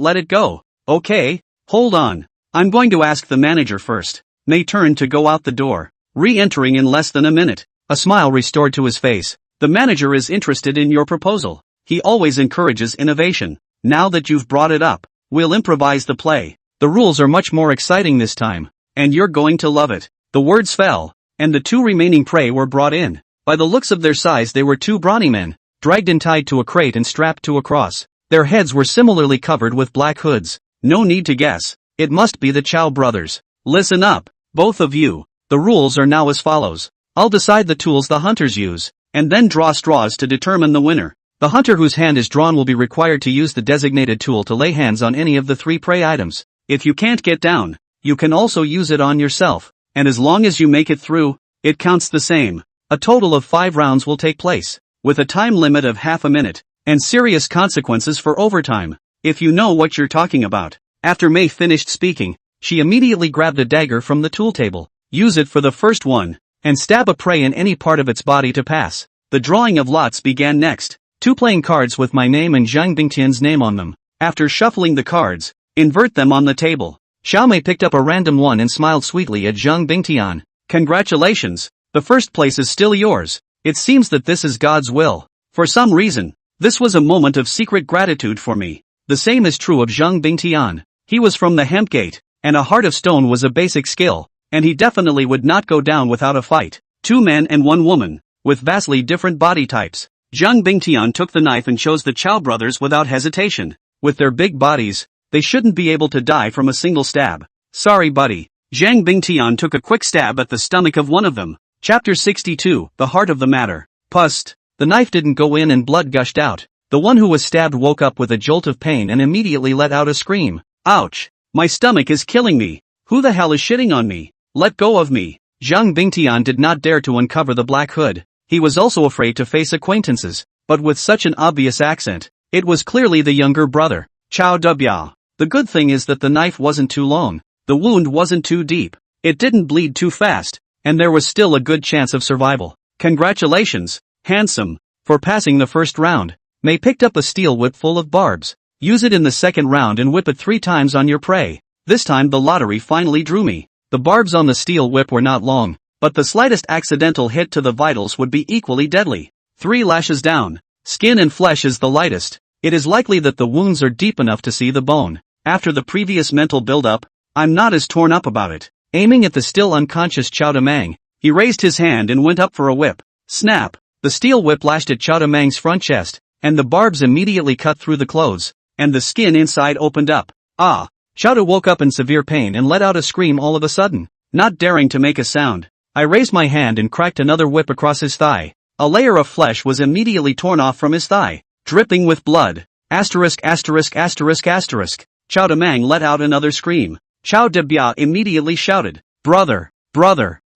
Speaker 1: let it go? Okay, hold on. I'm going to ask the manager first. May turned to go out the door. re-entering in less than a minute. A smile restored to his face. The manager is interested in your proposal. He always encourages innovation. Now that you've brought it up, we'll improvise the play. The rules are much more exciting this time. And you're going to love it. The words fell, and the 2 remaining prey were brought in. By the looks of their size they were 2 brawny men, dragged and tied to a crate and strapped to a cross. Their heads were similarly covered with black hoods. No need to guess. It must be the Chow brothers. Listen up, both of you. The rules are now as follows. I'll decide the tools the hunters use, and then draw straws to determine the winner. The hunter whose hand is drawn will be required to use the designated tool to lay hands on any of the 3 prey items. If you can't get down, you can also use it on yourself, and as long as you make it through, it counts the same. A total of 5 rounds will take place, with a time limit of half a minute, and serious consequences for overtime, if you know what you're talking about. After May finished speaking, she immediately grabbed a dagger from the tool table. Use it for the first one, and stab a prey in any part of its body to pass. The drawing of lots began next. 2 playing cards with my name and Zhang Bingtian's name on them. After shuffling the cards, invert them on the table. Xiaomei picked up a random one and smiled sweetly at Zhang Bingtian. Congratulations, the first place is still yours. It seems that this is God's will. For some reason, this was a moment of secret gratitude for me. The same is true of Zhang Bingtian. He was from the hemp gate, and a heart of stone was a basic skill, and he definitely would not go down without a fight. 2 men and 1 woman, with vastly different body types. Zhang Bingtian took the knife and chose the Chow brothers without hesitation. With their big bodies, they shouldn't be able to die from a single stab. Sorry buddy. Zhang Bingtian took a quick stab at the stomach of one of them. Chapter 62, The Heart of the Matter. Pust. The knife didn't go in and blood gushed out. The one who was stabbed woke up with a jolt of pain and immediately let out a scream. Ouch! My stomach is killing me. Who the hell is shitting on me? Let go of me. Zhang Bingtian did not dare to uncover the black hood. He was also afraid to face acquaintances, but with such an obvious accent, it was clearly the younger brother, Chow Dubiao. The good thing is that the knife wasn't too long, the wound wasn't too deep, it didn't bleed too fast, and there was still a good chance of survival. Congratulations, handsome, for passing the first round. May picked up a steel whip full of barbs. Use it in the second round and whip it 3 times on your prey. This time the lottery finally drew me. The barbs on the steel whip were not long, but the slightest accidental hit to the vitals would be equally deadly. 3 lashes down. Skin and flesh is the lightest. It is likely that the wounds are deep enough to see the bone. After the previous mental build-up, I'm not as torn up about it. Aiming at the still unconscious Chao Damang, he raised his hand and went up for a whip. Snap! The steel whip lashed at Chao Damang's front chest, and the barbs immediately cut through the clothes, and the skin inside opened up. Ah! Chao Da woke up in severe pain and let out a scream all of a sudden. Not daring to make a sound, I raised my hand and cracked another whip across his thigh. A layer of flesh was immediately torn off from his thigh, dripping with blood. Asterisk asterisk asterisk asterisk. Chao Damang let out another scream. Chao Debia immediately shouted, Brother,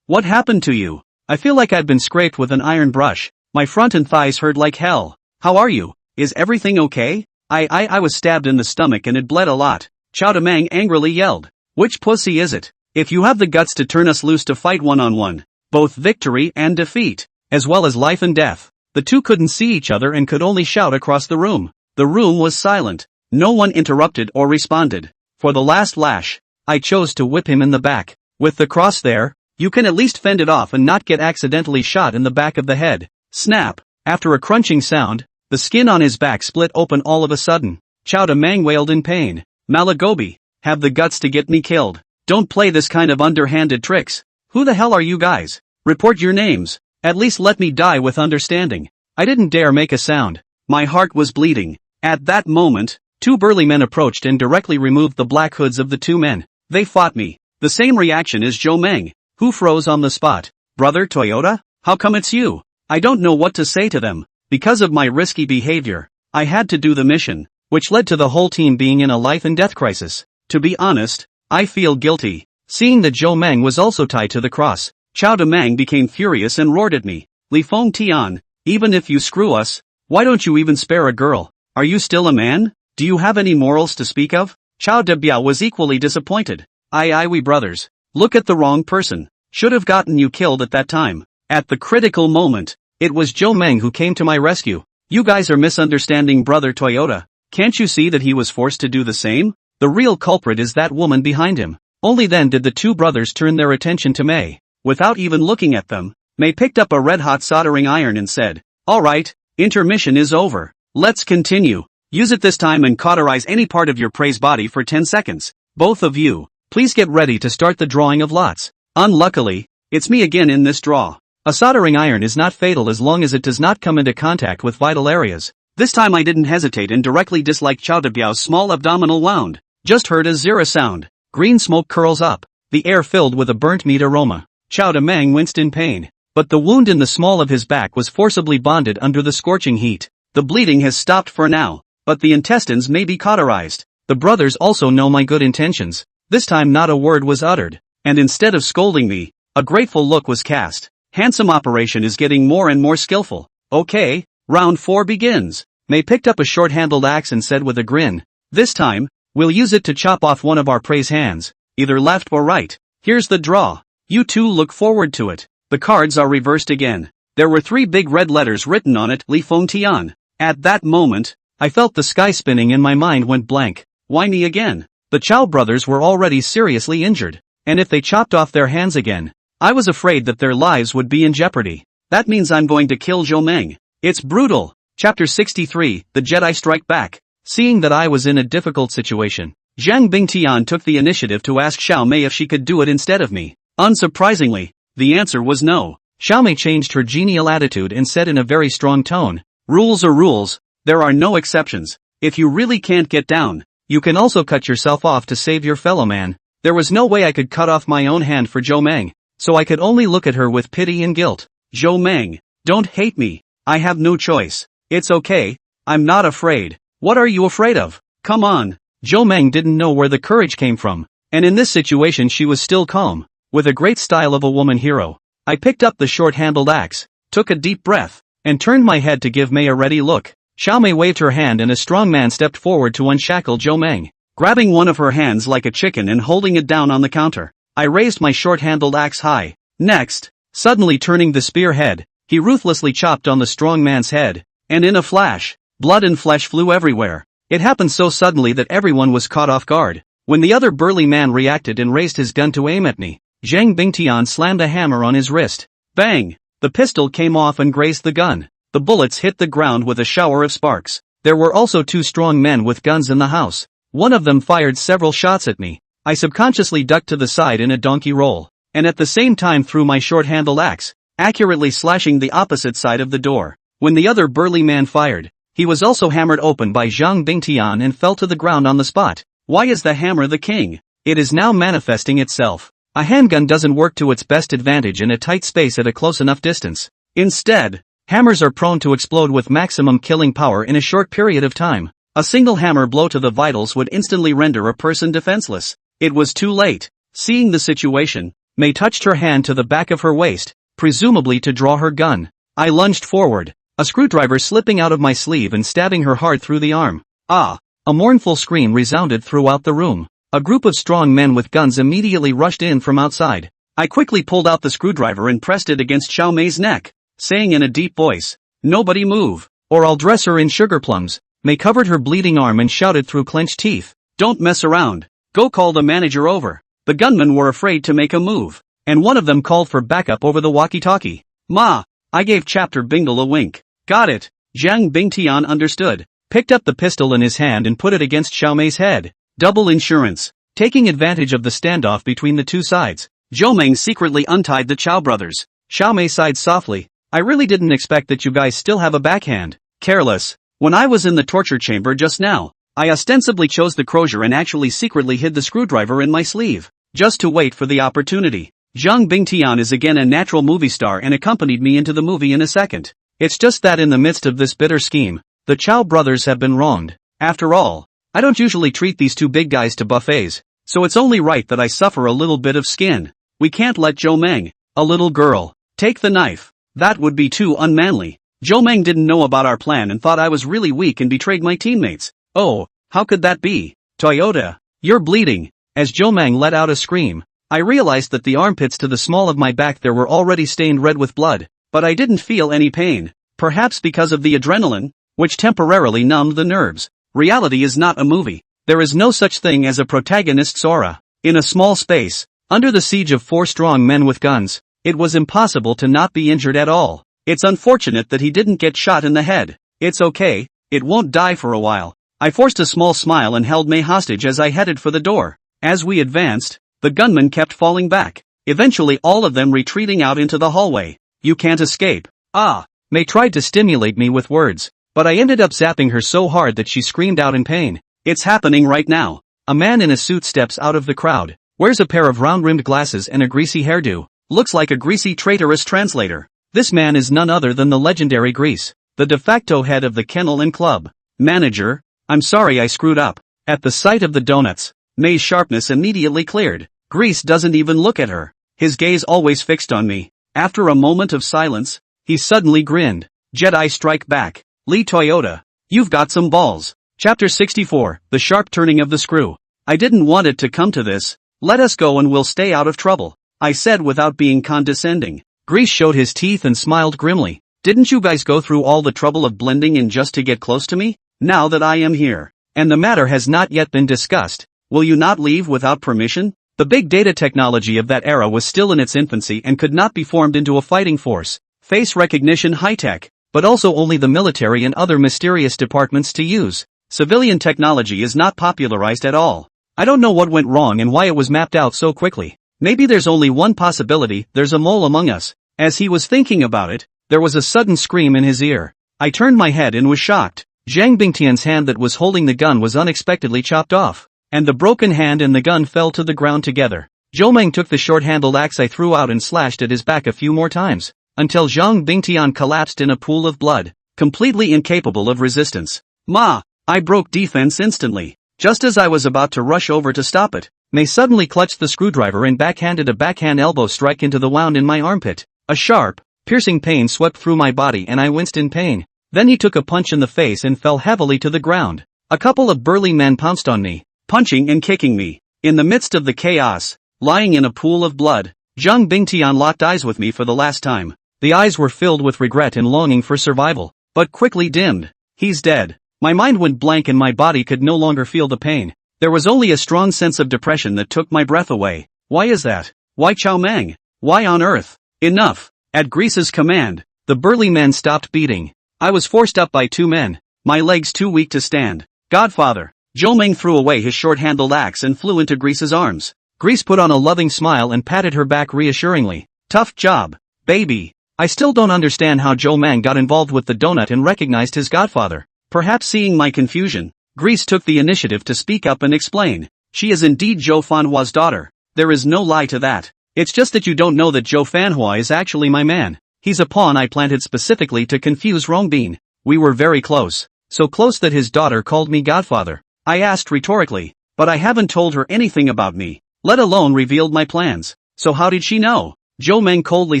Speaker 1: what happened to you? I feel like I've been scraped with an iron brush. My front and thighs hurt like hell. How are you? Is everything okay? I was stabbed in the stomach and it bled a lot. Chao Damang angrily yelled. Which pussy is it? If you have the guts to turn us loose to fight one-on-one, both victory and defeat, as well as life and death. The 2 couldn't see each other and could only shout across the room. The room was silent. No one interrupted or responded. For the last lash, I chose to whip him in the back. With the cross there, you can at least fend it off and not get accidentally shot in the back of the head. Snap! After a crunching sound, the skin on his back split open all of a sudden. Chao Damang wailed in pain. Malagobi, have the guts to get me killed. Don't play this kind of underhanded tricks. Who the hell are you guys? Report your names. At least let me die with understanding. I didn't dare make a sound. My heart was bleeding. At that moment, 2 burly men approached and directly removed the black hoods of the 2 men. They fought me. The same reaction as Zhou Meng, who froze on the spot. Brother Toyota? How come it's you? I don't know what to say to them. Because of my risky behavior, I had to do the mission, which led to the whole team being in a life and death crisis. To be honest, I feel guilty. Seeing that Zhou Meng was also tied to the cross, Chao Damang became furious and roared at me. Li Feng Tian, even if you screw us, why don't you even spare a girl? Are you still a man? Do you have any morals to speak of? Chao Debiao was equally disappointed. We brothers. Look at the wrong person. Should have gotten you killed at that time. At the critical moment, it was Zhou Meng who came to my rescue. You guys are misunderstanding Brother Toyota. Can't you see that he was forced to do the same? The real culprit is that woman behind him. Only then did the 2 brothers turn their attention to Mei. Without even looking at them, May picked up a red-hot soldering iron and said, "Alright, intermission is over. Let's continue. Use it this time and cauterize any part of your prey's body for 10 seconds. Both of you, please get ready to start the drawing of lots." Unluckily, it's me again in this draw. A soldering iron is not fatal as long as it does not come into contact with vital areas. This time I didn't hesitate and directly disliked Chow Debiao's small abdominal wound. Just heard a zero sound. Green smoke curls up, the air filled with a burnt meat aroma. Chow De Mang winced in pain, but the wound in the small of his back was forcibly bonded under the scorching heat. The bleeding has stopped for now, but the intestines may be cauterized. The brothers also know my good intentions. This time not a word was uttered, and instead of scolding me, a grateful look was cast. Handsome operation is getting more and more skillful. Okay, round 4 begins. May picked up a short-handled axe and said with a grin, "This time, we'll use it to chop off one of our prey's hands, either left or right. Here's the draw. You two look forward to it." The cards are reversed again. There were 3 big red letters written on it, Li Feng Tian. At that moment, I felt the sky spinning and my mind went blank. Why me again? The Chow brothers were already seriously injured, and if they chopped off their hands again, I was afraid that their lives would be in jeopardy. That means I'm going to kill Zhou Meng. It's brutal. Chapter 63, The Jedi Strike Back. Seeing that I was in a difficult situation, Zhang Bingtian took the initiative to ask Xiao Mei if she could do it instead of me. Unsurprisingly, the answer was no. Xiao Mei changed her genial attitude and said in a very strong tone, "Rules are rules, there are no exceptions. If you really can't get down, you can also cut yourself off to save your fellow man." There was no way I could cut off my own hand for Zhou Meng, so I could only look at her with pity and guilt. "Zhou Meng, don't hate me. I have no choice. It's okay, I'm not afraid." "What are you afraid of? Come on." Zhou Meng didn't know where the courage came from, and in this situation she was still calm. With a great style of a woman hero, I picked up the short-handled axe, took a deep breath, and turned my head to give Mei a ready look. Xiao Mei waved her hand and a strong man stepped forward to unshackle Zhou Meng. Grabbing one of her hands like a chicken and holding it down on the counter, I raised my short-handled axe high. Next, suddenly turning the spear head, he ruthlessly chopped on the strong man's head, and in a flash, blood and flesh flew everywhere. It happened so suddenly that everyone was caught off guard. When the other burly man reacted and raised his gun to aim at me, Zhang Bingtian slammed a hammer on his wrist. Bang! The pistol came off and grazed the gun. The bullets hit the ground with a shower of sparks. There were also 2 strong men with guns in the house. One of them fired several shots at me. I subconsciously ducked to the side in a donkey roll, and at the same time threw my short-handled axe, accurately slashing the opposite side of the door. When the other burly man fired, he was also hammered open by Zhang Bingtian and fell to the ground on the spot. Why is the hammer the king? It is now manifesting itself. A handgun doesn't work to its best advantage in a tight space at a close enough distance. Instead, hammers are prone to explode with maximum killing power in a short period of time. A single hammer blow to the vitals would instantly render a person defenseless. It was too late. Seeing the situation, Mei touched her hand to the back of her waist, presumably to draw her gun. I lunged forward, a screwdriver slipping out of my sleeve and stabbing her hard through the arm. Ah! A mournful scream resounded throughout the room. A group of strong men with guns immediately rushed in from outside. I quickly pulled out the screwdriver and pressed it against Xiao Mei's neck, saying in a deep voice, "Nobody move, or I'll dress her in sugar plums." Mei covered her bleeding arm and shouted through clenched teeth, "Don't mess around. Go call the manager over." The gunmen were afraid to make a move, and one of them called for backup over the walkie-talkie. "Ma!" I gave Chapter Bingle a wink. "Got it." Zhang Bingtian understood, picked up the pistol in his hand and put it against Xiao Mei's head. Double insurance. Taking advantage of the standoff between the 2 sides, Zhou Meng secretly untied the Chow brothers. Xiao Mei sighed softly, "I really didn't expect that you guys still have a backhand." Careless. When I was in the torture chamber just now, I ostensibly chose the crozier and actually secretly hid the screwdriver in my sleeve, just to wait for the opportunity. Zhang Bingtian is again a natural movie star and accompanied me into the movie in a second. It's just that in the midst of this bitter scheme, the Chow brothers have been wronged. After all, I don't usually treat these 2 big guys to buffets, so it's only right that I suffer a little bit of skin. We can't let Zhou Meng, a little girl, take the knife. That would be too unmanly. Zhou Meng didn't know about our plan and thought I was really weak and betrayed my teammates. Oh, how could that be? Toyota, you're bleeding. As Zhou Meng let out a scream, I realized that the armpits to the small of my back there were already stained red with blood, but I didn't feel any pain, perhaps because of the adrenaline, which temporarily numbed the nerves. Reality is not a movie. There is no such thing as a protagonist's aura. In a small space, under the siege of 4 strong men with guns, It was impossible to not be injured at all. It's unfortunate that he didn't get shot in the head. It's okay, it won't die for a while. I forced a small smile and held May hostage as I headed for the door. As we advanced, the gunman kept falling back, eventually all of them retreating out into the hallway. You can't escape. Ah! May tried to stimulate me with words, but I ended up zapping her so hard that she screamed out in pain. It's happening right now. A man in a suit steps out of the crowd, wears a pair of round-rimmed glasses and a greasy hairdo, looks like a greasy traitorous translator. This man is none other than the legendary Grease, the de facto head of the kennel and club. Manager, I'm sorry I screwed up. At the sight of the donuts, May's sharpness immediately cleared. Grease doesn't even look at her, his gaze always fixed on me. After a moment of silence, he suddenly grinned. Jedi Strike Back. Lee Toyota. You've got some balls. Chapter 64, The Sharp Turning of the Screw. I didn't want it to come to this. Let us go and we'll stay out of trouble, I said without being condescending. Grease showed his teeth and smiled grimly. Didn't you guys go through all the trouble of blending in just to get close to me? Now that I am here, and the matter has not yet been discussed, will you not leave without permission? The big data technology of that era was still in its infancy and could not be formed into a fighting force. Face recognition high-tech, but also only the military and other mysterious departments to use. Civilian technology is not popularized at all. I don't know what went wrong and why it was mapped out so quickly. Maybe there's only one possibility, there's a mole among us. As he was thinking about it, there was a sudden scream in his ear. I turned my head and was shocked. Zhang Bingtian's hand that was holding the gun was unexpectedly chopped off, and the broken hand and the gun fell to the ground together. Zhou Meng took the short-handled axe I threw out and slashed at his back a few more times, until Zhang Bingtian collapsed in a pool of blood, completely incapable of resistance. Ma! I broke defense instantly. Just as I was about to rush over to stop it, May suddenly clutched the screwdriver and backhanded a backhand elbow strike into the wound in my armpit. A sharp, piercing pain swept through my body and I winced in pain. Then he took a punch in the face and fell heavily to the ground. A couple of burly men pounced on me, punching and kicking me. In the midst of the chaos, lying in a pool of blood, Zhang Bingtian locked eyes with me for the last time. The eyes were filled with regret and longing for survival, but quickly dimmed. He's dead. My mind went blank and my body could no longer feel the pain. There was only a strong sense of depression that took my breath away. Why is that? Why Chow Meng? Why on earth? Enough! At Grease's command, the burly men stopped beating. I was forced up by two men, my legs too weak to stand. Godfather! Zhou Meng threw away his short-handled axe and flew into Grease's arms. Grease put on a loving smile and patted her back reassuringly. Tough job, baby. I still don't understand how Zhou Meng got involved with the donut and recognized his godfather. Perhaps seeing my confusion, Grease took the initiative to speak up and explain. She is indeed Zhou Fanhua's daughter. There is no lie to that. It's just that you don't know that Zhou Fanhua is actually my man. He's a pawn I planted specifically to confuse Rongbin. We were very close. So close that his daughter called me godfather. I asked rhetorically, but I haven't told her anything about me, let alone revealed my plans. So how did she know? Zhou Meng coldly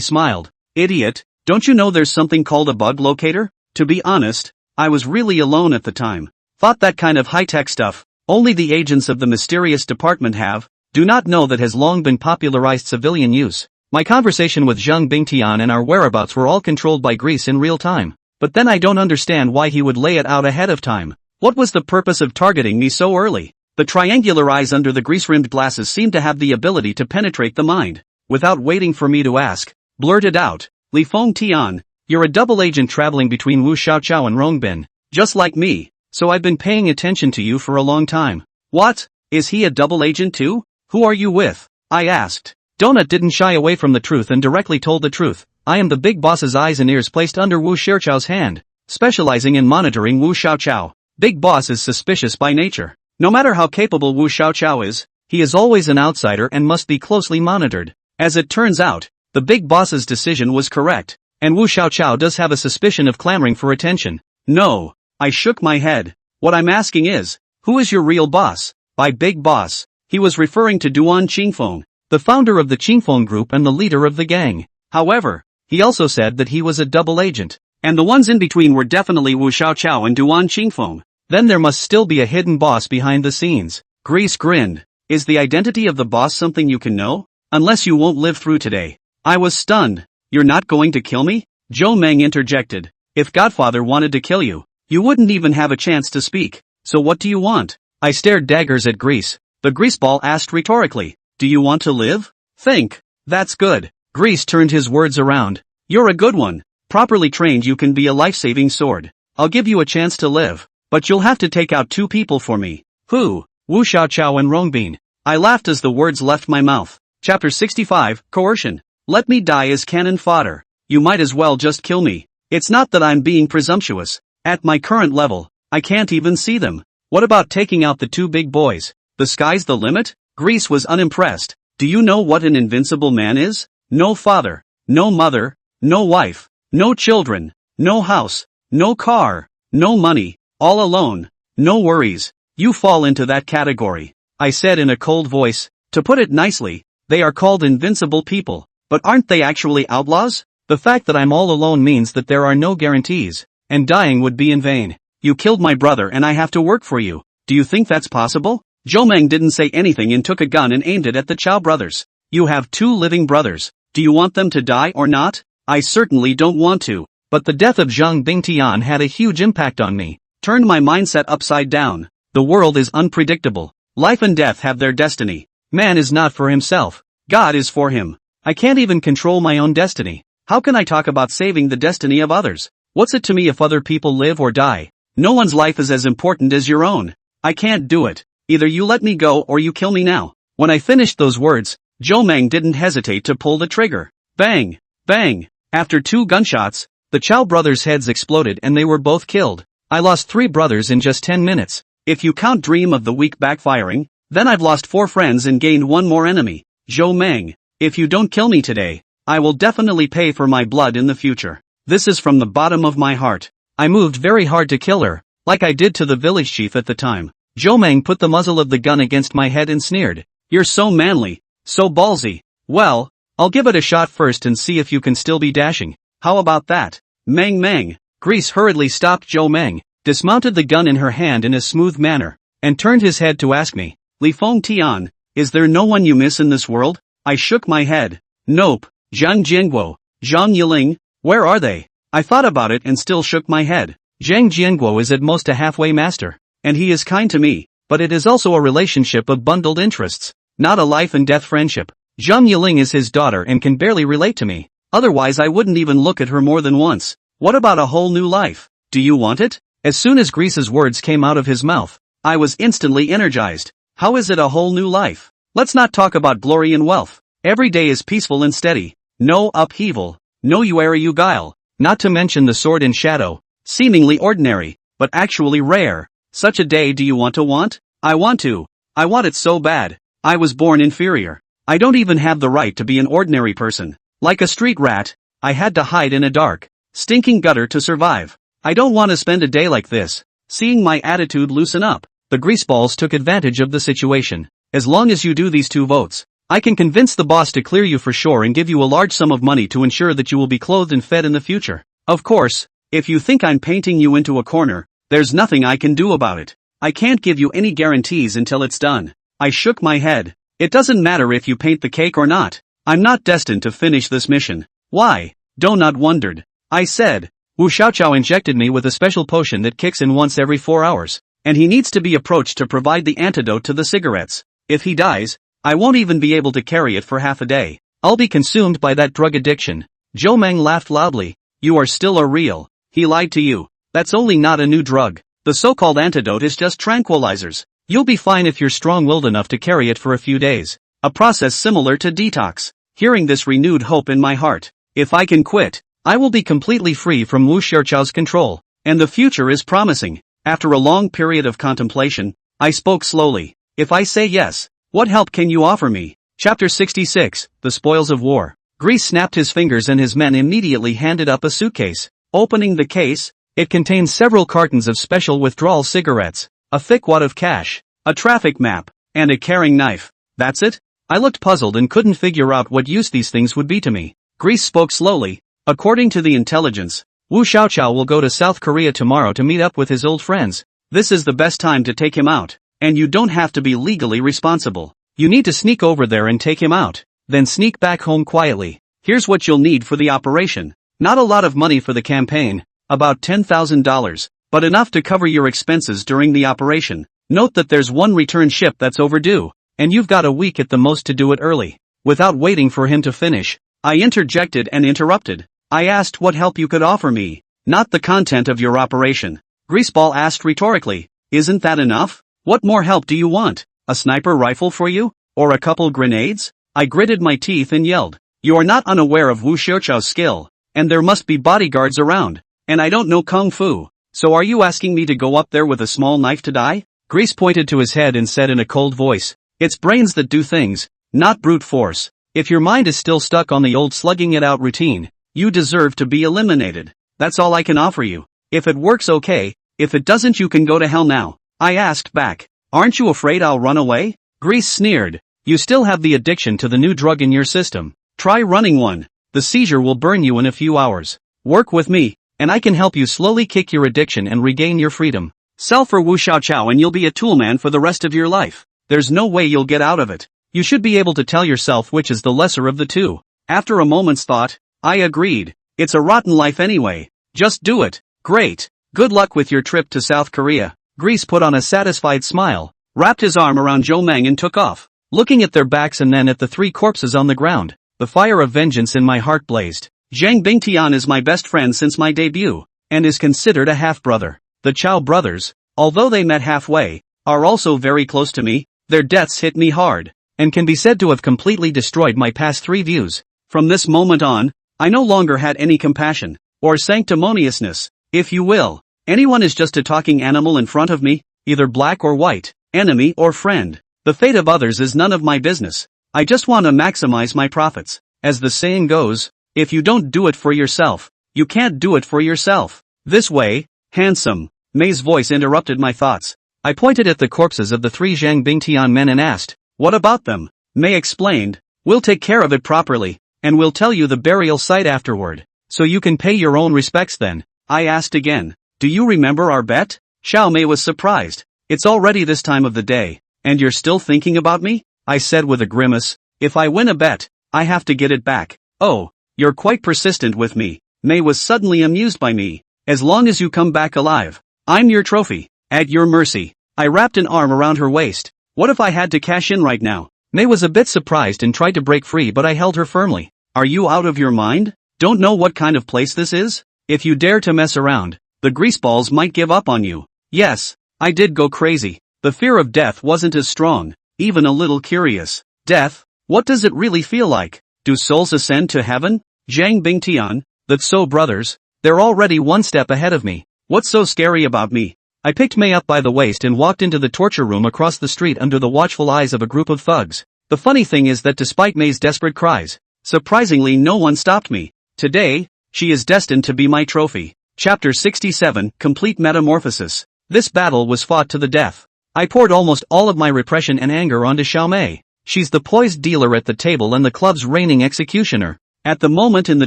Speaker 1: smiled. Idiot, don't you know there's something called a bug locator? To be honest, I was really alone at the time. Thought that kind of high-tech stuff, only the agents of the mysterious department have, do not know that has long been popularized civilian use. My conversation with Zhang Bingtian and our whereabouts were all controlled by Grease in real time. But then I don't understand why he would lay it out ahead of time. What was the purpose of targeting me so early? The triangular eyes under the grease-rimmed glasses seemed to have the ability to penetrate the mind. Without waiting for me to ask, blurted out, Li Feng Tian, you're a double agent traveling between Wu Xiaoqiao and Rongbin, just like me, so I've been paying attention to you for a long time. What? Is he a double agent too? Who are you with? I asked. Donut didn't shy away from the truth and directly told the truth. I am the big boss's eyes and ears placed under Wu Xiaoqiao's hand, specializing in monitoring Wu Xiaoqiao. Big Boss is suspicious by nature. No matter how capable Wu Xiaoqiao is, he is always an outsider and must be closely monitored. As it turns out, the Big Boss's decision was correct, and Wu Xiaoqiao does have a suspicion of clamoring for attention. No, I shook my head. What I'm asking is, who is your real boss? By Big Boss, he was referring to Duan Qingfeng, the founder of the Qingfeng group and the leader of the gang. However, he also said that he was a double agent, and the ones in between were definitely Wu Xiaoqiao and Duan Qingfeng. Then there must still be a hidden boss behind the scenes. Grease grinned. Is the identity of the boss something you can know? Unless you won't live through today. I was stunned. You're not going to kill me? Zhou Meng interjected. If Godfather wanted to kill you, you wouldn't even have a chance to speak. So what do you want? I stared daggers at Grease. The greaseball asked rhetorically. Do you want to live? Think. That's good. Grease turned his words around. You're a good one. Properly trained you can be a life-saving sword. I'll give you a chance to live. But you'll have to take out 2 people for me. Who? Wu Xiaoqiao and Rongbin. I laughed as the words left my mouth. Chapter 65, Coercion. Let me die as cannon fodder. You might as well just kill me. It's not that I'm being presumptuous. At my current level, I can't even see them. What about taking out the 2 big boys? The sky's the limit? Grease was unimpressed. Do you know what an invincible man is? No father, no mother, no wife, no children, no house, no car, no money, all alone, no worries. You fall into that category. I said in a cold voice. To put it nicely, they are called invincible people. But aren't they actually outlaws? The fact that I'm all alone means that there are no guarantees, and dying would be in vain. You killed my brother and I have to work for you. Do you think that's possible? Zhou Meng didn't say anything and took a gun and aimed it at the Chow brothers. You have 2 living brothers. Do you want them to die or not? I certainly don't want to. But the death of Zhang Bingtian had a huge impact on me. Turned my mindset upside down. The world is unpredictable. Life and death have their destiny. Man is not for himself. God is for him. I can't even control my own destiny. How can I talk about saving the destiny of others? What's it to me if other people live or die? No one's life is as important as your own. I can't do it. Either you let me go or you kill me now. When I finished those words, Zhou Meng didn't hesitate to pull the trigger. Bang! Bang! After 2 gunshots, the Chow brothers' heads exploded and they were both killed. I lost 3 brothers in just 10 minutes. If you count Dream of the Week backfiring, then I've lost 4 friends and gained 1 more enemy. Zhou Meng, if you don't kill me today, I will definitely pay for my blood in the future. This is from the bottom of my heart. I moved very hard to kill her, like I did to the village chief at the time. Zhou Meng put the muzzle of the gun against my head and sneered. You're so manly, so ballsy. Well, I'll give it a shot first and see if you can still be dashing. How about that? Meng Meng. Grease hurriedly stopped Zhou Meng, dismounted the gun in her hand in a smooth manner, and turned his head to ask me, Li Feng Tian, is there no one you miss in this world? I shook my head. Nope. Zhang Jianguo, Zhang Yiling, where are they? I thought about it and still shook my head. Zhang Jianguo is at most a halfway master, and he is kind to me, but it is also a relationship of bundled interests, not a life and death friendship. Zhang Yiling is his daughter and can barely relate to me, otherwise I wouldn't even look at her more than once. What about a whole new life? Do you want it? As soon as Grease's words came out of his mouth, I was instantly energized. How is it a whole new life? Let's not talk about glory and wealth. Every day is peaceful and steady. No upheaval, no you guile, not to mention the sword in shadow, seemingly ordinary, but actually rare. Such a day do you want to want? I want to. I want it so bad. I was born inferior. I don't even have the right to be an ordinary person. Like a street rat, I had to hide in a dark, stinking gutter to survive. I don't want to spend a day like this. Seeing my attitude loosen up, the greaseballs took advantage of the situation. As long as you do these 2 votes, I can convince the boss to clear you for sure and give you a large sum of money to ensure that you will be clothed and fed in the future. Of course, if you think I'm painting you into a corner, there's nothing I can do about it. I can't give you any guarantees until it's done. I shook my head. It doesn't matter if you paint the cake or not. I'm not destined to finish this mission. Why? Donut wondered. I said, Wu Xiaoqiao injected me with a special potion that kicks in once every 4 hours, and he needs to be approached to provide the antidote to the cigarettes. If he dies, I won't even be able to carry it for half a day. I'll be consumed by that drug addiction. Zhou Meng laughed loudly. You are still a real. He lied to you. That's only not a new drug. The so-called antidote is just tranquilizers. You'll be fine if you're strong-willed enough to carry it for a few days. A process similar to detox. Hearing this renewed hope in my heart. If I can quit, I will be completely free from Wu Xiaoqiao's control. And the future is promising. After a long period of contemplation, I spoke slowly. If I say yes, what help can you offer me? Chapter 66, The Spoils of War. Grease snapped his fingers and his men immediately handed up a suitcase. Opening the case, it contained several cartons of special withdrawal cigarettes, a thick wad of cash, a traffic map, and a carrying knife. That's it? I looked puzzled and couldn't figure out what use these things would be to me. Grease spoke slowly. According to the intelligence, Wu Xiaoqiao will go to South Korea tomorrow to meet up with his old friends. This is the best time to take him out. And you don't have to be legally responsible. You need to sneak over there and take him out, then sneak back home quietly. Here's what you'll need for the operation. Not a lot of money for the campaign, about $10,000, but enough to cover your expenses during the operation. Note that there's one return ship that's overdue, and you've got a week at the most to do it early. Without waiting for him to finish, I interjected and interrupted. I asked what help you could offer me, not the content of your operation. Greaseball asked rhetorically. Isn't that enough? What more help do you want? A sniper rifle for you? Or a couple grenades? I gritted my teeth and yelled. You are not unaware of Wu Xiaochao's skill, and there must be bodyguards around. And I don't know Kung Fu. So are you asking me to go up there with a small knife to die? Grease pointed to his head and said in a cold voice. It's brains that do things, not brute force. If your mind is still stuck on the old slugging it out routine, you deserve to be eliminated. That's all I can offer you. If it works, okay. If it doesn't, you can go to hell now. I asked back. Aren't you afraid I'll run away? Grease sneered. You still have the addiction to the new drug in your system. Try running one. The seizure will burn you in a few hours. Work with me, and I can help you slowly kick your addiction and regain your freedom. Sell for Wu Xiaochao and you'll be a toolman for the rest of your life. There's no way you'll get out of it. You should be able to tell yourself which is the lesser of the two. After a moment's thought, I agreed. It's a rotten life anyway. Just do it. Great. Good luck with your trip to South Korea. Grease put on a satisfied smile, wrapped his arm around Zhou Meng and took off. Looking at their backs and then at the three corpses on the ground, the fire of vengeance in my heart blazed. Zhang Bingtian is my best friend since my debut, and is considered a half-brother. The Chow brothers, although they met halfway, are also very close to me. Their deaths hit me hard, and can be said to have completely destroyed my past three views. From this moment on, I no longer had any compassion, or sanctimoniousness, if you will. Anyone is just a talking animal in front of me, either black or white, enemy or friend. The fate of others is none of my business. I just want to maximize my profits. As the saying goes, if you don't do it for yourself, you can't do it for yourself. This way, handsome. May's voice interrupted my thoughts. I pointed at the corpses of the three Zhang Bingtian men and asked, what about them? May explained, we'll take care of it properly, and we'll tell you the burial site afterward, so you can pay your own respects then. I asked again, do you remember our bet? Xiao Mei was surprised. It's already this time of the day, and you're still thinking about me? I said with a grimace, if I win a bet, I have to get it back. Oh, you're quite persistent with me. Mei was suddenly amused by me. As long as you come back alive, I'm your trophy. At your mercy. I wrapped an arm around her waist. What if I had to cash in right now? Mei was a bit surprised and tried to break free, but I held her firmly. Are you out of your mind? Don't know what kind of place this is? If you dare to mess around, the greaseballs might give up on you. Yes, I did go crazy. The fear of death wasn't as strong, even a little curious. Death? What does it really feel like? Do souls ascend to heaven? Zhang Bingtian, the Tso brothers, they're already one step ahead of me. What's so scary about me? I picked Mei up by the waist and walked into the torture room across the street under the watchful eyes of a group of thugs. The funny thing is that despite Mei's desperate cries, surprisingly no one stopped me. Today, she is destined to be my trophy. Chapter 67, Complete Metamorphosis. This battle was fought to the death. I poured almost all of my repression and anger onto Xiao Mei. She's the poised dealer at the table and the club's reigning executioner. At the moment in the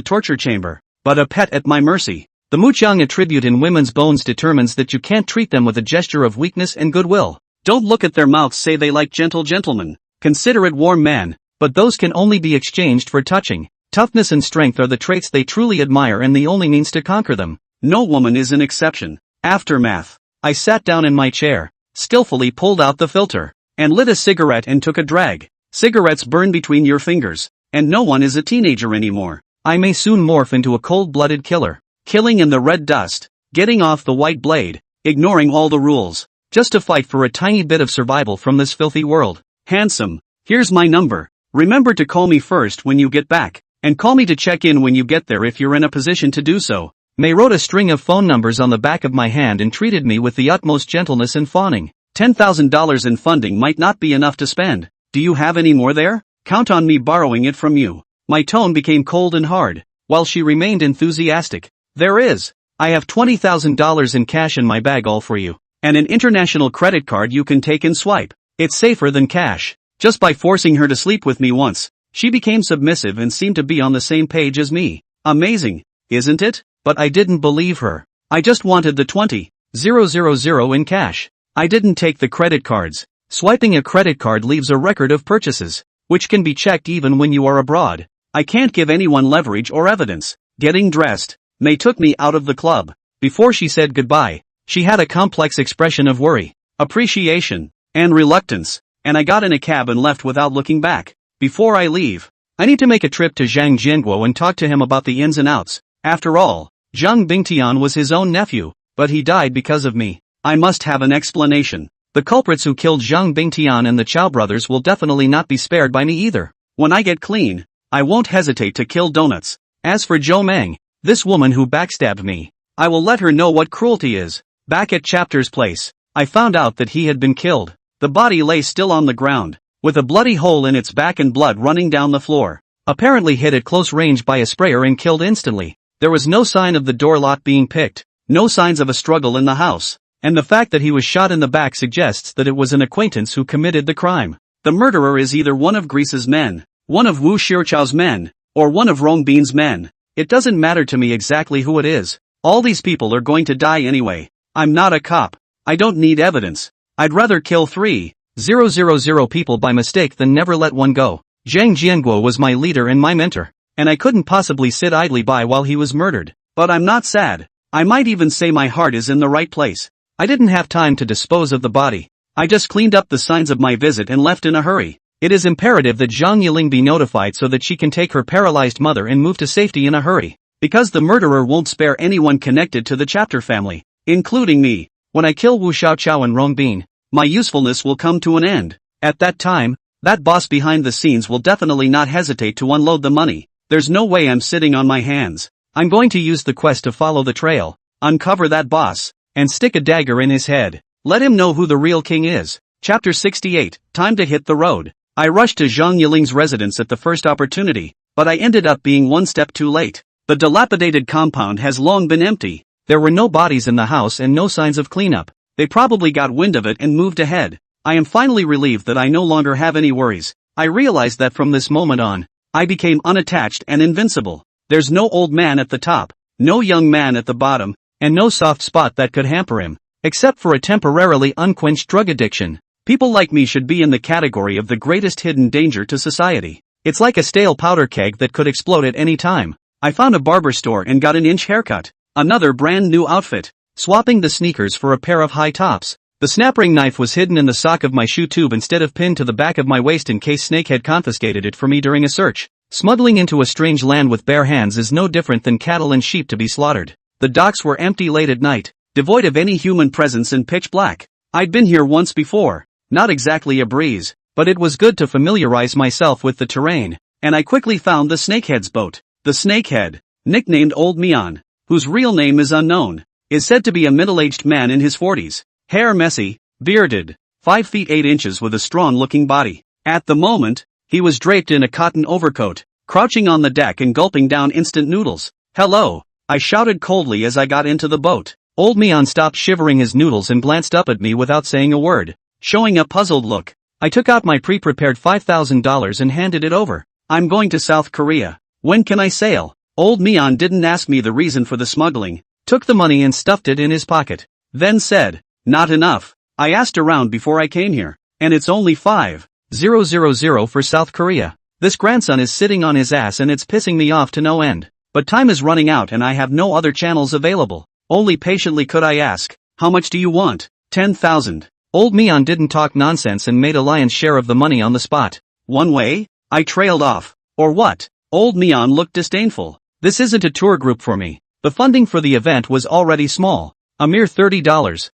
Speaker 1: torture chamber, but a pet at my mercy. The Muqiang attribute in women's bones determines that you can't treat them with a gesture of weakness and goodwill. Don't look at their mouths, say they like gentle gentlemen. Consider it warm man, but those can only be exchanged for touching. Toughness and strength are the traits they truly admire and the only means to conquer them. No woman is an exception. Aftermath. I sat down in my chair, skillfully pulled out the filter, and lit a cigarette and took a drag. Cigarettes burn between your fingers, and no one is a teenager anymore. I may soon morph into a cold-blooded killer. Killing in the red dust, getting off the white blade, ignoring all the rules, just to fight for a tiny bit of survival from this filthy world. Handsome, here's my number. Remember to call me first when you get back, and call me to check in when you get there if you're in a position to do so. Mei wrote a string of phone numbers on the back of my hand and treated me with the utmost gentleness and fawning. $10,000 in funding might not be enough to spend. Do you have any more there? Count on me borrowing it from you. My tone became cold and hard, while she remained enthusiastic. There is. I have $20,000 in cash in my bag all for you. And an international credit card you can take and swipe. It's safer than cash. Just by forcing her to sleep with me once, she became submissive and seemed to be on the same page as me. Amazing, isn't it? But I didn't believe her. I just wanted the 20,000 in cash. I didn't take the credit cards. Swiping a credit card leaves a record of purchases, which can be checked even when you are abroad. I can't give anyone leverage or evidence. Getting dressed. Mei took me out of the club. Before she said goodbye, she had a complex expression of worry, appreciation, and reluctance, and I got in a cab and left without looking back. Before I leave, I need to make a trip to Jianghu and talk to him about the ins and outs. After all, Zhang Bingtian was his own nephew, but he died because of me. I must have an explanation. The culprits who killed Zhang Bingtian and the Chow brothers will definitely not be spared by me either. When I get clean, I won't hesitate to kill donuts. As for Zhou Meng, this woman who backstabbed me, I will let her know what cruelty is. Back at Chapter's place, I found out that he had been killed. The body lay still on the ground, with a bloody hole in its back and blood running down the floor. Apparently hit at close range by a sprayer and killed instantly. There was no sign of the door lock being picked, no signs of a struggle in the house, and the fact that he was shot in the back suggests that it was an acquaintance who committed the crime. The murderer is either one of Grease's men, one of Wu Shichao's men, or one of Rong Bin's men. It doesn't matter to me exactly who it is. All these people are going to die anyway. I'm not a cop. I don't need evidence. I'd rather kill 3,000 people by mistake than never let one go. Zhang Jianguo was my leader and my mentor, and I couldn't possibly sit idly by while he was murdered. But I'm not sad. I might even say my heart is in the right place. I didn't have time to dispose of the body. I just cleaned up the signs of my visit and left in a hurry. It is imperative that Zhang Yiling be notified so that she can take her paralyzed mother and move to safety in a hurry. Because the murderer won't spare anyone connected to the Chapter family, including me. When I kill Wu Xiaoqiao and Rong Bin, my usefulness will come to an end. At that time, that boss behind the scenes will definitely not hesitate to unload the money. There's no way I'm sitting on my hands. I'm going to use the quest to follow the trail, uncover that boss, and stick a dagger in his head. Let him know who the real king is. Chapter 68, Time to hit the road. I rushed to Zhang Yiling's residence at the first opportunity, but I ended up being one step too late. The dilapidated compound has long been empty. There were no bodies in the house and no signs of cleanup. They probably got wind of it and moved ahead. I am finally relieved that I no longer have any worries. I realized that from this moment on, I became unattached and invincible. There's no old man at the top, no young man at the bottom, and no soft spot that could hamper him, except for a temporarily unquenched drug addiction. People like me should be in the category of the greatest hidden danger to society. It's like a stale powder keg that could explode at any time. I found a barber store and got an inch haircut. Another brand new outfit. Swapping the sneakers for a pair of high tops. The snap ring knife was hidden in the sock of my shoe tube instead of pinned to the back of my waist in case Snake had confiscated it for me during a search. Smuggling into a strange land with bare hands is no different than cattle and sheep to be slaughtered. The docks were empty late at night, devoid of any human presence and pitch black. I'd been here once before. Not exactly a breeze, but it was good to familiarize myself with the terrain, and I quickly found the Snakehead's boat. The Snakehead, nicknamed Old Mian, whose real name is unknown, is said to be a middle-aged man in his 40s. Hair messy, bearded, 5 feet 8 inches with a strong-looking body. At the moment, he was draped in a cotton overcoat, crouching on the deck and gulping down instant noodles. "Hello," I shouted coldly as I got into the boat. Old Mian stopped shivering his noodles and glanced up at me without saying a word, showing a puzzled look. I took out my pre-prepared $5,000 and handed it over. "I'm going to South Korea. When can I sail?" Old Mian didn't ask me the reason for the smuggling, took the money and stuffed it in his pocket, then said, "Not enough. I asked around before I came here, and it's only 5,000 for South Korea. This grandson is sitting on his ass and it's pissing me off to no end. But time is running out and I have no other channels available. Only patiently could I ask, how much do you want?" 10,000. Old Mian didn't talk nonsense and made a lion's share of the money on the spot. "One way?" I trailed off. "Or what?" Old Mian looked disdainful. "This isn't a tour group for me. The funding for the event was already small. A mere $30,000.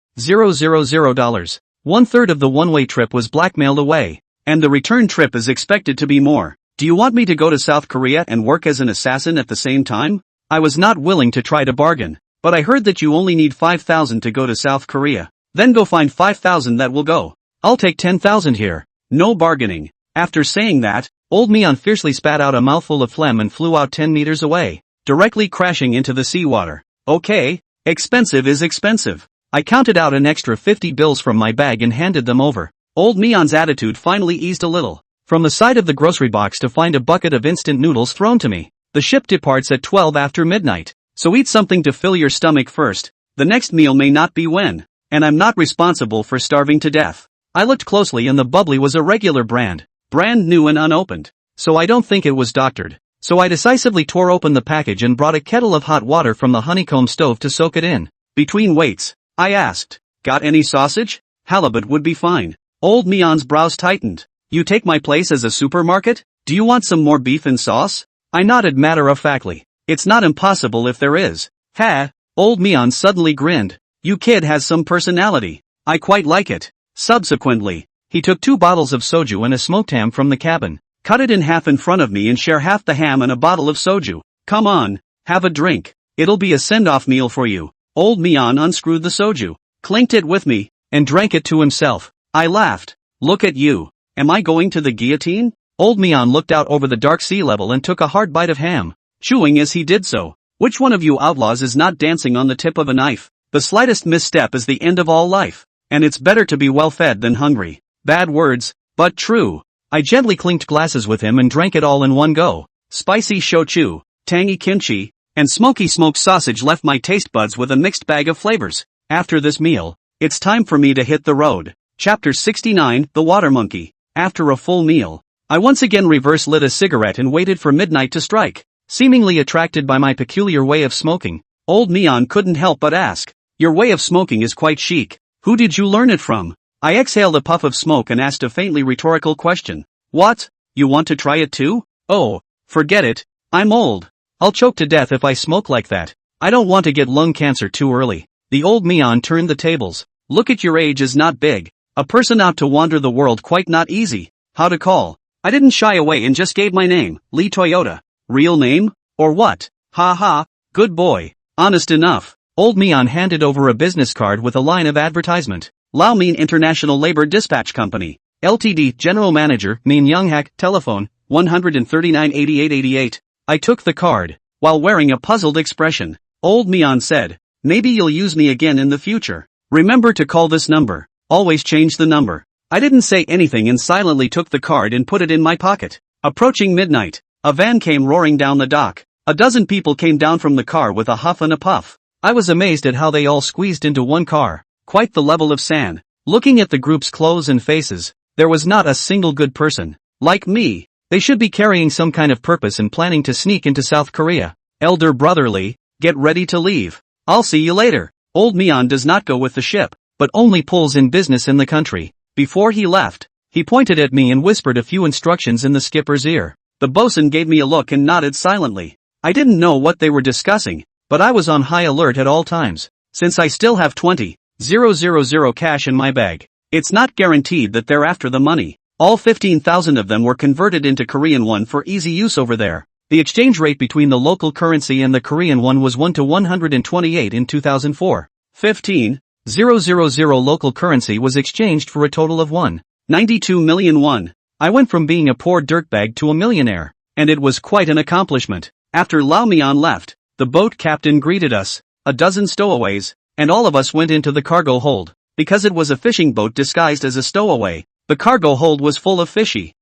Speaker 1: 1/3 of the one-way trip was blackmailed away. And the return trip is expected to be more. Do you want me to go to South Korea and work as an assassin at the same time?" I was not willing to try to bargain. "But I heard that you only need 5,000 to go to South Korea. Then go find 5,000 that will go. I'll take 10,000 here. No bargaining." After saying that, Old Mian fiercely spat out a mouthful of phlegm and flew out 10 meters away, directly crashing into the seawater. Okay, expensive is expensive. I counted out an extra 50 bills from my bag and handed them over. Old Mian's attitude finally eased a little. From the side of the grocery box to find a bucket of instant noodles thrown to me. "The ship departs at 12 after midnight. So eat something to fill your stomach first. The next meal may not be when. And I'm not responsible for starving to death." I looked closely and the bubbly was a regular brand new and unopened. So I don't think it was doctored. So I decisively tore open the package and brought a kettle of hot water from the honeycomb stove to soak it in. "Between waits," I asked. "Got any sausage?" "Halibut would be fine." Old Mian's brows tightened. "You take my place as a supermarket?" Do you want some more beef and sauce? I nodded matter-of-factly. It's not impossible if there is. Ha! Old Mian suddenly grinned. You kid has some personality. I quite like it. Subsequently, he took 2 bottles of soju and a smoked ham from the cabin, cut it in half in front of me and share half the ham and a bottle of soju. Come on, have a drink. It'll be a send-off meal for you. Old Mian unscrewed the soju, clinked it with me, and drank it to himself. I laughed. Look at you. Am I going to the guillotine? Old Mian looked out over the dark sea level and took a hard bite of ham, chewing as he did so. Which one of you outlaws is not dancing on the tip of a knife? The slightest misstep is the end of all life, and it's better to be well-fed than hungry. Bad words, but true. I gently clinked glasses with him and drank it all in one go. Spicy shochu, tangy kimchi, and smoky smoked sausage left my taste buds with a mixed bag of flavors. After this meal, it's time for me to hit the road. Chapter 69, The Water Monkey. After a full meal, I once again reverse lit a cigarette and waited for midnight to strike. Seemingly attracted by my peculiar way of smoking, Old Mian couldn't help but ask, "Your way of smoking is quite chic. Who did you learn it from?" I exhaled a puff of smoke and asked a faintly rhetorical question. What? You want to try it too? Oh, forget it. I'm old. I'll choke to death if I smoke like that. I don't want to get lung cancer too early. The Old Mian turned the tables. Look at your age is not big. A person out to wander the world quite not easy. How to call? I didn't shy away and just gave my name, Lee Toyota. Real name? Or what? Ha ha, good boy. Honest enough. Old Mian handed over a business card with a line of advertisement. Lao Min International Labor Dispatch Company. Ltd. General Manager, Min Younghak, telephone, 139-8888. I took the card, while wearing a puzzled expression. Old Mian said, "Maybe you'll use me again in the future. Remember to call this number. Always change the number." I didn't say anything and silently took the card and put it in my pocket. Approaching midnight, a van came roaring down the dock. A dozen people came down from the car with a huff and a puff. I was amazed at how they all squeezed into one car. Quite the level of sand. Looking at the group's clothes and faces, there was not a single good person. Like me, they should be carrying some kind of purpose and planning to sneak into South Korea. Elder brotherly, get ready to leave. I'll see you later. Old Mian does not go with the ship, but only pulls in business in the country. Before he left, he pointed at me and whispered a few instructions in the skipper's ear. The bosun gave me a look and nodded silently. I didn't know what they were discussing, but I was on high alert at all times. Since I still have 20,000 cash in my bag, it's not guaranteed that they're after the money. All 15,000 of them were converted into Korean won for easy use over there. The exchange rate between the local currency and the Korean won was 1 to 128 in 2004. 15,000 local currency was exchanged for a total of 192 million won. I went from being a poor dirtbag to a millionaire, and it was quite an accomplishment. After Lao Mian left, the boat captain greeted us, a dozen stowaways, and all of us went into the cargo hold. Because it was a fishing boat disguised as a stowaway, the cargo hold was full of fishy,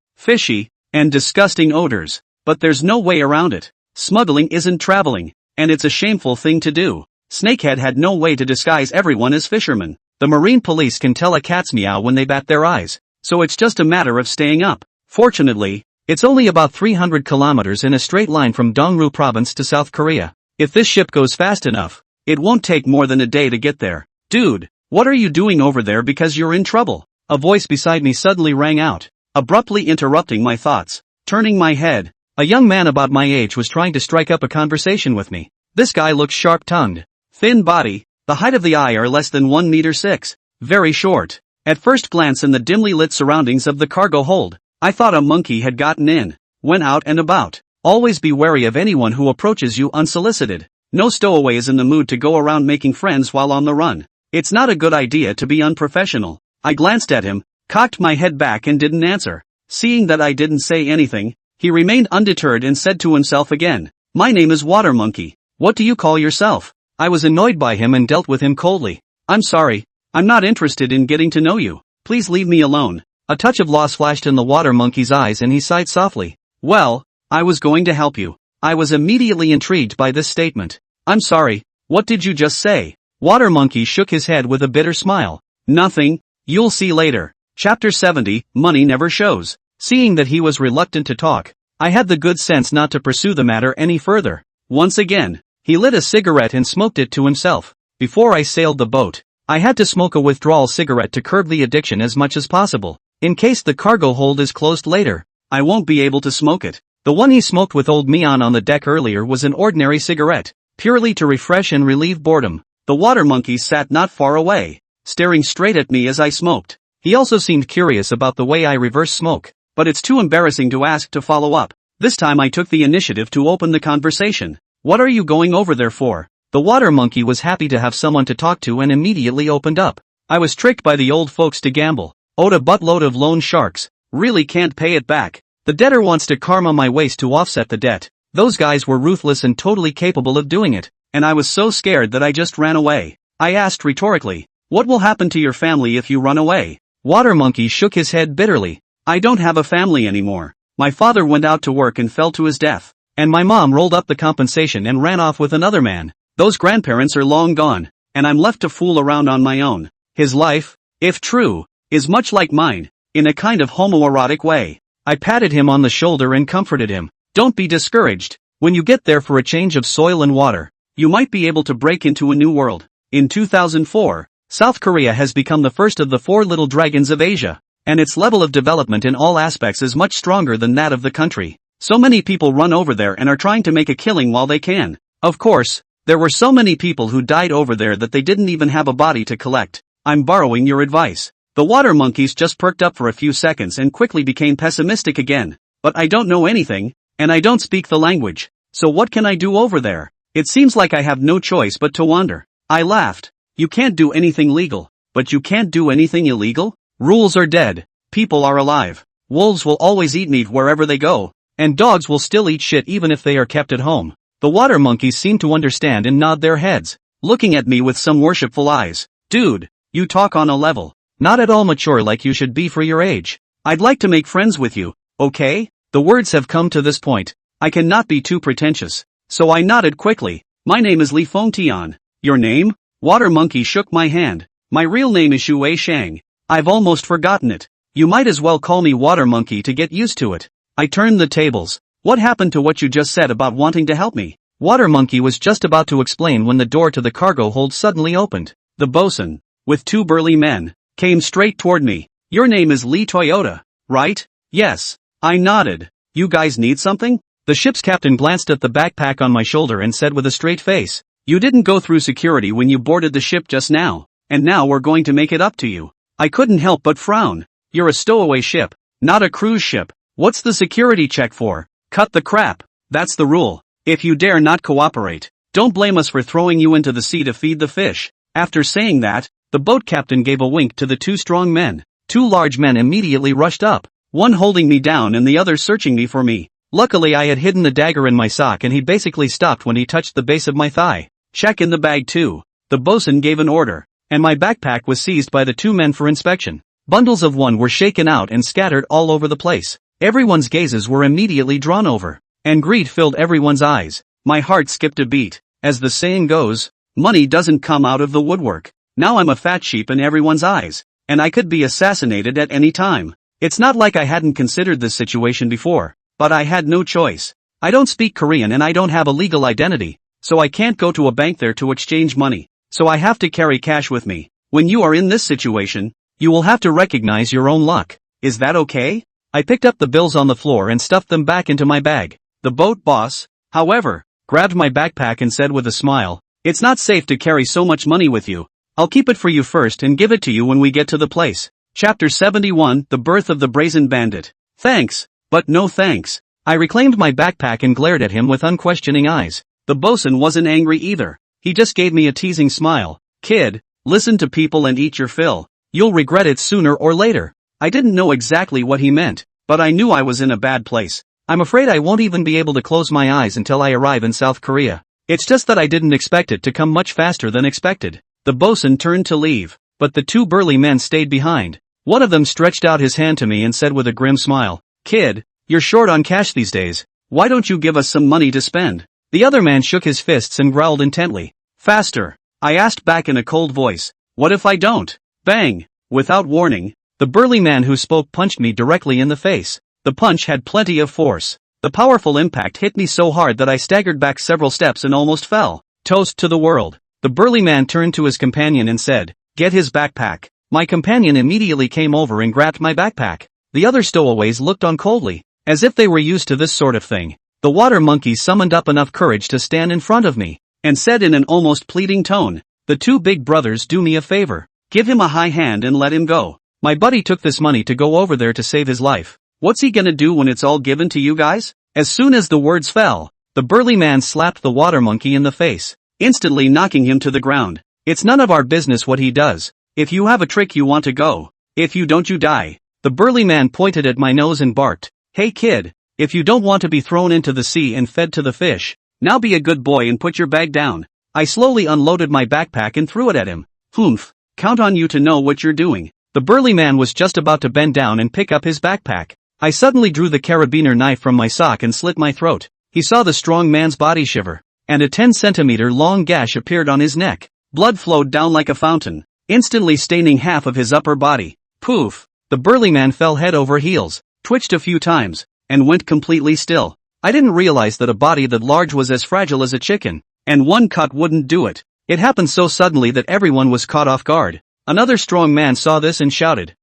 Speaker 1: and disgusting odors. But there's no way around it. Smuggling isn't traveling, and it's a shameful thing to do. Snakehead had no way to disguise everyone as fishermen. The marine police can tell a cat's meow when they bat their eyes, so it's just a matter of staying up. Fortunately, it's only about 300 kilometers in a straight line from Dongru province to South Korea. If this ship goes fast enough, it won't take more than a day to get there. Dude, what are you doing over there because you're in trouble? A voice beside me suddenly rang out, abruptly interrupting my thoughts. Turning my head, a young man about my age was trying to strike up a conversation with me. This guy looks sharp-tongued. Thin body, the height of the eye are less than 1 meter 6. Very short. At first glance in the dimly lit surroundings of the cargo hold, I thought a monkey had gotten in. Went out and about. Always be wary of anyone who approaches you unsolicited. No stowaway is in the mood to go around making friends while on the run. It's not a good idea to be unprofessional. I glanced at him, cocked my head back and didn't answer. Seeing that I didn't say anything, he remained undeterred and said to himself again, "My name is Water Monkey. What do you call yourself?" I was annoyed by him and dealt with him coldly. "I'm sorry. I'm not interested in getting to know you. Please leave me alone." A touch of loss flashed in the Water Monkey's eyes and he sighed softly. "Well, I was going to help you." I was immediately intrigued by this statement. "I'm sorry, what did you just say?" Water Monkey shook his head with a bitter smile. "Nothing, you'll see later." Chapter 70, Money Never Shows. Seeing that he was reluctant to talk, I had the good sense not to pursue the matter any further. Once again, he lit a cigarette and smoked it to himself. Before I sailed the boat, I had to smoke a withdrawal cigarette to curb the addiction as much as possible, in case the cargo hold is closed later. I won't be able to smoke it. The one he smoked with old Mian on the deck earlier was an ordinary cigarette, purely to refresh and relieve boredom. The water monkey sat not far away, staring straight at me as I smoked. He also seemed curious about the way I reverse smoke, but it's too embarrassing to ask to follow up. This time I took the initiative to open the conversation. What are you going over there for? The water monkey was happy to have someone to talk to and immediately opened up. I was tricked by the old folks to gamble. Owed a buttload of loan sharks. Really can't pay it back. The debtor wants to karma my waist to offset the debt. Those guys were ruthless and totally capable of doing it, and I was so scared that I just ran away. I asked rhetorically, what will happen to your family if you run away? Water monkey shook his head bitterly. I don't have a family anymore. My father went out to work and fell to his death, and my mom rolled up the compensation and ran off with another man. Those grandparents are long gone, and I'm left to fool around on my own. His life, if true, is much like mine, in a kind of homoerotic way. I patted him on the shoulder and comforted him. Don't be discouraged. When you get there for a change of soil and water, you might be able to break into a new world. In 2004, South Korea has become the first of the 4 little dragons of Asia, and its level of development in all aspects is much stronger than that of the country. So many people run over there and are trying to make a killing while they can. Of course, there were so many people who died over there that they didn't even have a body to collect. I'm borrowing your advice. The water monkeys just perked up for a few seconds and quickly became pessimistic again. But I don't know anything, and I don't speak the language. So what can I do over there? It seems like I have no choice but to wander. I laughed. You can't do anything legal, but you can't do anything illegal? Rules are dead. People are alive. Wolves will always eat meat wherever they go, and dogs will still eat shit even if they are kept at home. The water monkeys seem to understand and nod their heads, looking at me with some worshipful eyes. Dude, you talk on a level. Not at all mature like you should be for your age. I'd like to make friends with you, okay? The words have come to this point. I cannot be too pretentious. So I nodded quickly. My name is Li Fengtian. Your name? Water monkey shook my hand. My real name is Shui Shang. I've almost forgotten it. You might as well call me water monkey to get used to it. I turned the tables. What happened to what you just said about wanting to help me? Water monkey was just about to explain when the door to the cargo hold suddenly opened. The bosun, with 2 burly men, came straight toward me. Your name is Lee Toyota, right? Yes. I nodded. You guys need something? The ship's captain glanced at the backpack on my shoulder and said with a straight face, you didn't go through security when you boarded the ship just now, and now we're going to make it up to you. I couldn't help but frown. You're a stowaway ship, not a cruise ship. What's the security check for? Cut the crap. That's the rule. If you dare not cooperate, don't blame us for throwing you into the sea to feed the fish. After saying that, the boat captain gave a wink to the 2 strong men. 2 large men immediately rushed up, one holding me down and the other searching me for me. Luckily I had hidden the dagger in my sock and he basically stopped when he touched the base of my thigh. Check in the bag too. The bosun gave an order, and my backpack was seized by the 2 men for inspection. Bundles of one were shaken out and scattered all over the place. Everyone's gazes were immediately drawn over, and greed filled everyone's eyes. My heart skipped a beat. As the saying goes, money doesn't come out of the woodwork. Now I'm a fat sheep in everyone's eyes, and I could be assassinated at any time. It's not like I hadn't considered this situation before, but I had no choice. I don't speak Korean and I don't have a legal identity, so I can't go to a bank there to exchange money, so I have to carry cash with me. When you are in this situation, you will have to recognize your own luck. Is that okay? I picked up the bills on the floor and stuffed them back into my bag. The boat boss, however, grabbed my backpack and said with a smile, it's not safe to carry so much money with you. I'll keep it for you first and give it to you when we get to the place. Chapter 71, The Birth of the Brazen Bandit. Thanks, but no thanks. I reclaimed my backpack and glared at him with unquestioning eyes. The bosun wasn't angry either. He just gave me a teasing smile. Kid, listen to people and eat your fill. You'll regret it sooner or later. I didn't know exactly what he meant, but I knew I was in a bad place. I'm afraid I won't even be able to close my eyes until I arrive in South Korea. It's just that I didn't expect it to come much faster than expected. The bosun turned to leave, but the 2 burly men stayed behind. One of them stretched out his hand to me and said with a grim smile, Kid, you're short on cash these days. Why don't you give us some money to spend? The other man shook his fists and growled intently. Faster. I asked back in a cold voice. What if I don't? Bang. Without warning, the burly man who spoke punched me directly in the face. The punch had plenty of force. The powerful impact hit me so hard that I staggered back several steps and almost fell. Toast to the world. The burly man turned to his companion and said, Get his backpack. My companion immediately came over and grabbed my backpack. The other stowaways looked on coldly, as if they were used to this sort of thing. The water monkey summoned up enough courage to stand in front of me, and said in an almost pleading tone, "The two big brothers, do me a favor. Give him a high hand and let him go. My buddy took this money to go over there to save his life. What's he gonna do when it's all given to you guys?" As soon as the words fell, the burly man slapped the water monkey in the face, instantly knocking him to the ground. "It's none of our business what he does. If you have a trick you want to go. If you don't you die." The burly man pointed at my nose and barked, "Hey kid, if you don't want to be thrown into the sea and fed to the fish, now be a good boy and put your bag down." I slowly unloaded my backpack and threw it at him. "Humph, count on you to know what you're doing." The burly man was just about to bend down and pick up his backpack. I suddenly drew the carabiner knife from my sock and slit my throat. He saw the strong man's body shiver, and a 10-centimeter long gash appeared on his neck. Blood flowed down like a fountain, instantly staining half of his upper body. Poof! The burly man fell head over heels, twitched a few times, and went completely still. I didn't realize that a body that large was as fragile as a chicken, and one cut wouldn't do it. It happened so suddenly that everyone was caught off guard. Another strong man saw this and shouted,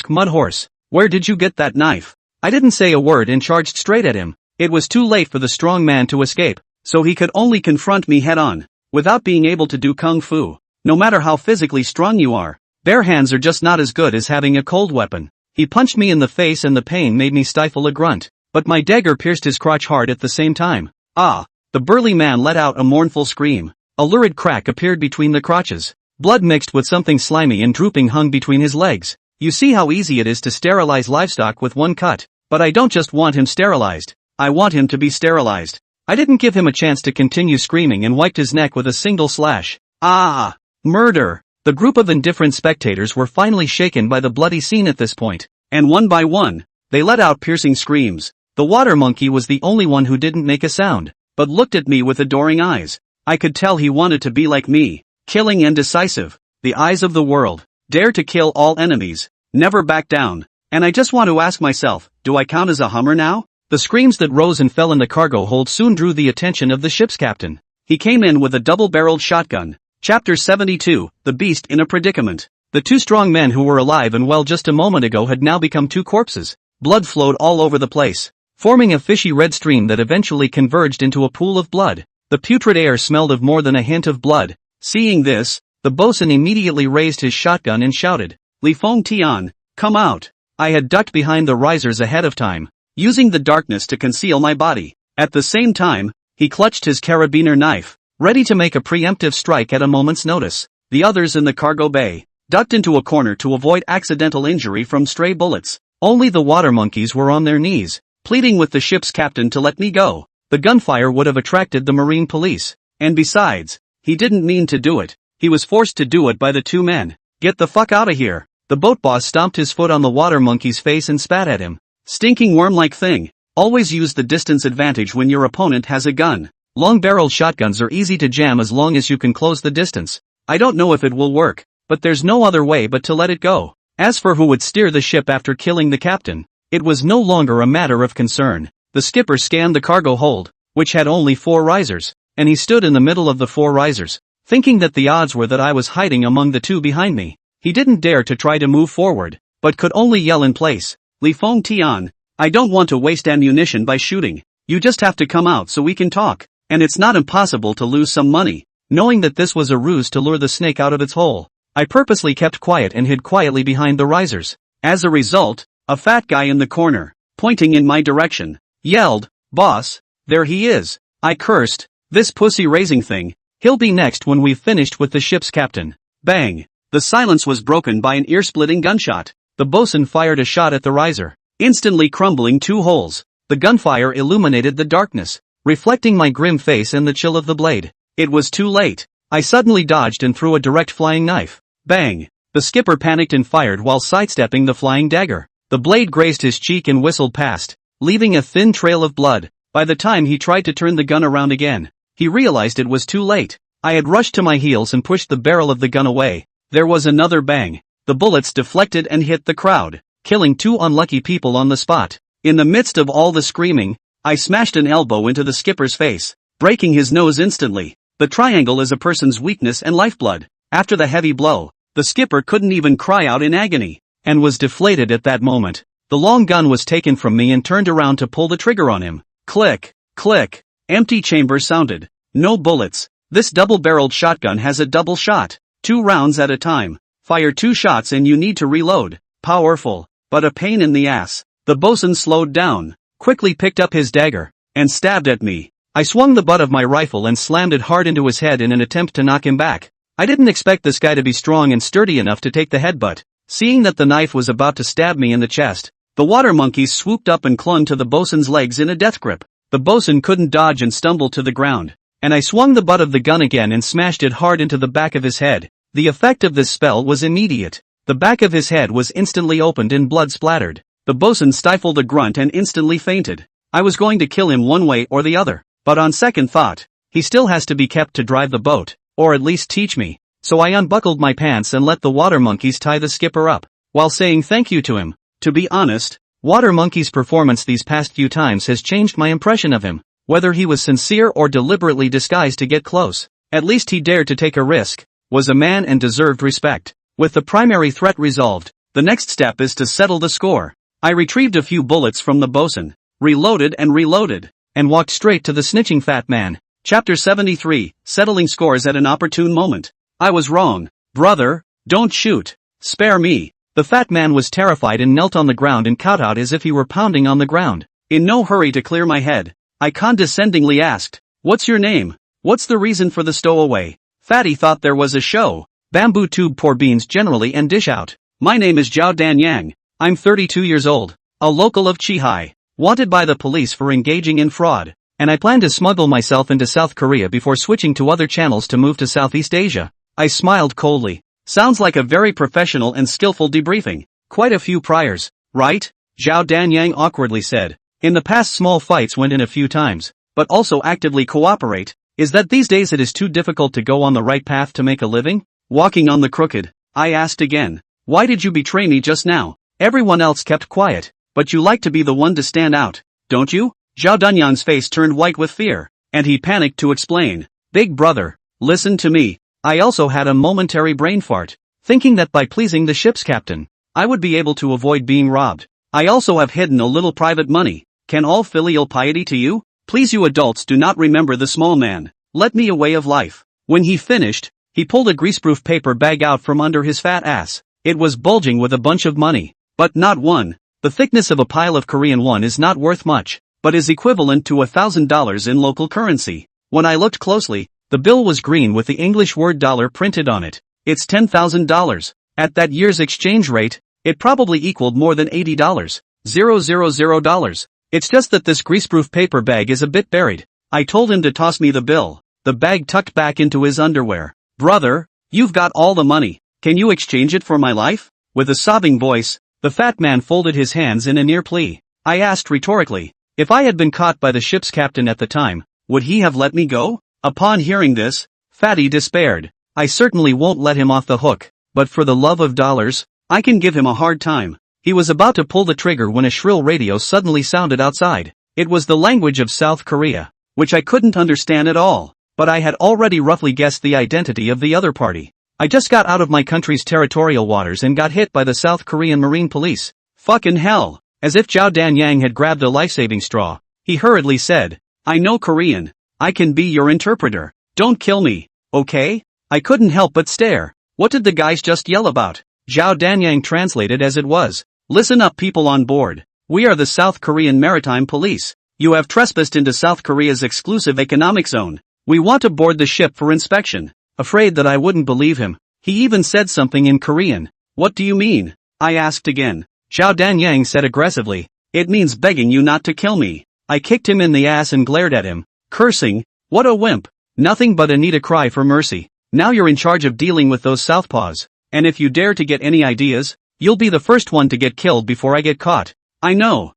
Speaker 1: "Mud horse, where did you get that knife?" I didn't say a word and charged straight at him. It was too late for the strong man to escape, so he could only confront me head on, without being able to do kung fu. No matter how physically strong you are, bare hands are just not as good as having a cold weapon. He punched me in the face and the pain made me stifle a grunt, but my dagger pierced his crotch hard at the same time. Ah! The burly man let out a mournful scream. A lurid crack appeared between the crotches. Blood mixed with something slimy and drooping hung between his legs. You see how easy it is to sterilize livestock with one cut, but I don't just want him sterilized. I want him to be sterilized. I didn't give him a chance to continue screaming and wiped his neck with a single slash. Ah! Murder! The group of indifferent spectators were finally shaken by the bloody scene at this point, and one by one, they let out piercing screams. The water monkey was the only one who didn't make a sound, but looked at me with adoring eyes. I could tell he wanted to be like me, killing and decisive, the eyes of the world, dare to kill all enemies, never back down. And I just want to ask myself, do I count as a Hummer now? The screams that rose and fell in the cargo hold soon drew the attention of the ship's captain. He came in with a double-barreled shotgun. Chapter 72, The Beast in a Predicament. The two strong men who were alive and well just a moment ago had now become two corpses. Blood flowed all over the place, forming a fishy red stream that eventually converged into a pool of blood. The putrid air smelled of more than a hint of blood. Seeing this, the bosun immediately raised his shotgun and shouted, "Li Feng Tian, come out." I had ducked behind the risers ahead of time, using the darkness to conceal my body. At the same time, he clutched his carabiner knife, ready to make a preemptive strike at a moment's notice. The others in the cargo bay ducked into a corner to avoid accidental injury from stray bullets. Only the water monkeys were on their knees, pleading with the ship's captain to let me go. The gunfire would have attracted the marine police, and besides, he didn't mean to do it. He was forced to do it by the two men. "Get the fuck out of here." The boat boss stomped his foot on the water monkey's face and spat at him. "Stinking worm-like thing. Always use the distance advantage when your opponent has a gun. Long-barreled shotguns are easy to jam as long as you can close the distance. I don't know if it will work, but there's no other way but to let it go." As for who would steer the ship after killing the captain, it was no longer a matter of concern. The skipper scanned the cargo hold, which had only 4 risers, and he stood in the middle of the 4 risers, thinking that the odds were that I was hiding among the 2 behind me. He didn't dare to try to move forward, but could only yell in place, "Li Feng Tian, I don't want to waste ammunition by shooting. You just have to come out so we can talk, and it's not impossible to lose some money." Knowing that this was a ruse to lure the snake out of its hole, I purposely kept quiet and hid quietly behind the risers. As a result, a fat guy in the corner, pointing in my direction, yelled, "Boss, there he is." I cursed, "This pussy-raising thing, he'll be next when we've finished with the ship's captain." Bang! The silence was broken by an ear-splitting gunshot. The bosun fired a shot at the riser, instantly crumbling 2 holes. The gunfire illuminated the darkness, reflecting my grim face and the chill of the blade. It was too late. I suddenly dodged and threw a direct flying knife. Bang! The skipper panicked and fired while sidestepping the flying dagger. The blade grazed his cheek and whistled past, leaving a thin trail of blood. By the time he tried to turn the gun around again, he realized it was too late. I had rushed to my heels and pushed the barrel of the gun away. There was another bang. The bullets deflected and hit the crowd, killing 2 unlucky people on the spot. In the midst of all the screaming, I smashed an elbow into the skipper's face, breaking his nose instantly. The triangle is a person's weakness and lifeblood. After the heavy blow, the skipper couldn't even cry out in agony, and was deflated at that moment. The long gun was taken from me and turned around to pull the trigger on him. Click, click. Empty chamber sounded. No bullets. This double-barreled shotgun has a double shot. 2 rounds at a time. Fire 2 shots and you need to reload. Powerful, but a pain in the ass. The bosun slowed down, quickly picked up his dagger, and stabbed at me. I swung the butt of my rifle and slammed it hard into his head in an attempt to knock him back. I didn't expect this guy to be strong and sturdy enough to take the headbutt. Seeing that the knife was about to stab me in the chest, the water monkeys swooped up and clung to the bosun's legs in a death grip. The bosun couldn't dodge and stumbled to the ground, and I swung the butt of the gun again and smashed it hard into the back of his head. The effect of this spell was immediate. The back of his head was instantly opened and blood splattered. The bosun stifled a grunt and instantly fainted. I was going to kill him one way or the other, but on second thought, he still has to be kept to drive the boat, or at least teach me. So I unbuckled my pants and let the water monkeys tie the skipper up, while saying thank you to him. To be honest, Water Monkey's performance these past few times has changed my impression of him. Whether he was sincere or deliberately disguised to get close, at least he dared to take a risk, was a man and deserved respect. With the primary threat resolved, the next step is to settle the score. I retrieved a few bullets from the bosun, reloaded, and walked straight to the snitching fat man. Chapter 73, Settling Scores at an Opportune Moment. I was wrong. Brother, don't shoot. Spare me. The fat man was terrified and knelt on the ground and kowtowed as if he were pounding on the ground. In no hurry to clear my head, I condescendingly asked, "What's your name? What's the reason for the stowaway?" Fatty thought there was a show. Bamboo tube pour beans generally and dish out. My name is Zhao Danyang. I'm 32 years old, a local of Qihai, wanted by the police for engaging in fraud, and I plan to smuggle myself into South Korea before switching to other channels to move to Southeast Asia. I smiled coldly. Sounds like a very professional and skillful debriefing. Quite a few priors, right? Zhao Danyang awkwardly said. In the past small fights went in a few times, but also actively cooperate. Is that these days it is too difficult to go on the right path to make a living? Walking on the crooked? I asked again. Why did you betray me just now? Everyone else kept quiet, but you like to be the one to stand out, don't you? Zhao Danyang's face turned white with fear, and he panicked to explain. Big brother, listen to me. I also had a momentary brain fart, thinking that by pleasing the ship's captain, I would be able to avoid being robbed. I also have hidden a little private money. Can all filial piety to you? Please, you adults do not remember the small man. Let me a way of life. When he finished, he pulled a greaseproof paper bag out from under his fat ass. It was bulging with a bunch of money, but not one. The thickness of a pile of Korean won is not worth much, but is equivalent to $1,000 in local currency. When I looked closely, the bill was green with the English word dollar printed on it. It's $10,000. At that year's exchange rate, it probably equaled more than $80. $000. It's just that this greaseproof paper bag is a bit buried. I told him to toss me the bill, the bag tucked back into his underwear. Brother, you've got all the money. Can you exchange it for my life? With a sobbing voice, the fat man folded his hands in a near plea. I asked rhetorically, if I had been caught by the ship's captain at the time, would he have let me go? Upon hearing this, Fatty despaired. I certainly won't let him off the hook, but for the love of dollars, I can give him a hard time. He was about to pull the trigger when a shrill radio suddenly sounded outside. It was the language of South Korea, which I couldn't understand at all, but I had already roughly guessed the identity of the other party. I just got out of my country's territorial waters and got hit by the South Korean Marine Police. Fucking hell. As if Zhao Danyang had grabbed a life-saving straw, he hurriedly said, I know Korean. I can be your interpreter. Don't kill me, okay? I couldn't help but stare. What did the guys just yell about? Zhao Danyang translated as it was. Listen up, people on board. We are the South Korean Maritime Police. You have trespassed into South Korea's exclusive economic zone. We want to board the ship for inspection. Afraid that I wouldn't believe him, he even said something in Korean. What do you mean? I asked again. Zhao Danyang said aggressively. It means begging you not to kill me. I kicked him in the ass and glared at him, cursing. What a wimp. Nothing but a need a cry for mercy. Now you're in charge of dealing with those southpaws, and if you dare to get any ideas, you'll be the first one to get killed before I get caught. I know.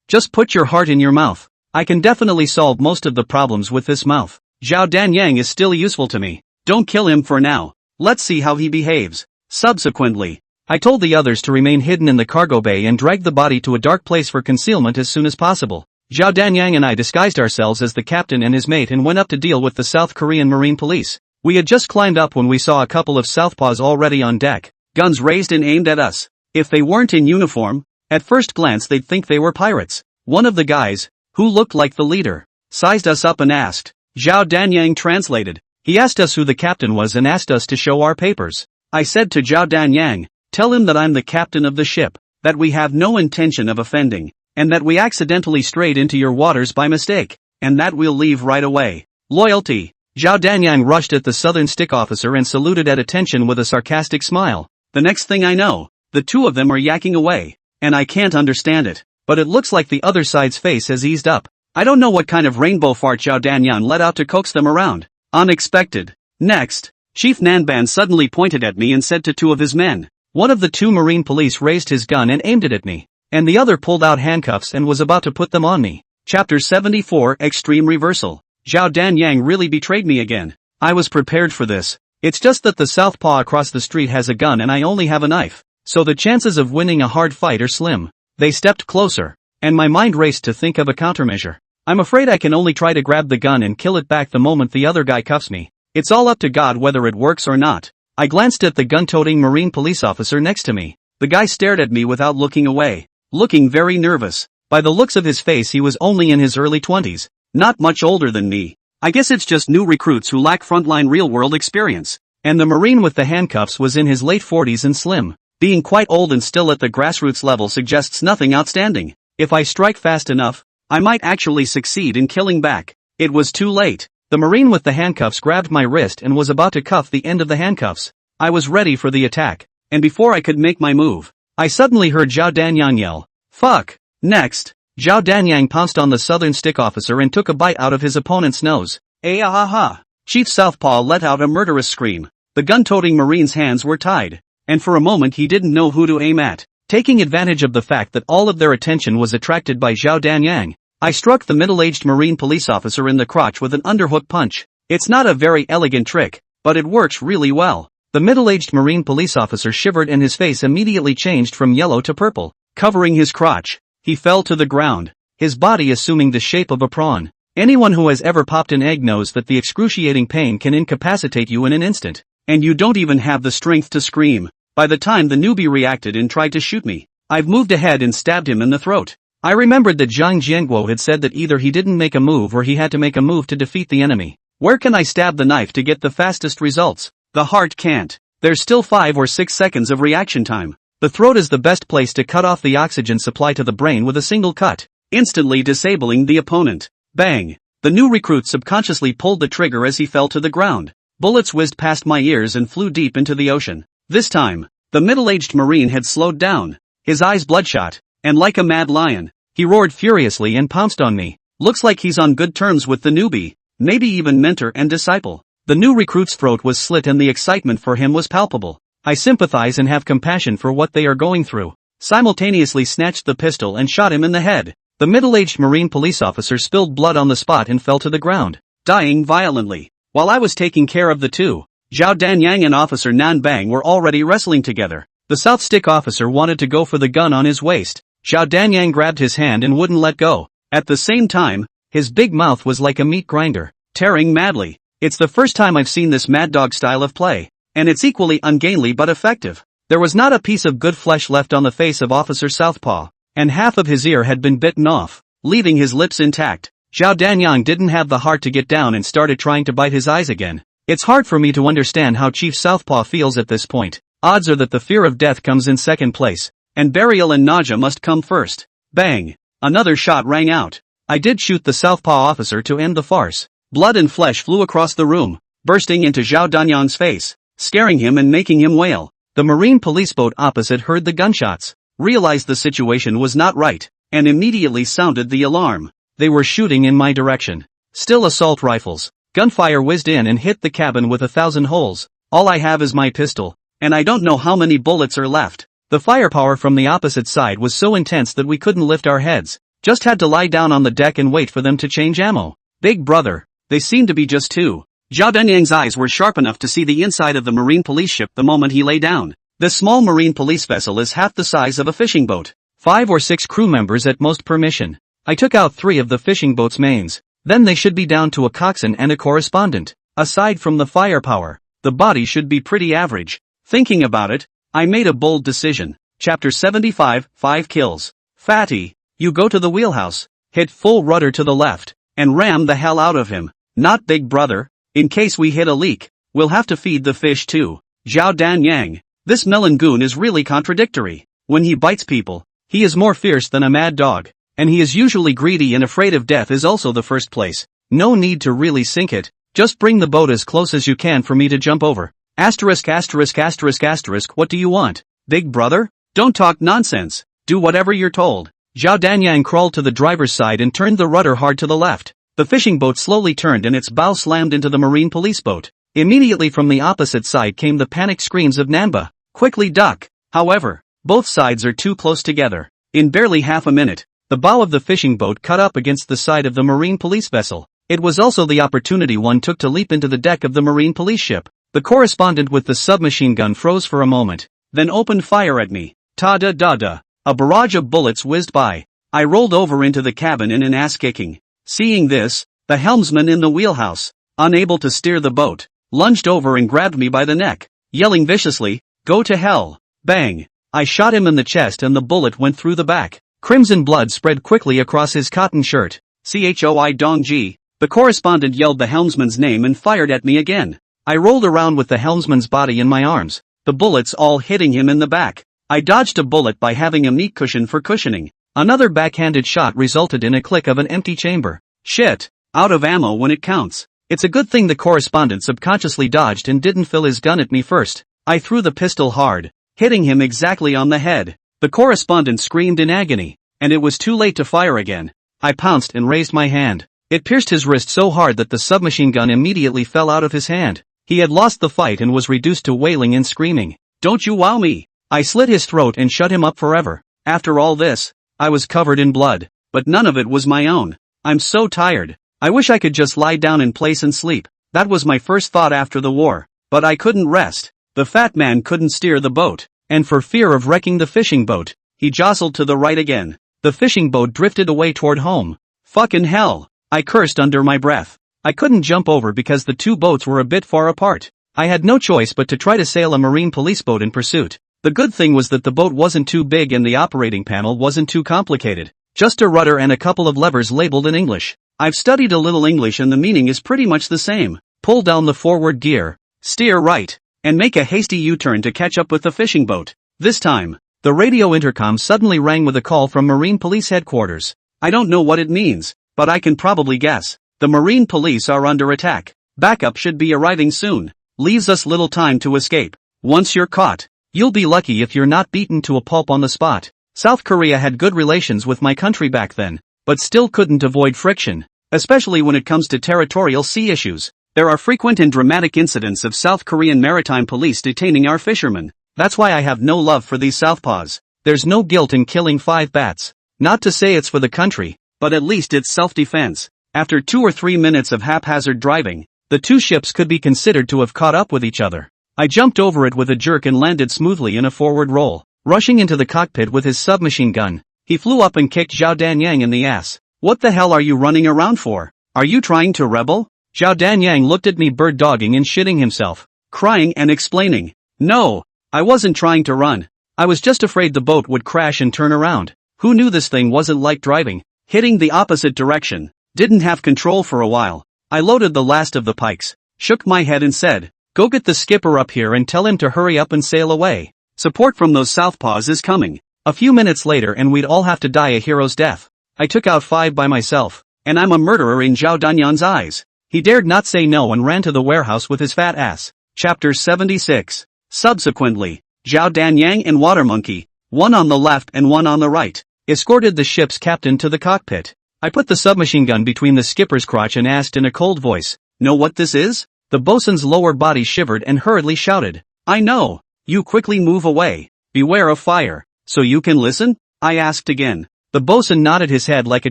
Speaker 1: Just put your heart in your mouth. I can definitely solve most of the problems with this mouth. Zhao Danyang is still useful to me. Don't kill him for now. Let's see how he behaves. Subsequently, I told the others to remain hidden in the cargo bay and drag the body to a dark place for concealment as soon as possible. Zhao Danyang and I disguised ourselves as the captain and his mate and went up to deal with the South Korean Marine Police. We had just climbed up when we saw a couple of southpaws already on deck, guns raised and aimed at us. If they weren't in uniform, At first glance they'd think they were pirates. One of the guys, who looked like the leader, sized us up and asked. Zhao Danyang translated. He asked us who the captain was and asked us to show our papers. I said to Zhao Danyang, tell him that I'm the captain of the ship, that we have no intention of offending, and that we accidentally strayed into your waters by mistake, and that we'll leave right away. Loyalty. Zhao Danyang rushed at the southern stick officer and saluted at attention with a sarcastic smile. The next thing I know, the two of them are yakking away, and I can't understand it, but it looks like the other side's face has eased up. I don't know what kind of rainbow fart Zhao Danyang let out to coax them around. Unexpected. Next, Chief Nanban suddenly pointed at me and said to two of his men. One of the two marine police raised his gun and aimed it at me, and the other pulled out handcuffs and was about to put them on me. Chapter 74 Extreme Reversal. Zhao Danyang really betrayed me again. I was prepared for this. It's just that the southpaw across the street has a gun and I only have a knife, so the chances of winning a hard fight are slim. They stepped closer, and my mind raced to think of a countermeasure. I'm afraid I can only try to grab the gun and kill it back the moment the other guy cuffs me. It's all up to God whether it works or not. I glanced at the gun-toting marine police officer next to me. The guy stared at me without looking away, looking very nervous. By the looks of his face he was only in his early 20s, not much older than me. I guess it's just new recruits who lack frontline real-world experience. And the marine with the handcuffs was in his late 40s and slim. Being quite old and still at the grassroots level suggests nothing outstanding. If I strike fast enough, I might actually succeed in killing back. It was too late. The marine with the handcuffs grabbed my wrist and was about to cuff the end of the handcuffs. I was ready for the attack, and before I could make my move, I suddenly heard Zhao Danyang yell, "Fuck!" Next, Zhao Danyang pounced on the southern stick officer and took a bite out of his opponent's nose. Ah-ha-ha! Chief Southpaw let out a murderous scream. The gun-toting marine's hands were tied, and for a moment he didn't know who to aim at. Taking advantage of the fact that all of their attention was attracted by Zhao Danyang, I struck the middle-aged marine police officer in the crotch with an underhook punch. It's not a very elegant trick, but it works really well. The middle-aged marine police officer shivered and his face immediately changed from yellow to purple, covering his crotch. He fell to the ground, his body assuming the shape of a prawn. Anyone who has ever popped an egg knows that the excruciating pain can incapacitate you in an instant, and you don't even have the strength to scream. By the time the newbie reacted and tried to shoot me, I've moved ahead and stabbed him in the throat. I remembered that Zhang Jianguo had said that either he didn't make a move or he had to make a move to defeat the enemy. Where can I stab the knife to get the fastest results? The heart can't. There's still 5 or 6 seconds of reaction time. The throat is the best place to cut off the oxygen supply to the brain with a single cut, instantly disabling the opponent. Bang! The new recruit subconsciously pulled the trigger as he fell to the ground. Bullets whizzed past my ears and flew deep into the ocean. This time, the middle-aged marine had slowed down, his eyes bloodshot, and like a mad lion, he roared furiously and pounced on me. Looks like he's on good terms with the newbie, maybe even mentor and disciple. The new recruit's throat was slit and the excitement for him was palpable. I sympathize and have compassion for what they are going through. Simultaneously snatched the pistol and shot him in the head. The middle-aged marine police officer spilled blood on the spot and fell to the ground, dying violently. While I was taking care of the two, Zhao Danyang and Officer Nan Bang were already wrestling together. The South Stick officer wanted to go for the gun on his waist. Zhao Danyang grabbed his hand and wouldn't let go. At the same time, his big mouth was like a meat grinder, tearing madly. It's the first time I've seen this mad dog style of play, and it's equally ungainly but effective. There was not a piece of good flesh left on the face of Officer Southpaw, and half of his ear had been bitten off, leaving his lips intact. Zhao Danyang didn't have the heart to get down and started trying to bite his eyes again. It's hard for me to understand how Chief Southpaw feels at this point. Odds are that the fear of death comes in second place, and burial and nausea must come first. Bang! Another shot rang out. I did shoot the Southpaw officer to end the farce. Blood and flesh flew across the room, bursting into Zhao Danyang's face, scaring him and making him wail. The marine police boat opposite heard the gunshots, realized the situation was not right, and immediately sounded the alarm. They were shooting in my direction. Still assault rifles. Gunfire whizzed in and hit the cabin with 1,000 holes. All I have is my pistol, and I don't know how many bullets are left. The firepower from the opposite side was so intense that we couldn't lift our heads. Just had to lie down on the deck and wait for them to change ammo. Big brother, they seemed to be just two. Zhao Danyang's eyes were sharp enough to see the inside of the marine police ship the moment he lay down. This small marine police vessel is half the size of a fishing boat. 5 or 6 crew members at most per mission. I took out 3 of the fishing boat's mains. Then they should be down to a coxswain and a correspondent. Aside from the firepower, the body should be pretty average. Thinking about it, I made a bold decision. Chapter 75, 5 kills. Fatty, you go to the wheelhouse, hit full rudder to the left, and ram the hell out of him. Not big brother, in case we hit a leak, we'll have to feed the fish too. Zhao Dan Yang. This melon goon is really contradictory. When he bites people, he is more fierce than a mad dog, and he is usually greedy and afraid of death is also the first place. No need to really sink it, just bring the boat as close as you can for me to jump over. Asterisk asterisk asterisk asterisk, what do you want, big brother? Don't talk nonsense, do whatever you're told. Zhao Danyang crawled to the driver's side and turned the rudder hard to the left. The fishing boat slowly turned and its bow slammed into the marine police boat. Immediately from the opposite side came the panicked screams of Nanba. Quickly duck. However, both sides are too close together. In barely half a minute, the bow of the fishing boat cut up against the side of the marine police vessel. It was also the opportunity one took to leap into the deck of the marine police ship. The correspondent with the submachine gun froze for a moment, then opened fire at me. Ta-da-da-da. A barrage of bullets whizzed by. I rolled over into the cabin in an ass-kicking. Seeing this, the helmsman in the wheelhouse, unable to steer the boat, lunged over and grabbed me by the neck, yelling viciously, "Go to hell!" Bang! I shot him in the chest and the bullet went through the back. Crimson blood spread quickly across his cotton shirt. Choi Dong-ji. The correspondent yelled the helmsman's name and fired at me again. I rolled around with the helmsman's body in my arms, the bullets all hitting him in the back. I dodged a bullet by having a meat cushion for cushioning. Another backhanded shot resulted in a click of an empty chamber. Shit! Out of ammo when it counts. It's a good thing the correspondent subconsciously dodged and didn't fill his gun at me first. I threw the pistol hard, hitting him exactly on the head. The correspondent screamed in agony, and it was too late to fire again. I pounced and raised my hand. It pierced his wrist so hard that the submachine gun immediately fell out of his hand. He had lost the fight and was reduced to wailing and screaming. "Don't you wow me!" I slit his throat and shut him up forever. After all this, I was covered in blood, but none of it was my own. I'm so tired. I wish I could just lie down in place and sleep. That was my first thought after the war. But I couldn't rest. The fat man couldn't steer the boat, and for fear of wrecking the fishing boat, he jostled to the right again. The fishing boat drifted away toward home. Fucking hell! I cursed under my breath. I couldn't jump over because the two boats were a bit far apart. I had no choice but to try to sail a marine police boat in pursuit. The good thing was that the boat wasn't too big and the operating panel wasn't too complicated. Just a rudder and a couple of levers labeled in English. I've studied a little English and the meaning is pretty much the same. Pull down the forward gear, steer right, and make a hasty U-turn to catch up with the fishing boat. This time, the radio intercom suddenly rang with a call from Marine Police Headquarters. I don't know what it means, but I can probably guess. The Marine Police are under attack. Backup should be arriving soon. Leaves us little time to escape. Once you're caught, you'll be lucky if you're not beaten to a pulp on the spot. South Korea had good relations with my country back then, but still couldn't avoid friction, especially when it comes to territorial sea issues. There are frequent and dramatic incidents of South Korean maritime police detaining our fishermen. That's why I have no love for these southpaws. There's no guilt in killing 5 bats. Not to say it's for the country, but at least it's self-defense. After 2 or 3 minutes of haphazard driving, the two ships could be considered to have caught up with each other. I jumped over it with a jerk and landed smoothly in a forward roll. Rushing into the cockpit with his submachine gun, he flew up and kicked Zhao Danyang in the ass. "What the hell are you running around for? Are you trying to rebel?" Zhao Danyang looked at me bird-dogging and shitting himself, crying and explaining. "No, I wasn't trying to run. I was just afraid the boat would crash and turn around. Who knew this thing wasn't like driving? Hitting the opposite direction. Didn't have control for a while." I loaded the last of the pikes, shook my head and said, "Go get the skipper up here and tell him to hurry up and sail away. Support from those southpaws is coming." A few minutes later and we'd all have to die a hero's death. I took out 5 by myself, and I'm a murderer in Zhao Danyang's eyes. He dared not say no and ran to the warehouse with his fat ass. Chapter 76. Subsequently, Zhao Danyang and Water Monkey, one on the left and one on the right, escorted the ship's captain to the cockpit. I put the submachine gun between the skipper's crotch and asked in a cold voice, "Know what this is?" The bosun's lower body shivered and hurriedly shouted, "I know." "You quickly move away. Beware of fire. So you can listen?" I asked again. The bosun nodded his head like a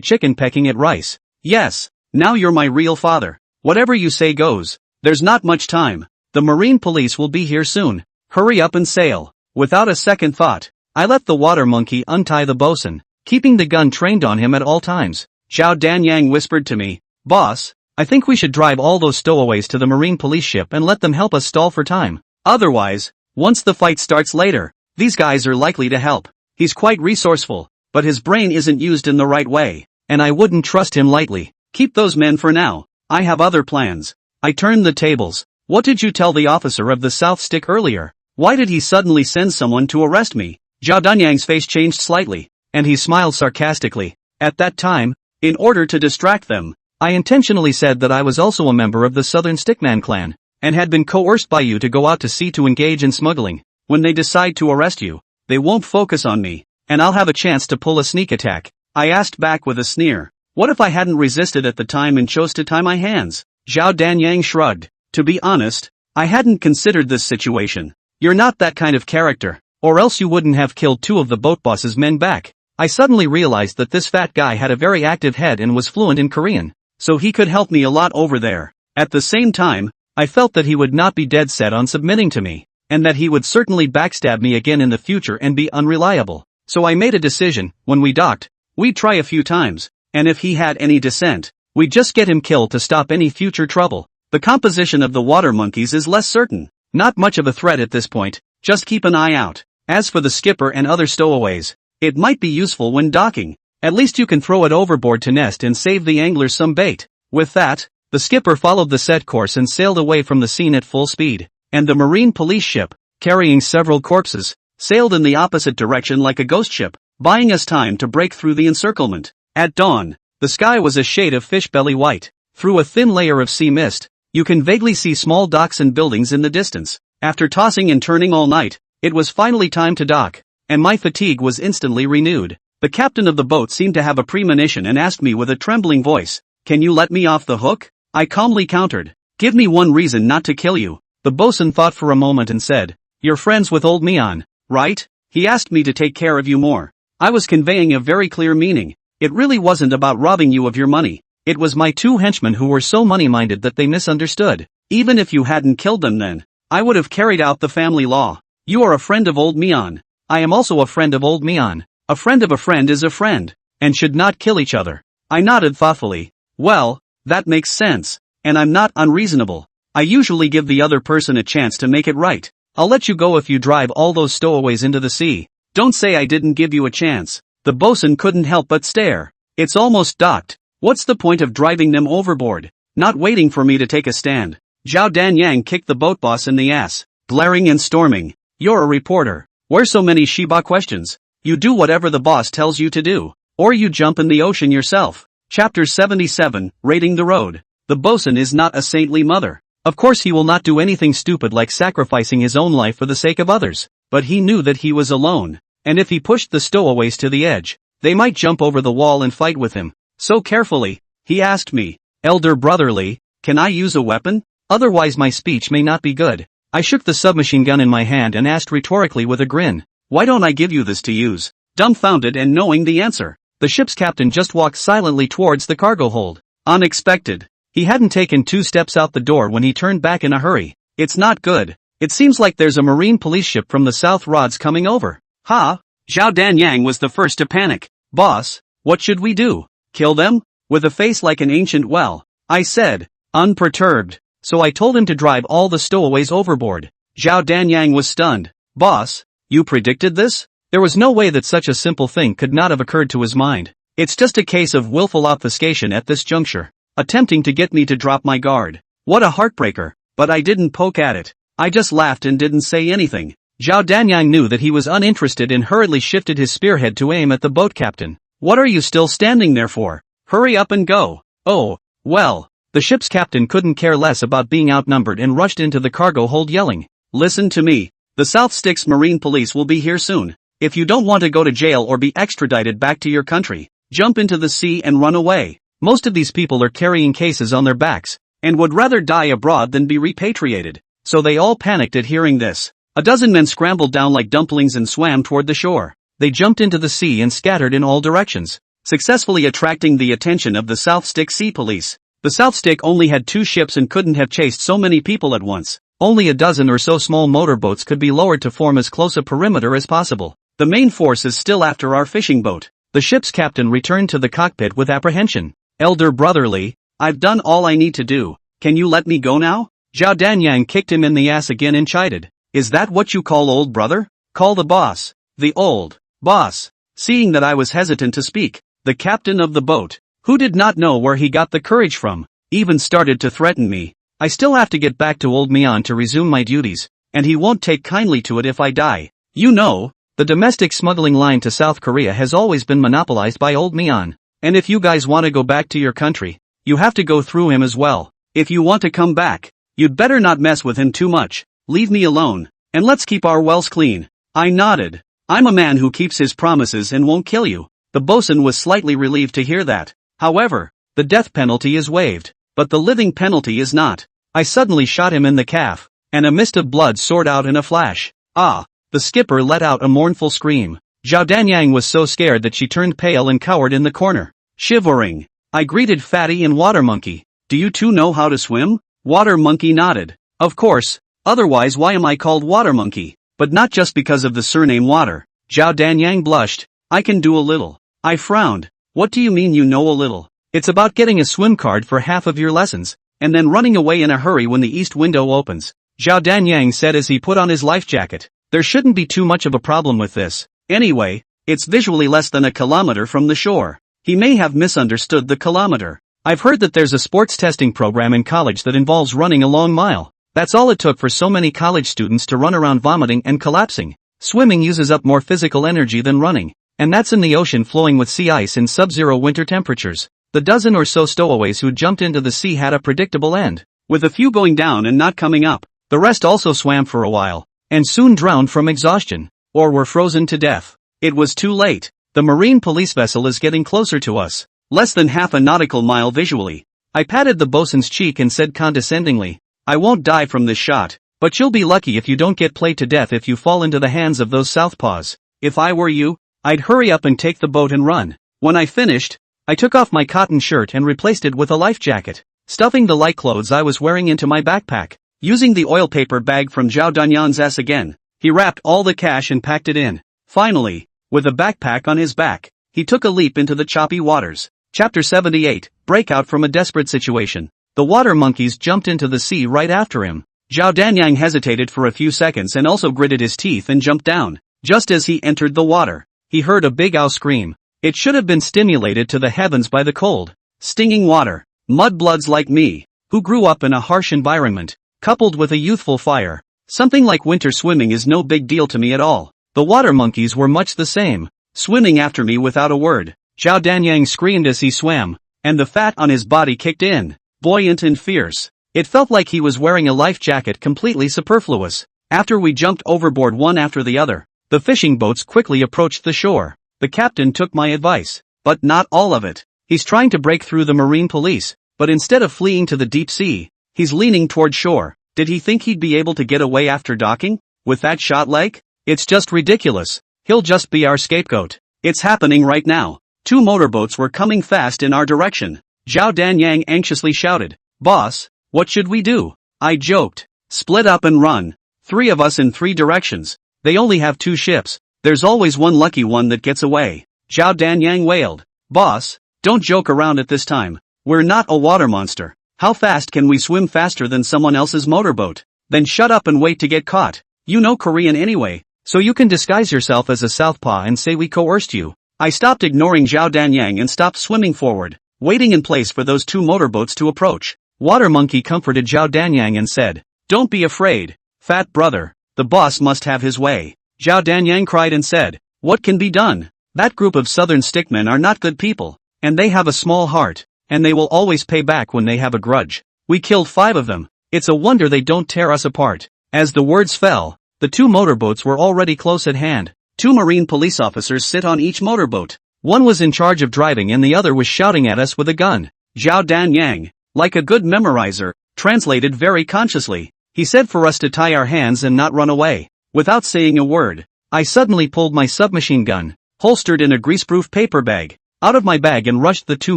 Speaker 1: chicken pecking at rice. "Yes, now you're my real father. Whatever you say goes. There's not much time. The marine police will be here soon. Hurry up and sail." Without a second thought, I let the water monkey untie the bosun, keeping the gun trained on him at all times. Zhao Danyang whispered to me, "Boss, I think we should drive all those stowaways to the marine police ship and let them help us stall for time. Otherwise, once the fight starts later, These guys are likely to help. He's quite resourceful, but his brain isn't used in the right way, and I wouldn't trust him lightly. Keep those men for now. I have other plans. I turned the tables. What did you tell the officer of the South Stick earlier? Why did he suddenly send someone to arrest me? Zhao Danyang's face changed slightly, and he smiled sarcastically. At that time, in order to distract them, I intentionally said that I was also a member of the Southern Stickman clan, and had been coerced by you to go out to sea to engage in smuggling. When they decide to arrest you, they won't focus on me, and I'll have a chance to pull a sneak attack. I asked back with a sneer. What if I hadn't resisted at the time and chose to tie my hands? Zhao Danyang shrugged. To be honest, I hadn't considered this situation. You're not that kind of character, or else you wouldn't have killed two of the boat boss's men back. I suddenly realized that this fat guy had a very active head and was fluent in Korean, so he could help me a lot over there. At the same time, I felt that he would not be dead set on submitting to me, and that he would certainly backstab me again in the future and be unreliable. So I made a decision. When we docked, we'd try a few times, and if he had any dissent, we'd just get him killed to stop any future trouble. The composition of the water monkeys is less certain. Not much of a threat at this point, just keep an eye out. As for the skipper and other stowaways, it might be useful when docking. At least you can throw it overboard to nest and save the anglers some bait. With that, the skipper followed the set course and sailed away from the scene at full speed, and the marine police ship, carrying several corpses, sailed in the opposite direction like a ghost ship, buying us time to break through the encirclement. At dawn, the sky was a shade of fish-belly white. Through a thin layer of sea mist, you can vaguely see small docks and buildings in the distance. After tossing and turning all night, it was finally time to dock, and my fatigue was instantly renewed. The captain of the boat seemed to have a premonition and asked me with a trembling voice, "Can you let me off the hook?" I calmly countered, "Give me one reason not to kill you." The bosun thought for a moment and said, "You're friends with old Mian, right? He asked me to take care of you more." I was conveying a very clear meaning. It really wasn't about robbing you of your money. It was my two henchmen who were so money-minded that they misunderstood. Even if you hadn't killed them then, I would have carried out the family law. You are a friend of old Mian. I am also a friend of old Mian. A friend of a friend is a friend, and should not kill each other. I nodded thoughtfully. Well, that makes sense, and I'm not unreasonable. I usually give the other person a chance to make it right. I'll let you go if you drive all those stowaways into the sea. Don't say I didn't give you a chance. The bosun couldn't help but stare. It's almost docked. What's the point of driving them overboard? Not waiting for me to take a stand, Zhao Danyang kicked the boat boss in the ass, glaring and storming. You're a reporter. Where so many Shiba questions? You do whatever the boss tells you to do, or you jump in the ocean yourself. Chapter 77, Raiding the Road. The bosun is not a saintly mother. Of course he will not do anything stupid like sacrificing his own life for the sake of others, but he knew that he was alone, and if he pushed the stowaways to the edge, they might jump over the wall and fight with him. So carefully, he asked me, "Elder brotherly, can I use a weapon? Otherwise my speech may not be good." I shook the submachine gun in my hand and asked rhetorically with a grin, "Why don't I give you this to use?" Dumbfounded and knowing the answer, the ship's captain just walked silently towards the cargo hold. Unexpected. He hadn't taken 2 steps out the door when he turned back in a hurry. "It's not good. It seems like there's a marine police ship from the South Rods coming over." "Ha!" Zhao Danyang was the first to panic. "Boss, what should we do? Kill them?" With a face like an ancient well, I said, unperturbed. So I told him to drive all the stowaways overboard. Zhao Danyang was stunned. "Boss, you predicted this?" There was no way that such a simple thing could not have occurred to his mind. It's just a case of willful obfuscation at this juncture, attempting to get me to drop my guard. What a heartbreaker, but I didn't poke at it. I just laughed and didn't say anything. Zhao Danyang knew that he was uninterested and hurriedly shifted his spearhead to aim at the boat captain. "What are you still standing there for? Hurry up and go." "Oh, well." The ship's captain couldn't care less about being outnumbered and rushed into the cargo hold yelling, "Listen to me. The South Sticks Marine Police will be here soon. If you don't want to go to jail or be extradited back to your country, jump into the sea and run away." Most of these people are carrying cases on their backs, and would rather die abroad than be repatriated, so they all panicked at hearing this. A dozen men scrambled down like dumplings and swam toward the shore. They jumped into the sea and scattered in all directions, successfully attracting the attention of the South Stick Sea Police. The South Stick only had 2 ships and couldn't have chased so many people at once. Only a dozen or so small motorboats could be lowered to form as close a perimeter as possible. The main force is still after our fishing boat. The ship's captain returned to the cockpit with apprehension. "Elder brotherly, I've done all I need to do. Can you let me go now?" Zhao Danyang kicked him in the ass again and chided. "Is that what you call old brother? Call the boss. The old boss. Seeing that I was hesitant to speak, the captain of the boat, who did not know where he got the courage from, even started to threaten me. I still have to get back to old Mian to resume my duties, and he won't take kindly to it if I die. You know, the domestic smuggling line to South Korea has always been monopolized by old Mian. And if you guys want to go back to your country, you have to go through him as well. If you want to come back, you'd better not mess with him too much. Leave me alone, and let's keep our wells clean. I nodded. I'm a man who keeps his promises and won't kill you. The bosun was slightly relieved to hear that. However, the death penalty is waived, but the living penalty is not. I suddenly shot him in the calf, and a mist of blood soared out in a flash. Ah! The skipper let out a mournful scream. Zhao Danyang was so scared that she turned pale and cowered in the corner. Shivering, I greeted Fatty and Water Monkey. Do you two know how to swim? Water Monkey nodded. Of course, otherwise why am I called Water Monkey? But not just because of the surname Water. Zhao Danyang blushed. I can do a little. I frowned. What do you mean you know a little? It's about getting a swim card for half of your lessons, and then running away in a hurry when the east window opens. Zhao Danyang said as he put on his life jacket. There shouldn't be too much of a problem with this. Anyway, it's visually less than a kilometer from the shore. He may have misunderstood the kilometer. I've heard that there's a sports testing program in college that involves running a long mile. That's all it took for so many college students to run around vomiting and collapsing. Swimming uses up more physical energy than running, and that's in the ocean flowing with sea ice in sub-zero winter temperatures. The dozen or so stowaways who jumped into the sea had a predictable end, with a few going down and not coming up. The rest also swam for a while, and soon drowned from exhaustion, or were frozen to death. It was too late. The marine police vessel is getting closer to us, less than half a nautical mile visually. I patted the bosun's cheek and said condescendingly, I won't die from this shot, but you'll be lucky if you don't get played to death if you fall into the hands of those southpaws. If I were you, I'd hurry up and take the boat and run. When I finished, I took off my cotton shirt and replaced it with a life jacket, stuffing the light clothes I was wearing into my backpack. Using the oil paper bag from Zhao Danyan's ass again, he wrapped all the cash and packed it in. Finally, with a backpack on his back, he took a leap into the choppy waters. Chapter 78, Breakout from a Desperate Situation. The water monkeys jumped into the sea right after him. Zhao Danyang hesitated for a few seconds and also gritted his teeth and jumped down. Just as he entered the water, he heard a big ow scream. It should have been stimulated to the heavens by the cold, stinging water. Mudbloods like me, who grew up in a harsh environment, coupled with a youthful fire. Something like winter swimming is no big deal to me at all. The water monkeys were much the same, swimming after me without a word. Zhao Danyang screamed as he swam, and the fat on his body kicked in, buoyant and fierce. It felt like he was wearing a life jacket completely superfluous. After we jumped overboard one after the other, the fishing boats quickly approached the shore. The captain took my advice, but not all of it. He's trying to break through the marine police, but instead of fleeing to the deep sea, he's leaning toward shore. Did he think he'd be able to get away after docking? With that shot leg? It's just ridiculous. He'll just be our scapegoat. It's happening right now. 2 motorboats were coming fast in our direction. Zhao Danyang anxiously shouted, Boss, what should we do? I joked. Split up and run. 3 of us in 3 directions. They only have 2 ships. There's always one lucky one that gets away. Zhao Danyang wailed. Boss, don't joke around at this time. We're not a water monster. How fast can we swim faster than someone else's motorboat? Then shut up and wait to get caught. You know Korean anyway, so you can disguise yourself as a southpaw and say we coerced you. I stopped ignoring Zhao Danyang and stopped swimming forward, waiting in place for those 2 motorboats to approach. Water Monkey comforted Zhao Danyang and said, Don't be afraid, fat brother, the boss must have his way. Zhao Danyang cried and said, What can be done? That group of southern stickmen are not good people, and they have a small heart, and they will always pay back when they have a grudge. We killed 5 of them. It's a wonder they don't tear us apart. As the words fell, the 2 motorboats were already close at hand. 2 marine police officers sit on each motorboat. One was in charge of driving and the other was shouting at us with a gun. Zhao Danyang, like a good memorizer, translated very consciously. He said for us to tie our hands and not run away. Without saying a word, I suddenly pulled my submachine gun, holstered in a greaseproof paper bag, out of my bag and rushed the 2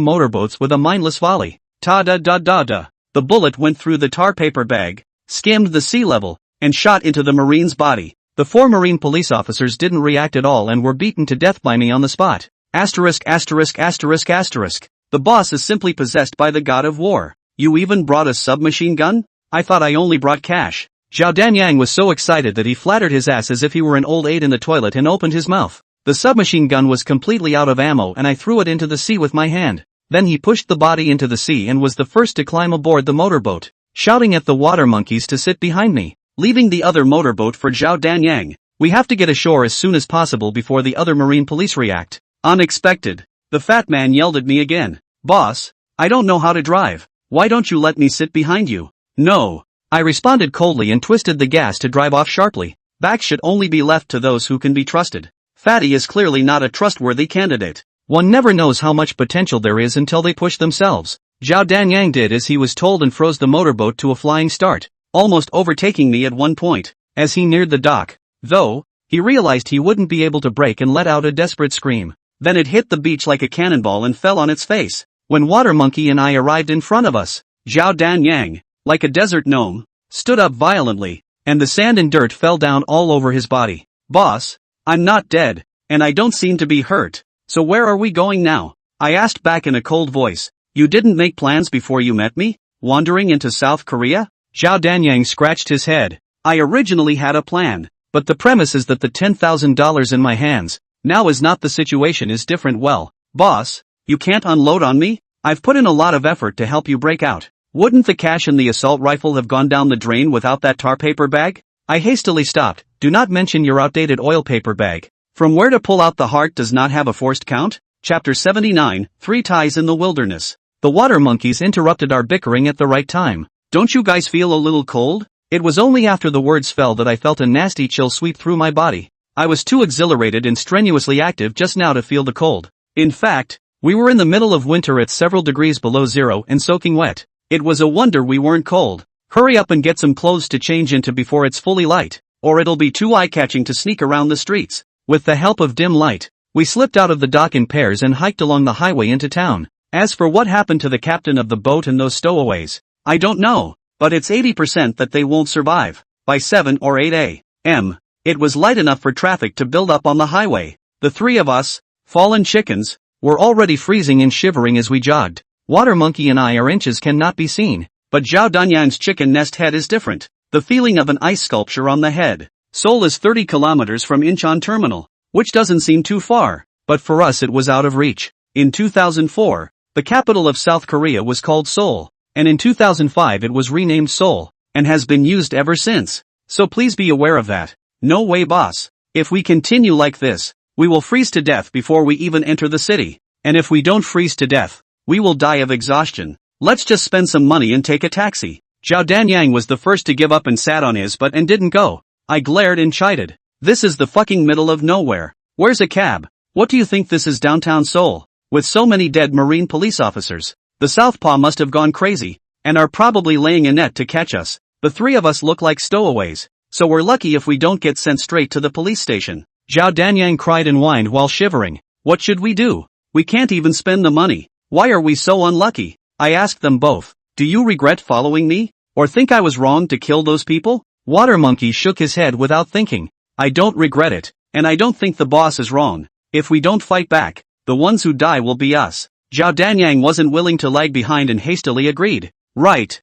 Speaker 1: motorboats with a mindless volley. Ta-da-da-da-da. The bullet went through the tar paper bag, skimmed the sea level, and shot into the marine's body. The 4 marine police officers didn't react at all and were beaten to death by me on the spot. Asterisk asterisk asterisk asterisk. The boss is simply possessed by the god of war. You even brought a submachine gun? I thought I only brought cash. Zhao Danyang was so excited that he flattered his ass as if he were an old maid in the toilet and opened his mouth. The submachine gun was completely out of ammo and I threw it into the sea with my hand. Then he pushed the body into the sea and was the first to climb aboard the motorboat, shouting at the water monkeys to sit behind me, leaving the other motorboat for Zhao Danyang. We have to get ashore as soon as possible before the other marine police react. Unexpected. The fat man yelled at me again. Boss, I don't know how to drive. Why don't you let me sit behind you? No. I responded coldly and twisted the gas to drive off sharply. Back should only be left to those who can be trusted. Fatty is clearly not a trustworthy candidate. One never knows how much potential there is until they push themselves. Zhao Danyang did as he was told and froze the motorboat to a flying start, almost overtaking me at one point. As he neared the dock, though, he realized he wouldn't be able to brake and let out a desperate scream. Then it hit the beach like a cannonball and fell on its face. When Water Monkey and I arrived in front of us, Zhao Danyang, like a desert gnome, stood up violently, and the sand and dirt fell down all over his body. Boss, I'm not dead, and I don't seem to be hurt, so where are we going now? I asked back in a cold voice. You didn't make plans before you met me? Wandering into South Korea? Zhao Danyang scratched his head. I originally had a plan, but the premise is that the $10,000 in my hands, now is not the situation is different. Well, boss, you can't unload on me? I've put in a lot of effort to help you break out. Wouldn't the cash and the assault rifle have gone down the drain without that tar paper bag? I hastily stopped. Do not mention your outdated oil paper bag. From where to pull out the heart does not have a forced count? Chapter 79, 3 Ties in the Wilderness. The water monkeys interrupted our bickering at the right time. Don't you guys feel a little cold? It was only after the words fell that I felt a nasty chill sweep through my body. I was too exhilarated and strenuously active just now to feel the cold. In fact, we were in the middle of winter at several degrees below zero and soaking wet. It was a wonder we weren't cold. Hurry up and get some clothes to change into before it's fully light, or it'll be too eye-catching to sneak around the streets. With the help of dim light, we slipped out of the dock in pairs and hiked along the highway into town. As for what happened to the captain of the boat and those stowaways, I don't know, but it's 80% that they won't survive. By 7 or 8 a.m., it was light enough for traffic to build up on the highway. The three of us, fallen chickens, were already freezing and shivering as we jogged. Water Monkey and I, our inches cannot be seen, but Zhao Danyang's chicken nest head is different. The feeling of an ice sculpture on the head. Seoul is 30 kilometers from Incheon Terminal, which doesn't seem too far, but for us it was out of reach. In 2004, the capital of South Korea was called Seoul, and in 2005 it was renamed Seoul, and has been used ever since. So please be aware of that. No way, boss. If we continue like this, we will freeze to death before we even enter the city. And if we don't freeze to death, we will die of exhaustion. Let's just spend some money and take a taxi. Zhao Danyang was the first to give up and sat on his butt and didn't go. I glared and chided. This is the fucking middle of nowhere. Where's a cab? What do you think this is, downtown Seoul? With so many dead marine police officers, the Southpaw must have gone crazy, and are probably laying a net to catch us. The three of us look like stowaways, so we're lucky if we don't get sent straight to the police station. Zhao Danyang cried and whined while shivering. What should we do? We can't even spend the money. Why are we so unlucky? I asked them both. Do you regret following me? Or think I was wrong to kill those people? Water Monkey shook his head without thinking. I don't regret it, and I don't think the boss is wrong. If we don't fight back, the ones who die will be us. Zhao Danyang wasn't willing to lag behind and hastily agreed. Right.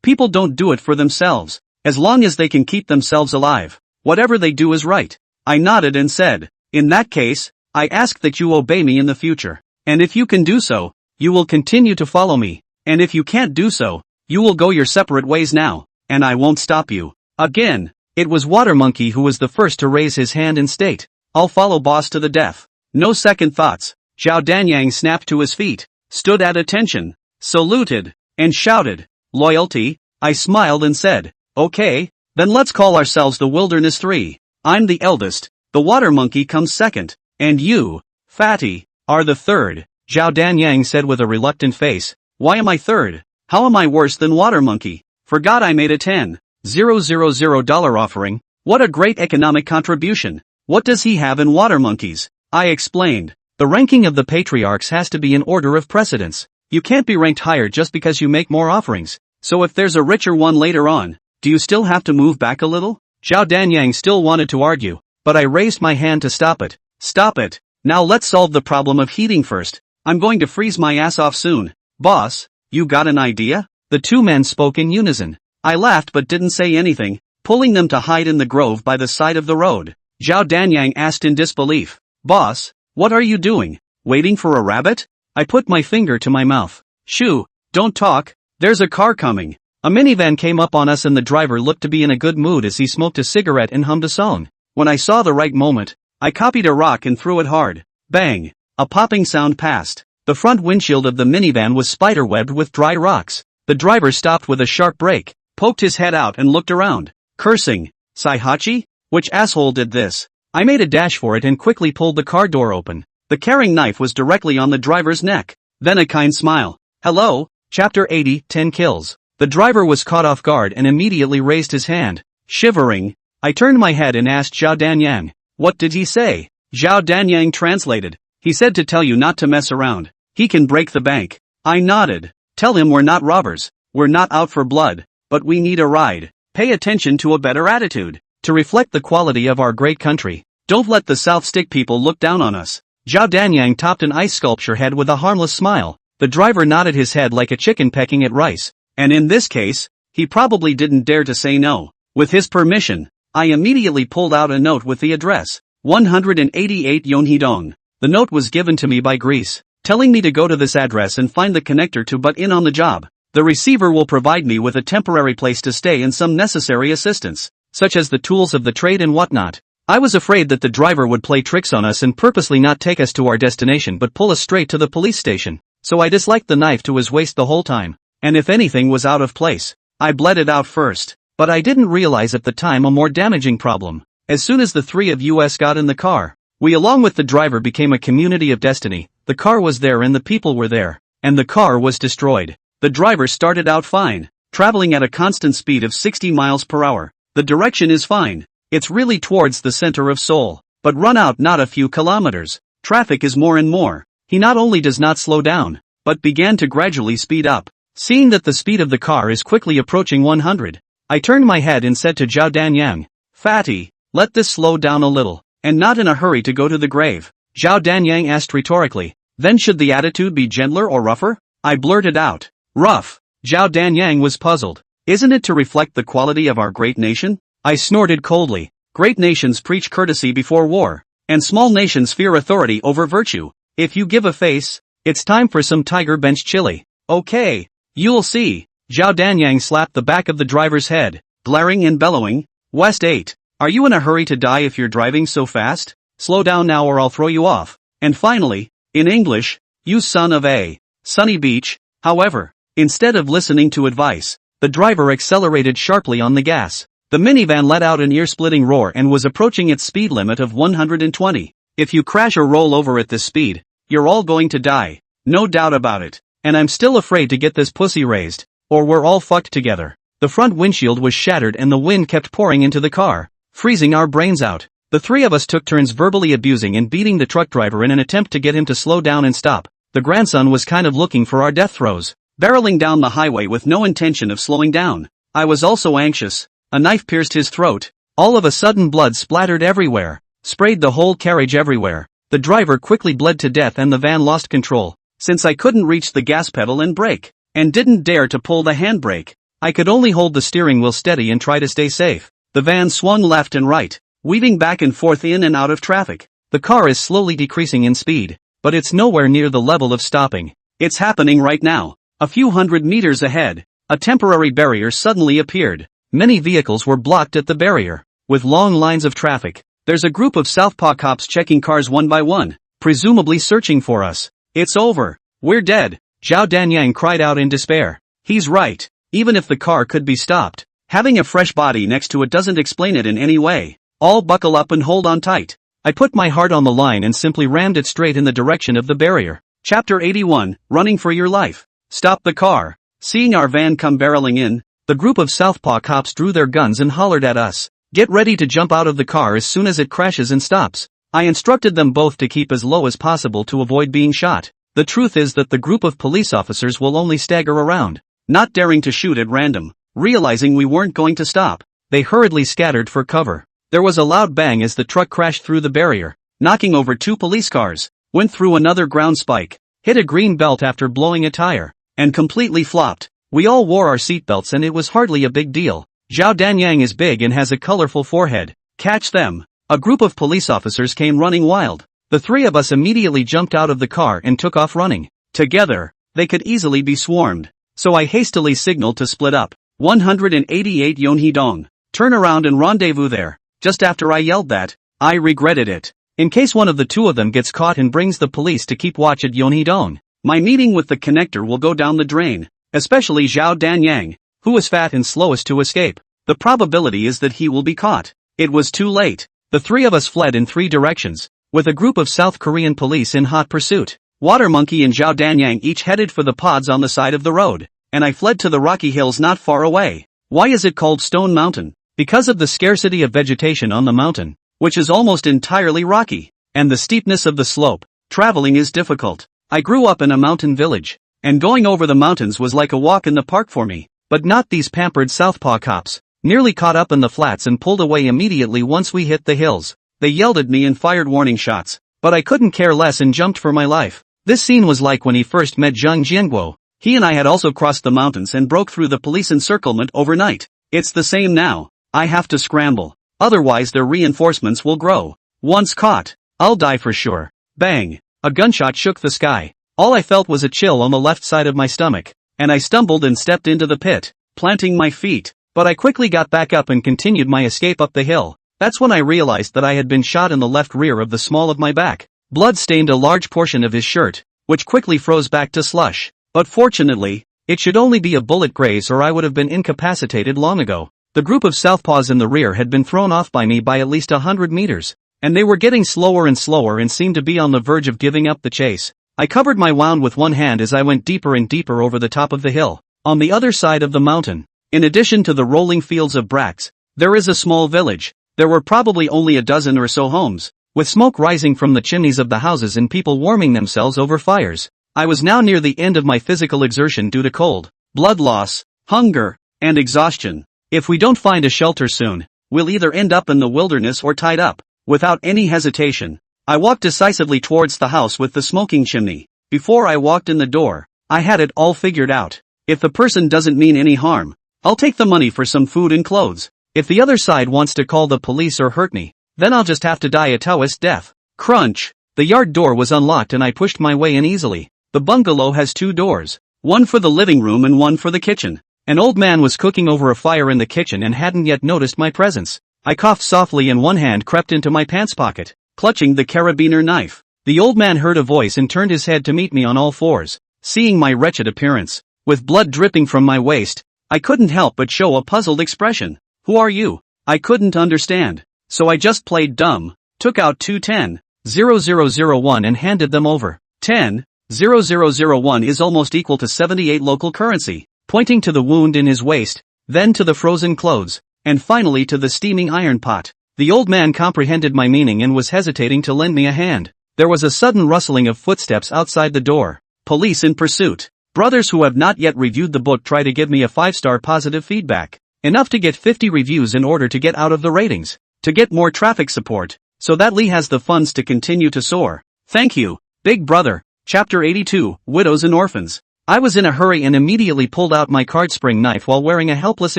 Speaker 1: People don't do it for themselves. As long as they can keep themselves alive, whatever they do is right. I nodded and said, in that case, I ask that you obey me in the future. And if you can do so, you will continue to follow me. And if you can't do so, you will go your separate ways now, and I won't stop you. Again, it was Water Monkey who was the first to raise his hand and state, I'll follow boss to the death. No second thoughts. Zhao Danyang snapped to his feet, stood at attention, saluted, and shouted, loyalty. I smiled and said, okay, then let's call ourselves the Wilderness 3. I'm the eldest, the Water Monkey comes second, and you, Fatty, are the third. Zhao Danyang said with a reluctant face. Why am I third? How am I worse than Water Monkey? Forgot I made a $10,000 offering. What a great economic contribution. What does he have in Water Monkeys? I explained. The ranking of the patriarchs has to be in order of precedence. You can't be ranked higher just because you make more offerings. So if there's a richer one later on, do you still have to move back a little? Zhao Danyang still wanted to argue, but I raised my hand to stop it. Stop it. Now let's solve the problem of heating first. I'm going to freeze my ass off soon. Boss, you got an idea? The two men spoke in unison. I laughed but didn't say anything, pulling them to hide in the grove by the side of the road. Zhao Danyang asked in disbelief. Boss, what are you doing? Waiting for a rabbit? I put my finger to my mouth. Shoo, don't talk, there's a car coming. A minivan came up on us and the driver looked to be in a good mood as he smoked a cigarette and hummed a song. When I saw the right moment, I copied a rock and threw it hard. Bang! A popping sound passed. The front windshield of the minivan was spiderwebbed with dry rocks. The driver stopped with a sharp brake, poked his head out and looked around, cursing. Saihachi? Which asshole did this? I made a dash for it and quickly pulled the car door open. The carrying knife was directly on the driver's neck. Then a kind smile. Hello, Chapter 80, 10 kills. The driver was caught off guard and immediately raised his hand. Shivering, I turned my head and asked Zhao Danyang. What did he say? Zhao Danyang translated. He said to tell you not to mess around. He can break the bank. I nodded. Tell him we're not robbers. We're not out for blood. But we need a ride. Pay attention to a better attitude. To reflect the quality of our great country. Don't let the South Stick people look down on us. Zhao Danyang topped an ice sculpture head with a harmless smile. The driver nodded his head like a chicken pecking at rice. And in this case, he probably didn't dare to say no. With his permission, I immediately pulled out a note with the address. 188 Yonhidong. The note was given to me by Greece, telling me to go to this address and find the connector to butt in on the job. The receiver will provide me with a temporary place to stay and some necessary assistance, such as the tools of the trade and whatnot. I was afraid that the driver would play tricks on us and purposely not take us to our destination but pull us straight to the police station. So I disliked the knife to his waist the whole time. And if anything was out of place, I bled it out first. But I didn't realize at the time a more damaging problem. As soon as the three of us got in the car, we along with the driver became a community of destiny. The car was there and the people were there. And the car was destroyed. The driver started out fine, traveling at a constant speed of 60 miles per hour. The direction is fine. It's really towards the center of Seoul. But run out not a few kilometers. Traffic is more and more. He not only does not slow down, but began to gradually speed up. Seeing that the speed of the car is quickly approaching 100, I turned my head and said to Zhao Danyang, Fatty, let this slow down a little, and not in a hurry to go to the grave. Zhao Danyang asked rhetorically, then should the attitude be gentler or rougher? I blurted out, rough. Zhao Danyang was puzzled. Isn't it to reflect the quality of our great nation? I snorted coldly. Great nations preach courtesy before war, and small nations fear authority over virtue. If you give a face, it's time for some tiger bench chili. Okay. You'll see. Zhao Danyang slapped the back of the driver's head, glaring and bellowing. West 8. Are you in a hurry to die if you're driving so fast? Slow down now or I'll throw you off. And finally, in English, you son of a sunny beach. However, instead of listening to advice, the driver accelerated sharply on the gas. The minivan let out an ear-splitting roar and was approaching its speed limit of 120. If you crash or roll over at this speed, you're all going to die. No doubt about it. And I'm still afraid to get this pussy raised, or we're all fucked together. The front windshield was shattered and the wind kept pouring into the car, freezing our brains out. The three of us took turns verbally abusing and beating the truck driver in an attempt to get him to slow down and stop. The grandson was kind of looking for our death throes, barreling down the highway with no intention of slowing down. I was also anxious. A knife pierced his throat. All of a sudden blood splattered everywhere, sprayed the whole carriage everywhere. The driver quickly bled to death and the van lost control. Since I couldn't reach the gas pedal and brake, and didn't dare to pull the handbrake, I could only hold the steering wheel steady and try to stay safe. The van swung left and right, weaving back and forth in and out of traffic. The car is slowly decreasing in speed, but it's nowhere near the level of stopping. It's happening right now. A few hundred meters ahead, a temporary barrier suddenly appeared. Many vehicles were blocked at the barrier, with long lines of traffic. There's a group of Southpaw cops checking cars one by one, presumably searching for us. It's over. We're dead. Zhao Danyang cried out in despair. He's right. Even if the car could be stopped, having a fresh body next to it doesn't explain it in any way. All buckle up and hold on tight. I put my heart on the line and simply rammed it straight in the direction of the barrier. Chapter 81, Running for Your Life. Stop the car. Seeing our van come barreling in, the group of Southpaw cops drew their guns and hollered at us. Get ready to jump out of the car as soon as it crashes and stops. I instructed them both to keep as low as possible to avoid being shot. The truth is that the group of police officers will only stagger around, not daring to shoot at random. Realizing we weren't going to stop, they hurriedly scattered for cover. There was a loud bang as the truck crashed through the barrier, knocking over two police cars, went through another ground spike, hit a green belt after blowing a tire, and completely flopped. We all wore our seatbelts and it was hardly a big deal. Zhao Danyang is big and has a colorful forehead. Catch them. A group of police officers came running wild. The three of us immediately jumped out of the car and took off running. Together, they could easily be swarmed. So I hastily signaled to split up. 188 Yonhee-dong. Turn around and rendezvous there. Just after I yelled that, I regretted it. In case one of the two of them gets caught and brings the police to keep watch at Yonhee-dong, my meeting with the connector will go down the drain. Especially Zhao Danyang, who is fat and slowest to escape. The probability is that he will be caught. It was too late. The three of us fled in three directions, with a group of South Korean police in hot pursuit. Water Monkey and Zhao Danyang each headed for the pods on the side of the road, and I fled to the rocky hills not far away. Why is it called Stone Mountain? Because of the scarcity of vegetation on the mountain, which is almost entirely rocky, and the steepness of the slope. Traveling is difficult. I grew up in a mountain village, and going over the mountains was like a walk in the park for me, but not these pampered southpaw cops. Nearly caught up in the flats and pulled away immediately once we hit the hills. They yelled at me and fired warning shots, but I couldn't care less and jumped for my life. This scene was like when he first met Zhang Jianguo. He and I had also crossed the mountains and broke through the police encirclement overnight. It's the same now. I have to scramble. Otherwise their reinforcements will grow. Once caught, I'll die for sure. Bang! A gunshot shook the sky. All I felt was a chill on the left side of my stomach, and I stumbled and stepped into the pit, planting my feet. But I quickly got back up and continued my escape up the hill. That's when I realized that I had been shot in the left rear of the small of my back. Blood stained a large portion of his shirt, which quickly froze back to slush. But fortunately, it should only be a bullet graze or I would have been incapacitated long ago. The group of southpaws in the rear had been thrown off by me by at least 100 meters, and they were getting slower and slower and seemed to be on the verge of giving up the chase. I covered my wound with one hand as I went deeper and deeper over the top of the hill. On the other side of the mountain, in addition to the rolling fields of bracts, there is a small village. There were probably only a dozen or so homes, with smoke rising from the chimneys of the houses and people warming themselves over fires. I was now near the end of my physical exertion due to cold, blood loss, hunger, and exhaustion. If we don't find a shelter soon, we'll either end up in the wilderness or tied up. Without any hesitation, I walked decisively towards the house with the smoking chimney. Before I walked in the door, I had it all figured out. If the person doesn't mean any harm, I'll take the money for some food and clothes. If the other side wants to call the police or hurt me, then I'll just have to die a Taoist death. Crunch! The yard door was unlocked and I pushed my way in easily. The bungalow has two doors, one for the living room and one for the kitchen. An old man was cooking over a fire in the kitchen and hadn't yet noticed my presence. I coughed softly and one hand crept into my pants pocket, clutching the carabiner knife. The old man heard a voice and turned his head to meet me on all fours. Seeing my wretched appearance, with blood dripping from my waist, I couldn't help but show a puzzled expression. Who are you? I couldn't understand. So I just played dumb, took out 210,001 and handed them over. 10,001 is almost equal to 78 local currency, pointing to the wound in his waist, then to the frozen clothes, and finally to the steaming iron pot. The old man comprehended my meaning and was hesitating to lend me a hand. There was a sudden rustling of footsteps outside the door. Police in pursuit. Brothers who have not yet reviewed the book try to give me a 5-star positive feedback. Enough to get 50 reviews in order to get out of the ratings. To get more traffic support, so that Lee has the funds to continue to soar. Thank you, Big Brother. Chapter 82, Widows and Orphans. I was in a hurry and immediately pulled out my card spring knife while wearing a helpless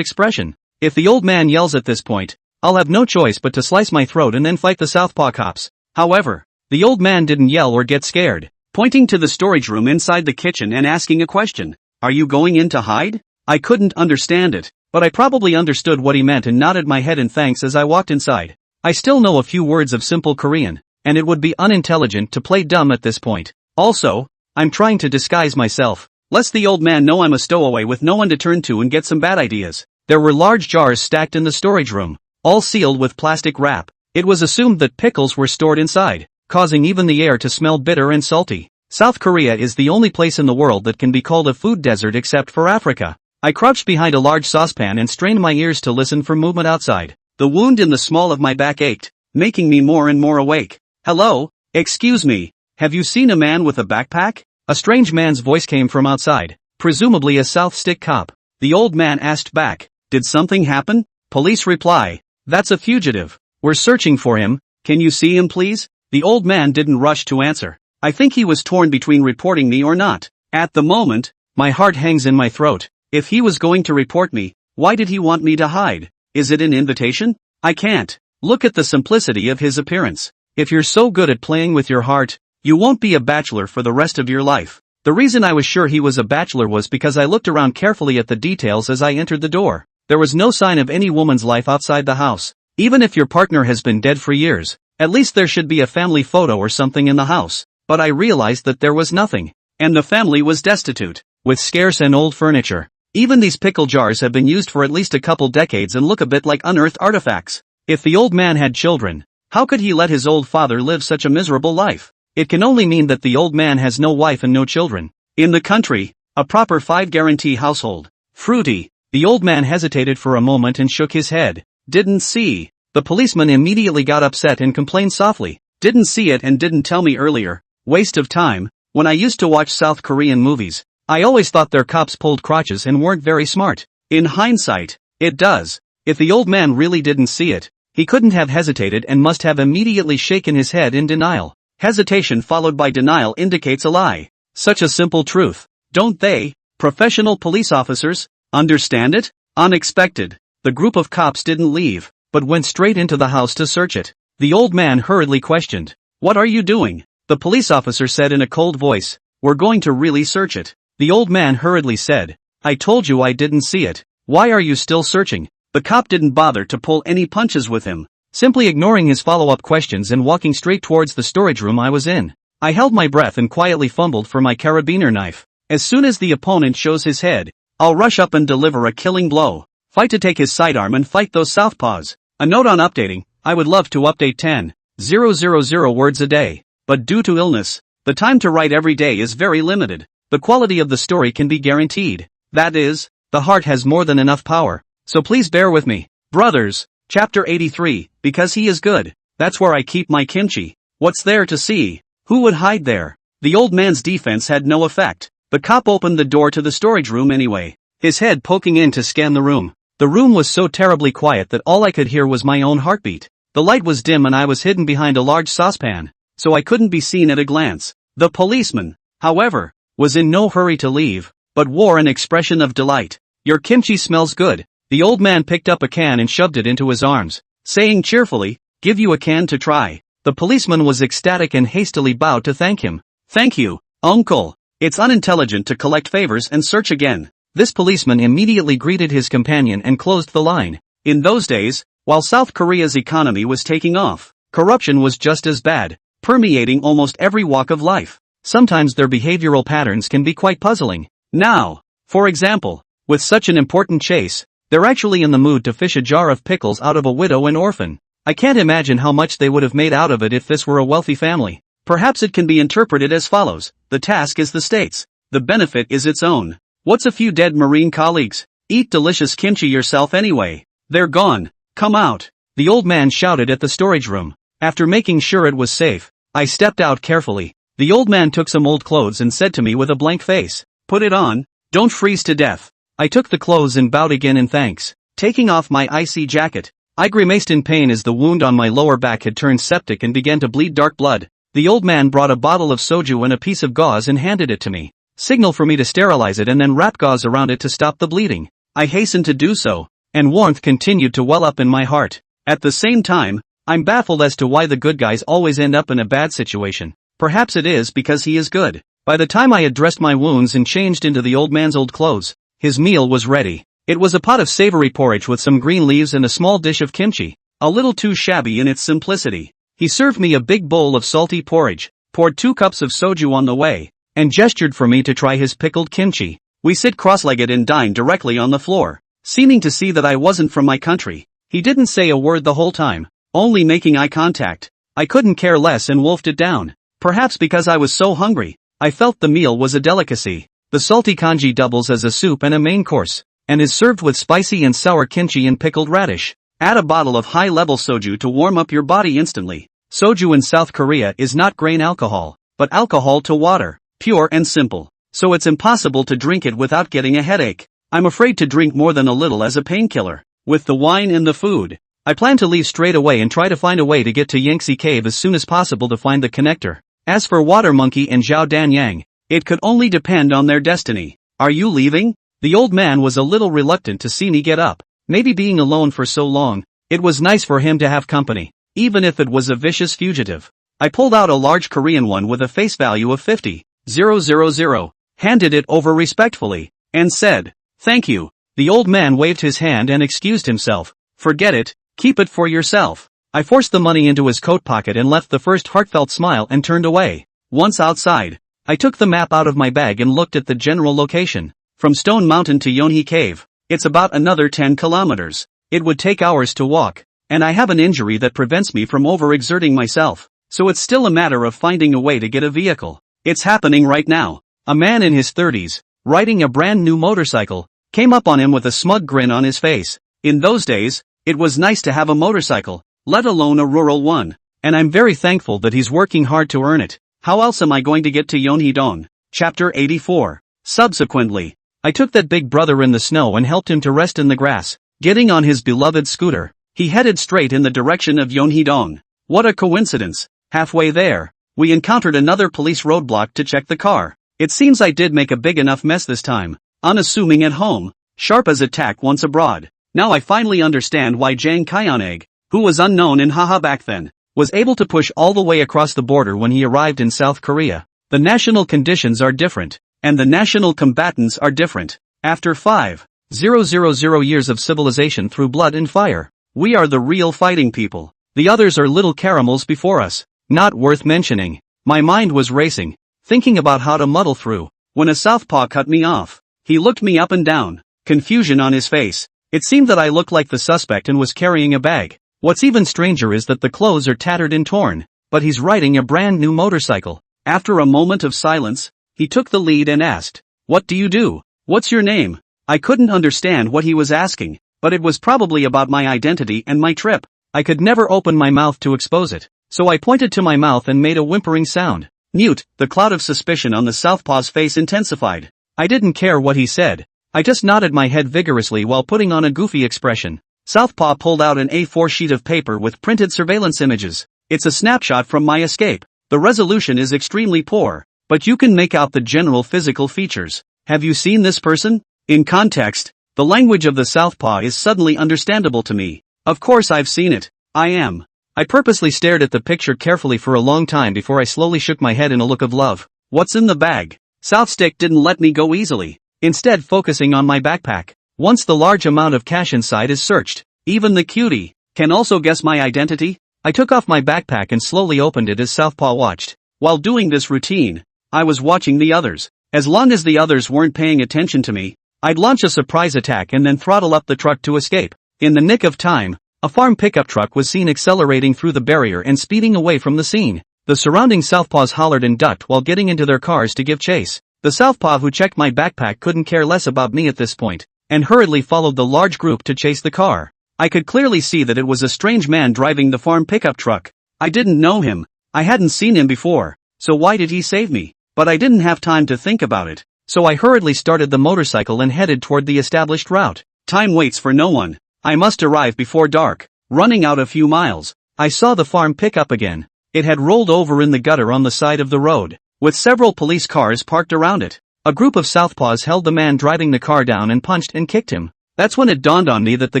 Speaker 1: expression. If the old man yells at this point, I'll have no choice but to slice my throat and then fight the southpaw cops. However, the old man didn't yell or get scared, pointing to the storage room inside the kitchen and asking a question. Are you going in to hide? I couldn't understand it, but I probably understood what he meant and nodded my head in thanks as I walked inside. I still know a few words of simple Korean, and it would be unintelligent to play dumb at this point. Also, I'm trying to disguise myself, lest the old man know I'm a stowaway with no one to turn to and get some bad ideas. There were large jars stacked in the storage room, all sealed with plastic wrap. It was assumed that pickles were stored inside, causing even the air to smell bitter and salty. South Korea is the only place in the world that can be called a food desert except for Africa. I crouched behind a large saucepan and strained my ears to listen for movement outside. The wound in the small of my back ached, making me more and more awake. Hello? Excuse me, have you seen a man with a backpack? A strange man's voice came from outside, presumably a South Stick cop. The old man asked back, did something happen? Police reply, that's a fugitive. We're searching for him, can you see him please? The old man didn't rush to answer. I think he was torn between reporting me or not. At the moment, my heart hangs in my throat. If he was going to report me, why did he want me to hide? Is it an invitation? I can't. Look at the simplicity of his appearance. If you're so good at playing with your heart, you won't be a bachelor for the rest of your life. The reason I was sure he was a bachelor was because I looked around carefully at the details as I entered the door. There was no sign of any woman's life outside the house. Even if your partner has been dead for years, at least there should be a family photo or something in the house. But I realized that there was nothing. And the family was destitute, with scarce and old furniture. Even these pickle jars have been used for at least a couple decades and look a bit like unearthed artifacts. If the old man had children, how could he let his old father live such a miserable life? It can only mean that the old man has no wife and no children. In the country, a proper 5-guarantee household. Fruity. The old man hesitated for a moment and shook his head. Didn't see. The policeman immediately got upset and complained softly. Didn't see it and didn't tell me earlier. Waste of time. When I used to watch South Korean movies, I always thought their cops pulled crotches and weren't very smart. In hindsight, it does. If the old man really didn't see it, he couldn't have hesitated and must have immediately shaken his head in denial. Hesitation followed by denial indicates a lie. Such a simple truth. Don't they, professional police officers, understand it? Unexpected. The group of cops didn't leave, but went straight into the house to search it. The old man hurriedly questioned, "What are you doing?" The police officer said in a cold voice, "We're going to really search it." The old man hurriedly said, "I told you I didn't see it. Why are you still searching?" The cop didn't bother to pull any punches with him, simply ignoring his follow-up questions and walking straight towards the storage room I was in. I held my breath and quietly fumbled for my carabiner knife. As soon as the opponent shows his head, I'll rush up and deliver a killing blow. Fight to take his sidearm and fight those southpaws. A note on updating: I would love to update 10,000 words a day, but due to illness, the time to write every day is very limited. The quality of the story can be guaranteed. That is, the heart has more than enough power. So please bear with me. Brothers, Chapter 83, because he is good. That's where I keep my kimchi. What's there to see? Who would hide there? The old man's defense had no effect. The cop opened the door to the storage room anyway, his head poking in to scan the room. The room was so terribly quiet that all I could hear was my own heartbeat. The light was dim and I was hidden behind a large saucepan, so I couldn't be seen at a glance. The policeman, however, was in no hurry to leave, but wore an expression of delight. "Your kimchi smells good." The old man picked up a can and shoved it into his arms, saying cheerfully, "Give you a can to try." The policeman was ecstatic and hastily bowed to thank him. "Thank you, uncle." It's unintelligent to collect favors and search again. This policeman immediately greeted his companion and closed the line. In those days, while South Korea's economy was taking off, corruption was just as bad, permeating almost every walk of life. Sometimes their behavioral patterns can be quite puzzling. Now, for example, with such an important chase, they're actually in the mood to fish a jar of pickles out of a widow and orphan. I can't imagine how much they would have made out of it if this were a wealthy family. Perhaps it can be interpreted as follows: the task is the state's, the benefit is its own. What's a few dead Marine colleagues? Eat delicious kimchi yourself anyway. They're gone. Come out. The old man shouted at the storage room. After making sure it was safe, I stepped out carefully. The old man took some old clothes and said to me with a blank face, "Put it on. Don't freeze to death." I took the clothes and bowed again in thanks. Taking off my icy jacket, I grimaced in pain as the wound on my lower back had turned septic and began to bleed dark blood. The old man brought a bottle of soju and a piece of gauze and handed it to me. Signal for me to sterilize it and then wrap gauze around it to stop the bleeding. I hastened to do so, and warmth continued to well up in my heart. At the same time, I'm baffled as to why the good guys always end up in a bad situation. Perhaps it is because he is good. By the time I had dressed my wounds and changed into the old man's old clothes, his meal was ready. It was a pot of savory porridge with some green leaves and a small dish of kimchi, a little too shabby in its simplicity. He served me a big bowl of salty porridge, poured 2 cups of soju on the way, and gestured for me to try his pickled kimchi. We sit cross-legged and dine directly on the floor, seeming to see that I wasn't from my country. He didn't say a word the whole time, only making eye contact. I couldn't care less and wolfed it down. Perhaps because I was so hungry, I felt the meal was a delicacy. The salty kanji doubles as a soup and a main course, and is served with spicy and sour kimchi and pickled radish. Add a bottle of high-level soju to warm up your body instantly. Soju in South Korea is not grain alcohol, but alcohol to water, pure and simple, so it's impossible to drink it without getting a headache. I'm afraid to drink more than a little as a painkiller. With the wine and the food, I plan to leave straight away and try to find a way to get to Yangtze Cave as soon as possible to find the connector. As for Water Monkey and Zhao Danyang, it could only depend on their destiny. Are you leaving? The old man was a little reluctant to see me get up. Maybe being alone for so long, it was nice for him to have company, even if it was a vicious fugitive. I pulled out a large Korean one with a face value of 50,000, handed it over respectfully, and said, "Thank you." The old man waved his hand and excused himself. "Forget it, keep it for yourself." I forced the money into his coat pocket and left the first heartfelt smile and turned away. Once outside, I took the map out of my bag and looked at the general location. From Stone Mountain to Yonhee Cave, it's about another 10 kilometers. It would take hours to walk, and I have an injury that prevents me from overexerting myself, so it's still a matter of finding a way to get a vehicle. It's happening right now. A man in his 30s, riding a brand new motorcycle, came up on him with a smug grin on his face. In those days, it was nice to have a motorcycle, let alone a rural one, and I'm very thankful that he's working hard to earn it. How else am I going to get to Yonhee-dong? Chapter 84. Subsequently, I took that big brother in the snow and helped him to rest in the grass. Getting on his beloved scooter, he headed straight in the direction of Yonhee-dong. What a coincidence. Halfway there, we encountered another police roadblock to check the car. It seems I did make a big enough mess this time. Unassuming at home, sharp as a tack once abroad. Now I finally understand why Jang Kyeoneg, who was unknown in Haha back then, was able to push all the way across the border when he arrived in South Korea. The national conditions are different, and the national combatants are different. After 5,000 years of civilization through blood and fire, we are the real fighting people. The others are little caramels before us, not worth mentioning. My mind was racing, thinking about how to muddle through, when a southpaw cut me off. He looked me up and down, confusion on his face. It seemed that I looked like the suspect and was carrying a bag. What's even stranger is that the clothes are tattered and torn, but he's riding a brand new motorcycle. After a moment of silence, he took the lead and asked, "What do you do? What's your name?" I couldn't understand what he was asking, but it was probably about my identity and my trip. I could never open my mouth to expose it, so I pointed to my mouth and made a whimpering sound. Mute. The cloud of suspicion on the southpaw's face intensified. I didn't care what he said. I just nodded my head vigorously while putting on a goofy expression. Southpaw pulled out an A4 sheet of paper with printed surveillance images. It's a snapshot from my escape. The resolution is extremely poor, but you can make out the general physical features. Have you seen this person? In context, the language of the southpaw is suddenly understandable to me. Of course I've seen it. I purposely stared at the picture carefully for a long time before I slowly shook my head in a look of love. What's in the bag? Southstick didn't let me go easily, instead focusing on my backpack. Once the large amount of cash inside is searched, even the cutie can also guess my identity. I took off my backpack and slowly opened it as Southpaw watched. While doing this routine, I was watching the others. As long as the others weren't paying attention to me, I'd launch a surprise attack and then throttle up the truck to escape. In the nick of time, a farm pickup truck was seen accelerating through the barrier and speeding away from the scene. The surrounding southpaws hollered and ducked while getting into their cars to give chase. The southpaw who checked my backpack couldn't care less about me at this point, and hurriedly followed the large group to chase the car. I could clearly see that it was a strange man driving the farm pickup truck. I didn't know him. I hadn't seen him before, so why did he save me? But I didn't have time to think about it, so I hurriedly started the motorcycle and headed toward the established route. Time waits for no one. I must arrive before dark. Running out a few miles, I saw the farm pickup again. It had rolled over in the gutter on the side of the road, with several police cars parked around it. A group of southpaws held the man driving the car down and punched and kicked him. That's when it dawned on me that the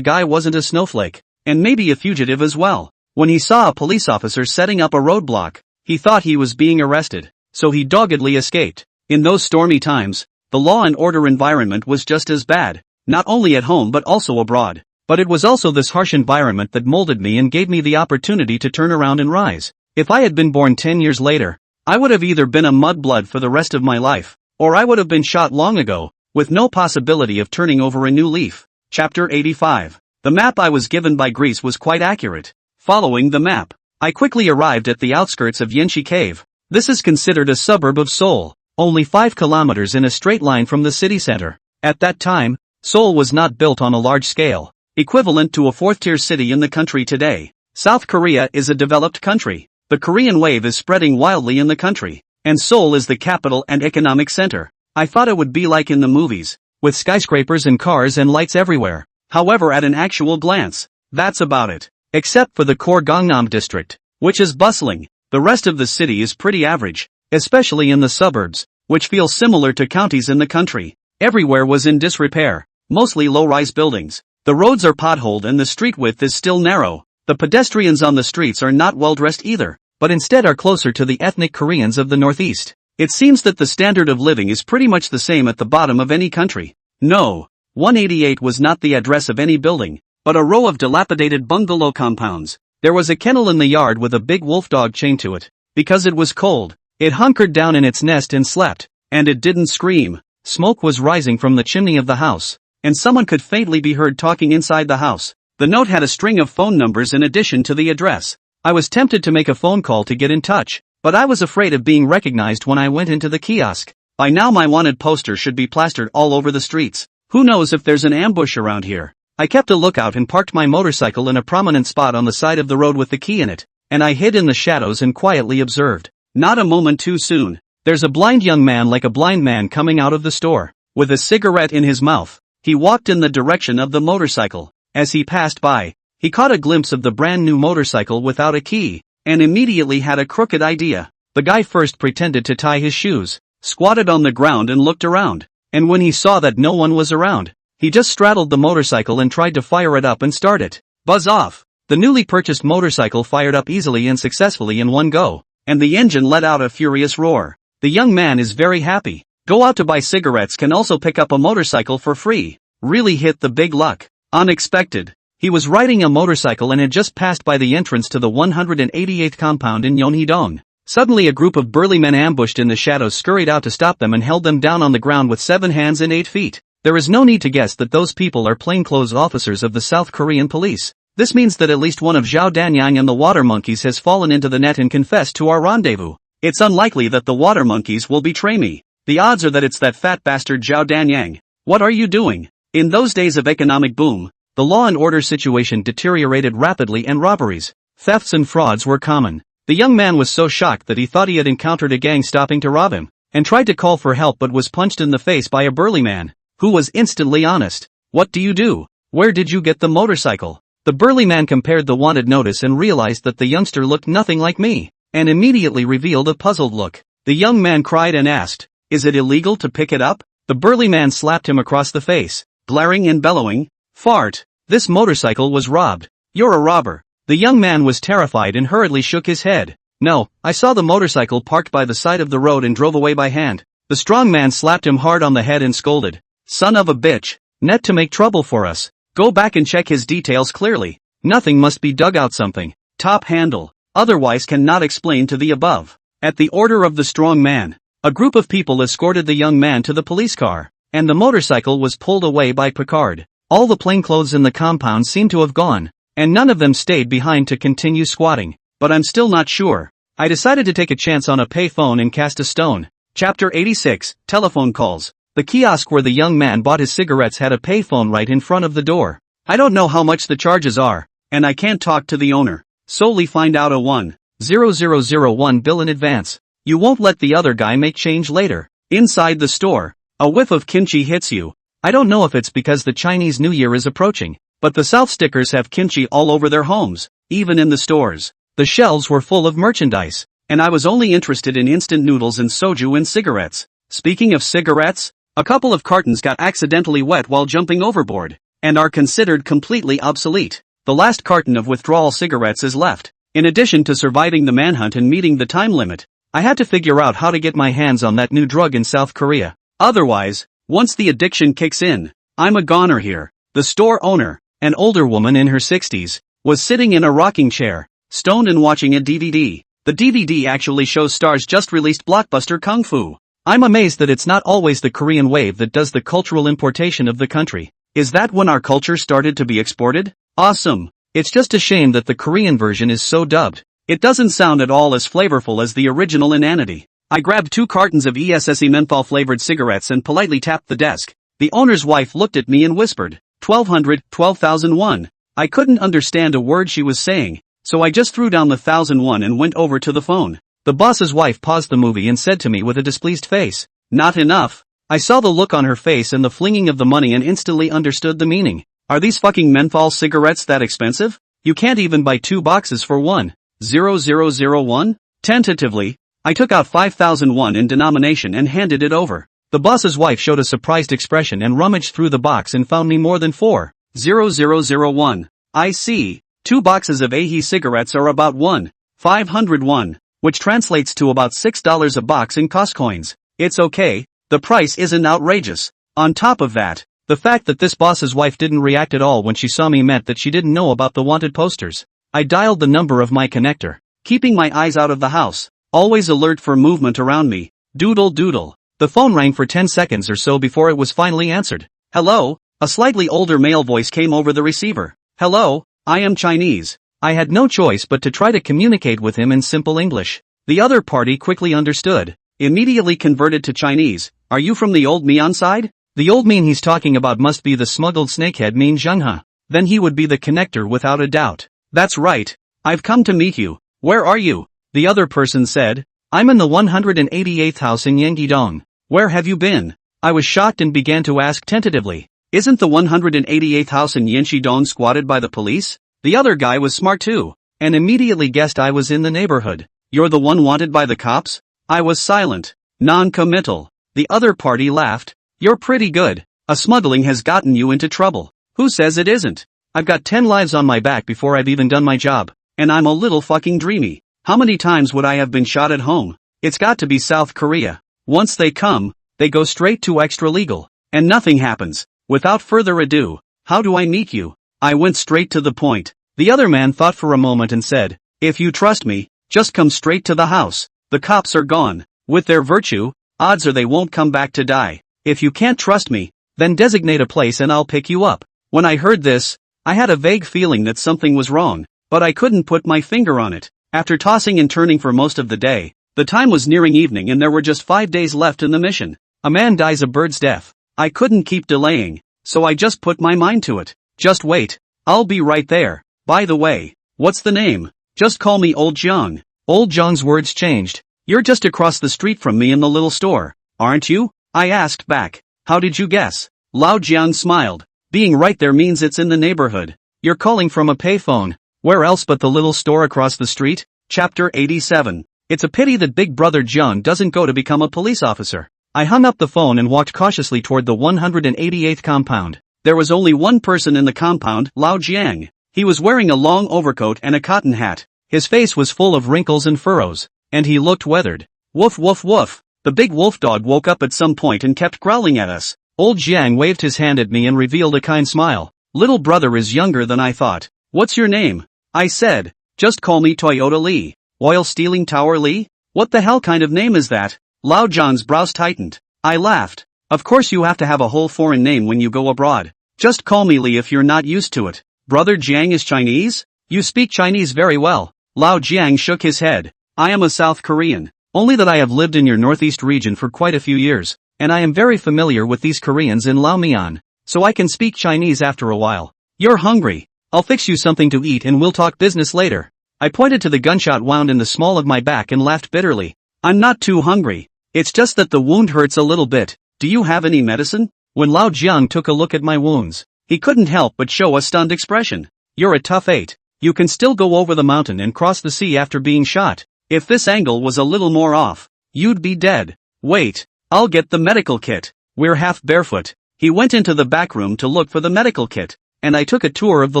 Speaker 1: guy wasn't a snowflake, and maybe a fugitive as well. When he saw a police officer setting up a roadblock, he thought he was being arrested, so he doggedly escaped. In those stormy times, the law and order environment was just as bad, not only at home but also abroad. But it was also this harsh environment that molded me and gave me the opportunity to turn around and rise. If I had been born 10 years later, I would have either been a mudblood for the rest of my life, or I would have been shot long ago, with no possibility of turning over a new leaf. Chapter 85. The map I was given by Greece was quite accurate. Following the map, I quickly arrived at the outskirts of Yenchi Cave. This is considered a suburb of Seoul, only 5 kilometers in a straight line from the city center. At that time, Seoul was not built on a large scale, equivalent to a fourth-tier city in the country today. South Korea is a developed country. The Korean wave is spreading wildly in the country, and Seoul is the capital and economic center. I thought it would be like in the movies, with skyscrapers and cars and lights everywhere. However, at an actual glance, that's about it. Except for the core Gangnam district, which is bustling, the rest of the city is pretty average, especially in the suburbs, which feel similar to counties in the country. Everywhere was in disrepair, mostly low-rise buildings. The roads are potholed and the street width is still narrow. The pedestrians on the streets are not well-dressed either, but instead are closer to the ethnic Koreans of the Northeast. It seems that the standard of living is pretty much the same at the bottom of any country. No, 188 was not the address of any building, but a row of dilapidated bungalow compounds. There was a kennel in the yard with a big wolf dog chained to it. Because it was cold, it hunkered down in its nest and slept, and it didn't scream. Smoke was rising from the chimney of the house, and someone could faintly be heard talking inside the house. The note had a string of phone numbers in addition to the address. I was tempted to make a phone call to get in touch, but I was afraid of being recognized when I went into the kiosk. By now my wanted poster should be plastered all over the streets. Who knows if there's an ambush around here? I kept a lookout and parked my motorcycle in a prominent spot on the side of the road with the key in it, and I hid in the shadows and quietly observed. Not a moment too soon. There's a blind young man like a blind man coming out of the store, with a cigarette in his mouth. He walked in the direction of the motorcycle. As he passed by, he caught a glimpse of the brand new motorcycle without a key, and immediately had a crooked idea. The guy first pretended to tie his shoes, squatted on the ground and looked around, and when he saw that no one was around, he just straddled the motorcycle and tried to fire it up and start it. Buzz off! The newly purchased motorcycle fired up easily and successfully in one go, and the engine let out a furious roar. The young man is very happy. Go out to buy cigarettes can also pick up a motorcycle for free. Really hit the big luck. Unexpected. He was riding a motorcycle and had just passed by the entrance to the 188th compound in Yeonhee-dong. Suddenly a group of burly men ambushed in the shadows scurried out to stop them and held them down on the ground with 7 hands and 8 feet. There is no need to guess that those people are plainclothes officers of the South Korean police. This means that at least one of Zhao Danyang and the water monkeys has fallen into the net and confessed to our rendezvous. It's unlikely that the water monkeys will betray me. The odds are that it's that fat bastard Zhao Danyang. What are you doing? In those days of economic boom, the law and order situation deteriorated rapidly and robberies, thefts and frauds were common. The young man was so shocked that he thought he had encountered a gang stopping to rob him, and tried to call for help but was punched in the face by a burly man, who was instantly honest. What do you do? Where did you get the motorcycle? The burly man compared the wanted notice and realized that the youngster looked nothing like me, and immediately revealed a puzzled look. The young man cried and asked, "Is it illegal to pick it up?" The burly man slapped him across the face, glaring and bellowing, "Fart! This motorcycle was robbed. You're a robber." The young man was terrified and hurriedly shook his head. "No, I saw the motorcycle parked by the side of the road and drove away by hand." The strong man slapped him hard on the head and scolded, "Son of a bitch, net to make trouble for us. Go back and check his details clearly. Nothing must be dug out something. Top handle. Otherwise cannot explain to the above." At the order of the strong man, a group of people escorted the young man to the police car, and the motorcycle was pulled away by Picard. All the plainclothes in the compound seemed to have gone, and none of them stayed behind to continue squatting. But I'm still not sure. I decided to take a chance on a payphone and cast a stone. Chapter 86, Telephone Calls. The kiosk where the young man bought his cigarettes had a payphone right in front of the door. I don't know how much the charges are, and I can't talk to the owner. Solely find out a 10001 bill in advance. You won't let the other guy make change later. Inside the store, a whiff of kimchi hits you. I don't know if it's because the Chinese New Year is approaching, but the South stickers have kimchi all over their homes, even in the stores. The shelves were full of merchandise, and I was only interested in instant noodles and soju and cigarettes. Speaking of cigarettes, a couple of cartons got accidentally wet while jumping overboard, and are considered completely obsolete. The last carton of withdrawal cigarettes is left. In addition to surviving the manhunt and meeting the time limit, I had to figure out how to get my hands on that new drug in South Korea. Otherwise, once the addiction kicks in, I'm a goner here. The store owner, an older woman in her 60s, was sitting in a rocking chair, stoned and watching a DVD. The DVD actually shows Star's just released blockbuster Kung Fu. I'm amazed that it's not always the Korean wave that does the cultural importation of the country. Is that when our culture started to be exported? Awesome. It's just a shame that the Korean version is so dubbed. It doesn't sound at all as flavorful as the original inanity. I grabbed 2 cartons of ESSE menthol flavored cigarettes and politely tapped the desk. The owner's wife looked at me and whispered, 12,001. I couldn't understand a word she was saying, so I just threw down the 1,001 and went over to the phone. The boss's wife paused the movie and said to me with a displeased face, "Not enough." I saw the look on her face and the flinging of the money and instantly understood the meaning. Are these fucking menthol cigarettes that expensive? You can't even buy 2 boxes for 1,001? Tentatively, I took out 5,001 in denomination and handed it over. The boss's wife showed a surprised expression and rummaged through the box and found me more than 4,000,001. I see. 2 boxes of cigarettes are about 1,501, which translates to about $6 a box in cost coins. It's okay, the price isn't outrageous. On top of that, the fact that this boss's wife didn't react at all when she saw me meant that she didn't know about the wanted posters. I dialed the number of my connector, keeping my eyes out of the house, always alert for movement around me. Doodle doodle. The phone rang for 10 seconds or so before it was finally answered. Hello? A slightly older male voice came over the receiver. Hello, I am Chinese. I had no choice but to try to communicate with him in simple English. The other party quickly understood, immediately converted to Chinese. Are you from the old Mian side? The old Mian he's talking about must be the smuggled snakehead Mian Jianghu. Then he would be the connector without a doubt. That's right. I've come to meet you. Where are you? The other person said. I'm in the 188th house in Yanggidong. Where have you been? I was shocked and began to ask tentatively. Isn't the 188th house in Yanggidong squatted by the police? The other guy was smart too, and immediately guessed I was in the neighborhood. You're the one wanted by the cops? I was silent, non-committal. The other party laughed. You're pretty good. A smuggling has gotten you into trouble. Who says it isn't? I've got 10 lives on my back before I've even done my job, and I'm a little fucking dreamy. How many times would I have been shot at home? It's got to be South Korea. Once they come, they go straight to extra legal, and nothing happens. Without further ado, how do I meet you? I went straight to the point. The other man thought for a moment and said, if you trust me, just come straight to the house. The cops are gone. With their virtue, odds are they won't come back to die. If you can't trust me, then designate a place and I'll pick you up. When I heard this, I had a vague feeling that something was wrong, but I couldn't put my finger on it. After tossing and turning for most of the day, the time was nearing evening and there were just 5 days left in the mission. A man dies a bird's death. I couldn't keep delaying, so I just put my mind to it. Just wait. I'll be right there. By the way, what's the name? Just call me Old Jiang. Old Jiang's words changed. You're just across the street from me in the little store, aren't you? I asked back. How did you guess? Lao Jiang smiled. Being right there means it's in the neighborhood. You're calling from a payphone. Where else but the little store across the street? Chapter 87. It's a pity that Big Brother Jiang doesn't go to become a police officer. I hung up the phone and walked cautiously toward the 188th compound. There was only one person in the compound, Lao Jiang. He was wearing a long overcoat and a cotton hat. His face was full of wrinkles and furrows, and he looked weathered. Woof woof woof. The big wolf dog woke up at some point and kept growling at us. Old Jiang waved his hand at me and revealed a kind smile. Little brother is younger than I thought. What's your name? I said. Just call me Toyota Lee. Oil Stealing Tower Lee? What the hell kind of name is that? Lao Jiang's brows tightened. I laughed. Of course you have to have a whole foreign name when you go abroad. Just call me Lee if you're not used to it. Brother Jiang is Chinese? You speak Chinese very well. Lao Jiang shook his head. I am a South Korean. Only that I have lived in your northeast region for quite a few years, and I am very familiar with these Koreans in Laomian, so I can speak Chinese after a while. You're hungry. I'll fix you something to eat and we'll talk business later. I pointed to the gunshot wound in the small of my back and laughed bitterly. I'm not too hungry. It's just that the wound hurts a little bit. Do you have any medicine? When Lao Jiang took a look at my wounds, he couldn't help but show a stunned expression. You're a tough 8. You can still go over the mountain and cross the sea after being shot. If this angle was a little more off, you'd be dead. Wait, I'll get the medical kit. We're half barefoot. He went into the back room to look for the medical kit, and I took a tour of the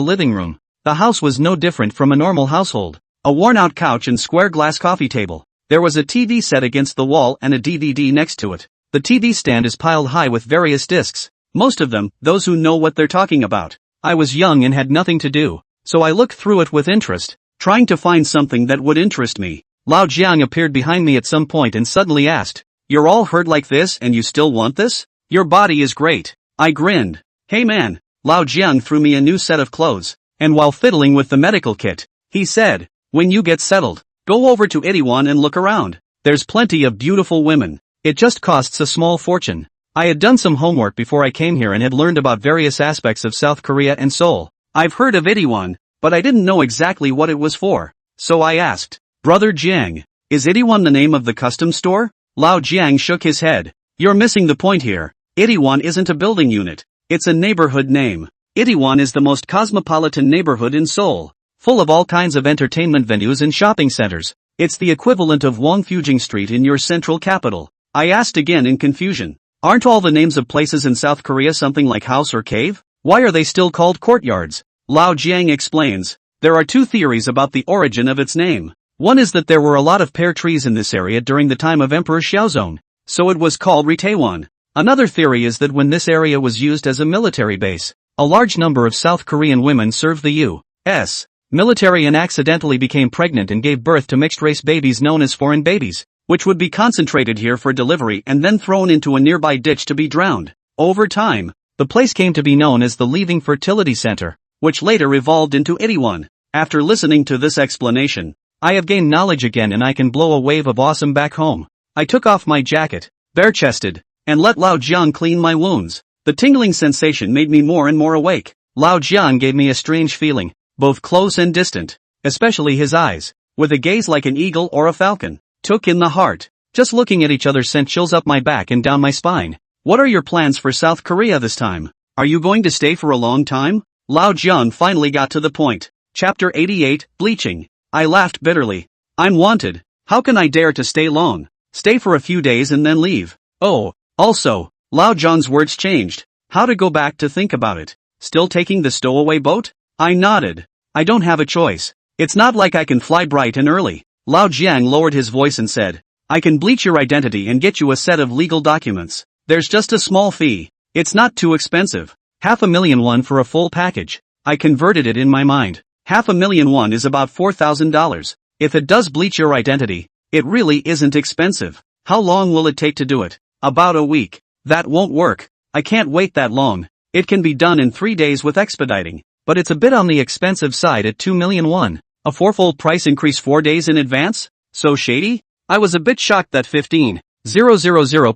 Speaker 1: living room. The house was no different from a normal household. A worn-out couch and square glass coffee table. There was a TV set against the wall and a DVD next to it. The TV stand is piled high with various discs. Most of them, those who know what they're talking about. I was young and had nothing to do, so I looked through it with interest, trying to find something that would interest me. Lao Jiang appeared behind me at some point and suddenly asked, "You're all hurt like this and you still want this? Your body is great." I grinned. "Hey man." Lao Jiang threw me a new set of clothes, and while fiddling with the medical kit, he said, "When you get settled, go over to Itaewon and look around. There's plenty of beautiful women. It just costs a small fortune." I had done some homework before I came here and had learned about various aspects of South Korea and Seoul. I've heard of Itaewon, but I didn't know exactly what it was for. So I asked, "Brother Jiang, is Itaewon the name of the custom store?" Lao Jiang shook his head. "You're missing the point here. Itaewon isn't a building unit. It's a neighborhood name. Itaewon is the most cosmopolitan neighborhood in Seoul, full of all kinds of entertainment venues and shopping centers. It's the equivalent of Wangfujing Street in your central capital." I asked again in confusion, Aren't all the names of places in South Korea something like house or cave? Why are they still called courtyards? Lao Jiang explains. There are two theories about the origin of its name. One is that there were a lot of pear trees in this area during the time of Emperor Xiaozong, so it was called Ritaewon. Another theory is that when this area was used as a military base, a large number of South Korean women served the U.S. military and accidentally became pregnant and gave birth to mixed-race babies known as foreign babies, which would be concentrated here for delivery and then thrown into a nearby ditch to be drowned. Over time, the place came to be known as the Leaving Fertility Center, which later evolved into Itaewon. After listening to this explanation, I have gained knowledge again and I can blow a wave of awesome back home. I took off my jacket, bare-chested, and let Lao Jiang clean my wounds. The tingling sensation made me more and more awake. Lao Jiang gave me a strange feeling, both close and distant, especially his eyes, with a gaze like an eagle or a falcon. Took in the heart. Just looking at each other sent chills up my back and down my spine. What are your plans for South Korea this time? Are you going to stay for a long time? Lao Jiang finally got to the point. Chapter 88, Bleaching. I laughed bitterly. I'm wanted. How can I dare to stay long? Stay for a few days and then leave. Oh, also, Lao Jiang's words changed. How to go back to think about it. Still taking the stowaway boat? I nodded. I don't have a choice. It's not like I can fly bright and early. Lao Jiang lowered his voice and said, I can bleach your identity and get you a set of legal documents. There's just a small fee. It's not too expensive. $500,000 for a full package. I converted it in my mind. $500,000 is about $4,000. If it does bleach your identity, it really isn't expensive. How long will it take to do it? About a week. That won't work. I can't wait that long. It can be done in 3 days with expediting, but it's a bit on the expensive side at $2,000,000. A fourfold price increase 4 days in advance? So shady? I was a bit shocked that 15,000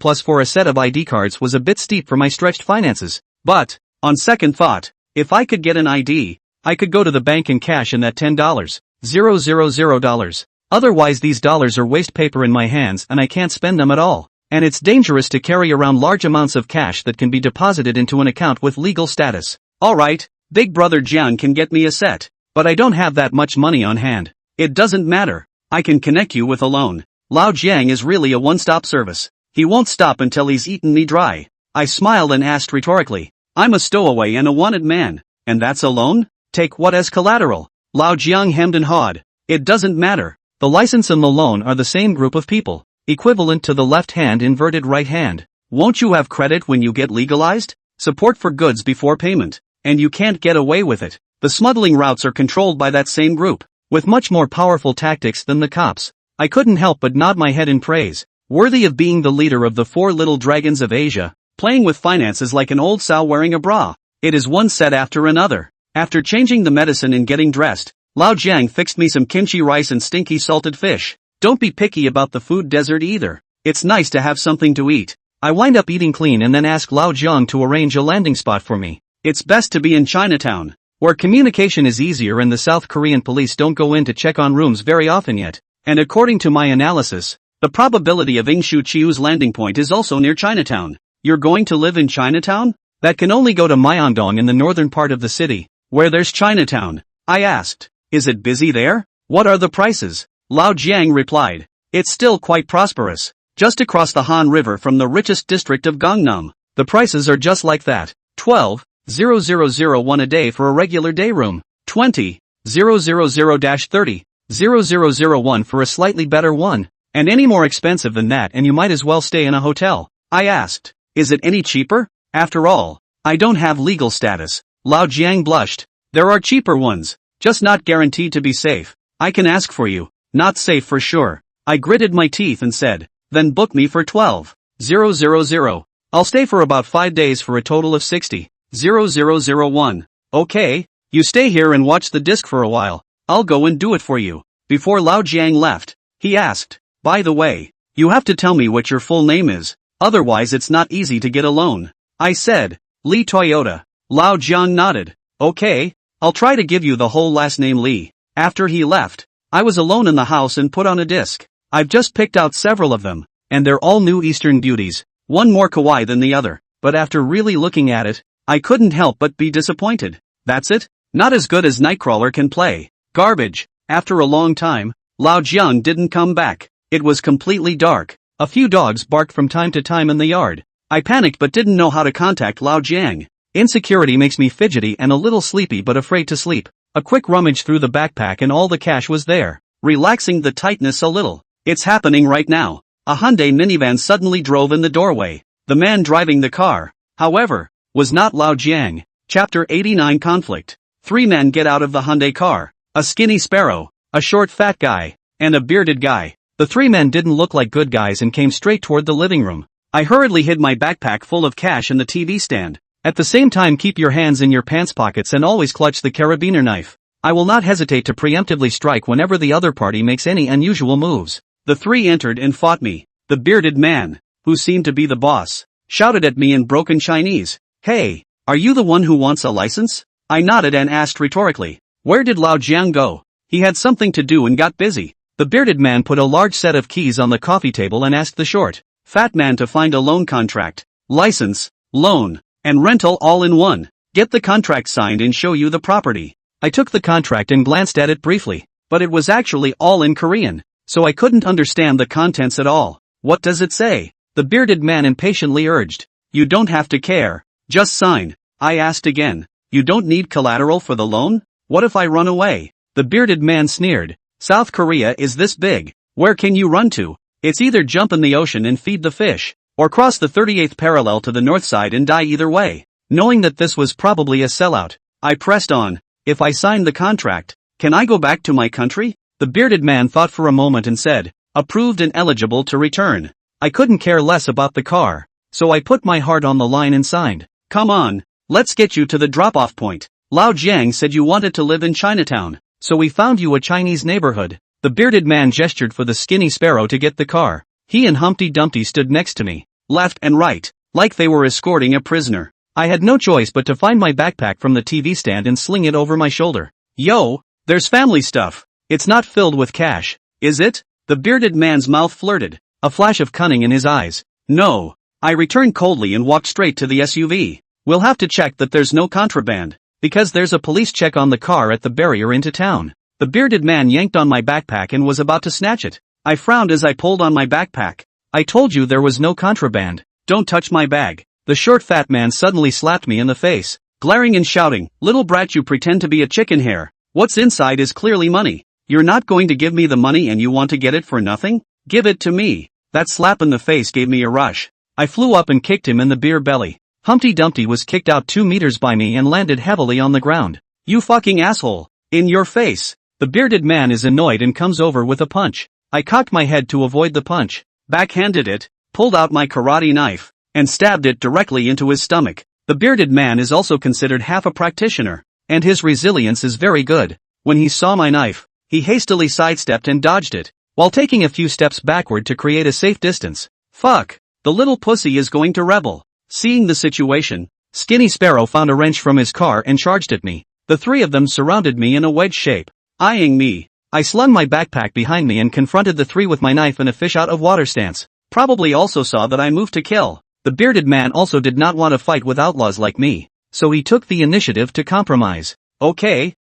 Speaker 1: plus for a set of ID cards was a bit steep for my stretched finances. But, on second thought, if I could get an ID, I could go to the bank and cash in that $10,000. Otherwise these dollars are waste paper in my hands and I can't spend them at all. And it's dangerous to carry around large amounts of cash that can be deposited into an account with legal status. Alright, Big Brother Jiang can get me a set. But I don't have that much money on hand. It doesn't matter. I can connect you with a loan. Lao Jiang is really a one-stop service. He won't stop until he's eaten me dry. I smiled and asked rhetorically. I'm a stowaway and a wanted man. And that's a loan? Take what as collateral? Lao Jiang hemmed and hawed. It doesn't matter. The license and the loan are the same group of people, equivalent to the left hand inverted right hand. Won't you have credit when you get legalized? Support for goods before payment. And you can't get away with it. The smuggling routes are controlled by that same group, with much more powerful tactics than the cops. I couldn't help but nod my head in praise. Worthy of being the leader of the 4 little dragons of Asia, playing with finances like an old sow wearing a bra. It is one set after another. After changing the medicine and getting dressed, Lao Jiang fixed me some kimchi rice and stinky salted fish. Don't be picky about the food desert either. It's nice to have something to eat. I wind up eating clean and then ask Lao Jiang to arrange a landing spot for me. It's best to be in Chinatown, where communication is easier and the South Korean police don't go in to check on rooms very often yet. And according to my analysis, the probability of Ingshu Chiu's landing point is also near Chinatown. You're going to live in Chinatown? That can only go to Myeongdong in the northern part of the city, where there's Chinatown. I asked, is it busy there? What are the prices? Lao Jiang replied, it's still quite prosperous. Just across the Han River from the richest district of Gangnam. The prices are just like that. 12,000 a day for a regular day room. 20,000-30,000 for a slightly better one. And any more expensive than that and you might as well stay in a hotel. I asked, is it any cheaper? After all, I don't have legal status. Lao Jiang blushed. There are cheaper ones, just not guaranteed to be safe. I can ask for you. Not safe for sure. I gritted my teeth and said, then book me for 12,000. I'll stay for about 5 days for a total of 60,001. Okay, you stay here and watch the disc for a while. I'll go and do it for you. Before Lao Jiang left, he asked, by the way, you have to tell me what your full name is, otherwise it's not easy to get a loan. I said, Lee Toyota. Lao Jiang nodded. Okay, I'll try to give you the whole last name Lee. After he left, I was alone in the house and put on a disc. I've just picked out several of them, and they're all new Eastern beauties, one more kawaii than the other, but after really looking at it, I couldn't help but be disappointed. That's it? Not as good as Nightcrawler can play. Garbage. After a long time, Lao Jiang didn't come back. It was completely dark. A few dogs barked from time to time in the yard. I panicked but didn't know how to contact Lao Jiang. Insecurity makes me fidgety and a little sleepy but afraid to sleep. A quick rummage through the backpack and all the cash was there, relaxing the tightness a little. It's happening right now. A Hyundai minivan suddenly drove in the doorway. The man driving the car, however, was not Lao Jiang. Chapter 89 Conflict. 3 men get out of the Hyundai car. A skinny sparrow, a short fat guy, and a bearded guy. The 3 men didn't look like good guys and came straight toward the living room. I hurriedly hid my backpack full of cash in the TV stand. At the same time, keep your hands in your pants pockets and always clutch the carabiner knife. I will not hesitate to preemptively strike whenever the other party makes any unusual moves. The 3 entered and fought me. The bearded man, who seemed to be the boss, shouted at me in broken Chinese, "Hey, are you the one who wants a license?" I nodded and asked rhetorically, "Where did Lao Jiang go?" He had something to do and got busy. The bearded man put a large set of keys on the coffee table and asked the short, fat man to find a loan contract, license, loan, and rental all in one. Get the contract signed and show you the property. I took the contract and glanced at it briefly, but it was actually all in Korean, so I couldn't understand the contents at all. What does it say? The bearded man impatiently urged. You don't have to care. Just sign. I asked again. You don't need collateral for the loan? What if I run away? The bearded man sneered. South Korea is this big. Where can you run to? It's either jump in the ocean and feed the fish, or cross the 38th parallel to the north side and die either way. Knowing that this was probably a sellout, I pressed on. If I sign the contract, can I go back to my country? The bearded man thought for a moment and said, approved and eligible to return. I couldn't care less about the car, so I put my heart on the line and signed. Come on, let's get you to the drop-off point. Lao Jiang said you wanted to live in Chinatown, so we found you a Chinese neighborhood. The bearded man gestured for the skinny sparrow to get the car. He and Humpty Dumpty stood next to me, left and right, like they were escorting a prisoner. I had no choice but to find my backpack from the TV stand and sling it over my shoulder. Yo, there's family stuff. It's not filled with cash, is it? The bearded man's mouth flirted, a flash of cunning in his eyes. No. I returned coldly and walked straight to the SUV. We'll have to check that there's no contraband, because there's a police check on the car at the barrier into town. The bearded man yanked on my backpack and was about to snatch it. I frowned as I pulled on my backpack. I told you there was no contraband. Don't touch my bag. The short fat man suddenly slapped me in the face, glaring and shouting, little brat, you pretend to be a chicken hare. What's inside is clearly money. You're not going to give me the money and you want to get it for nothing? Give it to me. That slap in the face gave me a rush. I flew up and kicked him in the beer belly. Humpty Dumpty was kicked out 2 meters by me and landed heavily on the ground. You fucking asshole. In your face. The bearded man is annoyed and comes over with a punch. I cocked my head to avoid the punch, backhanded it, pulled out my karate knife, and stabbed it directly into his stomach. The bearded man is also considered half a practitioner, and his resilience is very good. When he saw my knife, he hastily sidestepped and dodged it, while taking a few steps backward to create a safe distance. Fuck, the little pussy is going to rebel. Seeing the situation, Skinny Sparrow found a wrench from his car and charged at me. The 3 of them surrounded me in a wedge shape, eyeing me. I slung my backpack behind me and confronted the 3 with my knife in a fish out of water stance. Probably also saw that I moved to kill. The bearded man also did not want to fight with outlaws like me, so he took the initiative to compromise. Okay,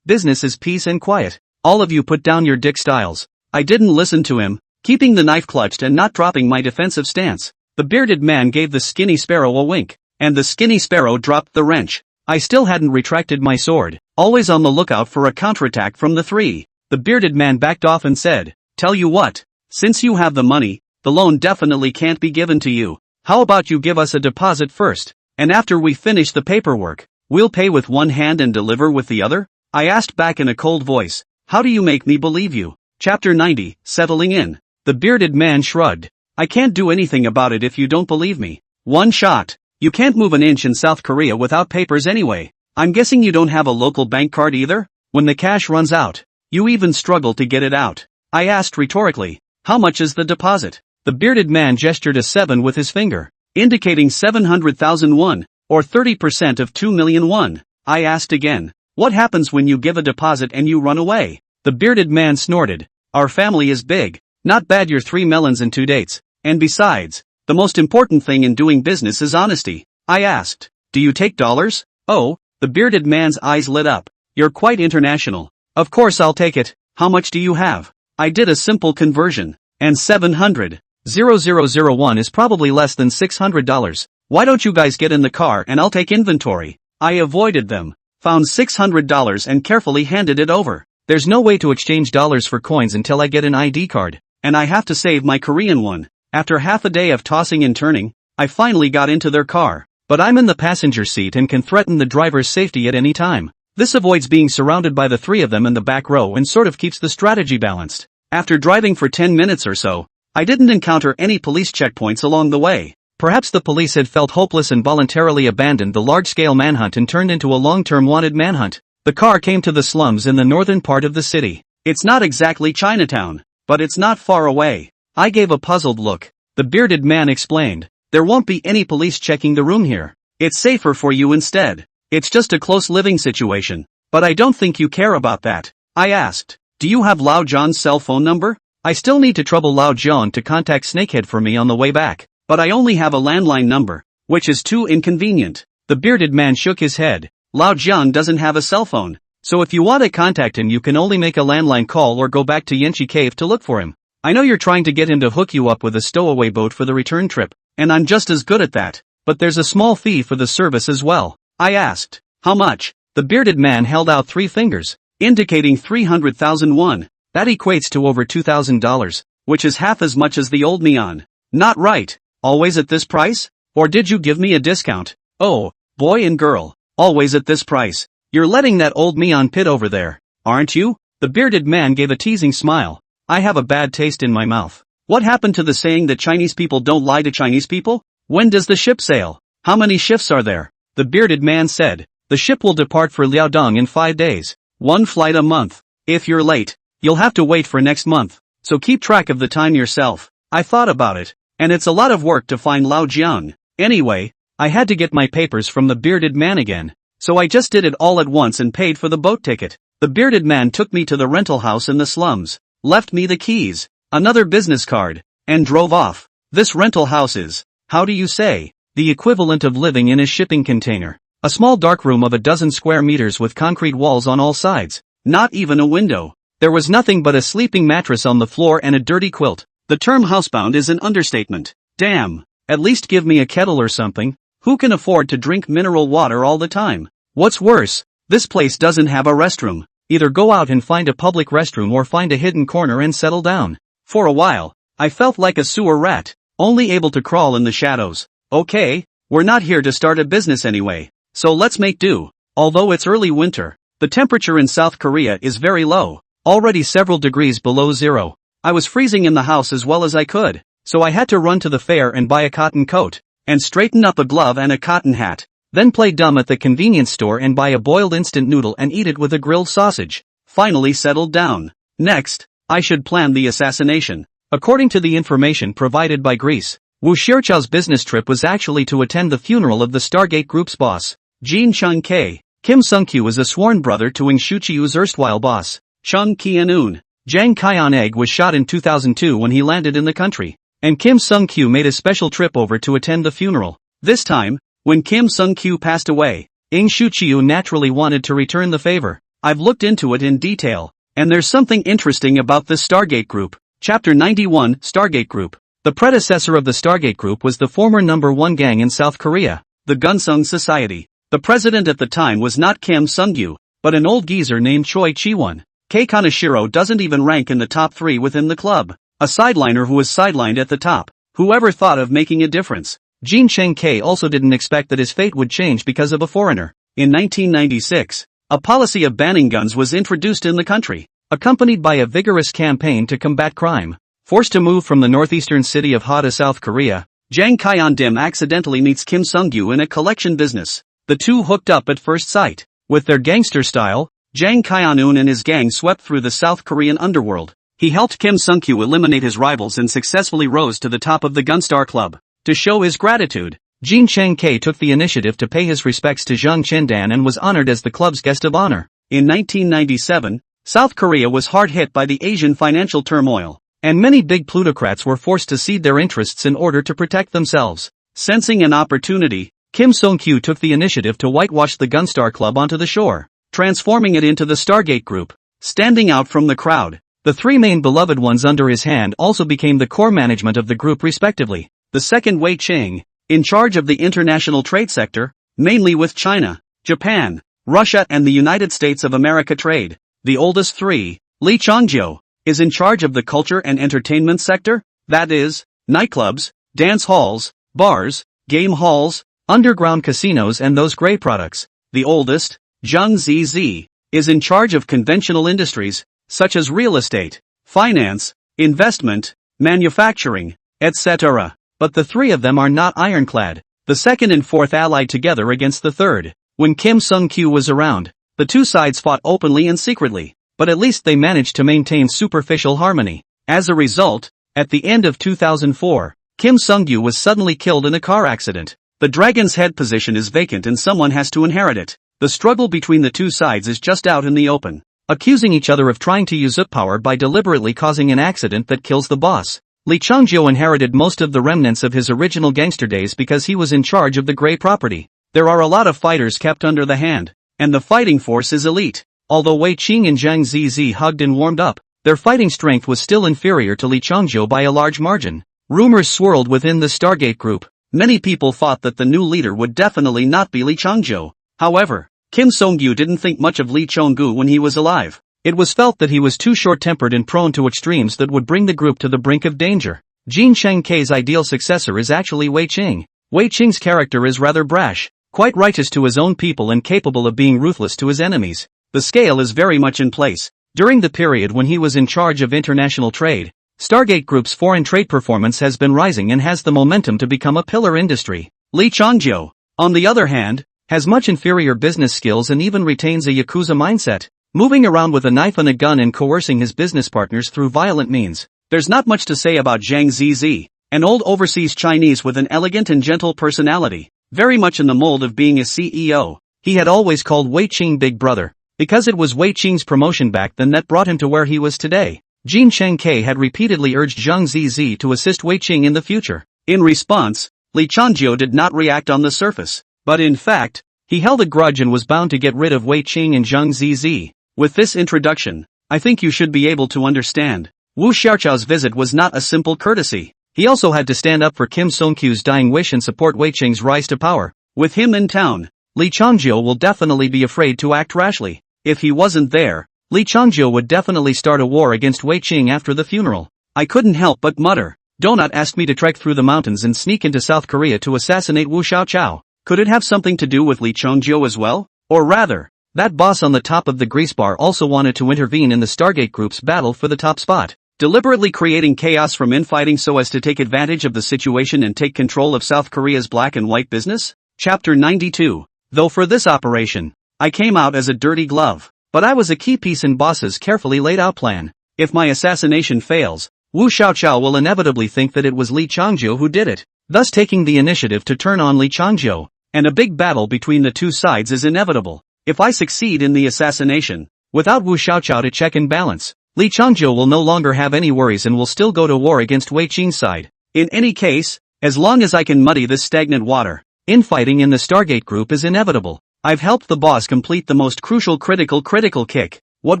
Speaker 1: business is peace and quiet. All of you put down your dick styles. I didn't listen to him, keeping the knife clutched and not dropping my defensive stance. The bearded man gave the skinny sparrow a wink, and the skinny sparrow dropped the wrench. I still hadn't retracted my sword, always on the lookout for a counterattack from the 3. The bearded man backed off and said, tell you what, since you have the money, the loan definitely can't be given to you. How about you give us a deposit first, and after we finish the paperwork, we'll pay with one hand and deliver with the other? I asked back in a cold voice. How do you make me believe you? Chapter 90, Settling In. The bearded man shrugged. I can't do anything about it if you don't believe me. One shot. You can't move an inch in South Korea without papers anyway. I'm guessing you don't have a local bank card either? When the cash runs out, you even struggle to get it out. I asked rhetorically. How much is the deposit? The bearded man gestured a 7 with his finger, indicating 700,000 won, or 30% of 2 million won. I asked again. What happens when you give a deposit and you run away? The bearded man snorted. Our family is big. Not bad, you're 3 melons and 2 dates. And besides, the most important thing in doing business is honesty. I asked. Do you take dollars? Oh, the bearded man's eyes lit up. You're quite international. Of course I'll take it. How much do you have? I did a simple conversion. And 700. $0,001 is probably less than $600. Why don't you guys get in the car and I'll take inventory? I avoided them, found $600 and carefully handed it over. There's no way to exchange dollars for coins until I get an ID card, and I have to save my Korean one. After half a day of tossing and turning, I finally got into their car, but I'm in the passenger seat and can threaten the driver's safety at any time. This avoids being surrounded by the three of them in the back row and sort of keeps the strategy balanced. After driving for 10 minutes or so, I didn't encounter any police checkpoints along the way. Perhaps the police had felt hopeless and voluntarily abandoned the large-scale manhunt and turned into a long-term wanted manhunt. The car came to the slums in the northern part of the city. It's not exactly Chinatown, but it's not far away. I gave a puzzled look. The bearded man explained, "There won't be any police checking the room here. It's safer for you instead. It's just a close living situation, but I don't think you care about that." I asked, "Do you have Lao John's cell phone number? I still need to trouble Lao John to contact Snakehead for me on the way back, but I only have a landline number, which is too inconvenient." The bearded man shook his head. "Lao John doesn't have a cell phone, so if you want to contact him you can only make a landline call or go back to Yenchi Cave to look for him. I know you're trying to get him to hook you up with a stowaway boat for the return trip, and I'm just as good at that, but there's a small fee for the service as well." I asked, "How much?" The bearded man held out 3 fingers, indicating 300,000 won. That equates to over $2,000, which is half as much as the old neon. Not right. Always at this price? Or did you give me a discount? Oh, boy and girl, always at this price. You're letting that old neon pit over there, aren't you? The bearded man gave a teasing smile. I have a bad taste in my mouth. What happened to the saying that Chinese people don't lie to Chinese people? When does the ship sail? How many shifts are there? The bearded man said, "The ship will depart for Liaodong in 5 days. 1 flight a month. If you're late, you'll have to wait for next month, so keep track of the time yourself." I thought about it, and it's a lot of work to find Lao Jiang. Anyway, I had to get my papers from the bearded man again, so I just did it all at once and paid for the boat ticket. The bearded man took me to the rental house in the slums, left me the keys, another business card, and drove off. This rental house is, how do you say, the equivalent of living in a shipping container. A small dark room of a dozen square meters with concrete walls on all sides. Not even a window. There was nothing but a sleeping mattress on the floor and a dirty quilt. The term housebound is an understatement. Damn. At least give me a kettle or something. Who can afford to drink mineral water all the time? What's worse, this place doesn't have a restroom. Either go out and find a public restroom or find a hidden corner and settle down. For a while, I felt like a sewer rat, only able to crawl in the shadows. Okay, we're not here to start a business anyway, so let's make do. Although it's early winter, the temperature in South Korea is very low, already several degrees below zero. I was freezing in the house as well as I could, so I had to run to the fair and buy a cotton coat, and straighten up a glove and a cotton hat, then play dumb at the convenience store and buy a boiled instant noodle and eat it with a grilled sausage. Finally settled down. Next, I should plan the assassination. According to the information provided by Greece, Wu Xiaochao's business trip was actually to attend the funeral of the Stargate Group's boss, Jin Chung-K. Kim Sung-kyu is a sworn brother to Wing Shuqiu's erstwhile boss, Chung Ki-an-un. Jang Kyon-egg was shot in 2002 when he landed in the country, and Kim Sung-kyu made a special trip over to attend the funeral. This time, when Kim Sung-kyu passed away, Wing Shuqiu naturally wanted to return the favor. I've looked into it in detail, and there's something interesting about this Stargate Group. Chapter 91, Stargate Group. The predecessor of the Stargate Group was the former number 1 gang in South Korea, the Gunsung Society. The president at the time was not Kim Sung-kyu, but an old geezer named Choi Chi-won. Kei Kaneshiro doesn't even rank in the top 3 within the club. A sideliner who was sidelined at the top. Whoever thought of making a difference? Jin Cheng-K also didn't expect that his fate would change because of a foreigner. In 1996, a policy of banning guns was introduced in the country, accompanied by a vigorous campaign to combat crime. Forced to move from the northeastern city of Ha to South Korea, Jang Kyon-dim accidentally meets Kim Sung-kyu in a collection business. The two hooked up at first sight. With their gangster style, Jang Kyon-un and his gang swept through the South Korean underworld. He helped Kim Sung-kyu eliminate his rivals and successfully rose to the top of the Gunstar Club. To show his gratitude, Jin Cheng-K took the initiative to pay his respects to Jung Chin-dan and was honored as the club's guest of honor. In 1997, South Korea was hard hit by the Asian financial turmoil, and many big plutocrats were forced to cede their interests in order to protect themselves. Sensing an opportunity, Kim Sung-kyu took the initiative to whitewash the Gunstar Club onto the shore, transforming it into the Stargate Group. Standing out from the crowd, The three main beloved ones under his hand also became the core management of the group respectively. The second Wei Qing, in charge of the international trade sector, mainly with China, Japan, Russia and the United States of America trade. The oldest three, Li Changzhou, is in charge of the culture and entertainment sector, that is, nightclubs, dance halls, bars, game halls, underground casinos and those gray products. The oldest, Zhang Zizi, is in charge of conventional industries, such as real estate, finance, investment, manufacturing, etc. But the three of them are not ironclad. The second and fourth allied together against the third. When Kim Sung-kyu was around, the two sides fought openly and secretly, but at least they managed to maintain superficial harmony. As a result, at the end of 2004, Kim Sung-kyu was suddenly killed in a car accident. The dragon's head position is vacant and someone has to inherit it. The struggle between the two sides is just out in the open, accusing each other of trying to usurp power by deliberately causing an accident that kills the boss. Li Changzhou inherited most of the remnants of his original gangster days because he was in charge of the gray property. There are a lot of fighters kept under the hand, and the fighting force is elite. Although Wei Qing and Zhang Zizi hugged and warmed up, their fighting strength was still inferior to Li Changzhou by a large margin. Rumors swirled within the Stargate group. Many people thought that the new leader would definitely not be Li Changzhou. However, Kim Sung-kyu didn't think much of Li Chonggu when he was alive. It was felt that he was too short-tempered and prone to extremes that would bring the group to the brink of danger. Jin Cheng-kei's ideal successor is actually Wei Qing. Wei Qing's character is rather brash, quite righteous to his own people and capable of being ruthless to his enemies. The scale is very much in place. During the period when he was in charge of international trade, Stargate Group's foreign trade performance has been rising and has the momentum to become a pillar industry. Li Changzhou, on the other hand, has much inferior business skills and even retains a Yakuza mindset, moving around with a knife and a gun and coercing his business partners through violent means. There's not much to say about Zhang Zizi, an old overseas Chinese with an elegant and gentle personality, very much in the mold of being a CEO. He had always called Wei Qing Big Brother, because it was Wei Qing's promotion back then that brought him to where he was today. Jin Cheng-kei had repeatedly urged Zhang Zizi to assist Wei Qing in the future. In response, Li Changzhou did not react on the surface, but in fact, he held a grudge and was bound to get rid of Wei Qing and Zhang Zizi. With this introduction, I think you should be able to understand. Wu Xiaochao's visit was not a simple courtesy. He also had to stand up for Kim Sung-kyu's dying wish and support Wei Qing's rise to power. With him in town, Li Changzhou will definitely be afraid to act rashly. If he wasn't there, Li Changzhou would definitely start a war against Wei Qing after the funeral. I couldn't help but mutter. Do not ask me to trek through the mountains and sneak into South Korea to assassinate Wu Xiaochao. Could it have something to do with Li Changzhou as well? Or rather, that boss on the top of the grease bar also wanted to intervene in the Stargate Group's battle for the top spot, deliberately creating chaos from infighting so as to take advantage of the situation and take control of South Korea's black and white business? Chapter 92. Though for this operation, I came out as a dirty glove, but I was a key piece in boss's carefully laid out plan. If my assassination fails, Wu Xiaochao will inevitably think that it was Li Changzhou who did it, thus taking the initiative to turn on Li Changzhou, and a big battle between the two sides is inevitable. If I succeed in the assassination, without Wu Xiaochao to check and balance, Li Changzhou will no longer have any worries and will still go to war against Wei Qing's side. In any case, as long as I can muddy this stagnant water, infighting in the Stargate Group is inevitable. I've helped the boss complete the most crucial critical kick. What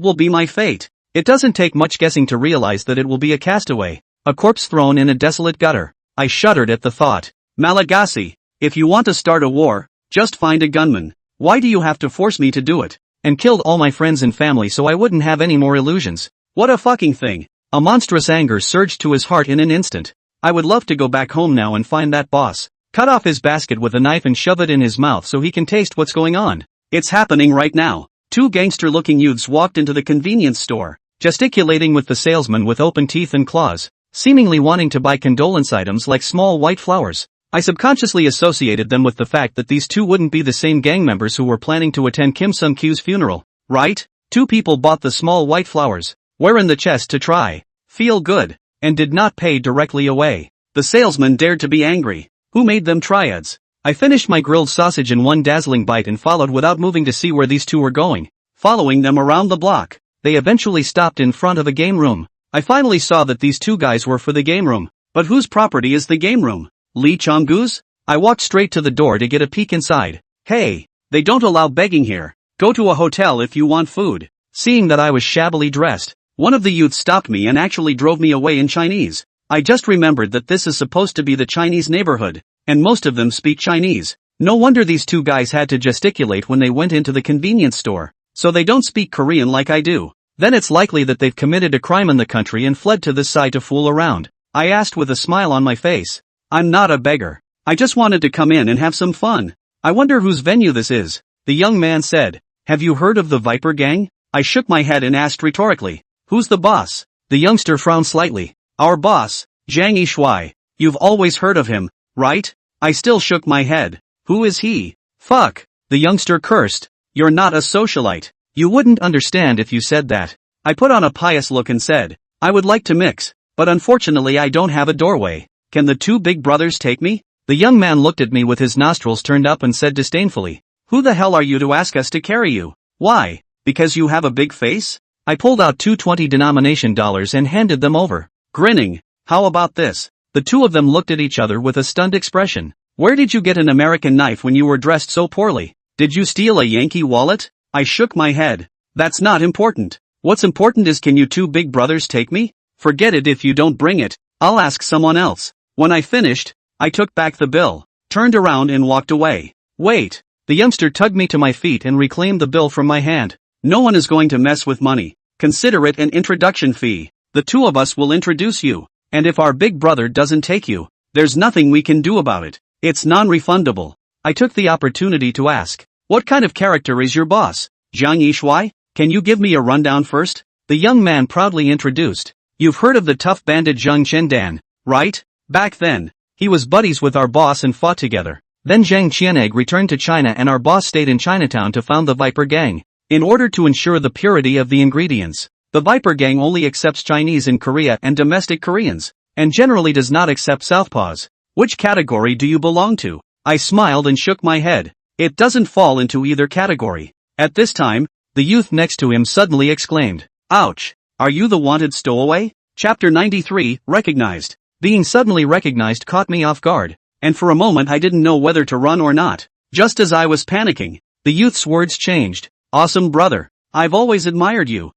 Speaker 1: will be my fate? It doesn't take much guessing to realize that it will be a castaway, a corpse thrown in a desolate gutter. I shuddered at the thought. Malagasy, if you want to start a war, just find a gunman. Why do you have to force me to do it? And killed all my friends and family so I wouldn't have any more illusions. What a fucking thing. A monstrous anger surged to his heart in an instant. I would love to go back home now and find that boss, cut off his basket with a knife and shove it in his mouth so he can taste what's going on. It's happening right now. Two gangster-looking youths walked into the convenience store, gesticulating with the salesman with open teeth and claws, seemingly wanting to buy condolence items like small white flowers. I subconsciously associated them with the fact that these two wouldn't be the same gang members who were planning to attend Kim Sung-kyu's funeral, right? Two people bought the small white flowers, were in the chest to try, feel good, and did not pay directly away. The salesman dared to be angry. Who made them triads? I finished my grilled sausage in one dazzling bite and followed without moving to see where these two were going. Following them around the block, they eventually stopped in front of a game room. I finally saw that these two guys were for the game room. But whose property is the game room? Li Changgu's? I walked straight to the door to get a peek inside. Hey, they don't allow begging here. Go to a hotel if you want food. Seeing that I was shabbily dressed, One of the youths stopped me and actually drove me away in Chinese. I just remembered that this is supposed to be the Chinese neighborhood, and most of them speak Chinese. No wonder these two guys had to gesticulate when they went into the convenience store. So they don't speak Korean like I do. Then it's likely that they've committed a crime in the country and fled to this side to fool around. I asked with a smile on my face. I'm not a beggar. I just wanted to come in and have some fun. I wonder whose venue this is. The young man said. Have you heard of the Viper Gang? I shook my head and asked rhetorically. Who's the boss? The youngster frowned slightly. Our boss, Jiang Yishui. You've always heard of him, right? I still shook my head. Who is he? Fuck. The youngster cursed. You're not a socialite. You wouldn't understand if you said that. I put on a pious look and said, I would like to mix, but unfortunately I don't have a doorway. Can the two big brothers take me? The young man looked at me with his nostrils turned up and said disdainfully, Who the hell are you to ask us to carry you? Why? Because you have a big face? I pulled out two 20 denomination dollars and handed them over, grinning. How about this? The two of them looked at each other with a stunned expression. Where did you get an American knife when you were dressed so poorly? Did you steal a Yankee wallet? I shook my head. That's not important. What's important is can you two big brothers take me? Forget it if you don't bring it. I'll ask someone else. When I finished, I took back the bill, turned around and walked away. Wait. The youngster tugged me to my feet and reclaimed the bill from my hand. No one is going to mess with money. Consider it an introduction fee. The two of us will introduce you. And if our big brother doesn't take you, there's nothing we can do about it. It's non-refundable. I took the opportunity to ask, what kind of character is your boss? Jiang Yishui? Can you give me a rundown first? The young man proudly introduced. You've heard of the tough bandit Zhang Chendan, right? Back then, he was buddies with our boss and fought together. Then Zhang Qianeg returned to China and our boss stayed in Chinatown to found the Viper Gang. In order to ensure the purity of the ingredients, the Viper Gang only accepts Chinese in Korea and domestic Koreans, and generally does not accept Southpaws. Which category do you belong to? I smiled and shook my head. It doesn't fall into either category. At this time, the youth next to him suddenly exclaimed, Ouch! Are you the wanted stowaway? Chapter 93, Recognized. Being suddenly recognized caught me off guard, and for a moment I didn't know whether to run or not. Just as I was panicking, the youth's words changed. Awesome brother. I've always admired you.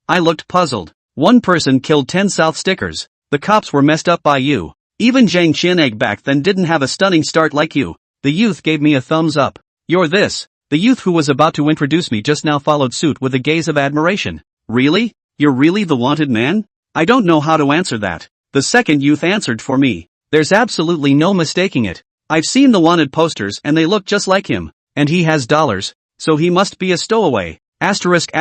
Speaker 1: I looked puzzled. One person killed 10 South stickers. The cops were messed up by you. Even Zhang Qianeg back then didn't have a stunning start like you. The youth gave me a thumbs up. You're this. The youth who was about to introduce me just now followed suit with a gaze of admiration. Really? You're really the wanted man? I don't know how to answer that. The second youth answered for me. There's absolutely no mistaking it. I've seen the wanted posters and they look just like him. And he has dollars. So he must be a stowaway. Asterisk.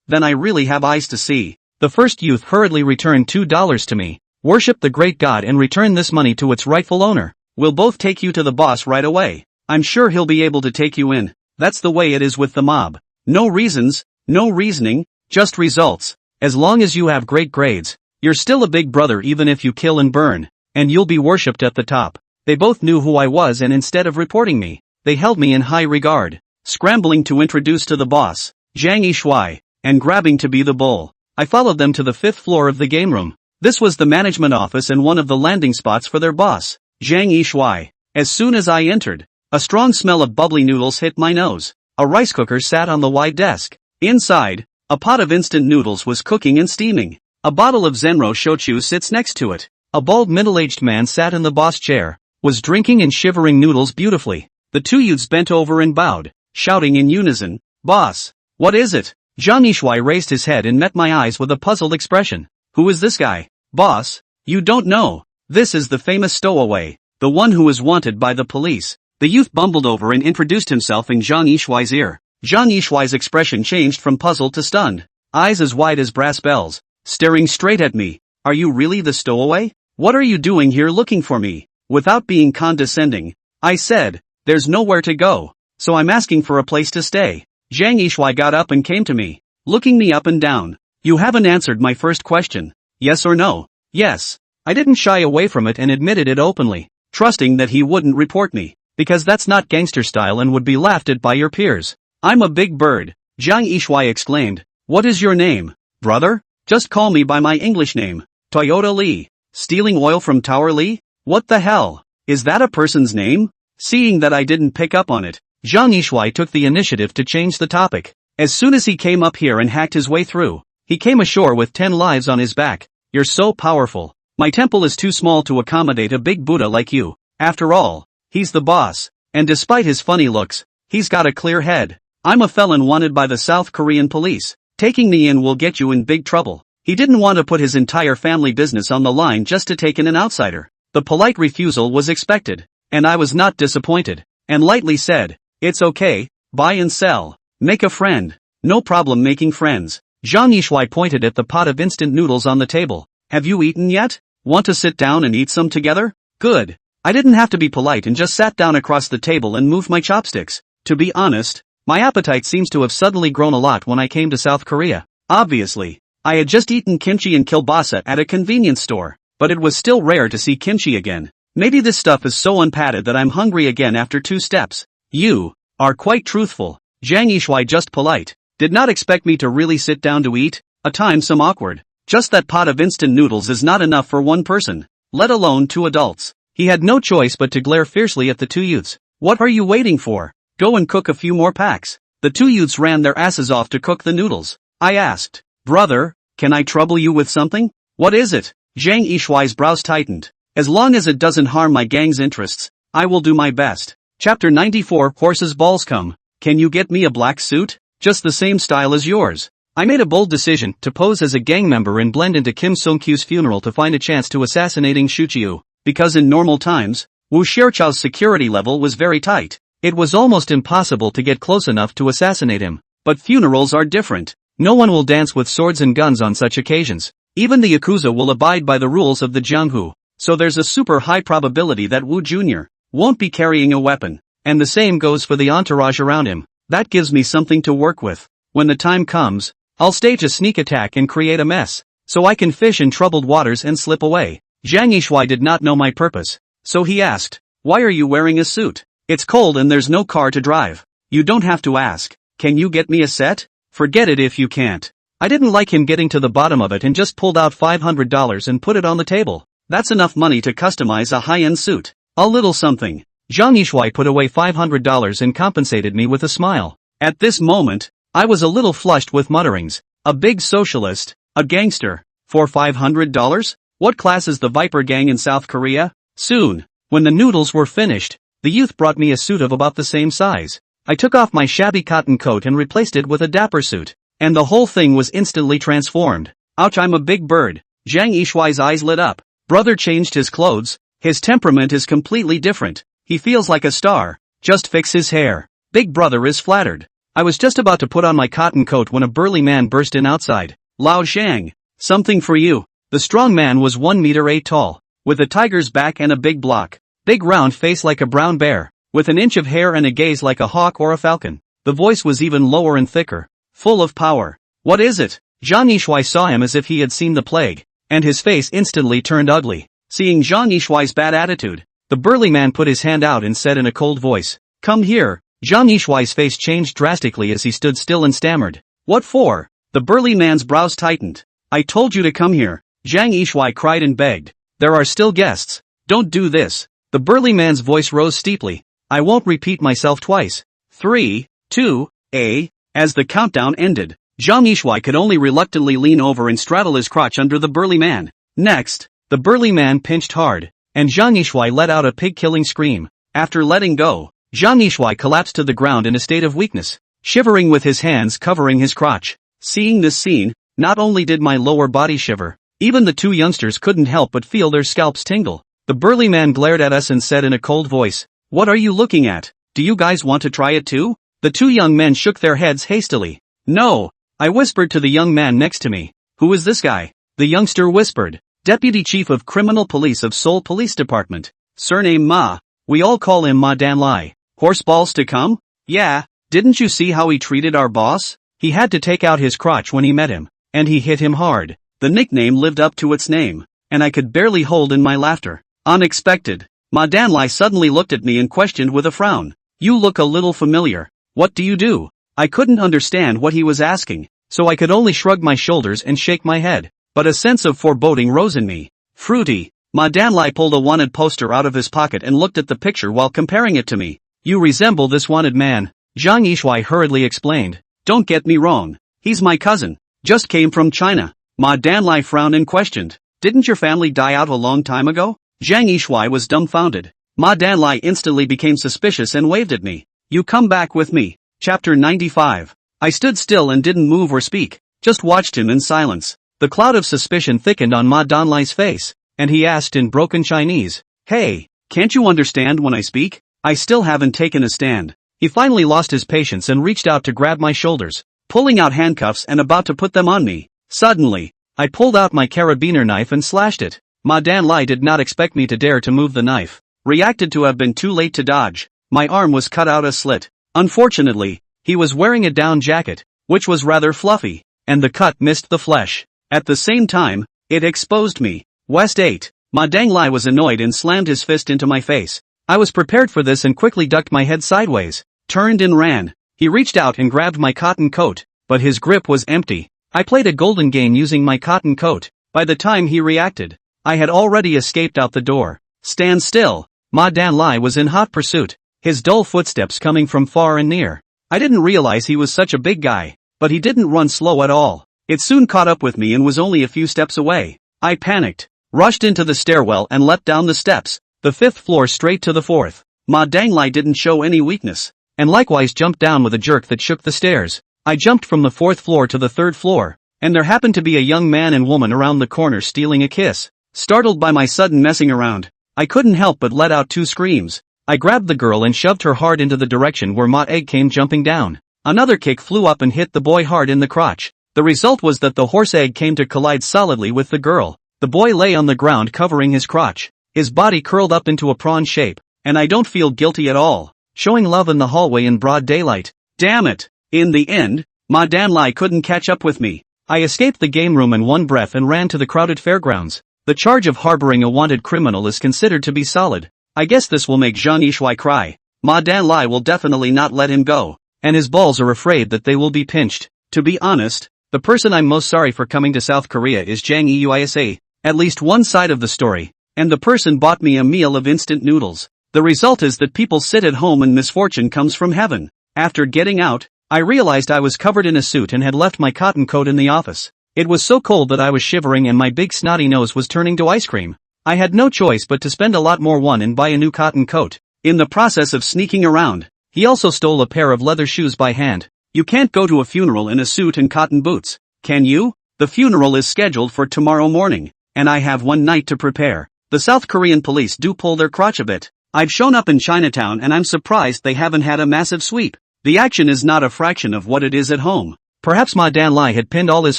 Speaker 1: Then I really have eyes to see. The first youth hurriedly returned $2 to me. Worship the great God and return this money to its rightful owner. We'll both take you to the boss right away. I'm sure he'll be able to take you in. That's the way it is with the mob. No reasons, no reasoning, just results. As long as you have great grades, you're still a big brother even if you kill and burn, and you'll be worshipped at the top. They both knew who I was and instead of reporting me, they held me in high regard. Scrambling to introduce to the boss, Jiang Yishui, and grabbing to be the bull, I followed them to the 5th floor of the game room. This was the management office and one of the landing spots for their boss, Jiang Yishui. As soon as I entered, a strong smell of bubbly noodles hit my nose. A rice cooker sat on the wide desk. Inside, a pot of instant noodles was cooking and steaming. A bottle of Zenro shochu sits next to it. A bald middle-aged man sat in the boss chair, was drinking and shivering noodles beautifully. The two youths bent over and bowed, shouting in unison, Boss! What is it? Jiang Yishui raised his head and met my eyes with a puzzled expression. Who is this guy? Boss? You don't know. This is the famous stowaway, the one who is wanted by the police. The youth bumbled over and introduced himself in Jiang Yishui's ear. Jiang Yishui's expression changed from puzzled to stunned, eyes as wide as brass bells, staring straight at me. Are you really the stowaway? What are you doing here looking for me? Without being condescending, I said, there's nowhere to go, so I'm asking for a place to stay. Jiang Yishui got up and came to me, looking me up and down. You haven't answered my first question. Yes or no? Yes. I didn't shy away from it and admitted it openly, trusting that he wouldn't report me, because that's not gangster style and would be laughed at by your peers. I'm a big bird, Jiang Yishui exclaimed. What is your name, brother? Just call me by my English name, Toyota Lee. Stealing oil from Tower Lee? What the hell? Is that a person's name? Seeing that I didn't pick up on it, Jiang Yishui took the initiative to change the topic. As soon as he came up here and hacked his way through, he came ashore with 10 lives on his back. You're so powerful. My temple is too small to accommodate a big Buddha like you. After all, he's the boss. And despite his funny looks, he's got a clear head. I'm a felon wanted by the South Korean police. Taking me in will get you in big trouble. He didn't want to put his entire family business on the line just to take in an outsider. The polite refusal was expected, and I was not disappointed, and lightly said, "It's okay, buy and sell. Make a friend." No problem making friends. Zhang Yishui pointed at the pot of instant noodles on the table. "Have you eaten yet? Want to sit down and eat some together?" Good. I didn't have to be polite and just sat down across the table and moved my chopsticks. To be honest, my appetite seems to have suddenly grown a lot when I came to South Korea. Obviously, I had just eaten kimchi and kielbasa at a convenience store, but it was still rare to see kimchi again. Maybe this stuff is so unpadded that I'm hungry again after 2 steps. You are quite truthful. Zhang Yishui just polite. Did not expect me to really sit down to eat. A time some awkward. Just that pot of instant noodles is not enough for one person, let alone 2 adults. He had no choice but to glare fiercely at the 2 youths. What are you waiting for? Go and cook a few more packs. The 2 youths ran their asses off to cook the noodles. I asked, "Brother, can I trouble you with something?" "What is it?" Zhang Yishui's brows tightened. "As long as it doesn't harm my gang's interests, I will do my best." Chapter 94 Horses Balls Come. Can you get me a black suit? Just the same style as yours. I made a bold decision to pose as a gang member and blend into Kim Sung-kyu's funeral to find a chance to assassinating Shuchiu. Because in normal times, Wu Xiaochao's security level was very tight. It was almost impossible to get close enough to assassinate him. But funerals are different. No one will dance with swords and guns on such occasions. Even the Yakuza will abide by the rules of the jianghu. So there's a super high probability that Wu Jr. won't be carrying a weapon. And the same goes for the entourage around him. That gives me something to work with. When the time comes, I'll stage a sneak attack and create a mess, so I can fish in troubled waters and slip away. Zhang Yishui did not know my purpose, so he asked, "Why are you wearing a suit? It's cold and there's no car to drive." "You don't have to ask. Can you get me a set?" "Forget it if you can't." I didn't like him getting to the bottom of it and just pulled out $500 and put it on the table. That's enough money to customize a high-end suit. A little something. Zhang Yishui put away $500 and compensated me with a smile. At this moment, I was a little flushed with mutterings. A big socialist, a gangster, for $500? What class is the Viper Gang in South Korea? Soon, when the noodles were finished, the youth brought me a suit of about the same size. I took off my shabby cotton coat and replaced it with a dapper suit, and the whole thing was instantly transformed. Ouch, I'm a big bird. Zhang Yishui's eyes lit up. Brother changed his clothes. His temperament is completely different. He feels like a star. Just fix his hair. Big brother is flattered. I was just about to put on my cotton coat when a burly man burst in outside. "Lao Shang, something for you." The strong man was 1 meter 8 tall, with a tiger's back and a big block. Big round face like a brown bear, with an inch of hair and a gaze like a hawk or a falcon. The voice was even lower and thicker, full of power. "What is it?" Zhang Yishui saw him as if he had seen the plague, and his face instantly turned ugly. Seeing Zhang Yishui's bad attitude, the burly man put his hand out and said in a cold voice, "Come here." Zhang Yishui's face changed drastically as he stood still and stammered, "What for?" The burly man's brows tightened. "I told you to come here." Zhang Yishui cried and begged. "There are still guests. Don't do this." The burly man's voice rose steeply. "I won't repeat myself twice. 3, 2, A. As the countdown ended, Zhang Yishui could only reluctantly lean over and straddle his crotch under the burly man. Next, the burly man pinched hard, and Zhang Yishui let out a pig-killing scream. After letting go, Zhang Yishui collapsed to the ground in a state of weakness, shivering with his hands covering his crotch. Seeing this scene, not only did my lower body shiver, even the 2 youngsters couldn't help but feel their scalps tingle. The burly man glared at us and said in a cold voice, "What are you looking at? Do you guys want to try it too?" The 2 young men shook their heads hastily. "No." I whispered to the young man next to me. "Who is this guy?" The youngster whispered, "Deputy Chief of Criminal Police of Seoul Police Department. Surname Ma. We all call him Ma Dan Lai. Horse balls to come?" "Yeah, didn't you see how he treated our boss? He had to take out his crotch when he met him, and he hit him hard." The nickname lived up to its name, and I could barely hold in my laughter. Unexpected. Ma Dan Lai suddenly looked at me and questioned with a frown. "You look a little familiar. What do you do?" I couldn't understand what he was asking, so I could only shrug my shoulders and shake my head. But a sense of foreboding rose in me. "Fruity." Ma Dan Lai pulled a wanted poster out of his pocket and looked at the picture while comparing it to me. "You resemble this wanted man," Zhang Yishui hurriedly explained. Don't get me wrong. He's my cousin. Just came from China. Ma Danlai frowned and questioned. Didn't your family die out a long time ago? Zhang Yishuai was dumbfounded. Ma Danlai instantly became suspicious and waved at me. You come back with me. Chapter 95. I stood still and didn't move or speak, just watched him in silence. The cloud of suspicion thickened on Ma Danlai's face, and he asked in broken Chinese, Hey, can't you understand when I speak? I still haven't taken a stand. He finally lost his patience and reached out to grab my shoulders, pulling out handcuffs and about to put them on me. Suddenly, I pulled out my carabiner knife and slashed it. Ma Danlai did not expect me to dare to move the knife. Reacted to have been too late to dodge. My arm was cut out a slit. Unfortunately, he was wearing a down jacket, which was rather fluffy, and the cut missed the flesh. At the same time, it exposed me. West 8. Ma Danlai was annoyed and slammed his fist into my face. I was prepared for this and quickly ducked my head sideways, turned and ran. He reached out and grabbed my cotton coat, but his grip was empty. I played a golden game using my cotton coat. By the time he reacted, I had already escaped out the door. Stand still. Ma Danlai was in hot pursuit, his dull footsteps coming from far and near. I didn't realize he was such a big guy, but he didn't run slow at all. It soon caught up with me and was only a few steps away. I panicked, rushed into the stairwell and leapt down the steps, the 5th floor straight to the 4th. Ma Danlai didn't show any weakness, and likewise jumped down with a jerk that shook the stairs. I jumped from the 4th floor to the 3rd floor, and there happened to be a young man and woman around the corner stealing a kiss. Startled by my sudden messing around, I couldn't help but let out 2 screams. I grabbed the girl and shoved her hard into the direction where Ma Egg came jumping down. Another kick flew up and hit the boy hard in the crotch. The result was that the horse egg came to collide solidly with the girl. The boy lay on the ground covering his crotch, his body curled up into a prawn shape, and I don't feel guilty at all, showing love in the hallway in broad daylight. Damn it! In the end, Ma Danlai couldn't catch up with me. I escaped the game room in one breath and ran to the crowded fairgrounds. The charge of harboring a wanted criminal is considered to be solid. I guess this will make Zhang Yishuai cry. Ma Danlai will definitely not let him go, and his balls are afraid that they will be pinched. To be honest, the person I'm most sorry for coming to South Korea is Zhang Yuisa. At least one side of the story, and the person bought me a meal of instant noodles. The result is that people sit at home and misfortune comes from heaven. After getting out, I realized I was covered in a suit and had left my cotton coat in the office. It was so cold that I was shivering and my big snotty nose was turning to ice cream. I had no choice but to spend a lot more and buy a new cotton coat. In the process of sneaking around, he also stole a pair of leather shoes by hand. You can't go to a funeral in a suit and cotton boots, can you? The funeral is scheduled for tomorrow morning, and I have one night to prepare. The South Korean police do pull their crotch a bit. I've shown up in Chinatown and I'm surprised they haven't had a massive sweep. The action is not a fraction of what it is at home. Perhaps Ma Danlai had pinned all his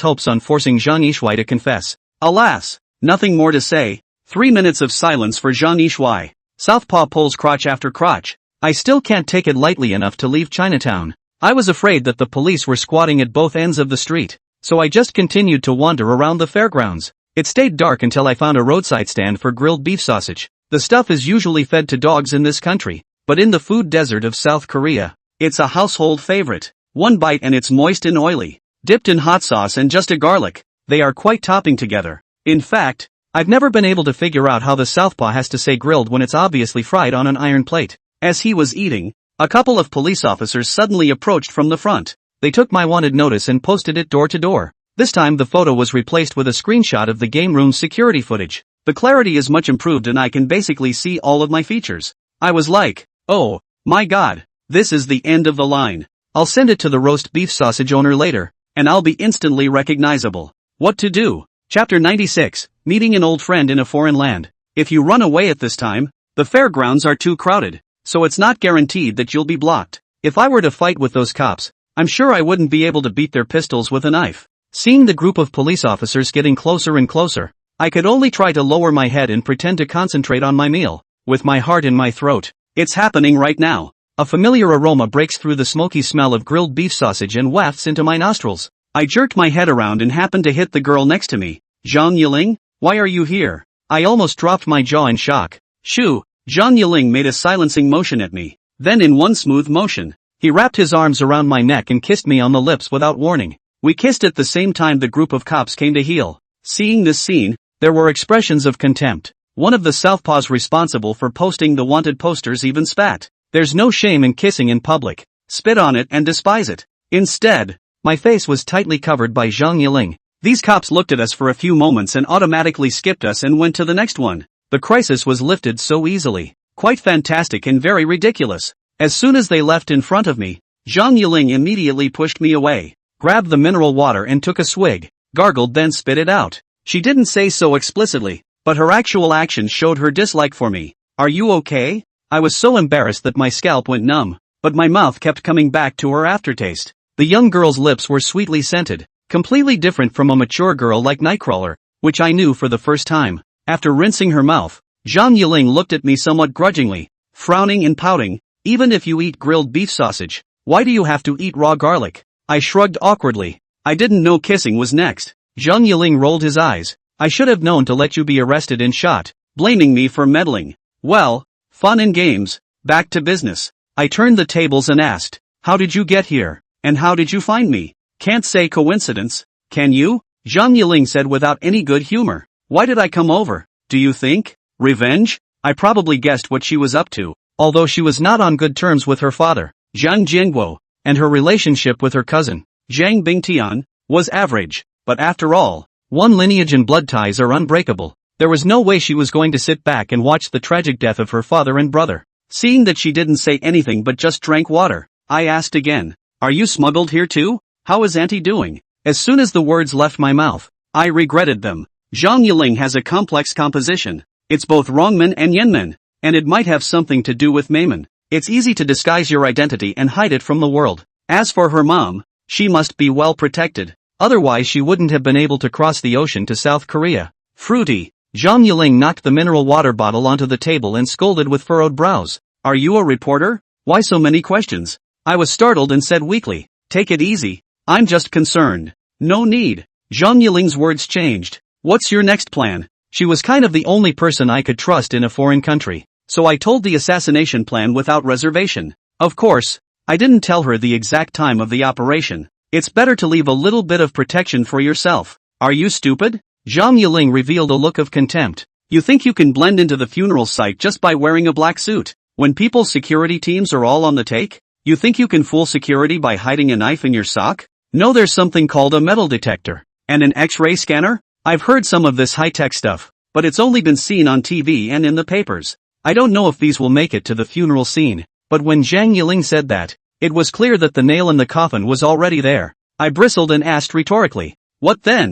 Speaker 1: hopes on forcing Zhang Yishuai to confess. Alas, nothing more to say. 3 minutes of silence for Zhang Yishuai. Southpaw pulls crotch after crotch. I still can't take it lightly enough to leave Chinatown. I was afraid that the police were squatting at both ends of the street, so I just continued to wander around the fairgrounds. It stayed dark until I found a roadside stand for grilled beef sausage. The stuff is usually fed to dogs in this country, but in the food desert of South Korea, it's a household favorite. One bite and it's moist and oily, dipped in hot sauce and just a garlic. They are quite topping together. In fact, I've never been able to figure out how the southpaw has to say grilled when it's obviously fried on an iron plate. As he was eating, a couple of police officers suddenly approached from the front. They took my wanted notice and posted it door to door. This time the photo was replaced with a screenshot of the game room security footage. The clarity is much improved and I can basically see all of my features. I was like, oh, my god, this is the end of the line. I'll send it to the roast beef sausage owner later, and I'll be instantly recognizable. What to do? Chapter 96, Meeting an Old Friend in a Foreign Land. If you run away at this time, the fairgrounds are too crowded, so it's not guaranteed that you'll be blocked. If I were to fight with those cops, I'm sure I wouldn't be able to beat their pistols with a knife. Seeing the group of police officers getting closer and closer, I could only try to lower my head and pretend to concentrate on my meal, with my heart in my throat. It's happening right now. A familiar aroma breaks through the smoky smell of grilled beef sausage and wafts into my nostrils. I jerked my head around and happened to hit the girl next to me. Zhang Yiling, why are you here? I almost dropped my jaw in shock. Shoo! Zhang Yiling made a silencing motion at me. Then in one smooth motion, he wrapped his arms around my neck and kissed me on the lips without warning. We kissed at the same time the group of cops came to heel. Seeing this scene, there were expressions of contempt. One of the southpaws responsible for posting the wanted posters even spat. There's no shame in kissing in public. Spit on it and despise it. Instead, My face was tightly covered by Zhang Yiling. These cops looked at us for a few moments and automatically skipped us and went to the next one. The crisis was lifted so easily. Quite fantastic and very ridiculous. As soon as they left in front of me, Zhang Yiling immediately pushed me away, grabbed the mineral water and took a swig, gargled then spit it out. She didn't say so explicitly, but her actual actions showed her dislike for me. Are you okay? I was so embarrassed that my scalp went numb, but my mouth kept coming back to her aftertaste. The young girl's lips were sweetly scented, completely different from a mature girl like Nightcrawler, which I knew for the first time. After rinsing her mouth, Zhang Yiling looked at me somewhat grudgingly, frowning and pouting. Even if you eat grilled beef sausage, why do you have to eat raw garlic? I shrugged awkwardly. I didn't know kissing was next. Zhang Yiling rolled his eyes. I should have known to let you be arrested and shot, blaming me for meddling. Well, fun and games, back to business. I turned the tables and asked, how did you get here? And how did you find me? Can't say coincidence, can you? Zhang Yiling said without any good humor. Why did I come over? Do you think? Revenge? I probably guessed what she was up to. Although she was not on good terms with her father, Zhang Jingguo, and her relationship with her cousin, Zhang Bingtian, was average. But after all, one lineage and blood ties are unbreakable. There was no way she was going to sit back and watch the tragic death of her father and brother. Seeing that she didn't say anything but just drank water, I asked again, are you smuggled here too? How is Auntie doing? As soon as the words left my mouth, I regretted them. Zhang Yiling has a complex composition. It's both Rongmen and Yenmen, and it might have something to do with mammon. It's easy to disguise your identity and hide it from the world. As for her mom, she must be well protected. Otherwise she wouldn't have been able to cross the ocean to South Korea. Fruity. Zhang Yiling knocked the mineral water bottle onto the table and scolded with furrowed brows. Are you a reporter? Why so many questions? I was startled and said weakly, take it easy. I'm just concerned. No need. Zhang Yiling's words changed. What's your next plan? She was kind of the only person I could trust in a foreign country, so I told the assassination plan without reservation. Of course, I didn't tell her the exact time of the operation. It's better to leave a little bit of protection for yourself. Are you stupid? Zhang Yiling revealed a look of contempt. You think you can blend into the funeral site just by wearing a black suit, when people's security teams are all on the take? You think you can fool security by hiding a knife in your sock? No, there's something called a metal detector, and an X-ray scanner? I've heard some of this high-tech stuff, but it's only been seen on TV and in the papers. I don't know if these will make it to the funeral scene, but when Zhang Yiling said that, it was clear that the nail in the coffin was already there. I bristled and asked rhetorically, what then?